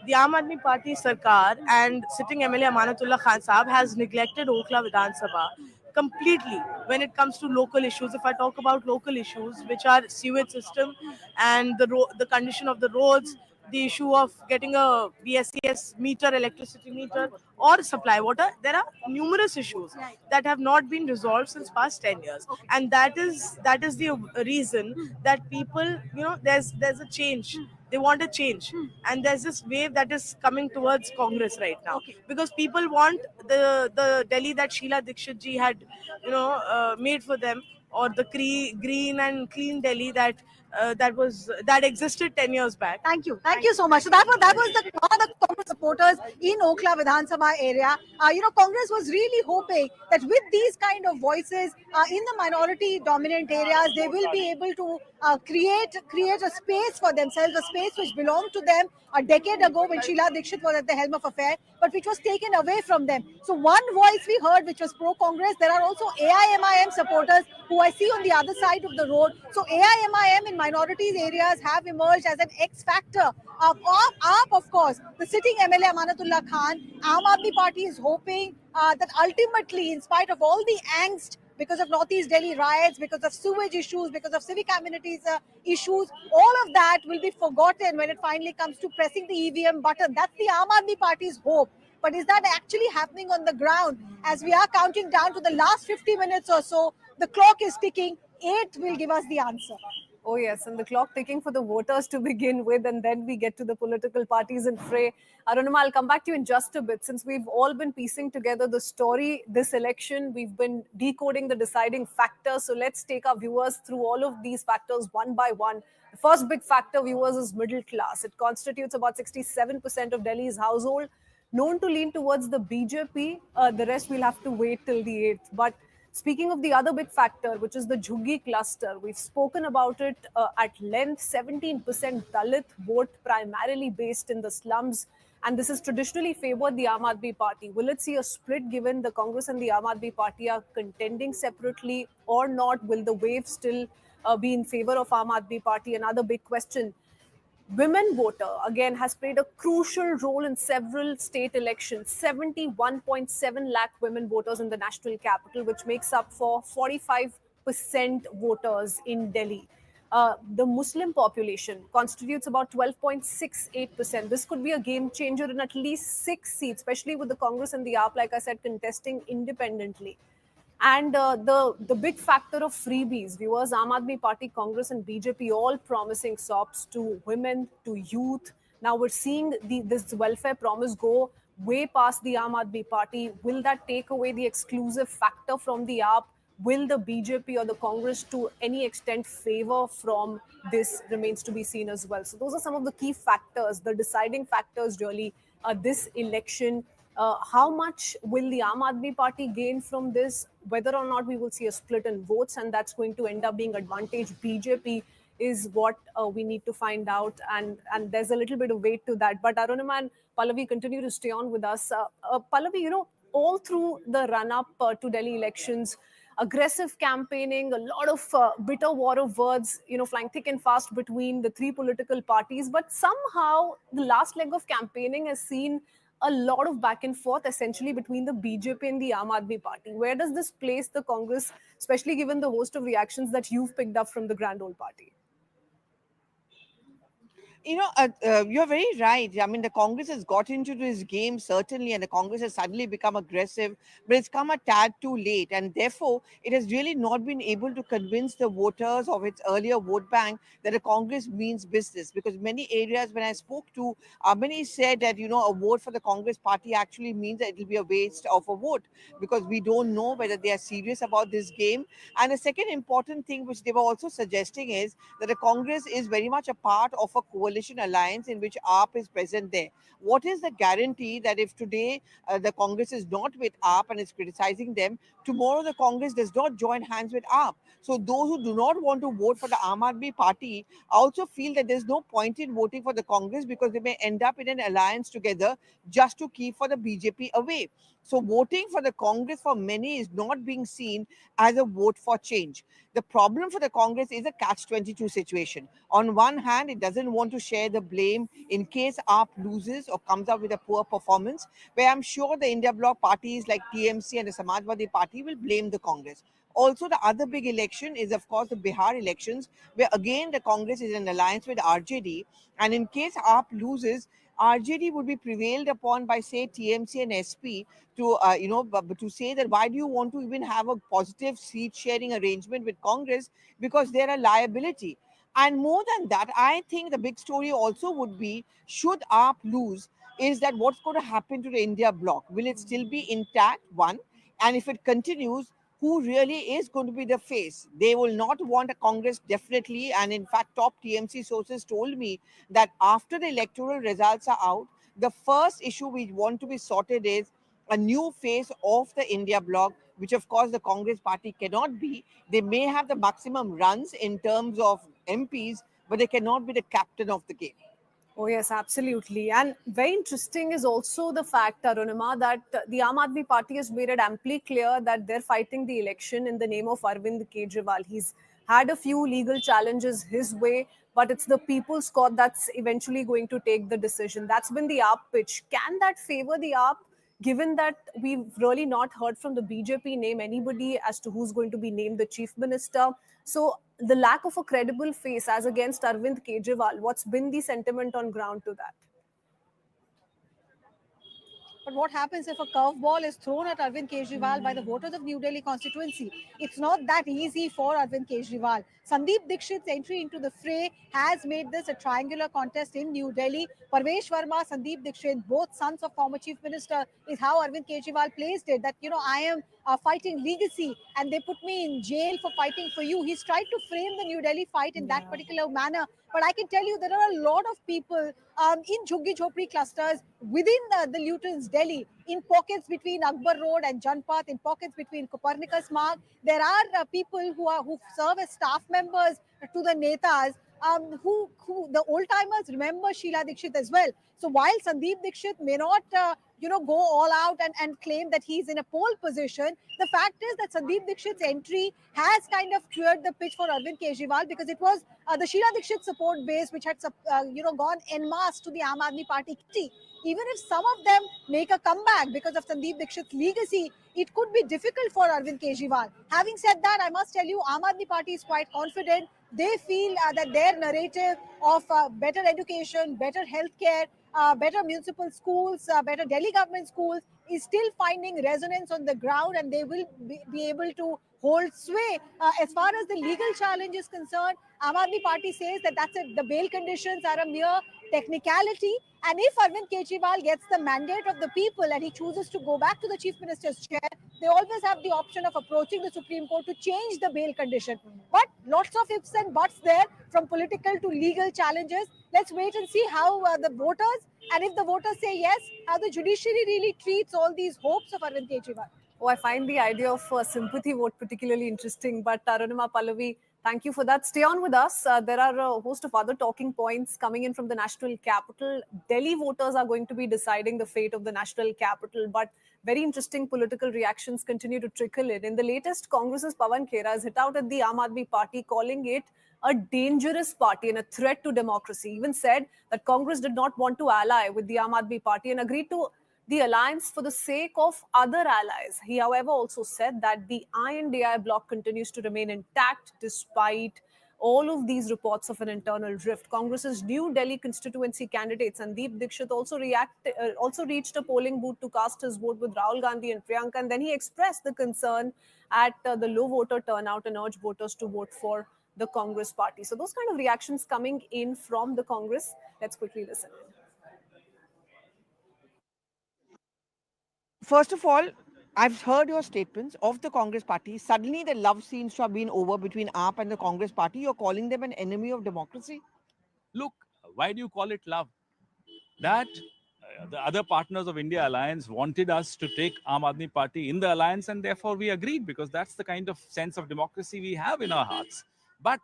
The Aam Aadmi Party Sarkar and sitting MLA Amanatullah Khan Saab has neglected Okhla Vidhan Sabha completely when it comes to local issues. If I talk about local issues, which are sewage system and the condition of the roads, the issue of getting a BSES meter, electricity meter, or supply water, there are numerous issues that have not been resolved since past 10 years. And that is the reason that people, there's a change. They want a change. And there's this wave that is coming towards Congress right now. Because people want the Delhi that Sheila Dikshit ji had, made for them, or the green and clean Delhi that existed 10 years back.
Thank you so much. So that was the Congress supporters in Okhla Vidhan Sabha area. Congress was really hoping that with these kind of voices in the minority dominant areas, they will be able to create a space for themselves, a space which belonged to them a decade ago when Sheila Dikshit was at the helm of affairs, but which was taken away from them. So one voice we heard, which was pro-Congress. There are also AIMIM supporters who I see on the other side of the road. So AIMIM in minorities areas have emerged as an X factor. AAP, of course, the sitting MLA Amanatullah Khan, Aam Aadmi Party is hoping that ultimately, in spite of all the angst because of Northeast Delhi riots, because of sewage issues, because of civic amenities issues, all of that will be forgotten when it finally comes to pressing the EVM button. That's the Aam Aadmi Party's hope. But is that actually happening on the ground? As we are counting down to the last 50 minutes or so, the clock is ticking. 8 will give us the answer.
Oh, yes, and the clock ticking for the voters to begin with, and then we get to the political parties in fray. Arunima, I'll come back to you in just a bit. Since we've all been piecing together the story this election, we've been decoding the deciding factors. So let's take our viewers through all of these factors one by one. The first big factor, viewers, is middle class. It constitutes about 67% of Delhi's household, known to lean towards the BJP. The rest we'll have to wait till the 8th. But speaking of the other big factor, which is the Jhuggi cluster, we've spoken about it at length. 17% Dalit vote, primarily based in the slums. And this has traditionally favored the Aam Aadmi Party. Will it see a split given the Congress and the Aam Aadmi Party are contending separately or not? Will the wave still be in favor of Aam Aadmi Party? Another big question. Women voter, again, has played a crucial role in several state elections. 71.7 lakh women voters in the national capital, which makes up for 45% voters in Delhi. The Muslim population constitutes about 12.68%. This could be a game changer in at least 6 seats, especially with the Congress and the AAP, like I said, contesting independently. And the big factor of freebies, viewers, Aam Aadmi Party, Congress and BJP all promising SOPs to women, to youth. Now we're seeing this welfare promise go way past the Aam Aadmi Party. Will that take away the exclusive factor from the AAP? Will the BJP or the Congress to any extent favor from this remains to be seen as well. So those are some of the key factors, the deciding factors really this election. How much will the Aam Aadmi Party gain from this? Whether or not we will see a split in votes, and that's going to end up being advantage BJP is what we need to find out. And there's a little bit of weight to that. But Arunima and Pallavi continue to stay on with us. Pallavi, all through the run-up to Delhi elections, aggressive campaigning, a lot of bitter war of words, flying thick and fast between the three political parties. But somehow the last leg of campaigning has seen a lot of back and forth essentially between the BJP and the Aam Aadmi Party. Where does this place the Congress, especially given the host of reactions that you've picked up from the grand old party?
You're very right. I mean, the Congress has got into this game, certainly, and the Congress has suddenly become aggressive, but it's come a tad too late. And therefore, it has really not been able to convince the voters of its earlier vote bank that the Congress means business. Because many areas, when I spoke to, many said that, a vote for the Congress party actually means that it will be a waste of a vote because we don't know whether they are serious about this game. And the second important thing which they were also suggesting is that the Congress is very much a part of a coalition alliance in which AAP is present there. What is the guarantee that if today the Congress is not with AAP and is criticizing them, tomorrow the Congress does not join hands with AAP? So those who do not want to vote for the Aam Aadmi Party also feel that there's no point in voting for the Congress because they may end up in an alliance together just to keep for the BJP away. So voting for the Congress for many is not being seen as a vote for change. The problem for the Congress is a catch-22 situation. On one hand, it doesn't want to share the blame in case AAP loses or comes up with a poor performance, where I'm sure the India Bloc parties like TMC and the Samajwadi Party will blame the Congress. Also, the other big election is, of course, the Bihar elections, where again the Congress is in alliance with RJD. And in case AAP loses, RJD would be prevailed upon by, say, TMC and SP to, to say that why do you want to even have a positive seat sharing arrangement with Congress because they're a liability. And more than that, I think the big story also would be, should AAP lose, is that what's going to happen to the India bloc? Will it still be intact? One. And if it continues, who really is going to be the face? They will not want a Congress, definitely. And in fact, top TMC sources told me that after the electoral results are out, the first issue we want to be sorted is a new face of the India bloc, which of course the Congress party cannot be. They may have the maximum runs in terms of MPs, but they cannot be the captain of the game.
Oh, yes, absolutely. And very interesting is also the fact, Arunima, that the Aam Aadmi Party has made it amply clear that they're fighting the election in the name of Arvind Kejriwal. He's had a few legal challenges his way, but it's the people's court that's eventually going to take the decision. That's been the AAP pitch. Can that favor the AAP, given that we've really not heard from the BJP name anybody as to who's going to be named the chief minister? So the lack of a credible face as against Arvind Kejriwal, what's been the sentiment on ground to that?
But what happens if a curveball is thrown at Arvind Kejriwal by the voters of New Delhi constituency? It's not that easy for Arvind Kejriwal. Sandeep Dixit's entry into the fray has made this a triangular contest in New Delhi. Parvesh Verma, Sandeep Dixit, both sons of former Chief Minister, is how Arvind Kejriwal placed it. That, I am fighting legacy and they put me in jail for fighting for you. He's tried to frame the New Delhi fight in that particular manner. But I can tell you there are a lot of people in Jhuggi Jhopri clusters within the Luton's Delhi, in pockets between Akbar Road and Janpath, in pockets between Copernicus Marg. There are people who serve as staff members to the Netas, who the old timers remember Sheila Dikshit as well. So while Sandeep Dixit may not go all out and claim that he's in a pole position, the fact is that Sandeep Dixit's entry has kind of cleared the pitch for Arvind Kejriwal, because it was the Sheila Dikshit support base which had gone en masse to the Aam Aadmi Party. Even if some of them make a comeback because of Sandeep Dixit's legacy, it could be difficult for Arvind Kejriwal. Having said that, I must tell you, Aam Aadmi Party is quite confident. They feel that their narrative of better education, better healthcare, better municipal schools, better Delhi government schools is still finding resonance on the ground, and they will be able to hold sway. As far as the legal challenge is concerned, Aam Aadmi Party says that the bail conditions are a mere technicality, and if Arvind Kejriwal gets the mandate of the people and he chooses to go back to the Chief Minister's chair, they always have the option of approaching the Supreme Court to change the bail condition. But lots of ifs and buts there, from political to legal challenges. Let's wait and see how the voters, and if the voters say yes, how the judiciary really treats all these hopes of Arvind Kejriwal.
Oh, I find the idea of a sympathy vote particularly interesting. But Arunima, Pallavi, thank you for that. Stay on with us. There are a host of other talking points coming in from the national capital. Delhi voters are going to be deciding the fate of the national capital. But very interesting political reactions continue to trickle in. In the latest, Congress's Pawan Khera has hit out at the Aam Aadmi Party, calling it a dangerous party and a threat to democracy. He even said that Congress did not want to ally with the Aam Aadmi Party and agreed to the alliance for the sake of other allies. He, however, also said that the INDI bloc continues to remain intact despite all of these reports of an internal rift. Congress's New Delhi constituency candidate Sandeep Dixit also reached a polling booth to cast his vote with Rahul Gandhi and Priyanka, and then he expressed the concern at the low voter turnout and urged voters to vote for the Congress party. So those kind of reactions coming in from the Congress. Let's quickly listen.
First of all, I've heard your statements of the Congress party. Suddenly the love seems to have been over between AAP and the Congress party. You're calling them an enemy of democracy?
Look, why do you call it love? That the other partners of India Alliance wanted us to take Aam Aadmi Party in the alliance, and therefore we agreed, because that's the kind of sense of democracy we have in our hearts. But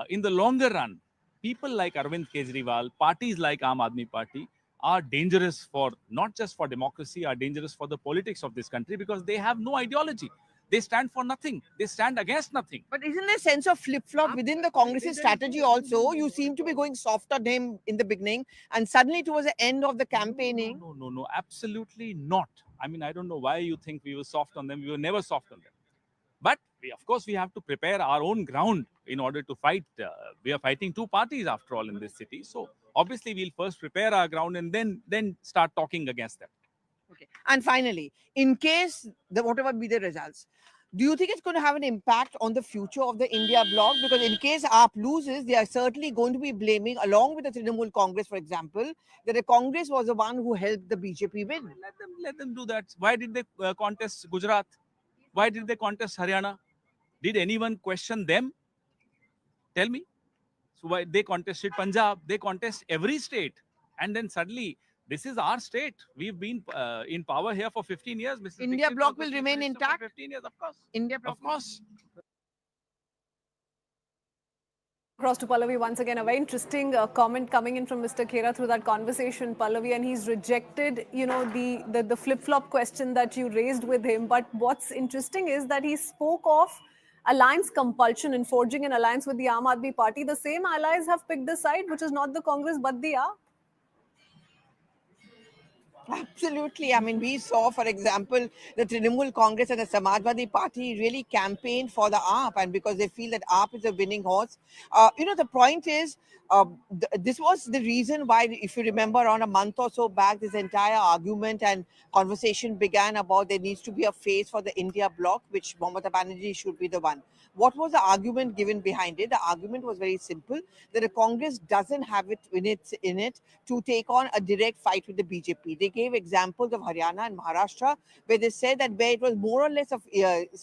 in the longer run, people like Arvind Kejriwal, parties like Aam Aadmi Party, are dangerous for, not just for democracy, are dangerous for the politics of this country, because they have no ideology. They stand for nothing. They stand against nothing.
But isn't there a sense of flip-flop within the Congress's strategy also? You seem to be going soft on him in the beginning, and suddenly towards the end of the campaigning.
No, absolutely not. I mean, I don't know why you think we were soft on them. We were never soft on them. But of course, we have to prepare our own ground in order to fight. We are fighting two parties after all in this city. So obviously, we'll first prepare our ground and then start talking against them.
Okay. And finally, in case whatever be the results, do you think it's going to have an impact on the future of the India bloc? Because in case AAP loses, they are certainly going to be blaming, along with the Trinamool Congress, for example, that the Congress was the one who helped the BJP win.
Let them do that. Why did they contest Gujarat? Why did they contest Haryana? Did anyone question them? Tell me. So why they contested Punjab? They contest every state, and then suddenly this is our state. We've been in power here for 15 years. Mrs.
India
Dixit
bloc
was
will
the
remain
Chief Minister
intact?
for 15 years, of course.
India bloc,
of course.
Across to Pallavi once again, a very interesting comment coming in from Mr. Khera through that conversation, Pallavi, and he's rejected, the flip-flop question that you raised with him. But what's interesting is that he spoke of alliance compulsion and forging an alliance with the Aam Aadmi Party. The same allies have picked a side, which is not the Congress but the AAP.
Absolutely. I mean, we saw, for example, the Trinamool Congress and the Samajwadi Party really campaigned for the AAP, and because they feel that AAP is a winning horse. The point is, this was the reason why, if you remember, around a month or so back, this entire argument and conversation began about there needs to be a face for the India bloc, which Mamata Banerjee should be the one. What was the argument given behind it? The argument was very simple, that the Congress doesn't have it in it to take on a direct fight with the BJP. They gave examples of Haryana and Maharashtra, where they said that where it was more or less of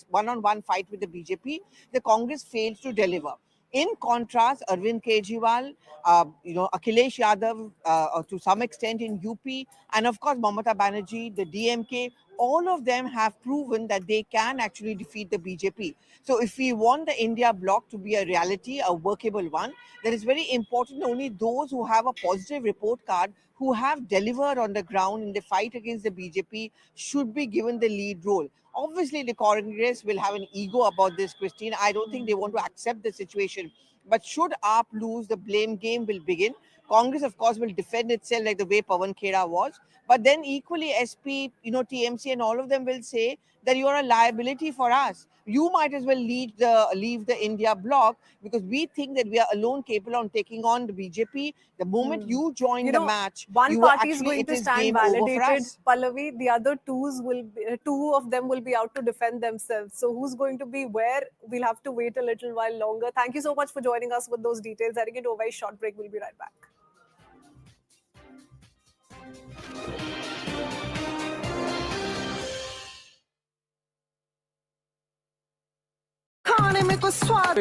one-on-one fight with the BJP, the Congress failed to deliver. In contrast, Arvind Kejriwal, Akhilesh Yadav, to some extent in UP, and of course Mamata Banerjee, the DMK, all of them have proven that they can actually defeat the BJP. So if we want the India bloc to be a reality, a workable one, then it's very important only those who have a positive report card, who have delivered on the ground in the fight against the BJP, should be given the lead role. Obviously, the Congress will have an ego about this, Christine. I don't think they want to accept the situation. But should AAP lose, the blame game will begin. Congress, of course, will defend itself like the way Pawan Khera was. But then equally, SP, TMC and all of them will say that you are a liability for us. You might as well leave the India bloc, because we think that we are alone capable of taking on the BJP. The moment you join the match,
one party is going to stand validated, Pallavi. The other two of them will be out to defend themselves. So who's going to be where? We'll have to wait a little while longer. Thank you so much for joining us with those details. Heading into a very short break. We'll be right back.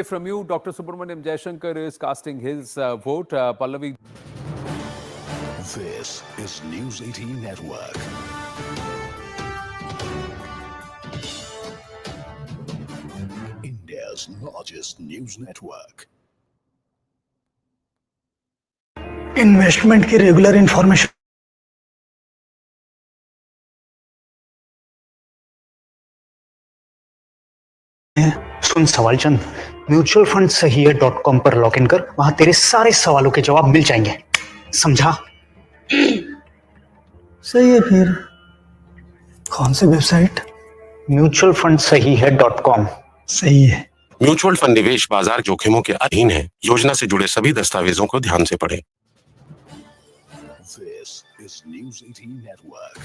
From you, Dr. Subramaniam Jaishankar is casting his vote. Pallavi.
This is News 18 Network. India's largest news network.
Investment की regular information सुन सवाल चंद mutual fund सही है .com पर log in कर, वहां तेरे सारे सवालों के जवाब मिल जाएंगे, समझा? सही है। फिर कौन सी वेबसाइट? म्यूचुअल फंड सही है .com। सही है।
म्यूचुअल फंड निवेश बाजार जोखिमों के अधीन है। योजना से जुड़े सभी दस्तावेजों को ध्यान से पढ़ें।
This is News 18 Network.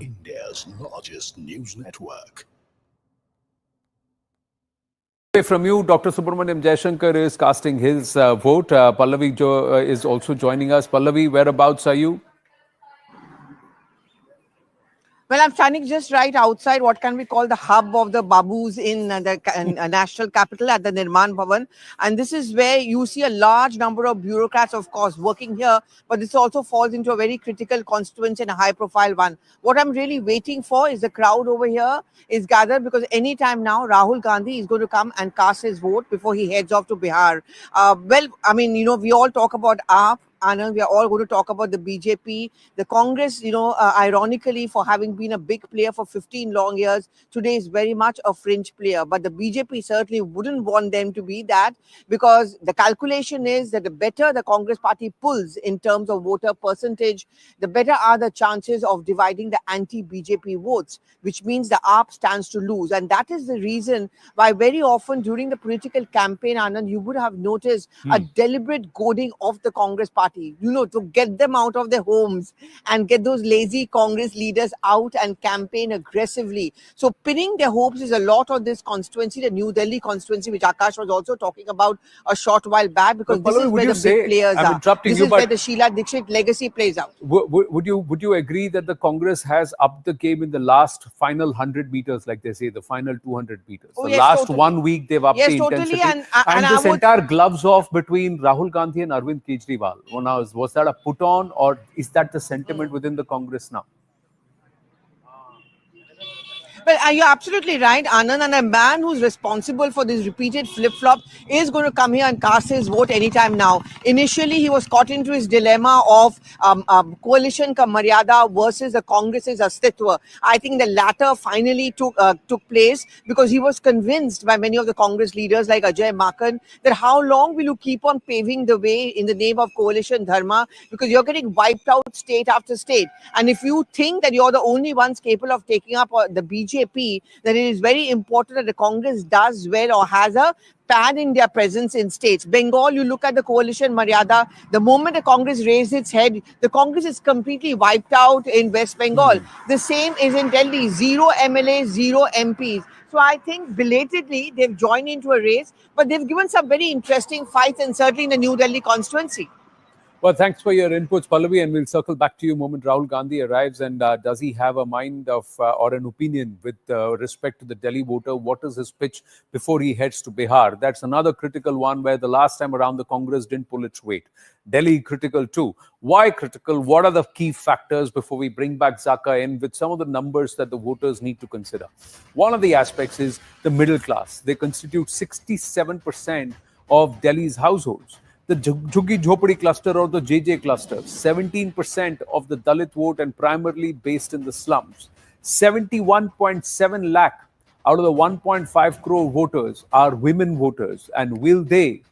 India's largest news network.
From you, Dr. Subramaniam Jaishankar is casting his vote. Pallavi is also joining us. Pallavi, whereabouts are you?
Well, I'm standing just right outside what can we call the hub of the Babus in the national capital at the Nirman Bhavan. And this is where you see a large number of bureaucrats, of course, working here. But this also falls into a very critical constituency and a high-profile one. What I'm really waiting for is the crowd over here is gathered, because anytime now, Rahul Gandhi is going to come and cast his vote before he heads off to Bihar. Well, I mean, you know, we all talk about AAP. Anand, we are all going to talk about the BJP, the Congress, you know, ironically, for having been a big player for 15 long years, today is very much a fringe player. But the BJP certainly wouldn't want them to be that, because the calculation is that the better the Congress party pulls in terms of voter percentage, the better are the chances of dividing the anti-BJP votes, which means the AAP stands to lose. And that is the reason why very often during the political campaign, Anand, you would have noticed a deliberate goading of the Congress party, you know, to get them out of their homes and get those lazy Congress leaders out and campaign aggressively. So pinning their hopes is a lot on this constituency, the New Delhi constituency, which Akash was also talking about a short while back, because this is where the big players are. This is where the Sheila Dixit legacy plays out.
Would you agree that the Congress has upped the game in the last final 100 meters, like they say, the final 200 meters?
Oh,
the
yes,
last
totally.
1 week they've upped the intensity.
And
this entire gloves off between Rahul Gandhi and Arvind Kejriwal, was that a put on, or is that the sentiment within the Congress now?
Well, you're absolutely right, Anand. And a man who's responsible for this repeated flip-flop is going to come here and cast his vote anytime now. Initially, he was caught into his dilemma of coalition ka maryada versus the Congress's astitva. I think the latter finally took place, because he was convinced by many of the Congress leaders like Ajay Makan that how long will you keep on paving the way in the name of coalition dharma, because you're getting wiped out state after state. And if you think that you're the only ones capable of taking up the BJP, then it is very important that the Congress does well or has a pan-India presence in states. Bengal, you look at the coalition Maryada, the moment the Congress raised its head, the Congress is completely wiped out in West Bengal. The same is in Delhi, 0 MLAs, 0 MPs. So I think belatedly they've joined into a race, but they've given some very interesting fights, and certainly in the New Delhi constituency.
Well, thanks for your inputs, Pallavi, and we'll circle back to you the moment Rahul Gandhi arrives. And does he have a mind of or an opinion with respect to the Delhi voter? What is his pitch before he heads to Bihar? That's another critical one, where the last time around the Congress didn't pull its weight. Delhi critical too. Why critical? What are the key factors before we bring back Zaka in with some of the numbers that the voters need to consider? One of the aspects is the middle class. They constitute 67% of Delhi's households. The Jhuggi Jhopadi cluster or the JJ cluster, 17% of the Dalit vote, and primarily based in the slums. 71.7 lakh out of the 1.5 crore voters are women voters. And will they,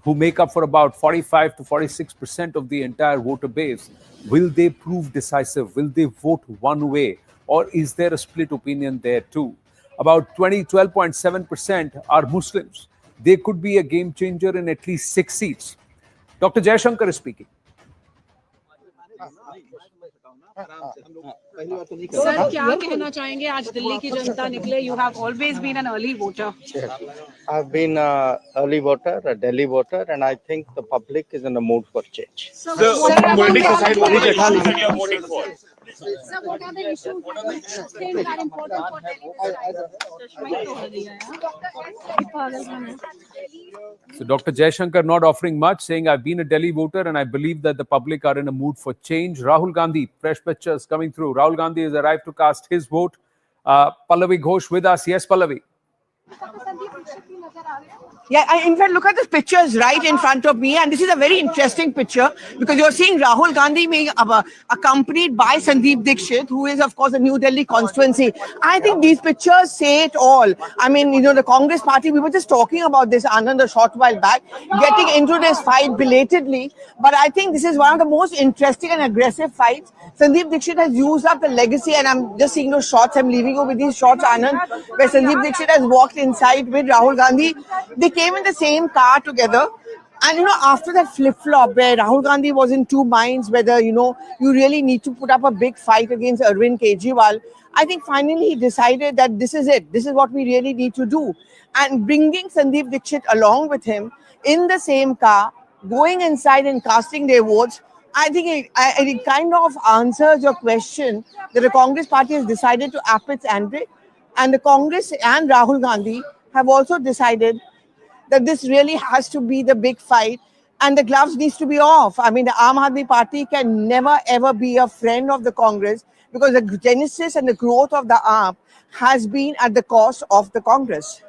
who make up for about 45 to 46% of the entire voter base, will they prove decisive? Will they vote one way? Or is there a split opinion there too? About 12.7% are Muslims. They could be a game changer in at least 6 seats. Dr. Jaishankar is speaking.
Sir क्या कहना चाहेंगे आज दिल्ली की जनता निकले? You have always been an early voter.
I've been an early voter, a Delhi voter, and I think the public is in the mood for change.
Sir, what are the issues that are important for Delhi?
So Dr. Jaishankar not offering much, saying I've been a Delhi voter and I believe that the public are in a mood for change. Rahul Gandhi, fresh pictures coming through. Rahul Gandhi has arrived to cast his vote. Pallavi Ghosh with us. Yes, Pallavi.
Yeah, in fact, look at this pictures right in front of me, and this is a very interesting picture because you're seeing Rahul Gandhi being accompanied by Sandeep Dixit, who is, of course, a New Delhi constituency. I think these pictures say it all. I mean, you know, the Congress party, we were just talking about this, Anand, a short while back, getting into this fight belatedly. But I think this is one of the most interesting and aggressive fights. Sandeep Dixit has used up the legacy, and I'm just seeing those shots. I'm leaving you with these shots, Anand, where Sandeep Dixit has walked inside with Rahul Gandhi. They came in the same car together. And, you know, after that flip-flop where Rahul Gandhi was in two minds whether, you know, you really need to put up a big fight against Arvind Kejriwal, I think finally he decided that this is it. This is what we really need to do. And bringing Sandeep Dixit along with him in the same car, going inside and casting their votes, I think it kind of answers your question that the Congress party has decided to up its ante. And the Congress and Rahul Gandhi have also decided that this really has to be the big fight and the gloves needs to be off. I mean, the Aam Aadmi Party can never ever be a friend of the Congress because the genesis and the growth of the AAP has been at the cost of the Congress.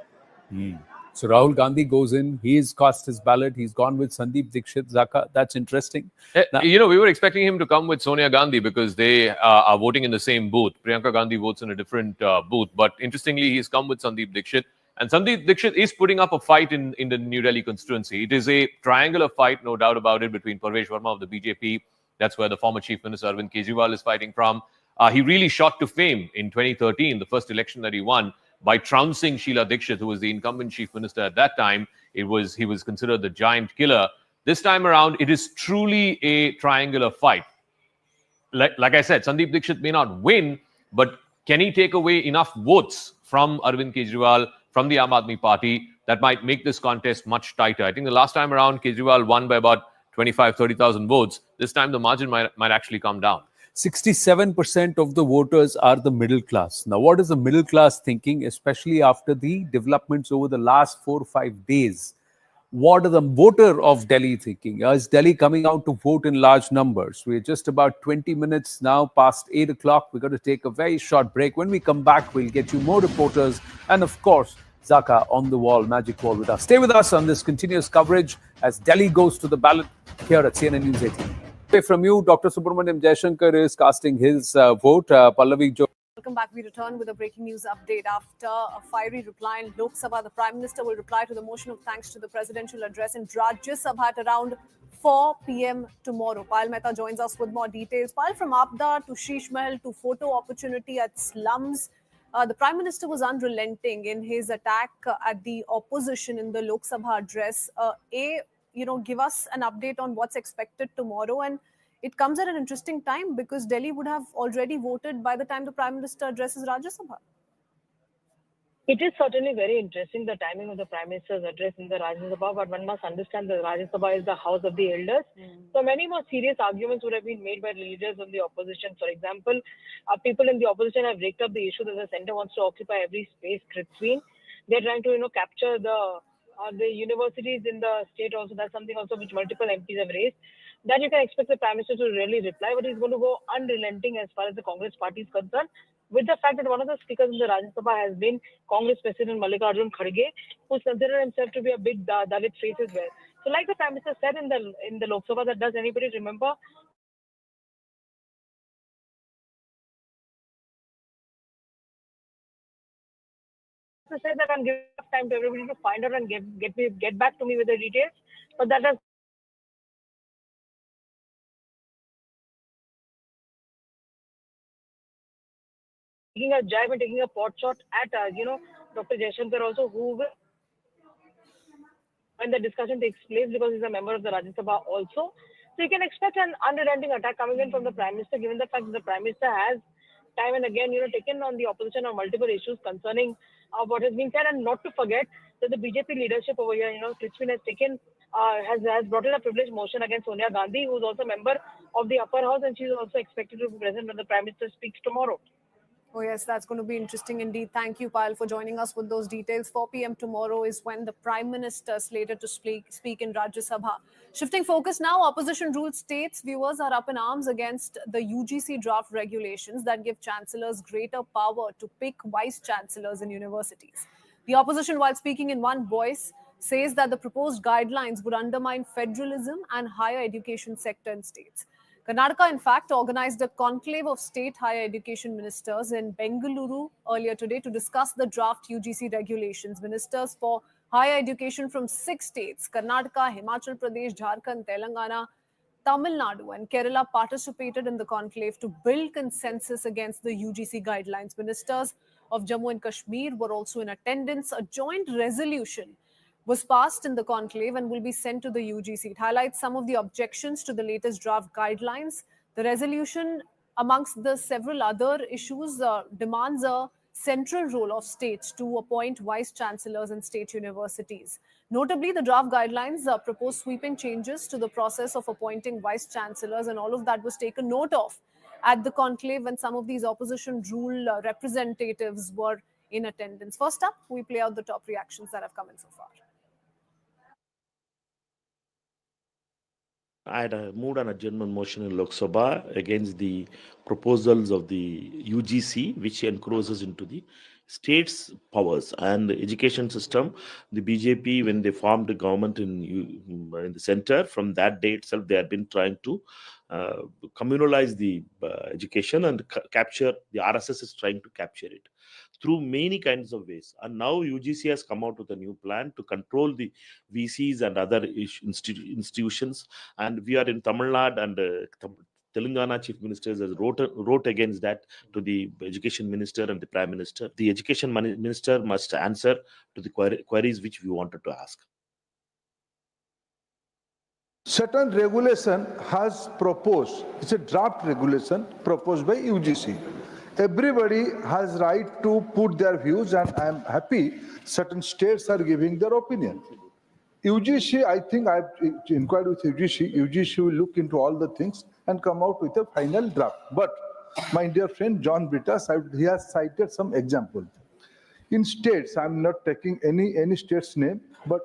So Rahul Gandhi goes in, he's cast his ballot, he's gone with Sandeep Dixit, Zaka. That's interesting. Now,
you know, we were expecting him to come with Sonia Gandhi because they are voting in the same booth. Priyanka Gandhi votes in a different booth. But interestingly, he's come with Sandeep Dixit. And Sandeep Dixit is putting up a fight in the New Delhi constituency. It is a triangular fight, no doubt about it, between Parvesh Verma of the BJP. That's where the former Chief Minister Arvind Kejriwal is fighting from. He really shot to fame in 2013, the first election that he won, by trouncing Sheila Dikshit, who was the incumbent Chief Minister at that time. He was considered the giant killer. This time around, it is truly a triangular fight. Like I said, Sandeep Dixit may not win, but can he take away enough votes from Arvind Kejriwal, from the Aam Aadmi Party, that might make this contest much tighter? I think the last time around, Kejriwal won by about 25,000-30,000 votes. This time, the margin might actually come down.
67% of the voters are the middle class. Now, what is the middle class thinking, especially after the developments over the last 4 or 5 days? What are the voter of Delhi thinking? Is Delhi coming out to vote in large numbers? We're just about 20 minutes now past 8 o'clock. We're going to take a very short break. When we come back, we'll get you more reporters and, of course, Zaka on the wall, magic wall with us. Stay with us on this continuous coverage as Delhi goes to the ballot here at CNN News 18. From you, Dr. Subramaniam Jaishankar is casting his vote. Pallavi Jo.
Welcome back. We return with a breaking news update. After a fiery reply in Lok Sabha, the Prime Minister will reply to the motion of thanks to the presidential address in Rajya Sabha at around 4 p.m. tomorrow. Payal Mehta joins us with more details. Payal, from Abda to Sheesh Mahal to photo opportunity at slums, the Prime Minister was unrelenting in his attack at the opposition in the Lok Sabha address. Give us an update on what's expected tomorrow. And it comes at an interesting time because Delhi would have already voted by the time the Prime Minister addresses Rajya Sabha.
It is certainly very interesting, the timing of the Prime Minister's address in the Rajya Sabha, but one must understand that Rajya Sabha is the house of the elders. So many more serious arguments would have been made by leaders of the opposition. For example, people in the opposition have raked up the issue that the centre wants to occupy every space between. They're trying to, capture the universities in the state also. That's something also which multiple MPs have raised. That you can expect the Prime Minister to really reply, but he's going to go unrelenting as far as the Congress party is concerned, with the fact that one of the speakers in the Rajya Sabha has been Congress President Mallikarjun Kharge, who's considered himself to be a big Dalit face as well. So like the Prime Minister said in the Lok Sabha, that does anybody remember said that I'm giving time to everybody to find out and get back to me with the details, but that has taking a jab and taking a pot shot at Dr. Jaishankar also, who will, when the discussion takes place, because he's a member of the Rajya Sabha also. So you can expect an unrelenting attack coming in from the Prime Minister, given the fact that the Prime Minister has time and again, taken on the opposition on multiple issues concerning what has been said, and not to forget that the BJP leadership over here, Kritzwin has brought in a privilege motion against Sonia Gandhi, who is also a member of the upper house, and she is also expected to be present when the Prime Minister speaks tomorrow.
Oh yes, that's going to be interesting indeed. Thank you, Payal, for joining us with those details. 4 p.m. tomorrow is when the Prime Minister slated to speak in Rajya Sabha. Shifting focus now, opposition-ruled states viewers are up in arms against the UGC draft regulations that give chancellors greater power to pick vice chancellors in universities. The opposition, while speaking in one voice, says that the proposed guidelines would undermine federalism and higher education sector in states. Karnataka, in fact, organized a conclave of state higher education ministers in Bengaluru earlier today to discuss the draft UGC regulations. Ministers for higher education from 6 states, Karnataka, Himachal Pradesh, Jharkhand, Telangana, Tamil Nadu and Kerala, participated in the conclave to build consensus against the UGC guidelines. Ministers of Jammu and Kashmir were also in attendance. A joint resolution was passed in the conclave and will be sent to the UGC. It highlights some of the objections to the latest draft guidelines. The resolution, amongst the several other issues, demands a central role of states to appoint vice chancellors in state universities. Notably, the draft guidelines propose sweeping changes to the process of appointing vice chancellors, and all of that was taken note of at the conclave when some of these opposition rule representatives were in attendance. First up, we play out the top reactions that have come in so far.
I had moved an adjournment motion in Lok Sabha against the proposals of the UGC, which encroaches into the states' powers and the education system. The BJP, when they formed the government in the center, from that day itself, they had been trying to communalize the education and capture. The RSS is trying to capture it through many kinds of ways. And now UGC has come out with a new plan to control the VCs and other institutions. And we are in Tamil Nadu, and Telangana chief ministers has wrote against that to the education minister and the prime minister. The education minister must answer to the queries which we wanted to ask.
Certain regulation has proposed, it's a draft regulation proposed by UGC. Everybody has right to put their views, and I am happy certain states are giving their opinion. UGC, I think I've inquired with UGC. UGC will look into all the things and come out with a final draft. But my dear friend John Brittas, he has cited some examples. In states, I'm not taking any state's name, but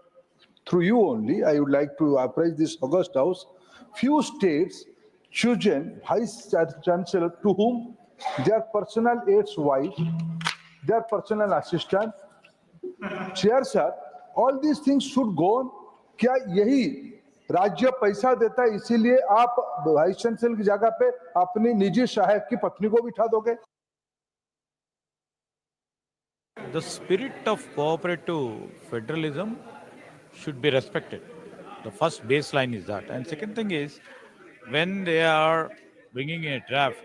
through you only, I would like to appraise this August House. Few states chosen vice chancellor to whom their personal aide's wife, their personal assistant, chairs are, all these things should go on. क्या यही राज्य पैसा देता है इसीलिए आप vice chancellor की जगह पे अपनी निजी सहायक की पत्नी को बिठा दोगे?
The spirit of cooperative federalism should be respected. The first baseline is that. And second thing is, when they are bringing a draft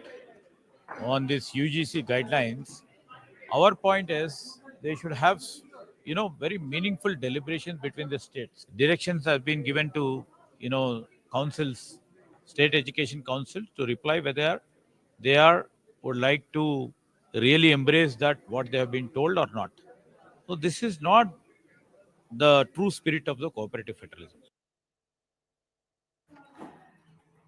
on this UGC guidelines, our point is they should have, very meaningful deliberations between the states. Directions have been given to, councils, state education council, to reply whether they would like to really embrace that what they have been told or not. So this is not the true spirit of the cooperative federalism.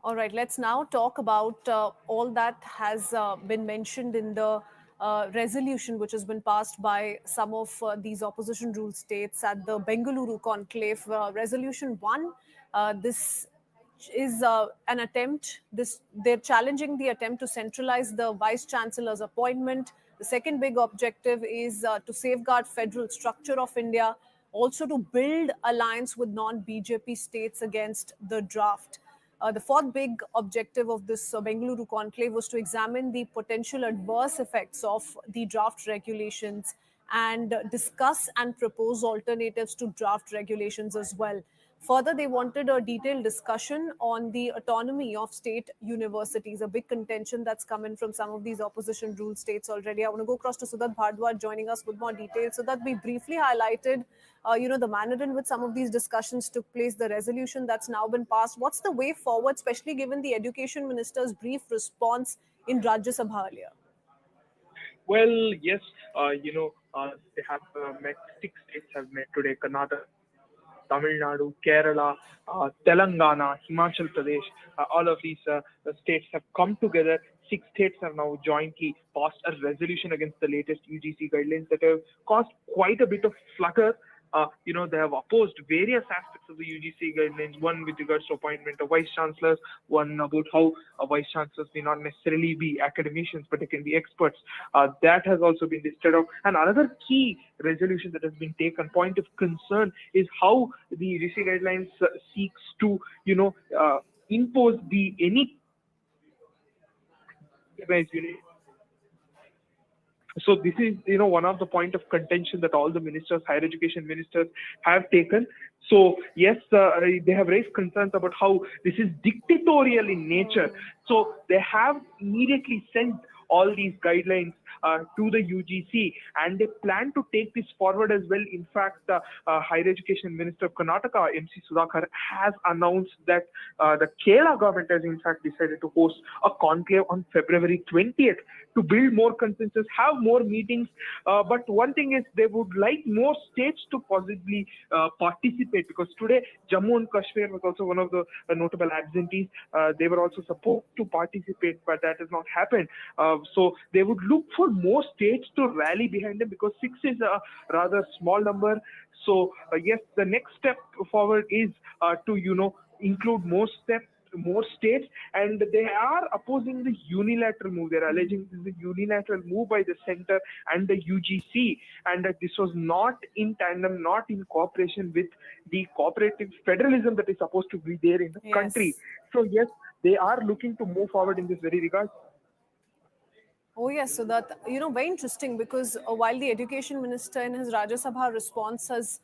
All right, let's now talk about all that has been mentioned in the resolution which has been passed by some of these opposition rule states at the Bengaluru conclave. Resolution 1, this is an attempt, they're challenging the attempt to centralize the vice chancellor's appointment. The second big objective is to safeguard federal structure of India, also to build alliance with non-BJP states against the draft. The fourth big objective of this Bengaluru conclave was to examine the potential adverse effects of the draft regulations and discuss and propose alternatives to draft regulations as well. Further, they wanted a detailed discussion on the autonomy of state universities, a big contention that's come in from some of these opposition rule states already. I want to go across to Sudat Bhardwaj joining us with more details. So that we briefly highlighted, the manner in which some of these discussions took place, the resolution that's now been passed. What's the way forward, especially given the education minister's brief response in Rajya Sabha earlier?
Well, yes, they have met, 6 states have met today: Karnataka, Tamil Nadu, Kerala, Telangana, Himachal Pradesh. All of these states have come together. 6 states have now jointly passed a resolution against the latest UGC guidelines that have caused quite a bit of flutter they have opposed various aspects of the UGC guidelines, one with regards to appointment of vice chancellors, one about how vice chancellors may not necessarily be academicians, but they can be experts. That has also been listed out. And another key resolution that has been taken, point of concern, is how the UGC guidelines seeks to, impose any So this is, one of the point of contention that all the ministers, higher education ministers, have taken. So yes, they have raised concerns about how this is dictatorial in nature. So they have immediately sent all these guidelines to the UGC, and they plan to take this forward as well. In fact, the Higher Education Minister of Karnataka, MC Sudhakar, has announced that the Kerala government has in fact decided to host a conclave on February 20th to build more consensus, have more meetings. But one thing is they would like more states to possibly participate, because today Jammu and Kashmir was also one of the notable absentees. They were also supposed to participate, but that has not happened. So they would look for more states to rally behind them, because 6 is a rather small number. So yes, the next step forward is to include more states, and they are opposing the unilateral move. They're alleging this is a unilateral move by the center and the UGC, and that this was not in tandem, not in cooperation with the cooperative federalism that is supposed to be there in the country. So yes, they are looking to move forward in this very regard.
Oh yes, so that, very interesting, because while the education minister in his Rajya Sabha response has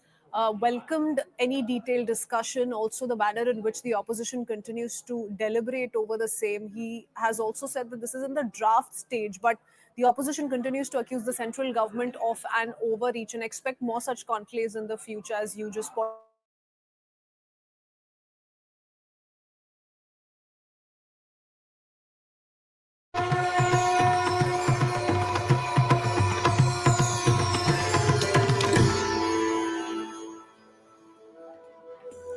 welcomed any detailed discussion, also the manner in which the opposition continues to deliberate over the same, he has also said that this is in the draft stage, but the opposition continues to accuse the central government of an overreach and expect more such conclaves in the future, as you just pointed.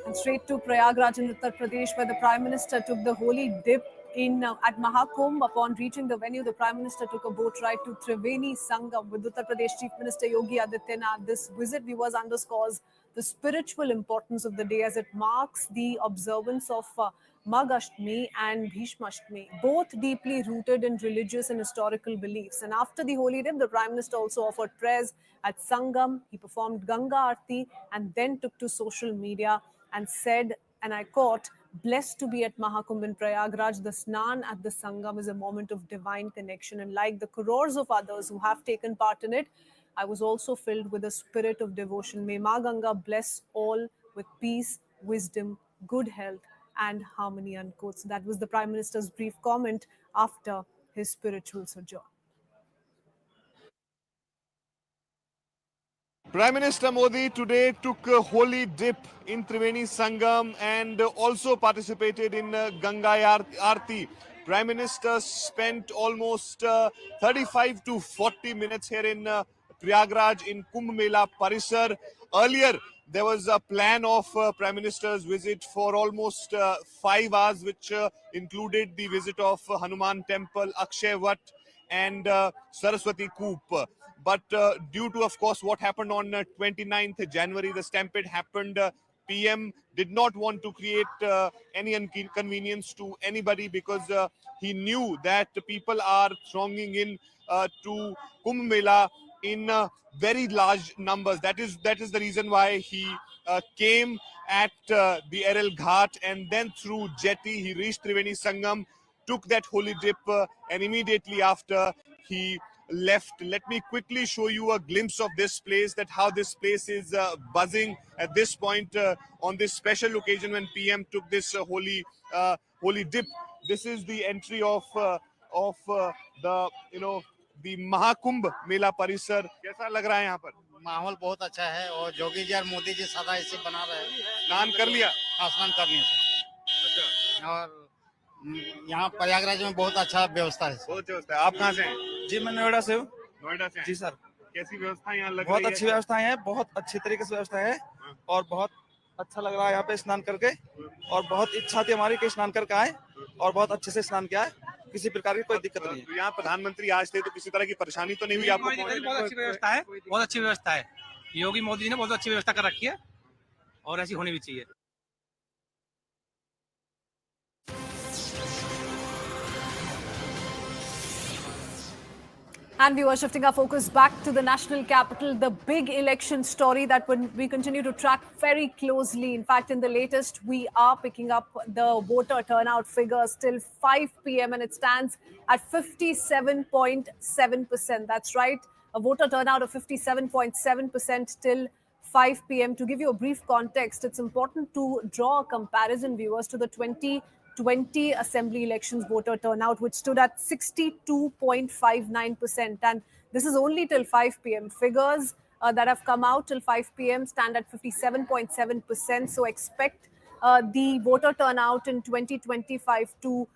And straight to Prayagraj in Uttar Pradesh, where the Prime Minister took the holy dip at Mahakumbh. Upon reaching the venue, the Prime Minister took a boat ride to Triveni Sangam with Uttar Pradesh Chief Minister Yogi Adityanath. This visit, viewers, underscores the spiritual importance of the day, as it marks the observance of Magh Ashtami and Bhishma Ashtami, both deeply rooted in religious and historical beliefs. And after the holy dip, the Prime Minister also offered prayers at Sangam. He performed Ganga Aarti and then took to social media and said, and I quote, "Blessed to be at Mahakumbh in Prayagraj. The Snan at the Sangam is a moment of divine connection. And like the crores of others who have taken part in it, I was also filled with a spirit of devotion. May Ma Ganga bless all with peace, wisdom, good health, and harmony," unquote. So that was the Prime Minister's brief comment after his spiritual sojourn.
Prime Minister Modi today took a holy dip in Triveni Sangam and also participated in Ganga Aarti. Prime Minister spent almost 35 to 40 minutes here in Prayagraj in Kumbh Mela Parisar. Earlier, there was a plan of Prime Minister's visit for almost 5 hours, which included the visit of Hanuman Temple, Akshay Vat, and Saraswati Koop. But due to, of course, what happened on 29th January, the stampede happened. PM did not want to create any inconvenience to anybody, because he knew that people are thronging in to Kumbh Mela in very large numbers. That is the reason why he came at the Aral Ghat, and then through jetty he reached Triveni Sangam, took that holy dip, and immediately after he left. Let me quickly show you a glimpse of this place, that how this place is buzzing at this point on this special occasion when PM took this holy dip. This is the entry of the Mahakumbh Mela Parisar. कैसा लग रहा है यहाँ पर?
माहौल बहुत अच्छा है और जोगी जी और मोदी जी सदा इसे बना रहे हैं।
स्नान कर लिया?
हाँ, स्नान कर लिया सर।
अच्छा।
और यहाँ प्रयागराज में बहुत अच्छा व्यवस्था है।
बहुत व्यवस्था है। आप कहाँ से हैं?
जी, मैं नोएडा से हूँ।
नोएडा से?
जी सर।
कैसी व्यवस्था यहाँ लग रही है?
बहुत अच्छी व्यवस्था है, बहुत अच्छी तरीके से व्यवस्था है और बहुत अच्छा लग रहा है यहाँ पे स्नान करके, और बहुत इच्छा थी हमारी कि स्नान करके आए और बहुत अच्छे से स्नान किया है, किसी प्रकार की कोई दिक्कत नहीं है।
यहाँ प्रधानमंत्री आज थे, तो किसी तरह की परेशानी तो नहीं हुई आपको?
बहुत अच्छी व्यवस्था है, बहुत अच्छी व्यवस्था है।
योगी मोदी जी ने बहुत अच्छी व्यवस्था कर रखी है और ऐसी होनी भी चाहिए।
And we were shifting our focus back to the national capital, the big election story that we continue to track very closely. In fact, in the latest, we are picking up the voter turnout figures till 5 p.m. and it stands at 57.7%. That's right, a voter turnout of 57.7% till 5 p.m. To give you a brief context, it's important to draw a comparison, viewers, to the 2020 assembly elections voter turnout, which stood at 62.59%. And this is only till 5 p.m. Figures that have come out till 5 p.m. stand at 57.7%. So expect the voter turnout in 2025 to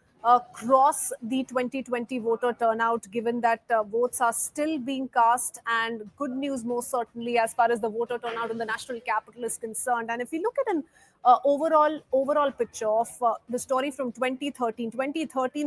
cross the 2020 voter turnout, given that votes are still being cast. And good news, most certainly, as far as the voter turnout in the national capital is concerned. And if we look at an overall picture of the story from 2013,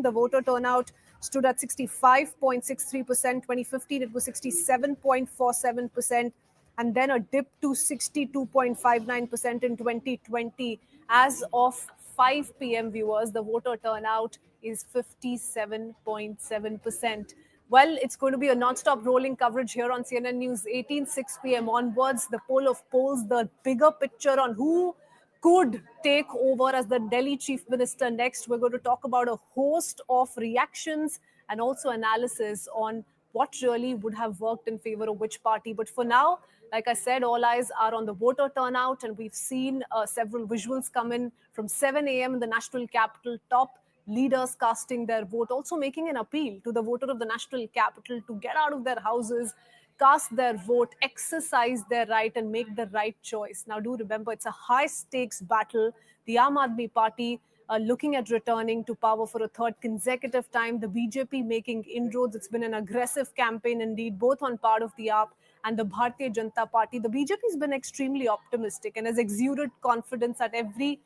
the voter turnout stood at 65.63%. 2015, it was 67.47%. And then a dip to 62.59% in 2020. As of 5 p.m. viewers, the voter turnout is 57.7%. Well, it's going to be a non-stop rolling coverage here on CNN News 18, 6 p.m. onwards. The poll of polls, the bigger picture on who could take over as the Delhi Chief Minister next. We're going to talk about a host of reactions and also analysis on what really would have worked in favor of which party. But for now, like I said, all eyes are on the voter turnout, and we've seen several visuals come in from 7 a.m. in the national capital. Top leaders casting their vote, also making an appeal to the voter of the national capital to get out of their houses, cast their vote, exercise their right and make the right choice. Now, do remember, it's a high-stakes battle. The Aam Aadmi Party looking at returning to power for a third consecutive time. The BJP making inroads. It's been an aggressive campaign indeed, both on part of the AAP and the Bhartiya Janata Party. The BJP has been extremely optimistic and has exuded confidence at every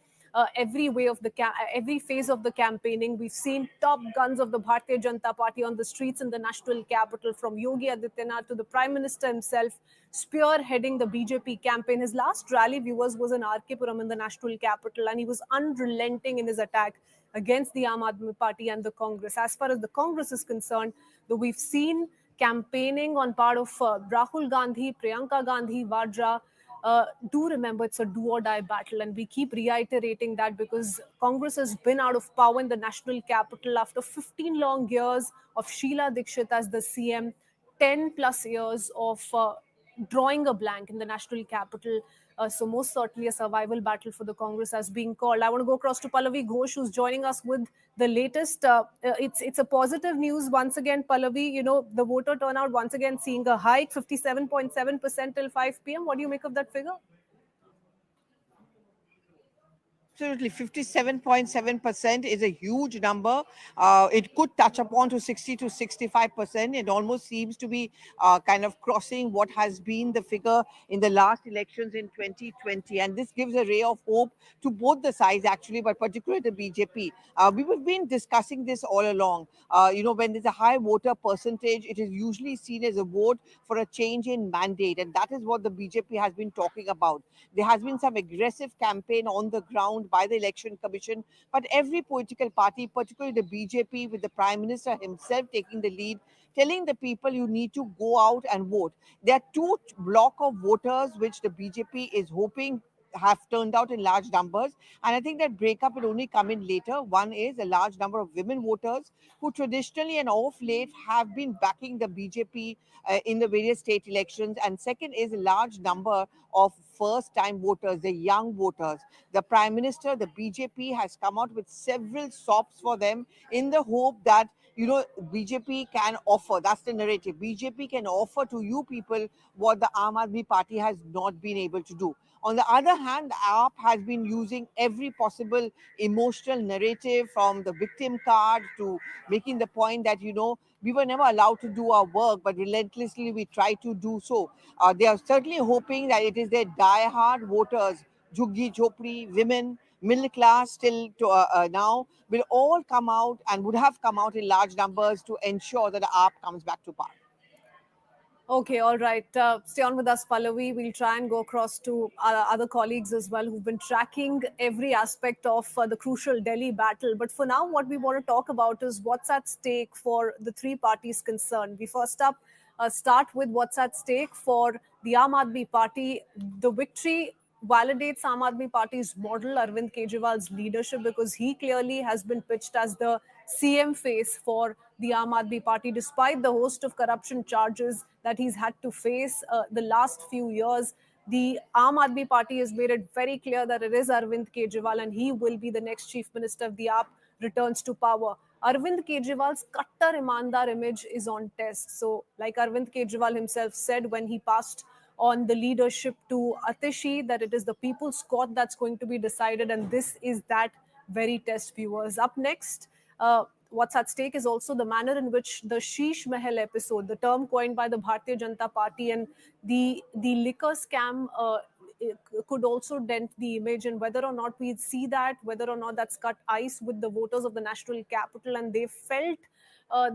phase of the campaigning. We've seen top guns of the Bhartiya Janata Party on the streets in the national capital, from Yogi Adityanath to the Prime Minister himself, spearheading the BJP campaign. His last rally, viewers, was in RK Puram in the national capital, and he was unrelenting in his attack against the Aam Aadmi Party and the Congress. As far as the Congress is concerned, though we've seen campaigning on part of Rahul Gandhi, Priyanka Gandhi, Vadra, do remember, it's a do-or-die battle, and we keep reiterating that because Congress has been out of power in the national capital after 15 long years of Sheila Dikshit as the CM, 10 plus years of drawing a blank in the national capital. So most certainly a survival battle for the Congress as being called. I want to go across to Pallavi Ghosh, who's joining us with the latest. It's a positive news once again, Pallavi. You know, the voter turnout once again seeing a hike, 57.7% till 5 p.m. What do you make of that figure?
Absolutely, 57.7% is a huge number. It could touch upon to 60 to 65%. It almost seems to be kind of crossing what has been the figure in the last elections in 2020. And this gives a ray of hope to both the sides, actually, but particularly the BJP. We've been discussing this all along. When there's a high voter percentage, it is usually seen as a vote for a change in mandate. And that is what the BJP has been talking about. There has been some aggressive campaign on the ground by the Election Commission, but every political party, particularly the BJP, with the Prime Minister himself taking the lead, telling the people you need to go out and vote. There are two block of voters which the BJP is hoping have turned out in large numbers, and I think that breakup will only come in later. One is a large number of women voters who traditionally and of late have been backing the BJP in the various state elections, and second is a large number of first-time voters, the young voters. The Prime Minister, the BJP has come out with several sops for them in the hope that BJP can offer. That's the narrative. BJP can offer to you people what the Aam Aadmi Party has not been able to do. On the other hand, the AAP has been using every possible emotional narrative, from the victim card to making the point that, we were never allowed to do our work, but relentlessly we try to do so. They are certainly hoping that it is their die-hard voters, Jhuggi Jhopri, women, middle class till now, will all come out and would have come out in large numbers to ensure that the AAP comes back to power.
Okay, all right. Stay on with us, Pallavi. We'll try and go across to our other colleagues as well who've been tracking every aspect of the crucial Delhi battle. But for now, what we want to talk about is what's at stake for the three parties concerned. We first up start with what's at stake for the Aam Aadmi Party. The victory validates Aam Aadmi Party's model, Arvind Kejriwal's leadership, because he clearly has been pitched as the CM face for the Aam Aadmi Party, despite the host of corruption charges that he's had to face the last few years. The Aam Aadmi Party has made it very clear that it is Arvind Kejriwal and he will be the next chief minister if the AAP returns to power. Arvind Kejriwal's Kattar Imandar image is on test. So, like Arvind Kejriwal himself said when he passed on the leadership to Atishi, that it is the people's court that's going to be decided, and this is that very test, viewers. Up next, what's at stake is also the manner in which the Sheesh Mahal episode, the term coined by the Bhartiya Janata Party, and the liquor scam it could also dent the image, and whether or not we see that, whether or not that's cut ice with the voters of the national capital, and they felt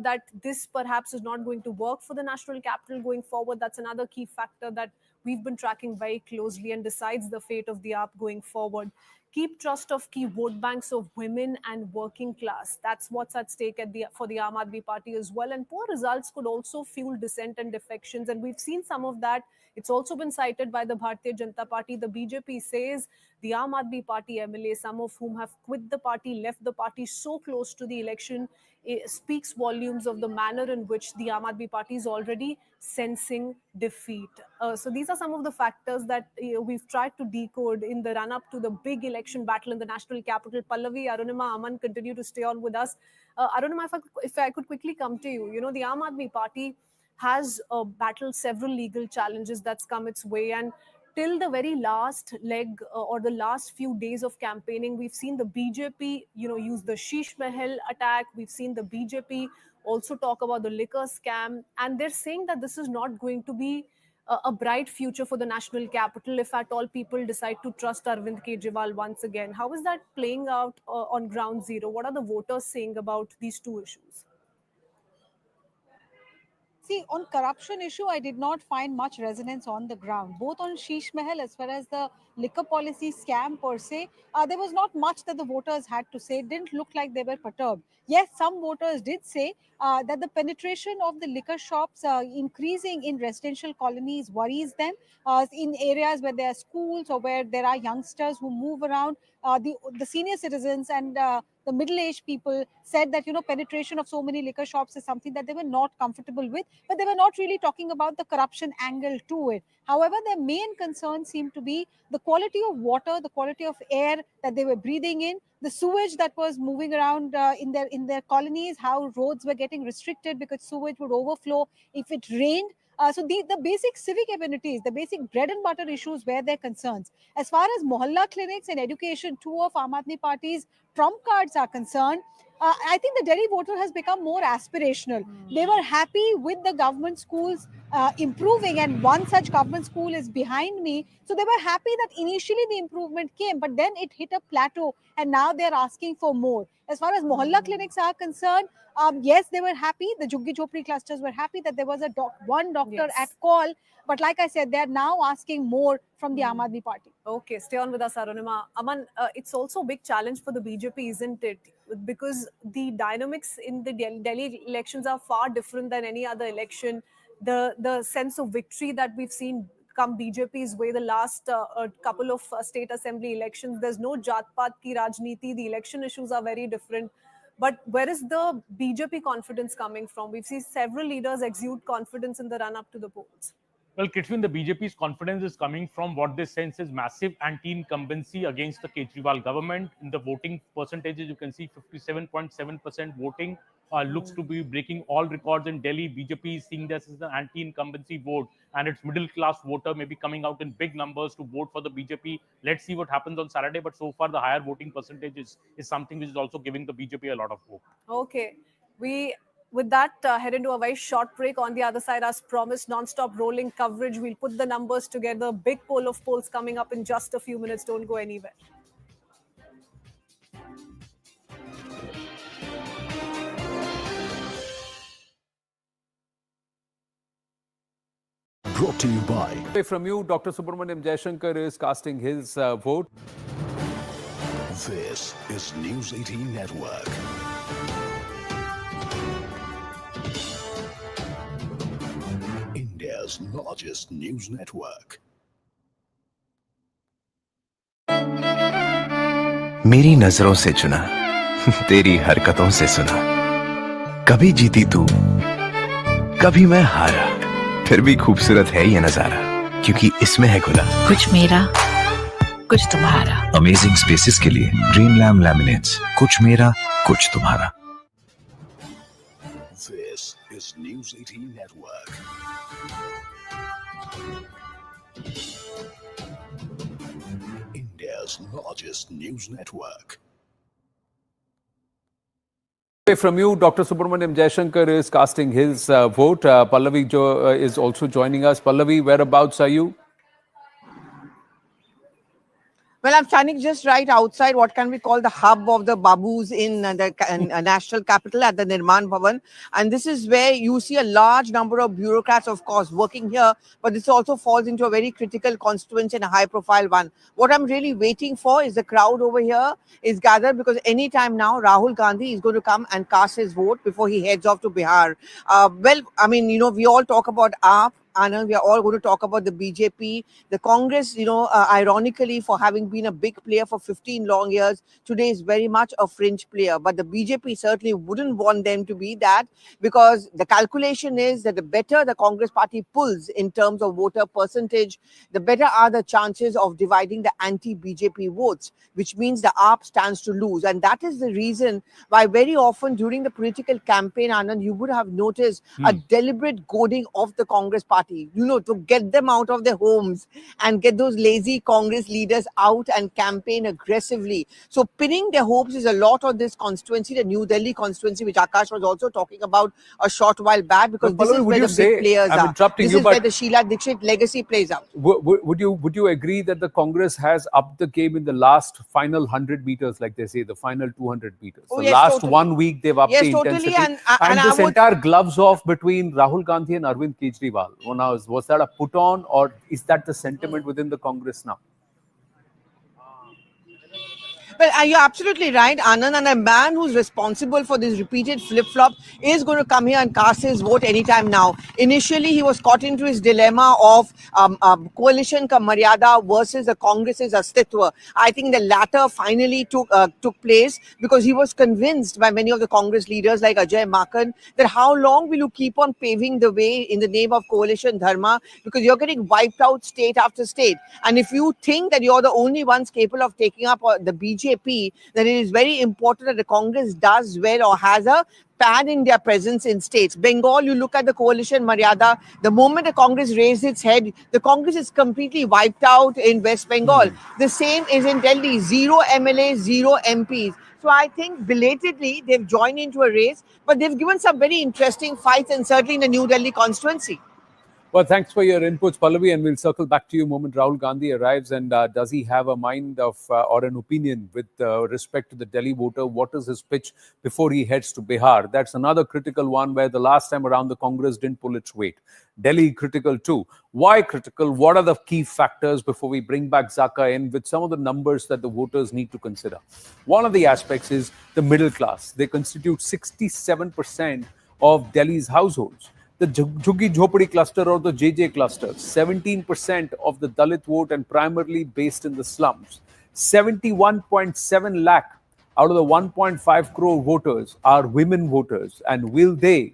that this perhaps is not going to work for the national capital going forward. That's another key factor that we've been tracking very closely and decides the fate of the AAP going forward. Keep trust of key vote banks of women and working class. That's what's at stake for the Aam Aadmi Party as well. And poor results could also fuel dissent and defections. And we've seen some of that. It's also been cited by the Bhartiya Janata Party. The BJP says the Aam Aadmi Party MLA, some of whom have quit the party, left the party so close to the election, speaks volumes of the manner in which the Aam Aadmi Party is already sensing defeat. So these are some of the factors that we've tried to decode in the run-up to the big election battle in the national capital. Pallavi, Arunima, Aman continue to stay on with us. Arunima, if I could quickly come to you, the Aam Aadmi Party has battled several legal challenges that's come its way, and till the very last leg or the last few days of campaigning, we've seen the BJP, use the Sheesh Mahal attack. We've seen the BJP also talk about the liquor scam, and they're saying that this is not going to be a bright future for the national capital if at all people decide to trust Arvind Kejriwal once again. How is that playing out on ground zero? What are the voters saying about these two issues?
See, on corruption issue, I did not find much resonance on the ground, both on Sheesh Mahal as well as the liquor policy scam per se. There was not much that the voters had to say. It didn't look like they were perturbed. Yes, some voters did say that the penetration of the liquor shops increasing in residential colonies worries them. In areas where there are schools or where there are youngsters who move around, the senior citizens and the middle-aged people said that penetration of so many liquor shops is something that they were not comfortable with, but they were not really talking about the corruption angle to it. However, their main concern seemed to be the quality of water, the quality of air that they were breathing in, the sewage that was moving around in their colonies, how roads were getting restricted because sewage would overflow if it rained. So the basic civic amenities, the basic bread and butter issues were their concerns. As far as mohalla clinics and education, two of Aam Aadmi Party's trump cards are concerned, I think the Delhi voter has become more aspirational. They were happy with the government schools improving, and one such government school is behind me. So they were happy that initially the improvement came, but then it hit a plateau, and now they're asking for more. As far as mohalla clinics are concerned, yes, they were happy. The Juggi Chopri clusters were happy that there was one doctor at call. But like I said, they're now asking more from the Aam Aadmi Party.
Okay, stay on with us, Arunima. Aman, it's also a big challenge for the BJP, isn't it? Because the dynamics in the Delhi elections are far different than any other election. The sense of victory that we've seen come BJP's way the last couple of state assembly elections, there's no Jat-Paat ki Rajniti. The election issues are very different. But where is the BJP confidence coming from? We've seen several leaders exude confidence in the run-up to the polls.
Well, Kitwin, the BJP's confidence is coming from what they sense is massive anti-incumbency against the Kejriwal government. In the voting percentages, you can see 57.7% voting looks to be breaking all records in Delhi. BJP is seeing this as an anti-incumbency vote, and its middle-class voter may be coming out in big numbers to vote for the BJP. Let's see what happens on Saturday. But so far, the higher voting percentages is something which is also giving the BJP a lot of hope.
Okay. With that, head into a very short break. On the other side, as promised, non-stop rolling coverage. We'll put the numbers together. Big poll of polls coming up in just a few minutes. Don't go anywhere.
Brought to you by.
From you, Dr. Subramaniam Jaishankar is casting his vote.
This is News 18 Network. India's largest news network.
मेरी नजरों से चुना, तेरी हरकतों से सुना, कभी जीती तू, कभी मैं हारा, फिर भी खूबसूरत है ये नजारा, क्योंकि इसमें है खुला
कुछ मेरा, कुछ तुम्हारा।
अमेजिंग स्पेसेस के लिए ड्रीम लैम लैमिनेट्स, कुछ मेरा, कुछ तुम्हारा।
This is News 18 Network. India's largest news network.
From you, Dr. Subramaniam Jaishankar is casting his vote. Pallavi is also joining us. Pallavi, whereabouts are you?
Well, I'm standing just right outside what can we call the hub of the Babus in the national capital at the Nirman Bhavan. And this is where you see a large number of bureaucrats, of course, working here. But this also falls into a very critical constituency and a high-profile one. What I'm really waiting for is the crowd over here is gathered because anytime now, Rahul Gandhi is going to come and cast his vote before he heads off to Bihar. Well, I mean, you know, we all talk about AAP. Anand, we are all going to talk about the BJP, the Congress, you know, ironically, for having been a big player for 15 long years, today is very much a fringe player. But the BJP certainly wouldn't want them to be that, because the calculation is that the better the Congress party pulls in terms of voter percentage, the better are the chances of dividing the anti-BJP votes, which means the AAP stands to lose. And that is the reason why very often during the political campaign, Anand, you would have noticed a deliberate goading of the Congress party, you know, to get them out of their homes and get those lazy Congress leaders out and campaign aggressively. So pinning their hopes is a lot on this constituency, the New Delhi constituency, which Akash was also talking about a short while back, because this is where the big players are. This is where the Sheila Dixit legacy plays out.
Would you agree that the Congress has upped the game in the last final 100 meters, like they say, the final 200 meters?
Oh,
the
yes,
last
totally.
1 week they've upped the
Totally.
intensity.
And
this entire gloves off between Rahul Gandhi and Arvind Kejriwal, was that a put on, or is that the sentiment within the Congress now?
Well, you're absolutely right, Anand. And a man who's responsible for this repeated flip-flop is going to come here and cast his vote anytime now. Initially, he was caught into his dilemma of coalition ka Maryada versus the Congress's Astitwa. I think the latter finally took place because he was convinced by many of the Congress leaders like Ajay Makan that how long will you keep on paving the way in the name of coalition dharma, because you're getting wiped out state after state. And if you think that you're the only ones capable of taking up the BJP, then it is very important that the Congress does well or has a pan-India presence in states. Bengal, you look at the coalition Maryada, the moment the Congress raised its head, the Congress is completely wiped out in West Bengal. The same is in Delhi, 0 MLAs, 0 MPs. So I think belatedly they've joined into a race, but they've given some very interesting fights, and certainly in the New Delhi constituency.
Well, thanks for your inputs, Pallavi, and we'll circle back to you the moment Rahul Gandhi arrives. And does he have a mind of or an opinion with respect to the Delhi voter? What is his pitch before he heads to Bihar? That's another critical one where the last time around the Congress didn't pull its weight. Delhi critical too. Why critical? What are the key factors before we bring back Zaka in with some of the numbers that the voters need to consider? One of the aspects is the middle class. They constitute 67% of Delhi's households. The Jhuggi Jhopadi cluster or the JJ cluster, 17% of the Dalit vote and primarily based in the slums. 71.7 lakh out of the 1.5 crore voters are women voters. And will they,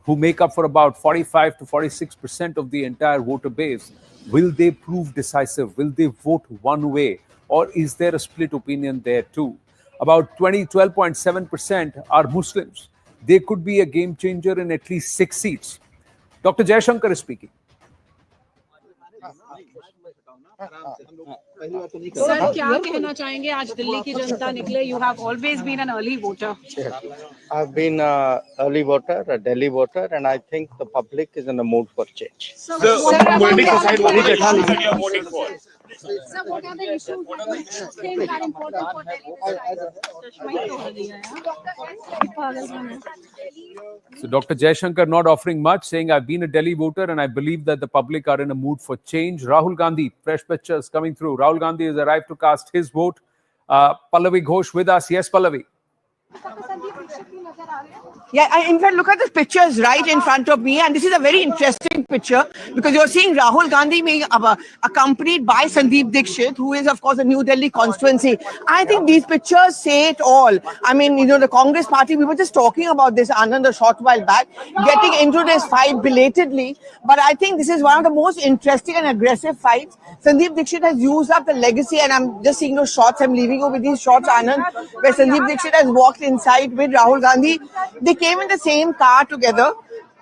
who make up for about 45 to 46% of the entire voter base, will they prove decisive? Will they vote one way? Or is there a split opinion there too? About 12.7% are Muslims. They could be a game changer in at least 6 seats. Dr. Jaishankar is speaking.
Sir क्या कहना चाहेंगे आज दिल्ली की जनता निकले? You have always been an early voter.
I've been an early voter, a Delhi voter, and I think the public is in the mood for change.
Sir, what are the issues that are important for Delhi?
So Dr. Jaishankar not offering much, saying, I've been a Delhi voter and I believe that the public are in a mood for change. Rahul Gandhi, fresh pictures coming through. Rahul Gandhi has arrived to cast his vote. Pallavi Ghosh with us. Yes, Pallavi.
Yeah, in fact, look at the pictures right in front of me. And this is a very interesting picture because you're seeing Rahul Gandhi being accompanied by Sandeep Dixit, who is, of course, a New Delhi constituency. I think these pictures say it all. I mean, the Congress party, we were just talking about this, Anand, a short while back, getting into this fight belatedly. But I think this is one of the most interesting and aggressive fights. Sandeep Dixit has used up the legacy, and I'm just seeing those shots. I'm leaving you with these shots, Anand, where Sandeep Dixit has walked inside with Rahul Gandhi. They came in the same car together.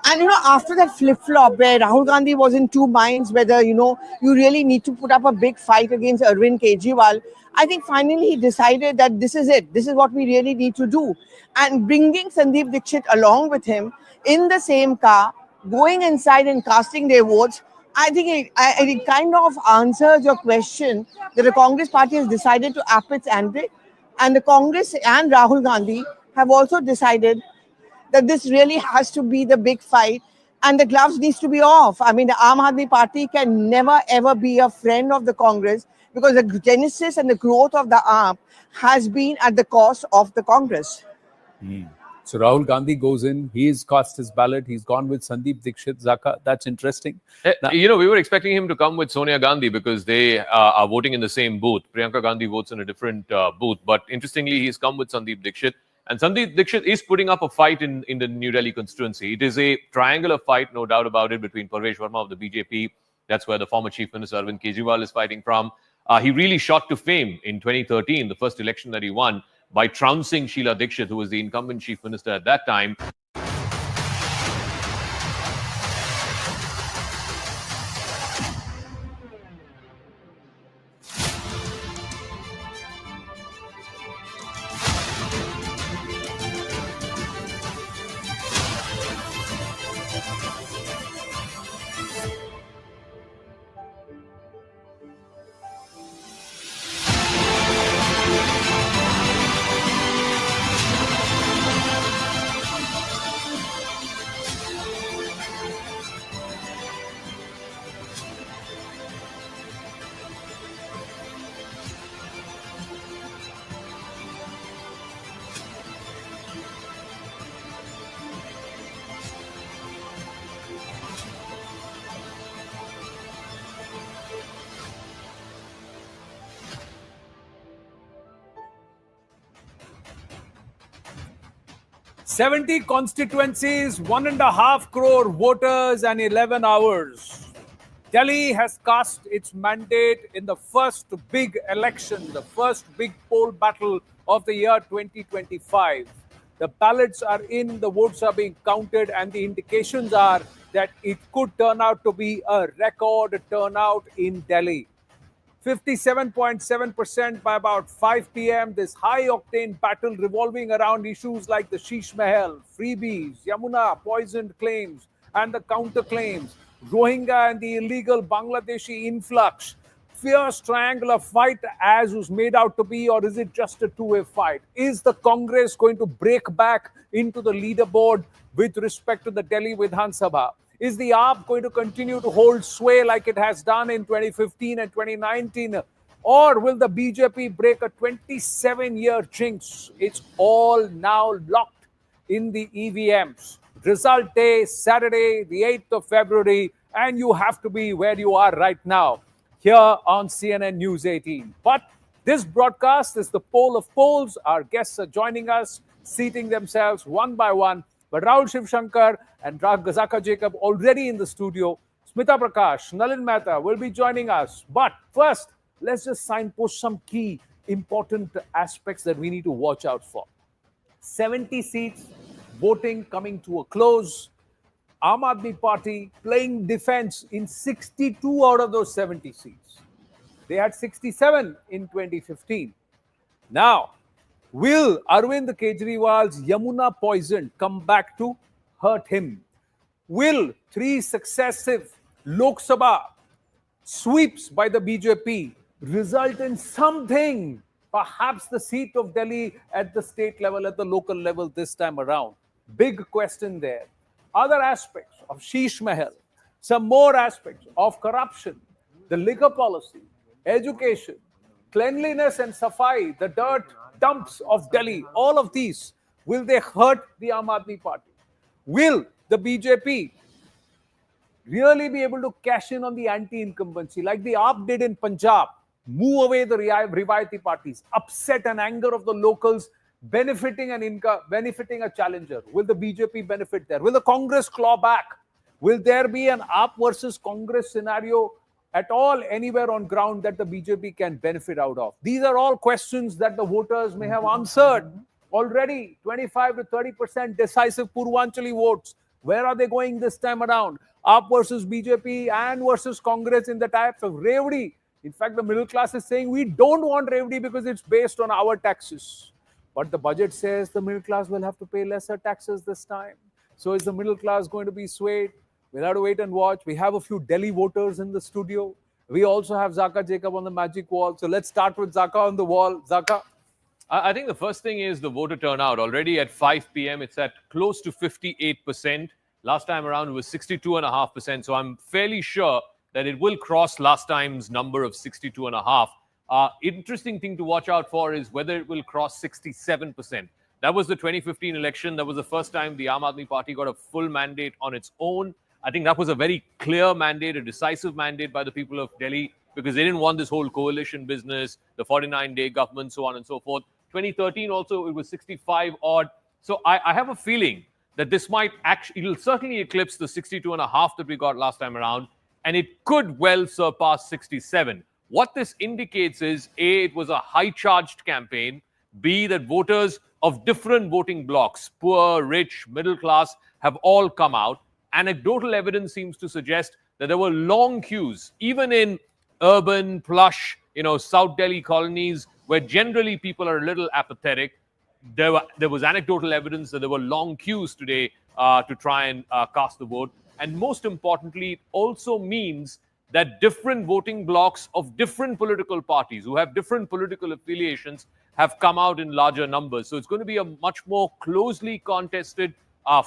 And, after that flip-flop where Rahul Gandhi was in two minds whether, you really need to put up a big fight against Arvind Kejriwal, I think finally he decided that this is it. This is what we really need to do. And bringing Sandeep Dixit along with him in the same car, going inside and casting their votes, I think it kind of answers your question that the Congress party has decided to up its ante. And the Congress and Rahul Gandhi have also decided that this really has to be the big fight and the gloves needs to be off. I mean, the Aam Aadmi Party can never ever be a friend of the Congress because the genesis and the growth of the AAP has been at the cost of the Congress.
So Rahul Gandhi goes in, he's cast his ballot, he's gone with Sandeep Dixit, Zaka. That's interesting.
Now, we were expecting him to come with Sonia Gandhi because they are voting in the same booth. Priyanka Gandhi votes in a different booth. But interestingly, he's come with Sandeep Dixit. And Sandeep Dixit is putting up a fight in the New Delhi constituency. It is a triangular fight, no doubt about it, between Parvesh Verma of the BJP. That's where the former Chief Minister Arvind Kejriwal is fighting from. He really shot to fame in 2013, the first election that he won, by trouncing Sheila Dixit, who was the incumbent Chief Minister at that time.
"70 constituencies, 1.5 crore voters, and 11 hours. Delhi has cast its mandate in the first big election, the first big poll battle of the year 2025. The ballots are in, the votes are being counted, and the indications are that it could turn out to be a record turnout in Delhi. 57.7% by about 5 p.m. This high-octane battle revolving around issues like the Sheesh Mahal, freebies, Yamuna, poisoned claims, and the counterclaims, Rohingya and the illegal Bangladeshi influx. Fierce triangular fight as was made out to be, or is it just a two-way fight? Is the Congress going to break back into the leaderboard with respect to the Delhi Vidhan Sabha? Is the AAP going to continue to hold sway like it has done in 2015 and 2019? Or will the BJP break a 27-year jinx? It's all now locked in the EVMs. Result day, Saturday, the 8th of February, and you have to be where you are right now, here on CNN News 18. But this broadcast is the poll of polls. Our guests are joining us, seating themselves one by one. But Rahul Shivshankar and Zaka Jacob already in the studio. Smita Prakash, Nalin Mehta will be joining us. But first, let's just signpost some key important aspects that we need to watch out for. 70 seats, voting coming to a close. Aam Aadmi Party playing defense in 62 out of those 70 seats. They had 67 in 2015. Now, will Arvind Kejriwal's Yamuna poison come back to hurt him? Will 3 successive Lok Sabha sweeps by the BJP result in something, perhaps the seat of Delhi at the state level, at the local level this time around? Big question there. Other aspects of Sheesh Mahal, some more aspects of corruption, the liquor policy, education, cleanliness and safai, the dirt dumps of Delhi, all of these, will they hurt the Aam Aadmi Party? Will the BJP really be able to cash in on the anti-incumbency like the AAP did in Punjab, move away the Rivayati parties, upset and anger of the locals, benefiting a challenger? Will the BJP benefit there? Will the Congress claw back? Will there be an AAP versus Congress scenario at all anywhere on ground that the BJP can benefit out of? These are all questions that the voters may have answered already. 25 to 30% decisive Purvanchali votes. Where are they going this time around? AAP versus BJP and versus Congress in the types of Revdi. In fact, the middle class is saying we don't want Revdi because it's based on our taxes. But the budget says the middle class will have to pay lesser taxes this time. So is the middle class going to be swayed? We'll have to wait and watch. We have a few Delhi voters in the studio. We also have Zaka Jacob on the magic wall. So let's start with Zaka on the wall. Zaka.
I think the first thing is the voter turnout. Already at 5 p.m., it's at close to 58%. Last time around, it was 62.5%. So I'm fairly sure that it will cross last time's number of 62.5%. Interesting thing to watch out for is whether it will cross 67%. That was the 2015 election. That was the first time the Aam Aadmi Party got a full mandate on its own. I think that was a very clear mandate, a decisive mandate by the people of Delhi, because they didn't want this whole coalition business, the 49-day government, so on and so forth. 2013 also, it was 65 odd. So I have a feeling that this might actually, it will certainly eclipse the 62.5 that we got last time around, and it could well surpass 67. What this indicates is, A, it was a high-charged campaign, B, that voters of different voting blocks, poor, rich, middle class, have all come out. Anecdotal evidence seems to suggest that there were long queues, even in urban, plush, South Delhi colonies, where generally people are a little apathetic. There was anecdotal evidence that there were long queues today to try and cast the vote. And most importantly, it also means that different voting blocks of different political parties who have different political affiliations have come out in larger numbers. So it's going to be a much more closely contested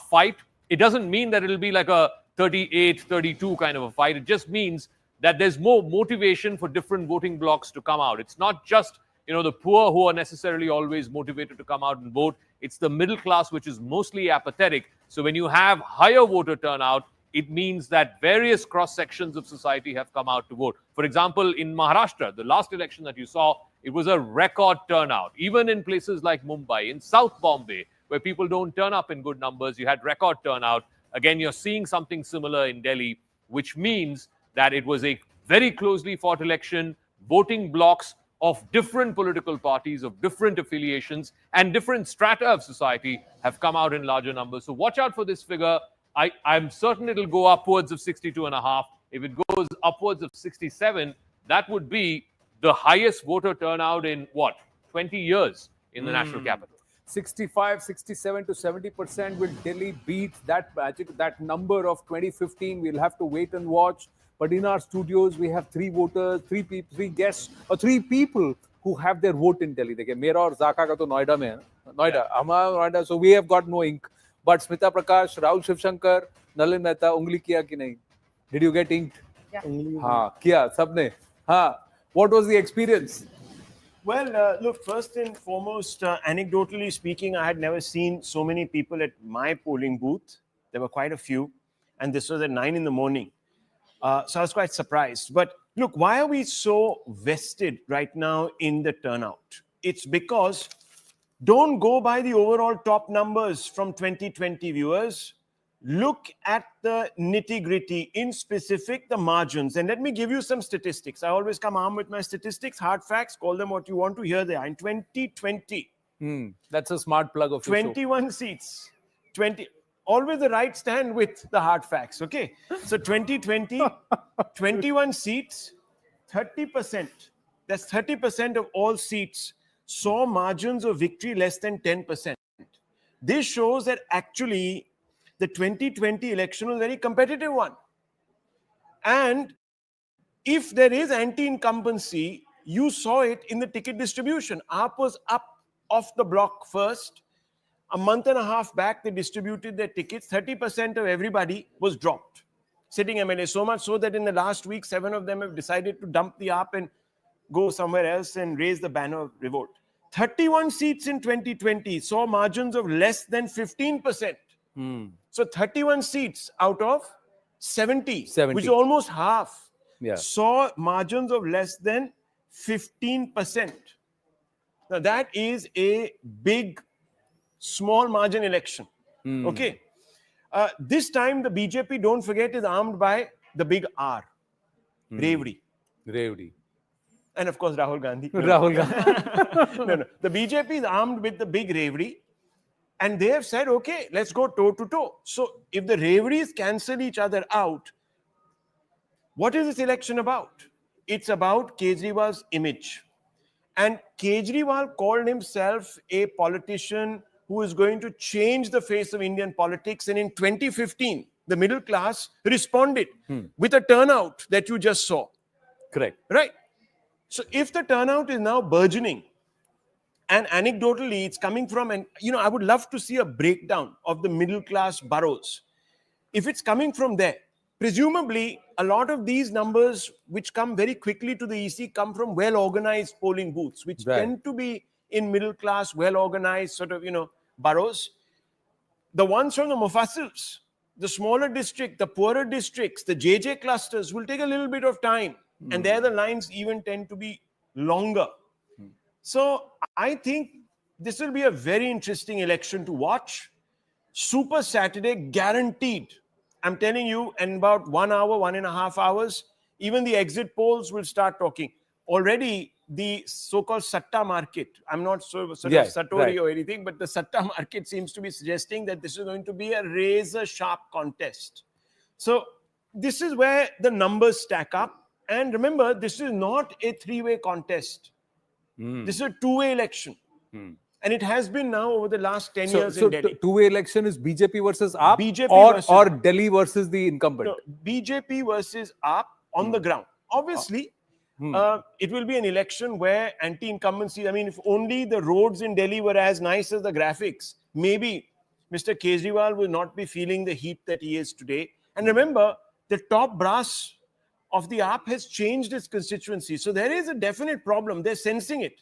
fight. It doesn't mean that it'll be like a 38-32 kind of a fight. It just means that there's more motivation for different voting blocks to come out. It's not just the poor who are necessarily always motivated to come out and vote. It's the middle class, which is mostly apathetic. So when you have higher voter turnout, it means that various cross-sections of society have come out to vote. For example, in Maharashtra, the last election that you saw, it was a record turnout. Even in places like Mumbai, in South Bombay, where people don't turn up in good numbers, you had record turnout. Again, you're seeing something similar in Delhi, which means that it was a very closely fought election. Voting blocks of different political parties, of different affiliations, and different strata of society have come out in larger numbers. So watch out for this figure. I'm certain it'll go upwards of 62.5. If it goes upwards of 67, that would be the highest voter turnout in 20 years in the national capital.
65, 67 to 70%. Will Delhi beat that number of 2015? We'll have to wait and watch. But in our studios, we have three voters, three guests, or three people who have their vote in Delhi. Dekhe, mera aur Zaka ka to Noida mein hai. Noida. So we have got no ink. But Smita Prakash, Rahul Shivshankar, Nalin Mehta, ungli kiya ki nahi? Did you get inked?
Yeah.
Haan, kiya, sabne. Haan. What was the experience?
Well, look, first and foremost, anecdotally speaking, I had never seen so many people at my polling booth. There were quite a few. And this was at 9 in the morning. So I was quite surprised. But look, why are we so vested right now in the turnout? It's because don't go by the overall top numbers from 2020, viewers. Look at the nitty-gritty, in specific, the margins. And let me give you some statistics. I always come armed with my statistics, hard facts, call them what you want to hear. They are in 2020.
That's a smart plug of
21 seats. Always the right stand with the hard facts, okay? So 2020, 21 seats, 30%. That's 30% of all seats saw margins of victory less than 10%. This shows that actually the 2020 election was a very competitive one. And if there is anti-incumbency, you saw it in the ticket distribution. AAP was up off the block first. A month and a half back, they distributed their tickets. 30% of everybody was dropped, sitting MLA. So much so that in the last week, 7 of them have decided to dump the AAP and go somewhere else and raise the banner of revolt. 31 seats in 2020 saw margins of less than 15%. So 31 seats out of 70, which is almost half, saw margins of less than 15%. Now that is a big, small margin election. Okay. This time the BJP, don't forget, is armed by the big R, Revdi. And of course, Rahul Gandhi. No. The BJP is armed with the big Revdi. And they have said, okay, let's go toe to toe. So if the Revdis cancel each other out, what is this election about? It's about Kejriwal's image. And Kejriwal called himself a politician who is going to change the face of Indian politics. And in 2015, the middle class responded with a turnout that you just saw.
Correct.
Right. So if the turnout is now burgeoning, and anecdotally, it's coming from, and I would love to see a breakdown of the middle class boroughs. If it's coming from there, presumably a lot of these numbers, which come very quickly to the EC, come from well-organized polling booths, which tend to be in middle class, well-organized sort of, boroughs. The ones from the Mufassils, the smaller district, the poorer districts, the JJ clusters will take a little bit of time. And there the lines even tend to be longer. So I think this will be a very interesting election to watch. Super Saturday guaranteed. I'm telling you, in about 1 hour, 1.5 hours, even the exit polls will start talking. Already the so-called Satta market, I'm not sort of Satori or anything, but the Satta market seems to be suggesting that this is going to be a razor-sharp contest. So this is where the numbers stack up. And remember, this is not a three-way contest. This is a two-way election. And it has been now over the last 10 years in Delhi.
Two-way election is BJP versus AAP
BJP
or Delhi versus the incumbent?
No, BJP versus AAP on the ground. Obviously, it will be an election where anti-incumbency, if only the roads in Delhi were as nice as the graphics, maybe Mr. Kejriwal will not be feeling the heat that he is today. And remember, the top brass of the AAP has changed its constituency. So there is a definite problem. They're sensing it.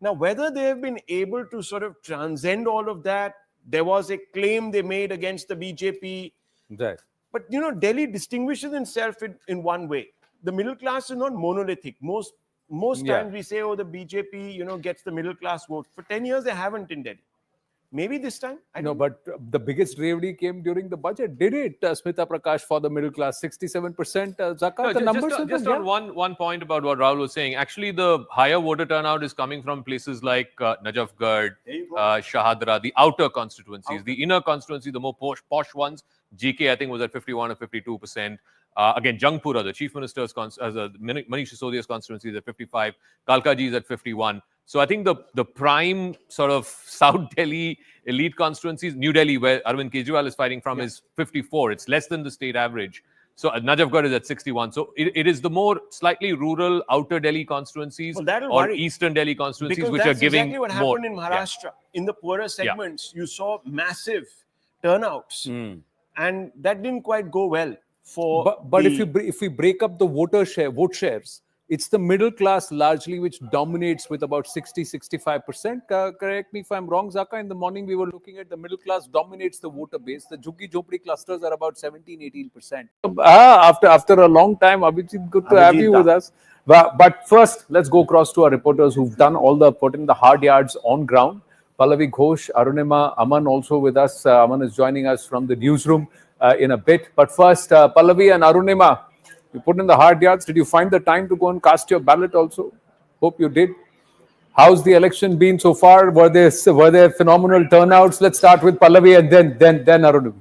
Now, whether they have been able to sort of transcend all of that, there was a claim they made against the BJP.
Right.
But, Delhi distinguishes itself in one way. The middle class is not monolithic. Most times we say, oh, the BJP, gets the middle class vote. For 10 years, they haven't in Delhi. Maybe this time.
But the biggest Revdi came during the budget. Did it, Smita Prakash, for the middle class? 67% Zakat?
No, just on one point about what Rahul was saying. Actually, the higher voter turnout is coming from places like Najafgarh, Shahadra, the outer constituencies. The inner constituency, the more posh ones, GK, I think, was at 51 or 52%. Again, Jangpura, the chief minister's, Manish Sisodia's constituency is at 55. Kalkaji is at 51. So I think the prime sort of South Delhi elite constituencies, New Delhi, where Arvind Kejriwal is fighting from, is 54. It's less than the state average. So Najafgarh is at 61. So it is the more slightly rural outer Delhi constituencies or eastern Delhi constituencies which are giving
exactly what
more.
happened in Maharashtra. In the poorer segments, you saw massive turnouts. And that didn't quite go well for
But if we break up the vote shares, it's the middle class largely which dominates with about 60-65%. Correct me if I'm wrong, Zaka. In the morning, we were looking at the middle class dominates the voter base. The Jhuggi Jhopdi clusters are about 17-18%. After a long time, Abhijit, good to have you with us. But first, let's go across to our reporters who've put in the hard yards on ground. Pallavi Ghosh, Arunima, Aman also with us. Aman is joining us from the newsroom in a bit. But first, Pallavi and Arunima, you put in the hard yards. Did you find the time to go and cast your ballot also? Hope you did. How's the election been so far? Were there phenomenal turnouts? Let's start with Pallavi and then Arunima.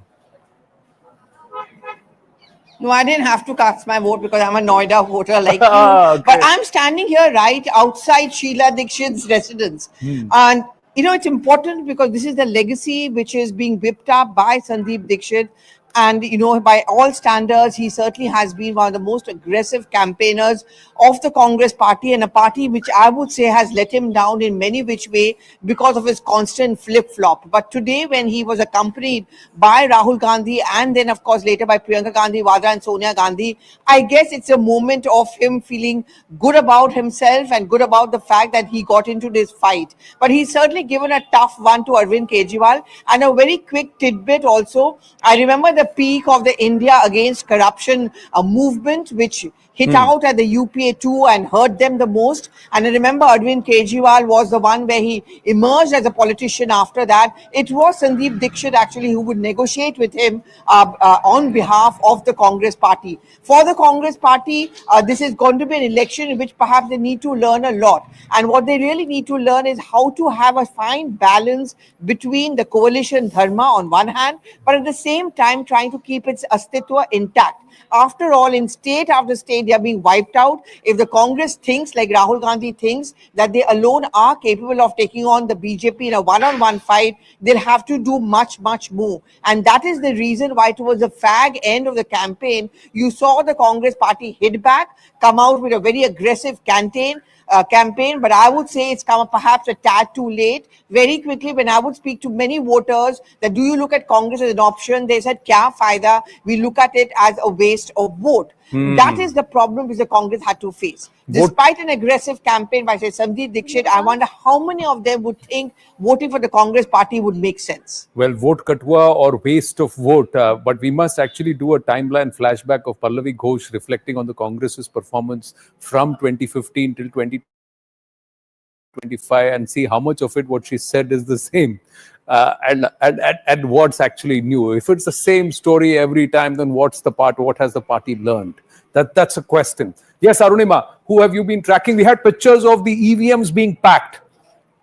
No, I didn't have to cast my vote because I'm a Noida voter like you. Okay. But I'm standing here right outside Sheila Dikshit's residence. And it's important because this is the legacy which is being whipped up by Sandeep Dikshit And, you know, by all standards, he certainly has been one of the most aggressive campaigners of the Congress party, and a party which I would say has let him down in many which way because of his constant flip-flop. But today, when he was accompanied by Rahul Gandhi and then, of course, later by Priyanka Gandhi Vadra and Sonia Gandhi, I guess it's a moment of him feeling good about himself and good about the fact that he got into this fight. But he's certainly given a tough one to Arvind Kejriwal. And a very quick tidbit also, I remember the peak of the India Against Corruption movement, which hit out at the UPA too and hurt them the most. And I remember Arvind Kejriwal was the one where he emerged as a politician after that. It was Sandeep Dixit actually who would negotiate with him on behalf of the Congress party. For the Congress party, this is going to be an election in which perhaps they need to learn a lot. And what they really need to learn is how to have a fine balance between the coalition dharma on one hand, but at the same time trying to keep its astitwa intact. After all, in state after state, they are being wiped out. If the Congress thinks, like Rahul Gandhi thinks, that they alone are capable of taking on the BJP in a one-on-one fight, they'll have to do much, much more. And that is the reason why towards the fag end of the campaign, you saw the Congress party hit back, come out with a very aggressive campaign, but I would say it's come perhaps a tad too late. Very quickly, when I would speak to many voters that do you look at Congress as an option, they said, kya faida? We look at it as a waste of vote. That is the problem which the Congress had to face. Despite an aggressive campaign by, say, Sandeep Dixit, I wonder how many of them would think voting for the Congress party would make sense.
Well, vote katwa or waste of vote. But we must actually do a timeline flashback of Pallavi Ghosh reflecting on the Congress's performance from 2015 till 2025 and see how much of it, what she said, is the same. And what's actually new. If it's the same story every time, then what has the party learned? That's a question. Yes, Arunima, who have you been tracking? We had pictures of the EVMs being packed,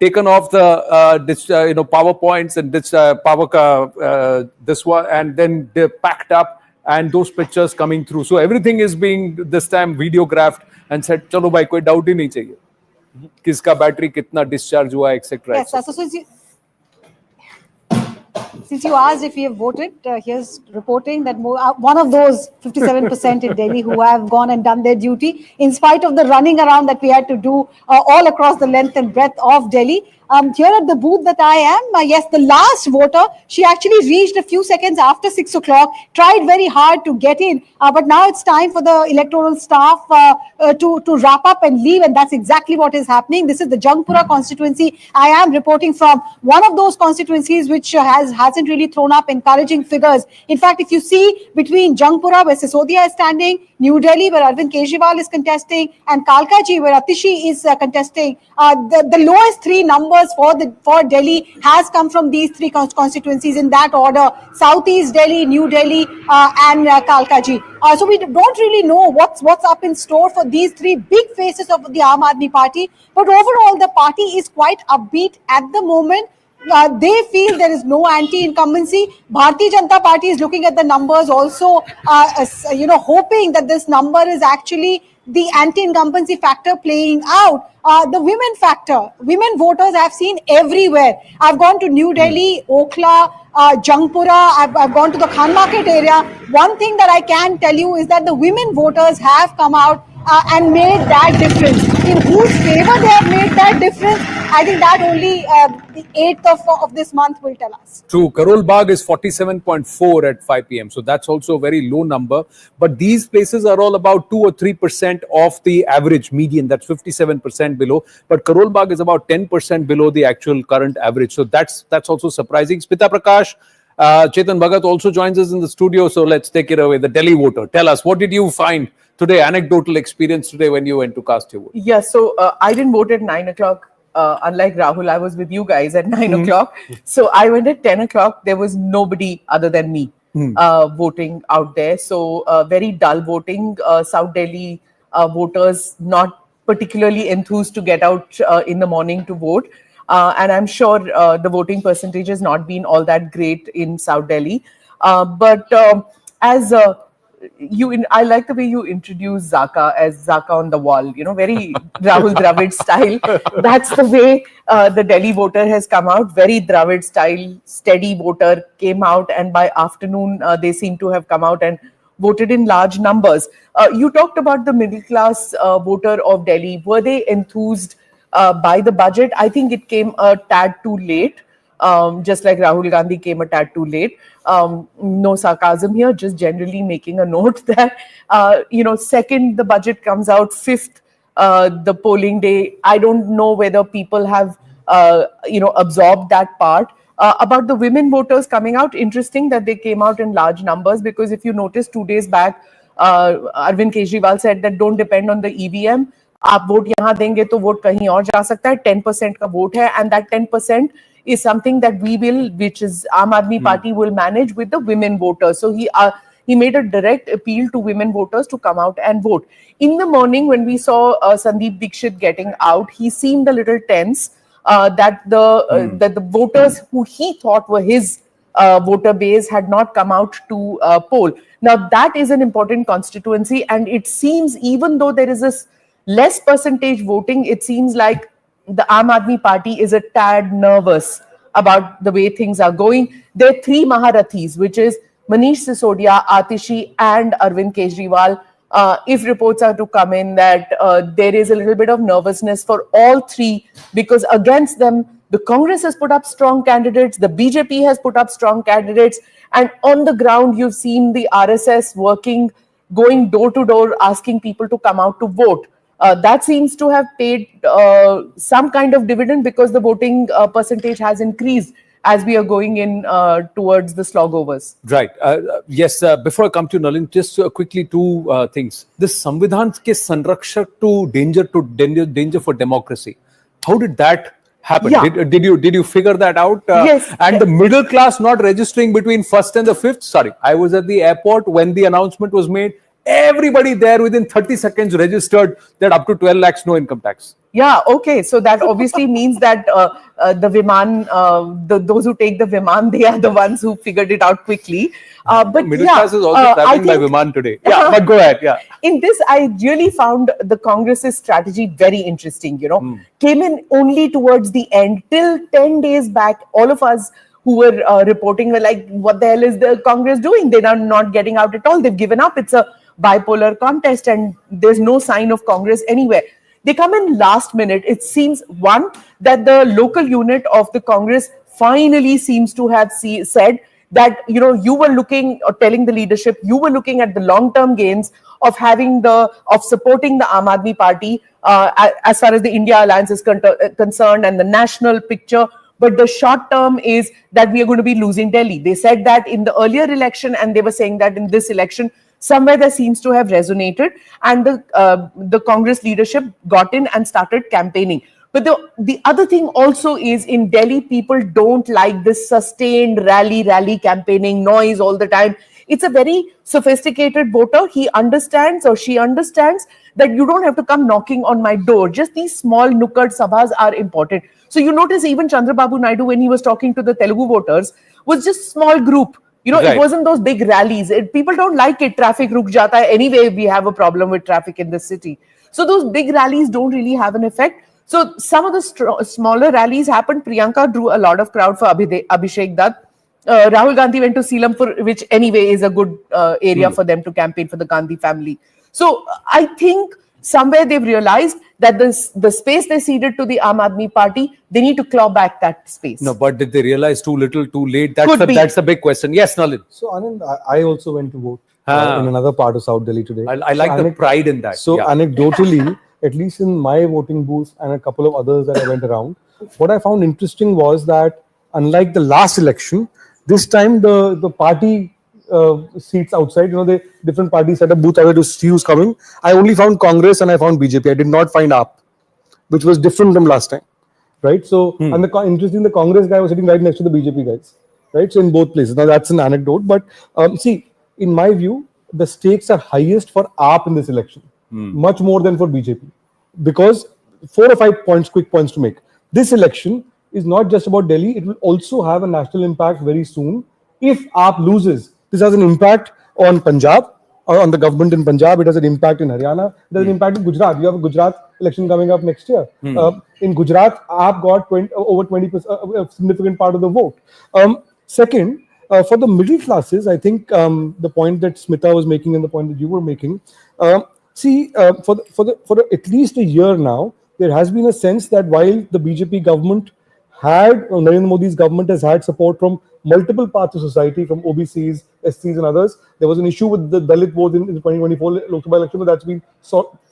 taken off the PowerPoints and this one, and then they're packed up, and those pictures coming through. So everything is being this time videographed and said, "Chalo bhai, koi doubt hi nahi chahiye. Kiska battery kitna discharge hua, etc."
Yes, so since you asked if we have voted, here's reporting that one of those 57% in Delhi who have gone and done their duty, in spite of the running around that we had to do all across the length and breadth of Delhi. Here at the booth that I am, yes, the last voter, she actually reached a few seconds after 6 o'clock, tried very hard to get in, but now it's time for the electoral staff to wrap up and leave, and that's exactly what is happening. This is the Jangpura constituency. I am reporting from one of those constituencies which hasn't really thrown up encouraging figures. In fact, if you see between Jangpura, where Sisodia is standing, New Delhi, where Arvind Kejriwal is contesting, and Kalkaji, where Atishi is contesting, the lowest three numbers for Delhi has come from these three constituencies in that order: Southeast Delhi, New Delhi, and Kalkaji. So we don't really know what's up in store for these three big faces of the Aam Aadmi Party. But overall, the party is quite upbeat at the moment. They feel there is no anti-incumbency. Bhartiya Janata Party is looking at the numbers also, hoping that this number is actually the anti-incumbency factor playing out. The women factor, women voters I've seen everywhere. I've gone to New Delhi, Okhla, Jangpura, I've gone to the Khan Market area. One thing that I can tell you is that the women voters have come out and made that difference. In whose favor they have made that difference, I think that only the 8th of this month will tell us.
True. Karol Bagh is 47.4 at 5 p.m. So that's also a very low number. But these places are all about 2 or 3% of the average median. That's 57% below. But Karol Bagh is about 10% below the actual current average. So that's also surprising. Smita Prakash, Chetan Bhagat also joins us in the studio. So let's take it away. The Delhi voter. Tell us, what did you find today, anecdotal experience today when you went to cast your vote?
Yeah, so I didn't vote at 9 o'clock. Unlike Rahul, I was with you guys at 9 o'clock. So I went at 10 o'clock. There was nobody other than me voting out there. So very dull voting. South Delhi voters not particularly enthused to get out in the morning to vote. And I'm sure the voting percentage has not been all that great in South Delhi. But as I like the way you introduce Zaka as Zaka on the wall, very Rahul Dravid style. That's the way the Delhi voter has come out, very Dravid style, steady voter came out, and by afternoon they seem to have come out and voted in large numbers. You talked about the middle class voter of Delhi. Were they enthused by the budget? I think it came a tad too late. Just like Rahul Gandhi came a tad too late. No sarcasm here, just generally making a note that, second, the budget comes out, fifth, the polling day. I don't know whether people have, absorbed that part. About the women voters coming out, interesting that they came out in large numbers, because if you notice 2 days back, Arvind Kejriwal said that don't depend on the EVM. आप vote यहाँ देंगे तो vote कहीं और जा सकता है. 10% का वोट है, and that 10% is something that which is Aam Aadmi Party will manage with the women voters. So he made a direct appeal to women voters to come out and vote. In the morning, when we saw Sandeep Dixit getting out, he seemed a little tense that the voters who he thought were his voter base had not come out to poll. Now, that is an important constituency, and it seems, even though there is this less percentage voting, it seems like the Aam Aadmi Party is a tad nervous about the way things are going. There are three Maharathis, which is Manish Sisodia, Atishi, and Arvind Kejriwal. If reports are to come in that there is a little bit of nervousness for all three, because against them, the Congress has put up strong candidates, the BJP has put up strong candidates, and on the ground, you've seen the RSS working, going door to door, asking people to come out to vote. That seems to have paid some kind of dividend, because the voting percentage has increased as we are going in towards the slogovers.
Right. Yes. Before I come to Nalin, just quickly two things. This Samvidhan ke sanrakshak to danger for democracy. How did that happen?
Yeah.
Did you figure that out?
Yes.
And the middle class not registering between first and the fifth. Sorry, I was at the airport when the announcement was made. Everybody there within 30 seconds registered that up to 12 lakhs no income tax.
Yeah, okay. So that obviously means that the Viman, those who take the Viman, they are the ones who figured it out quickly. But
middle class is also traveling by Viman today. Yeah, but go ahead. Yeah.
In this, I really found the Congress's strategy very interesting. Came in only towards the end. Till 10 days back, all of us who were reporting were like, what the hell is the Congress doing? They are not getting out at all. They've given up. It's a bipolar contest and there's no sign of Congress anywhere. They come in last minute. It seems, one, that the local unit of the Congress finally seems to have said that, you were looking, or telling the leadership, you were looking at the long-term gains of supporting the Aam Aadmi Party as far as the India Alliance is concerned and the national picture. But the short term is that we are going to be losing Delhi. They said that in the earlier election, and they were saying that in this election. Somewhere that seems to have resonated, and the Congress leadership got in and started campaigning. But the other thing also is, in Delhi, people don't like this sustained rally campaigning, noise all the time. It's a very sophisticated voter. He understands, or she understands, that you don't have to come knocking on my door. Just these small nukkad sabhas are important. So you notice even Chandrababu Naidu, when he was talking to the Telugu voters, was just small group.
Right.
It wasn't those big rallies. People don't like it. Traffic ruk jata hai. Anyway, we have a problem with traffic in the city. So those big rallies don't really have an effect. So some of the smaller rallies happened. Priyanka drew a lot of crowd for Abhishek Dutt. Rahul Gandhi went to Seelampur, which anyway is a good area for them to campaign for the Gandhi family. So I think somewhere they've realized that the space they ceded to the Aam Aadmi Party, they need to claw back that space.
No, but did they realize too little, too late? That's the big question. Yes, Nalin.
So Anand, I also went to vote in another part of South Delhi today.
I like the pride in that.
So anecdotally, at least in my voting booth and a couple of others that I went around, what I found interesting was that unlike the last election, this time the party seats outside, the different parties set up booth to see who's coming. I only found Congress and I found BJP. I did not find AAP, which was different from last time, right? So, and interesting, the Congress guy was sitting right next to the BJP guys, right? So in both places. Now that's an anecdote, but see, in my view, the stakes are highest for AAP in this election, much more than for BJP, because 4 or 5 points, quick points to make. This election is not just about Delhi; it will also have a national impact very soon. If AAP loses, this has an impact on Punjab, on the government in Punjab. It has an impact in Haryana. It has an impact in Gujarat. You have a Gujarat election coming up next year. In Gujarat, AAP got over 20%, a significant part of the vote. Second, for the middle classes, I think the point that Smita was making and the point that you were making, for at least a year now, there has been a sense that while the BJP government Narendra Modi's government has had support from multiple parts of society, from OBCs, SCs and others. There was an issue with the Dalit vote in the 2024 Lok Sabha election, but that's been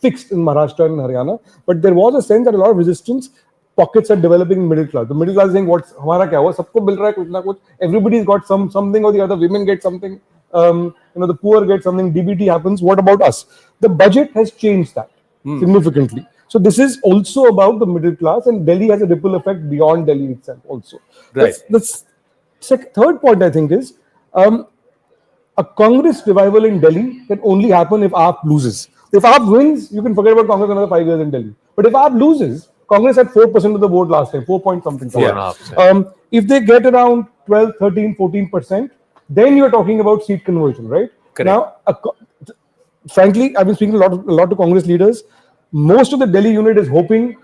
fixed in Maharashtra and Haryana. But there was a sense that a lot of resistance pockets are developing in middle class. The middle class is saying, "What's hamara kya hua? Sabko mil raha hai kuch na kuch." Everybody's got something or the other. Women get something. The poor get something. DBT happens. What about us? The budget has changed that significantly. So this is also about the middle class, and Delhi has a ripple effect beyond Delhi itself also.
Right.
Third point I think is a Congress revival in Delhi can only happen if AAP loses. If AAP wins, you can forget about Congress another 5 years in Delhi. But if AAP loses, Congress had 4% of the vote last time, 4 point something. If they get around 12, 13, 14%, then you're talking about seat conversion, right?
Correct.
Now, frankly, I've been speaking a lot to Congress leaders. Most of the Delhi unit is hoping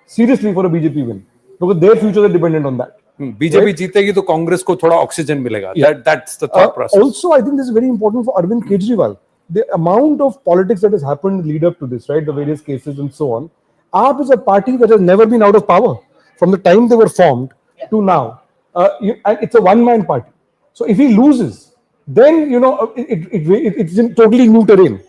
seriously for a BJP win because their futures are dependent on that.
BJP जीतेगी तो कांग्रेस को थोड़ा oxygen मिलेगा. That's the thought process.
Also, I think this is very important for Arvind Kejriwal. The amount of politics that has happened lead up to this, right? The various cases and so on. AAP is a party that has never been out of power from the time they were formed to now. And it's a one-man party. So if he loses, then it's in totally new terrain.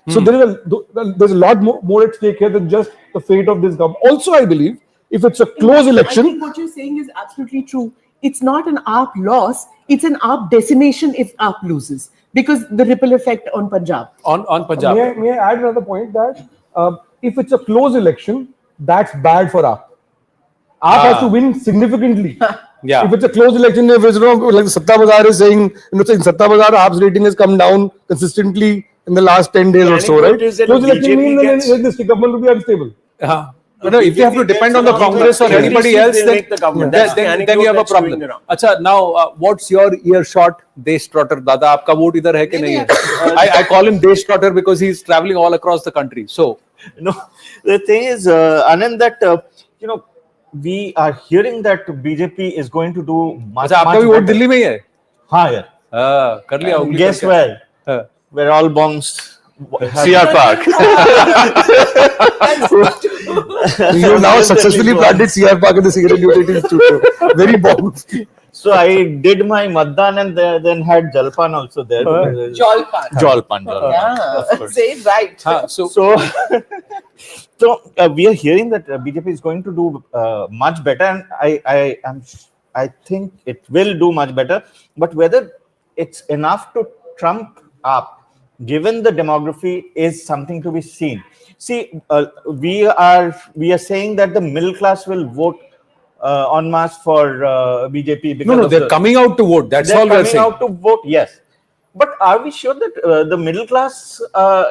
So there's a lot more at stake here than just the fate of this government. Also, I believe if it's a close election,
I think what you're saying is absolutely true. It's not an AAP loss; it's an AAP decimation if AAP loses because the ripple effect on Punjab.
On Punjab.
May I add another point that if it's a close election, that's bad for AAP. AAP has to win significantly.
Yeah.
If it's a close election, if it's like Satta Bazaar is saying, in Satta Bazaar, AAP's rating has come down consistently in the last 10 days or so, right? Close election means the government will be unstable.
If you have to depend on the Congress or anybody else, then you have a problem. Acha, now what's your earshot, Desh Trotter? Dada, aapka vote idhar hai ki nahi hai? I call him Desh Trotter because he's traveling all across the country. So,
no, the thing is, Anand, that we are hearing that BJP is going to do much.
Acha, aapka bhi vote Delhi mein hai?
Higher.
Kar liya.
Guess where? Where all bongs.
CR Park.
You now successfully planted CR Park in the Cigarette Utility Studio. Very bold.
So I did my Maddan and then had Jalpan also there. Jalpan.
Yeah, say it right.
So we are hearing that BJP is going to do much better, and I think it will do much better. But whether it's enough to trump up, given the demography, is something to be seen. See, we are saying that the middle class will vote en masse for BJP. Because
they're coming out to vote. That's all we're saying.
They're coming out to vote, yes. But are we sure that the middle class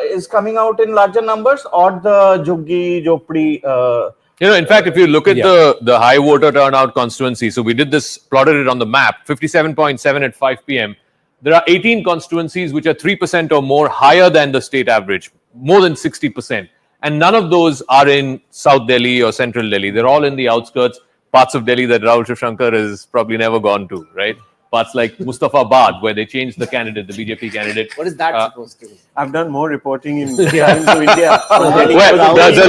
is coming out in larger numbers, or the Juggi, Jopdi?
In fact, if you look at the high voter turnout constituency, so we did this, plotted it on the map, 57.7 at 5 p.m. There are 18 constituencies which are 3% or more higher than the state average, more than 60%. And none of those are in South Delhi or Central Delhi. They're all in the outskirts, parts of Delhi that Rahul Shivshankar has probably never gone to, right? Parts like Mustafabad, where they changed the candidate, the BJP candidate.
What is that supposed to be? I've done more reporting in India.
Well, the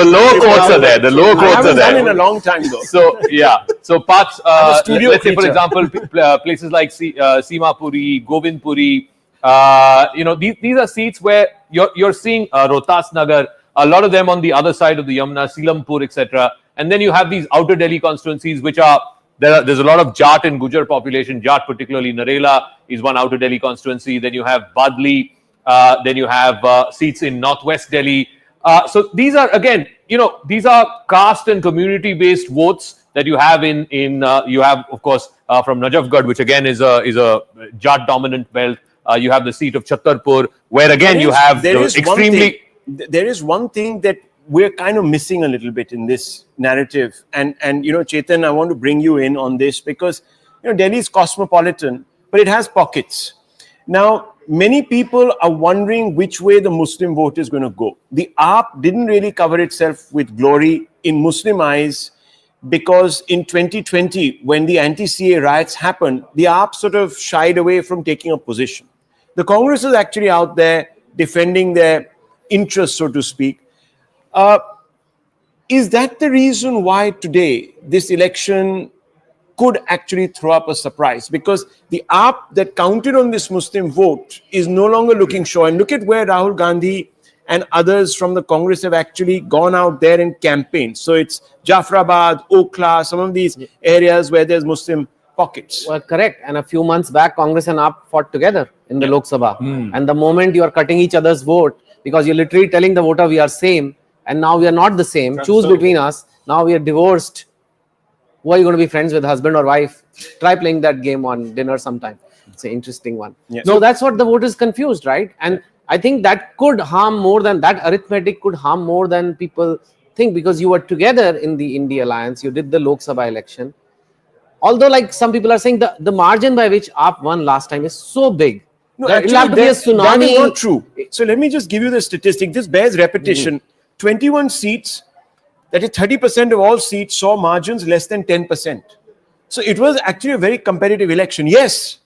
lower courts are there. The lower courts are there.
I haven't done in a long time though.
So, yeah. So parts, let's say, for example, places like Simapuri, Govindpuri, these are seats where you're seeing Rohtas Nagar, a lot of them on the other side of the Yamuna, Silampur, etc. And then you have these outer Delhi constituencies, which are, there's a lot of Jat and Gujar population. Jat, particularly Narela, is one outer Delhi constituency. Then you have Badli. Then you have seats in northwest Delhi. So these are, again, these are caste and community-based votes that you have you have, of course, from Najafgarh, which again is a Jat-dominant belt. You have the seat of Chhattarpur, where again you have extremely.
There is one thing that we're kind of missing a little bit in this narrative, and Chetan, I want to bring you in on this because Delhi is cosmopolitan, but it has pockets. Now, many people are wondering which way the Muslim vote is going to go. The AAP didn't really cover itself with glory in Muslim eyes because in 2020, when the anti-CA riots happened, the AAP sort of shied away from taking a position. The Congress is actually out there defending their interests, so to speak. Is that the reason why today this election could actually throw up a surprise? Because the AAP that counted on this Muslim vote is no longer looking sure. And look at where Rahul Gandhi and others from the Congress have actually gone out there and campaigned. So it's Jafrabad, Okhla, some of these areas where there's Muslim pockets.
Well, correct. And a few months back, Congress and AAP fought together in the Lok Sabha. And the moment you are cutting each other's vote, because you're literally telling the voter we are same, and now we are not the same. Choose between us. Now we are divorced. Who are you going to be friends with, husband or wife? Try playing that game on dinner sometime. It's an interesting one.
Yes.
So that's what the vote is confused, right? And I think that could harm more than that. Arithmetic could harm more than people think, because you were together in the India Alliance. You did the Lok Sabha election. Although, like some people are saying, the margin by which AAP won last time is so big.
No,
that
actually,
it'll have to be a
that
tsunami.
is not true. So let me just give you the statistic. This bears repetition. 21 seats, that is 30% of all seats, saw margins less than 10%. So it was actually a very competitive election. Yes,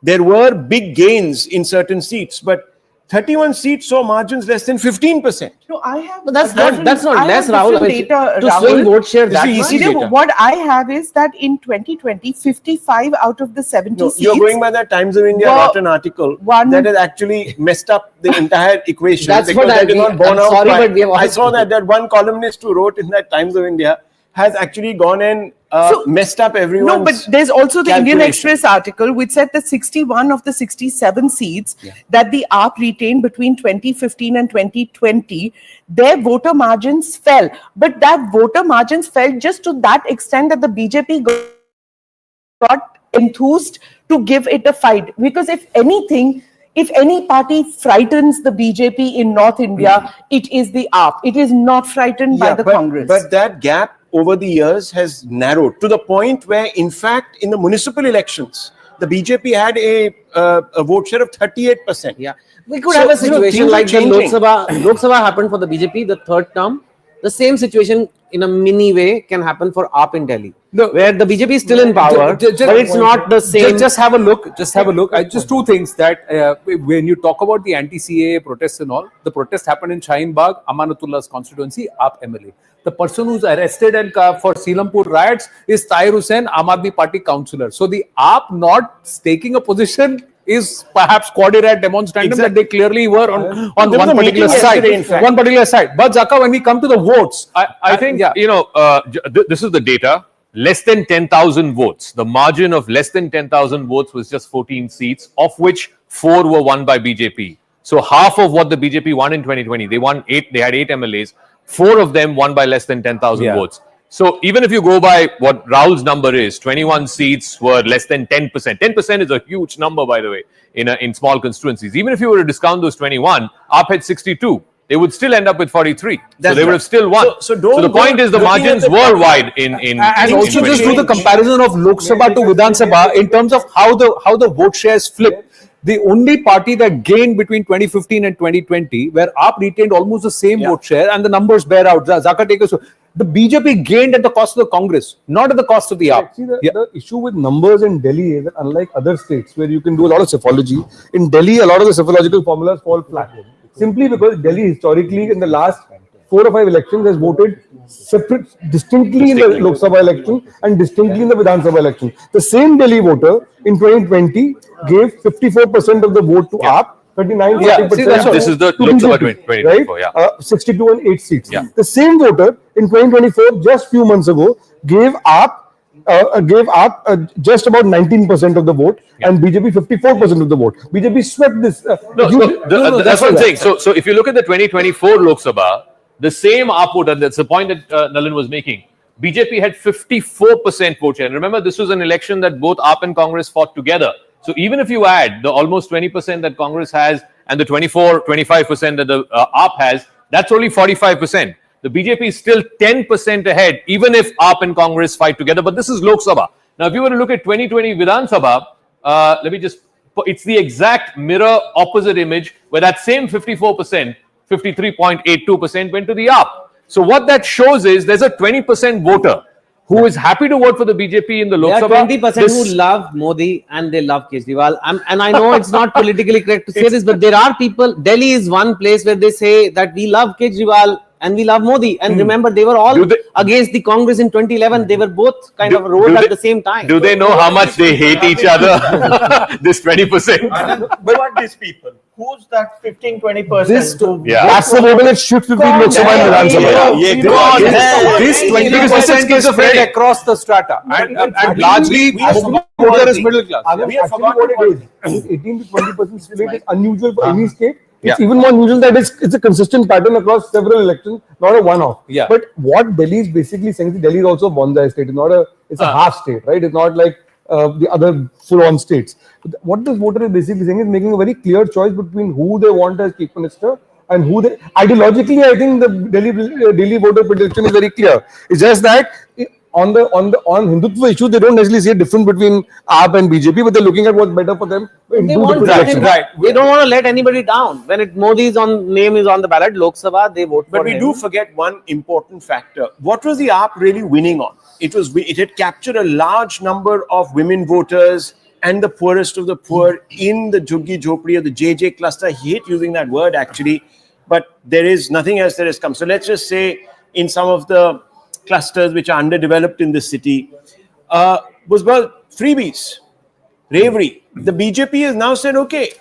there were big gains in certain seats, but 31 seats saw margins less than 15%.
No, I have.
But that's not less,
Rahul.
Rahul.
Data,
To swing vote share that
This is
much.
easy data.
What I have is that in 2020, 55 out of the 70 seats.
You're going by that Times of India wrote an article that has actually messed up the entire equation.
That's
because
what
that is not borne
I'm
out
sorry,
by-
but we have
I
also-
saw that one columnist who wrote in that Times of India has actually gone and messed up everyone's
No, but there's also the Indian
calculation.
Express article which said that 61 of the 67 seats that the AAP retained between 2015 and 2020, their voter margins fell. But that voter margins fell just to that extent that the BJP got enthused to give it a fight. Because if anything, if any party frightens the BJP in North India, it is the AAP. It is not frightened by the Congress.
But that gap over the years has narrowed to the point where, in fact, in the municipal elections, the BJP had a vote share of 38%.
Yeah, we could have a situation like the Lok Sabha happened for the BJP, the third term. The same situation in a mini way can happen for AAP in Delhi, where the BJP is still in power, but it's not the same.
Just have a look. Just have a look. Just two things that when you talk about the anti-CAA protests and all, the protest happened in Shaheen Bagh, Amanatullah's constituency, AAP MLA. The person who's arrested and for Selampur riots is Tahir Hussain, Aam Aadmi Party councillor. So the AAP not taking a position is perhaps quadrilateral demonstrandum that they clearly were on one particular side. One particular side. But Zaka, when we come to the votes,
I think, this is the data. Less than 10,000 votes. The margin of less than 10,000 votes was just 14 seats, of which 4 were won by BJP. So half of what the BJP won in 2020, they won 8. They had 8 MLAs. 4 of them won by less than 10,000 votes. So even if you go by what Rahul's number is, 21 seats were less than 10%. 10% is a huge number, by the way, in small constituencies. Even if you were to discount those 21, AAP had 62. They would still end up with 43. So they would have still won. So the point is the margins were wide in
and also just do the comparison of Lok Sabha to Vidhan Sabha in terms of how the vote shares flip. The only party that gained between 2015 and 2020, where AAP retained almost the same vote share, and the numbers bear out. Zaka, take us. The BJP gained at the cost of the Congress, not at the cost of the AAP.
See, the issue with numbers in Delhi is that unlike other states where you can do a lot of psephology, in Delhi a lot of the psephological formulas fall flat. Simply because Delhi historically in the last 4 or 5 elections has voted distinctly in the Lok Sabha election and distinctly in the Vidhan Sabha election. The same Delhi voter in 2020 gave 54% of the vote to AAP, 39-40%.
This is the Lok Sabha 2024,
right? 62 and 8 seats. The same voter in 2024, just few months ago, gave AAP just about 19% of the vote and BJP 54% of the vote. BJP swept this.
That's what I'm saying. So if you look at the 2024 Lok Sabha, the same AAP vote, and that's the point that Nalin was making, BJP had 54% vote share. And remember, this was an election that both AAP and Congress fought together. So even if you add the almost 20% that Congress has and the 25% that the AAP has, that's only 45%. The BJP is still 10% ahead, even if AAP and Congress fight together. But this is Lok Sabha. Now, if you were to look at 2020 Vidhan Sabha, let me just it's the exact mirror opposite image where that same 54%, 53.82% went to the AAP. So what that shows is there's a 20% voter who is happy to vote for the BJP in the Lok
There are
Sabha.
20% who love Modi and they love Kejriwal. And I know it's not politically correct to say this, but there are people. Delhi is one place where they say that we love Kejriwal and we love Modi. And remember, they were all against the Congress in 2011. They were both kind of rolled at the same time.
Do they know how much they hate each other? This 20%.
But what these people? Who's that 15-20%?
That's the voter that shifts between Lok Sabha and Vidhan Sabha.
This 20% is spread across the strata, and largely voter is middle class.
We have forgotten what it is. 18 to 20% split is unusual for any state. It's even more unusual that it's a consistent pattern across several elections, not a one-off.
Yeah.
But what Delhi is basically saying, Delhi is also a bonsai state. It's a half state, right? It's not like the other full-on states. What this voter is basically saying is making a very clear choice between who they want as chief minister and who they ideologically. I think the Delhi voter prediction is very clear. It's just that on Hindutva issues, they don't necessarily see a difference between AAP and BJP, but they're looking at what's better for them.
They want right. They don't want to let anybody down. When Modi's name is on the ballot, Lok Sabha, they vote for him.
But we do forget one important factor. What was the AAP really winning on? It had captured a large number of women voters and the poorest of the poor in the Jhuggi Jhopdi or the JJ cluster. I hate using that word actually, but there is nothing else that has come. So let's just say in some of the clusters which are underdeveloped in the city, was about freebies, ravery. The BJP has now said, okay,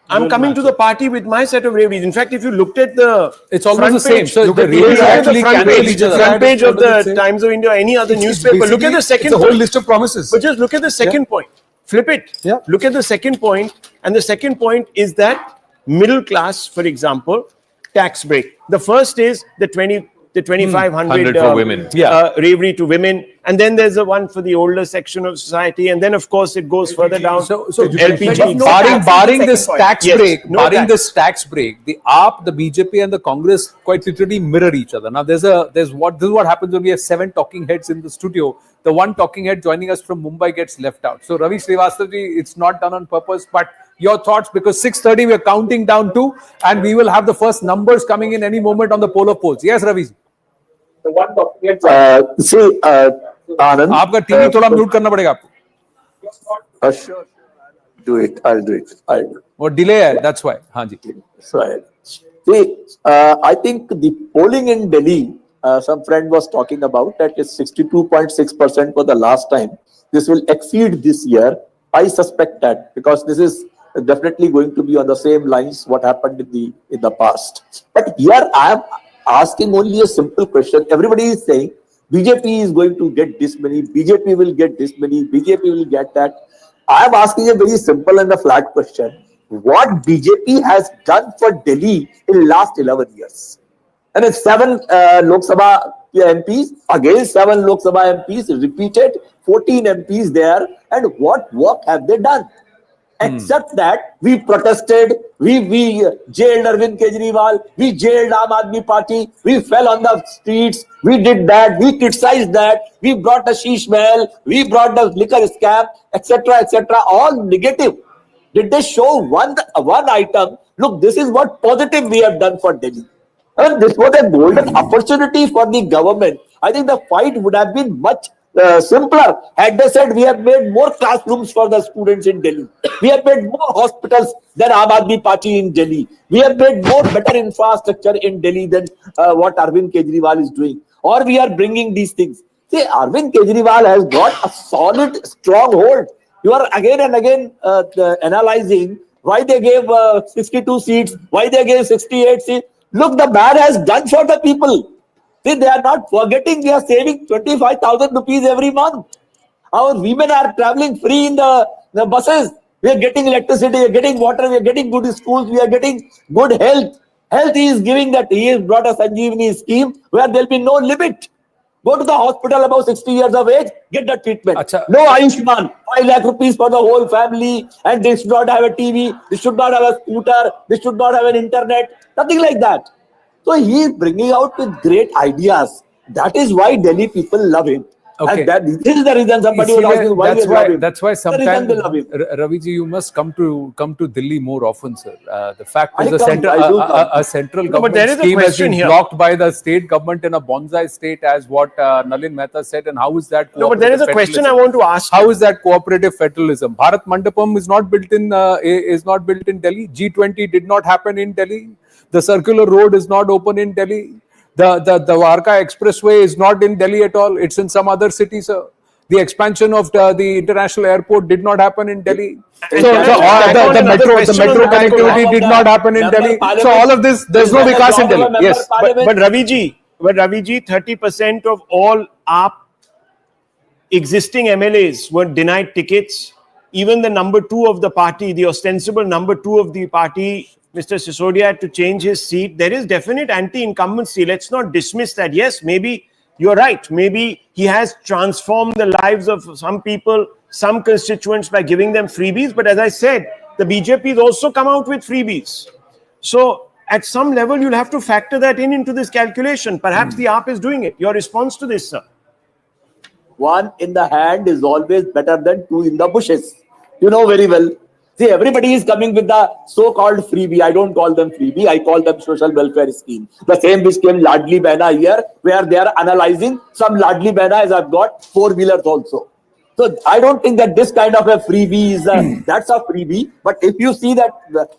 I'm coming to the party with my set of raveries. In fact, if you looked at it's
almost the same. So
look
the
at
raveries actually cancel each other.
front page of the Times of India or any other newspaper. Look at the second
It's a whole list of promises.
But just look at the second point. Flip it.
Yeah.
Look at the second point. And the second point is that middle class, for example, tax break. The first is the 2,500
for women.
Ravery to women. And then there's the one for the older section of society. And then, of course, it goes further down.
So
LPG.
barring this tax break,
Yes,
this tax break, the AAP, the BJP, and the Congress quite literally mirror each other. Now, this is what happens when we have 7 talking heads in the studio. The one talking head joining us from Mumbai gets left out. So, Ravi Srivastavji, it's not done on purpose, but your thoughts, because 6:30 we are counting down to, and we will have the first numbers coming in any moment on the poll of polls. Yes, Ravi.
The one talking head. Anand,
आपका TV थोड़ा mute करना पड़ेगा आपको.
Sure. Do it. I'll do it.
वो delay है, that's why. हाँ जी.
Right. See, I think the polling in Delhi, some friend was talking about that is 62.6% for the last time. This will exceed this year. I suspect that because this is definitely going to be on the same lines what happened in the past. But here I am asking only a simple question. Everybody is saying BJP is going to get this many, BJP will get this many, BJP will get that. I am asking a very simple and a flat question. What BJP has done for Delhi in last 11 years? And it's 7 Lok Sabha MPs, against 7 Lok Sabha MPs, repeated 14 MPs there. And what work have they done? Except that we protested, we jailed Arvind Kejriwal, we jailed Aam Aadmi Party, we fell on the streets, we did that, we criticized that, we brought the Sheesh Mahal, we brought the liquor scam, etc., all negative. Did they show one item? Look, this is what positive we have done for Delhi. And this was a golden opportunity for the government. I think the fight would have been much simpler had they said we have made more classrooms for the students in Delhi. We have made more hospitals than Aam Aadmi Party in Delhi. We have made more better infrastructure in Delhi than what Arvind Kejriwal is doing. Or we are bringing these things. See, Arvind Kejriwal has got a solid stronghold. You are again and again analyzing why they gave 62 seats, why they gave 68 seats. Look, the man has done for the people. See, they are not forgetting we are saving 25,000 rupees every month. Our women are traveling free in the buses. We are getting electricity, we are getting water, we are getting good schools, we are getting good health. Health he is giving that. He has brought a Sanjeevani scheme where there will be no limit. Go to the hospital above 60 years of age, get the treatment. No Ayushman, 5 lakh rupees for the whole family, and they should not have a TV, they should not have a scooter, they should not have an internet, nothing like that. So he is bringing out with great ideas. That is why Delhi people love him.
Okay.
And this is the reason somebody was asking why we love him.
That's why
The reason
sometimes,
they love him.
Raviji, you must come to Delhi more often, sir. The fact is,
I come.
a central
No, but there
government
is a
scheme has
question
been
here.
blocked by the state government in a bonsai state, as what Nalin Mehta said. And how is that?
No, but there is a question I want to ask.
How is that cooperative federalism? Bharat Mandapam is not built in Delhi. G20 did not happen in Delhi. The circular road is not open in Delhi. The Dwarka Expressway is not in Delhi at all. It's in some other city, sir. The expansion of the international airport did not happen in Delhi. So the metro connectivity did not happen in Delhi. So all of this, there's no vikas in Delhi. Yes.
But Raviji, 30% of all AAP existing MLAs were denied tickets. Even the number 2 of the party, the ostensible number 2 of the party, Mr. Sisodia, had to change his seat. There is definite anti-incumbency. Let's not dismiss that. Yes, maybe you're right. Maybe he has transformed the lives of some people, some constituents by giving them freebies. But as I said, the BJP has also come out with freebies. So at some level, you'll have to factor that into this calculation. Perhaps the AAP is doing it. Your response to this, sir?
One in the hand is always better than 2 in the bushes. You know very well. See, everybody is coming with the so-called freebie. I don't call them freebie. I call them social welfare scheme. The same which came Ladli Behna here, where they are analyzing some Ladli Behna as I've got 4-wheelers also. So I don't think that this kind of a freebie is that's a freebie. But if you see that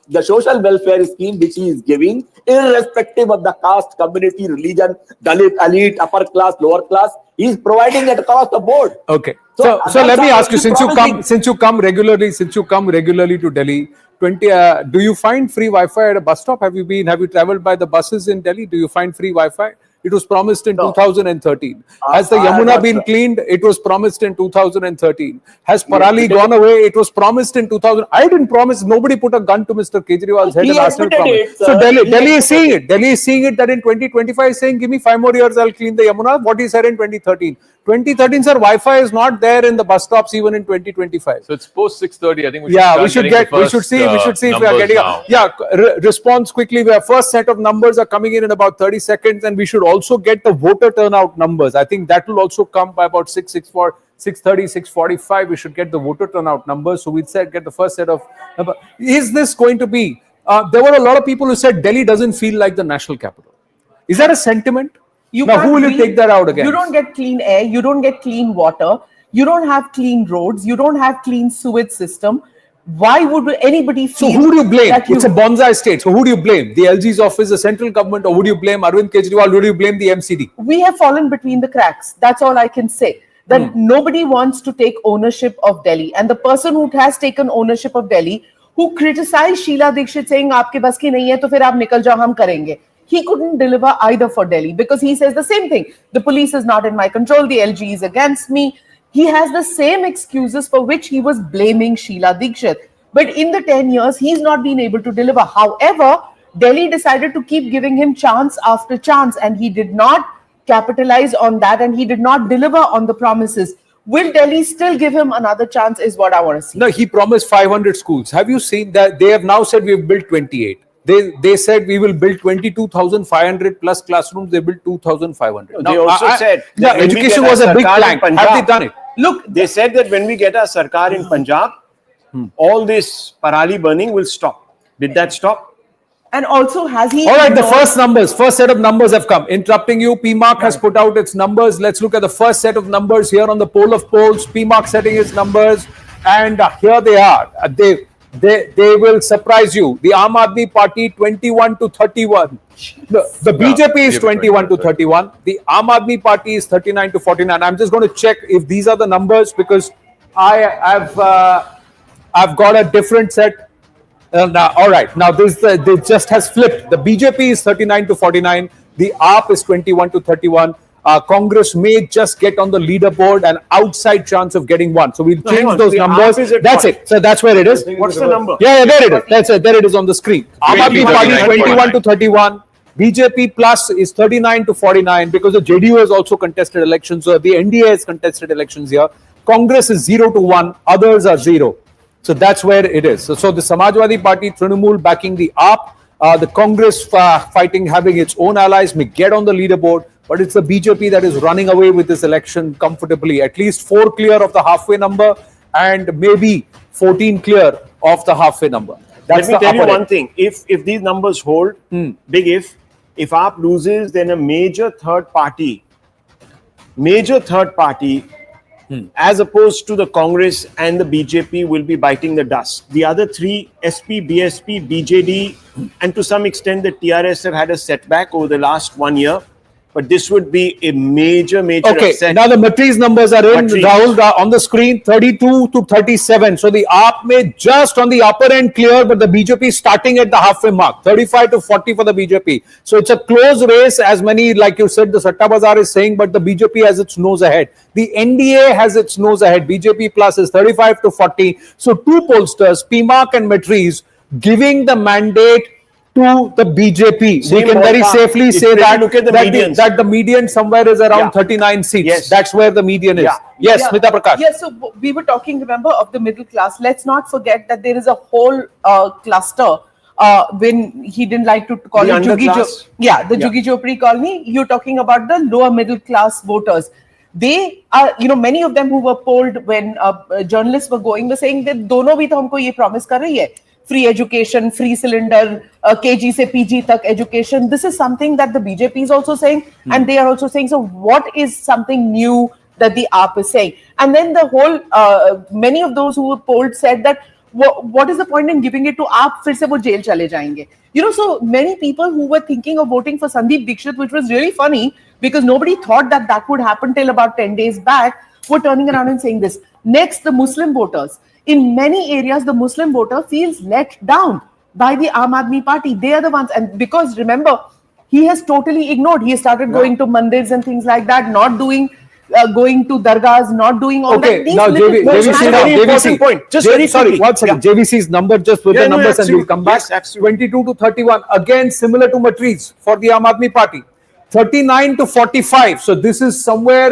the social welfare scheme which he is giving, irrespective of the caste, community, religion, Dalit, elite, upper class, lower class, he is providing it across the board.
Okay. So let me ask you, since you come regularly to Delhi, do you find free Wi-Fi at a bus stop? Have you traveled by the buses in Delhi? Do you find free Wi-Fi? It was promised in 2013. Has the Yamuna been cleaned? It was promised in 2013. Has Parali gone away? It was promised in 2000. I didn't promise. Nobody put a gun to Mr. Kejriwal's head and asked him to promise. So Delhi is seeing it. Delhi is seeing it that in 2025 is saying, give me 5 more years, I'll clean the Yamuna. What he said in 2013. 2013, sir, Wi-Fi is not there in the bus stops even in 2025.
So it's post 6:30. I think
we should see if we are getting response quickly. Our first set of numbers are coming in about 30 seconds, and we should also get the voter turnout numbers. I think that will also come by about 6:30, 6:45. We should get the voter turnout numbers. So we'll get the first set of numbers. Is this going to be? There were a lot of people who said Delhi doesn't feel like the national capital. Is that a sentiment? Now, who will you take that out again?
You don't get clean air. You don't get clean water. You don't have clean roads. You don't have clean sewage system. Why would anybody feel?
So who do you blame? It's a bonsai state. So who do you blame? The LG's office, the central government, or would you blame Arvind Kejriwal? Would you blame the MCD?
We have fallen between the cracks. That's all I can say. That nobody wants to take ownership of Delhi. And the person who has taken ownership of Delhi, who criticized Sheila Dikshit saying, "Aapke bas ki nahi hai, to fir aap nikal jao, hum karenge." He couldn't deliver either for Delhi because he says the same thing. The police is not in my control. The LG is against me. He has the same excuses for which he was blaming Sheila Dikshit. But in the 10 years, he's not been able to deliver. However, Delhi decided to keep giving him chance after chance, and he did not capitalize on that, and he did not deliver on the promises. Will Delhi still give him another chance is what I want to see.
No, he promised 500 schools. Have you seen that? They have now said we've built 28. They said we will build 22,500 plus classrooms. They built 2,500.
They also said that
education was a big plank. Have they done it?
Look, they said that when we get our Sarkar in Punjab, all this Parali burning will stop. Did that stop?
And also, has he...
All right, the first set of numbers have come. Interrupting you, PMark has put out its numbers. Let's look at the first set of numbers here on the poll of polls. PMark setting its numbers. And here they are. They will surprise you. The Aam Aadmi Party 21 to 31. The BJP is 21 to 31. The Aam Aadmi Party is 39 to 49. I'm just going to check if these are the numbers because I've got a different set. All right. Now this just has flipped. The BJP is 39 to 49. The AAP is 21 to 31. Congress may just get on the leaderboard an outside chance of getting one. So we'll change those numbers. That's it. So that's where it is.
What's the number?
Yeah, there it is. That's it. There it is on the screen. Aam Aadmi Party 21 to 31. BJP plus is 39 to 49 because the JDU has also contested elections. So the NDA has contested elections here. Congress is 0 to 1. Others are 0. So that's where it is. So the Samajwadi Party, Trinamool backing the AAP. The Congress having its own allies may get on the leaderboard. but it's the BJP that is running away with this election comfortably. At least 4 clear of the halfway number and maybe 14 clear of the halfway number. That's
Let me tell you one
end.
thing. If these numbers hold, big if AAP loses, then a major third party, as opposed to the Congress and the BJP, will be biting the dust. The other three, SP, BSP, BJD, and to some extent the TRS have had a setback over the last 1 year. But this would be a major
Okay,
upset.
now the matriz numbers are in,
Matriz.
Rahul, on the screen, 32 to 37. So the AAP may just on the upper end clear, but the BJP is starting at the halfway mark, 35 to 40 for the BJP. So it's a close race, as many, like you said, the Satta Bazaar is saying, but the BJP has its nose ahead. The NDA has its nose ahead. BJP plus is 35 to 40. So two pollsters, PMARC and matriz, giving the mandate to the BJP.
Same
we can very
ballpark.
safely
If
say
you
that,
look at the medians.
that the median somewhere is around 39 seats.
Yes.
That's where the median is. Yes,
Yeah.
Smita Prakash.
Yes, so we were talking, remember, of the middle class. Let's not forget that there is a whole cluster when he didn't like to call
The
it Juggi
underclass?
the Juggi Jopri colony. You're talking about the lower middle class voters. They are, many of them who were polled when journalists were going were saying that dono bhi to humko ye promise kar rahi hai. Free education, free cylinder, KG se PG tak education. This is something that the BJP is also saying, and they are also saying. So, what is something new that the AAP is saying? And then the whole, many of those who were polled said that, what is the point in giving it to AAP? Fir se wo jail chale jayenge. So many people who were thinking of voting for Sandeep Dixit, which was really funny because nobody thought that that would happen till about 10 days back, were turning around and saying this. Next, the Muslim voters. In many areas, the Muslim voter feels let down by the Aam Aadmi Party. They are the ones, and because remember, he has totally ignored. He started going to mandirs and things like that, not doing, going to dargahs, not doing all that.
Okay,
These
now
little-
JVC,
point. Just
J-
very
sorry,
quickly.
1 second. JVC's number, just with the numbers and we'll come back.
Yes, absolutely.
22 to 31, again similar to matriz for the Aam Aadmi Party. 39 to 45. So this is somewhere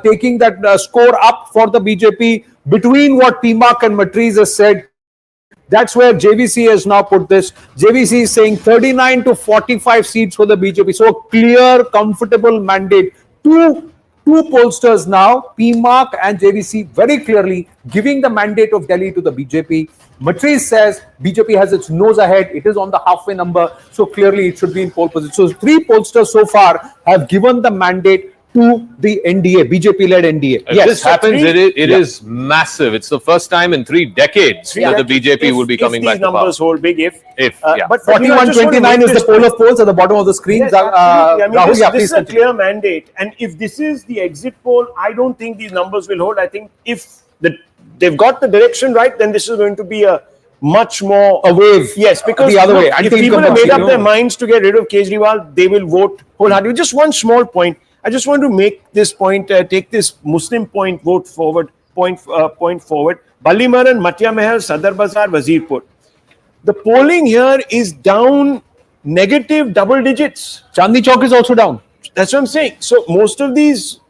taking that score up for the BJP between what PMARC and matriz has said. That's where JVC has now put this. JVC is saying 39 to 45 seats for the BJP. So a clear, comfortable mandate. Two pollsters now, PMARC and JVC, very clearly giving the mandate of Delhi to the BJP. Matriz says BJP has its nose ahead. It is on the halfway number. So clearly it should be in pole position. So three pollsters so far have given the mandate to the NDA, BJP-led NDA.
If this happens, it is massive. It's the first time in 3 decades that the BJP will be coming back
If
to
these
power.
numbers hold, big if.
Yeah.
But
41-29 is the poll of polls at the bottom of the screen.
Yes, absolutely. I mean,
Rahul,
this is a clear mandate. And if this is the exit poll, I don't think these numbers will hold. I think if they've got the direction right, then this is going to be a much more
a wave.
Yes, because
the other way.
if people have made up their minds to get rid of Kejriwal, they will vote wholeheartedly. Just one small point. I just want to make this point, take this Muslim point forward. Ballimaran, Matya Mahal, Sadar Bazaar, Wazirpur. The polling here is down negative double digits.
Chandni Chowk is also down.
That's what I'm saying. So most of these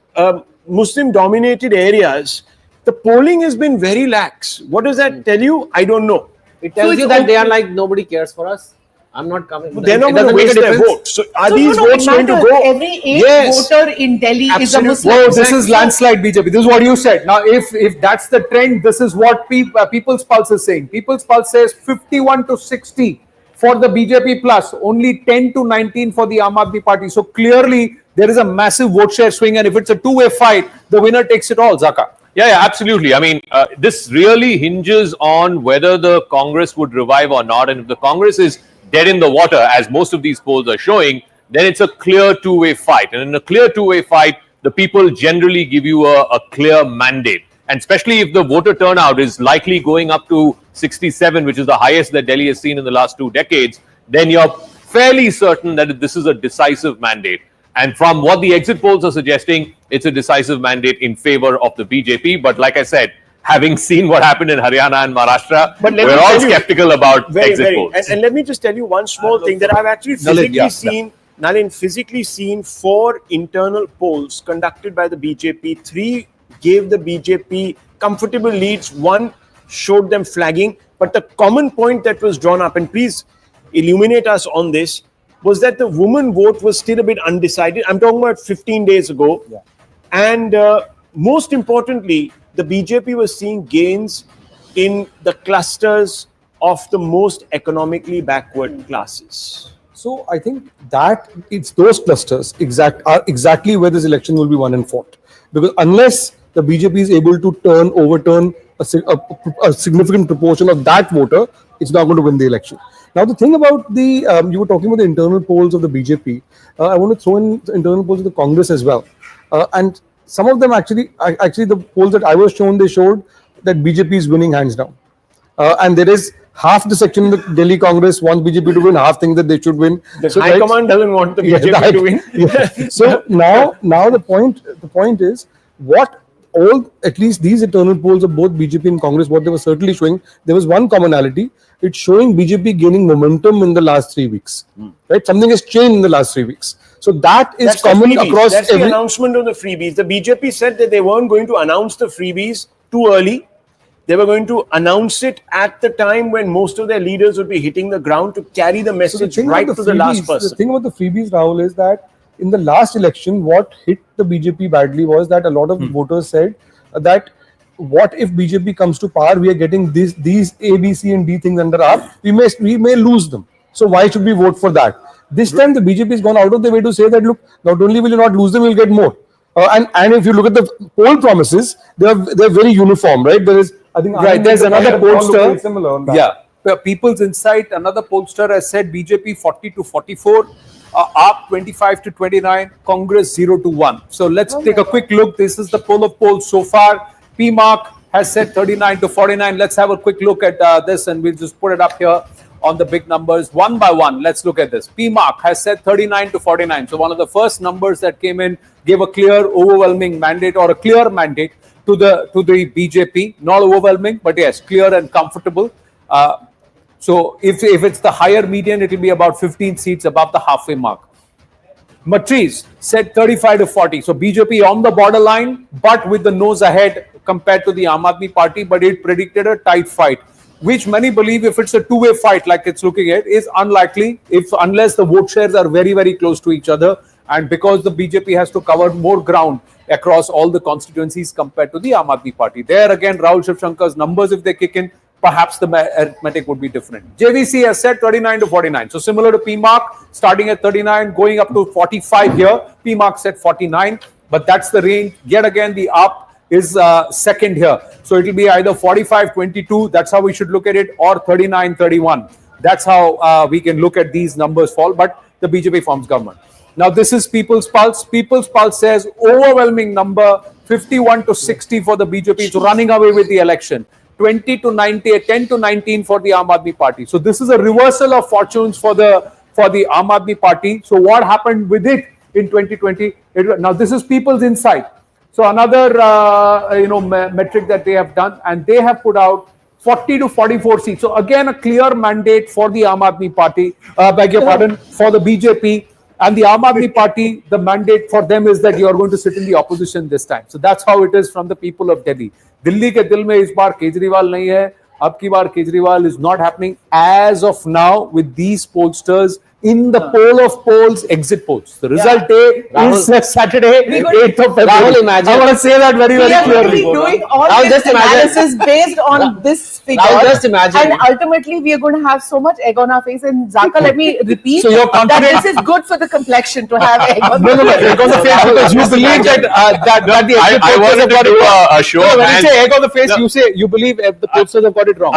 Muslim-dominated areas, the polling has been very lax. What does that tell you? I don't know.
It tells you that they are like, nobody cares for us. I'm not coming.
They're not going to waste their vote. So are these votes going to go?
Every 8th voter in Delhi is a Muslim.
Whoa, this is landslide BJP. This is what you said. Now, if that's the trend, this is what People's Pulse is saying. People's Pulse says 51 to 60 for the BJP plus, only 10 to 19 for the Aam Aadmi Party. So clearly, there is a massive vote share swing, and if it's a two-way fight, the winner takes it all, Zaka.
Yeah, absolutely. I mean, this really hinges on whether the Congress would revive or not. And if the Congress is dead in the water, as most of these polls are showing, then it's a clear two-way fight. And in a clear two-way fight, the people generally give you a clear mandate. And especially if the voter turnout is likely going up to 67, which is the highest that Delhi has seen in the last 2 decades, then you're fairly certain that this is a decisive mandate. And from what the exit polls are suggesting, it's a decisive mandate in favor of the BJP. But like I said, having seen what happened in Haryana and Maharashtra, we're all skeptical about exit polls.
And let me just tell you one small thing that I've actually physically seen 4 internal polls conducted by the BJP. 3 gave the BJP comfortable leads. 1 showed them flagging. But the common point that was drawn up, and please illuminate us on this, was that the woman vote was still a bit undecided. I'm talking about 15 days ago.
Yeah.
And most importantly, the BJP was seeing gains in the clusters of the most economically backward classes.
So I think that it's those clusters are exactly where this election will be won and fought. Because unless the BJP is able to overturn a significant proportion of that voter, it's not going to win the election. Now the thing about the, you were talking about the internal polls of the BJP. I want to throw in the internal polls of the Congress as well. And some of them actually the polls that I was shown, they showed that BJP is winning hands down. And there is half the section in the Delhi Congress wants BJP to win, half think that they should win.
The High Command doesn't want the BJP to win.
Yeah. So now the point is what at least these internal polls of both BJP and Congress, what they were certainly showing, there was one commonality. It's showing BJP gaining momentum in the last 3 weeks. Right? Something has changed in the last 3 weeks. So that's common across.
That's the announcement of the freebies. The BJP said that they weren't going to announce the freebies too early. They were going to announce it at the time when most of their leaders would be hitting the ground to carry the message right to the last person.
The thing about the freebies, Rahul, is that in the last election, what hit the BJP badly was that a lot of voters said that what if BJP comes to power, we are getting these A, B, C and D things under AAP, we may lose them. So why should we vote for that? This time the BJP has gone out of the way to say that, look, not only will you not lose them, you'll get more. And if you look at the poll promises, they're very uniform, right? There is, I think,
right. There's another pollster.
Similar on that.
Yeah, People's Insight. Another pollster has said BJP 40 to 44, AAP 25 to 29, Congress 0 to 1. So let's take a quick look. This is the poll of polls so far. PMark has said 39 to 49. Let's have a quick look at this, and we'll just put it up here on the big numbers one by one. Let's look at this. PMark has said 39 to 49. So one of the first numbers that came in gave a clear, overwhelming mandate, or a clear mandate to the BJP. Not overwhelming, but yes, clear and comfortable. So if it's the higher median, it will be about 15 seats above the halfway mark. Matriz said 35 to 40. So BJP on the borderline, but with the nose ahead compared to the Aam Aadmi Party, but it predicted a tight fight, which many believe, if it's a two-way fight like it's looking at, is unlikely unless the vote shares are very, very close to each other, and because the BJP has to cover more ground across all the constituencies compared to the Aam Aadmi Party. There again, Rahul Shivshankar's numbers, if they kick in, perhaps the arithmetic would be different. JVC has said 39 to 49. So similar to PMark, starting at 39, going up to 45 here. PMark said 49, but that's the range. Yet again, the AAP is second here. So it will be either 45-22, that's how we should look at it, or 39-31. That's how we can look at these numbers fall, but the BJP forms government. Now this is People's Pulse. People's Pulse says overwhelming number, 51 to 60 for the BJP. It's running away with the election. 20 to 90, 10 to 19 for the Aam Aadmi Party. So this is a reversal of fortunes for the Aam Aadmi Party. So what happened with it in 2020? Now this is People's Insight. So another metric that they have done, and they have put out 40 to 44 seats. So again, a clear mandate for the Aam Aadmi Party, beg your pardon, for the BJP. And the Aam Aadmi Party, the mandate for them is that you are going to sit in the opposition this time. So that's how it is from the people of Delhi. Delhi ke dil mein is baar Kejriwal nahi hai. Ab ki baar Kejriwal is not happening as of now with these pollsters in the poll of polls, exit polls. The result day is Saturday, 8th of February.
Imagine.
I want to say that very, very clearly.
We are doing all this analysis based on this figure.
Just imagine.
And ultimately, we are going to have so much egg on our face. And Zaka, let me repeat
So you're confident?
that this is good for the complexion to have egg on
No, egg on the face, because you believe that the exit
I wanted to do a show of
When
hands.
you say egg on the face, you say you believe the pollsters have got it wrong.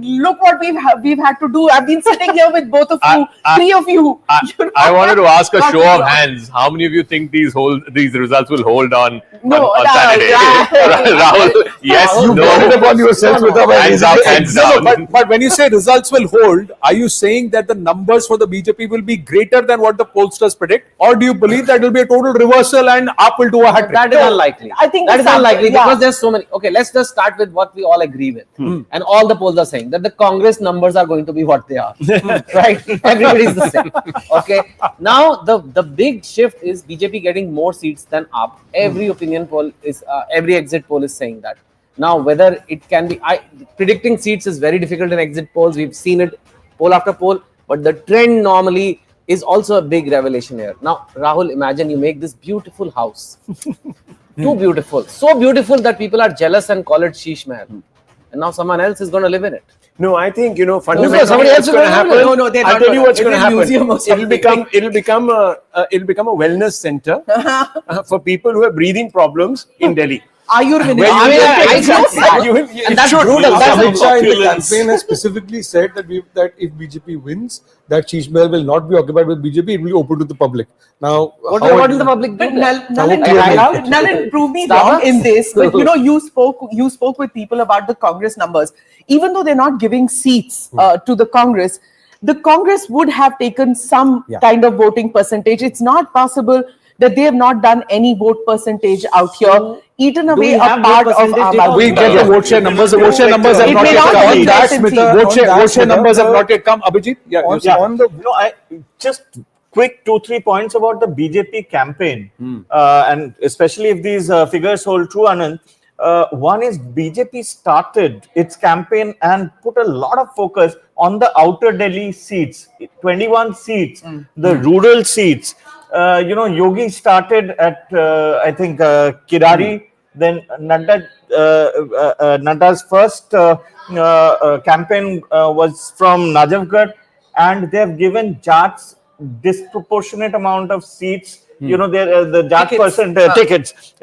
Look what we've had to do. I've been sitting here with both of you, three of you.
I wanted to ask a show of hands. How many of you think these results will hold on Saturday? Rahul, yes,
You brought it upon yourself without
hands up, hands down.
But when you say results will hold, are you saying that the numbers for the BJP will be greater than what the pollsters predict, or do you believe that it will be a total reversal and AAP will do a hat trick?
That is unlikely.
I think
that is unlikely
yeah.
because there's so many. Okay, let's just start with what we all agree with, and all the polls are saying that the Congress numbers are going to be what they are. Right? Everybody's the same. Okay. Now the big shift is BJP getting more seats than AAP. Every opinion poll is, every exit poll is saying that. Now whether it can be, predicting seats is very difficult in exit polls. We've seen it poll after poll, but the trend normally is also a big revelation here. Now, Rahul, imagine you make this beautiful house. Too beautiful. So beautiful that people are jealous and call it Sheesh Mahal. And now someone else is going to live in it.
No, I think, fundamentally
somebody else
what's going to happen.
No, they're
I'll
not
tell you
gonna-
what's going to
it's a
happen.
museum or
It'll become a wellness center for people who have breathing problems in Delhi.
Ayurvedic.
Where you will
Exactly.
take-
And that's
should.
brutal. That's
Amit Shah in the
Opulence.
campaign has specifically said that if BJP wins, that Sheesh Mahal will not be occupied with BJP, it will be open to the public. Now,
What
how
will the public do?
But
then?
Nalin, prove me
Stop
wrong
us.
in this. But you spoke with people about the Congress numbers. Even though they're not giving seats to the Congress would have taken some kind of voting percentage. It's not possible that they have not done any vote percentage out here, eaten away a part of our
We get the vote share numbers. The vote share numbers have
It
not
may
yet
not
come.
be
That,
certainty.
vote share numbers have not yet come. Abhijit? Yeah. you say.
Just quick 2-3 points about the BJP campaign, and especially if these figures hold true, Anand. One is BJP started its campaign and put a lot of focus on the outer Delhi seats, 21 seats, the rural seats. Yogi started at I think Kirari. Then Nadda's first campaign was from Najafgarh, and they have given Jats disproportionate amount of seats. The Jat tickets.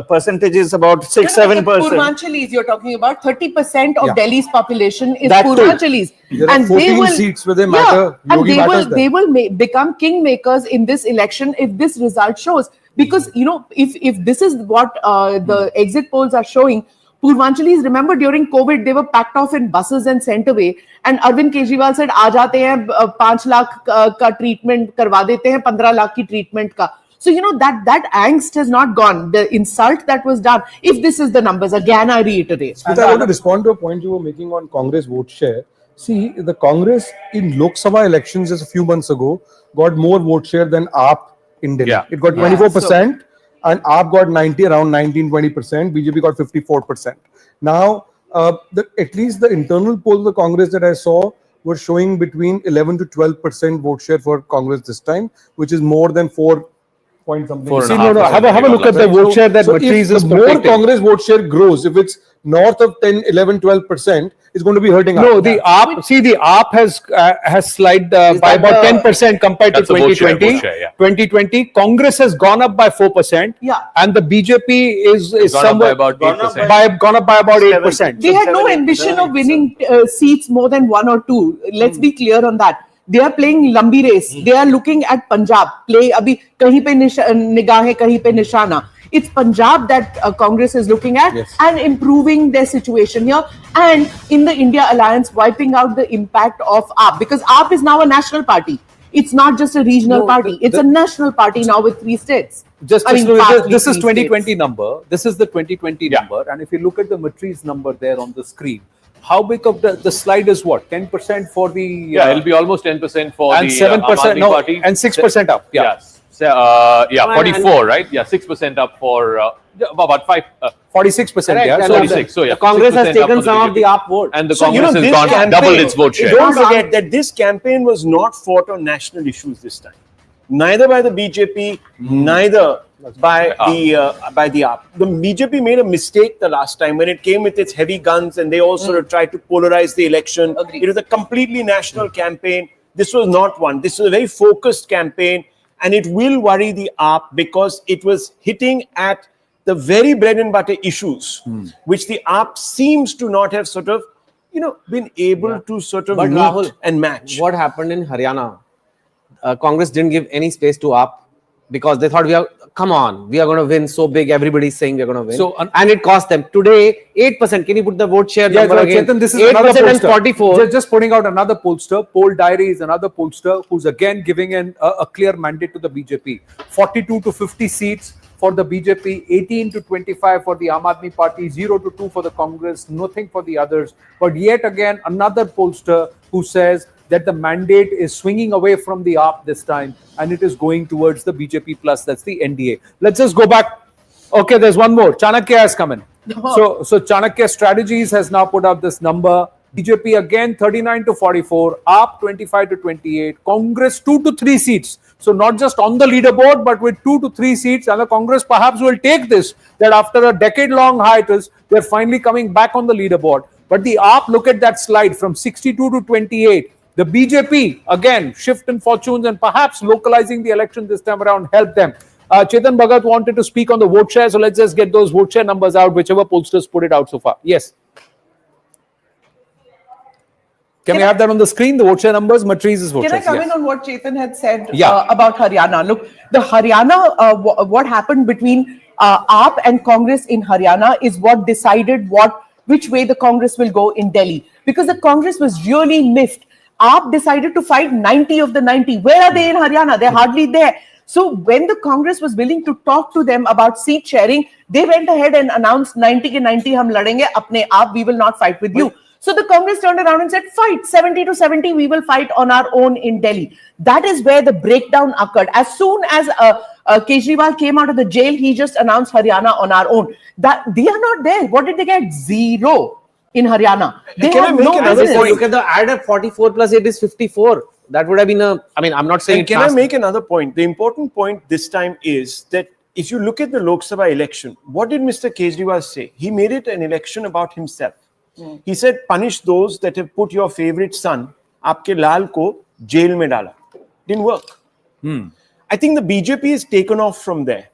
Percentage is about 6-7%.
Purvanchalis, you're talking about 30% of
Yeah.
Delhi's population is
That too.
Purvanchalis.
There are 14 seats where they matter.
And
Yogi matters
they will become kingmakers in this election if this result shows. Because, if this is what the exit polls are showing, Purvanchalis, remember during COVID, they were packed off in buses and sent away. And Arvind Kejriwal said, "Aa jate hain, 5 lakh ka treatment karwa dete hain, 15 lakh ki treatment ka." So, that angst has not gone. The insult that was done, if this is the numbers, again, I reiterate.
Smita, I want to respond to a point you were making on Congress vote share. See, the Congress in Lok Sabha elections just a few months ago got more vote share than AAP in Delhi.
Yeah.
It got 24%. And AAP got around 19-20%. BJP got 54%. Now, at least the internal polls of the Congress that I saw were showing between 11 to 12% vote share for Congress this time, which is more than 4 point something.
See, have a look at the vote share that Matriz is
if the more
protecting.
Congress vote share grows, if it's north of 10, 11, 12%, it's going to be hurting
No,
us.
the AAP has slid by about 10% compared to
That's the vote share,
2020.
vote share, yeah.
2020, Congress has gone up by 4%.
Yeah.
And the BJP is
Gone up by
somewhere
about 8%.
gone up by about 8%.
They had no ambition of winning seats more than 1 or 2. Let's be clear on that. They are playing lambi race. They are looking at Punjab. Play abhi kahin pe nigah hai, kahin pe nishana. It's Punjab that Congress is looking at and improving their situation here. And in the India Alliance, wiping out the impact of AAP. Because AAP is now a national party. It's not just a regional party. It's a national party now with 3 states.
This
partly
is
3
2020
states.
number. This is the 2020 number. And if you look at the Matriz number there on the screen, how big of the slide is what? 10% for the...
Yeah, it'll be almost 10% for
and
the
7%,
Aam Aadmi Party.
and 6% up. Yeah.
44, right? Yeah, 6% up for about 5.
46%.
Correct.
Yeah.
And
So
46. So yeah,
the Congress has
6% up
taken
for the
some of
BJP.
the AAP vote.
And the
So,
Congress has
this
gone
campaign-
doubled its vote share.
Don't forget that this campaign was not fought on national issues this time. Neither by the BJP, neither by the AAP. The BJP made a mistake the last time when it came with its heavy guns, and they also tried to polarize the election. It was a completely national campaign. This was not one. This was a very focused campaign, and it will worry the AAP because it was hitting at the very bread and butter issues, which the AAP seems to not have sort of, been able to sort of
But
meet
Rahul,
and match.
What happened in Haryana? Congress didn't give any space to AAP because they thought we are going to win so big. Everybody's saying we're going to win.
So,
and it cost them. Today, 8%. Can you put the vote share
Yeah,
number again?
Chetan, this is
8%
another
and
pollster.
44.
Just putting out another pollster. Poll Diary is another pollster who's again giving a clear mandate to the BJP. 42 to 50 seats for the BJP, 18 to 25 for the Aam Aadmi Party, 0 to 2 for the Congress, nothing for the others. But yet again, another pollster who says that the mandate is swinging away from the AAP this time and it is going towards the BJP plus, that's the NDA. Let's just go back. Okay, there's one more. Chanakya has come in. So Chanakya Strategies has now put up this number. BJP again 39 to 44, AAP 25 to 28, Congress 2 to 3 seats. So not just on the leaderboard, but with 2 to 3 seats, and the Congress perhaps will take this, that after a decade-long hiatus, they're finally coming back on the leaderboard. But the AAP, look at that slide, from 62 to 28. The BJP, again, shift in fortunes and perhaps localizing the election this time around helped them. Chetan Bhagat wanted to speak on the vote share, so let's just get those vote share numbers out, whichever pollsters put it out so far. Yes. Can we have that on the screen, the vote share numbers? Matrice's vote
Can I
shares,
come
yes.
in on what Chetan had said
Yeah.
about Haryana? Look, the Haryana, what happened between AAP and Congress in Haryana is what decided which way the Congress will go in Delhi. Because the Congress was really miffed. AAP decided to fight 90 of the 90. Where are they in Haryana? They're hardly there. So when the Congress was willing to talk to them about seat sharing, they went ahead and announced 90 ke 90 hum ladenge apne aap, we will not fight with you. So the Congress turned around and said, fight, 70 to 70, we will fight on our own in Delhi. That is where the breakdown occurred. As soon as Kejriwal came out of the jail, he just announced Haryana on our own. That they are not there. What did they get? Zero in Haryana. They have no business.
Look at the add up, 44 plus 8 is 54. That would have been I mean, I'm not saying.
And can I make another point? The important point this time is that if you look at the Lok Sabha election, what did Mr. Kejriwal say? He made it an election about himself. He said, punish those that have put your favorite son, aapke lal ko, jail mein dala. Didn't work. I think the BJP is taken off from there.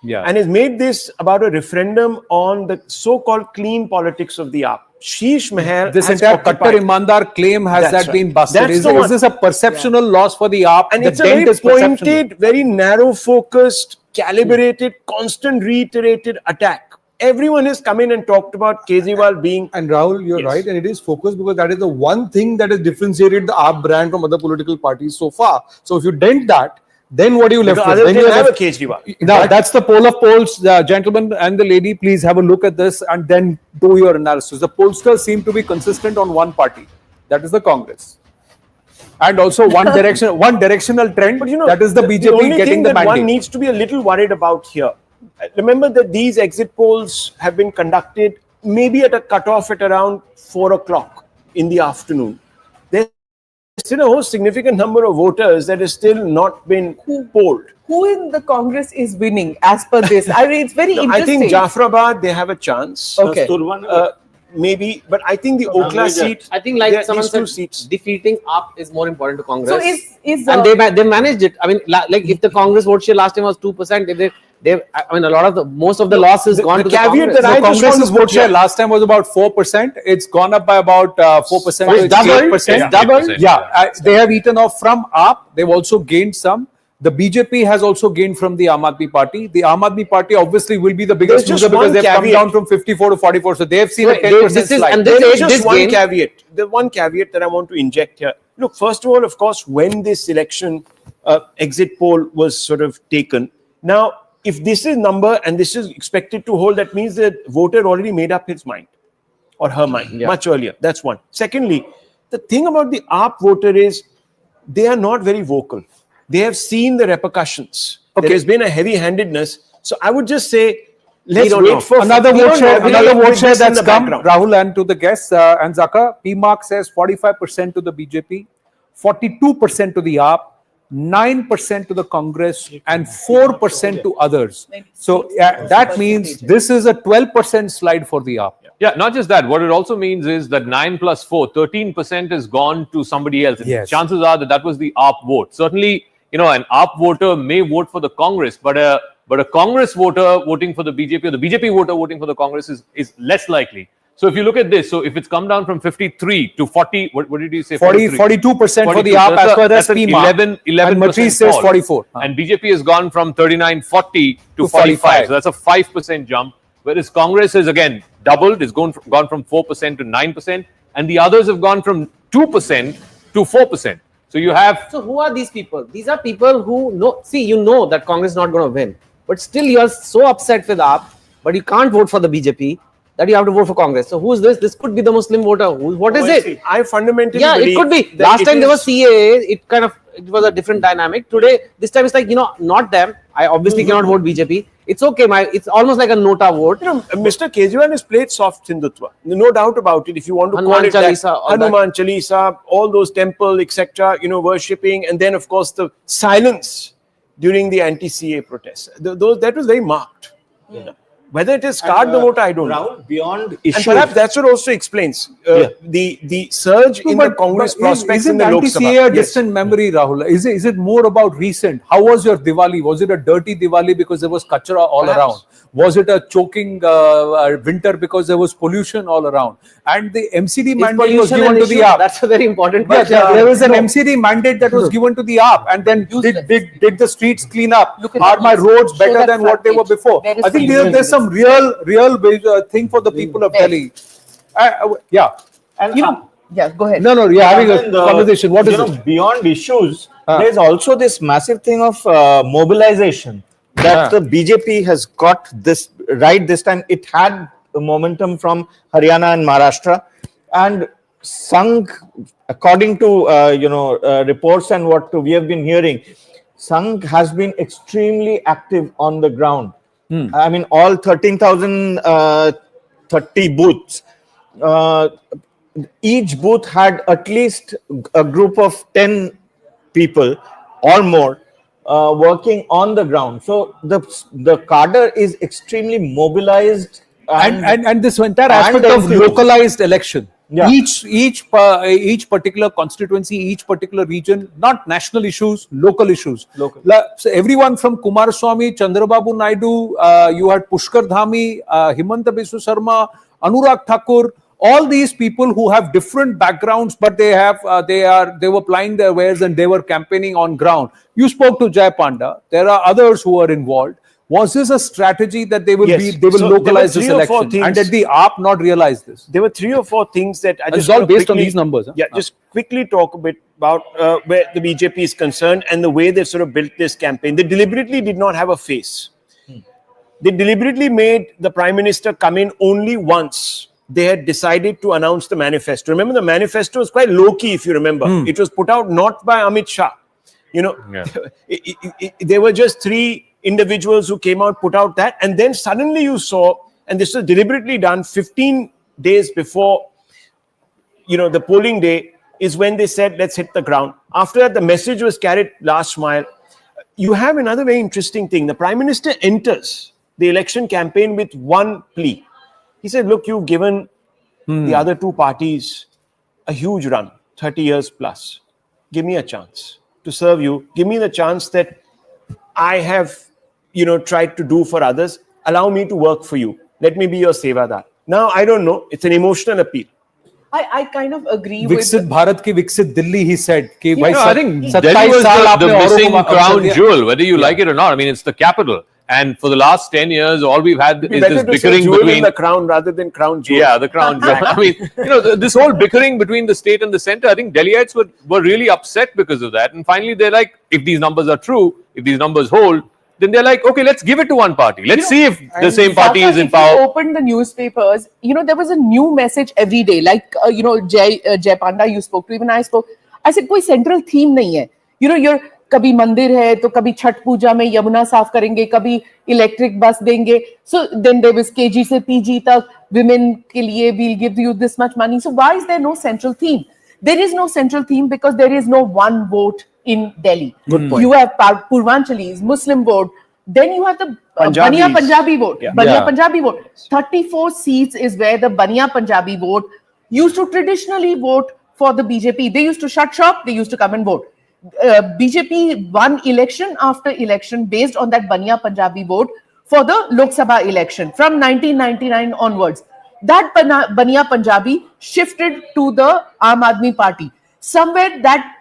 Yeah.
And has made this about a referendum on the so-called clean politics of the AAP. Sheesh Mahal.
This
has
entire
occupied-
Kattar Imandar claim, has
That's
that been
right.
busted?
That's
Is
the one.
this a perceptional loss for the AAP?
And
The
it's a
dent
very
is perceptional.
pointed, very narrow focused, calibrated, constant reiterated attack. Everyone has come in and talked about Kejriwal being...
And Rahul, you're right, and it is focused because that is the one thing that has differentiated the AAP brand from other political parties so far. So if you dent that, then what are you left
Because
with?
others
Then
didn't
you're
have a
left-
Kejriwal.
Now, that's the poll of polls. Gentlemen and the lady, please have a look at this and then do your analysis. The pollsters seem to be consistent on one party. That is the Congress. And also one directional trend,
But you know,
that is the BJP
only
getting
thing
the
that
mandate.
one needs to be a little worried about here. Remember that these exit polls have been conducted maybe at a cutoff at around 4 o'clock in the afternoon. There's still a whole significant number of voters that has still not been polled.
Who in the Congress is winning as per this? I mean, it's very
I
interesting.
think Jafrabad, they have a chance.
Okay.
Maybe, but I think the Okla seat,
I think, like
there are
someone
these two
said,
seats.
defeating AAP is more important to Congress.
So is
and they managed it. I mean, like if the Congress vote share last time was 2%, if I mean, most of the loss is gone to the Congress.
So Congress's vote share last time was about 4%. It's gone up by about 4%.
It's doubled.
8%.
It's doubled.
Yeah, they have eaten off from AAP. They've also gained some. The BJP has also gained from the Aam Aadmi Party. The Aam Aadmi Party obviously will be the biggest
There's just
loser because
one
they've come
caveat.
down from 54 to 44. So they've seen a
Right,
10% slide.
There's just one caveat. The one caveat that I want to inject here. Look, first of all, of course, when this election exit poll was sort of taken, now, if this is number and this is expected to hold, that means the voter already made up his mind or her mind much earlier. That's one. Secondly, the thing about the AAP voter is they are not very vocal. They have seen the repercussions.
Okay.
There has been a heavy-handedness. So I would just say, let's
don't
wait
know.
for
another
we
vote
don't
share.
know. We'll
Another
wait
vote
with
share
this in
that's
the
come.
background.
Rahul, and to the guests and Zaka. PMark says 45% to the BJP, 42% to the AAP, 9% to the Congress, and 4% to others. So that means this is a 12% slide for the AAP.
Yeah, not just that. What it also means is that 9 plus 4, 13% has gone to somebody else. And
Yes.
chances are that that was the AAP vote. Certainly, you know, an AAP voter may vote for the Congress, but a Congress voter voting for the BJP or the BJP voter voting for the Congress is less likely. So if you look at this, so if it's come down from 53 to 40, what did you say?
42% for the AAP as per the
that's an
PMark.
11%
And Matrice says
fall.
44.
And BJP has gone from 39.40 to 45. So that's a 5% jump. Whereas Congress has again doubled, it's gone from 4% to 9%, and the others have gone from 2% to 4%. So you have.
So who are these people? These are people who know. See, you know that Congress is not going to win, but still you are so upset with AAP, but you can't vote for the BJP that you have to vote for Congress. So who is this? This could be the Muslim voter. What is it?
I fundamentally
Yeah, it could be.
that
Last
it
time there
is-
was CAA. It was a different dynamic. Today, this time it's like, not them. I obviously cannot vote BJP. It's okay. It's almost like a nota vote.
Mr. Kejriwal has played soft Hindutva, no doubt about it. If you want to
Hanuman
call it
Chalisa,
that,
all
Hanuman Chalisa, all those temple, etc. Worshipping, and then of course the silence during the anti-CA protests. That was very marked. Whether it is scarred the voter, I don't know.
Beyond
issues. And perhaps that's what also explains the surge in the Congress prospects in the Lok Sabha.
Isn't anti-CA a distant memory, Rahul? Is it more about recent? How was your Diwali? Was it a dirty Diwali because there was kachra all around? Was it a choking winter because there was pollution all around? And the MCD mandate was given to the AAP.
That's a very important question.
There was an MCD mandate that was given to the AAP, and then did the streets clean up? Are my roads better than what they were before? I think there's some real thing for the people of Delhi. Yeah.
And
go ahead.
No, you're having a conversation. What is it?
Beyond issues, there's also this massive thing of mobilization that the BJP has got this right this time. It had the momentum from Haryana and Maharashtra, and Sangh, according to reports and what we have been hearing, Sangh has been extremely active on the ground. I mean, all 13,030 booths. Each booth had at least a group of 10 people or more working on the ground. So the cadre is extremely mobilized.
And this entire aspect of localized election.
Yeah.
Each particular constituency, each particular region, not national issues, local issues. So everyone from Kumaraswamy, Chandrababu Naidu, you had Pushkar Dhami, Himanta Biswa Sarma, Anurag Thakur, all these people who have different backgrounds, but they were plying their wares and they were campaigning on ground. You spoke to Jai Panda. There are others who are involved. Was this a strategy that they will localize this election? And did the AAP not realize this?
There were 3 or 4 things that I just
it's all based on these numbers. Huh?
Yeah, just quickly talk a bit about where the BJP is concerned and the way they've sort of built this campaign. They deliberately did not have a face. They deliberately made the Prime Minister come in only once. They had decided to announce the manifesto. Remember, the manifesto was quite low-key, if you remember. It was put out not by Amit Shah. There were just 3 individuals who came out, put out that, and then suddenly you saw, and this was deliberately done 15 days before, the polling day is when they said, let's hit the ground. After that, the message was carried last mile. You have another very interesting thing. The Prime Minister enters the election campaign with one plea. He said, look, you've given the other 2 parties a huge run, 30 years plus. Give me a chance to serve you. Give me the chance that I have tried to do for others. Allow me to work for you. Let me be your sevadar. Now, I don't know. It's an emotional appeal.
I kind of agree
Viksit Bharat ki Viksit Delhi, he said.
I think Delhi was the missing crown jewel, whether you like it or not. I mean, it's the capital. And for the last 10 years, all we've had is this bickering between
the crown rather than crown jewel.
Yeah, the crown jewel. I mean, this whole bickering between the state and the center, I think Delhiites were really upset because of that. And finally, they're like, if these numbers are true, if these numbers hold, then they're like, okay, let's give it to one party. Let's see if the same party is in power.
If you opened the newspapers, there was a new message every day. Like, Jai Panda, you spoke to, even I spoke. I said, koi central theme nahi hai. You're कभी मंदिर है तो कभी छठ पूजा में यमुना साफ करेंगे, कभी electric bus देंगे. So then there was KG से PG तक women के लिए we'll give you this much money. So why is there no central theme? There is no central theme because there is no one vote in Delhi.
Good point.
You have Purvanchalis, Muslim vote. Then you have the Baniya Punjabi vote. Baniya Punjabi vote. 34 seats is where the Baniya Punjabi vote used to traditionally vote for the BJP. They used to shut shop. They used to come and vote. BJP won election after election based on that Baniya Punjabi vote for the Lok Sabha election from 1999 onwards. That Baniya Punjabi shifted to the Aam Aadmi Party. Somewhere that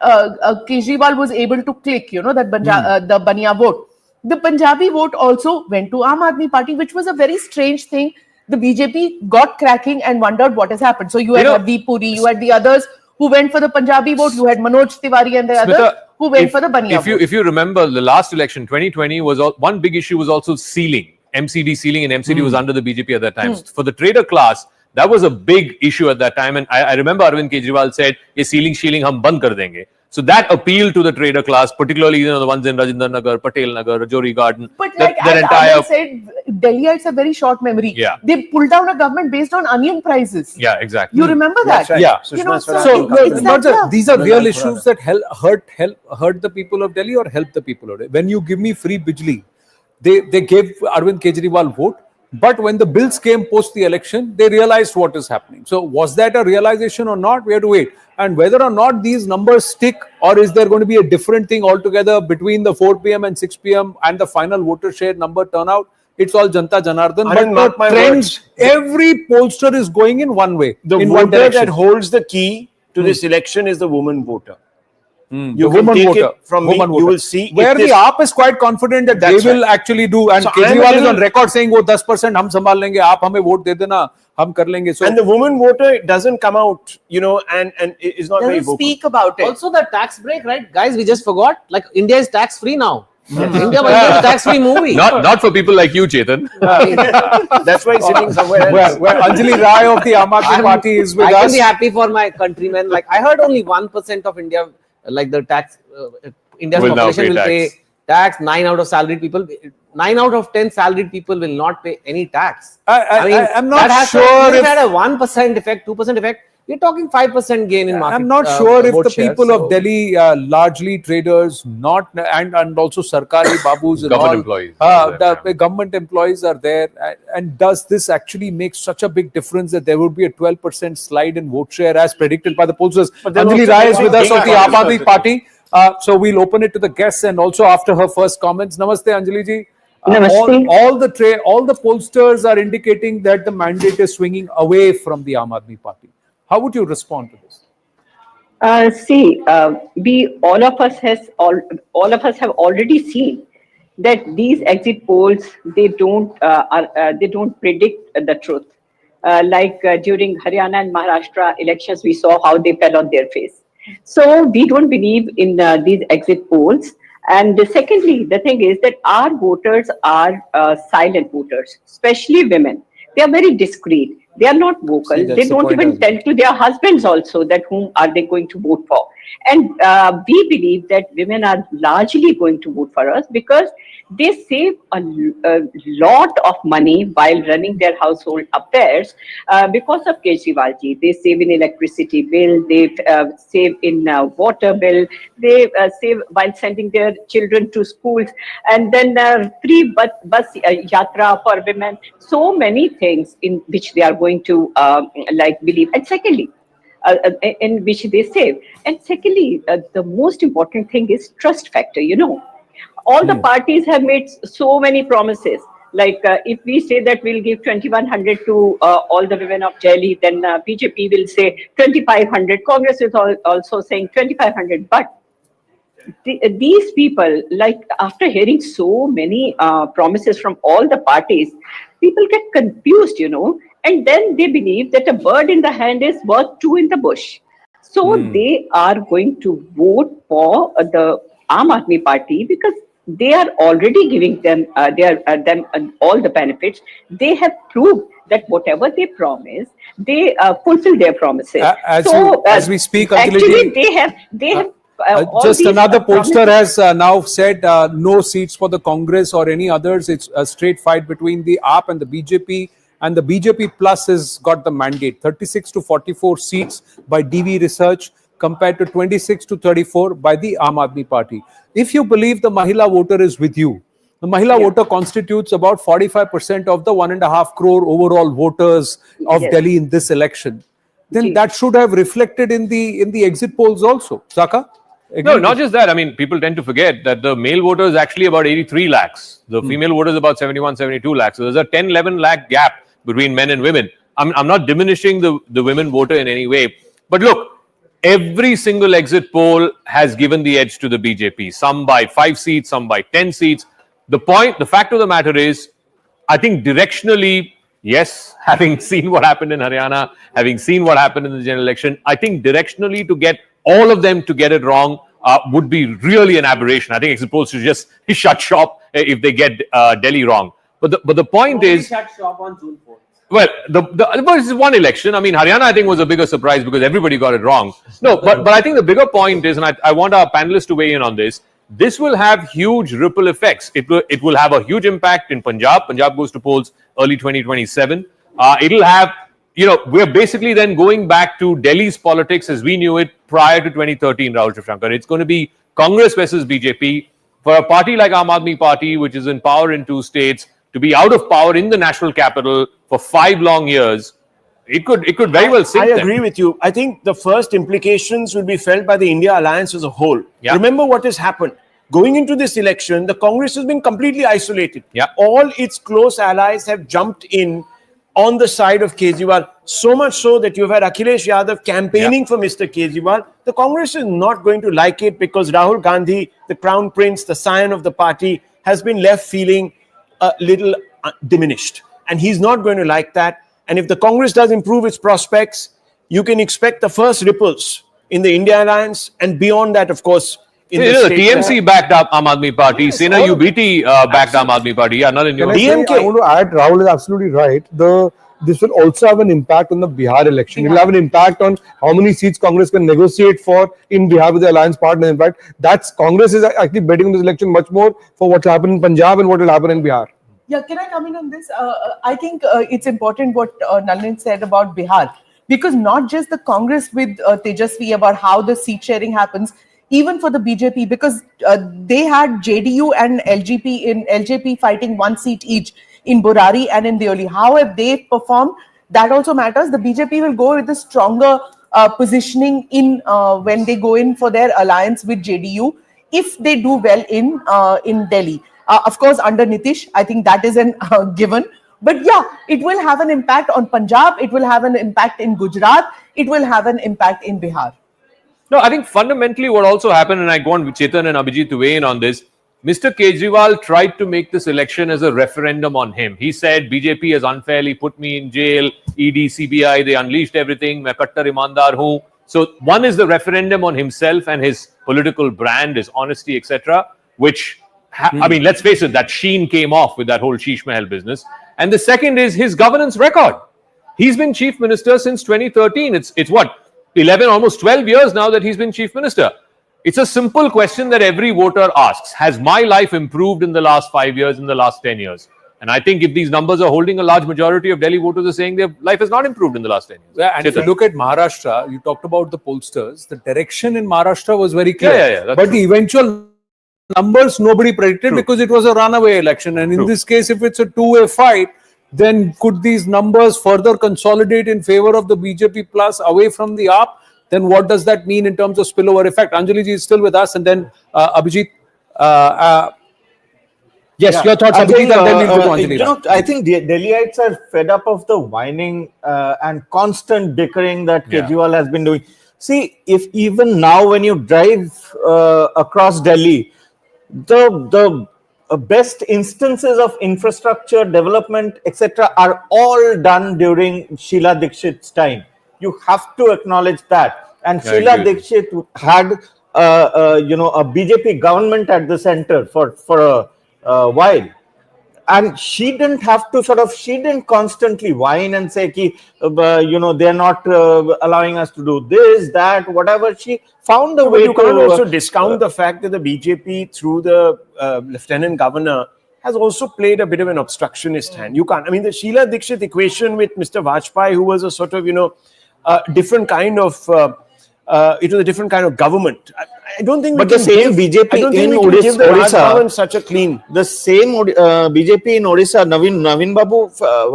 Kejriwal was able to click, that the Baniya vote. The Punjabi vote also went to Aam Aadmi Party, which was a very strange thing. The BJP got cracking and wondered what has happened. So you had Hardeep Puri, you had the others who went for the Punjabi vote, you had Manoj Tiwari and the others who went for the Baniya vote.
If you remember the last election, 2020, one big issue was also ceiling. MCD ceiling, and MCD was under the BJP at that time. For the trader class, that was a big issue at that time. And I remember Arvind Kejriwal said, "Ye ceiling shieling hum band kar denge." So that appealed to the trader class, particularly the ones in Rajinder Nagar, Patel Nagar, Rajouri Garden.
But like as Arvind said, Delhiites have very short memory.
Yeah.
They pulled down a government based on onion prices.
Yeah, exactly.
You remember that?
Right. Yeah.
You know, so
These are real issues that hurt the people of Delhi or help the people of Delhi. When you give me free bijli, they gave Arvind Kejriwal vote. But when the bills came post the election, they realized what is happening. So was that a realization or not? We have to wait. And whether or not these numbers stick, or is there going to be a different thing altogether between the 4 p.m. and 6 p.m. and the final voter share number turnout, it's all Janta Janardhan. But the trends, every pollster is going in one way.
The voter that holds the key to this election is the woman voter. You can take it from me, you will see.
Where the AAP is quite confident that they will actually do, and Kejriwal is on record saying, "वो 10% हम संभाल लेंगे, आप हमें vote दे देना, हम कर लेंगे." So
and the woman voter doesn't come out, you know, and is not very vocal.
Speak about it.
Also the tax break, right, guys? We just forgot. Like India is tax free now. India is a tax free movie.
Not for people like you, Chetan.
That's why he's sitting somewhere else.
Where Anjali Rai of the Aam Aadmi Party is with us.
I can be happy for my countrymen. Like I heard only 1% of India, like the tax, India's population will pay tax. 9 out of salaried people, 9 out of 10 salaried people will not pay any tax. I mean,
I'm not
that
sure
if it had a 1% effect, 2% effect. We're talking 5% gain in market.
I'm not sure if the people
shares,
of Delhi, largely traders, not and also Sarkari Babus, and
Government
all,
employees.
The government employees are there. And does this actually make such a big difference that there would be a 12% slide in vote share as predicted by the pollsters? Anjali Rai is with us of the Aam Aadmi Party. So we'll open it to the guests and also after her first comments. Namaste, Anjali ji. All the pollsters are indicating that the mandate is swinging away from the Aam Aadmi Party. How would you respond to this?
We all of us have already seen that these exit polls they don't predict the truth. During Haryana and Maharashtra elections, we saw how they fell on their face. So we don't believe in these exit polls. And secondly, the thing is that our voters are silent voters, especially women. They are very discreet. They are not vocal. They don't even tell to their husbands also that whom are they going to vote for. And we believe that women are largely going to vote for us because they save a lot of money while running their household affairs because of Kejriwal ji. They save in electricity bill, they save in water bill, they save while sending their children to schools, and then free bus yatra for women. So many things in which they are going to believe. And secondly, in which they save. And secondly, the most important thing is trust factor, you know. All the parties have made so many promises. Like if we say that we'll give 2,100 to all the women of Delhi, then BJP will say 2,500. Congress is also saying 2,500. But these people, like after hearing so many promises from all the parties, people get confused, you know. And then they believe that a bird in the hand is worth two in the bush. So they are going to vote for the Aam Aadmi Party because they are already giving them all the benefits. They have proved that whatever they promise, they fulfill their promises.
As we speak,
actually, they have.
Just another pollster has now said no seats for the Congress or any others. It's a straight fight between the AAP and the BJP. And the BJP Plus has got the mandate, 36 to 44 seats by DV Research compared to 26 to 34 by the Aam Aadmi Party. If you believe the Mahila voter is with you, the Mahila voter constitutes about 45% of the 1.5 crore overall voters of Delhi in this election. Then that should have reflected in the exit polls also. Saka?
No, not just that. I mean, people tend to forget that the male voter is actually about 83 lakhs. The female voter is about 71, 72 lakhs. So there's a 10, 11 lakh gap between men and women. I'm not diminishing the women voter in any way. But look, every single exit poll has given the edge to the BJP. Some by 5 seats, some by 10 seats. The fact of the matter is, I think directionally, yes, having seen what happened in Haryana, having seen what happened in the general election, I think directionally to get all of them to get it wrong would be really an aberration. I think exit polls should just shut shop if they get Delhi wrong. But the point is,
shut shop on June 4th.
Well, this is one election. I mean, Haryana, I think, was a bigger surprise because everybody got it wrong. No, but I think the bigger point is, and I want our panelists to weigh in on this, this will have huge ripple effects. It will have a huge impact in Punjab. Punjab goes to polls early 2027. It'll have, we're basically then going back to Delhi's politics as we knew it prior to 2013, Rahul Shivshankar. It's going to be Congress versus BJP. For a party like Aam Aadmi Party, which is in power in 2 states, to be out of power in the national capital for 5 long years, it could very well sink them.
I agree with you. I think the first implications will be felt by the India alliance as a whole.
Yeah.
Remember what has happened. Going into this election, the Congress has been completely isolated.
Yeah.
All its close allies have jumped in on the side of Kejriwal, so much so that you've had Akhilesh Yadav campaigning for Mr. Kejriwal. The Congress is not going to like it because Rahul Gandhi, the crown prince, the scion of the party, has been left feeling a little diminished. And he's not going to like that. And if the Congress does improve its prospects, you can expect the first ripples in the India alliance, and beyond that, of course, in the
TMC backed up Aam Aadmi Party. Sena UBT backed Aam Aadmi Party. Yeah, not in your
DMK. I want to add, Rahul is absolutely right. This will also have an impact on the Bihar election. It will have an impact on how many seats Congress can negotiate for in Bihar with the alliance partners. In fact, Congress is actually betting on this election much more for what will happen in Punjab and what will happen in Bihar.
Yeah, can I come in on this? I think it's important what Nalin said about Bihar, because not just the Congress with Tejasvi about how the seat sharing happens, even for the BJP, because they had JDU and LJP fighting 1 seat each in Borari and in Deoli. How have they performed? That also matters. The BJP will go with a stronger positioning in when they go in for their alliance with JDU if they do well in Delhi. Of course, under Nitish, I think that is an given. But yeah, it will have an impact on Punjab. It will have an impact in Gujarat. It will have an impact in Bihar.
No, I think fundamentally what also happened, and I go on with Chetan and Abhijit to weigh in on this, Mr. Kejriwal tried to make this election as a referendum on him. He said, BJP has unfairly put me in jail, ED, CBI, they unleashed everything, main kattar imandar hoon. So one is the referendum on himself and his political brand, his honesty, etc., which, I mean, let's face it, that sheen came off with that whole Sheesh Mahal business. And the second is his governance record. He's been chief minister since 2013. It's what, 11, almost 12 years now that he's been chief minister. It's a simple question that every voter asks. Has my life improved in the last 5 years, in the last 10 years? And I think if these numbers are holding, a large majority of Delhi voters are saying their life has not improved in the last 10 years.
Yeah, and if you look at Maharashtra, you talked about the pollsters, the direction in Maharashtra was very clear.
Yeah,
but the eventual numbers nobody predicted because it was a runaway election. And in this case, if it's a two-way fight, then could these numbers further consolidate in favor of the BJP plus away from the AAP? Then what does that mean in terms of spillover effect? Anjali ji is still with us, and then Abhijit. Yes, your thoughts, Abhijit, and then we'll go to Anjali.
I think the Delhiites are fed up of the whining and constant bickering that Kejriwal has been doing. See, if even now when you drive across Delhi, the best instances of infrastructure development, etc., are all done during Sheila Dikshit's time. You have to acknowledge that. And Sheila Dikshit had, a BJP government at the center for a while. And she didn't have to she didn't constantly whine and say, they're not allowing us to do this, that, whatever. She found a way to...
You can't also discount the fact that the BJP, through the Lieutenant Governor, has also played a bit of an obstructionist hand. You can't... I mean, the Sheila Dikshit equation with Mr. Vajpayee, who was a sort of, different kind of... it was a different kind of government. I don't think...
But the same BJP in Odisha...
such a clean...
The same BJP in Odisha, Navin Babu,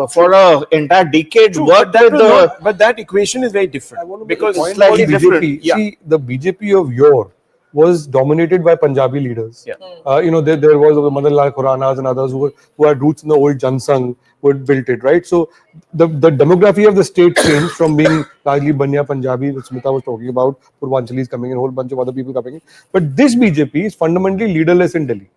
for an entire decade worked with the...
But that equation is very different. Because
it's slightly different. See, the BJP of yore was dominated by Punjabi leaders. There was Madan Lal Khuranas and others who had roots in the old Jansangh, who had built it, right? So the demography of the state changed from being largely Banya Punjabi, which Smita was talking about, Purvanchali is coming in, a whole bunch of other people coming in. But this BJP is fundamentally leaderless in Delhi.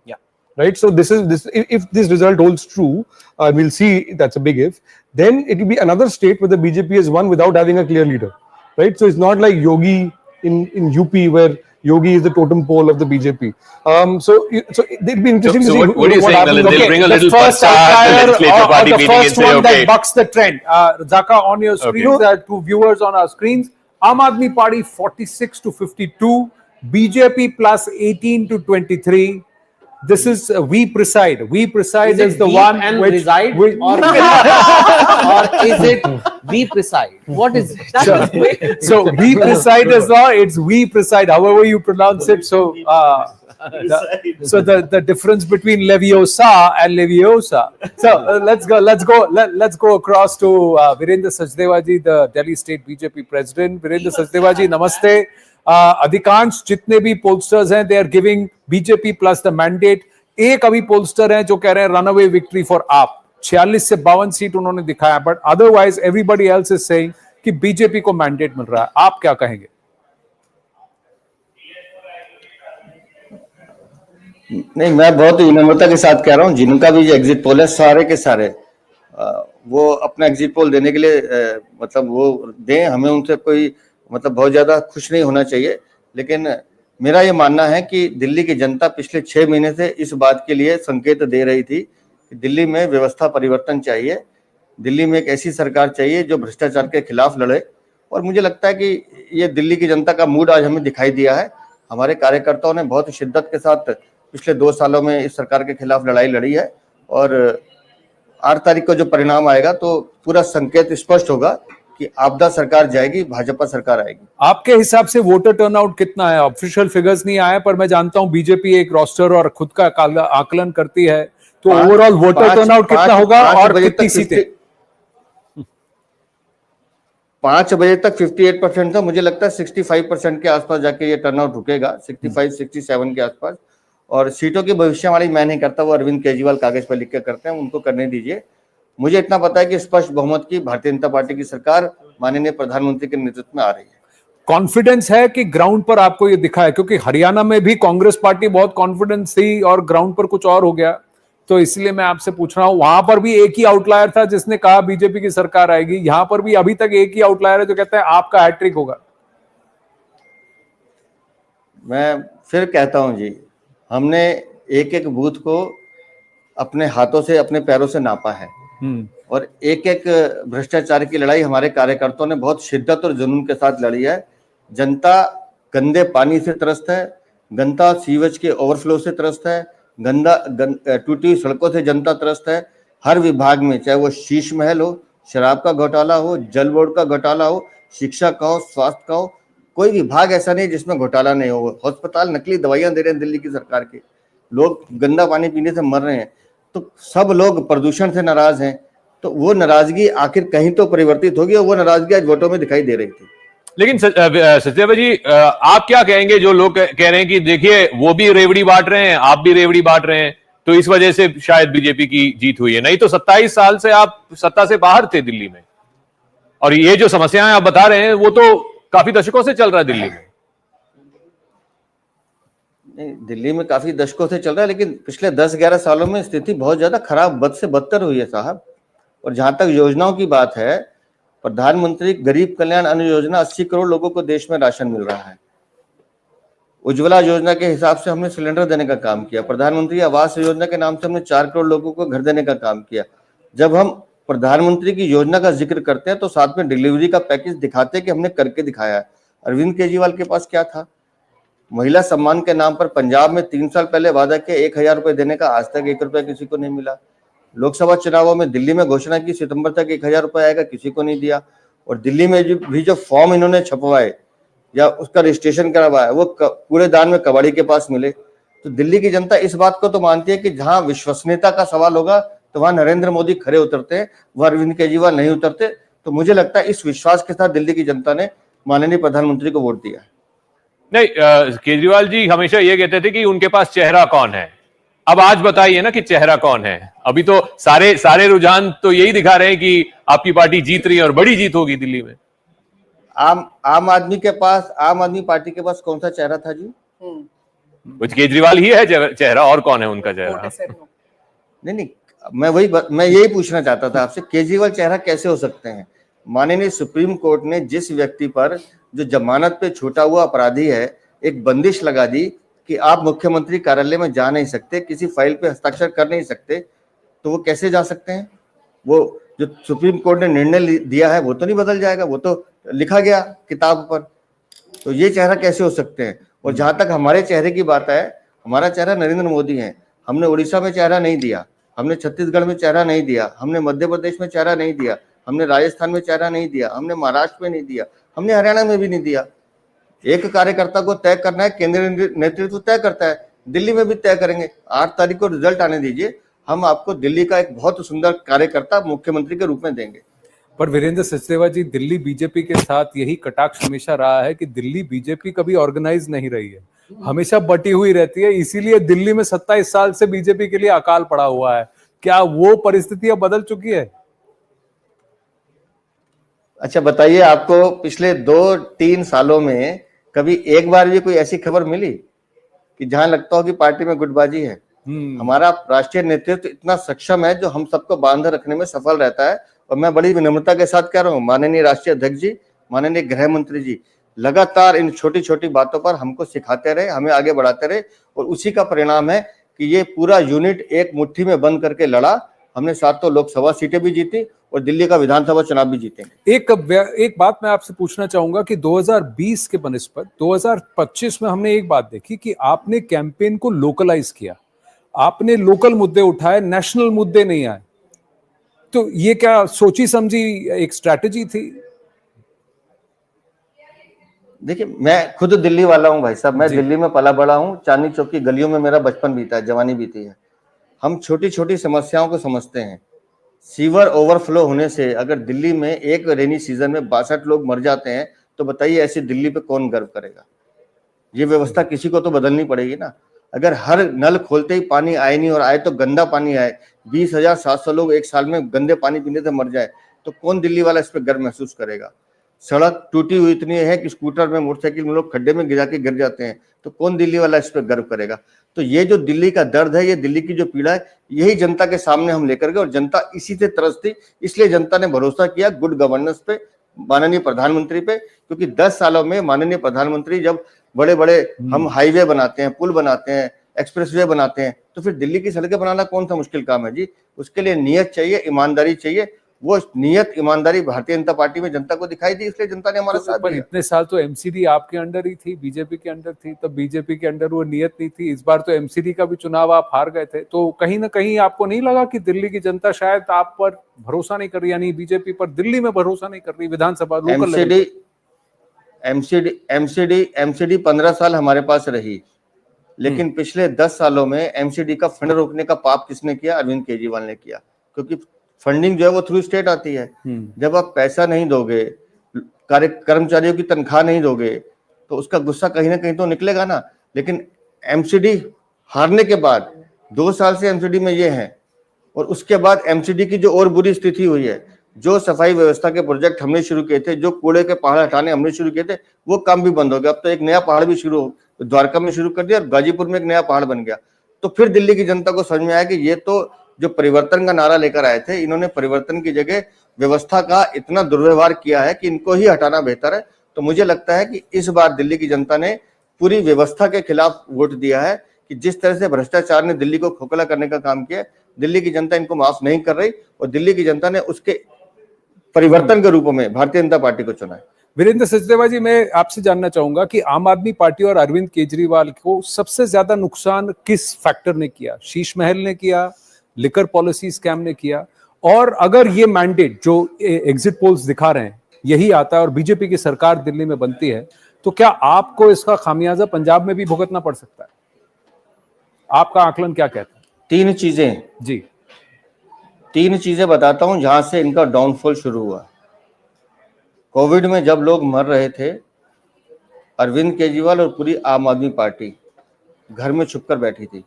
Right? So if this result holds true, we'll see, that's a big if, then it will be another state where the BJP has won without having a clear leader. Right? So it's not like Yogi in UP where Yogi is the totem pole of the BJP. So it'd be interesting to see
what are you saying,
happens.
They'll bring a
the
little
first
patta at the
outlier
legislature
or
party
the
meeting
first
and say,
one
okay.
that bucks the trend. Zaka, on your screens, there are two viewers on our screens. Aam Aadmi Party 46 to 52, BJP plus 18 to 23. This is We Preside. We Preside is the one
and
which
reside
which-
or is it We Preside? What is it?
So We Preside is not, it's We Preside, however you pronounce it. So the difference between Leviosa and Leviosa. So let's go across to Virendra Sachdeva ji, the Delhi State BJP President. Virendra Sachdeva ji, namaste. अधिकांश जितने भी pollsters हैं, they are giving BJP plus the mandate. एक अभी pollster हैं जो कह रहे हैं रन अवे विक्ट्री फॉर आप. 46 से 52 सीट उन्होंने दिखाया, but otherwise everybody else is saying कि बीजेपी को मैंडेट मिल रहा है. आप क्या कहेंगे?
नहीं, मैं बहुत विनम्रता के साथ कह रहा हूँ, जिनका भी जो एग्जिट पोल है सारे के सारे वो अपना एग्जिट पोल देने के लिए मतलब वो दें. हमें उनसे कोई मतलब बहुत ज्यादा खुश नहीं होना चाहिए, लेकिन मेरा ये मानना है कि दिल्ली की जनता पिछले 6 महीने से इस बात के लिए संकेत दे रही थी कि दिल्ली में व्यवस्था परिवर्तन चाहिए, दिल्ली में एक ऐसी सरकार चाहिए जो भ्रष्टाचार के खिलाफ लड़े. और मुझे लगता है कि ये दिल्ली की जनता का मूड आज हमें दिखाई दिया है. हमारे कार्यकर्ताओं ने बहुत शिद्दत के साथ पिछले 2 सालों में इस सरकार के खिलाफ लड़ाई लड़ी है, और 8 तारीख को जो परिणाम आएगा तो पूरा संकेत स्पष्ट होगा कि आपदा सरकार जाएगी, भाजपा सरकार आएगी.
आपके हिसाब से वोटर टर्नआउट कितना है? ऑफिशियल फिगर्स नहीं आए, पर मैं जानता हूं बीजेपी एक रोस्टर और खुद का आकलन करती है, तो ओवरऑल वोटर टर्नआउट कितना होगा और कितनी सीटें?
5 बजे तक 58% था. मुझे लगता है 65% के आसपास जाके ये टर्नआउट रुकेगा, 65-67 के आसपास. और सीटों की भविष्यवाणी मैं नहीं करता, वो अरविंद केजरीवाल कागज पर लिख के करते हैं, उनको करने दीजिए. मुझे इतना पता है कि स्पष्ट बहुमत की भारतीय जनता पार्टी की सरकार माननीय प्रधानमंत्री के नेतृत्व में आ रही है.
कॉन्फिडेंस है कि ग्राउंड पर आपको ये दिखा है, क्योंकि हरियाणा में भी कांग्रेस पार्टी बहुत कॉन्फिडेंस थी और ग्राउंड पर कुछ और हो गया, तो इसलिए मैं आपसे पूछ रहा हूं. वहां पर भी एक ही आउटलायर था जिसने कहा बीजेपी की सरकार आएगी, यहां पर भी अभी तक एक ही आउटलायर है जो कहता है आपका हैट्रिक होगा.
मैं फिर कहता हूं जी, हमने एक एक बूथ को अपने हाथों से अपने पैरों से नापा है, और एक एक भ्रष्टाचार की लड़ाई हमारे कार्यकर्ताओं ने बहुत शिद्दत और जुनून के साथ लड़ी है. जनता गंदे पानी से त्रस्त है, जनता सीवेज के ओवरफ्लो से त्रस्त है, टूटी हुई सड़कों से जनता त्रस्त है. हर विभाग में, चाहे वो शीश महल हो, शराब का घोटाला हो, जल बोर्ड का घोटाला हो, शिक्षा का हो, स्वास्थ्य का हो, कोई विभाग ऐसा नहीं जिसमें घोटाला नहीं हो. अस्पताल नकली दवाइयां दे रहे हैं दिल्ली की सरकार के, लोग गंदा पानी पीने से मर रहे हैं, तो सब लोग प्रदूषण से नाराज हैं. तो वो नाराजगी आखिर कहीं तो परिवर्तित होगी, और वो नाराजगी आज वोटों में दिखाई दे रही थी.
लेकिन सचदेव जी, आप क्या कहेंगे जो लोग कह रहे हैं कि देखिए वो भी रेवड़ी बांट रहे हैं, आप भी रेवड़ी बांट रहे हैं, तो इस वजह से शायद बीजेपी की जीत हुई है? नहीं तो 27 साल से आप सत्ता से बाहर थे दिल्ली में, और ये जो समस्याएं आप बता रहे हैं वो तो काफी दशकों से चल रहा है दिल्ली में.
नहीं, दिल्ली में काफी दशकों से चल रहा है, लेकिन पिछले 10-11 सालों में स्थिति बहुत ज्यादा खराब, बद से बदतर हुई है साहब. और जहां तक योजनाओं की बात है, प्रधानमंत्री गरीब कल्याण अन्न योजना 80 करोड़ लोगों को देश में राशन मिल रहा है. उज्ज्वला योजना के हिसाब से हमने सिलेंडर देने का काम किया. प्रधानमंत्री आवास योजना के नाम से हमने 4 करोड़ लोगों को घर देने का काम किया. जब हम प्रधानमंत्री की योजना का जिक्र करते हैं तो साथ में डिलीवरी का पैकेज दिखाते हैं कि हमने करके दिखाया है. अरविंद केजरीवाल के पास क्या था? महिला सम्मान के नाम पर पंजाब में 3 साल पहले वादा किया 1000 रुपए देने का, आज तक 1 रुपया किसी को नहीं मिला. लोकसभा चुनावों में दिल्ली में घोषणा की सितंबर तक 1000 रुपए आएगा, किसी को नहीं दिया. और दिल्ली में जो फॉर्म इन्होंने छपवाए या उसका रजिस्ट्रेशन करवाया, वो पूरे दान में कबाड़ी के पास मिले. तो दिल्ली की जनता इस बात को तो मानती है कि जहां विश्वसनीयता का सवाल होगा तो वहां नरेंद्र मोदी खड़े उतरते हैं, वह अरविंद केजरीवाल नहीं उतरते. तो मुझे लगता है इस विश्वास के साथ दिल्ली की जनता ने माननीय प्रधानमंत्री को वोट दिया.
नहीं, केजरीवाल जी हमेशा ये कहते थे कि उनके पास चेहरा कौन है. अब आज बताइए ना कि चेहरा कौन है. अभी तो सारे रुझान तो यही दिखा रहे हैं कि आपकी पार्टी जीत रही है और बड़ी जीत होगी दिल्ली में.
आम आदमी पार्टी के पास कौन सा चेहरा था जी?
कुछ केजरीवाल ही है चेहरा, और कौन है उनका चेहरा?
नहीं, मैं यही पूछना चाहता था आपसे, केजरीवाल चेहरा कैसे हो सकते हैं? माननीय सुप्रीम कोर्ट ने जिस व्यक्ति पर जो जमानत पे छूटा हुआ अपराधी है एक बंदिश लगा दी कि आप मुख्यमंत्री कार्यालय में जा नहीं सकते, किसी फाइल पे हस्ताक्षर कर नहीं सकते, तो वो कैसे जा सकते हैं? वो जो सुप्रीम कोर्ट ने निर्णय दिया है वो तो नहीं बदल जाएगा, वो तो लिखा गया किताब पर, तो ये चेहरा कैसे हो सकते हैं? और जहां तक हमारे चेहरे की बात है, हमारा चेहरा नरेंद्र मोदी है। हमने उड़ीसा में चेहरा नहीं दिया, हमने छत्तीसगढ़ में चेहरा नहीं दिया, हमने मध्य प्रदेश में चेहरा नहीं दिया, हमने राजस्थान में चेहरा नहीं दिया, हमने महाराष्ट्र में नहीं दिया, हमने हरियाणा में भी नहीं दिया। एक कार्यकर्ता को तय करना है, केंद्रीय नेतृत्व तय करता है, दिल्ली में भी तय करेंगे। 8 तारीख को रिजल्ट आने दीजिए, हम आपको दिल्ली का एक बहुत सुंदर कार्यकर्ता मुख्यमंत्री के रूप में देंगे।
पर वीरेंद्र सचदेवा जी, दिल्ली बीजेपी के साथ यही कटाक्ष हमेशा रहा है कि दिल्ली बीजेपी कभी ऑर्गेनाइज नहीं रही है, हमेशा बटी हुई रहती है, इसीलिए दिल्ली में 27 साल से बीजेपी के लिए अकाल पड़ा हुआ है। क्या वो परिस्थितियां बदल चुकी है?
अच्छा बताइए, आपको पिछले 2-3 सालों में कभी एक बार भी कोई ऐसी खबर मिली कि जहां लगता हो कि पार्टी में गुटबाजी है? हमारा राष्ट्रीय नेतृत्व इतना सक्षम है जो हम सबको बांधे रखने में सफल रहता है। और मैं बड़ी विनम्रता के साथ कह रहा हूँ, माननीय राष्ट्रीय अध्यक्ष जी, माननीय गृह मंत्री जी लगातार इन छोटी छोटी बातों पर हमको सिखाते रहे, हमें आगे बढ़ाते रहे, और उसी का परिणाम है कि ये पूरा यूनिट एक मुट्ठी में बंद करके लड़ा। हमने 7 लोकसभा सीटें भी जीती और दिल्ली का विधानसभा चुनाव भी जीतेंगे।
एक बात मैं आपसे पूछना चाहूंगा कि 2020 के बनिस्बत 2025 में हमने एक बात देखी कि आपने कैंपेन को लोकलाइज किया, आपने लोकल मुद्दे उठाए, नेशनल मुद्दे नहीं आए। तो ये क्या सोची समझी एक स्ट्रैटेजी थी?
देखिए, मैं खुद दिल्ली वाला हूं भाई साहब, मैं दिल्ली में पला बड़ा हूं, चांदनी चौक की गलियों में मेरा बचपन बीता है, जवानी बीती है। हम छोटी छोटी समस्याओं को समझते हैं। सीवर ओवरफ्लो होने से अगर दिल्ली में एक रेनी सीजन में 62 लोग मर जाते हैं, तो बताइए ऐसी दिल्ली पे कौन गर्व करेगा? ये व्यवस्था किसी को तो बदलनी पड़ेगी ना। अगर हर नल खोलते ही पानी आए नहीं, और आए तो गंदा पानी आए, 20,700 लोग एक साल में गंदे पानी पीने से मर जाए, तो कौन दिल्ली वाला इस पर गर्व महसूस करेगा? सड़क टूटी हुई इतनी है कि स्कूटर में, मोटरसाइकिल में लोग खड्डे में गिर जाते हैं, तो कौन दिल्ली वाला इस पर गर्व करेगा? तो ये जो दिल्ली का दर्द है, ये दिल्ली की जो पीड़ा है, यही जनता के सामने हम लेकर गए, और जनता इसी से तरसती, इसलिए जनता ने भरोसा किया गुड गवर्नेंस पे, माननीय प्रधानमंत्री पे। क्योंकि 10 सालों में माननीय प्रधानमंत्री जब बड़े बड़े हम हाईवे बनाते हैं, पुल बनाते हैं, एक्सप्रेसवे बनाते हैं, तो फिर दिल्ली की सड़कें बनाना कौन सा मुश्किल काम है जी? उसके लिए नियत चाहिए, ईमानदारी चाहिए। वो नियत ईमानदारी भारतीय जनता पार्टी में जनता को दिखाई दी, इसलिए जनता ने हमारा साथ दिया।
इतने साल तो एमसीडी आपके अंडर ही थी, बीजेपी के अंडर थी, तब बीजेपी के अंडर वो नियत नहीं थी। इस बार तो एमसीडी का भी चुनाव आप हार गए थे, तो कहीं ना कहीं आपको नहीं लगा कि दिल्ली की जनता शायद आप पर भरोसा नहीं कर रही, यानी बीजेपी पर दिल्ली में भरोसा नहीं कर रही? विधानसभा
एमसीडी 15 साल हमारे पास रही, लेकिन पिछले 10 सालों में एमसीडी का फंड रोकने का पाप किसने किया? अरविंद केजरीवाल ने किया। क्योंकि फंडिंग जो है वो थ्रू स्टेट आती है। जब आप पैसा नहीं दोगे, कर्मचारियों की तनख्वाह नहीं दोगे, तो उसका गुस्सा कहीं ना कहीं तो निकलेगा ना। लेकिन एमसीडी हारने के बाद 2 साल से एमसीडी में ये है, और उसके बाद एमसीडी की जो और बुरी स्थिति हुई है, जो सफाई व्यवस्था के प्रोजेक्ट हमने शुरू किए थे, जो कूड़े के पहाड़ हटाने हमने शुरू किए थे, वो काम भी बंद हो गया। अब तो एक नया पहाड़ भी शुरू द्वारका में शुरू कर दिया, और गाजीपुर में एक नया पहाड़ बन गया। तो फिर दिल्ली की जनता को समझ में आया कि ये तो जो परिवर्तन का नारा लेकर आए थे, इन्होंने परिवर्तन की जगह व्यवस्था का इतना दुर्व्यवहार किया है कि इनको ही हटाना बेहतर है। तो मुझे लगता है कि इस बार दिल्ली की जनता ने पूरी व्यवस्था के खिलाफ वोट दिया है, कि जिस तरह से भ्रष्टाचार ने दिल्ली को खोखला करने का काम किया, दिल्ली की जनता इनको माफ नहीं कर रही, और दिल्ली की जनता ने उसके परिवर्तन के रूप में भारतीय जनता पार्टी को चुना है।
वीरेंद्र सचदेवा जी, मैं आपसे जानना चाहूंगा कि आम आदमी पार्टी और अरविंद केजरीवाल को सबसे ज्यादा नुकसान किस फैक्टर ने किया? शीश महल ने किया, लिकर पॉलिसी स्कैम ने किया? और अगर ये मैंडेट जो एग्जिट पोल्स दिखा रहे हैं यही आता है और बीजेपी की सरकार दिल्ली में बनती है, तो क्या आपको इसका खामियाजा पंजाब में भी भुगतना पड़ सकता है? आपका आकलन क्या कहता है?
3 चीजें
जी,
3 चीजें बताता हूं जहां से इनका डाउनफॉल शुरू हुआ। कोविड में जब लोग मर रहे थे, अरविंद केजरीवाल और पूरी आम आदमी पार्टी घर में छुपकर बैठी थी।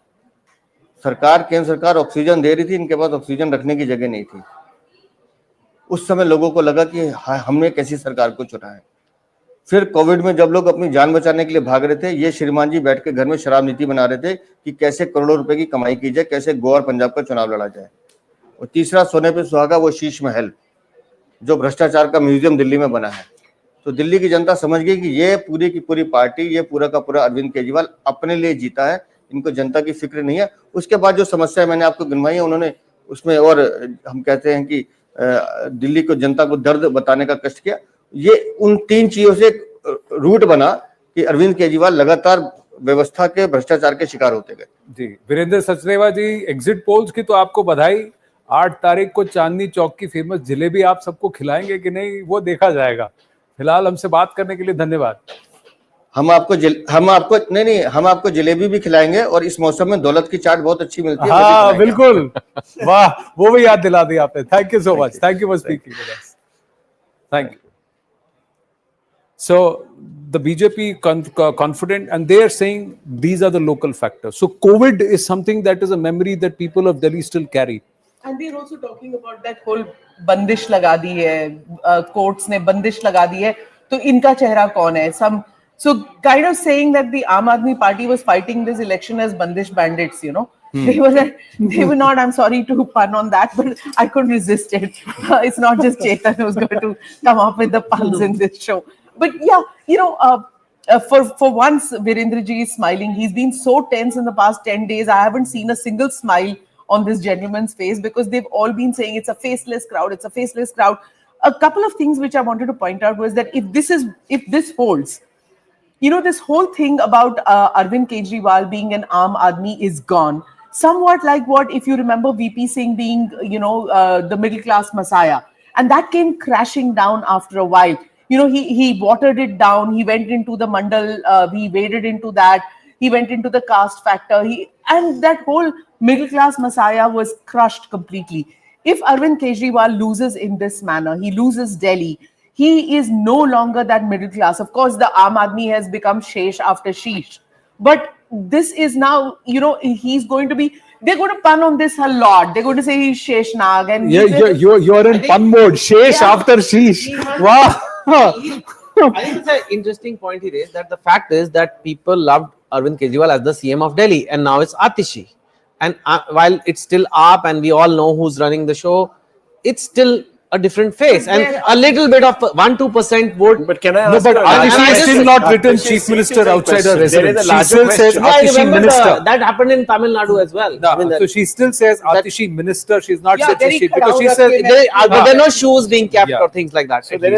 केंद्र सरकार ऑक्सीजन दे रही थी, इनके पास ऑक्सीजन रखने की जगह नहीं थी। उस समय लोगों को लगा कि हमने कैसी सरकार को चुना है। फिर कोविड में जब लोग अपनी जान बचाने के लिए भाग रहे थे, ये श्रीमान जी बैठ के घर में शराब नीति बना रहे थे कि कैसे करोड़ों रुपए की कमाई की जाए, कैसे गोवा और पंजाब का चुनाव लड़ा जाए। और तीसरा सोने पे सुहागा वो शीश महल, जो भ्रष्टाचार का म्यूजियम दिल्ली में बना है। तो दिल्ली की जनता समझ गई कि ये पूरी की पूरी पार्टी, ये पूरा का पूरा अरविंद केजरीवाल अपने लिए जीता है, इनको जनता की फिक्र नहीं है। उसके बाद जो समस्या मैंने आपको गिनवाई है उन्होंने उसमें, और हम कहते हैं कि दिल्ली को जनता को दर्द बताने का कष्ट किया। ये उन 3 चीजों से एक रूट बना कि अरविंद केजरीवाल लगातार व्यवस्था के भ्रष्टाचार के शिकार होते गए।
जी, वीरेंद्र सचदेवा जी, एग्जिट पोल्स की तो आपको बधाई। 8 तारीख को चांदनी चौक की फेमस जलेबी आप सबको खिलाएंगे कि नहीं, वो देखा जाएगा। फिलहाल हमसे बात करने के लिए धन्यवाद।
हम आपको जलेबी भी खिलाएंगे, और इस मौसम में दौलत की चाट बहुत अच्छी मिलती है।
हाँ बिल्कुल, वाह, वो भी याद दिला दी आपने। Thank you so much, thank you for speaking with us, thank you. So the BJP confident, and they are saying these are the local factors. So COVID is something that is a memory that people of Delhi still carry.
And they're also talking about that whole बंदिश लगा दी है, courts ने बंदिश लगा दी है, तो इनका चेहरा कौन है? So kind of saying that the Aam Aadmi Party was fighting this election as bandish bandits, you know. They were not, I'm sorry to pun on that, but I couldn't resist it. It's not just Chetan who's going to come up with the puns in this show. But yeah, you know, for once, Virendraji is smiling. He's been so tense in the past 10 days. I haven't seen a single smile on this gentleman's face, because they've all been saying it's a faceless crowd, it's a faceless crowd. A couple of things which I wanted to point out was that if this holds, you know, this whole thing about Arvind Kejriwal being an Aam Aadmi is gone. Somewhat like what, if you remember, VP Singh being, you know, the middle class messiah, and that came crashing down after a while. You know, he watered it down. He went into the mandal. He waded into that. He went into the caste factor. And that whole middle class messiah was crushed completely. If Arvind Kejriwal loses in this manner, he loses Delhi, he is no longer that middle class. Of course, the Aam Aadmi has become Shesh after Sheesh. But this is now, you know, he's going to be, they're going to pun on this a lot. They're going to say he's Shesh Nag. And
yeah, you're in pun mode. Shesh after Sheesh. Wow.
I think it's an interesting point he raised, that the fact is that people loved Arvind Kejriwal as the CM of Delhi, and now it's Atishi. And while it's still AAP and we all know who's running the show, it's still a different face, and a little bit of 1-2% vote.
But can I ask?
No, but Atishi is still not written chief minister outside her residence. She still says Atishi minister.
That happened in Tamil Nadu as well.
No, I mean, so she still says Atishi minister. She's not said she,
because she says there are no shoes being kept or things like that.
So there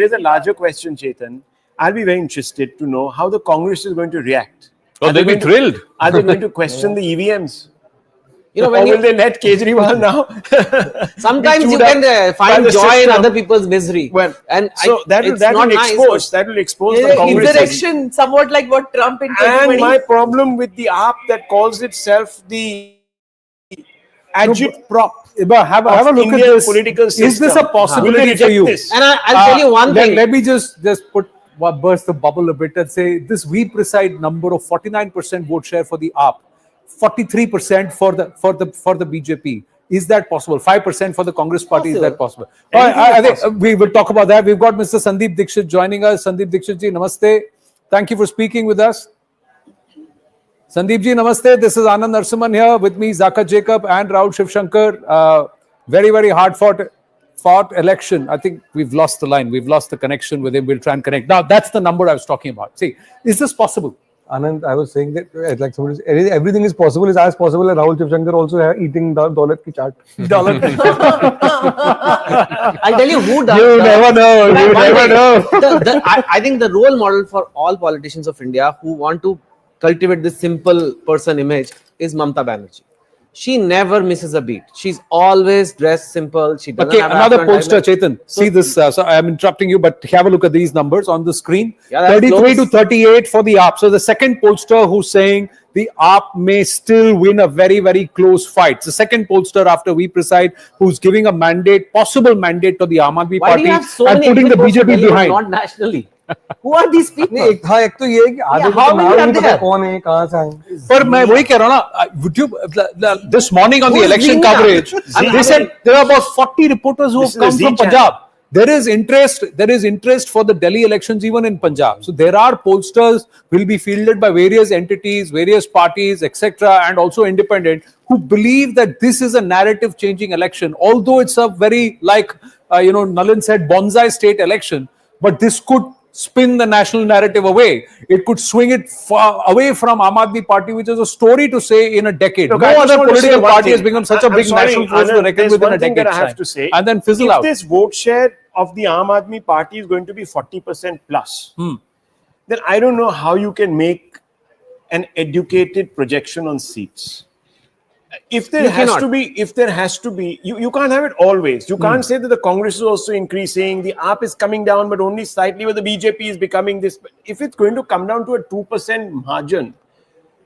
is a larger question, Chetan. I'll be very interested to know how the Congress is going to react.
Oh, they'll be thrilled.
Are they going to question the EVMs?
You know,
or will they let Kejriwal now?
Sometimes you can find joy in other people's misery.
Well,
and
so that will expose the Congress.
Insurrection, somewhat like what Trump in 2020.
And my problem with the AAP that calls itself the agitprop.
Have a look
Indian
at this.
Political system.
Is this a possibility for you?
This?
And I'll tell you one thing.
Let me just burst the bubble a bit and say this we preside number of 49% vote share for the AAP, 43% for the BJP. Is that possible? 5% for the Congress Party. Is that possible? I think we will talk about that. We've got Mr. Sandeep Dixit joining us. Sandeep Dixit ji, namaste. Thank you for speaking with us. Sandeep ji, namaste. This is Anand Narasimhan here with me, Zaka Jacob and Rahul Shivshankar. Very, very hard fought election. I think we've lost the line. We've lost the connection with him. We'll try and connect. Now, that's the number I was talking about. See, is this possible?
Anand, I was saying that like somebody said, everything is possible, is as possible as Rahul Shivshankar also eating Daulat ki chaat.
I'll tell you who does.
You never know. You never know.
I think the role model for all politicians of India who want to cultivate this simple person image is Mamata Banerjee. She never misses a beat. She's always dressed simple. She doesn't have
another pollster, Chetan. See this. So I'm interrupting you, but have a look at these numbers on the screen. 33 to 38 for the AAP. So the second pollster who's saying the AAP may still win a very, very close fight. The second pollster after we preside who's giving a mandate, possible mandate to the Aam Aadmi Party and putting the BJP behind.
Not nationally. Who are these people?
एक तो ये है कि आधे को नाम नहीं पता कौन है कहाँ से आए.
पर मैं वही कह रहा हूँ ना. Would you this morning on the election coverage, they said there are about 40 reporters who have come from Punjab. There is interest for the Delhi elections even in Punjab. So there are pollsters will be fielded by various entities, various parties, etc., and also independent who believe that this is a narrative-changing election. Although it's a very Nalin said bonsai state election. but this could spin the national narrative away. It could swing it far away from Aam Aadmi Party, which is a story to say in a decade.
Look,
No
I just
other
want to say
political
one
party
thing.
has become such a
I'm
big
sorry,
national force to
Anand,
reckon
there's
with in
one
a
thing that
decade's
I have
time.
to say.
And then fizzle
if
out.
this vote share of the Aam Aadmi Party is going to be 40% plus, then I don't know how you can make an educated projection on seats. If there
You
has
cannot.
to be, you can't have it always. You can't say that the Congress is also increasing, the AAP is coming down, but only slightly, but the BJP is becoming this. If it's going to come down to a 2% margin,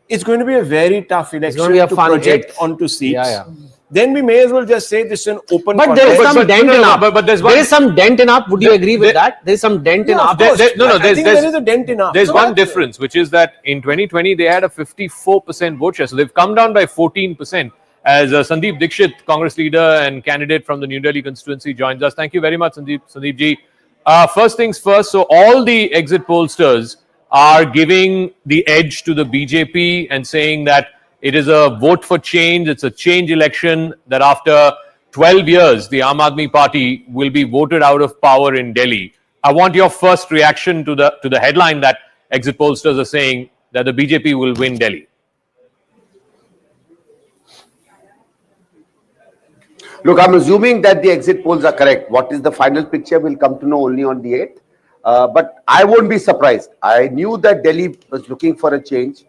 it's going to be a very tough
It's going
election
to be a
to
fun
project
eighth.
onto seats.
Yeah.
Then we may as well just say this is an open
But there is
contest.
some dent in AAP.
but there's
There
one-
is some dent in AAP. Would you agree with that? There is some dent in
Yeah, of
AAP.
course. I think
there's
there is a dent in AAP.
There's
So
one
that's-
difference, which is that in 2020 they had a 54% vote share, so they've come down by 14%. As Sandeep Dixit, Congress leader and candidate from the New Delhi constituency, joins us. Thank you very much, Sandeep ji. First things first. So all the exit pollsters are giving the edge to the BJP and saying that it is a vote for change. It's a change election. That after 12 years, the Aam Aadmi Party will be voted out of power in Delhi. I want your first reaction to the headline that exit pollsters are saying that the BJP will win Delhi.
Look, I'm assuming that the exit polls are correct. What is the final picture, we'll come to know only on the 8th. But I won't be surprised. I knew that Delhi was looking for a change.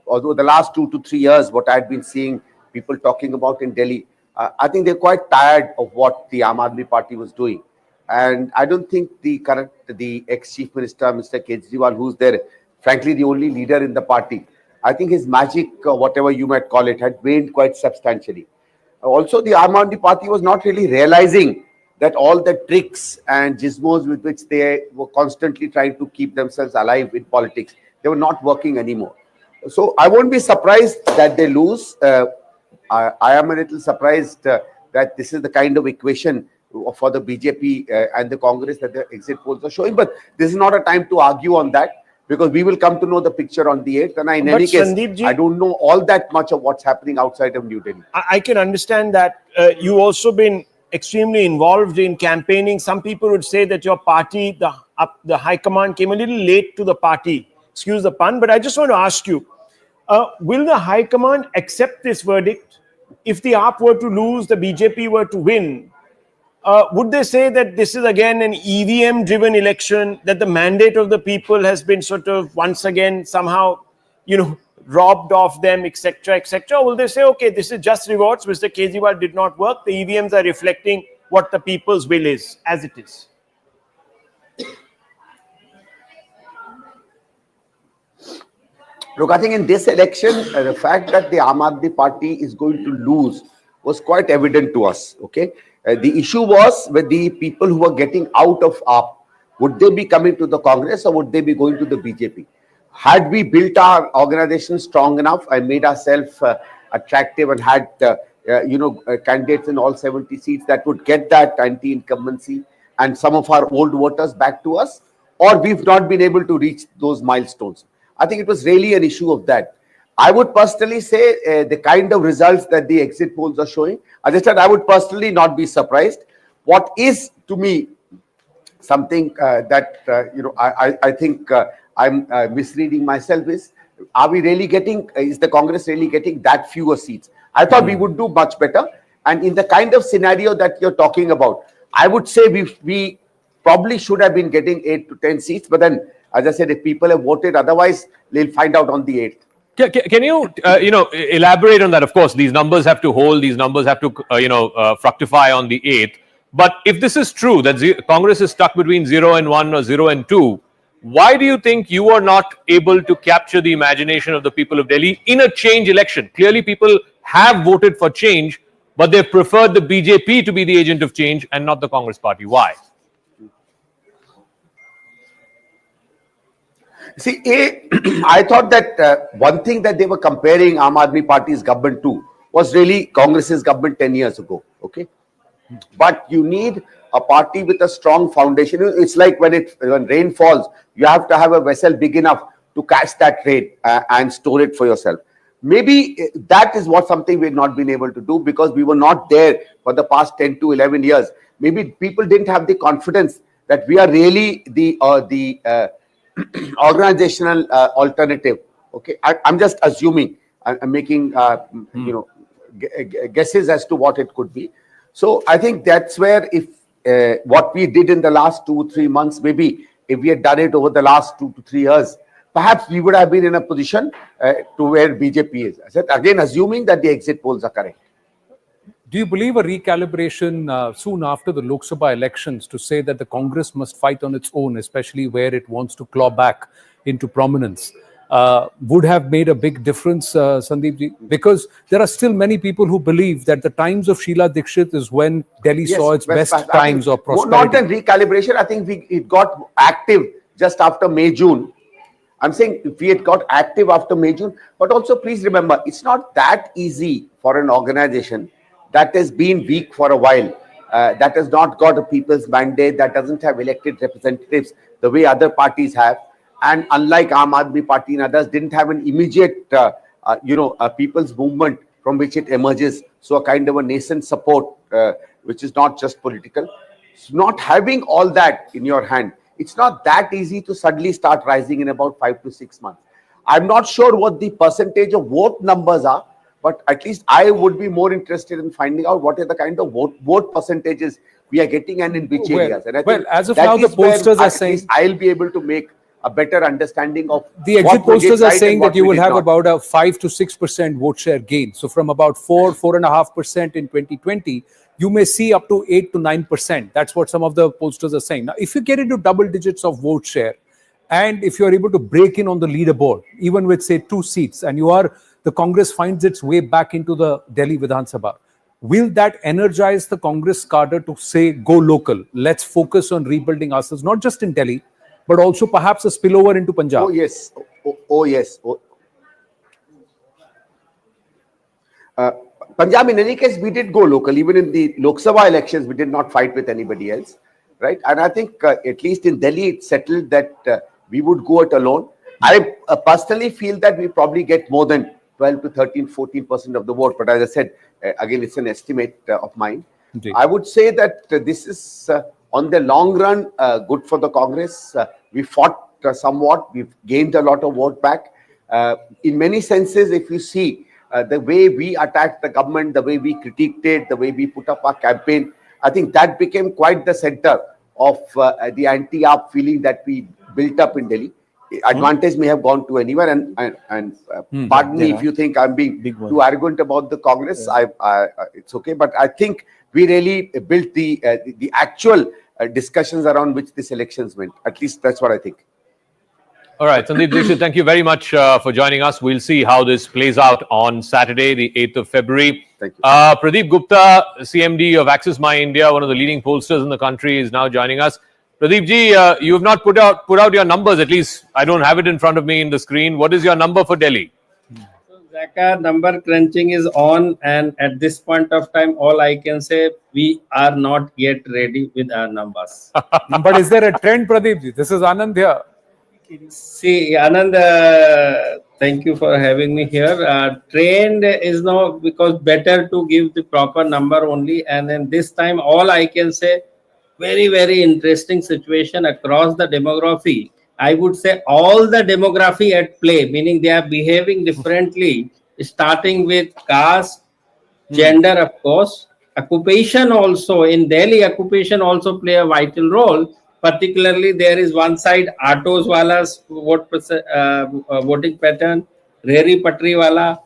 Although the last 2 to 3 years, what I had been seeing people talking about in Delhi, I think they're quite tired of what the Aam Aadmi Party was doing. And I don't think the ex-chief minister, Mr. Kejriwal, who's there, frankly, the only leader in the party, I think his magic, whatever you might call it, had waned quite substantially. Also, the Aam Aadmi Party was not really realizing that all the tricks and gizmos with which they were constantly trying to keep themselves alive in politics, they were not working anymore. So I won't be surprised that they lose. I am a little surprised that this is the kind of equation for the BJP and the Congress that the exit polls are showing. But this is not a time to argue on that, because we will come to know the picture on the 8th. And in any case, I don't know all that much of what's happening outside of New Delhi.
I can understand that. You also been extremely involved in campaigning. Some people would say that your party, the high command came a little late to the party. Excuse the pun, but I just want to ask you, will the high command accept this verdict? If the AAP were to lose, the BJP were to win, would they say that this is again an EVM-driven election, that the mandate of the people has been sort of once again somehow, robbed of them, etc., etc.? Or will they say, okay, this is just rewards, Mr. Kejriwal did not work, the EVMs are reflecting what the people's will is, as it is?
Look, I think in this election, the fact that the Aam Aadmi Party is going to lose was quite evident to us, okay? The issue was with the people who were getting out of AAP. Would they be coming to the Congress or would they be going to the BJP? Had we built our organization strong enough and made ourselves attractive and had, candidates in all 70 seats that would get that anti-incumbency and some of our old voters back to us, or we've not been able to reach those milestones? I think it was really an issue of that. I would personally say the kind of results that the exit polls are showing, as I said, I would personally not be surprised. What is, to me, something that, I think I'm misreading myself is the Congress really getting that fewer seats? I thought we would do much better. And in the kind of scenario that you're talking about, I would say we probably should have been getting 8 to 10 seats. But then, as I said, if people have voted otherwise, they'll find out on the 8th.
Can you, elaborate on that? Of course, these numbers have to hold. These numbers have to, fructify on the 8th. But if this is true, that Congress is stuck between 0 and 1 or 0 and 2, why do you think you are not able to capture the imagination of the people of Delhi in a change election? Clearly, people have voted for change, but they preferred the BJP to be the agent of change and not the Congress party. Why?
See, I thought that one thing that they were comparing Aam Aadmi Party's government to was really Congress's government 10 years ago, okay? But you need a party with a strong foundation. It's like when rain falls, you have to have a vessel big enough to catch that rain and store it for yourself. Maybe that is something we've not been able to do because we were not there for the past 10 to 11 years. Maybe people didn't have the confidence that we are really the organizational alternative. Okay, I'm just assuming. I'm making guesses as to what it could be. So I think that's where if what we did in the last 2-3 months, maybe if we had done it over the last 2 to 3 years, perhaps we would have been in a position to where BJP is. I said, again, assuming that the exit polls are correct.
Do you believe a recalibration soon after the Lok Sabha elections to say that the Congress must fight on its own, especially where it wants to claw back into prominence, would have made a big difference, Sandeep ji? Because there are still many people who believe that the times of Sheila Dikshit is when Delhi saw its best times of prosperity.
Not a recalibration. I think it got active just after May, June. I'm saying if we had got active after May, June, but also please remember, it's not that easy for an organization that has been weak for a while, that has not got a people's mandate, that doesn't have elected representatives the way other parties have, and unlike Aam Aadmi Party and others, didn't have an immediate, a people's movement from which it emerges. So a kind of a nascent support, which is not just political. So not having all that in your hand, it's not that easy to suddenly start rising in about 5 to 6 months. I'm not sure what the percentage of vote numbers are, but at least I would be more interested in finding out what are the kind of vote percentages we are getting and in which areas. And I think
as of now, the pollsters are saying
I'll be able to make a better understanding of
the exit pollsters are saying that you will have about a 5 to 6% vote share gain. So from about 4.5% in 2020, you may see up to 8 to 9%. That's what some of the pollsters are saying. Now, if you get into double digits of vote share, and if you are able to break in on the leaderboard, even with say 2 seats, and the Congress finds its way back into the Delhi Vidhan Sabha, will that energize the Congress cadre to say, go local, let's focus on rebuilding ourselves, not just in Delhi, but also perhaps a spillover into Punjab?
Oh, yes. Oh, yes. Punjab, in any case, we did go local. Even in the Lok Sabha elections, we did not fight with anybody else, right? And I think at least in Delhi, it settled that we would go it alone. I personally feel that we probably get more than 12 to 13, 14% of the vote. But as I said, again, it's an estimate of mine.
Indeed.
I would say that this is, on the long run, good for the Congress. We fought somewhat. We've gained a lot of vote back. In many senses, if you see the way we attacked the government, the way we critiqued it, the way we put up our campaign, I think that became quite the center of the anti-AAP feeling that we built up in Delhi. Advantage may have gone to anywhere, and pardon me if you think I'm being too arrogant about the Congress. It's okay, but I think we really built the actual discussions around which these elections went. At least that's what I think.
All right, Sandeep Dikshit, thank you very much for joining us. We'll see how this plays out on Saturday, the 8th of February.
Thank you.
Pradeep Gupta, CMD of Axis My India, one of the leading pollsters in the country, is now joining us. Pradeep ji, you have not put out your numbers. At least I don't have it in front of me in the screen. What is your number for Delhi?
Zaka, number crunching is on, and at this point of time, all I can say, we are not yet ready with our numbers.
But is there a trend, Pradeep ji? This is Anand here.
See, Anand, thank you for having me here. Trend is now, because better to give the proper number only, and then this time, all I can say, very, very interesting situation across the demography. I would say all the demography at play, meaning they are behaving differently, starting with caste, gender, of course, occupation also. In Delhi, occupation also play a vital role. Particularly, there is one side autos wala's voting pattern, Reri Patri wala.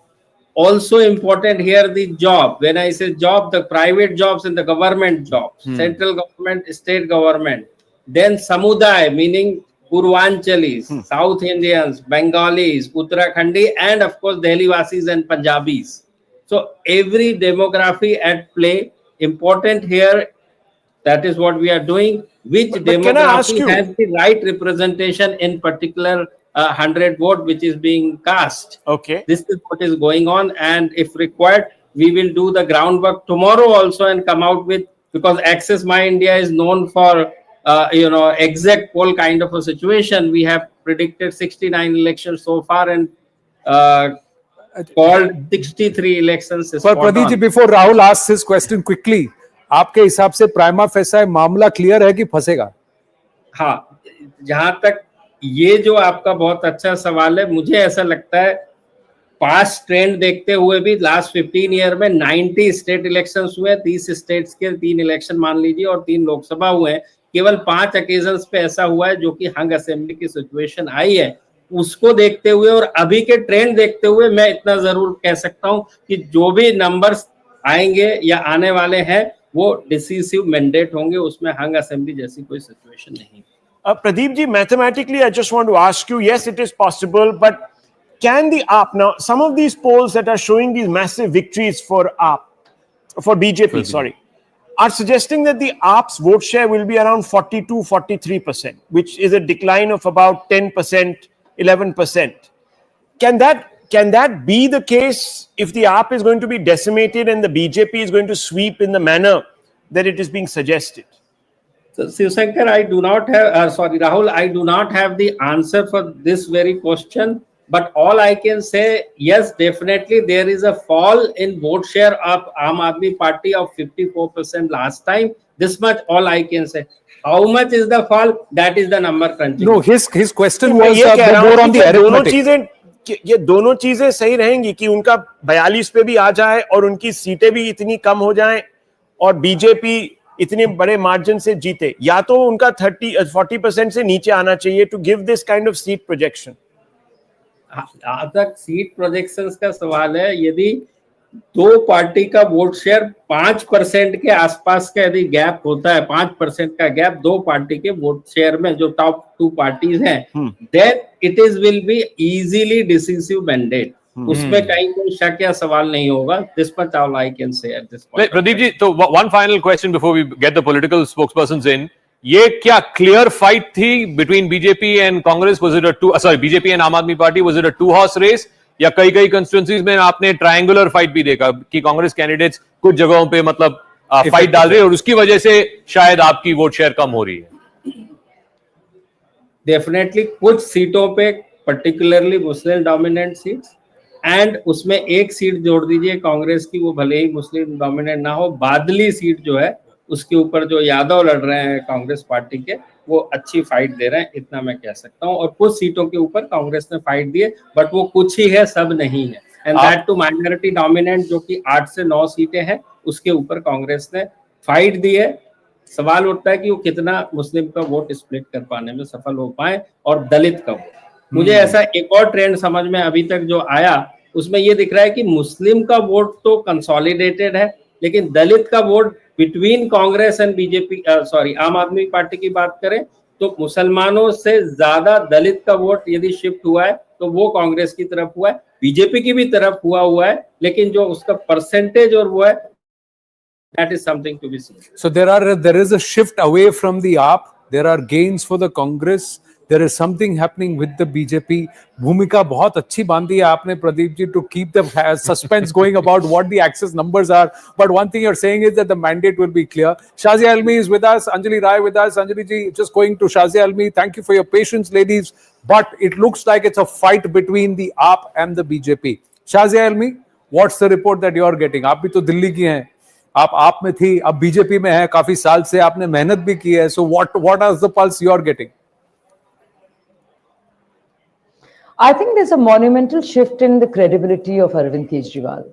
Also important here, the job. When I say job, the private jobs and the government jobs, central government, state government. Then Samudaya, meaning Purvanchalis, South Indians, Bengalis, Uttarakhandi, and of course Delhi Vasis and Punjabis. So every demography at play. Important here, that is what we are doing. Which demography has the right representation in particular 100 vote which is being cast.
Okay.
This is what is going on, and if required, we will do the groundwork tomorrow also and come out with, because Axis My India is known for exact poll kind of a situation. We have predicted 69 elections so far and called 63 elections.
But Pradeep ji, before Rahul asks his question quickly, आपके हिसाब से prima facie मामला clear है कि फंसेगा?
हाँ, जहां तक ये जो आपका बहुत अच्छा सवाल है, मुझे ऐसा लगता है पास्ट ट्रेंड देखते हुए भी लास्ट 15 ईयर में 90 स्टेट इलेक्शंस हुए, 30 स्टेट्स के 3 इलेक्शन मान लीजिए और 3 लोकसभा हुए हैं। केवल 5 ओकेजन्स पे ऐसा हुआ है जो कि हंग असेंबली की सिचुएशन आई है। उसको देखते हुए और अभी के ट्रेंड देखते हुए मैं इतना जरूर कह सकता हूं कि जो भी नंबर्स आएंगे या आने वाले हैं वो डिसिसिव मैंडेट होंगे, उसमें हंग असेंबली जैसी कोई सिचुएशन नहीं।
Pradeep ji, mathematically, I just want to ask you, yes, it is possible, but can the AAP, now some of these polls that are showing these massive victories for AAP, for BJP, sorry, are suggesting that the AAP's vote share will be around 42-43%, which is a decline of about 10%, 11%. Can that be the case if the AAP is going to be decimated and the BJP is going to sweep in the manner that it is being suggested?
So, Shivsankar, I do not have, sorry, Rahul, I do not have the answer for this very question. But all I can say, yes, definitely there is a fall in vote share of Aam Aadmi Party of 54% last time. This much all I can say. How much is the fall? That is the number crunching.
No, his question was
more on the arithmetic. ये दोनों चीजें सही रहेंगी कि उनका 42 पे भी आ जाए और उनकी सीटें भी इतनी कम हो जाएं और बीजेपी इतने बड़े मार्जिन से जीते, या तो उनका 40% से नीचे आना चाहिए to give this kind of seat projection.
तक सीट प्रोजेक्शंस का सवाल है, यदि दो पार्टी का वोट शेयर 5% के आसपास का यदि गैप होता है, 5% का गैप दो पार्टी के वोट शेयर में जो टॉप 2 पार्टीज हैं, then it is will be easily decisive mandate. उसमें कहीं कोई शक या सवाल नहीं होगा। This much all I can say at this point.
Pradeep ji, तो one final question before we get the political spokespersons in, ये क्या क्लियर फाइट थी between BJP and Congress? Was it a BJP and Aam Aadmi Party, was it a 2 horse race, या कई constituencies में आपने triangular fight भी देखा कि कांग्रेस कैंडिडेट्स कुछ जगहों पे मतलब फाइट डाल रहे हैं और उसकी वजह से शायद आपकी वोट शेयर कम हो रही है?
डेफिनेटली कुछ सीटों पे, particularly Muslim dominant seats, and उसमें एक सीट जोड़ दीजिए कांग्रेस की, वो भले ही मुस्लिम डोमिनेंट ना हो, बादली सीट जो है उसके ऊपर जो यादव लड़ रहे हैं कांग्रेस पार्टी के, वो अच्छी फाइट दे रहे हैं, इतना मैं कह सकता हूं। और कुछ सीटों के ऊपर कांग्रेस ने फाइट दी है, बट वो कुछ ही है, सब नहीं है। And that too minority dominant जो कि 8 से 9 सीटें हैं, उसके ऊपर कांग्रेस ने फाइट दी है। सवाल उठता है कि वो कितना मुस्लिम का वोट स्प्लिट कर पाने में सफल हो पाए, और दलित का वोट। मुझे ऐसा एक और ट्रेंड समझ में अभी तक जो आया, उसमें ये दिख रहा है कि मुस्लिम का वोट तो कंसोलिडेटेड है, लेकिन दलित का vote between Congress and BJP, sorry आम आदमी पार्टी की बात करें तो मुसलमानों से ज्यादा दलित का वोट यदि शिफ्ट हुआ है तो वो कांग्रेस की तरफ हुआ है, बीजेपी की भी तरफ हुआ है, लेकिन जो उसका परसेंटेज और वो है, that is something to be seen.
So there is a shift away from the AAP. There are gains for the Congress. There is something happening with the BJP. भूमिका बहुत अच्छी बांधी है आपने Pradeep ji, to keep the suspense going about what the access numbers are. But one thing you're saying is that the mandate will be clear. Shazia Almi is with us, Anjali Rai with us. Anjali ji, just going to Shazia Almi. Thank you for your patience, ladies. But it looks like it's a fight between the AAP and the BJP. Shazia Almi, what's the report that you're getting? आप भी तो दिल्ली की हैं, आप आप में थी, अब बीजेपी में है, काफी साल से आपने मेहनत भी की है. So what is the pulse you're getting?
I think there's a monumental shift in the credibility of Arvind Kejriwal.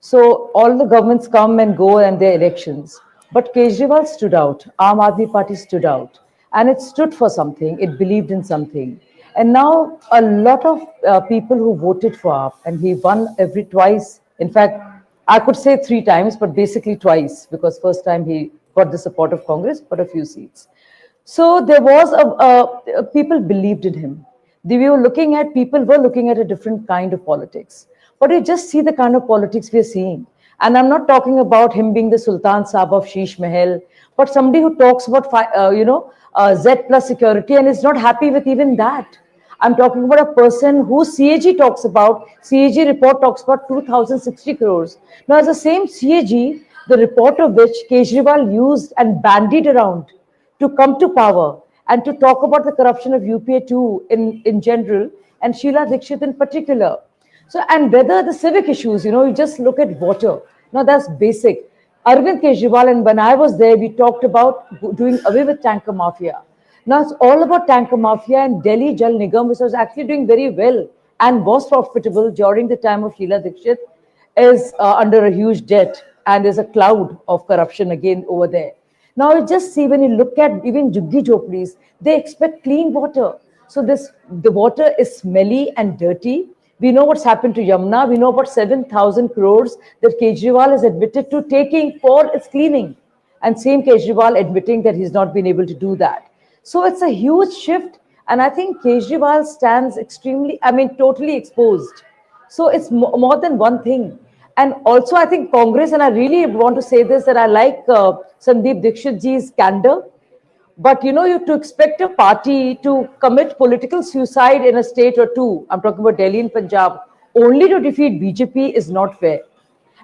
So all the governments come and go and their elections, but Kejriwal stood out, Aam Aadmi Party stood out, and it stood for something, it believed in something. And now a lot of people who voted for AAP, and he won twice. In fact, I could say 3 times, but basically twice, because first time he got the support of Congress, but a few seats. So there was people believed in him. People were looking at a different kind of politics. But you just see the kind of politics we are seeing. And I'm not talking about him being the Sultan Saab of Sheesh Mahal, but somebody who talks about, Z plus security and is not happy with even that. I'm talking about a person who CAG report talks about 2,060 crores. Now, as the same CAG, the report of which Kejriwal used and bandied around to come to power, and to talk about the corruption of UPA too in general, and Sheila Dikshit in particular. So, and whether the civic issues, you just look at water. Now that's basic. Arvind Kejriwal, and when I was there, we talked about doing away with tanker mafia. Now it's all about tanker mafia, and Delhi Jal Nigam, which was actually doing very well and was profitable during the time of Sheila Dikshit, is under a huge debt, and there's a cloud of corruption again over there. Now you just see, when you look at even Juggi Jhopadis, they expect clean water. So the water is smelly and dirty. We know what's happened to Yamuna. We know about 7,000 crores that Kejriwal has admitted to taking for its cleaning. And same Kejriwal admitting that he's not been able to do that. So it's a huge shift. And I think Kejriwal stands totally exposed. So it's more than one thing. And also I think Congress, and I really want to say this, that I like Sandeep Dikshitji's candor. But you to expect a party to commit political suicide in a state or two, I'm talking about Delhi and Punjab, only to defeat BJP is not fair.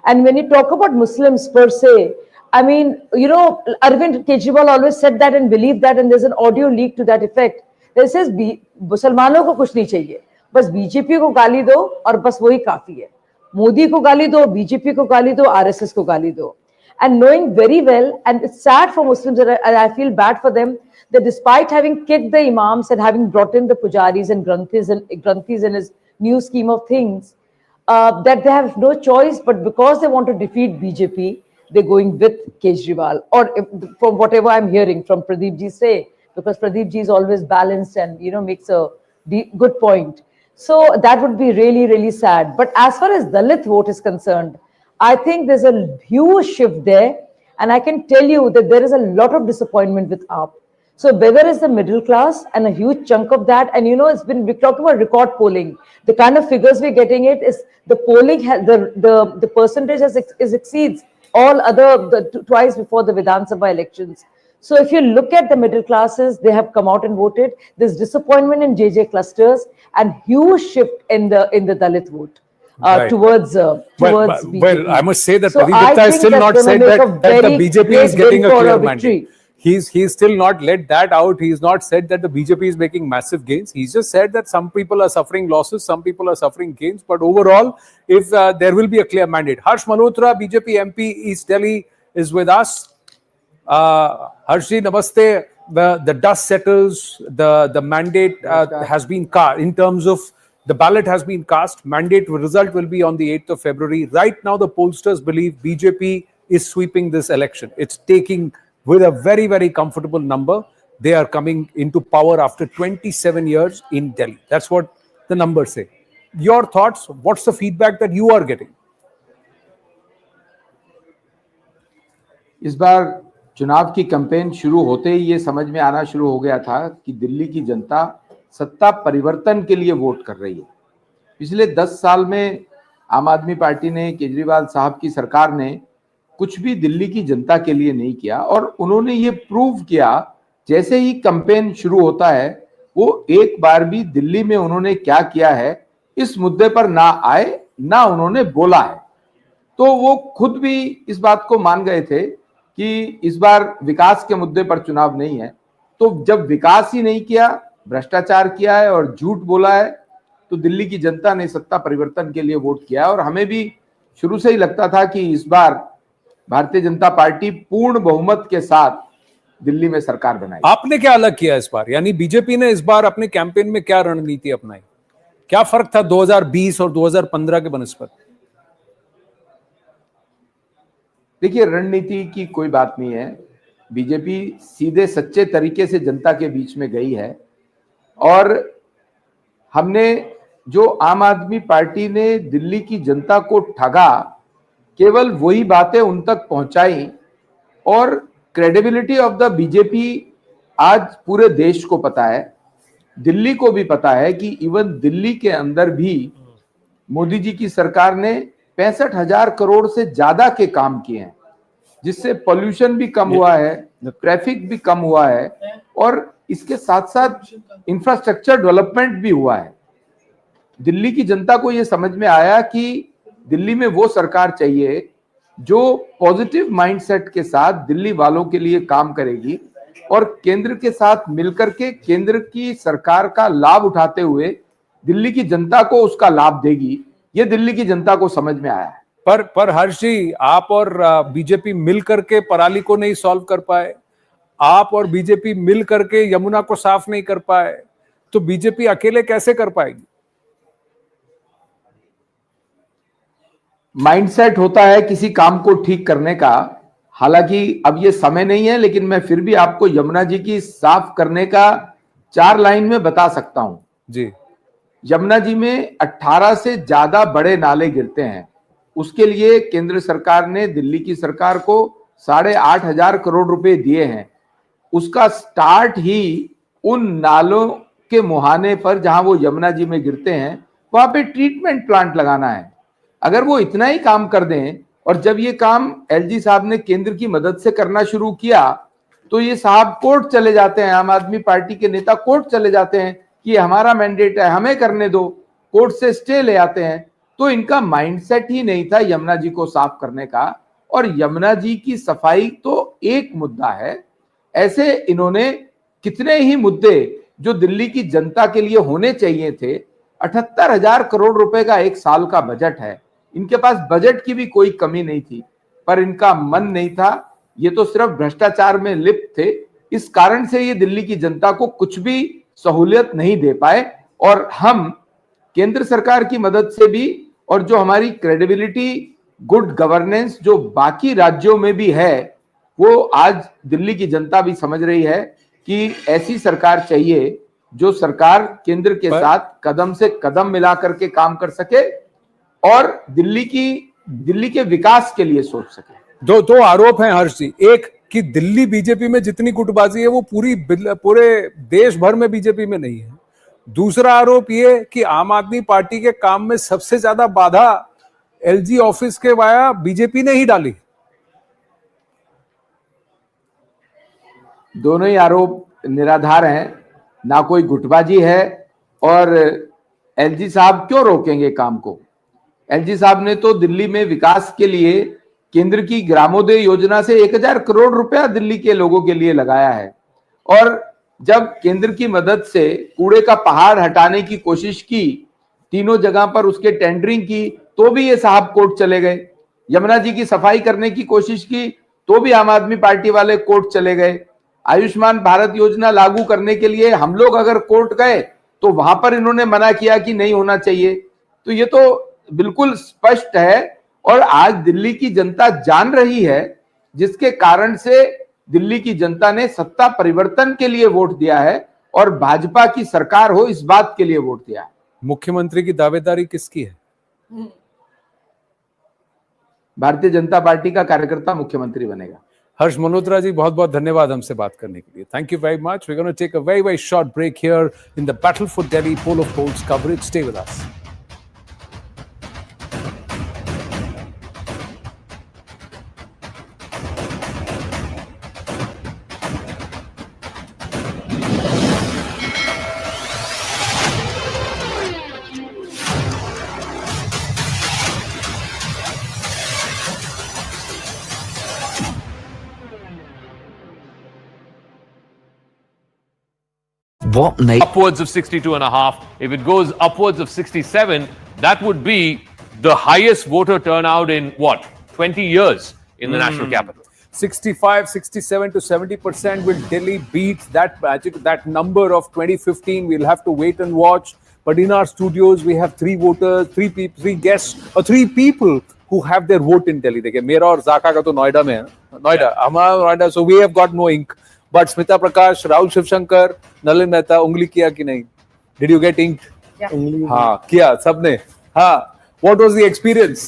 And when you talk about Muslims per se, Arvind Kejriwal always said that and believed that, and there's an audio leak to that effect. That says, Musalmanon ko kuch nahi chahiye, bas BJP ko gali do aur bas wahi kafi hai. Modi ko gali do, BJP ko gali do, RSS ko gali do. And knowing very well, and it's sad for Muslims, and I feel bad for them, that despite having kicked the imams and having brought in the pujaris and granthis in his new scheme of things, that they have no choice, but because they want to defeat BJP, they're going with Kejriwal, or from whatever I'm hearing from Pradeep ji say, because Pradeep ji is always balanced and makes a good point. So that would be really, really sad. But as far as Dalit vote is concerned, I think there's a huge shift there, and I can tell you that there is a lot of disappointment with AAP. So whether it's the middle class and a huge chunk of that, and we're talking about record polling. The kind of figures we're getting is the polling, the percentage exceeds all other twice before the Vidhan Sabha elections. So if you look at the middle classes, they have come out and voted. There's disappointment in JJ clusters and huge shift in the Dalit vote. Towards BJP.
Well, I must say that
So
Pradeep Gupta
I
has
think
still
that's
not
gonna
said
make
that,
a
the
very
BJP is
great
getting
win
a
for
clear
a victory.
mandate. He's still not let that out. He's not said that the BJP is making massive gains. He's just said that some people are suffering losses, some people are suffering gains. But overall, if there will be a clear mandate. Harsh Malhotra, BJP MP East Delhi, is with us. Harshji, namaste. The dust settles. The mandate has been cast in terms of the ballot has been cast. Mandate result will be on the 8th of February. Right now, the pollsters believe BJP is sweeping this election. It's taking with a very, very comfortable number. They are coming into power after 27 years in Delhi. That's what the numbers say. Your thoughts? What's the feedback that you are getting?
इस बार चुनाव की campaign शुरू होते ही ये समझ में आना शुरू हो गया था कि दिल्ली की जनता सत्ता परिवर्तन के लिए वोट कर रही है। पिछले 10 साल में आम आदमी पार्टी ने, केजरीवाल साहब की सरकार ने कुछ भी दिल्ली की जनता के लिए नहीं किया, और उन्होंने ये प्रूव किया जैसे ही कैंपेन शुरू होता है, वो एक बार भी दिल्ली में उन्होंने क्या किया है इस मुद्दे पर ना आए, ना उन्होंने बोला है। तो वो खुद भी इस बात को मान गए थे कि इस बार विकास के मुद्दे पर चुनाव नहीं है। तो जब विकास ही नहीं किया, भ्रष्टाचार किया है और झूठ बोला है, तो दिल्ली की जनता ने सत्ता परिवर्तन के लिए वोट किया। और हमें भी शुरू से ही लगता था कि इस बार भारतीय जनता पार्टी पूर्ण बहुमत के साथ दिल्ली में सरकार बनाई।
आपने क्या अलग किया इस बार? यानी बीजेपी ने इस बार अपने कैंपेन में क्या रणनीति अपनाई? क्या फर्क था 2020 और 2015 के बनस्पत?
देखिए, रणनीति की कोई बात नहीं है। बीजेपी सीधे सच्चे तरीके से जनता के बीच में गई है, और हमने जो आम आदमी पार्टी ने दिल्ली की जनता को ठगा, केवल वही बातें उन तक पहुंचाई। और क्रेडिबिलिटी ऑफ द बीजेपी आज पूरे देश को पता है, दिल्ली को भी पता है कि इवन दिल्ली के अंदर भी मोदी जी की सरकार ने 65,000 करोड़ से ज्यादा के काम किए हैं, जिससे पोल्यूशन भी कम हुआ है, ट्रैफिक भी कम हुआ है, और इसके साथ साथ इंफ्रास्ट्रक्चर डेवलपमेंट भी हुआ है। दिल्ली की जनता को यह समझ में आया कि दिल्ली में वो सरकार चाहिए जो पॉजिटिव माइंडसेट के साथ दिल्ली वालों के लिए काम करेगी, और केंद्र के साथ मिलकर के केंद्र की सरकार का लाभ उठाते हुए दिल्ली की जनता को उसका लाभ देगी। ये दिल्ली की जनता को समझ में आया है।
पर हर्ष जी, आप और बीजेपी मिलकर के पराली को नहीं सॉल्व कर पाए। आप और बीजेपी मिल करके यमुना को साफ नहीं कर पाए, तो बीजेपी अकेले कैसे कर पाएगी?
माइंडसेट होता है किसी काम को ठीक करने का। हालांकि अब ये समय नहीं है, लेकिन मैं फिर भी आपको यमुना जी की साफ करने का 4 लाइन में बता सकता हूं
जी।
यमुना जी में 18 से ज्यादा बड़े नाले गिरते हैं। उसके लिए केंद्र सरकार ने दिल्ली की सरकार को 8,500 करोड़ रुपए दिए हैं। उसका स्टार्ट ही उन नालों के मुहाने पर जहां वो यमुना जी में गिरते हैं, वहां पे ट्रीटमेंट प्लांट लगाना है। अगर वो इतना ही काम कर दें, और जब ये काम एलजी साहब ने केंद्र की मदद से करना शुरू किया, तो ये साहब कोर्ट चले जाते हैं, आम आदमी पार्टी के नेता कोर्ट चले जाते हैं कि हमारा मैंडेट है, हमें करने दो, कोर्ट से स्टे ले आते हैं। तो इनका माइंडसेट ही नहीं था यमुना जी को साफ करने का। और यमुना जी की सफाई तो एक मुद्दा है, ऐसे इन्होंने कितने ही मुद्दे जो दिल्ली की जनता के लिए होने चाहिए थे। 78,000 करोड़ रुपए का एक साल का बजट है, इनके पास बजट की भी कोई कमी नहीं थी, पर इनका मन नहीं था। ये तो सिर्फ भ्रष्टाचार में लिप्त थे। इस कारण से ये दिल्ली की जनता को कुछ भी सहूलियत नहीं दे पाए। और हम केंद्र सरकार की मदद से भी, और जो हमारी क्रेडिबिलिटी, गुड गवर्नेंस जो बाकी राज्यों में भी है, वो आज दिल्ली की जनता भी समझ रही है कि ऐसी सरकार चाहिए जो सरकार केंद्र के साथ कदम से कदम मिला करके काम कर सके और दिल्ली के विकास के लिए सोच सके।
दो आरोप हैं हर्ष जी। एक कि दिल्ली बीजेपी में जितनी गुटबाजी है वो पूरे देश भर में बीजेपी में नहीं है। दूसरा आरोप ये कि आम आदमी पार्टी के काम में सबसे ज्यादा बाधा एलजी ऑफिस के वाया बीजेपी ने ही डाली।
दोनों ही आरोप निराधार हैं, ना कोई गुटबाजी है। और एलजी साहब क्यों रोकेंगे काम को? एलजी साहब ने तो दिल्ली में विकास के लिए केंद्र की ग्रामोदय योजना से 1,000 करोड़ रुपया दिल्ली के लोगों के लिए लगाया है। और जब केंद्र की मदद से कूड़े का पहाड़ हटाने की कोशिश की, तीनों जगह पर उसके टेंडरिंग की, तो भी ये साहब कोर्ट चले गए। यमुना जी की सफाई करने की कोशिश की, तो भी आम आदमी पार्टी वाले कोर्ट चले गए। आयुष्मान भारत योजना लागू करने के लिए हम लोग अगर कोर्ट गए, तो वहां पर इन्होंने मना किया कि नहीं होना चाहिए। तो ये तो बिल्कुल स्पष्ट है। और आज दिल्ली की जनता जान रही है, जिसके कारण से दिल्ली की जनता ने सत्ता परिवर्तन के लिए वोट दिया है और भाजपा की सरकार हो इस बात के लिए वोट दिया है।
मुख्यमंत्री की दावेदारी किसकी है?
भारतीय जनता पार्टी का कार्यकर्ता मुख्यमंत्री बनेगा।
हर्ष मल्होत्रा जी, बहुत बहुत धन्यवाद हमसे बात करने के लिए। Thank you very much. We are going to take a very short break here in the battle for Delhi poll of polls coverage. Stay with us.
Upwards of 62.5. If it goes upwards of 67, that would be the highest voter turnout in what, 20 years in the national capital.
65, 67 to 70%. Will Delhi beat that number of 2015? We'll have to wait and watch. But in our studios, we have three voters, three guests, or three people who have their vote in Delhi. देखिए, मेरा और जाका का तो नोएडा में है, नोएडा, हमारा Noida, so we have got no ink. But Smita Prakash, Rahul Shivshankar, Nalin Mehta, उंगली किया कि नहीं? Did you get inked?
Yeah.
हाँ, किया सबने. हाँ. What was the experience?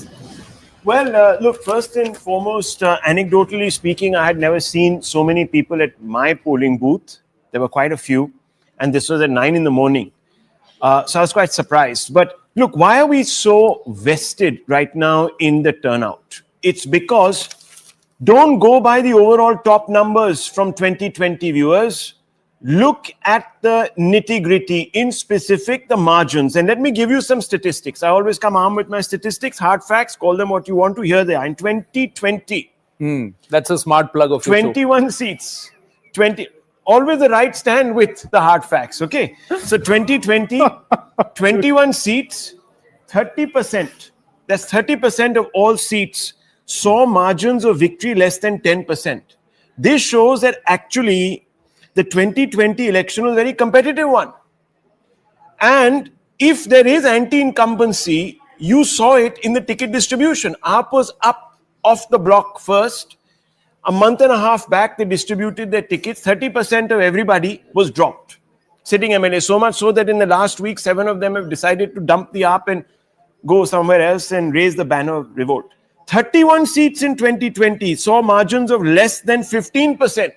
Well, look, first and foremost, anecdotally speaking, I had never seen so many people at my polling booth. There were quite a few, and this was at 9 in the morning. So I was quite surprised. But look, why are we so vested right now in the turnout? It's because don't go by the overall top numbers from 2020, viewers. Look at the nitty-gritty, in specific, the margins. And let me give you some statistics. I always come armed with my statistics, hard facts, call them what you want to hear. They are in 2020.
That's a smart plug of
21 seats. 20. Always the right stand with the hard facts, okay? So 2020, 21 seats, 30%. That's 30% of all seats saw margins of victory less than 10%. This shows that actually the 2020 election was a very competitive one. And if there is anti-incumbency, you saw it in the ticket distribution. AAP was up off the block first. A month and a half back, they distributed their tickets. 30% of everybody was dropped. Sitting MLA, so much so that in the last week, 7 of them have decided to dump the AAP and go somewhere else and raise the banner of revolt. 31 seats in 2020 saw margins of less than 15%.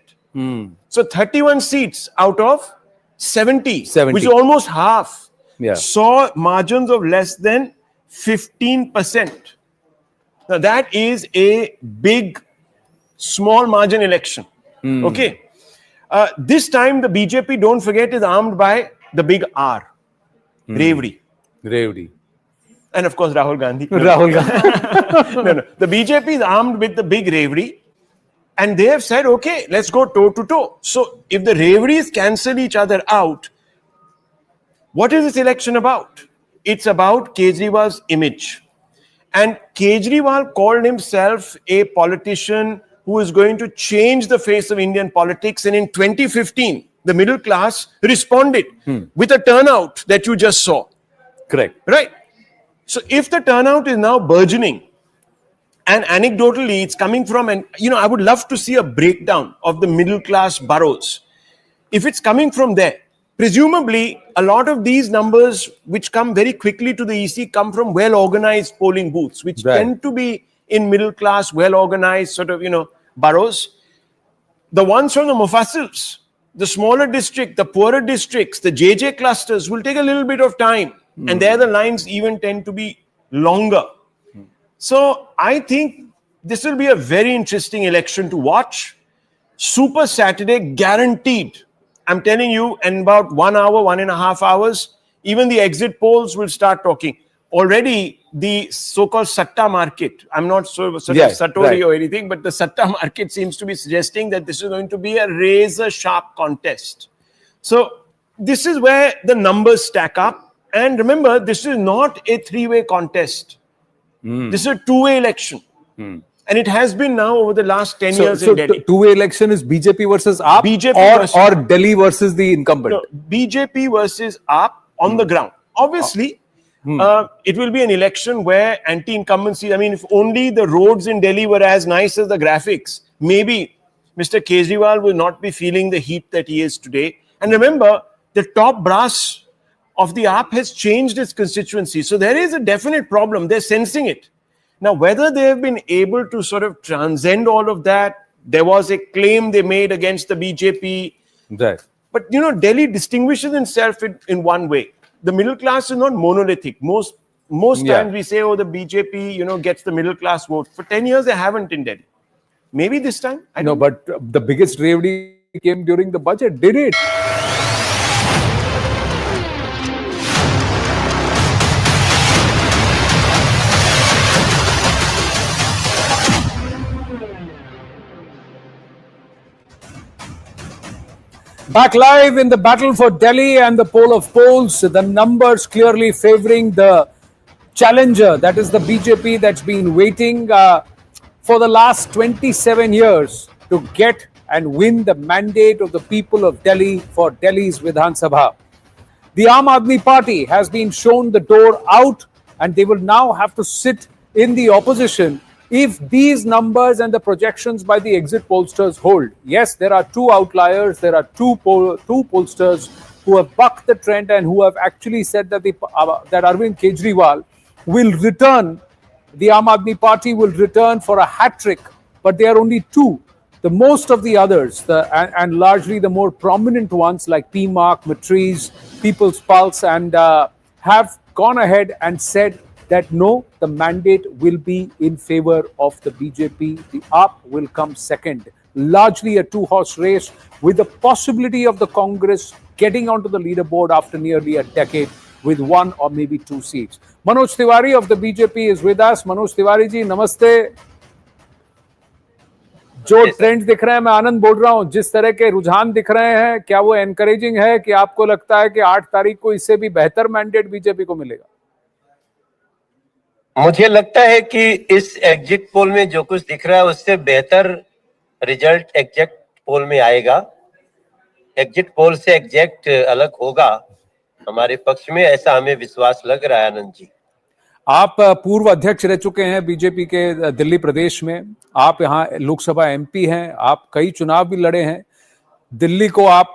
So 31 seats out of 70, which is almost half, saw margins of less than 15%. Now that is a big, small margin election. Okay. This time the BJP, don't forget, is armed by the big R. Revdi. And of course, Rahul Gandhi. No. The BJP is armed with the big Revdi. And they have said, okay, let's go toe to toe. So if the Revdis cancel each other out, what is this election about? It's about Kejriwal's image. And Kejriwal called himself a politician who is going to change the face of Indian politics. And in 2015, the middle class responded with a turnout that you just saw.
Correct.
Right. So if the turnout is now burgeoning, and anecdotally it's coming from, and I would love to see a breakdown of the middle class boroughs. If it's coming from there, presumably a lot of these numbers which come very quickly to the EC come from well-organized polling booths, which tend to be in middle class, well-organized sort of, boroughs. The ones from the Mufassils, the smaller district, the poorer districts, the JJ clusters will take a little bit of time. And there the lines even tend to be longer. So I think this will be a very interesting election to watch. Super Saturday guaranteed. I'm telling you, in about 1 hour, 1.5 hours, even the exit polls will start talking. Already the so-called Satta market, I'm not Satori or anything, but the Satta market seems to be suggesting that this is going to be a razor-sharp contest. So this is where the numbers stack up. And remember, this is not a three-way contest. This is a two-way election. And it has been now over the last 10 years in Delhi.
Two-way election is BJP versus AAP or Delhi versus the incumbent?
No, BJP versus AAP on the ground. Obviously, it will be an election where anti-incumbency, if only the roads in Delhi were as nice as the graphics, maybe Mr. Kejriwal will not be feeling the heat that he is today. And remember, the top brass of the AAP has changed its constituency. So there is a definite problem. They're sensing it. Now, whether they have been able to sort of transcend all of that, there was a claim they made against the BJP.
Right.
But, Delhi distinguishes itself in one way. The middle class is not monolithic. Most times we say, the BJP, gets the middle class vote. For 10 years, they haven't in Delhi. Maybe this time. I don't know.
But the biggest Revdi came during the budget, did it? Back live in the battle for Delhi and the poll of polls, the numbers clearly favoring the challenger, that is the BJP, that's been waiting for the last 27 years to get and win the mandate of the people of Delhi for Delhi's Vidhan Sabha. The Aam Aadmi Party has been shown the door out, and they will now have to sit in the opposition if these numbers and the projections by the exit pollsters hold. Yes, there are two outliers. There are two pollsters who have bucked the trend and who have actually said that that Arvind Kejriwal will return, the Aam Aadmi Party will return for a hat-trick, but they are only two. The most of the others, and largely the more prominent ones like PMark, Matriz, People's Pulse, and have gone ahead and said that no, the mandate will be in favor of the BJP. The AAP will come second. Largely a two-horse race with the possibility of the Congress getting onto the leaderboard after nearly a decade with 1 or maybe 2 seats. Manoj Tiwari of the BJP is with us. Manoj Tiwari ji, namaste. जो trends दिख रहे हैं, मैं आनंद बोल रहा हूं, जिस तरह के रुझान दिख रहे हैं, क्या वो एनकरेजिंग है कि आपको लगता है कि 8 तारीख को इससे भी बेहतर मैंडेट बीजेपी को मिलेगा?
मुझे लगता है कि इस एग्जिट पोल में जो कुछ दिख रहा है उससे बेहतर रिजल्ट एग्जैक्ट पोल में आएगा, एग्जिट पोल से एग्जैक्ट अलग होगा हमारे पक्ष में, ऐसा हमें विश्वास लग रहा है आनंद जी।
आप पूर्व अध्यक्ष रह चुके हैं बीजेपी के दिल्ली प्रदेश में, आप यहाँ लोकसभा एमपी हैं, आप कई चुनाव भी लड़े हैं, दिल्ली को आप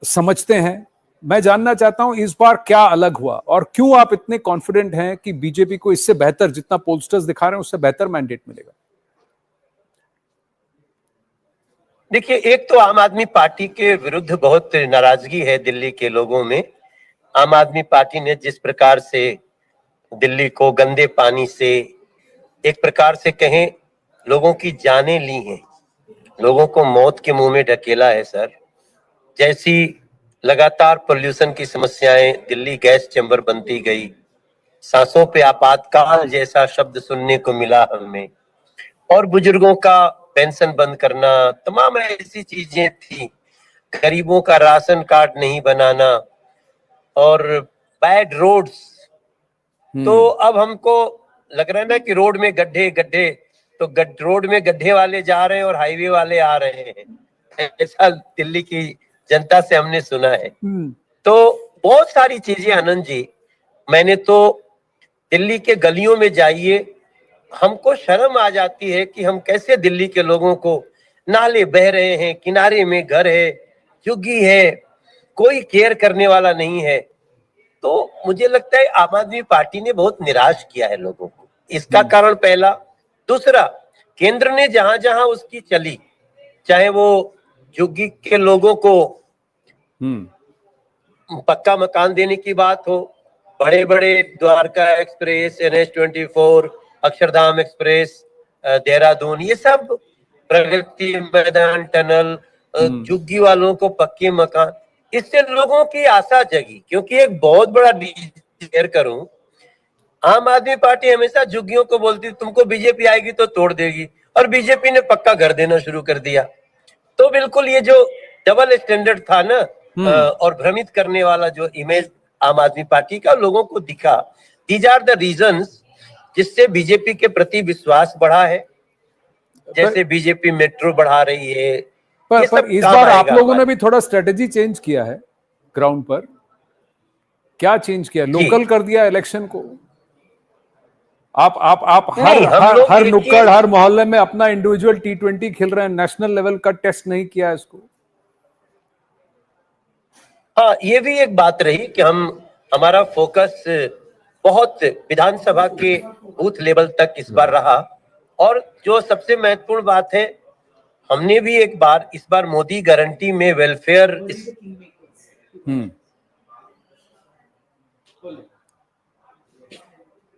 समझते हैं। मैं जानना चाहता हूं इस बार क्या अलग हुआ और क्यों आप इतने कॉन्फिडेंट हैं कि बीजेपी को इससे बेहतर, जितना पोलस्टर्स दिखा रहे हैं उससे बेहतर मैंडेट मिलेगा?
देखिए, एक तो आम आदमी पार्टी के विरुद्ध बहुत नाराजगी है दिल्ली के लोगों में। आम आदमी पार्टी ने जिस प्रकार से दिल्ली को गंदे पानी से, एक प्रकार से कहें, लोगों की जानें ली हैं, लोगों को मौत के मुंह में ढकेला है सर। जैसी लगातार पोल्यूशन की समस्याएं, दिल्ली गैस चैम्बर बनती गई, सांसों पे आपातकाल जैसा शब्द सुनने को मिला हमें, और बुजुर्गों का पेंशन बंद करना, तमाम ऐसी चीजें थी, गरीबों का राशन कार्ड नहीं बनाना और बैड रोड्स। तो अब हमको लग रहा है ना कि रोड में गड्ढे गड्ढे, तो रोड में गड्ढे वाले जा रहे हैं और हाईवे वाले आ रहे हैं, ऐसा दिल्ली की जनता से हमने सुना है। तो बहुत सारी चीजें आनंद जी, मैंने तो दिल्ली के गलियों में जाइए, हमको शर्म आ जाती है कि हम कैसे दिल्ली के लोगों को, नाले बह रहे हैं, किनारे में घर है, झुग्गी है, कोई केयर करने वाला नहीं है। तो मुझे लगता है आम आदमी पार्टी ने बहुत निराश किया है लोगों को, इसका कारण पहला। दूसरा, केंद्र ने जहां जहां उसकी चली, चाहे वो झुग्गी के लोगों को पक्का मकान देने की बात हो, बड़े बड़े Dwarka express, NH24, Akshardham express, Dehradun, ये सब प्रगति मैदान टनल, झुग्गी वालों को पक्के मकान, इससे लोगों की आशा जगी। क्योंकि एक बहुत बड़ा शेयर करूं, आम आदमी पार्टी हमेशा झुग्गियों को बोलती तुमको बीजेपी आएगी तो तोड़ देगी, और बीजेपी ने पक्का घर देना शुरू कर दिया। तो बिल्कुल ये जो डबल स्टैंडर्ड था ना, और भ्रमित करने वाला जो इमेज आम आदमी पार्टी का लोगों को दिखा, दीज आर द रीजंस जिससे बीजेपी के प्रति विश्वास बढ़ा है। जैसे बीजेपी मेट्रो बढ़ा रही है,
पर इस बार आप लोगों ने भी थोड़ा स्ट्रेटेजी चेंज किया है ग्राउंड पर। क्या चेंज किया? लोकल कर दिया इलेक्शन को। आप हर नुक्कड़, हर मोहल्ले में अपना इंडिविजुअल T20 खेल रहे हैं, नेशनल लेवल का टेस्ट नहीं किया इसको।
हाँ, ये भी एक बात रही कि हमारा फोकस बहुत विधानसभा के बूथ लेवल तक इस बार रहा। और जो सबसे महत्वपूर्ण बात है, हमने भी इस बार मोदी गारंटी में welfare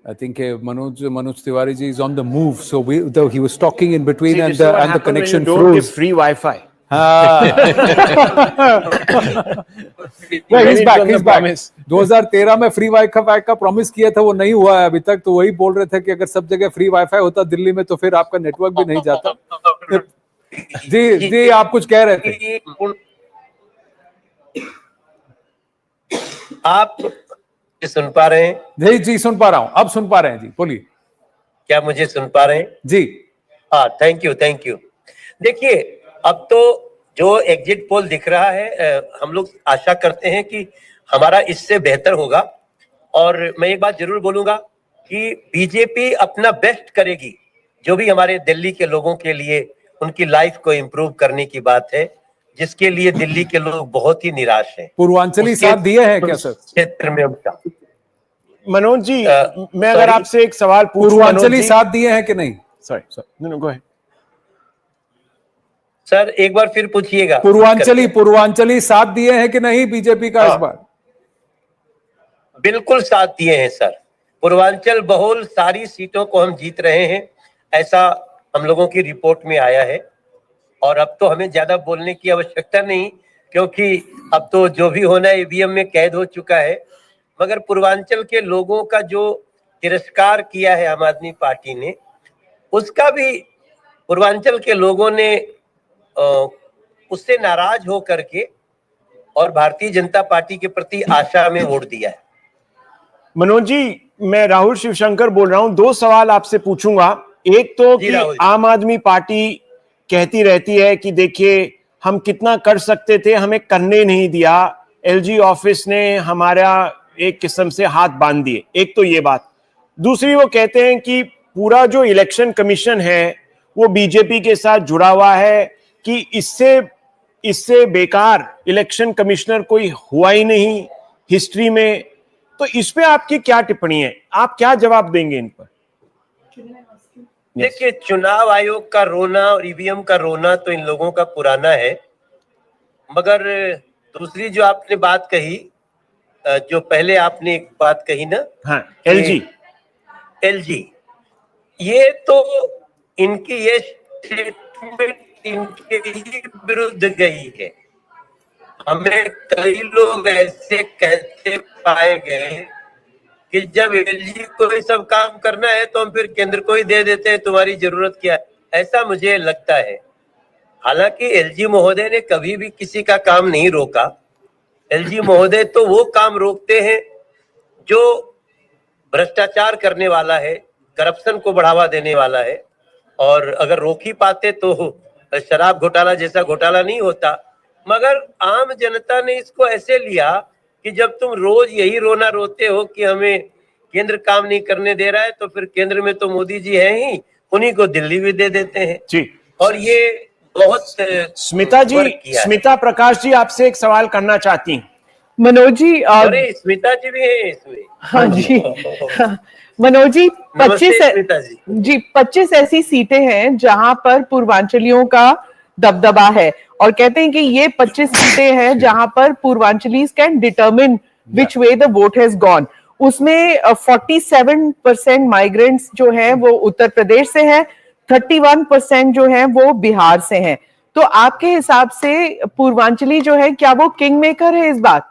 I think Manoj Tiwari ji is on the move, so he was talking in between. See, and the connection
froze. Don't give free Wi-Fi.
He's back. 2013 में फ्री वाईफाई का प्रॉमिस किया था, वो नहीं हुआ है अभी तक। तो वही बोल रहे थे कि अगर सब जगह फ्री वाईफाई होता दिल्ली में तो फिर आपका नेटवर्क भी नहीं जाता। जी आप कुछ कह रहे थे।
आप सुन पा रहे हैं?
जी सुन पा रहा हूं, अब सुन पा रहे हैं जी, बोलिए।
क्या मुझे सुन पा रहे हैं?
जी
हाँ, थैंक यू। देखिए, अब तो जो एग्जिट पोल दिख रहा है, हम लोग आशा करते हैं कि हमारा इससे बेहतर होगा। और मैं एक बात जरूर बोलूंगा कि बीजेपी अपना बेस्ट करेगी, जो भी हमारे दिल्ली के लोगों के लिए उनकी लाइफ को इम्प्रूव करने की बात है, जिसके लिए दिल्ली के लोग बहुत ही निराश हैं।
पूर्वांचली साथ दिए हैं क्या सर
क्षेत्र में उनका?
मनोज जी, मैं अगर आपसे एक सवाल पूछूं,
पूर्वांचली साथ दिए हैं कि नहीं?
Sorry, no go ahead
sir, एक बार फिर पूछिएगा।
पूर्वांचली साथ दिए हैं कि नहीं बीजेपी का इस बार?
बिल्कुल साथ दिए हैं सर। पूर्वांचल बहुल सारी सीटों को हम जीत रहे हैं, ऐसा हम लोगों की रिपोर्ट में आया है। और अब तो हमें ज्यादा बोलने की आवश्यकता नहीं, क्योंकि अब तो जो भी होना है ईवीएम में कैद हो चुका है। मगर पूर्वांचल के लोगों का जो तिरस्कार किया है आम आदमी पार्टी ने, उसका भी पूर्वांचल के लोगों ने उससे नाराज हो करके और भारतीय जनता पार्टी के प्रति आशा में वोट दिया है।
मनोज जी, मैं राहुल शिवशंकर बोल रहा हूं। दो सवाल आपसे पूछूंगा। एक तो कि आम आदमी पार्टी कहती रहती है कि देखिए हम कितना कर सकते थे, हमें करने नहीं दिया, एलजी ऑफिस ने हमारा एक किस्म से हाथ बांध दिए। एक तो ये बात। दूसरी, वो कहते हैं कि पूरा जो इलेक्शन कमीशन है वो बीजेपी के साथ जुड़ा हुआ है, कि इससे बेकार इलेक्शन कमिश्नर कोई हुआ ही नहीं हिस्ट्री में। तो इस पे आपकी क्या टिप्पणी है, आप क्या जवाब देंगे इन पर?
देखिए, चुनाव आयोग का रोना और ईवीएम का रोना तो इन लोगों का पुराना है, मगर दूसरी जो आपने बात कही, जो पहले आपने एक बात कही ना,
हाँ, एलजी,
ये तो इनकी ये स्टेटमेंट इनके ही विरुद्ध गई है। हमें कई लोग ऐसे कहते पाए गए कि जब एलजी को ही सब काम करना है तो हम फिर केंद्र को ही दे देते हैं, तुम्हारी जरूरत क्या है, ऐसा मुझे लगता है। हालांकि एलजी महोदय ने कभी भी किसी का काम नहीं रोका। एलजी महोदय तो वो काम रोकते हैं जो भ्रष्टाचार करने वाला है, करप्शन को बढ़ावा देने वाला है, और अगर रोक ही पाते तो शराब घोटाला जैसा घोटाला नहीं होता। मगर आम जनता ने इसको ऐसे लिया कि जब तुम रोज यही रोना रोते हो कि हमें केंद्र काम नहीं करने दे रहा है, तो फिर केंद्र में तो मोदी जी हैं ही, उन्हीं को दिल्ली भी दे देते हैं
जी।
और ये बहुत
स्मिता प्रकाश जी आपसे एक सवाल करना चाहती हैं।
मनोज जी,
अरे स्मिता जी भी है इसमें।
हाँ जी, मनोज जी, 25 ऐसी सीटें हैं जहां पर पूर्वांचलियों का दबदबा है, और कहते हैं कि ये 25 सीटें हैं जहां पर Purvanchalis can determine which way the vote has gone. उसमें 47% माइग्रेंट्स जो हैं वो उत्तर प्रदेश से हैं, 31% जो हैं वो बिहार से हैं। तो आपके हिसाब से पूर्वांचली जो है, क्या वो किंग मेकर है इस बार?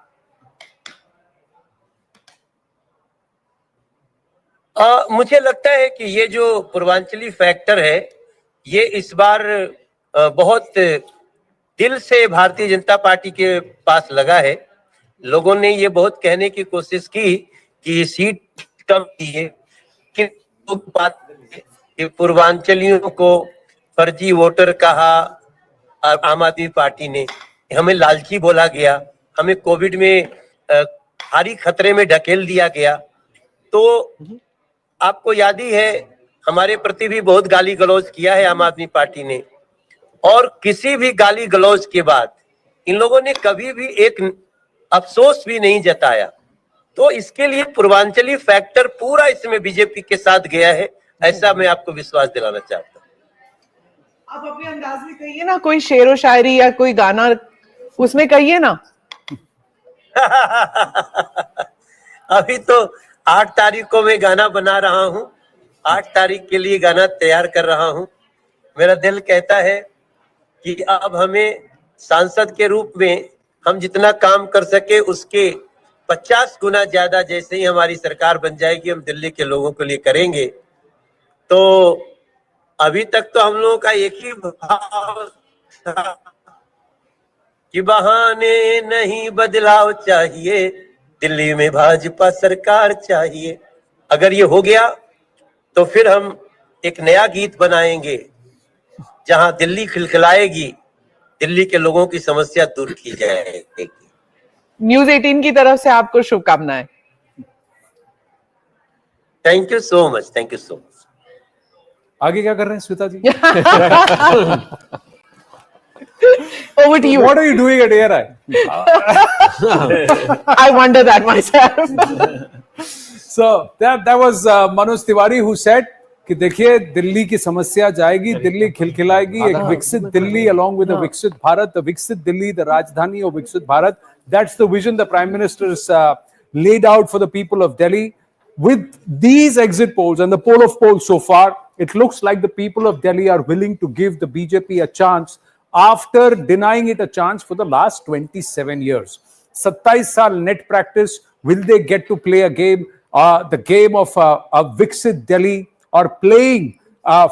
मुझे लगता है कि ये जो पूर्वांचली फैक्टर है, ये इस बार बहुत दिल से भारतीय जनता पार्टी के पास लगा है। लोगों ने ये बहुत कहने की कोशिश की कि सीट कम की है, कि पूर्वांचलियों को फर्जी वोटर कहा आम आदमी पार्टी ने, हमें लालची बोला गया, हमें कोविड में भारी खतरे में ढकेल दिया गया। तो आपको याद ही है, हमारे प्रति भी बहुत गाली गलौज किया है आम आदमी पार्टी ने, और किसी भी गाली गलौज के बाद इन लोगों ने कभी भी एक अफसोस भी नहीं जताया। तो इसके लिए पूर्वांचली फैक्टर पूरा इसमें बीजेपी के साथ गया है, ऐसा मैं आपको विश्वास दिलाना चाहता हूँ।
आप अपने अंदाज में कहिए ना, कोई शेर व शायरी या कोई गाना उसमें कहिए ना।
अभी तो 8 तारीख को मैं गाना बना रहा हूँ, 8 तारीख के लिए गाना तैयार कर रहा हूँ। मेरा दिल कहता है कि अब हमें सांसद के रूप में हम जितना काम कर सके उसके 50 गुना ज्यादा, जैसे ही हमारी सरकार बन जाएगी, हम दिल्ली के लोगों के लिए करेंगे। तो अभी तक तो हम लोगों का एक ही भाव था कि बहाने नहीं, बदलाव चाहिए, दिल्ली में भाजपा सरकार चाहिए। अगर ये हो गया तो फिर हम एक नया गीत बनाएंगे जहां दिल्ली खिलखिलाएगी, दिल्ली के लोगों की समस्या दूर की जाएगी।
न्यूज़ 18 की तरफ से आपको शुभकामनाएं।
Thank you so much, thank you so much.
आगे क्या कर रहे हैं स्मिता जी?
Over to you.
What are you doing at ARI?
I wonder that myself.
So that was Manoj Tiwari who said कि देखिए दिल्ली की समस्या जाएगी, दिल्ली खिलखिलाएगी, एक विकसित दिल्ली along with a विकसित भारत, the विकसित दिल्ली, the राजधानी और विकसित Bharat. That's the vision the Prime Minister has laid out for the people of Delhi. With these exit polls and the poll of polls so far, it looks like the people of Delhi are willing to give the BJP a chance after denying it a chance for the last 27 years. 27 saal net practice. Will they get to play a game, the game of a Viksit Delhi, or playing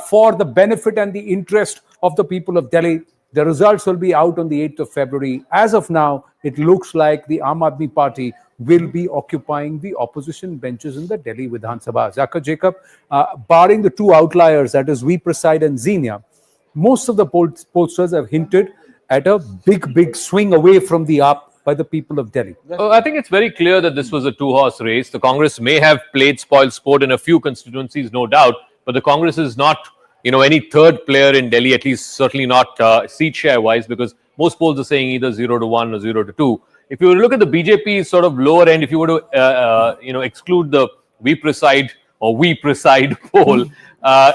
for the benefit and the interest of the people of Delhi? The results will be out on the 8th of February. As of now, it looks like the Aam Aadmi Party will be occupying the opposition benches in the Delhi Vidhan Sabha. Zakir Jacob, barring the two outliers, that is We Preside and Xenia, most of the pollsters have hinted at a big swing away from the AAP by the people of Delhi.
I think it's very clear that this was a two-horse race. The Congress may have played spoil sport in a few constituencies, no doubt, but the Congress is not, any third player in Delhi, at least certainly not seat share-wise, because most polls are saying either 0-1 or 0-2. If you were to look at the BJP sort of lower end, if you were to, exclude the We Preside poll,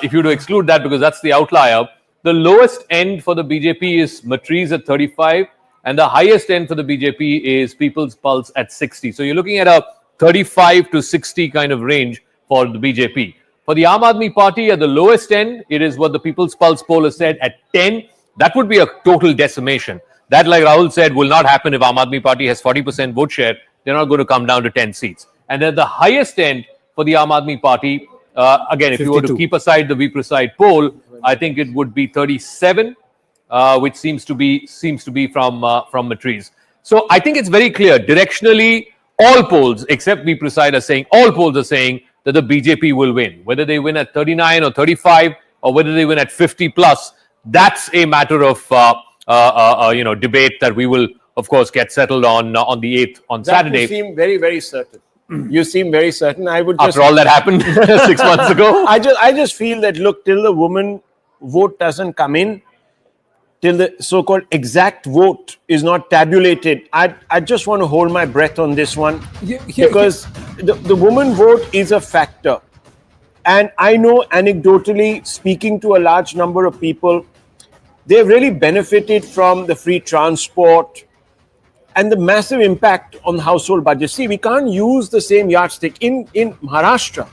if you were to exclude that because that's the outlier, the lowest end for the BJP is Matriz at 35, and the highest end for the BJP is People's Pulse at 60. So you're looking at a 35 to 60 kind of range for the BJP. For the Aam Aadmi Party, at the lowest end, it is what the People's Pulse poll has said at 10. That would be a total decimation. That, like Rahul said, will not happen if Aam Aadmi Party has 40% vote share. They're not going to come down to 10 seats. And at the highest end for the Aam Aadmi Party, again, if 52. You were to keep aside the We Preside poll, I think it would be 37, which seems to be from Matriz. So I think it's very clear. Directionally, all polls except We Preside are saying, all polls are saying that the BJP will win. Whether they win at 39 or 35, or whether they win at 50 plus, that's a matter of debate that we will, of course, get settled on the 8th on Saturday.
You seem very, very certain. You seem very certain. I would
after all that happened 6 months ago.
I just feel that look, till the woman vote doesn't come in, till the so-called exact vote is not tabulated, I just want to hold my breath on this one because the woman vote is a factor, and I know anecdotally speaking to a large number of people, they've really benefited from the free transport and the massive impact on household budgets. See, we can't use the same yardstick. In Maharashtra,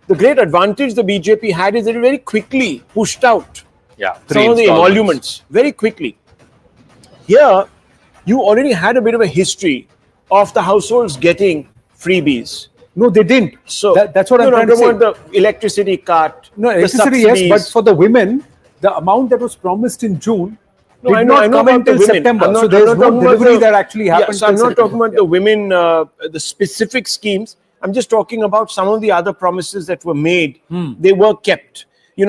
the great advantage the BJP had is that it very quickly pushed out some of the emoluments very quickly. Here, you already had a bit of a history of the households getting freebies.
No, they didn't.
So
that's what I'm trying to say.
The electricity cut.
No, electricity, yes, but for the women, the amount that was promised in June did not come until September. So there's no delivery that actually happened.
So I'm not talking about the women, the specific schemes. I'm just talking about some of the other promises that were made. They were kept.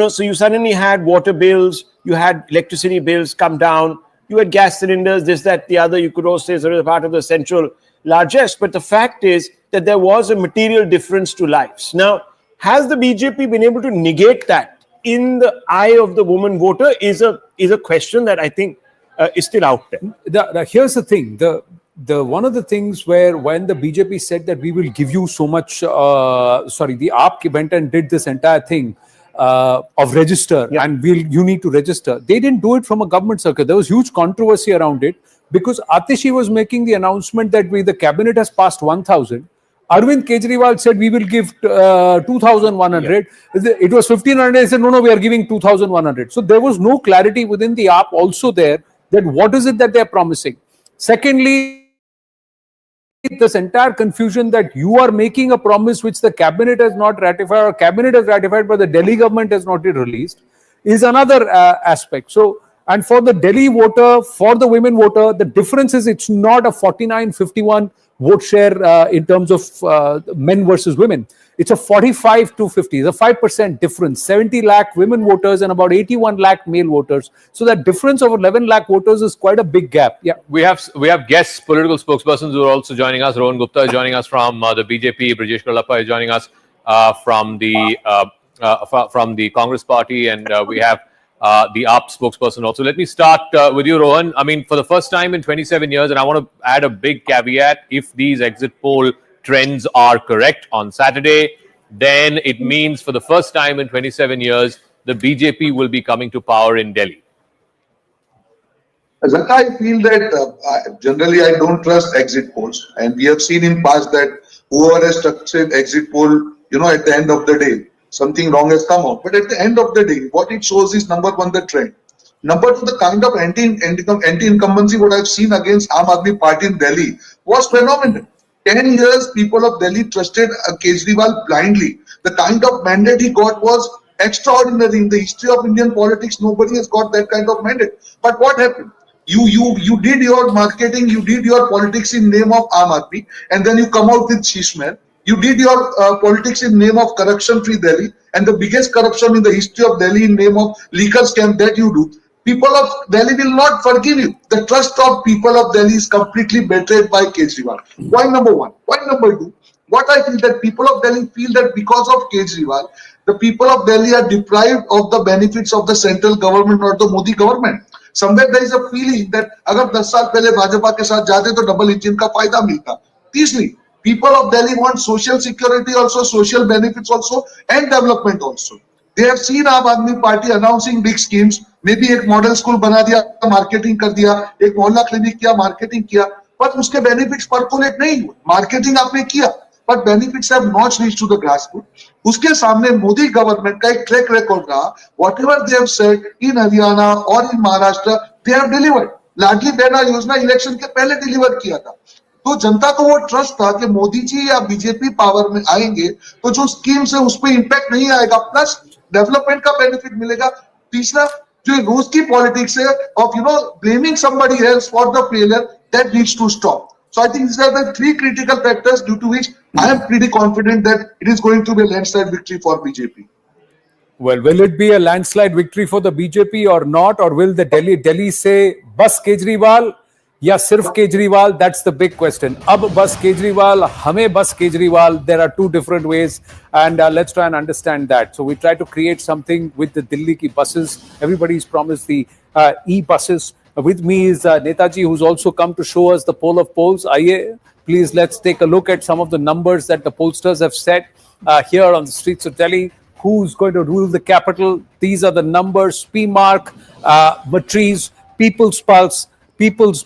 So you suddenly had water bills, you had electricity bills come down, you had gas cylinders, this, that, the other. You could also say it's a part of the central largesse. But the fact is that there was a material difference to lives. Now, has the BJP been able to negate that in the eye of the woman voter is a question that I think is still out there.
Here's the thing. The one of the things where when the BJP said that we will give you so much, the AAP went and did this entire thing of register and you need to register. They didn't do it from a government circle. There was huge controversy around it because Atishi was making the announcement that the cabinet has passed 1,000. Arvind Kejriwal said we will give 2,100. It was 1,500. They said no, we are giving 2,100. So there was no clarity within the AAP also there that what is it that they are promising. Secondly, this entire confusion that you are making a promise which the cabinet has not ratified or cabinet has ratified but the Delhi government has not yet released is another aspect. So, and for the Delhi voter, for the women voter, the difference is it's not a 49-51 vote share in terms of men versus women. It's a 45 to 50. It's a 5% difference. 70 lakh women voters and about 81 lakh male voters. So that difference of 11 lakh voters is quite a big gap. Yeah,
we have guests, political spokespersons who are also joining us. Rohan Gupta is joining us from the BJP. Brajesh Karlappa is joining us from the Congress Party, and we have the AAP spokesperson also. Let me start with you, Rohan. I mean, for the first time in 27 years, and I want to add a big caveat, if these exit poll trends are correct on Saturday, then it means for the first time in 27 years, the BJP will be coming to power in Delhi.
Zaka, I feel that generally I don't trust exit polls, and we have seen in past that whoever has structured exit poll, at the end of the day, something wrong has come out. But at the end of the day, what it shows is number one, the trend. Number two, the kind of anti-incumbency what I've seen against Aam Aadmi Party in Delhi was phenomenal. 10 years, people of Delhi trusted Kejriwal blindly. The kind of mandate he got was extraordinary. In the history of Indian politics, nobody has got that kind of mandate. But what happened? You did your marketing, you did your politics in name of Aam Aadmi, and then you come out with Shishmer. You did your politics in name of corruption-free Delhi, and the biggest corruption in the history of Delhi in name of liquor scam that you do. People of Delhi will not forgive you. The trust of people of Delhi is completely betrayed by Kejriwal. Point number one. Point number two. What I feel that people of Delhi feel that because of Kejriwal, the people of Delhi are deprived of the benefits of the central government or the Modi government. Somewhere there is a feeling that अगर 10 साल पहले भाजपा के साथ जाते तो double engine का फायदा मिलता. तीसरी, people of Delhi want social security also, social benefits also, and development also. They have seen Aam Aadmi Party announcing big schemes. Maybe एक मॉडल स्कूल बना दिया, मार्केटिंग कर दिया, एक मोहल्ला क्लिनिक किया, मार्केटिंग किया, पर उसके बेनिफिट्स परकोलेट नहीं हुए. मार्केटिंग आपने किया, but benefits have not reached to the grassroots. उसके सामने मोदी गवर्नमेंट का एक ट्रैक रिकॉर्ड रहा. Whatever they have said in Haryana or in Maharashtra, they have delivered. Ladli Behna योजना इलेक्शन के पहले डिलीवर किया था. तो जनता को वो ट्रस्ट था कि मोदी जी या बीजेपी पावर में आएंगे तो जो स्कीम्स है उस पर इंपैक्ट नहीं आएगा, प्लस डेवलपमेंट का बेनिफिट मिलेगा. तीसरा, जो रोज की पॉलिटिक्स है of blaming somebody else for the failure, that needs to stop. So I think these are the three critical factors due to which I am pretty confident that it is going to be a landslide victory for BJP.
Well, will it be a landslide victory for the BJP or not? Or will the Delhi say, bus Kejriwal ya sirf Kejriwal? That's the big question. Ab bus Kejriwal, hame bus Kejriwal. There are two different ways, and let's try and understand that. So we try to create something with the Delhi ki buses. Everybody's promised the e-buses. With me is Netaji, who's also come to show us the poll of polls. Aiye, please, let's take a look at some of the numbers that the pollsters have set here on the streets of Delhi. Who's going to rule the capital? These are the numbers: P-Mark, Matriz, People's Pulse, People's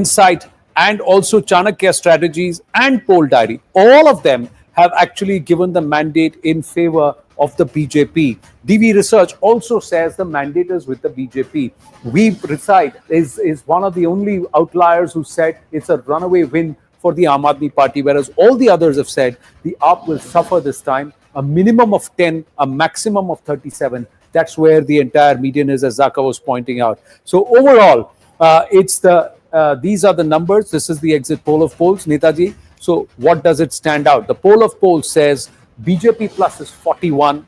Insight, and also Chanakya Strategies and Poll Diary. All of them have actually given the mandate in favor of the BJP. DV Research also says the mandate is with the BJP. We Reside is one of the only outliers who said it's a runaway win for the Aam Aadmi Party, whereas all the others have said the AAP will suffer this time. A minimum of 10, a maximum of 37. That's where the entire median is, as Zaka was pointing out. So overall, these are the numbers. This is the exit poll of polls, Netaji. So what does it stand out? The poll of polls says BJP plus is 41,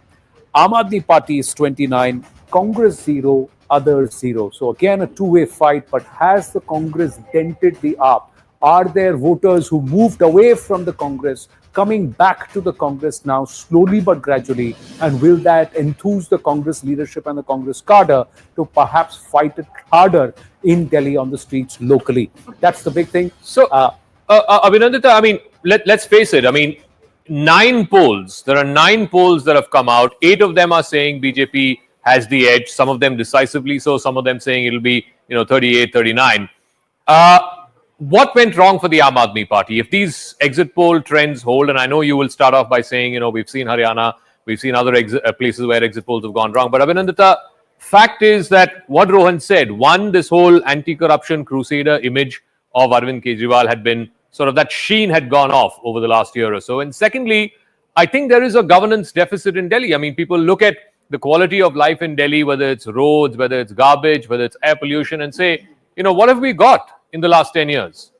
Aam Aadmi Party is 29, Congress 0, others 0. So again, a two-way fight, but has the Congress dented the AAP? Are there voters who moved away from the Congress coming back to the Congress now, slowly but gradually? And will that enthuse the Congress leadership and the Congress cadre to perhaps fight it harder in Delhi on the streets locally? That's the big thing.
So, Abhinandita, I mean, let's face it. I mean, 9 polls. There are 9 polls that have come out. 8 of them are saying BJP has the edge. Some of them decisively so. Some of them saying it'll be 38, 39. What went wrong for the Aam Aadmi Party? If these exit poll trends hold, and I know you will start off by saying, we've seen Haryana, we've seen other places where exit polls have gone wrong. But Abhinandita, fact is that what Rohan said, one, this whole anti-corruption crusader image of Arvind Kejriwal had been sort of, that sheen had gone off over the last year or so. And secondly, I think there is a governance deficit in Delhi. I mean, people look at the quality of life in Delhi, whether it's roads, whether it's garbage, whether it's air pollution, and say, what have we got in the last 10 years?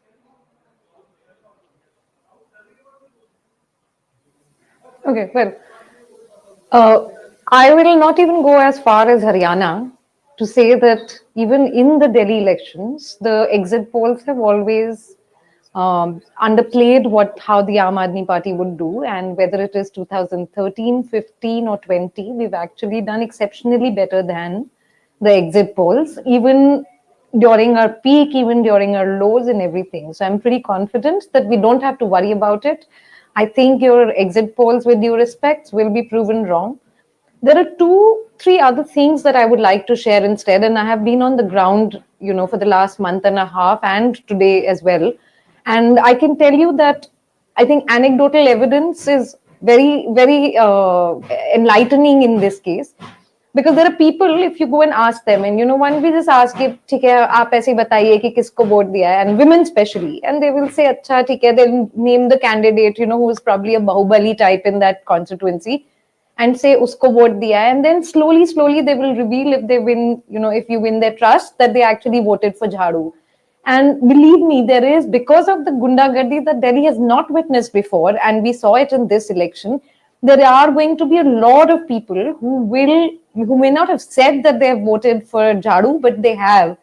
Okay, well, I will not even go as far as Haryana to say that even in the Delhi elections, the exit polls have always underplayed how the Aam Aadmi Party would do, and whether it is 2013, 15 or 20, we've actually done exceptionally better than the exit polls, even during our peak, even during our lows and everything. So I'm pretty confident that we don't have to worry about it. I think your exit polls, with due respect, will be proven wrong. There are 2-3 other things that I would like to share instead, and I have been on the ground, for the last month and a half and today as well. And I can tell you that I think anecdotal evidence is very, very enlightening in this case. Because there are people, if you go and ask them, and one we just ask, ठीक है, आप ऐसे बताइए कि किसको vote दिया है, and women especially, and they will say, अच्छा ठीक है, they'll name the candidate, who is probably a Bahubali type in that constituency, and say usko vote diya hai, and then slowly they will reveal if they win, if you win their trust, that they actually voted for Jhadu. And believe me, there is, because of the Gundagardi that Delhi has not witnessed before, and we saw it in this election, there are going to be a lot of people who may not have said that they have voted for Jhadu, but they have.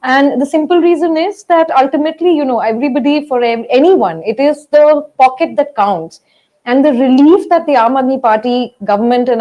And the simple reason is that ultimately, everybody, for anyone, it is the pocket that counts. And the relief that the Aam Aadmi Party government and